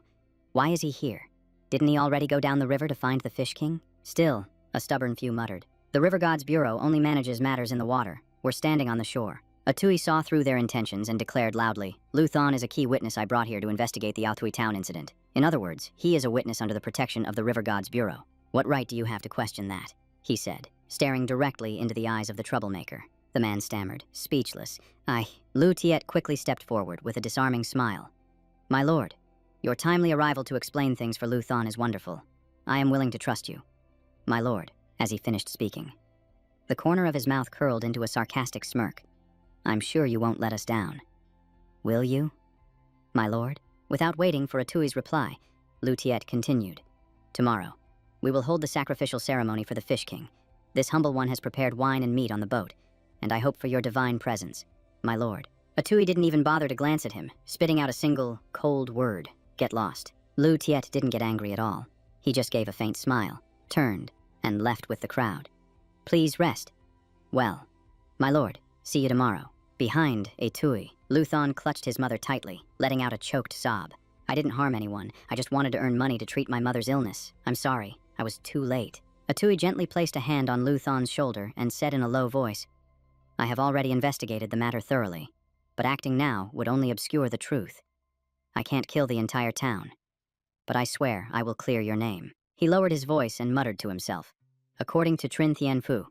Why is he here? Didn't he already go down the river to find the Fish King? Still, a stubborn few muttered. The River God's Bureau only manages matters in the water. We're standing on the shore. A Tui saw through their intentions and declared loudly, Lu Thon is a key witness I brought here to investigate the Aothui town incident. In other words, he is a witness under the protection of the River God's Bureau. What right do you have to question that? He said, staring directly into the eyes of the troublemaker. the man stammered, speechless. Lu Tiet quickly stepped forward with a disarming smile. My lord, your timely arrival to explain things for Lu Thon is wonderful. I am willing to trust you. My lord, as he finished speaking. The corner of his mouth curled into a sarcastic smirk. I'm sure you won't let us down. Will you, my lord? Without waiting for Atui's reply, Lu Tiet continued. Tomorrow, we will hold the sacrificial ceremony for the Fish King. This humble one has prepared wine and meat on the boat, and I hope for your divine presence, my lord. Atui didn't even bother to glance at him, spitting out a single, cold word. Get lost. Lu Tiet didn't get angry at all. He just gave a faint smile, turned, and left with the crowd. Please rest. Well, my lord, see you tomorrow. Behind Atui, Lu Thon clutched his mother tightly, letting out a choked sob. I didn't harm anyone. I just wanted to earn money to treat my mother's illness. I'm sorry. I was too late. Atui gently placed a hand on Lu Thon's shoulder and said in a low voice, I have already investigated the matter thoroughly, but acting now would only obscure the truth. I can't kill the entire town, but I swear I will clear your name. He lowered his voice and muttered to himself. According to Trin Thien Fu,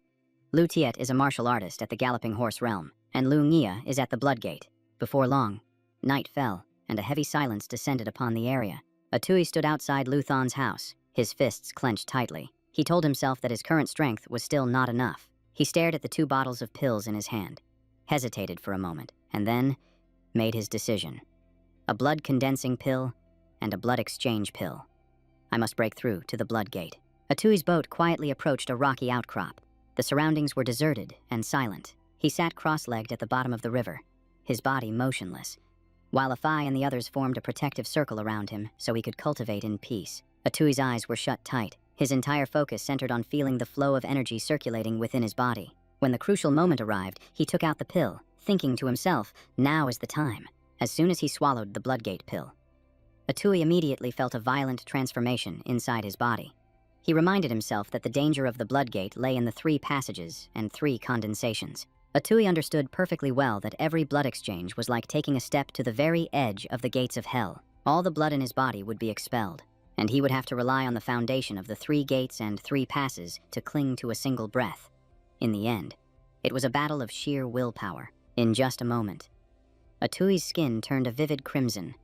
Lu Tiet is a martial artist at the Galloping Horse Realm, and Lu Nghia is at the Bloodgate. Before long, night fell, and a heavy silence descended upon the area. Atui stood outside Lu Thon's house, his fists clenched tightly. He told himself that his current strength was still not enough. He stared at the 2 bottles of pills in his hand, hesitated for a moment, and then made his decision. A blood-condensing pill and a blood exchange pill. I must break through to the Bloodgate. Atui's boat quietly approached a rocky outcrop. The surroundings were deserted and silent. He sat cross-legged at the bottom of the river, his body motionless, while Afai and the others formed a protective circle around him so he could cultivate in peace. Atui's eyes were shut tight. His entire focus centered on feeling the flow of energy circulating within his body. When the crucial moment arrived, he took out the pill, thinking to himself, now is the time. As soon as he swallowed the Bloodgate pill, Atui immediately felt a violent transformation inside his body. He reminded himself that the danger of the Bloodgate lay in the 3 passages and 3 condensations. Atui understood perfectly well that every blood exchange was like taking a step to the very edge of the gates of hell. All the blood in his body would be expelled, and he would have to rely on the foundation of the 3 gates and 3 passes to cling to a single breath. In the end, it was a battle of sheer willpower. In just a moment, Atui's skin turned a vivid crimson,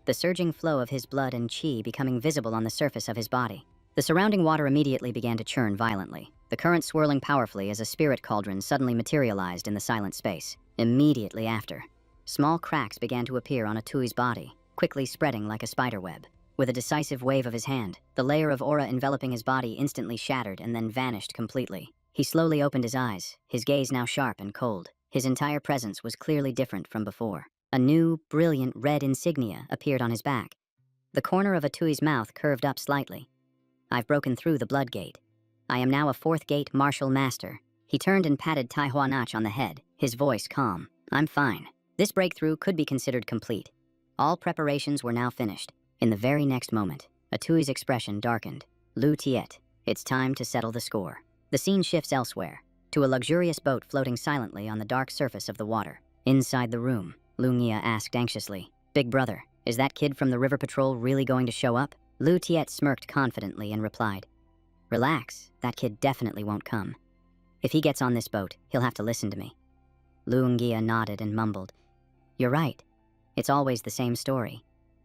the surging flow of his blood and chi becoming visible on the surface of his body. The surrounding water immediately began to churn violently, the current swirling powerfully as a spirit cauldron suddenly materialized in the silent space. Immediately after, small cracks began to appear on Atui's body, quickly spreading like a spiderweb. With a decisive wave of his hand, the layer of aura enveloping his body instantly shattered and then vanished completely. He slowly opened his eyes, his gaze now sharp and cold. His entire presence was clearly different from before. A new, brilliant red insignia appeared on his back. The corner of Atui's mouth curved up slightly. I've broken through the Bloodgate. I am now a 4th Gate Martial Master. He turned and patted Tai Huanach on the head, his voice calm. I'm fine. This breakthrough could be considered complete. All preparations were now finished. In the very next moment, Atui's expression darkened. Lu Tiet, it's time to settle the score. The scene shifts elsewhere, to a luxurious boat floating silently on the dark surface of the water. Inside the room, Lu Nghia asked anxiously, Big brother, is that kid from the River Patrol really going to show up? Lu Tiet smirked confidently and replied, Relax, that kid definitely won't come. If he gets on this boat, he'll have to listen to me. Lu Nghia nodded and mumbled, You're right. It's always the same story.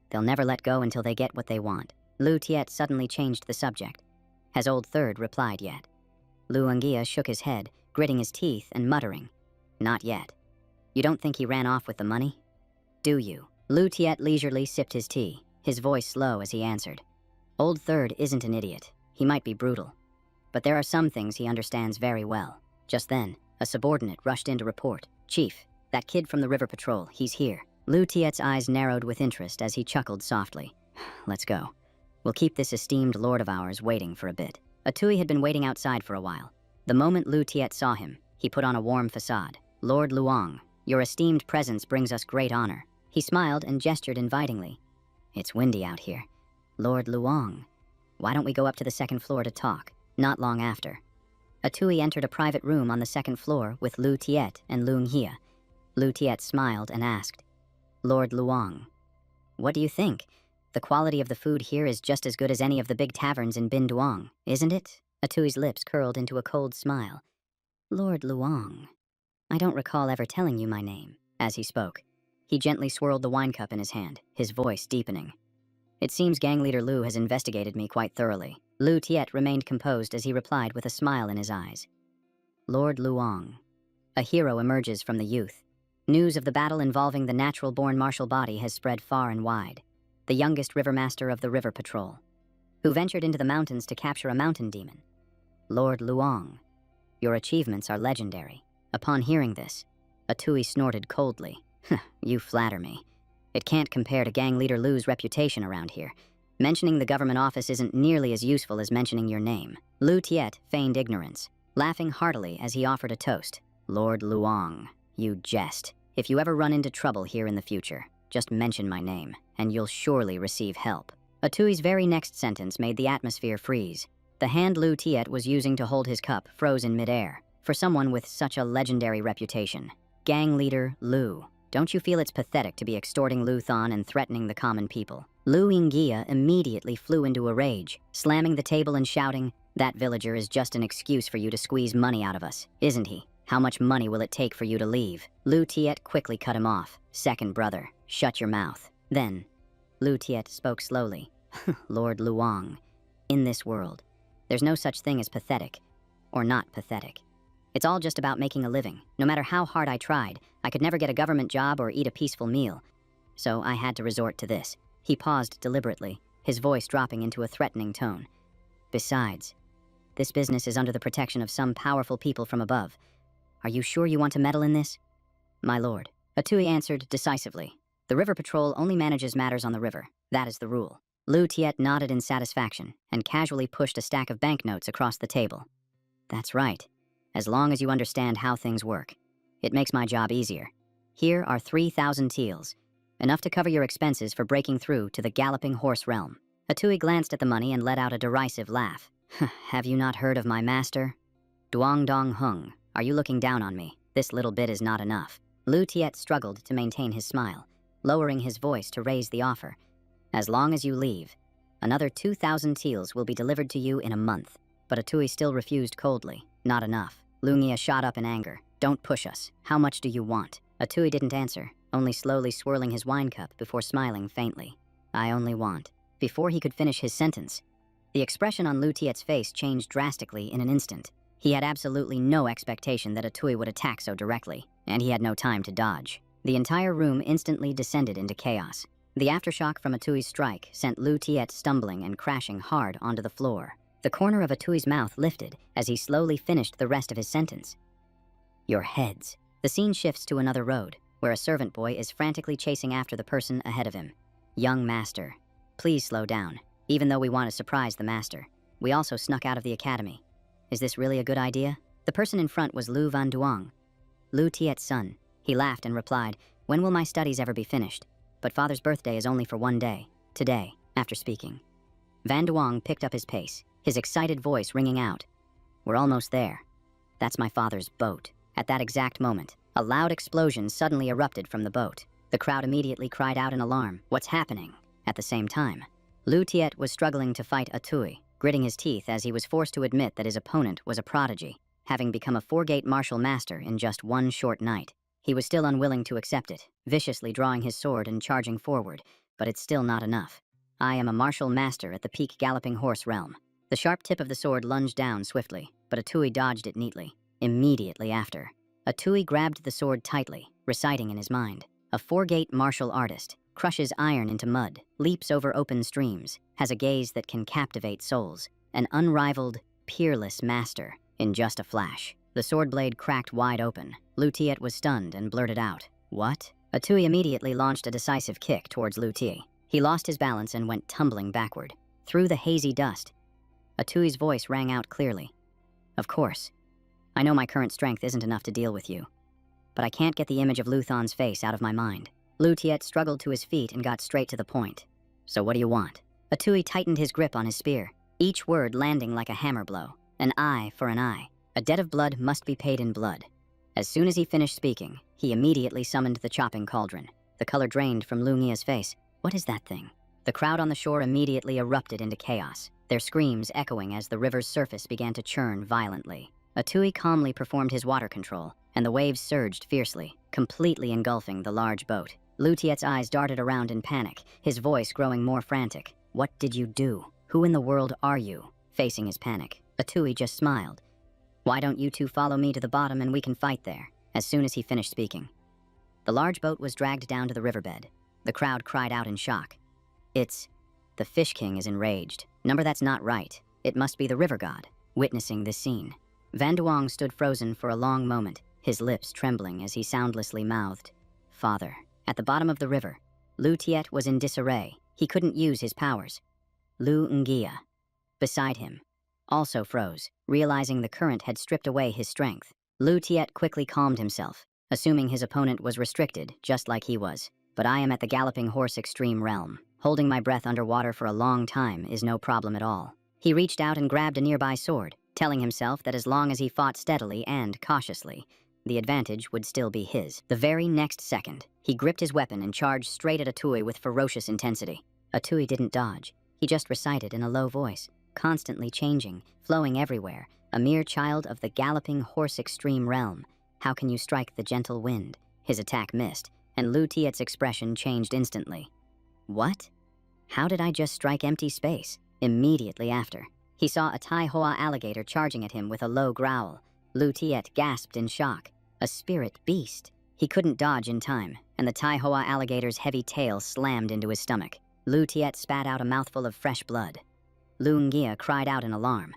They'll never let go until they get what they want. Lu Tiet suddenly changed the subject. Has Old Third replied yet? Lu Nghia shook his head, gritting his teeth and muttering, Not yet. You don't think he ran off with the money? Do you? Lu Tiet leisurely sipped his tea, his voice slow as he answered. Old Third isn't an idiot. He might be brutal, but there are some things he understands very well. Just then, a subordinate rushed in to report, Chief, that kid from the River Patrol, he's here. Lu Tiet's eyes narrowed with interest as he chuckled softly. Let's go. We'll keep this esteemed lord of ours waiting for a bit. Atui had been waiting outside for a while. The moment Lu Tiet saw him, he put on a warm facade. Lord Luong, your esteemed presence brings us great honor. He smiled and gestured invitingly. It's windy out here. Lord Luong, why don't we go up to the 2nd floor to talk? Not long after, Atui entered a private room on the 2nd floor with Lu Tiet and Lu Nghia. Lu Tiet smiled and asked, Lord Luong, what do you think? The quality of the food here is just as good as any of the big taverns in Bin Duong, isn't it? Atui's lips curled into a cold smile. Lord Luong, I don't recall ever telling you my name. As he spoke, he gently swirled the wine cup in his hand, his voice deepening. It seems gang leader Lu has investigated me quite thoroughly. Lu Tiet remained composed as he replied with a smile in his eyes. Lord Luong. A hero emerges from the youth. News of the battle involving the natural-born martial body has spread far and wide. The youngest river master of the River Patrol, who ventured into the mountains to capture a mountain demon. Lord Luong. Your achievements are legendary. Upon hearing this, Atui snorted coldly. You flatter me. It can't compare to gang leader Lu's reputation around here. Mentioning the government office isn't nearly as useful as mentioning your name. Lu Tiet feigned ignorance, laughing heartily as he offered a toast. Lord Luong, you jest. If you ever run into trouble here in the future, just mention my name, and you'll surely receive help. Atui's very next sentence made the atmosphere freeze. The hand Lu Tiet was using to hold his cup froze in midair. For someone with such a legendary reputation. Gang leader Lu. Don't you feel it's pathetic to be extorting Lu Thon and threatening the common people? Lu Yingia immediately flew into a rage, slamming the table and shouting, "That villager is just an excuse for you to squeeze money out of us, isn't he? How much money will it take for you to leave?" Lu Tiet quickly cut him off. "Second brother, shut your mouth." Then, Lu Tiet spoke slowly. Lord Luong, in this world, there's no such thing as pathetic, or not pathetic. It's all just about making a living. No matter how hard I tried, I could never get a government job or eat a peaceful meal. So I had to resort to this. He paused deliberately, his voice dropping into a threatening tone. Besides, this business is under the protection of some powerful people from above. Are you sure you want to meddle in this? My lord, Atui answered decisively. The River Patrol only manages matters on the river. That is the rule. Lu Tiet nodded in satisfaction and casually pushed a stack of banknotes across the table. That's right. As long as you understand how things work, it makes my job easier. Here are 3,000 teals, enough to cover your expenses for breaking through to the Galloping Horse realm. Atui glanced at the money and let out a derisive laugh. Have you not heard of my master? Duong Dong Hung, are you looking down on me? This little bit is not enough. Lu Tiet struggled to maintain his smile, lowering his voice to raise the offer. As long as you leave, another 2,000 teals will be delivered to you in a month. But Atui still refused coldly. Not enough. Lungia shot up in anger. Don't push us. How much do you want? Atui didn't answer, only slowly swirling his wine cup before smiling faintly. I only want. Before he could finish his sentence, the expression on Lu Tiet's face changed drastically in an instant. He had absolutely no expectation that Atui would attack so directly, and he had no time to dodge. The entire room instantly descended into chaos. The aftershock from Atui's strike sent Lu Tiet stumbling and crashing hard onto the floor. The corner of Atui's mouth lifted as he slowly finished the rest of his sentence. Your heads. The scene shifts to another road, where a servant boy is frantically chasing after the person ahead of him. Young master, please slow down. Even though we want to surprise the master, we also snuck out of the academy. Is this really a good idea? The person in front was Lu Van Duong, Lu Tiet's son. He laughed and replied, when will my studies ever be finished? But father's birthday is only for one day. Today, after speaking. Van Duong picked up his pace, his excited voice ringing out. We're almost there. That's my father's boat. At that exact moment, a loud explosion suddenly erupted from the boat. The crowd immediately cried out in alarm. What's happening? At the same time, Lu Tiet was struggling to fight Atui, gritting his teeth as he was forced to admit that his opponent was a prodigy, having become a four-gate martial master in just one short night. He was still unwilling to accept it, viciously drawing his sword and charging forward, but it's still not enough. I am a martial master at the peak Galloping Horse realm. The sharp tip of the sword lunged down swiftly, but Atui dodged it neatly. Immediately after, Atui grabbed the sword tightly, reciting in his mind. A four-gate martial artist, crushes iron into mud, leaps over open streams, has a gaze that can captivate souls, an unrivaled, peerless master. In just a flash, the sword blade cracked wide open. Lu Tiet was stunned and blurted out, "What?" Atui immediately launched a decisive kick towards Lu Tiet. He lost his balance and went tumbling backward. Through the hazy dust, Atui's voice rang out clearly. Of course, I know my current strength isn't enough to deal with you, but I can't get the image of Lu Thon's face out of my mind. Lu Tiet struggled to his feet and got straight to the point. So what do you want? Atui tightened his grip on his spear, each word landing like a hammer blow. An eye for an eye. A debt of blood must be paid in blood. As soon as he finished speaking, he immediately summoned the chopping cauldron. The color drained from Lu Ngia's face. What is that thing? The crowd on the shore immediately erupted into chaos, their screams echoing as the river's surface began to churn violently. Atui calmly performed his water control, and the waves surged fiercely, completely engulfing the large boat. Lu Tiet's eyes darted around in panic, his voice growing more frantic. What did you do? Who in the world are you? Facing his panic, Atui just smiled. Why don't you two follow me to the bottom and we can fight there? As soon as he finished speaking. The large boat was dragged down to the riverbed. The crowd cried out in shock. The Fish King is enraged. Number, that's not right. It must be the river god. Witnessing this scene, Van Duong stood frozen for a long moment, his lips trembling as he soundlessly mouthed, Father. At the bottom of the river, Lu Tiet was in disarray. He couldn't use his powers. Lu Ngia, beside him, also froze, realizing the current had stripped away his strength. Lu Tiet quickly calmed himself, assuming his opponent was restricted, just like he was. But I am at the Galloping Horse Extreme realm. Holding my breath underwater for a long time is no problem at all. He reached out and grabbed a nearby sword, telling himself that as long as he fought steadily and cautiously, the advantage would still be his. The very next second, he gripped his weapon and charged straight at Atui with ferocious intensity. Atui didn't dodge. He just recited in a low voice, constantly changing, flowing everywhere, a mere child of the Galloping Horse Extreme realm. How can you strike the gentle wind? His attack missed, and Lu Tiet's expression changed instantly. What? How did I just strike empty space? Immediately after, he saw a Tai Hoa alligator charging at him with a low growl. Lu Tiet gasped in shock. A spirit beast. He couldn't dodge in time, and the Tai Hoa alligator's heavy tail slammed into his stomach. Lu Tiet spat out a mouthful of fresh blood. Lu Ngia cried out in alarm.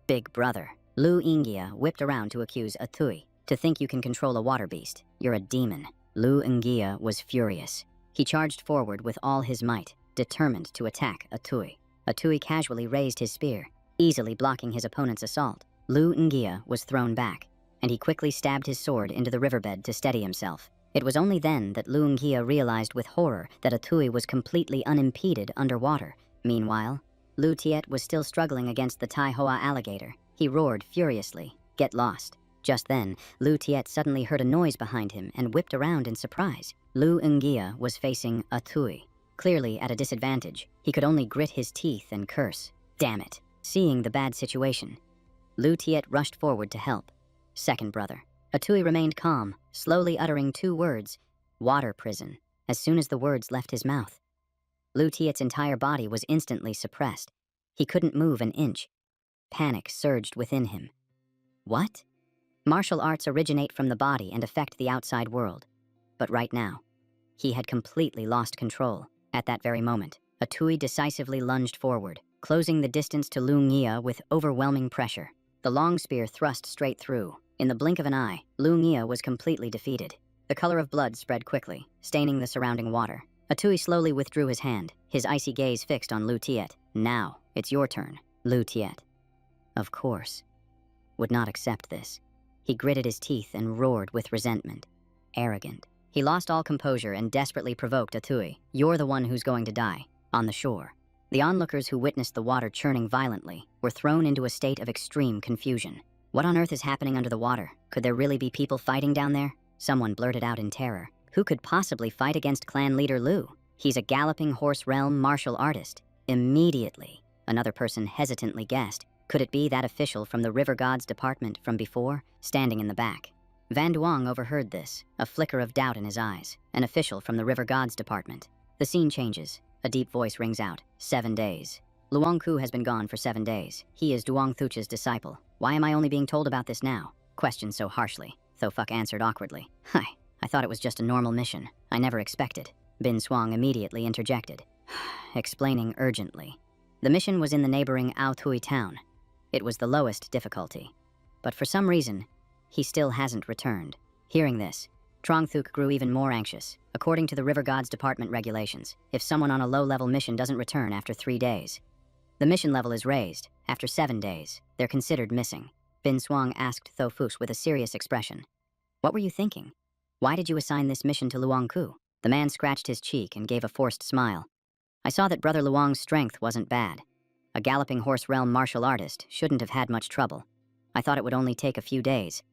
Big brother. Lu Ngia whipped around to accuse Atui. To think you can control a water beast. You're a demon. Lu Ngia was furious. He charged forward with all his might, determined to attack Atui. Atui casually raised his spear, easily blocking his opponent's assault. Lu Ngia was thrown back, and he quickly stabbed his sword into the riverbed to steady himself. It was only then that Lu Ngia realized with horror that Atui was completely unimpeded underwater. Meanwhile, Lu Tiet was still struggling against the Tai Hoa alligator. He roared furiously, "Get lost." Just then, Lu Tiet suddenly heard a noise behind him and whipped around in surprise. Lu Ngia was facing Atui. Clearly at a disadvantage, he could only grit his teeth and curse. Damn it. Seeing the bad situation, Lu Tiet rushed forward to help. Second brother. Atui remained calm, slowly uttering 2 words, water prison, as soon as the words left his mouth. Lu Tiet's entire body was instantly suppressed. He couldn't move an inch. Panic surged within him. What? Martial arts originate from the body and affect the outside world. But right now, he had completely lost control. At that very moment, Atui decisively lunged forward, closing the distance to Lu Ngia with overwhelming pressure. The long spear thrust straight through. In the blink of an eye, Lu Ngia was completely defeated. The color of blood spread quickly, staining the surrounding water. Atui slowly withdrew his hand, his icy gaze fixed on Lu Tiet. Now, it's your turn, Lu Tiet. Of course. Would not accept this. He gritted his teeth and roared with resentment. Arrogant. He lost all composure and desperately provoked Atui. You're the one who's going to die. On the shore, the onlookers who witnessed the water churning violently were thrown into a state of extreme confusion. What on earth is happening under the water? Could there really be people fighting down there? Someone blurted out in terror. Who could possibly fight against clan leader Lu? He's a Galloping Horse realm martial artist. Immediately, another person hesitantly guessed. Could it be that official from the River Gods department from before, standing in the back? Van Duong overheard this, a flicker of doubt in his eyes. An official from the River Gods department. The scene changes. A deep voice rings out. 7 days. Luong Ku has been gone for 7 days. He is Duong Thuch's disciple. Why am I only being told about this now? Questioned so harshly. Thofuk answered awkwardly. Hi, I thought it was just a normal mission. I never expected. Bin Swang immediately interjected, explaining urgently. The mission was in the neighboring Ao Thui town. It was the lowest difficulty. But for some reason, he still hasn't returned. Hearing this, Trong Thuk grew even more anxious. According to the River Gods Department regulations, if someone on a low-level mission doesn't return after 3 days, the mission level is raised. After 7 days, they're considered missing. Bin Swang asked Thofus with a serious expression. What were you thinking? Why did you assign this mission to Luong Ku? The man scratched his cheek and gave a forced smile. I saw that Brother Luong's strength wasn't bad. A Galloping Horse realm martial artist shouldn't have had much trouble. I thought it would only take a few days.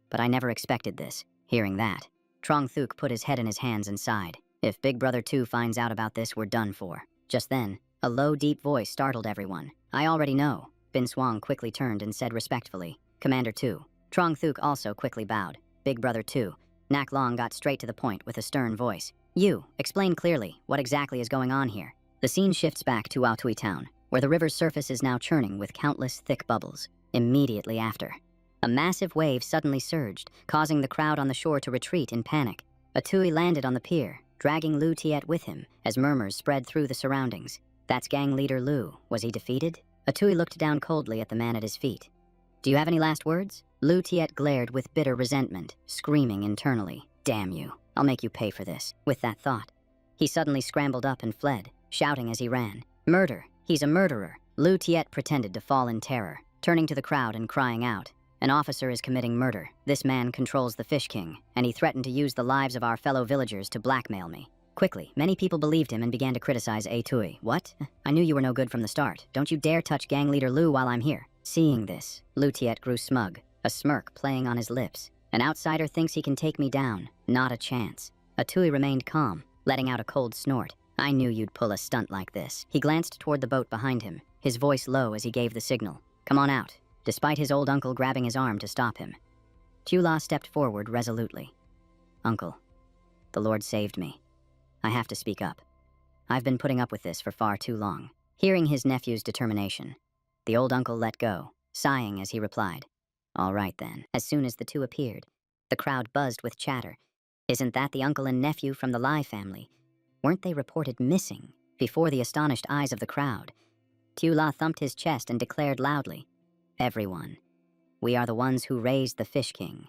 But I never expected this. Hearing that, Trong Thuk put his head in his hands and sighed. If Big Brother 2 finds out about this, we're done for. Just then, a low, deep voice startled everyone. I already know. Bin Swang quickly turned and said respectfully, Commander 2. Trong Thuk also quickly bowed. Big Brother 2. Nak Long got straight to the point with a stern voice. You, explain clearly what exactly is going on here. The scene shifts back to Aotui Town, where the river's surface is now churning with countless thick bubbles. Immediately after, a massive wave suddenly surged, causing the crowd on the shore to retreat in panic. Aotui landed on the pier, dragging Lu Tiet with him, as murmurs spread through the surroundings. That's gang leader Lu. Was he defeated? Aotui looked down coldly at the man at his feet. Do you have any last words? Lu Tiet glared with bitter resentment, screaming internally. Damn you. I'll make you pay for this. With that thought, he suddenly scrambled up and fled, shouting as he ran. Murder! He's a murderer! Lu Tiet pretended to fall in terror, turning to the crowd and crying out. An officer is committing murder. This man controls the Fish King, and he threatened to use the lives of our fellow villagers to blackmail me. Quickly, many people believed him and began to criticize Aotui. What? I knew you were no good from the start. Don't you dare touch gang leader Lu while I'm here. Seeing this, Lu Tiet grew smug, a smirk playing on his lips. An outsider thinks he can take me down. Not a chance. Aotui remained calm, letting out a cold snort. I knew you'd pull a stunt like this. He glanced toward the boat behind him, his voice low as he gave the signal. Come on out, despite his old uncle grabbing his arm to stop him. Tula stepped forward resolutely. Uncle, the Lord saved me. I have to speak up. I've been putting up with this for far too long. Hearing his nephew's determination, the old uncle let go, sighing as he replied. All right then. As soon as the two appeared, the crowd buzzed with chatter. Isn't that the uncle and nephew from the Lai family? Weren't they reported missing? Before the astonished eyes of the crowd, Tula thumped his chest and declared loudly, Everyone. We are the ones who raised the Fish King.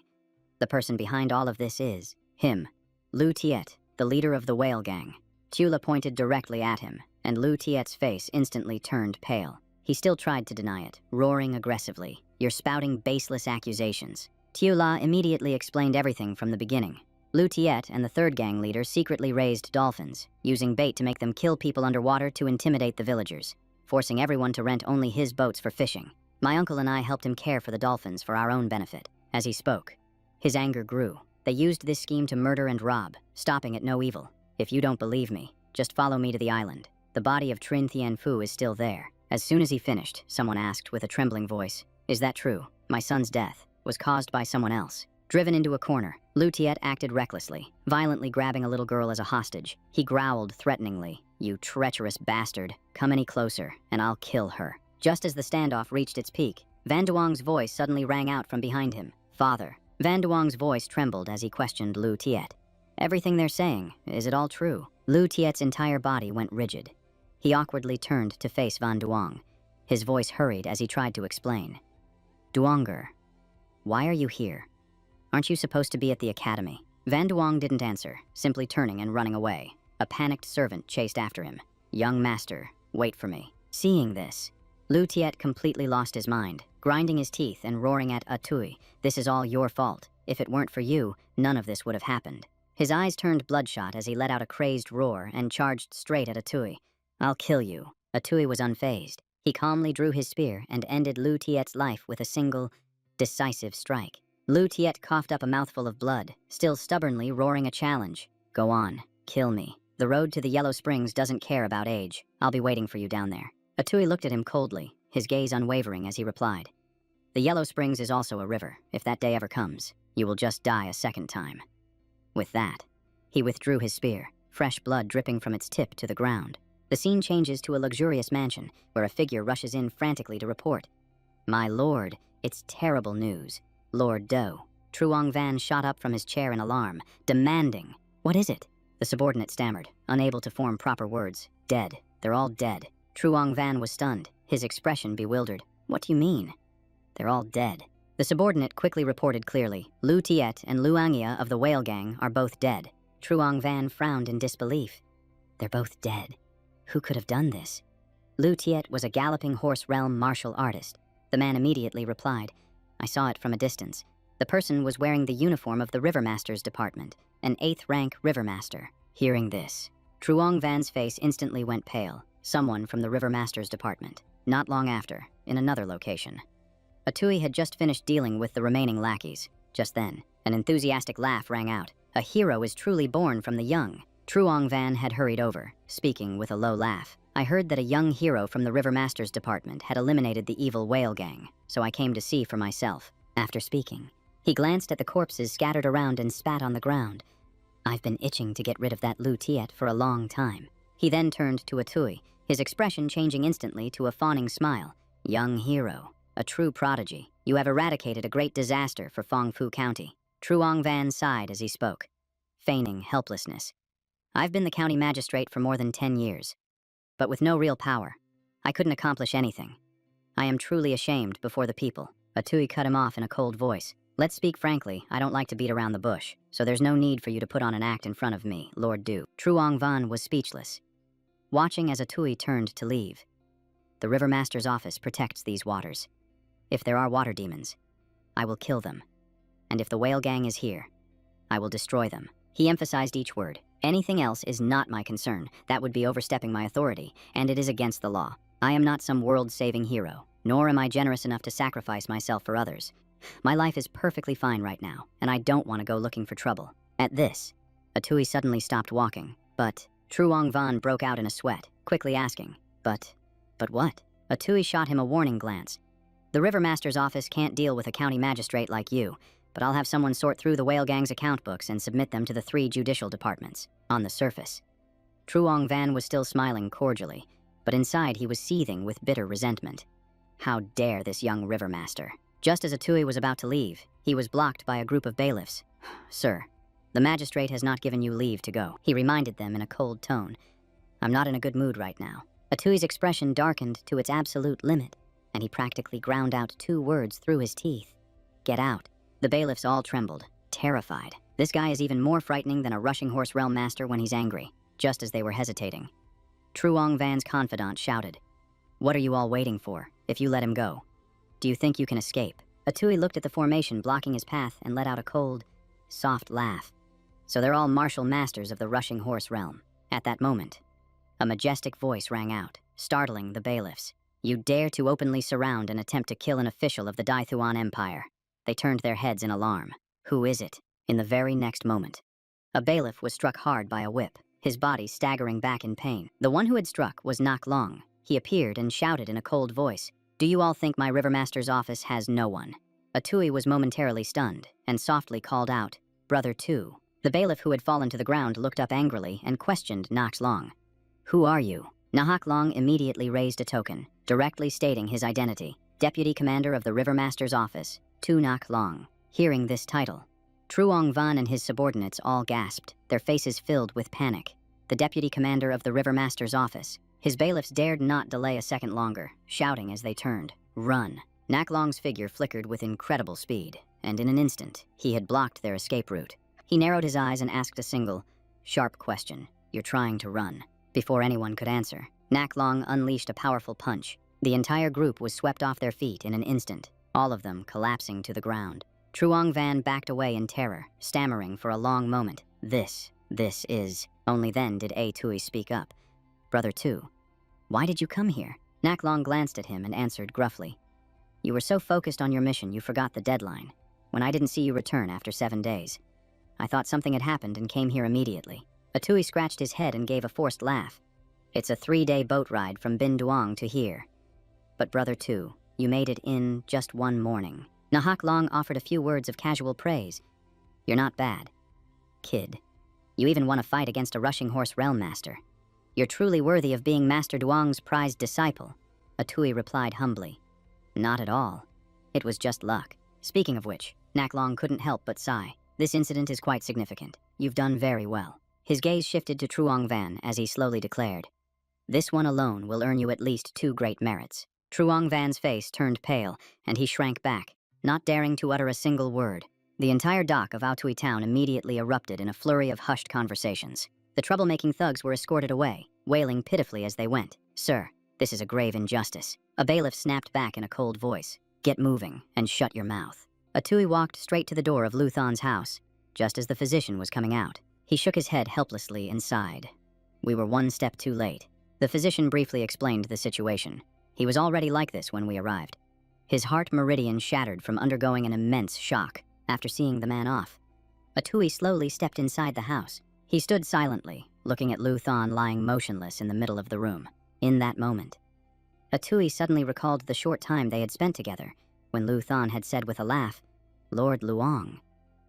The person behind all of this is him, Lu Tiet, the leader of the whale gang. Tula pointed directly at him, and Lu Tiet's face instantly turned pale. He still tried to deny it, roaring aggressively. You're spouting baseless accusations. Tula immediately explained everything from the beginning. Lu Tiet and the third gang leader secretly raised dolphins, using bait to make them kill people underwater to intimidate the villagers, forcing everyone to rent only his boats for fishing. My uncle and I helped him care for the dolphins for our own benefit. As he spoke, his anger grew. They used this scheme to murder and rob, stopping at no evil. If you don't believe me, just follow me to the island. The body of Trin Thien Fu is still there. As soon as he finished, someone asked with a trembling voice, Is that true? My son's death was caused by someone else. Driven into a corner, Lu Tiet acted recklessly, violently grabbing a little girl as a hostage. He growled threateningly, You treacherous bastard, come any closer, and I'll kill her. Just as the standoff reached its peak, Van Duong's voice suddenly rang out from behind him. Father. Van Duong's voice trembled as he questioned Lu Tiet. Everything they're saying, is it all true? Lu Tiet's entire body went rigid. He awkwardly turned to face Van Duong. His voice hurried as he tried to explain. Duonger, why are you here? Aren't you supposed to be at the academy? Van Duong didn't answer, simply turning and running away. A panicked servant chased after him. Young master, wait for me. Seeing this, Lu Tiet completely lost his mind, grinding his teeth and roaring at Aotui. This is all your fault. If it weren't for you, none of this would have happened. His eyes turned bloodshot as he let out a crazed roar and charged straight at Aotui. I'll kill you. Aotui was unfazed. He calmly drew his spear and ended Lu Tiet's life with a single, decisive strike. Lu Tiet coughed up a mouthful of blood, still stubbornly roaring a challenge. Go on, kill me. The road to the Yellow Springs doesn't care about age. I'll be waiting for you down there. Aotui looked at him coldly, his gaze unwavering as he replied. The Yellow Springs is also a river. If that day ever comes, you will just die a second time. With that, he withdrew his spear, fresh blood dripping from its tip to the ground. The scene changes to a luxurious mansion, where a figure rushes in frantically to report. My lord, it's terrible news. Lord Do. Truong Van shot up from his chair in alarm, demanding, What is it? The subordinate stammered, unable to form proper words. Dead. They're all dead. Truong Van was stunned, his expression bewildered. What do you mean? They're all dead. The subordinate quickly reported clearly. Lu Tiet and Lu Angia of the whale gang are both dead. Truong Van frowned in disbelief. They're both dead. Who could have done this? Lu Tiet was a galloping horse realm martial artist. The man immediately replied, I saw it from a distance. The person was wearing the uniform of the Rivermaster's department, an 8th rank Rivermaster. Hearing this, Truong Van's face instantly went pale. Someone from the Rivermaster's department. Not long after, in another location. Aotui had just finished dealing with the remaining lackeys. Just then, an enthusiastic laugh rang out. A hero is truly born from the young. Truong Van had hurried over, speaking with a low laugh. I heard that a young hero from the Rivermaster's department had eliminated the evil whale gang, so I came to see for myself. After speaking, He glanced at the corpses scattered around and spat on the ground. I've been itching to get rid of that Lu Tiet for a long time. He then turned to Atui, his expression changing instantly to a fawning smile. Young hero, a true prodigy. You have eradicated a great disaster for Fangfu County. Truong Van sighed as he spoke, feigning helplessness. I've been the county magistrate for more than 10 years, but with no real power. I couldn't accomplish anything. I am truly ashamed before the people. Atui cut him off in a cold voice. Let's speak frankly, I don't like to beat around the bush, so there's no need for you to put on an act in front of me, Lord Du. Truong Van was speechless, watching as Atui turned to leave. The Rivermaster's office protects these waters. If there are water demons, I will kill them. And if the whale gang is here, I will destroy them. He emphasized each word. Anything else is not my concern. That would be overstepping my authority, and it is against the law. I am not some world-saving hero, nor am I generous enough to sacrifice myself for others. My life is perfectly fine right now, and I don't want to go looking for trouble. At this, Atui suddenly stopped walking, but Truong Van broke out in a sweat, quickly asking, But what? Atui shot him a warning glance. The Rivermaster's office can't deal with a county magistrate like you, but I'll have someone sort through the whale gang's account books and submit them to the 3 judicial departments. On the surface, Truong Van was still smiling cordially, but inside he was seething with bitter resentment. How dare this young Rivermaster? Just as Atui was about to leave, he was blocked by a group of bailiffs. Sir, the magistrate has not given you leave to go, he reminded them in a cold tone. I'm not in a good mood right now. Atui's expression darkened to its absolute limit, and he practically ground out 2 words through his teeth. Get out. The bailiffs all trembled, terrified. This guy is even more frightening than a rushing horse realm master when he's angry. Just as they were hesitating, Truong Van's confidant shouted, What are you all waiting for? If you let him go, do you think you can escape? Atui looked at the formation blocking his path and let out a cold, soft laugh. So they're all martial masters of the rushing horse realm. At that moment, a majestic voice rang out, startling the bailiffs. You dare to openly surround and attempt to kill an official of the Daithuan Empire. They turned their heads in alarm. Who is it? In the very next moment, a bailiff was struck hard by a whip, his body staggering back in pain. The one who had struck was Nak Long. He appeared and shouted in a cold voice, Do you all think my Rivermaster's office has no one? Atui was momentarily stunned and softly called out, Brother Tu. The bailiff who had fallen to the ground looked up angrily and questioned Nak Long. Who are you? Nahak Long immediately raised a token, directly stating his identity, Deputy Commander of the Rivermaster's office, Tu Nak Long. Hearing this title, Truong Van and his subordinates all gasped, their faces filled with panic. The Deputy Commander of the Rivermaster's office. His bailiffs dared not delay a second longer, shouting as they turned, Run! Nak Long's figure flickered with incredible speed, and in an instant, he had blocked their escape route. He narrowed his eyes and asked a single, sharp question, You're trying to run. Before anyone could answer, Nak Long unleashed a powerful punch. The entire group was swept off their feet in an instant, all of them collapsing to the ground. Truong Van backed away in terror, stammering for a long moment. This is... Only then did Atui speak up. Brother Tu, why did you come here? Nak Long glanced at him and answered gruffly. You were so focused on your mission you forgot the deadline. When I didn't see you return after 7 days, I thought something had happened and came here immediately. Atui scratched his head and gave a forced laugh. It's a 3-day boat ride from Bin Duong to here. But Brother Tu, you made it in just 1 morning. Nahak Long offered a few words of casual praise. You're not bad, kid. You even won a fight against a rushing horse realm master. You're truly worthy of being Master Duong's prized disciple, Atui replied humbly. Not at all. It was just luck. Speaking of which, Nak Long couldn't help but sigh. This incident is quite significant. You've done very well. His gaze shifted to Truong Van as he slowly declared, This one alone will earn you at least 2 great merits. Truong Van's face turned pale, and he shrank back, not daring to utter a single word. The entire dock of Aotui town immediately erupted in a flurry of hushed conversations. The troublemaking thugs were escorted away, wailing pitifully as they went. Sir, this is a grave injustice. A bailiff snapped back in a cold voice. Get moving, and shut your mouth. Atui walked straight to the door of Luthan's house, just as the physician was coming out. He shook his head helplessly and sighed. We were 1 step too late. The physician briefly explained the situation. He was already like this when we arrived. His heart meridian shattered from undergoing an immense shock after seeing the man off. Atui slowly stepped inside the house. He stood silently, looking at Luthan lying motionless in the middle of the room. In that moment, Atui suddenly recalled the short time they had spent together, when Luthan had said with a laugh, Lord Luong.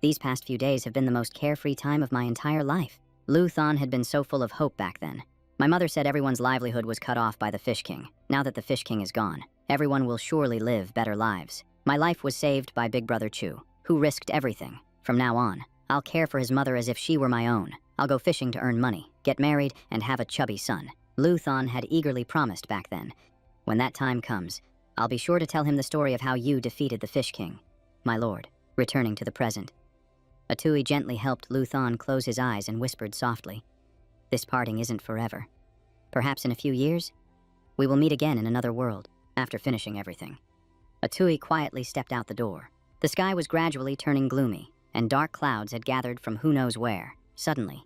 These past few days have been the most carefree time of my entire life. Lu Thon had been so full of hope back then. My mother said everyone's livelihood was cut off by the Fish King. Now that the Fish King is gone, everyone will surely live better lives. My life was saved by Big Brother Chu, who risked everything. From now on, I'll care for his mother as if she were my own. I'll go fishing to earn money, get married, and have a chubby son. Lu Thon had eagerly promised back then. When that time comes, I'll be sure to tell him the story of how you defeated the Fish King. My lord, returning to the present. Atui gently helped Lu Thon close his eyes and whispered softly, "This parting isn't forever. Perhaps in a few years, we will meet again in another world, after finishing everything." Atui quietly stepped out the door. The sky was gradually turning gloomy, and dark clouds had gathered from who knows where. Suddenly,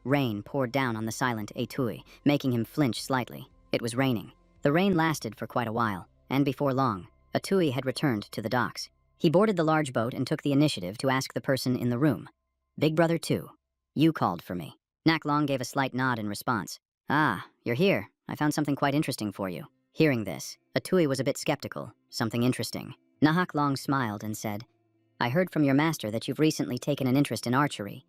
rain poured down on the silent Atui, making him flinch slightly. It was raining. The rain lasted for quite a while, and before long, Atui had returned to the docks. He boarded the large boat and took the initiative to ask the person in the room. "Big Brother 2, you called for me." Nak Long gave a slight nod in response. "Ah, you're here. I found something quite interesting for you." Hearing this, Atui was a bit skeptical. Something interesting. Nahak Long smiled and said, "I heard from your master that you've recently taken an interest in archery.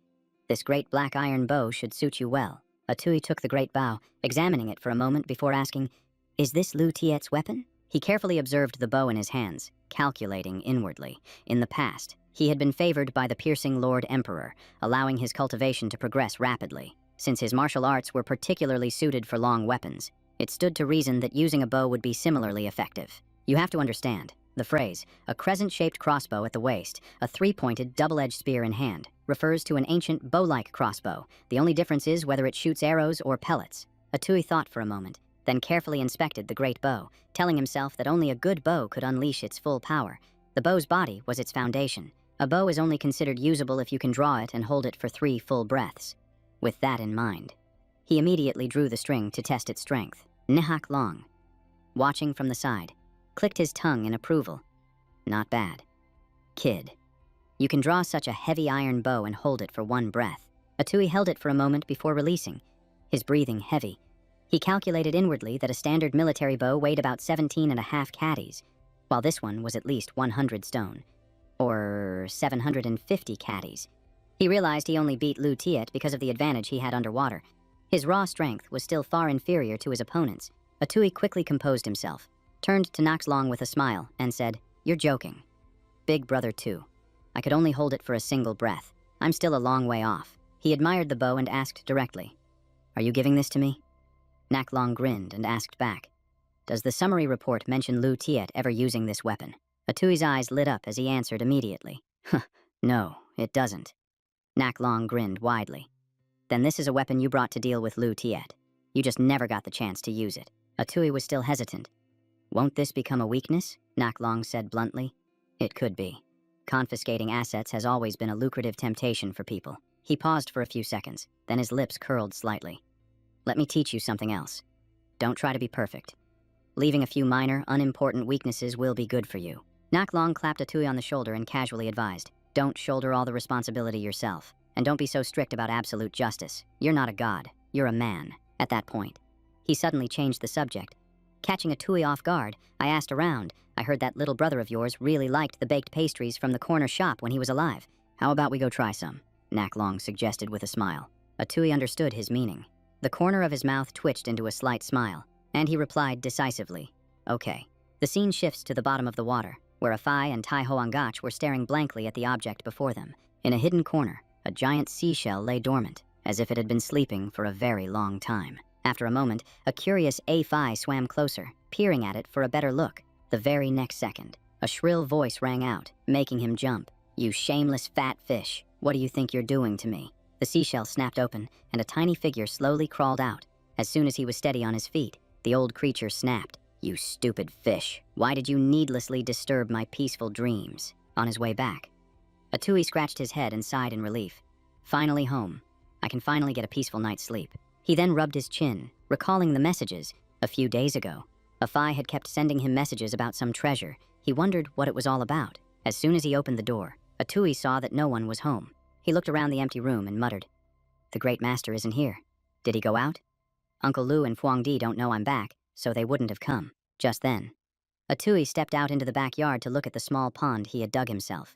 This great black iron bow should suit you well." Atui took the great bow, examining it for a moment before asking, "Is this Lu Tiet's weapon?" He carefully observed the bow in his hands, calculating inwardly. In the past, he had been favored by the piercing Lord Emperor, allowing his cultivation to progress rapidly. Since his martial arts were particularly suited for long weapons, it stood to reason that using a bow would be similarly effective. You have to understand, the phrase, "a crescent-shaped crossbow at the waist, a three-pointed double-edged spear in hand," refers to an ancient bow-like crossbow. The only difference is whether it shoots arrows or pellets. Atui thought for a moment, then carefully inspected the great bow, telling himself that only a good bow could unleash its full power. The bow's body was its foundation. A bow is only considered usable if you can draw it and hold it for 3 full breaths. With that in mind, he immediately drew the string to test its strength. Nihak Long, watching from the side, clicked his tongue in approval. "Not bad. Kid, you can draw such a heavy iron bow and hold it for 1 breath." Atui held it for a moment before releasing, his breathing heavy. He calculated inwardly that a standard military bow weighed about 17.5 caddies, while this one was at least 100 stone, or 750 caddies. He realized he only beat Lu Tiet because of the advantage he had underwater. His raw strength was still far inferior to his opponent's. Atui quickly composed himself, turned to Nax Long with a smile, and said, "You're joking. Big Brother 2. I could only hold it for a single breath. I'm still a long way off." He admired the bow and asked directly, "Are you giving this to me?" Nak Long grinned and asked back, "Does the summary report mention Lu Tiet ever using this weapon?" Atui's eyes lit up as he answered immediately. "No, it doesn't." Nak Long grinned widely. "Then this is a weapon you brought to deal with Lu Tiet. You just never got the chance to use it." Atui was still hesitant. "Won't this become a weakness?" Nak Long said bluntly. "It could be. Confiscating assets has always been a lucrative temptation for people." He paused for a few seconds, then his lips curled slightly. "Let me teach you something else. Don't try to be perfect. Leaving a few minor, unimportant weaknesses will be good for you." Nak Long clapped Atui on the shoulder and casually advised, "Don't shoulder all the responsibility yourself, and don't be so strict about absolute justice. You're not a god, you're a man." At that point, he suddenly changed the subject. Catching Atui off guard, I asked around. "I heard that little brother of yours really liked the baked pastries from the corner shop when he was alive. How about we go try some?" Nak Long suggested with a smile. Atui understood his meaning. The corner of his mouth twitched into a slight smile, and he replied decisively, "Okay." The scene shifts to the bottom of the water, where Afai and Tai Hoangach were staring blankly at the object before them. In a hidden corner, a giant seashell lay dormant, as if it had been sleeping for a very long time. After a moment, a curious Afai swam closer, peering at it for a better look. The very next second, a shrill voice rang out, making him jump. "You shameless fat fish, what do you think you're doing to me?" The seashell snapped open, and a tiny figure slowly crawled out. As soon as he was steady on his feet, the old creature snapped, "You stupid fish, why did you needlessly disturb my peaceful dreams?" On his way back, Atui scratched his head and sighed in relief. "Finally home. I can finally get a peaceful night's sleep." He then rubbed his chin, recalling the messages. A few days ago, Afai had kept sending him messages about some treasure. He wondered what it was all about. As soon as he opened the door, Atui saw that no one was home. He looked around the empty room and muttered, "The great master isn't here. Did he go out? Uncle Lu and Fuang Di don't know I'm back, so they wouldn't have come." Just then, Atui stepped out into the backyard to look at the small pond he had dug himself.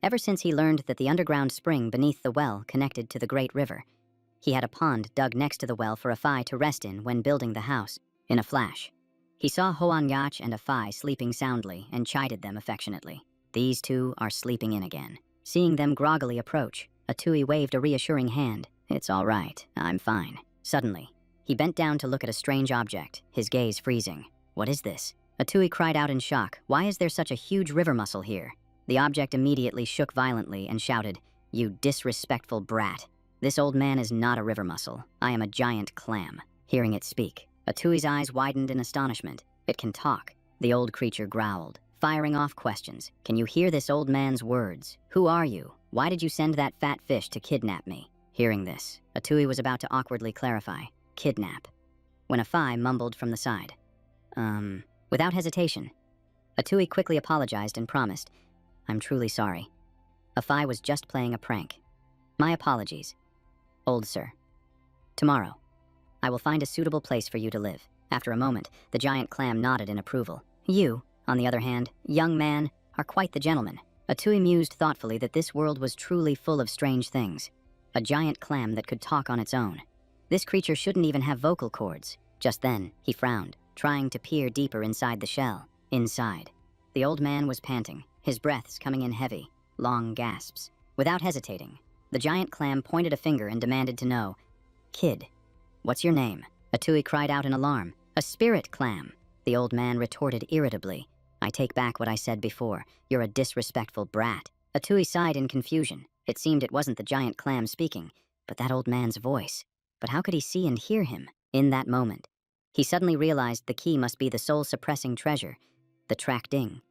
ever since he learned that the underground spring beneath the well connected to the great river. He had a pond dug next to the well for a Phi to rest in when building the house. In a flash, he saw Hoan Yach and a Phi sleeping soundly and chided them affectionately. These two are sleeping in again. Seeing them groggily approach, Atui waved a reassuring hand. It's all right, I'm fine. Suddenly, he bent down to look at a strange object, his gaze freezing. What is this? Atui cried out in shock. Why is there such a huge river mussel here? The object immediately shook violently and shouted, You disrespectful brat. This old man is not a river mussel. I am a giant clam. Hearing it speak, Atui's eyes widened in astonishment. It can talk. The old creature growled, firing off questions. Can you hear this old man's words? Who are you? Why did you send that fat fish to kidnap me? Hearing this, Atui was about to awkwardly clarify, kidnap, when a Phi mumbled from the side. Without hesitation, Atui quickly apologized and promised, I'm truly sorry. A Phi was just playing a prank. My apologies, old sir. Tomorrow, I will find a suitable place for you to live. After a moment, the giant clam nodded in approval. You, on the other hand, young man, are quite the gentleman. Atui mused thoughtfully that this world was truly full of strange things. A giant clam that could talk on its own. This creature shouldn't even have vocal cords. Just then, he frowned, trying to peer deeper inside the shell. Inside, the old man was panting, his breaths coming in heavy, long gasps. Without hesitating, the giant clam pointed a finger and demanded to know, Kid, what's your name? Atui cried out in alarm. A spirit clam. The old man retorted irritably. I take back what I said before. You're a disrespectful brat. Atui sighed in confusion. It seemed it wasn't the giant clam speaking, but that old man's voice. But how could he see and hear him? In that moment, he suddenly realized the key must be the soul-suppressing treasure, the track ding.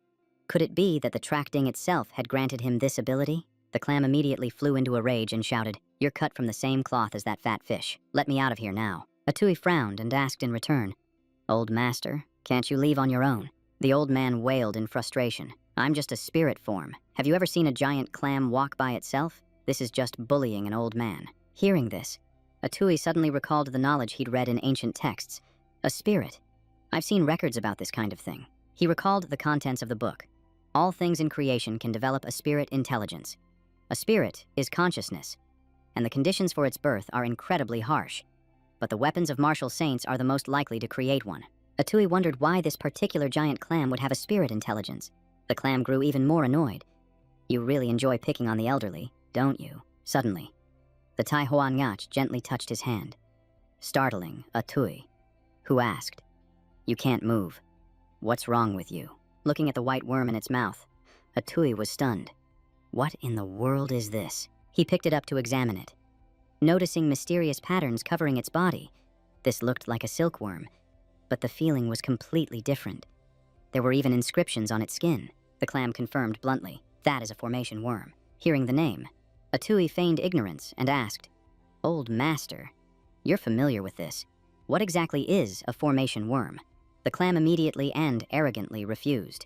Could it be that the track ding itself had granted him this ability? The clam immediately flew into a rage and shouted, You're cut from the same cloth as that fat fish. Let me out of here now. Atui frowned and asked in return, Old master, can't you leave on your own? The old man wailed in frustration. I'm just a spirit form. Have you ever seen a giant clam walk by itself? This is just bullying an old man. Hearing this, Atui suddenly recalled the knowledge he'd read in ancient texts. A spirit. I've seen records about this kind of thing. He recalled the contents of the book. All things in creation can develop a spirit intelligence. A spirit is consciousness, and the conditions for its birth are incredibly harsh. But the weapons of martial saints are the most likely to create one. Atui wondered why this particular giant clam would have a spirit intelligence. The clam grew even more annoyed. You really enjoy picking on the elderly, don't you? Suddenly, the Tai Hoan Yach gently touched his hand, startling Atui, who asked, You can't move. What's wrong with you? Looking at the white worm in its mouth, Atui was stunned. What in the world is this? He picked it up to examine it. Noticing mysterious patterns covering its body, this looked like a silkworm, but the feeling was completely different. There were even inscriptions on its skin. The clam confirmed bluntly, that is a formation worm. Hearing the name, Atui feigned ignorance and asked, Old master, you're familiar with this. What exactly is a formation worm? The clam immediately and arrogantly refused.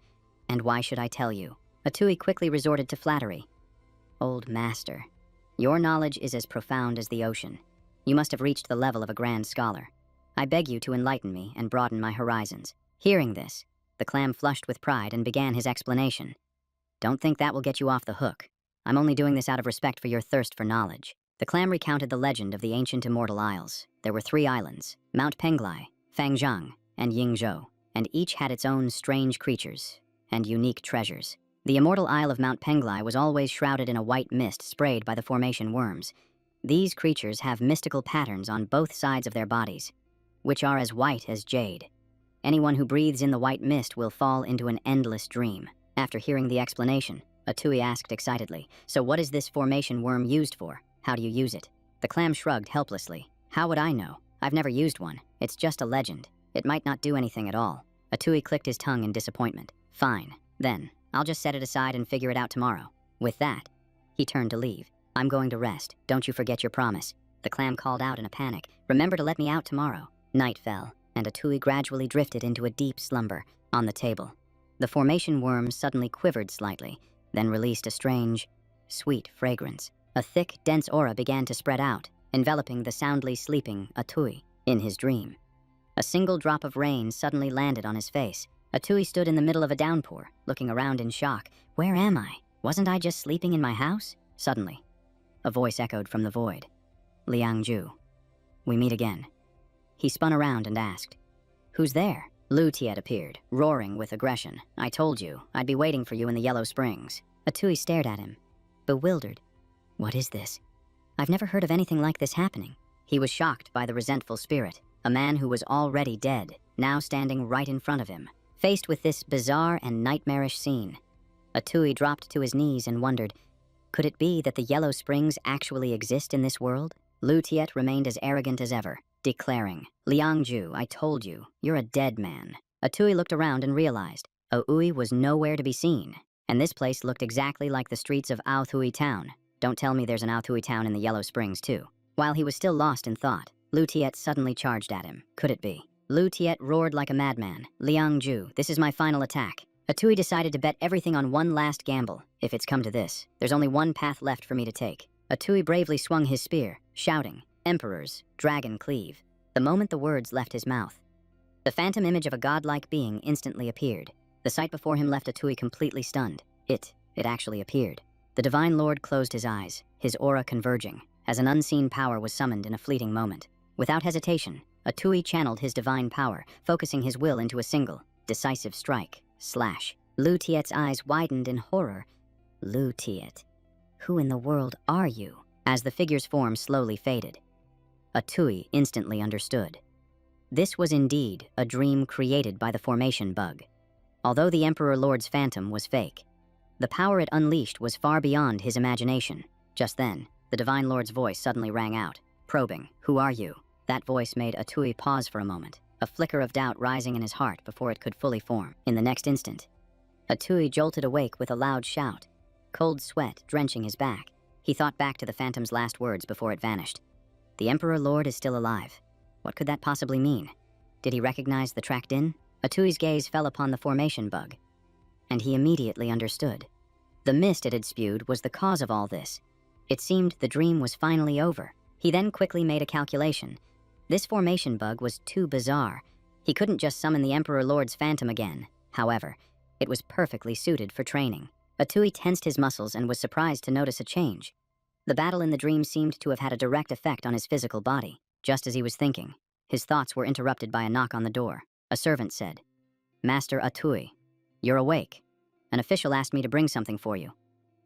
And why should I tell you? Atui quickly resorted to flattery. Old master, your knowledge is as profound as the ocean. You must have reached the level of a grand scholar. I beg you to enlighten me and broaden my horizons. Hearing this, the clam flushed with pride and began his explanation. Don't think that will get you off the hook. I'm only doing this out of respect for your thirst for knowledge. The clam recounted the legend of the ancient immortal isles. There were 3 islands, Mount Penglai, Fangzhang, and Yingzhou, and each had its own strange creatures and unique treasures. The immortal isle of Mount Penglai was always shrouded in a white mist sprayed by the formation worms. These creatures have mystical patterns on both sides of their bodies, which are as white as jade. Anyone who breathes in the white mist will fall into an endless dream. After hearing the explanation, Atui asked excitedly, So what is this formation worm used for? How do you use it? The clam shrugged helplessly. How would I know? I've never used one. It's just a legend. It might not do anything at all. Atui clicked his tongue in disappointment. Fine, then. I'll just set it aside and figure it out tomorrow. With that, he turned to leave. I'm going to rest. Don't you forget your promise. The clam called out in a panic. Remember to let me out tomorrow. Night fell, and Atui gradually drifted into a deep slumber. On the table, the formation worm suddenly quivered slightly, then released a strange, sweet fragrance. A thick, dense aura began to spread out, enveloping the soundly sleeping Atui. In his dream, a single drop of rain suddenly landed on his face. Atui stood in the middle of a downpour, looking around in shock. Where am I? Wasn't I just sleeping in my house? Suddenly, a voice echoed from the void. Liang Ju. We meet again. He spun around and asked, Who's there? Lu Tiet appeared, roaring with aggression. I told you, I'd be waiting for you in the Yellow Springs. Atui stared at him, bewildered. What is this? I've never heard of anything like this happening. He was shocked by the resentful spirit, a man who was already dead, now standing right in front of him. Faced with this bizarre and nightmarish scene, Atui dropped to his knees and wondered, could it be that the Yellow Springs actually exist in this world? Lu Tiet remained as arrogant as ever, declaring, Liang Ju, I told you, you're a dead man. Atui looked around and realized, Aoi was nowhere to be seen, and this place looked exactly like the streets of Aothui Town. Don't tell me there's an Aothui Town in the Yellow Springs too. While he was still lost in thought, Lu Tiet suddenly charged at him. Could it be? Lu Tiet roared like a madman. Liang Ju, this is my final attack. Atui decided to bet everything on one last gamble. If it's come to this, there's only one path left for me to take. Atui bravely swung his spear, shouting, Emperors, dragon cleave. The moment the words left his mouth, the phantom image of a godlike being instantly appeared. The sight before him left Atui completely stunned. It actually appeared. The Divine Lord closed his eyes, his aura converging, as an unseen power was summoned in a fleeting moment. Without hesitation, Atui channeled his divine power, focusing his will into a single, decisive strike. Slash. Lu Tiet's eyes widened in horror. Lu Tiet, who in the world are you? As the figure's form slowly faded, Atui instantly understood. This was indeed a dream created by the formation bug. Although the Emperor Lord's phantom was fake, the power it unleashed was far beyond his imagination. Just then, the Divine Lord's voice suddenly rang out, probing, Who are you? That voice made Atui pause for a moment, a flicker of doubt rising in his heart before it could fully form. In the next instant, Atui jolted awake with a loud shout, cold sweat drenching his back. He thought back to the phantom's last words before it vanished. The Emperor Lord is still alive. What could that possibly mean? Did he recognize the tracked in? Atui's gaze fell upon the formation bug, and he immediately understood. The mist it had spewed was the cause of all this. It seemed the dream was finally over. He then quickly made a calculation. This formation bug was too bizarre. He couldn't just summon the Emperor Lord's phantom again. However, it was perfectly suited for training. Atui tensed his muscles and was surprised to notice a change. The battle in the dream seemed to have had a direct effect on his physical body. Just as he was thinking, his thoughts were interrupted by a knock on the door. A servant said, Master Atui, you're awake. An official asked me to bring something for you.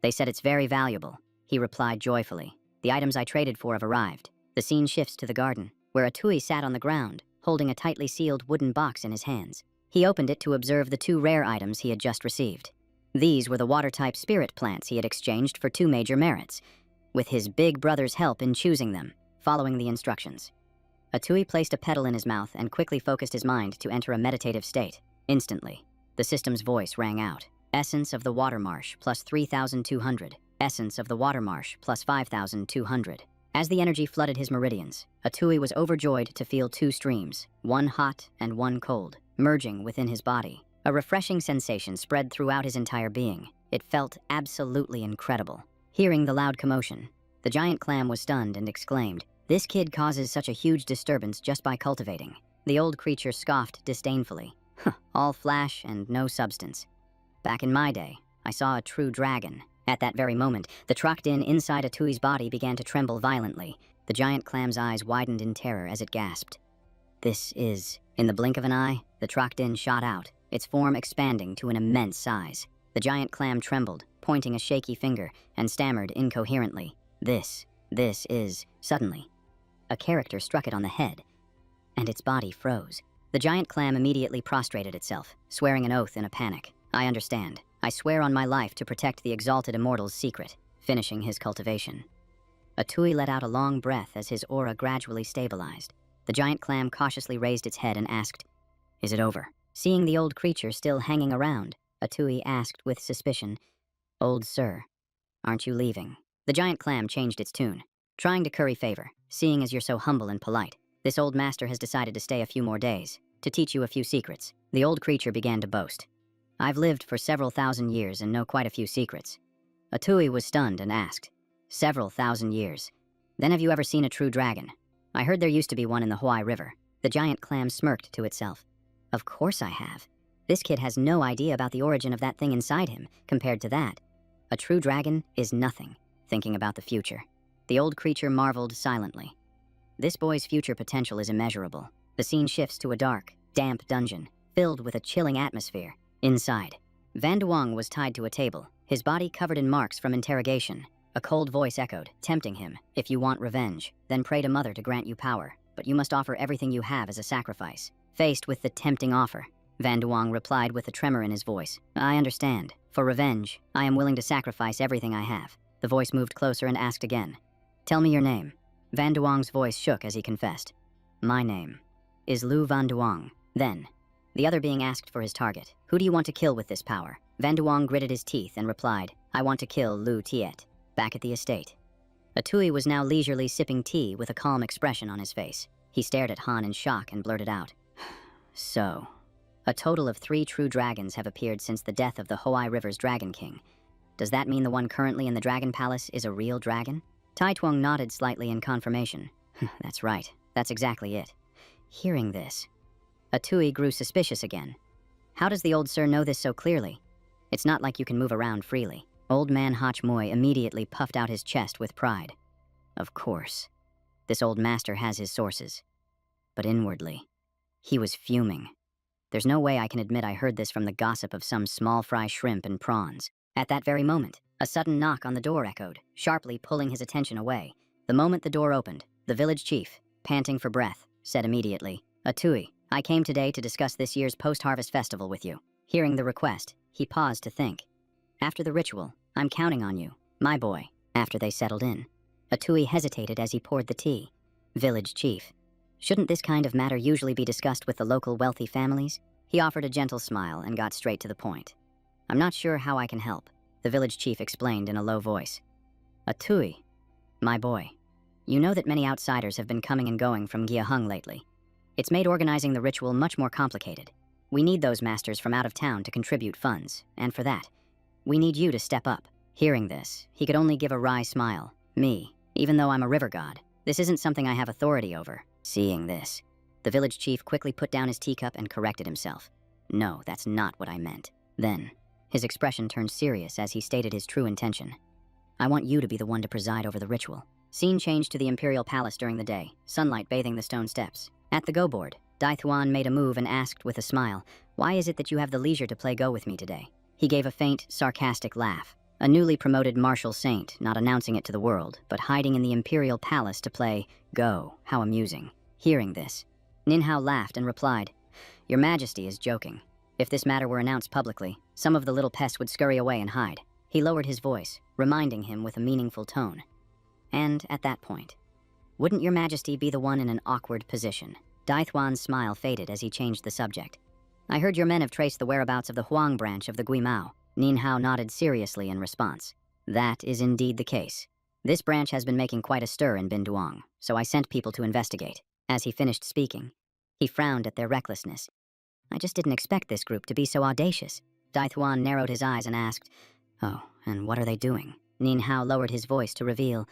They said it's very valuable. He replied joyfully. The items I traded for have arrived. The scene shifts to the garden, where Atui sat on the ground, holding a tightly sealed wooden box in his hands. He opened it to observe the two rare items he had just received. These were the water-type spirit plants he had exchanged for two major merits, with his big brother's help in choosing them, following the instructions. Atui placed a petal in his mouth and quickly focused his mind to enter a meditative state. Instantly, the system's voice rang out. Essence of the water marsh plus 3,200. Essence of the water marsh plus 5,200. As the energy flooded his meridians, Atui was overjoyed to feel two streams, one hot and one cold, merging within his body. A refreshing sensation spread throughout his entire being. It felt absolutely incredible. Hearing the loud commotion, the giant clam was stunned and exclaimed, This kid causes such a huge disturbance just by cultivating. The old creature scoffed disdainfully. All flash and no substance. Back in my day, I saw a true dragon. At that very moment, the Trokdin inside Atui's body began to tremble violently. The giant clam's eyes widened in terror as it gasped. This is... In the blink of an eye, the Trokdin shot out, its form expanding to an immense size. The giant clam trembled, pointing a shaky finger, and stammered incoherently. This is... Suddenly, a character struck it on the head, and its body froze. The giant clam immediately prostrated itself, swearing an oath in a panic. I understand. I swear on my life to protect the exalted immortal's secret, finishing his cultivation. Atui let out a long breath as his aura gradually stabilized. The giant clam cautiously raised its head and asked, Is it over? Seeing the old creature still hanging around, Atui asked with suspicion, Old sir, aren't you leaving? The giant clam changed its tune, trying to curry favor, seeing as you're so humble and polite. This old master has decided to stay a few more days, to teach you a few secrets. The old creature began to boast. I've lived for several thousand years and know quite a few secrets. Atui was stunned and asked, Several thousand years. Then have you ever seen a true dragon? I heard there used to be one in the Huai River. The giant clam smirked to itself. Of course I have. This kid has no idea about the origin of that thing inside him, compared to that. A true dragon is nothing, thinking about the future. The old creature marveled silently. This boy's future potential is immeasurable. The scene shifts to a dark, damp dungeon, filled with a chilling atmosphere. Inside, Van Duong was tied to a table, his body covered in marks from interrogation. A cold voice echoed, tempting him. If you want revenge, then pray to Mother to grant you power, but you must offer everything you have as a sacrifice. Faced with the tempting offer, Van Duong replied with a tremor in his voice. I understand. For revenge, I am willing to sacrifice everything I have. The voice moved closer and asked again. Tell me your name. Van Duong's voice shook as he confessed. My name is Lu Van Duong. Then, the other being asked for his target. Who do you want to kill with this power? Van Duong gritted his teeth and replied, I want to kill Lu Tiet. Back at the estate, Atui was now leisurely sipping tea with a calm expression on his face. He stared at Han in shock and blurted out, So, a total of 3 true dragons have appeared since the death of the Hoai River's Dragon King. Does that mean the one currently in the Dragon Palace is a real dragon? Tai Tuong nodded slightly in confirmation. That's right. That's exactly it. Hearing this, Atui grew suspicious again. How does the old sir know this so clearly? It's not like you can move around freely. Old man Hach Moy immediately puffed out his chest with pride. Of course. This old master has his sources. But inwardly, he was fuming. There's no way I can admit I heard this from the gossip of some small fry shrimp and prawns. At that very moment, a sudden knock on the door echoed, sharply pulling his attention away. The moment the door opened, the village chief, panting for breath, said immediately, Atui, I came today to discuss this year's post-harvest festival with you. Hearing the request, he paused to think. After the ritual, I'm counting on you, my boy. After they settled in, Atui hesitated as he poured the tea. Village chief. Shouldn't this kind of matter usually be discussed with the local wealthy families? He offered a gentle smile and got straight to the point. I'm not sure how I can help, the village chief explained in a low voice. Atui, my boy, you know that many outsiders have been coming and going from Gyahung lately. It's made organizing the ritual much more complicated. We need those masters from out of town to contribute funds, and for that, we need you to step up. Hearing this, he could only give a wry smile. Me, even though I'm a river god, this isn't something I have authority over. Seeing this, the village chief quickly put down his teacup and corrected himself. No, that's not what I meant. Then, his expression turned serious as he stated his true intention. I want you to be the one to preside over the ritual. Scene changed to the Imperial Palace during the day, sunlight bathing the stone steps. At the Go board, Dai Thuan made a move and asked with a smile, Why is it that you have the leisure to play Go with me today? He gave a faint, sarcastic laugh. A newly promoted martial saint, not announcing it to the world, but hiding in the Imperial Palace to play Go. How amusing. Hearing this, Nin Hao laughed and replied, Your Majesty is joking. If this matter were announced publicly, some of the little pests would scurry away and hide. He lowered his voice, reminding him with a meaningful tone. And at that point, wouldn't Your Majesty be the one in an awkward position? Dai Thuan's smile faded as he changed the subject. I heard your men have traced the whereabouts of the Huang branch of the Guimao. Nin Hao nodded seriously in response. That is indeed the case. This branch has been making quite a stir in Binduong, so I sent people to investigate. As he finished speaking, he frowned at their recklessness. I just didn't expect this group to be so audacious. Dai Thuan narrowed his eyes and asked, Oh, and what are they doing? Nin Hao lowered his voice to reveal,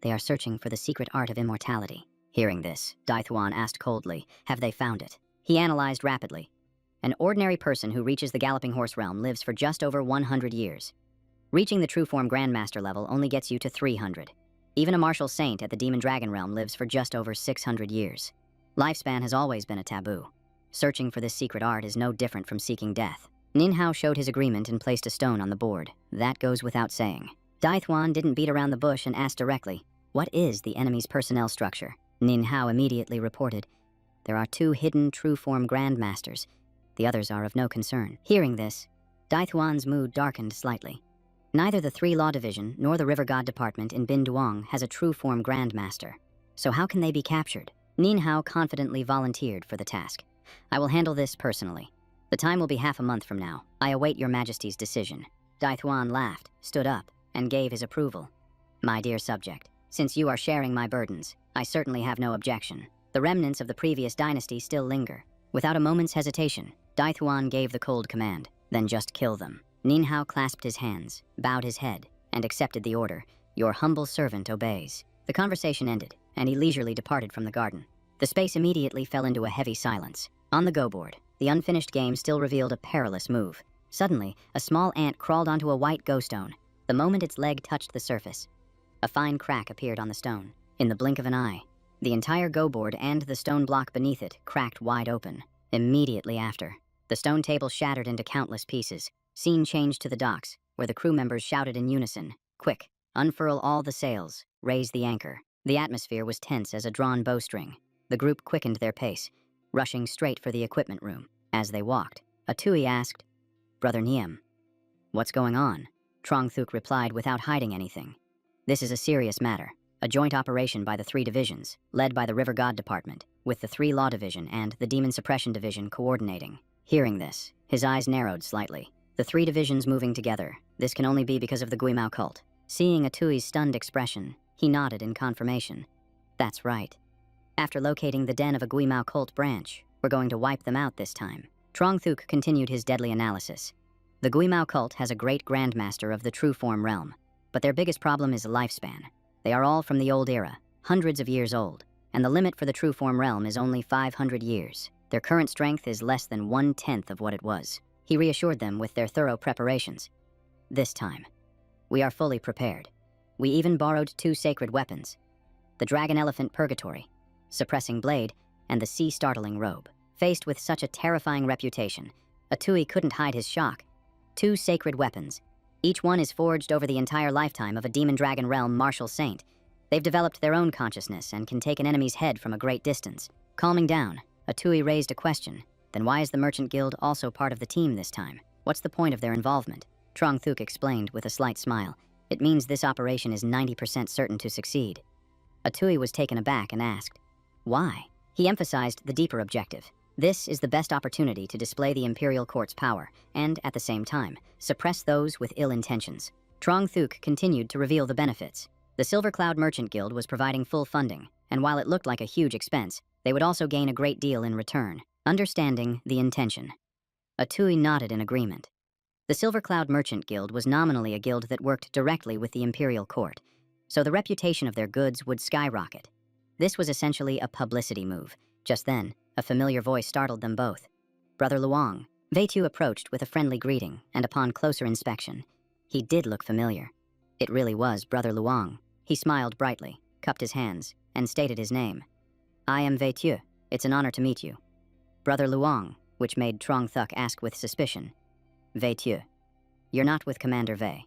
They are searching for the secret art of immortality. Hearing this, Dai Thuan asked coldly, Have they found it? He analyzed rapidly. An ordinary person who reaches the Galloping Horse realm lives for just over 100 years. Reaching the True Form Grandmaster level only gets you to 300. Even a martial saint at the Demon Dragon realm lives for just over 600 years. Lifespan has always been a taboo. Searching for this secret art is no different from seeking death. Nin Hao showed his agreement and placed a stone on the board. That goes without saying. Dai Thuan didn't beat around the bush and asked directly, What is the enemy's personnel structure? Nin Hao immediately reported, There are 2 hidden True Form Grandmasters. The others are of no concern. Hearing this, Dai Thuan's mood darkened slightly. Neither the 3 Law Division nor the River God Department in Binduong has a True Form Grandmaster. So how can they be captured? Nin Hao confidently volunteered for the task. I will handle this personally. The time will be half a month from now. I await Your Majesty's decision. Dai Thuan laughed, stood up, and gave his approval. My dear subject, since you are sharing my burdens, I certainly have no objection. The remnants of the previous dynasty still linger. Without a moment's hesitation, Dai Thuan gave the cold command, Then just kill them. Nin Hao clasped his hands, bowed his head, and accepted the order. Your humble servant obeys. The conversation ended, and he leisurely departed from the garden. The space immediately fell into a heavy silence. On the Go board, the unfinished game still revealed a perilous move. Suddenly, a small ant crawled onto a white Go stone. The The moment its leg touched the surface, a fine crack appeared on the stone. In the blink of an eye, the entire go-board and the stone block beneath it cracked wide open. Immediately after, the stone table shattered into countless pieces. Scene changed to the docks, where the crew members shouted in unison, "Quick, unfurl all the sails, raise the anchor." The atmosphere was tense as a drawn bowstring. The group quickened their pace, rushing straight for the equipment room. As they walked, Atui asked, "Brother Niem, what's going on?" Trongthuk replied without hiding anything. "This is a serious matter. A joint operation by the 3 divisions, led by the River God Department, with the 3 Law Division and the Demon Suppression Division coordinating." Hearing this, his eyes narrowed slightly. The 3 divisions moving together, this can only be because of the Guimao cult. Seeing Atui's stunned expression, he nodded in confirmation. "That's right. After locating the den of a Guimao cult branch, we're going to wipe them out this time." Trongthuk continued his deadly analysis. The Guimao cult has a great grandmaster of the true form realm, but their biggest problem is lifespan. They are all from the old era, hundreds of years old, and the limit for the true form realm is only 500 years. Their current strength is less than 1/10 of what it was. He reassured them with their thorough preparations. "This time, we are fully prepared. We even borrowed 2 sacred weapons, the Dragon Elephant Purgatory, Suppressing Blade, and the Sea Startling Robe." Faced with such a terrifying reputation, Atui couldn't hide his shock. 2 sacred weapons. Each one is forged over the entire lifetime of a demon dragon realm martial saint. They've developed their own consciousness and can take an enemy's head from a great distance. Calming down, Atui raised a question. "Then why is the Merchant Guild also part of the team this time? What's the point of their involvement?" Trongthuk explained with a slight smile. "It means this operation is 90% certain to succeed." Atui was taken aback and asked, "Why?" He emphasized the deeper objective. This is the best opportunity to display the Imperial Court's power, and, at the same time, suppress those with ill intentions. Trongthuk continued to reveal the benefits. The Silver Cloud Merchant Guild was providing full funding, and while it looked like a huge expense, they would also gain a great deal in return. Understanding the intention, Atui nodded in agreement. The Silver Cloud Merchant Guild was nominally a guild that worked directly with the Imperial Court, so the reputation of their goods would skyrocket. This was essentially a publicity move. Just then, a familiar voice startled them both. "Brother Luong." Veitu approached with a friendly greeting, and upon closer inspection, he did look familiar. It really was Brother Luong. He smiled brightly, cupped his hands, and stated his name. "I am Veitu. It's an honor to meet you." Brother Luong, which made Trongthuk ask with suspicion. "Veitu, you're not with Commander Vei.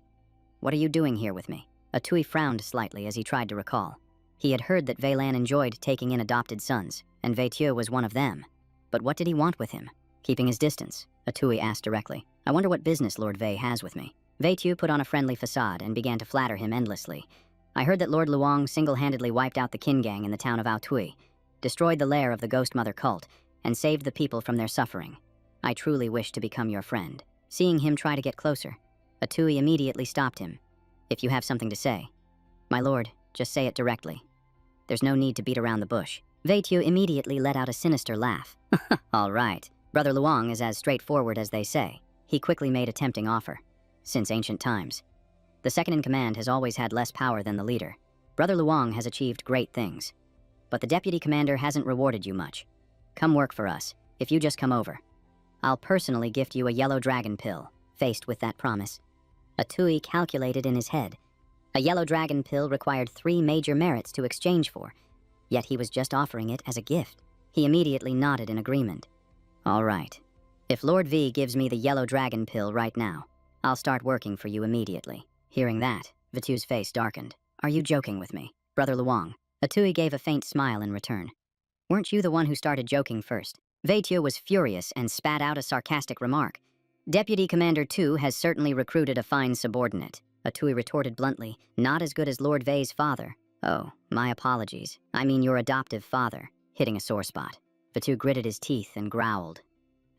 What are you doing here with me?" Atui frowned slightly as he tried to recall. He had heard that Veilan enjoyed taking in adopted sons, and Veitu was one of them. But what did he want with him? Keeping his distance, Atui asked directly. "I wonder what business Lord Vei has with me." Veitu put on a friendly facade and began to flatter him endlessly. "I heard that Lord Luong single-handedly wiped out the Kin Gang in the town of Aotui, destroyed the lair of the Ghost Mother cult, and saved the people from their suffering. I truly wish to become your friend." Seeing him try to get closer, Atui immediately stopped him. "If you have something to say, my lord, just say it directly. There's no need to beat around the bush." Veitu immediately let out a sinister laugh. "All right. Brother Luong is as straightforward as they say." He quickly made a tempting offer. "Since ancient times, the second-in-command has always had less power than the leader. Brother Luong has achieved great things, but the deputy commander hasn't rewarded you much. Come work for us, if you just come over. I'll personally gift you a yellow dragon pill." Faced with that promise, Atui calculated in his head. A yellow dragon pill required 3 major merits to exchange for, yet he was just offering it as a gift. He immediately nodded in agreement. "All right. If Lord V gives me the yellow dragon pill right now, I'll start working for you immediately." Hearing that, Vitu's face darkened. "Are you joking with me, Brother Luong?" Atui gave a faint smile in return. "Weren't you the one who started joking first?" Veitu was furious and spat out a sarcastic remark. "Deputy Commander 2 has certainly recruited a fine subordinate," Atui retorted bluntly. "Not as good as Lord Vei's father." "Oh, my apologies. I mean your adoptive father," hitting a sore spot. Veitu gritted his teeth and growled.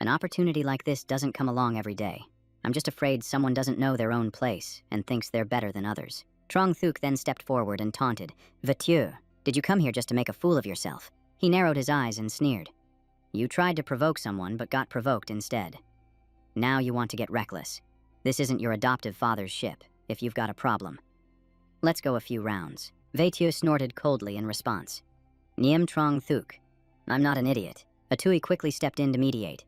"An opportunity like this doesn't come along every day. I'm just afraid someone doesn't know their own place and thinks they're better than others." Trongthuk then stepped forward and taunted. "Veitu, did you come here just to make a fool of yourself?" He narrowed his eyes and sneered. "You tried to provoke someone but got provoked instead. Now you want to get reckless. This isn't your adoptive father's ship, if you've got a problem. Let's go a few rounds." Veitu snorted coldly in response. "Niem Trongthuk, I'm not an idiot." Atui quickly stepped in to mediate.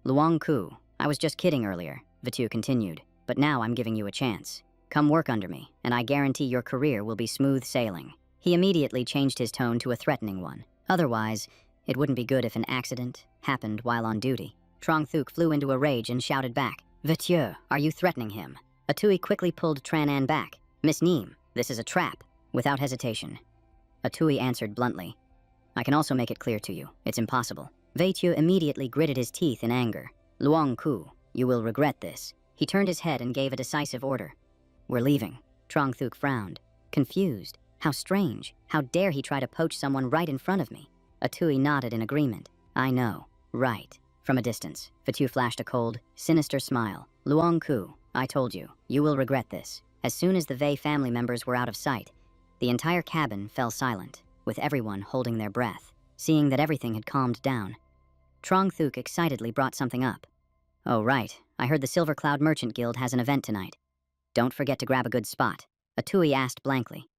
"Luong Ku, I was just kidding earlier," Veitu continued, "but now I'm giving you a chance. Come work under me, and I guarantee your career will be smooth sailing. He immediately changed his tone to a threatening one. Otherwise, it wouldn't be good if an accident happened while on duty. Trong Thuk flew into a rage and shouted back, "Vitieu, are you threatening him?" Atui quickly pulled Tran An back. "Miss Neem, this is a trap." Without hesitation, Atui answered bluntly, "I can also make it clear to you, it's impossible." Vitieu immediately gritted his teeth in anger. "Luong Ku, you will regret this." He turned his head and gave a decisive order. "We're leaving." Trong Thuk frowned, confused. How strange. How dare he try to poach someone right in front of me? Atui nodded in agreement. "I know. Right." From a distance, Vitieu flashed a cold, sinister smile. "Luong Ku, I told you, you will regret this." As soon as the Wei family members were out of sight, the entire cabin fell silent, with everyone holding their breath. Seeing that everything had calmed down, Trong Thuk excitedly brought something up. "Oh, right. I heard the Silver Cloud Merchant Guild has an event tonight. Don't forget to grab a good spot." Atui asked blankly,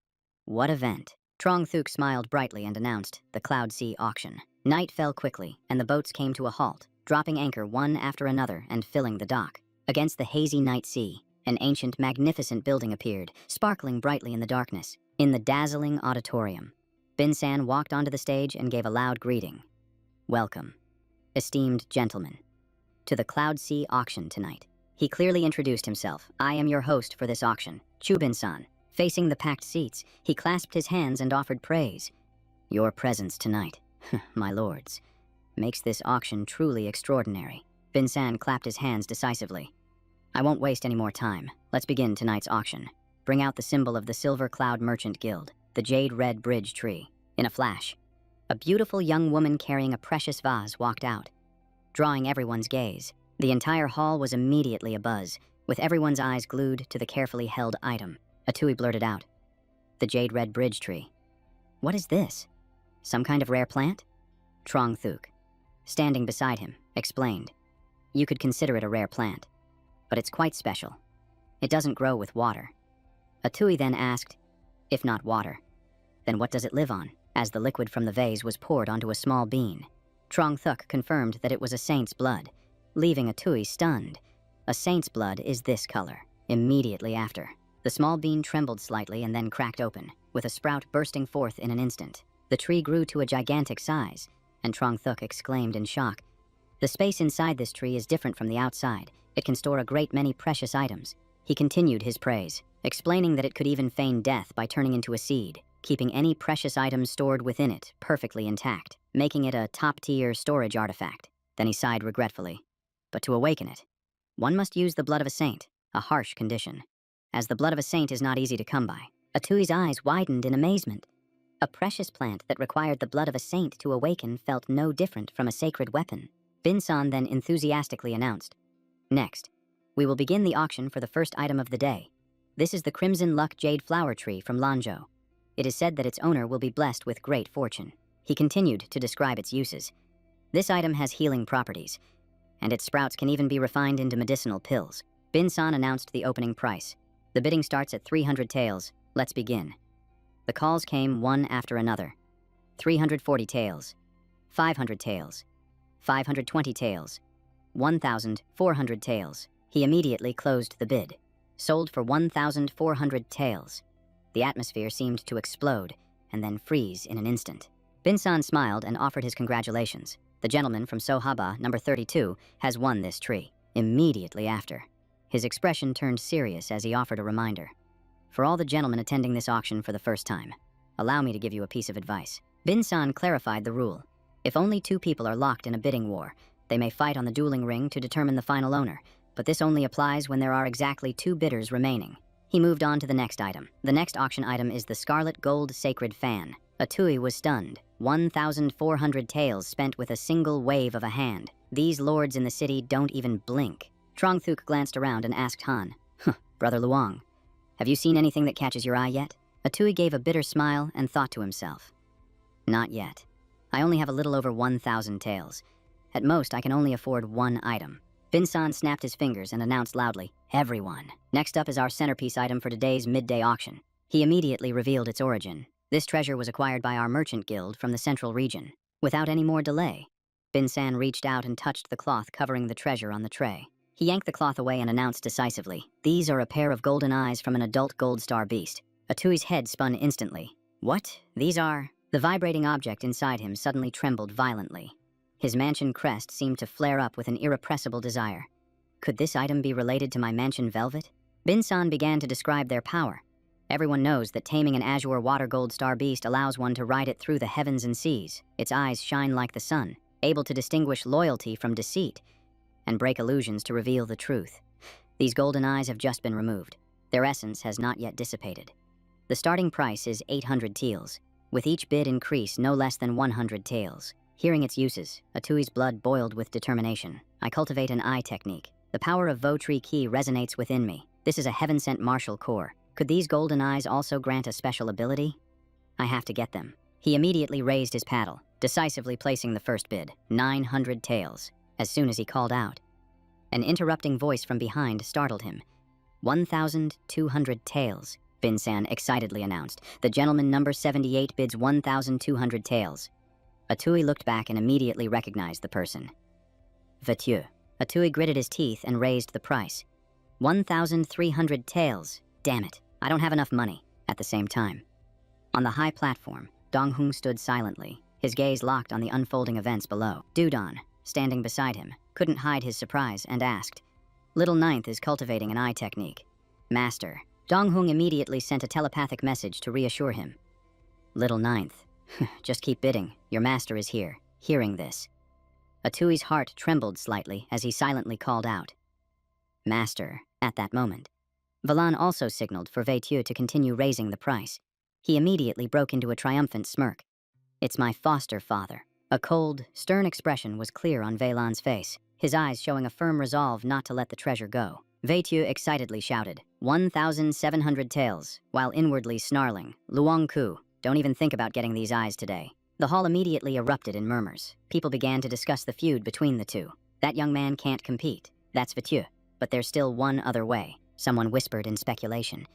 "What event?" Trong Thuk smiled brightly and announced the Cloud Sea Auction. Night fell quickly, and the boats came to a halt, dropping anchor one after another and filling the dock. Against the hazy night sea, an ancient, magnificent building appeared, sparkling brightly in the darkness. In the dazzling auditorium, Bin San walked onto the stage and gave a loud greeting. "Welcome, esteemed gentlemen, to the Cloud Sea Auction tonight." He clearly introduced himself. "I am your host for this auction, Chu Bin San." Facing the packed seats, he clasped his hands and offered praise. "Your presence tonight, my lords, makes this auction truly extraordinary." Bin San clapped his hands decisively. "I won't waste any more time. Let's begin tonight's auction. Bring out the symbol of the Silver Cloud Merchant Guild, the Jade Red Bridge Tree." In a flash, a beautiful young woman carrying a precious vase walked out, drawing everyone's gaze. The entire hall was immediately abuzz, with everyone's eyes glued to the carefully held item. Atui blurted out, "The Jade Red Bridge Tree. What is this? Some kind of rare plant?" Trong Thuk, standing beside him, explained, "You could consider it a rare plant, but it's quite special. It doesn't grow with water." Atui then asked, "If not water, then what does it live on?" As the liquid from the vase was poured onto a small bean, Trong Thuk confirmed that it was a saint's blood, leaving Atui stunned. A saint's blood is this color. Immediately after, the small bean trembled slightly and then cracked open, with a sprout bursting forth in an instant. The tree grew to a gigantic size, and Trong Thuk exclaimed in shock, "The space inside this tree is different from the outside. It can store a great many precious items." He continued his praise, explaining that it could even feign death by turning into a seed, keeping any precious items stored within it perfectly intact, making it a top-tier storage artifact. Then he sighed regretfully. But to awaken it, one must use the blood of a saint, a harsh condition, as the blood of a saint is not easy to come by. Atui's eyes widened in amazement. A precious plant that required the blood of a saint to awaken felt no different from a sacred weapon. Bin San then enthusiastically announced, "Next, we will begin the auction for the first item of the day. This is the Crimson Luck Jade Flower Tree from Lanzhou. It is said that its owner will be blessed with great fortune." He continued to describe its uses. "This item has healing properties, and its sprouts can even be refined into medicinal pills." Bin San announced the opening price. "The bidding starts at 300 taels. Let's begin." The calls came one after another. 340 taels, 500 taels, 520 taels, 1,400 taels. He immediately closed the bid. Sold for 1,400 taels. The atmosphere seemed to explode and then freeze in an instant. Bin San smiled and offered his congratulations. "The gentleman from Sohaba, number 32, has won this tree." Immediately after, his expression turned serious as he offered a reminder. "For all the gentlemen attending this auction for the first time, allow me to give you a piece of advice." Bin San clarified the rule. If only two people are locked in a bidding war, they may fight on the dueling ring to determine the final owner, but this only applies when there are exactly 2 bidders remaining. He moved on to the next item. The next auction item is the Scarlet Gold Sacred Fan. Atui was stunned. 1,400 taels spent with a single wave of a hand. These lords in the city don't even blink. Trong Thuk glanced around and asked Han, "Brother Luong, have you seen anything that catches your eye yet?" Atui gave a bitter smile and thought to himself, "Not yet. I only have a little over 1,000 taels. At most, I can only afford one item." Bin San snapped his fingers and announced loudly, "Everyone. Next up is our centerpiece item for today's midday auction." He immediately revealed its origin. This treasure was acquired by our merchant guild from the central region. Without any more delay, Bin San reached out and touched the cloth covering the treasure on the tray. He yanked the cloth away and announced decisively, "These are a pair of golden eyes from an adult gold star beast." Atui's head spun instantly. "What? These are—" The vibrating object inside him suddenly trembled violently. His mansion crest seemed to flare up with an irrepressible desire. Could this item be related to my mansion velvet? Bin-san began to describe their power. Everyone knows that taming an azure water gold star beast allows one to ride it through the heavens and seas. Its eyes shine like the sun, able to distinguish loyalty from deceit, and break illusions to reveal the truth. These golden eyes have just been removed. Their essence has not yet dissipated. The starting price is 800 taels. With each bid increase, no less than 100 taels. Hearing its uses, Atui's blood boiled with determination. I cultivate an eye technique. The power of Vo-Tree Key resonates within me. This is a heaven-sent martial core. Could these golden eyes also grant a special ability? I have to get them. He immediately raised his paddle, decisively placing the first bid, 900 taels. As soon as he called out, an interrupting voice from behind startled him. 1,200 taels, Bin-san excitedly announced. The gentleman number 78 bids 1,200 taels. Atui looked back and immediately recognized the person. Vetieu. Atui gritted his teeth and raised the price. 1,300 taels. Damn it, I don't have enough money. At the same time, on the high platform, Donghung stood silently, his gaze locked on the unfolding events below. Dudon, standing beside him, couldn't hide his surprise and asked, "Little Ninth is cultivating an eye technique. Master." Donghung immediately sent a telepathic message to reassure him. "Little Ninth, just keep bidding. Your master is here." Hearing this, Atui's heart trembled slightly as he silently called out, "Master." At that moment, Valan also signaled for Vetieu to continue raising the price. He immediately broke into a triumphant smirk. "It's my foster father." A cold, stern expression was clear on Valan's face, his eyes showing a firm resolve not to let the treasure go. Vetieu excitedly shouted, 1,700 taels, while inwardly snarling, "Luongku, don't even think about getting these eyes today." The hall immediately erupted in murmurs. People began to discuss the feud between the two. That young man can't compete. That's Vetieu. But there's still one other way. Someone whispered in speculation.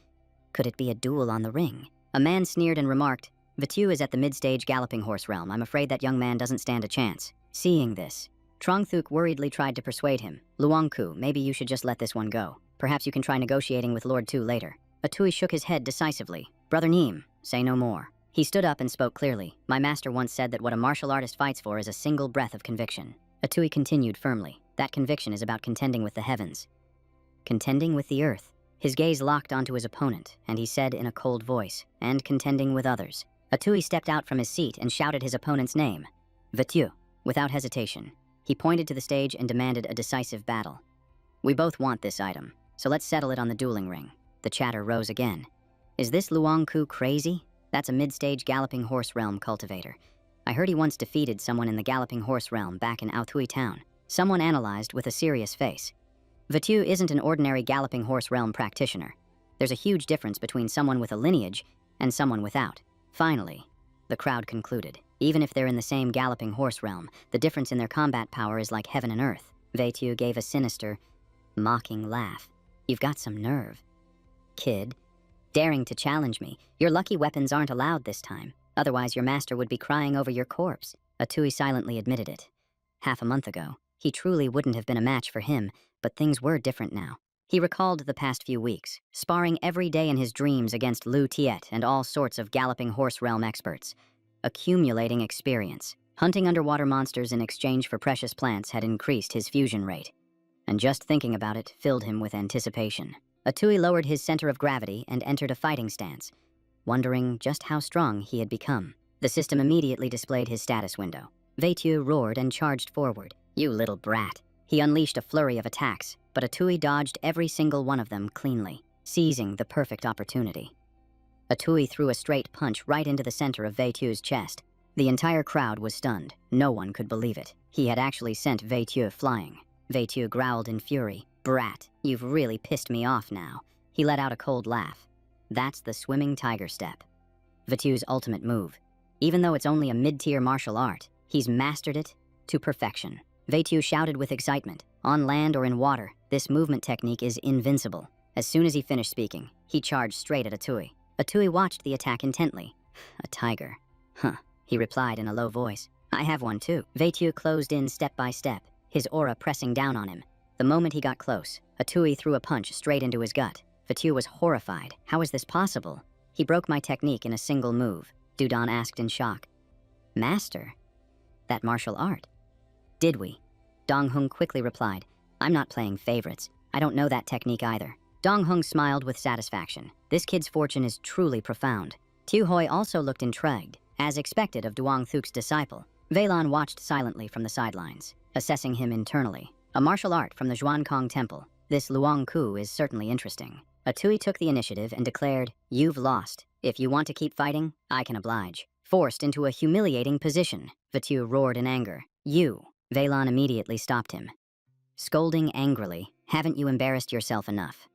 Could it be a duel on the ring? A man sneered and remarked, "Vetieu is at the mid-stage galloping horse realm. I'm afraid that young man doesn't stand a chance." Seeing this, Trongthuk worriedly tried to persuade him. "Luongku, maybe you should just let this one go. Perhaps you can try negotiating with Lord Tu later." Atui shook his head decisively. "Brother Neem, say no more." He stood up and spoke clearly. "My master once said that what a martial artist fights for is a single breath of conviction." Atui continued firmly. "That conviction is about contending with the heavens. Contending with the earth." His gaze locked onto his opponent, and he said in a cold voice, "And contending with others." Atui stepped out from his seat and shouted his opponent's name. Vetieu. Without hesitation, he pointed to the stage and demanded a decisive battle. "We both want this item, so let's settle it on the dueling ring." The chatter rose again. "Is this Luongku crazy? That's a mid-stage galloping horse realm cultivator. I heard he once defeated someone in the galloping horse realm back in Aothui town." Someone analyzed with a serious face. Vetieu isn't an ordinary galloping horse realm practitioner. There's a huge difference between someone with a lineage and someone without. Finally, the crowd concluded. Even if they're in the same galloping horse realm, the difference in their combat power is like heaven and earth. Vetieu gave a sinister, mocking laugh. "You've got some nerve, kid. Daring to challenge me. Your lucky weapons aren't allowed this time. Otherwise your master would be crying over your corpse." Atui silently admitted it. Half a month ago, he truly wouldn't have been a match for him, but things were different now. He recalled the past few weeks, sparring every day in his dreams against Lu Tiet and all sorts of galloping horse realm experts. Accumulating experience. Hunting underwater monsters in exchange for precious plants had increased his fusion rate. And just thinking about it filled him with anticipation. Atui lowered his center of gravity and entered a fighting stance, wondering just how strong he had become. The system immediately displayed his status window. Vetieu roared and charged forward. "You little brat." He unleashed a flurry of attacks, but Atui dodged every single one of them cleanly, seizing the perfect opportunity. Atui threw a straight punch right into the center of Vetieu's chest. The entire crowd was stunned. No one could believe it. He had actually sent Vetieu flying. Vetieu growled in fury. "Brat, you've really pissed me off now." He let out a cold laugh. That's the swimming tiger step. Vetieu's ultimate move. Even though it's only a mid-tier martial art, he's mastered it to perfection. Vetieu shouted with excitement. On land or in water, this movement technique is invincible. As soon as he finished speaking, he charged straight at Atui. Atui watched the attack intently. "A tiger. Huh," he replied in a low voice. "I have one too." Vetieu closed in step by step, his aura pressing down on him. The moment he got close, Atui threw a punch straight into his gut. Vatue was horrified. How is this possible? He broke my technique in a single move, Dudon asked in shock. Master? That martial art? Did we? Dong Hung quickly replied, I'm not playing favorites. I don't know that technique either. Dong Hung smiled with satisfaction. This kid's fortune is truly profound. Tu Hoi also looked intrigued, as expected of Duong Thuk's disciple. Veilon watched silently from the sidelines, assessing him internally. A martial art from the Zhuankong Temple. This Luong Ku is certainly interesting. Atui took the initiative and declared, You've lost. If you want to keep fighting, I can oblige. Forced into a humiliating position, Vatue roared in anger. You. Veilon immediately stopped him, scolding angrily, Haven't you embarrassed yourself enough?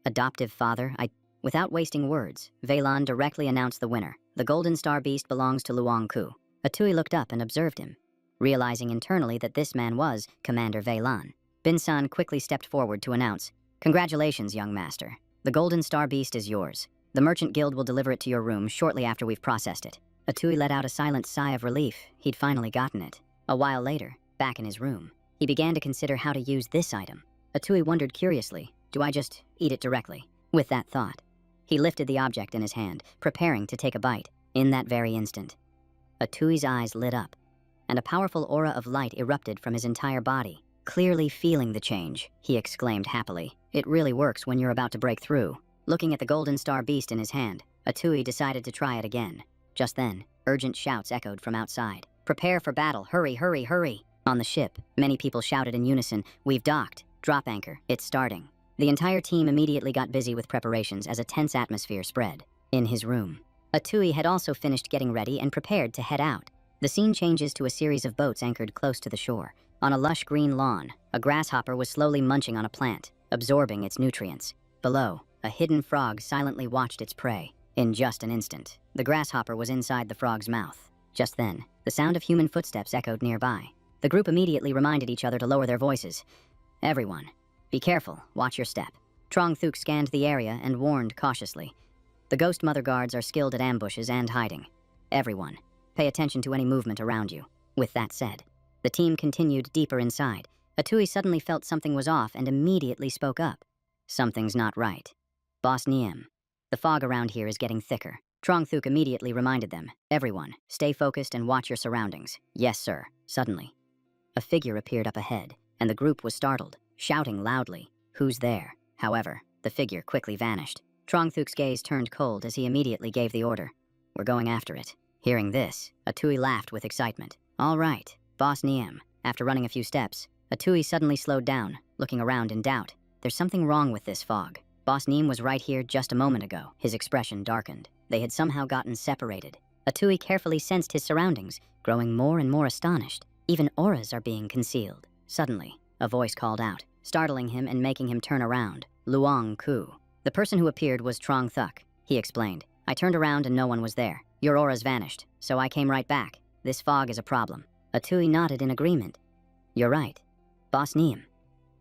Adoptive father, Without wasting words, Veilon directly announced the winner. The Golden Star Beast belongs to Luong Ku. Atui looked up and observed him, realizing internally that this man was Commander Veilon. Bin-san quickly stepped forward to announce, Congratulations, young master. The Golden Star Beast is yours. The Merchant Guild will deliver it to your room shortly after we've processed it. Atui let out a silent sigh of relief. He'd finally gotten it. A while later, back in his room, he began to consider how to use this item. Atui wondered curiously, do I just eat it directly? With that thought, he lifted the object in his hand, preparing to take a bite. In that very instant, Atui's eyes lit up, and a powerful aura of light erupted from his entire body. Clearly feeling the change, he exclaimed happily. It really works when you're about to break through. Looking at the Golden Star Beast in his hand, Atui decided to try it again. Just then, urgent shouts echoed from outside. Prepare for battle, hurry, hurry, hurry. On the ship, many people shouted in unison, We've docked. Drop anchor, it's starting. The entire team immediately got busy with preparations as a tense atmosphere spread. In his room, Atui had also finished getting ready and prepared to head out. The scene changes to a series of boats anchored close to the shore. On a lush green lawn, a grasshopper was slowly munching on a plant, absorbing its nutrients. Below, a hidden frog silently watched its prey. In just an instant, the grasshopper was inside the frog's mouth. Just then, the sound of human footsteps echoed nearby. The group immediately reminded each other to lower their voices. Everyone, be careful, watch your step. Trong Thuk scanned the area and warned cautiously. The Ghost Mother Guards are skilled at ambushes and hiding. Everyone, pay attention to any movement around you. With that said, the team continued deeper inside. Atui suddenly felt something was off and immediately spoke up. Something's not right. Boss Niem, the fog around here is getting thicker. Trong Thuk immediately reminded them. Everyone, stay focused and watch your surroundings. Yes, sir. Suddenly, a figure appeared up ahead, and the group was startled, shouting loudly, Who's there? However, the figure quickly vanished. Trong Thuk's gaze turned cold as he immediately gave the order. We're going after it. Hearing this, Atui laughed with excitement. All right, Boss Niem. After running a few steps, Atui suddenly slowed down, looking around in doubt. There's something wrong with this fog. Boss Niem was right here just a moment ago. His expression darkened. They had somehow gotten separated. Atui carefully sensed his surroundings, growing more and more astonished. Even auras are being concealed. Suddenly, a voice called out, startling him and making him turn around. Luong Ku. The person who appeared was Trong Thuk, he explained. I turned around and no one was there. Your auras vanished, so I came right back. This fog is a problem. Atui nodded in agreement. You're right. Boss Niem.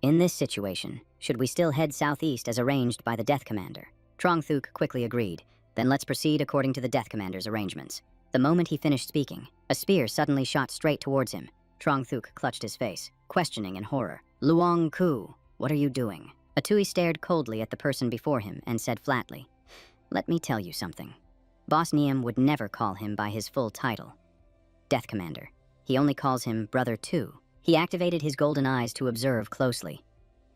In this situation, should we still head southeast as arranged by the Death Commander? Trong Thuk quickly agreed. Then let's proceed according to the Death Commander's arrangements. The moment he finished speaking, a spear suddenly shot straight towards him. Trong Thuk clutched his face, questioning in horror. Luong Ku, what are you doing? Atui stared coldly at the person before him and said flatly, Let me tell you something. Boss Niem would never call him by his full title, Death Commander. He only calls him Brother 2. He activated his golden eyes to observe closely.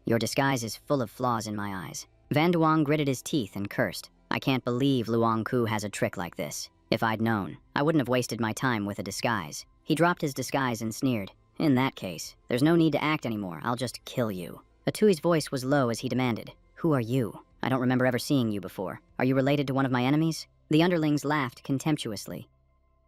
Your disguise is full of flaws in my eyes. Van Duong gritted his teeth and cursed. I can't believe Luong Ku has a trick like this. If I'd known, I wouldn't have wasted my time with a disguise. He dropped his disguise and sneered. In that case, there's no need to act anymore. I'll just kill you. Atui's voice was low as he demanded, Who are you? I don't remember ever seeing you before. Are you related to one of my enemies? The underlings laughed contemptuously.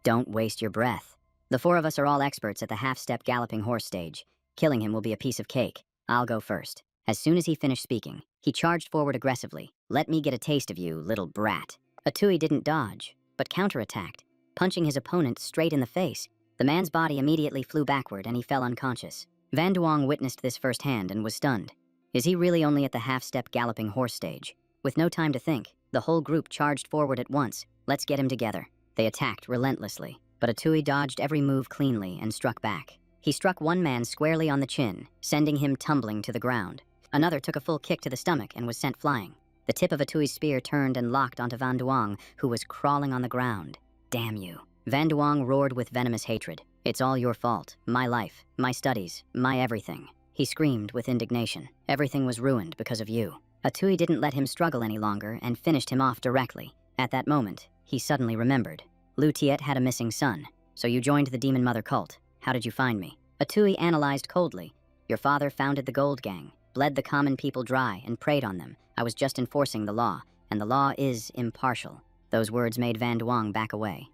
Don't waste your breath. The four of us are all experts at the half-step galloping horse stage. Killing him will be a piece of cake. I'll go first. As soon as he finished speaking, he charged forward aggressively. Let me get a taste of you, little brat. Atui didn't dodge, but counterattacked, punching his opponent straight in the face. The man's body immediately flew backward and he fell unconscious. Van Duong witnessed this firsthand and was stunned. Is he really only at the half-step galloping horse stage? With no time to think, the whole group charged forward at once. Let's get him together. They attacked relentlessly, but Atui dodged every move cleanly and struck back. He struck one man squarely on the chin, sending him tumbling to the ground. Another took a full kick to the stomach and was sent flying. The tip of Atui's spear turned and locked onto Van Duong, who was crawling on the ground. Damn you. Van Duong roared with venomous hatred. It's all your fault. My life, my studies, my everything. He screamed with indignation. Everything was ruined because of you. Atui didn't let him struggle any longer and finished him off directly. At that moment, he suddenly remembered. Lu Tiet had a missing son. So you joined the Demon Mother cult. How did you find me? Atui analyzed coldly. Your father founded the Gold Gang, bled the common people dry, and preyed on them. I was just enforcing the law, and the law is impartial. Those words made Van Duong back away.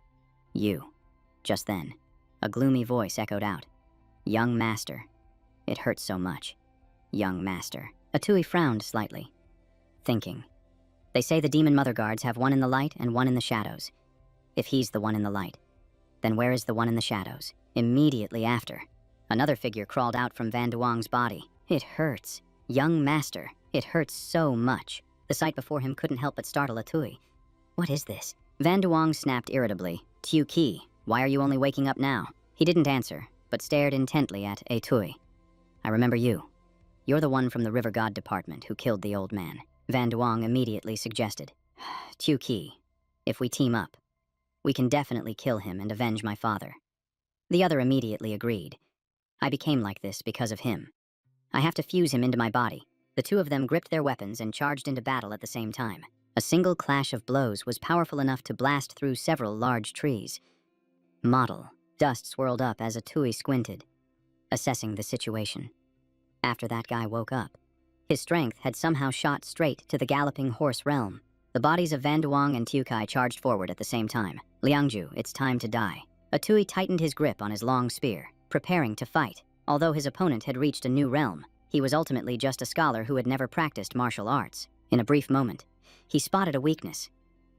You. Just then, a gloomy voice echoed out. Young master. It hurts so much. Young master. Atui frowned slightly, thinking. They say the Demon Mother guards have one in the light and one in the shadows. If he's the one in the light, then where is the one in the shadows? Immediately after, another figure crawled out from Van Duong's body. It hurts. Young master. It hurts so much. The sight before him couldn't help but startle Atui. What is this? Van Duong snapped irritably. Tu Ki, why are you only waking up now? He didn't answer, but stared intently at Atui. I remember you. You're the one from the River God Department who killed the old man. Van Duong immediately suggested. Tu Ki, if we team up, we can definitely kill him and avenge my father. The other immediately agreed. I became like this because of him. I have to fuse him into my body. The two of them gripped their weapons and charged into battle at the same time. A single clash of blows was powerful enough to blast through several large trees. Model. Dust swirled up as Atui squinted, assessing the situation. After that guy woke up, his strength had somehow shot straight to the galloping horse realm. The bodies of Van Duong and Tiu Kai charged forward at the same time. Liangju, it's time to die. Atui tightened his grip on his long spear, preparing to fight. Although his opponent had reached a new realm, he was ultimately just a scholar who had never practiced martial arts. In a brief moment, he spotted a weakness.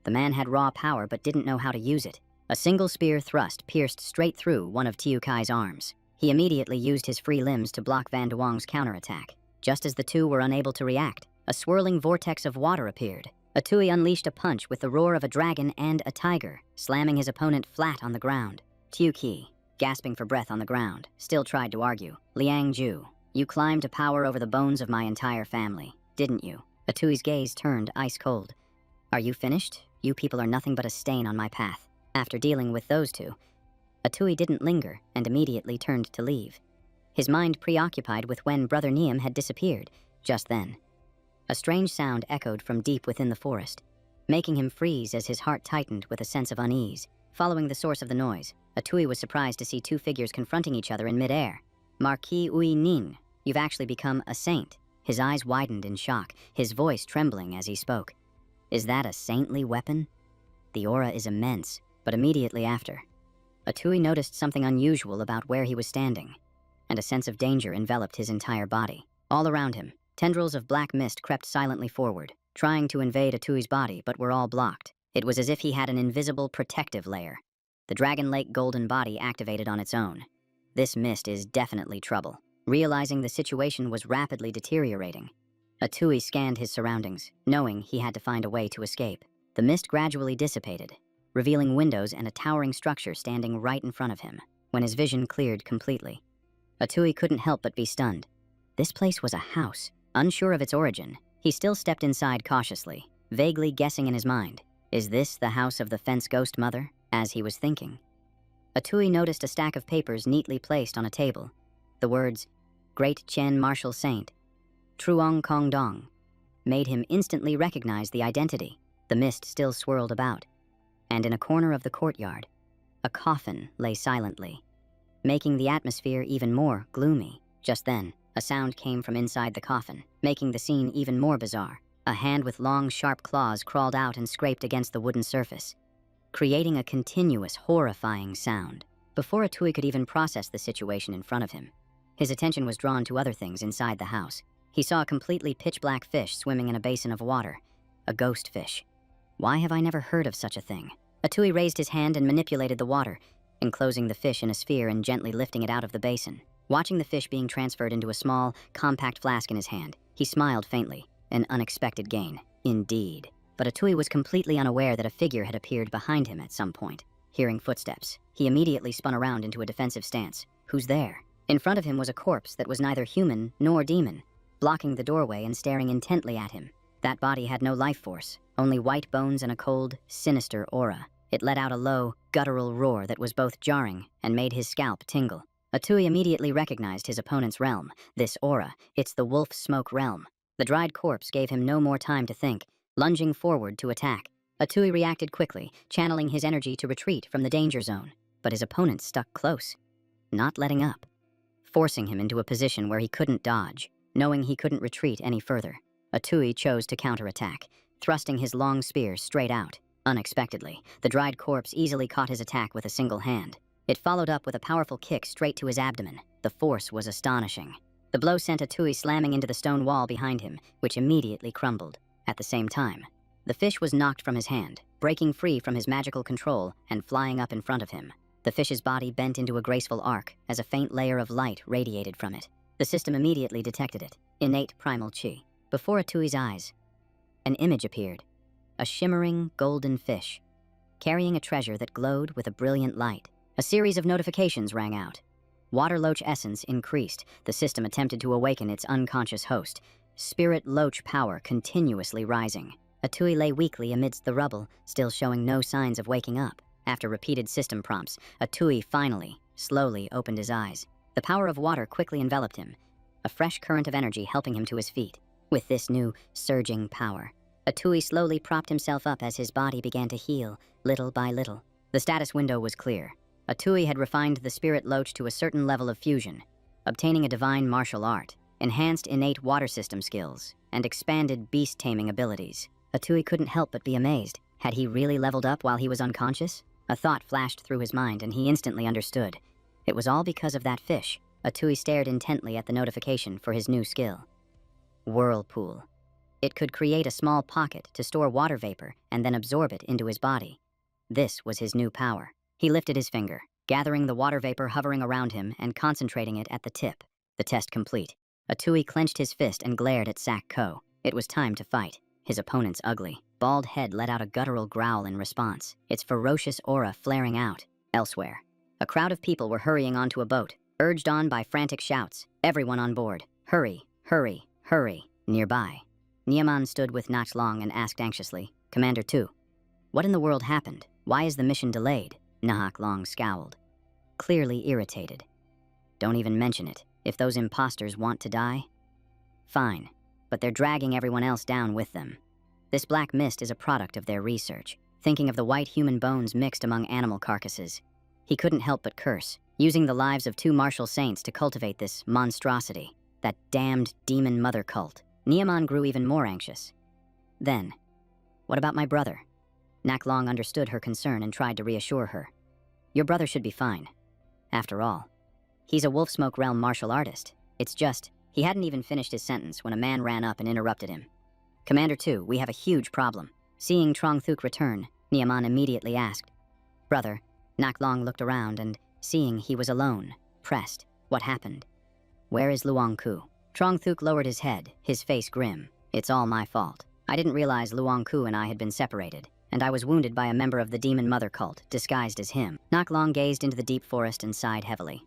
The man had raw power but didn't know how to use it. A single spear thrust pierced straight through one of Tiu Kai's arms. He immediately used his free limbs to block Van Duong's counterattack. Just as the two were unable to react, a swirling vortex of water appeared. Atui unleashed a punch with the roar of a dragon and a tiger, slamming his opponent flat on the ground. Tiu Ki, gasping for breath on the ground, still tried to argue. Liangju, you climbed to power over the bones of my entire family, didn't you? Atui's gaze turned ice cold. Are you finished? You people are nothing but a stain on my path. After dealing with those two, Atui didn't linger and immediately turned to leave, his mind preoccupied with when Brother Neum had disappeared. Just then, a strange sound echoed from deep within the forest, making him freeze as his heart tightened with a sense of unease. Following the source of the noise, Atui was surprised to see two figures confronting each other in midair. Marquis Ui Nin, you've actually become a saint. His eyes widened in shock, his voice trembling as he spoke. Is that a saintly weapon? The aura is immense, but immediately after, Atui noticed something unusual about where he was standing, and a sense of danger enveloped his entire body. All around him, tendrils of black mist crept silently forward, trying to invade Atui's body, but were all blocked. It was as if he had an invisible protective layer. The Dragon Lake golden body activated on its own. This mist is definitely trouble. Realizing the situation was rapidly deteriorating, Atui scanned his surroundings, knowing he had to find a way to escape. The mist gradually dissipated, revealing windows and a towering structure standing right in front of him. When his vision cleared completely, Atui couldn't help but be stunned. This place was a house. Unsure of its origin, he still stepped inside cautiously, vaguely guessing in his mind. Is this the house of the fence ghost mother? As he was thinking, Atui noticed a stack of papers neatly placed on a table. The words, Great Chen Martial Saint, Truong Kong Dong, made him instantly recognize the identity. The mist still swirled about, and in a corner of the courtyard, a coffin lay silently, making the atmosphere even more gloomy. Just then, a sound came from inside the coffin, making the scene even more bizarre. A hand with long, sharp claws crawled out and scraped against the wooden surface, creating a continuous, horrifying sound. Before Atui could even process the situation in front of him, his attention was drawn to other things inside the house. He saw a completely pitch-black fish swimming in a basin of water, a ghost fish. Why have I never heard of such a thing? Atui raised his hand and manipulated the water, enclosing the fish in a sphere and gently lifting it out of the basin. Watching the fish being transferred into a small, compact flask in his hand, he smiled faintly. An unexpected gain, indeed. But Atui was completely unaware that a figure had appeared behind him at some point. Hearing footsteps, he immediately spun around into a defensive stance. Who's there? In front of him was a corpse that was neither human nor demon, blocking the doorway and staring intently at him. That body had no life force, only white bones and a cold, sinister aura. It let out a low, guttural roar that was both jarring and made his scalp tingle. Atui immediately recognized his opponent's realm. This aura, it's the wolf smoke realm. The dried corpse gave him no more time to think, lunging forward to attack. Atui reacted quickly, channeling his energy to retreat from the danger zone. But his opponent stuck close, not letting up, forcing him into a position where he couldn't dodge, knowing he couldn't retreat any further. Atui chose to counterattack, thrusting his long spear straight out. Unexpectedly, the dried corpse easily caught his attack with a single hand. It followed up with a powerful kick straight to his abdomen. The force was astonishing. The blow sent Atui slamming into the stone wall behind him, which immediately crumbled. At the same time, the fish was knocked from his hand, breaking free from his magical control and flying up in front of him. The fish's body bent into a graceful arc as a faint layer of light radiated from it. The system immediately detected it. Innate primal chi. Before Atui's eyes, an image appeared. A shimmering, golden fish, carrying a treasure that glowed with a brilliant light. A series of notifications rang out. Water loach essence increased. The system attempted to awaken its unconscious host. Spirit loach power continuously rising. Atui lay weakly amidst the rubble, still showing no signs of waking up. After repeated system prompts, Atui finally, slowly opened his eyes. The power of water quickly enveloped him, a fresh current of energy helping him to his feet. With this new, surging power, Atui slowly propped himself up as his body began to heal, little by little. The status window was clear. Atui had refined the spirit loach to a certain level of fusion, obtaining a divine martial art, enhanced innate water system skills, and expanded beast-taming abilities. Atui couldn't help but be amazed. Had he really leveled up while he was unconscious? A thought flashed through his mind, and he instantly understood. It was all because of that fish. Atui stared intently at the notification for his new skill. Whirlpool. It could create a small pocket to store water vapor and then absorb it into his body. This was his new power. He lifted his finger, gathering the water vapor hovering around him and concentrating it at the tip. The test complete. Atui clenched his fist and glared at Sak-ko. It was time to fight. His opponent's ugly, bald head let out a guttural growl in response, its ferocious aura flaring out. Elsewhere, a crowd of people were hurrying onto a boat, urged on by frantic shouts. Everyone on board. Hurry, hurry, hurry. Nearby, Niaman stood with Nachlong and asked anxiously, Commander 2, what in the world happened? Why is the mission delayed? Nachlong scowled, clearly irritated. Don't even mention it. If those imposters want to die, fine, but they're dragging everyone else down with them. This black mist is a product of their research. Thinking of the white human bones mixed among animal carcasses, he couldn't help but curse, using the lives of 2 martial saints to cultivate this monstrosity, that damned demon mother cult. Niaman grew even more anxious. Then, what about my brother? Nachlong understood her concern and tried to reassure her. Your brother should be fine. After all, he's a wolf smoke realm martial artist. It's just, he hadn't even finished his sentence when a man ran up and interrupted him. Commander 2, we have a huge problem. Seeing Trong-thuk return, Niaman immediately asked, Brother. Nachlong looked around and, seeing he was alone, pressed, What happened? Where is Luang-ku? Trong-thuk lowered his head, his face grim. It's all my fault. I didn't realize Luang-ku and I had been separated, and I was wounded by a member of the demon mother cult, disguised as him. Nachlong gazed into the deep forest and sighed heavily.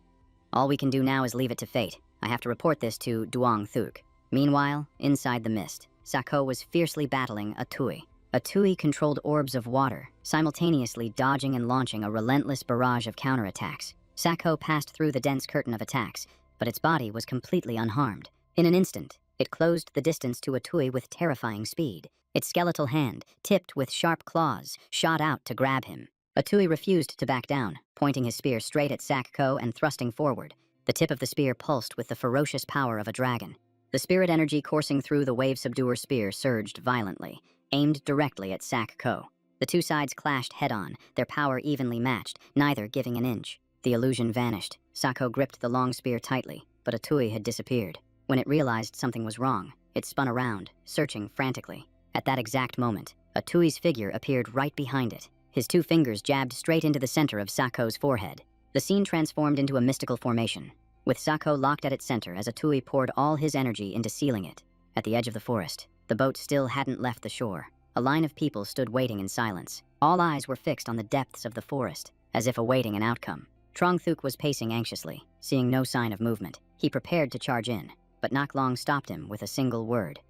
All we can do now is leave it to fate. I have to report this to Duong-thuk. Meanwhile, inside the mist, Sak-ko was fiercely battling Atui. Atui controlled orbs of water, simultaneously dodging and launching a relentless barrage of counterattacks. Sak-ko passed through the dense curtain of attacks, but its body was completely unharmed. In an instant, it closed the distance to Atui with terrifying speed. Its skeletal hand, tipped with sharp claws, shot out to grab him. Atui refused to back down, pointing his spear straight at Sak-ko and thrusting forward. The tip of the spear pulsed with the ferocious power of a dragon. The spirit energy coursing through the wave subduer spear surged violently, aimed directly at Sak-ko. The 2 sides clashed head-on, their power evenly matched, neither giving an inch. The illusion vanished. Sak-ko gripped the long spear tightly, but Atui had disappeared. When it realized something was wrong, it spun around, searching frantically. At that exact moment, Atui's figure appeared right behind it. His 2 fingers jabbed straight into the center of Sak-ko's forehead. The scene transformed into a mystical formation, with Sak-ko locked at its center as Atui poured all his energy into sealing it. At the edge of the forest, the boat still hadn't left the shore. A line of people stood waiting in silence. All eyes were fixed on the depths of the forest, as if awaiting an outcome. Trong Thuk was pacing anxiously, seeing no sign of movement. He prepared to charge in, but Nak Long stopped him with a single word.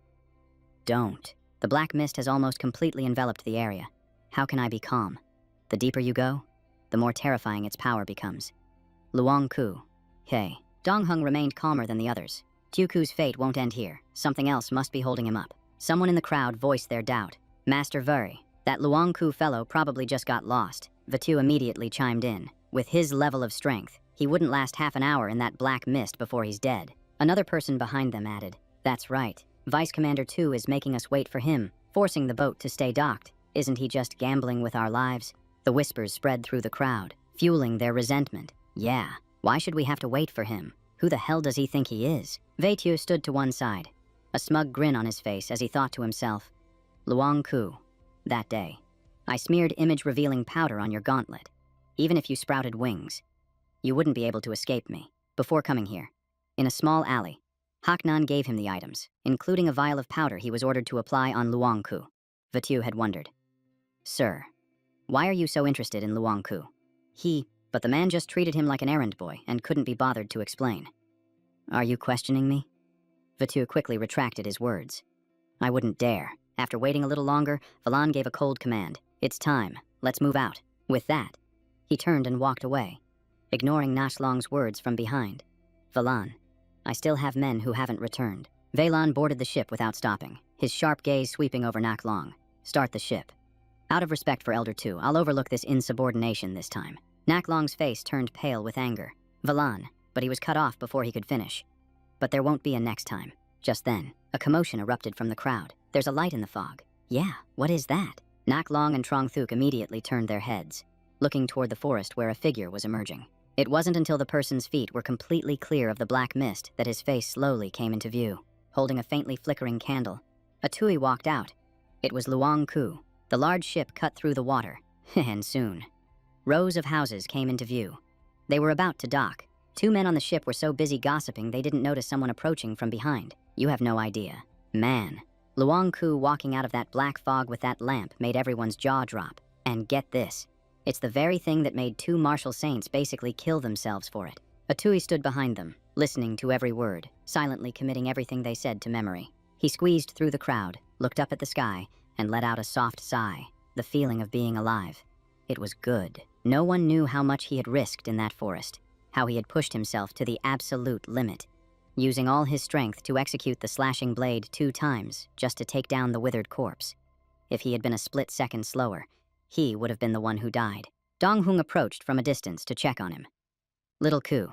Don't. The black mist has almost completely enveloped the area. How can I be calm? The deeper you go, the more terrifying its power becomes. Luong Ku. Hey. Dong Hung remained calmer than the others. Tu Ku's fate won't end here. Something else must be holding him up. Someone in the crowd voiced their doubt. Master Vuri, that Luong Ku fellow probably just got lost. Vatu immediately chimed in. With his level of strength, he wouldn't last half an hour in that black mist before he's dead. Another person behind them added, That's right. Vice Commander 2 is making us wait for him, forcing the boat to stay docked. Isn't he just gambling with our lives? The whispers spread through the crowd, fueling their resentment. Yeah, why should we have to wait for him? Who the hell does he think he is? Vaetieu stood to one side, a smug grin on his face as he thought to himself, Luong Ku, that day, I smeared image-revealing powder on your gauntlet. Even if you sprouted wings, you wouldn't be able to escape me. Before coming here, in a small alley, Haknan gave him the items, including a vial of powder he was ordered to apply on Luong Ku. Vaetieu had wondered, Sir, why are you so interested in Luong Ku? But the man just treated him like an errand boy and couldn't be bothered to explain. Are you questioning me? Vaetieu quickly retracted his words. I wouldn't dare. After waiting a little longer, Valan gave a cold command. It's time. Let's move out. With that, he turned and walked away, ignoring Nashlong's words from behind. Valan, I still have men who haven't returned. Valan boarded the ship without stopping, his sharp gaze sweeping over Nak Long. Start the ship. Out of respect for Elder 2, I'll overlook this insubordination this time. Nak Long's face turned pale with anger. Valan, but he was cut off before he could finish. But there won't be a next time. Just then, a commotion erupted from the crowd. There's a light in the fog. Yeah, what is that? Nak Long and Trong Thuk immediately turned their heads, looking toward the forest where a figure was emerging. It wasn't until the person's feet were completely clear of the black mist that his face slowly came into view. Holding a faintly flickering candle, a Tui walked out. It was Luong Ku. The large ship cut through the water, and soon, rows of houses came into view. They were about to dock. Two men on the ship were so busy gossiping they didn't notice someone approaching from behind. You have no idea. Man, Luong Ku walking out of that black fog with that lamp made everyone's jaw drop. And get this, it's the very thing that made two martial saints basically kill themselves for it. A Tui stood behind them, listening to every word, silently committing everything they said to memory. He squeezed through the crowd, looked up at the sky, and let out a soft sigh, the feeling of being alive. It was good. No one knew how much he had risked in that forest, how he had pushed himself to the absolute limit, using all his strength to execute the slashing blade 2 times just to take down the withered corpse. If he had been a split second slower, he would have been the one who died. Dong Hung approached from a distance to check on him. Little Ku,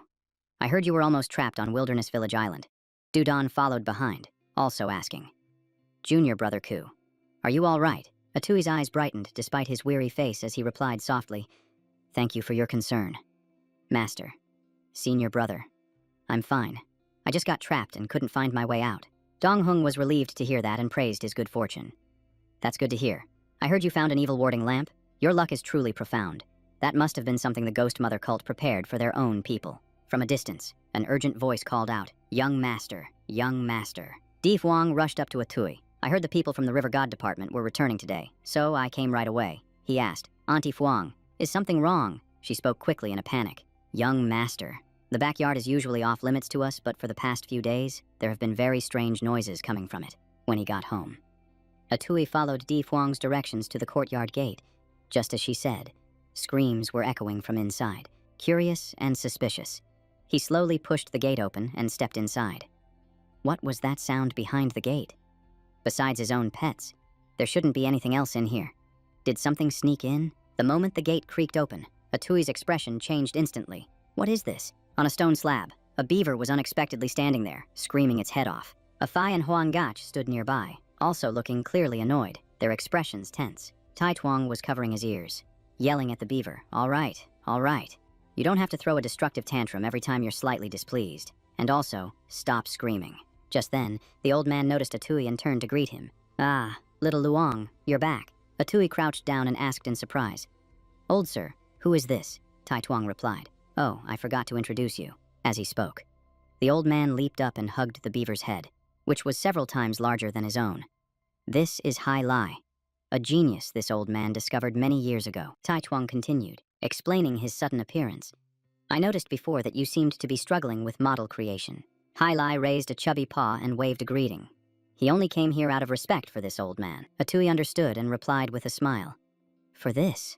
I heard you were almost trapped on Wilderness Village Island. Dudon followed behind, also asking. Junior brother Ku, are you all right? Atui's eyes brightened despite his weary face as he replied softly, Thank you for your concern. Master, senior brother, I'm fine. I just got trapped and couldn't find my way out. Dong Hung was relieved to hear that and praised his good fortune. That's good to hear. I heard you found an evil warding lamp. Your luck is truly profound. That must have been something the Ghost Mother cult prepared for their own people. From a distance, an urgent voice called out, Young Master, Young Master. Di Huang rushed up to Atui. I heard the people from the River God Department were returning today, so I came right away. He asked, Auntie Huang, is something wrong? She spoke quickly in a panic. Young Master. The backyard is usually off limits to us, but for the past few days, there have been very strange noises coming from it. When he got home, Atui followed Di Huang's directions to the courtyard gate. Just as she said, screams were echoing from inside, curious and suspicious. He slowly pushed the gate open and stepped inside. What was that sound behind the gate? Besides his own pets, there shouldn't be anything else in here. Did something sneak in? The moment the gate creaked open, Atui's expression changed instantly. What is this? On a stone slab, a beaver was unexpectedly standing there, screaming its head off. Afai and Huang Gach stood nearby, also looking clearly annoyed, their expressions tense. Tai Tuong was covering his ears, yelling at the beaver, all right. You don't have to throw a destructive tantrum every time you're slightly displeased. And also, stop screaming. Just then, the old man noticed Atui and turned to greet him. Ah, little Luong, you're back. Atui crouched down and asked in surprise. Old sir, who is this? Tai Tuong replied. Oh, I forgot to introduce you. As he spoke, the old man leaped up and hugged the beaver's head, which was several times larger than his own. This is Hai Lai, a genius this old man discovered many years ago. Tai Tuong continued, explaining his sudden appearance. I noticed before that you seemed to be struggling with model creation. Hai Lai raised a chubby paw and waved a greeting. He only came here out of respect for this old man. Atui understood and replied with a smile. For this,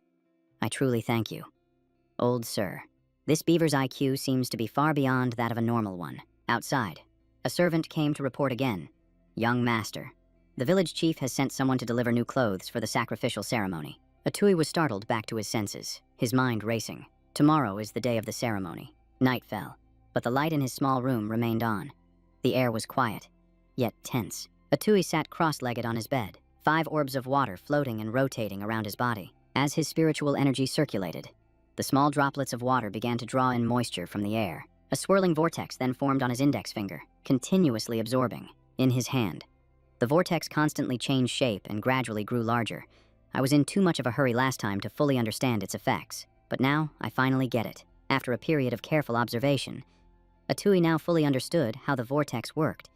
I truly thank you. Old sir, this beaver's IQ seems to be far beyond that of a normal one. Outside, a servant came to report again. Young master, the village chief has sent someone to deliver new clothes for the sacrificial ceremony. Atui was startled back to his senses, his mind racing. Tomorrow is the day of the ceremony. Night fell, but the light in his small room remained on. The air was quiet, yet tense. Atui sat cross-legged on his bed, 5 orbs of water floating and rotating around his body. As his spiritual energy circulated, the small droplets of water began to draw in moisture from the air. A swirling vortex then formed on his index finger, continuously absorbing. In his hand, the vortex constantly changed shape and gradually grew larger. I was in too much of a hurry last time to fully understand its effects, but now I finally get it. After a period of careful observation, Atui now fully understood how the vortex worked.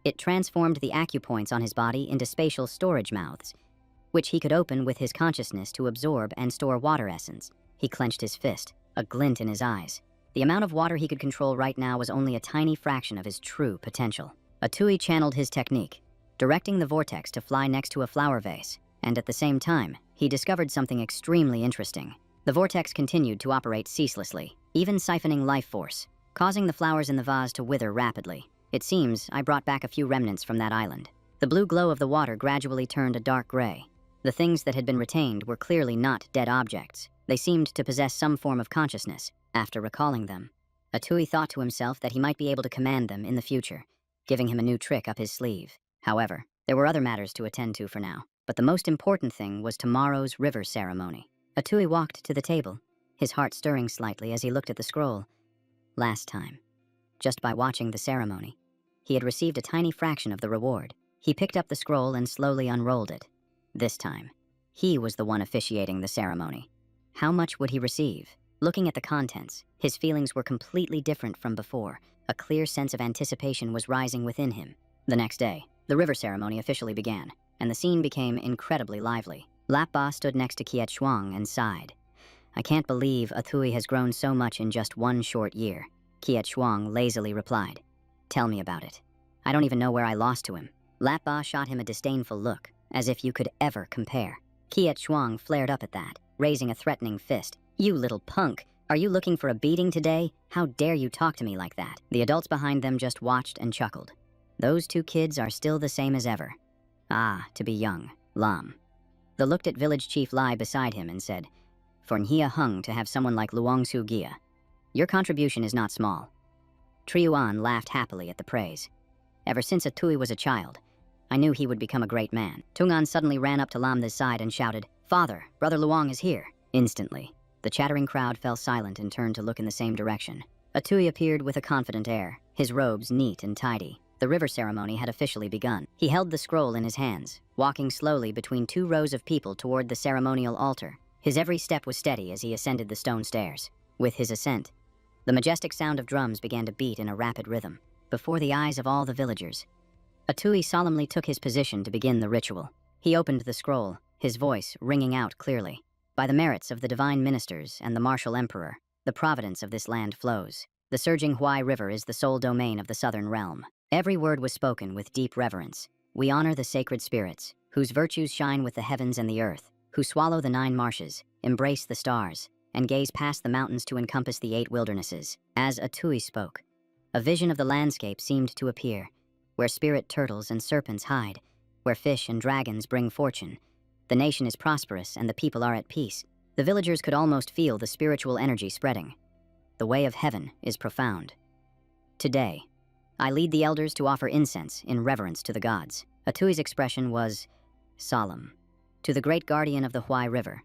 It transformed the acupoints on his body into spatial storage mouths, which he could open with his consciousness to absorb and store water essence. He clenched his fist, a glint in his eyes. The amount of water he could control right now was only a tiny fraction of his true potential. Atui channeled his technique, directing the vortex to fly next to a flower vase, and at the same time, he discovered something extremely interesting. The vortex continued to operate ceaselessly, even siphoning life force, causing the flowers in the vase to wither rapidly. It seems I brought back a few remnants from that island. The blue glow of the water gradually turned a dark gray. The things that had been retained were clearly not dead objects. They seemed to possess some form of consciousness. After recalling them, Atui thought to himself that he might be able to command them in the future, giving him a new trick up his sleeve. However, there were other matters to attend to for now, but the most important thing was tomorrow's river ceremony. Atui walked to the table, his heart stirring slightly as he looked at the scroll. Last time, just by watching the ceremony, he had received a tiny fraction of the reward. He picked up the scroll and slowly unrolled it. This time, he was the one officiating the ceremony. How much would he receive? Looking at the contents, his feelings were completely different from before. A clear sense of anticipation was rising within him. The next day, the river ceremony officially began, and the scene became incredibly lively. Lap Ba stood next to Kiet Shuang and sighed. I can't believe Atui has grown so much in just one short year. Kiet Shuang lazily replied. Tell me about it. I don't even know where I lost to him. Lap Ba shot him a disdainful look, as if you could ever compare. Kiet Shuang flared up at that, raising a threatening fist. You little punk, are you looking for a beating today? How dare you talk to me like that? The adults behind them just watched and chuckled. Those 2 kids are still the same as ever. Ah, to be young, Lam. The looked at village chief Lai beside him and said, For Nhia Hung to have someone like Luong Su Gia, your contribution is not small. Triuan laughed happily at the praise. Ever since Atui was a child, I knew he would become a great man. Tungan suddenly ran up to Lam's side and shouted, Father, Brother Luong is here. Instantly, the chattering crowd fell silent and turned to look in the same direction. Atui appeared with a confident air, his robes neat and tidy. The river ceremony had officially begun. He held the scroll in his hands, walking slowly between 2 rows of people toward the ceremonial altar. His every step was steady as he ascended the stone stairs. With his ascent, the majestic sound of drums began to beat in a rapid rhythm. Before the eyes of all the villagers, Atui solemnly took his position to begin the ritual. He opened the scroll, his voice ringing out clearly. By the merits of the divine ministers and the martial emperor, the providence of this land flows. The surging Huai River is the sole domain of the southern realm. Every word was spoken with deep reverence. We honor the sacred spirits, whose virtues shine with the heavens and the earth, who swallow the 9 marshes, embrace the stars, and gaze past the mountains to encompass the 8 wildernesses. As Atui spoke, a vision of the landscape seemed to appear, where spirit turtles and serpents hide, where fish and dragons bring fortune. The nation is prosperous and the people are at peace. The villagers could almost feel the spiritual energy spreading. The way of heaven is profound. Today, I lead the elders to offer incense in reverence to the gods. Atui's expression was solemn. To the great guardian of the Huai River,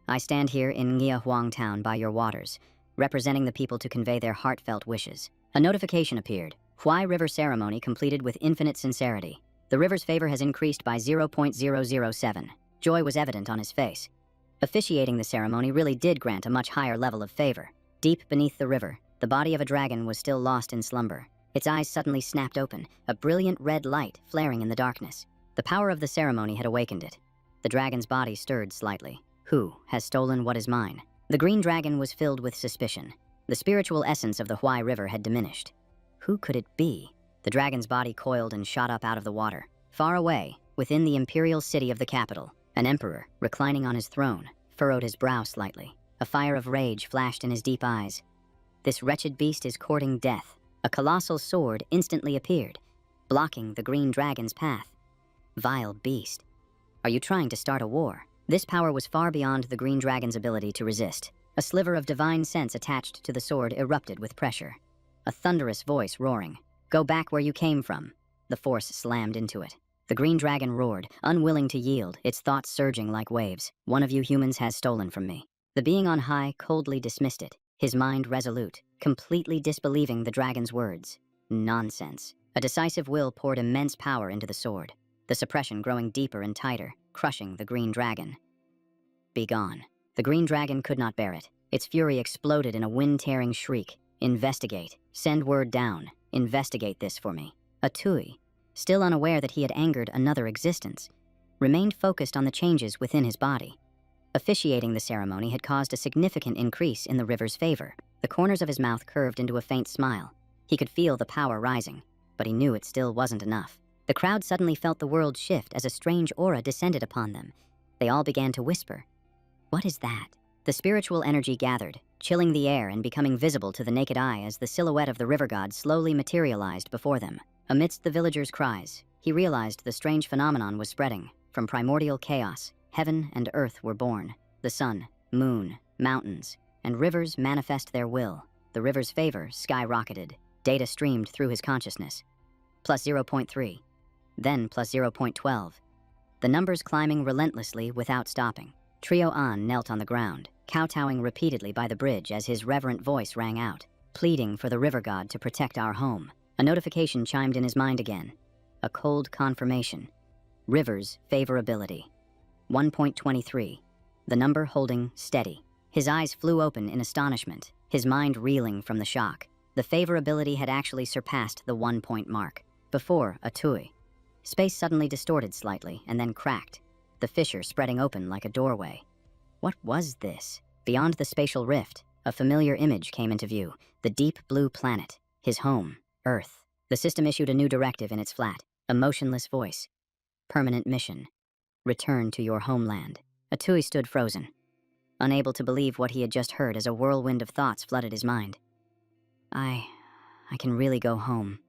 I stand here in Nghia Huang town by your waters, representing the people to convey their heartfelt wishes. A notification appeared. Huai River ceremony completed with infinite sincerity. The river's favor has increased by 0.007. Joy was evident on his face. Officiating the ceremony really did grant a much higher level of favor. Deep beneath the river, the body of a dragon was still lost in slumber. Its eyes suddenly snapped open, a brilliant red light flaring in the darkness. The power of the ceremony had awakened it. The dragon's body stirred slightly. Who has stolen what is mine? The green dragon was filled with suspicion. The spiritual essence of the Huai River had diminished. Who could it be? The dragon's body coiled and shot up out of the water. Far away, within the imperial city of the capital, an emperor, reclining on his throne, furrowed his brow slightly. A fire of rage flashed in his deep eyes. This wretched beast is courting death. A colossal sword instantly appeared, blocking the green dragon's path. Vile beast. Are you trying to start a war? This power was far beyond the green dragon's ability to resist. A sliver of divine sense attached to the sword erupted with pressure. A thunderous voice roaring. Go back where you came from. The force slammed into it. The green dragon roared, unwilling to yield, its thoughts surging like waves. One of you humans has stolen from me. The being on high coldly dismissed it, his mind resolute, completely disbelieving the dragon's words. Nonsense. A decisive will poured immense power into the sword, the suppression growing deeper and tighter, crushing the green dragon. Be gone. The green dragon could not bear it. Its fury exploded in a wind-tearing shriek. Investigate. Send word down. Investigate this for me. A Tui, still unaware that he had angered another existence, remained focused on the changes within his body. Officiating the ceremony had caused a significant increase in the river's favor. The corners of his mouth curved into a faint smile. He could feel the power rising, but he knew it still wasn't enough. The crowd suddenly felt the world shift as a strange aura descended upon them. They all began to whisper. What is that? The spiritual energy gathered, chilling the air and becoming visible to the naked eye as the silhouette of the river god slowly materialized before them. Amidst the villagers' cries, he realized the strange phenomenon was spreading. From primordial chaos, heaven and earth were born. The sun, moon, mountains, and rivers manifest their will. The river's favor skyrocketed. Data streamed through his consciousness. Plus 0.3, then plus 0.12. The numbers climbing relentlessly without stopping. Trio An knelt on the ground, kowtowing repeatedly by the bridge as his reverent voice rang out, pleading for the river god to protect our home. A notification chimed in his mind again. A cold confirmation. River's favorability. 1.23. The number holding steady. His eyes flew open in astonishment, his mind reeling from the shock. The favorability had actually surpassed the 1-point mark. Before a Tui. Space suddenly distorted slightly and then cracked, the fissure spreading open like a doorway. What was this? Beyond the spatial rift, a familiar image came into view. The deep blue planet, his home, Earth. The system issued a new directive in its flat, a motionless voice. Permanent mission. Return to your homeland. Atui stood frozen, unable to believe what he had just heard as a whirlwind of thoughts flooded his mind. I can really go home.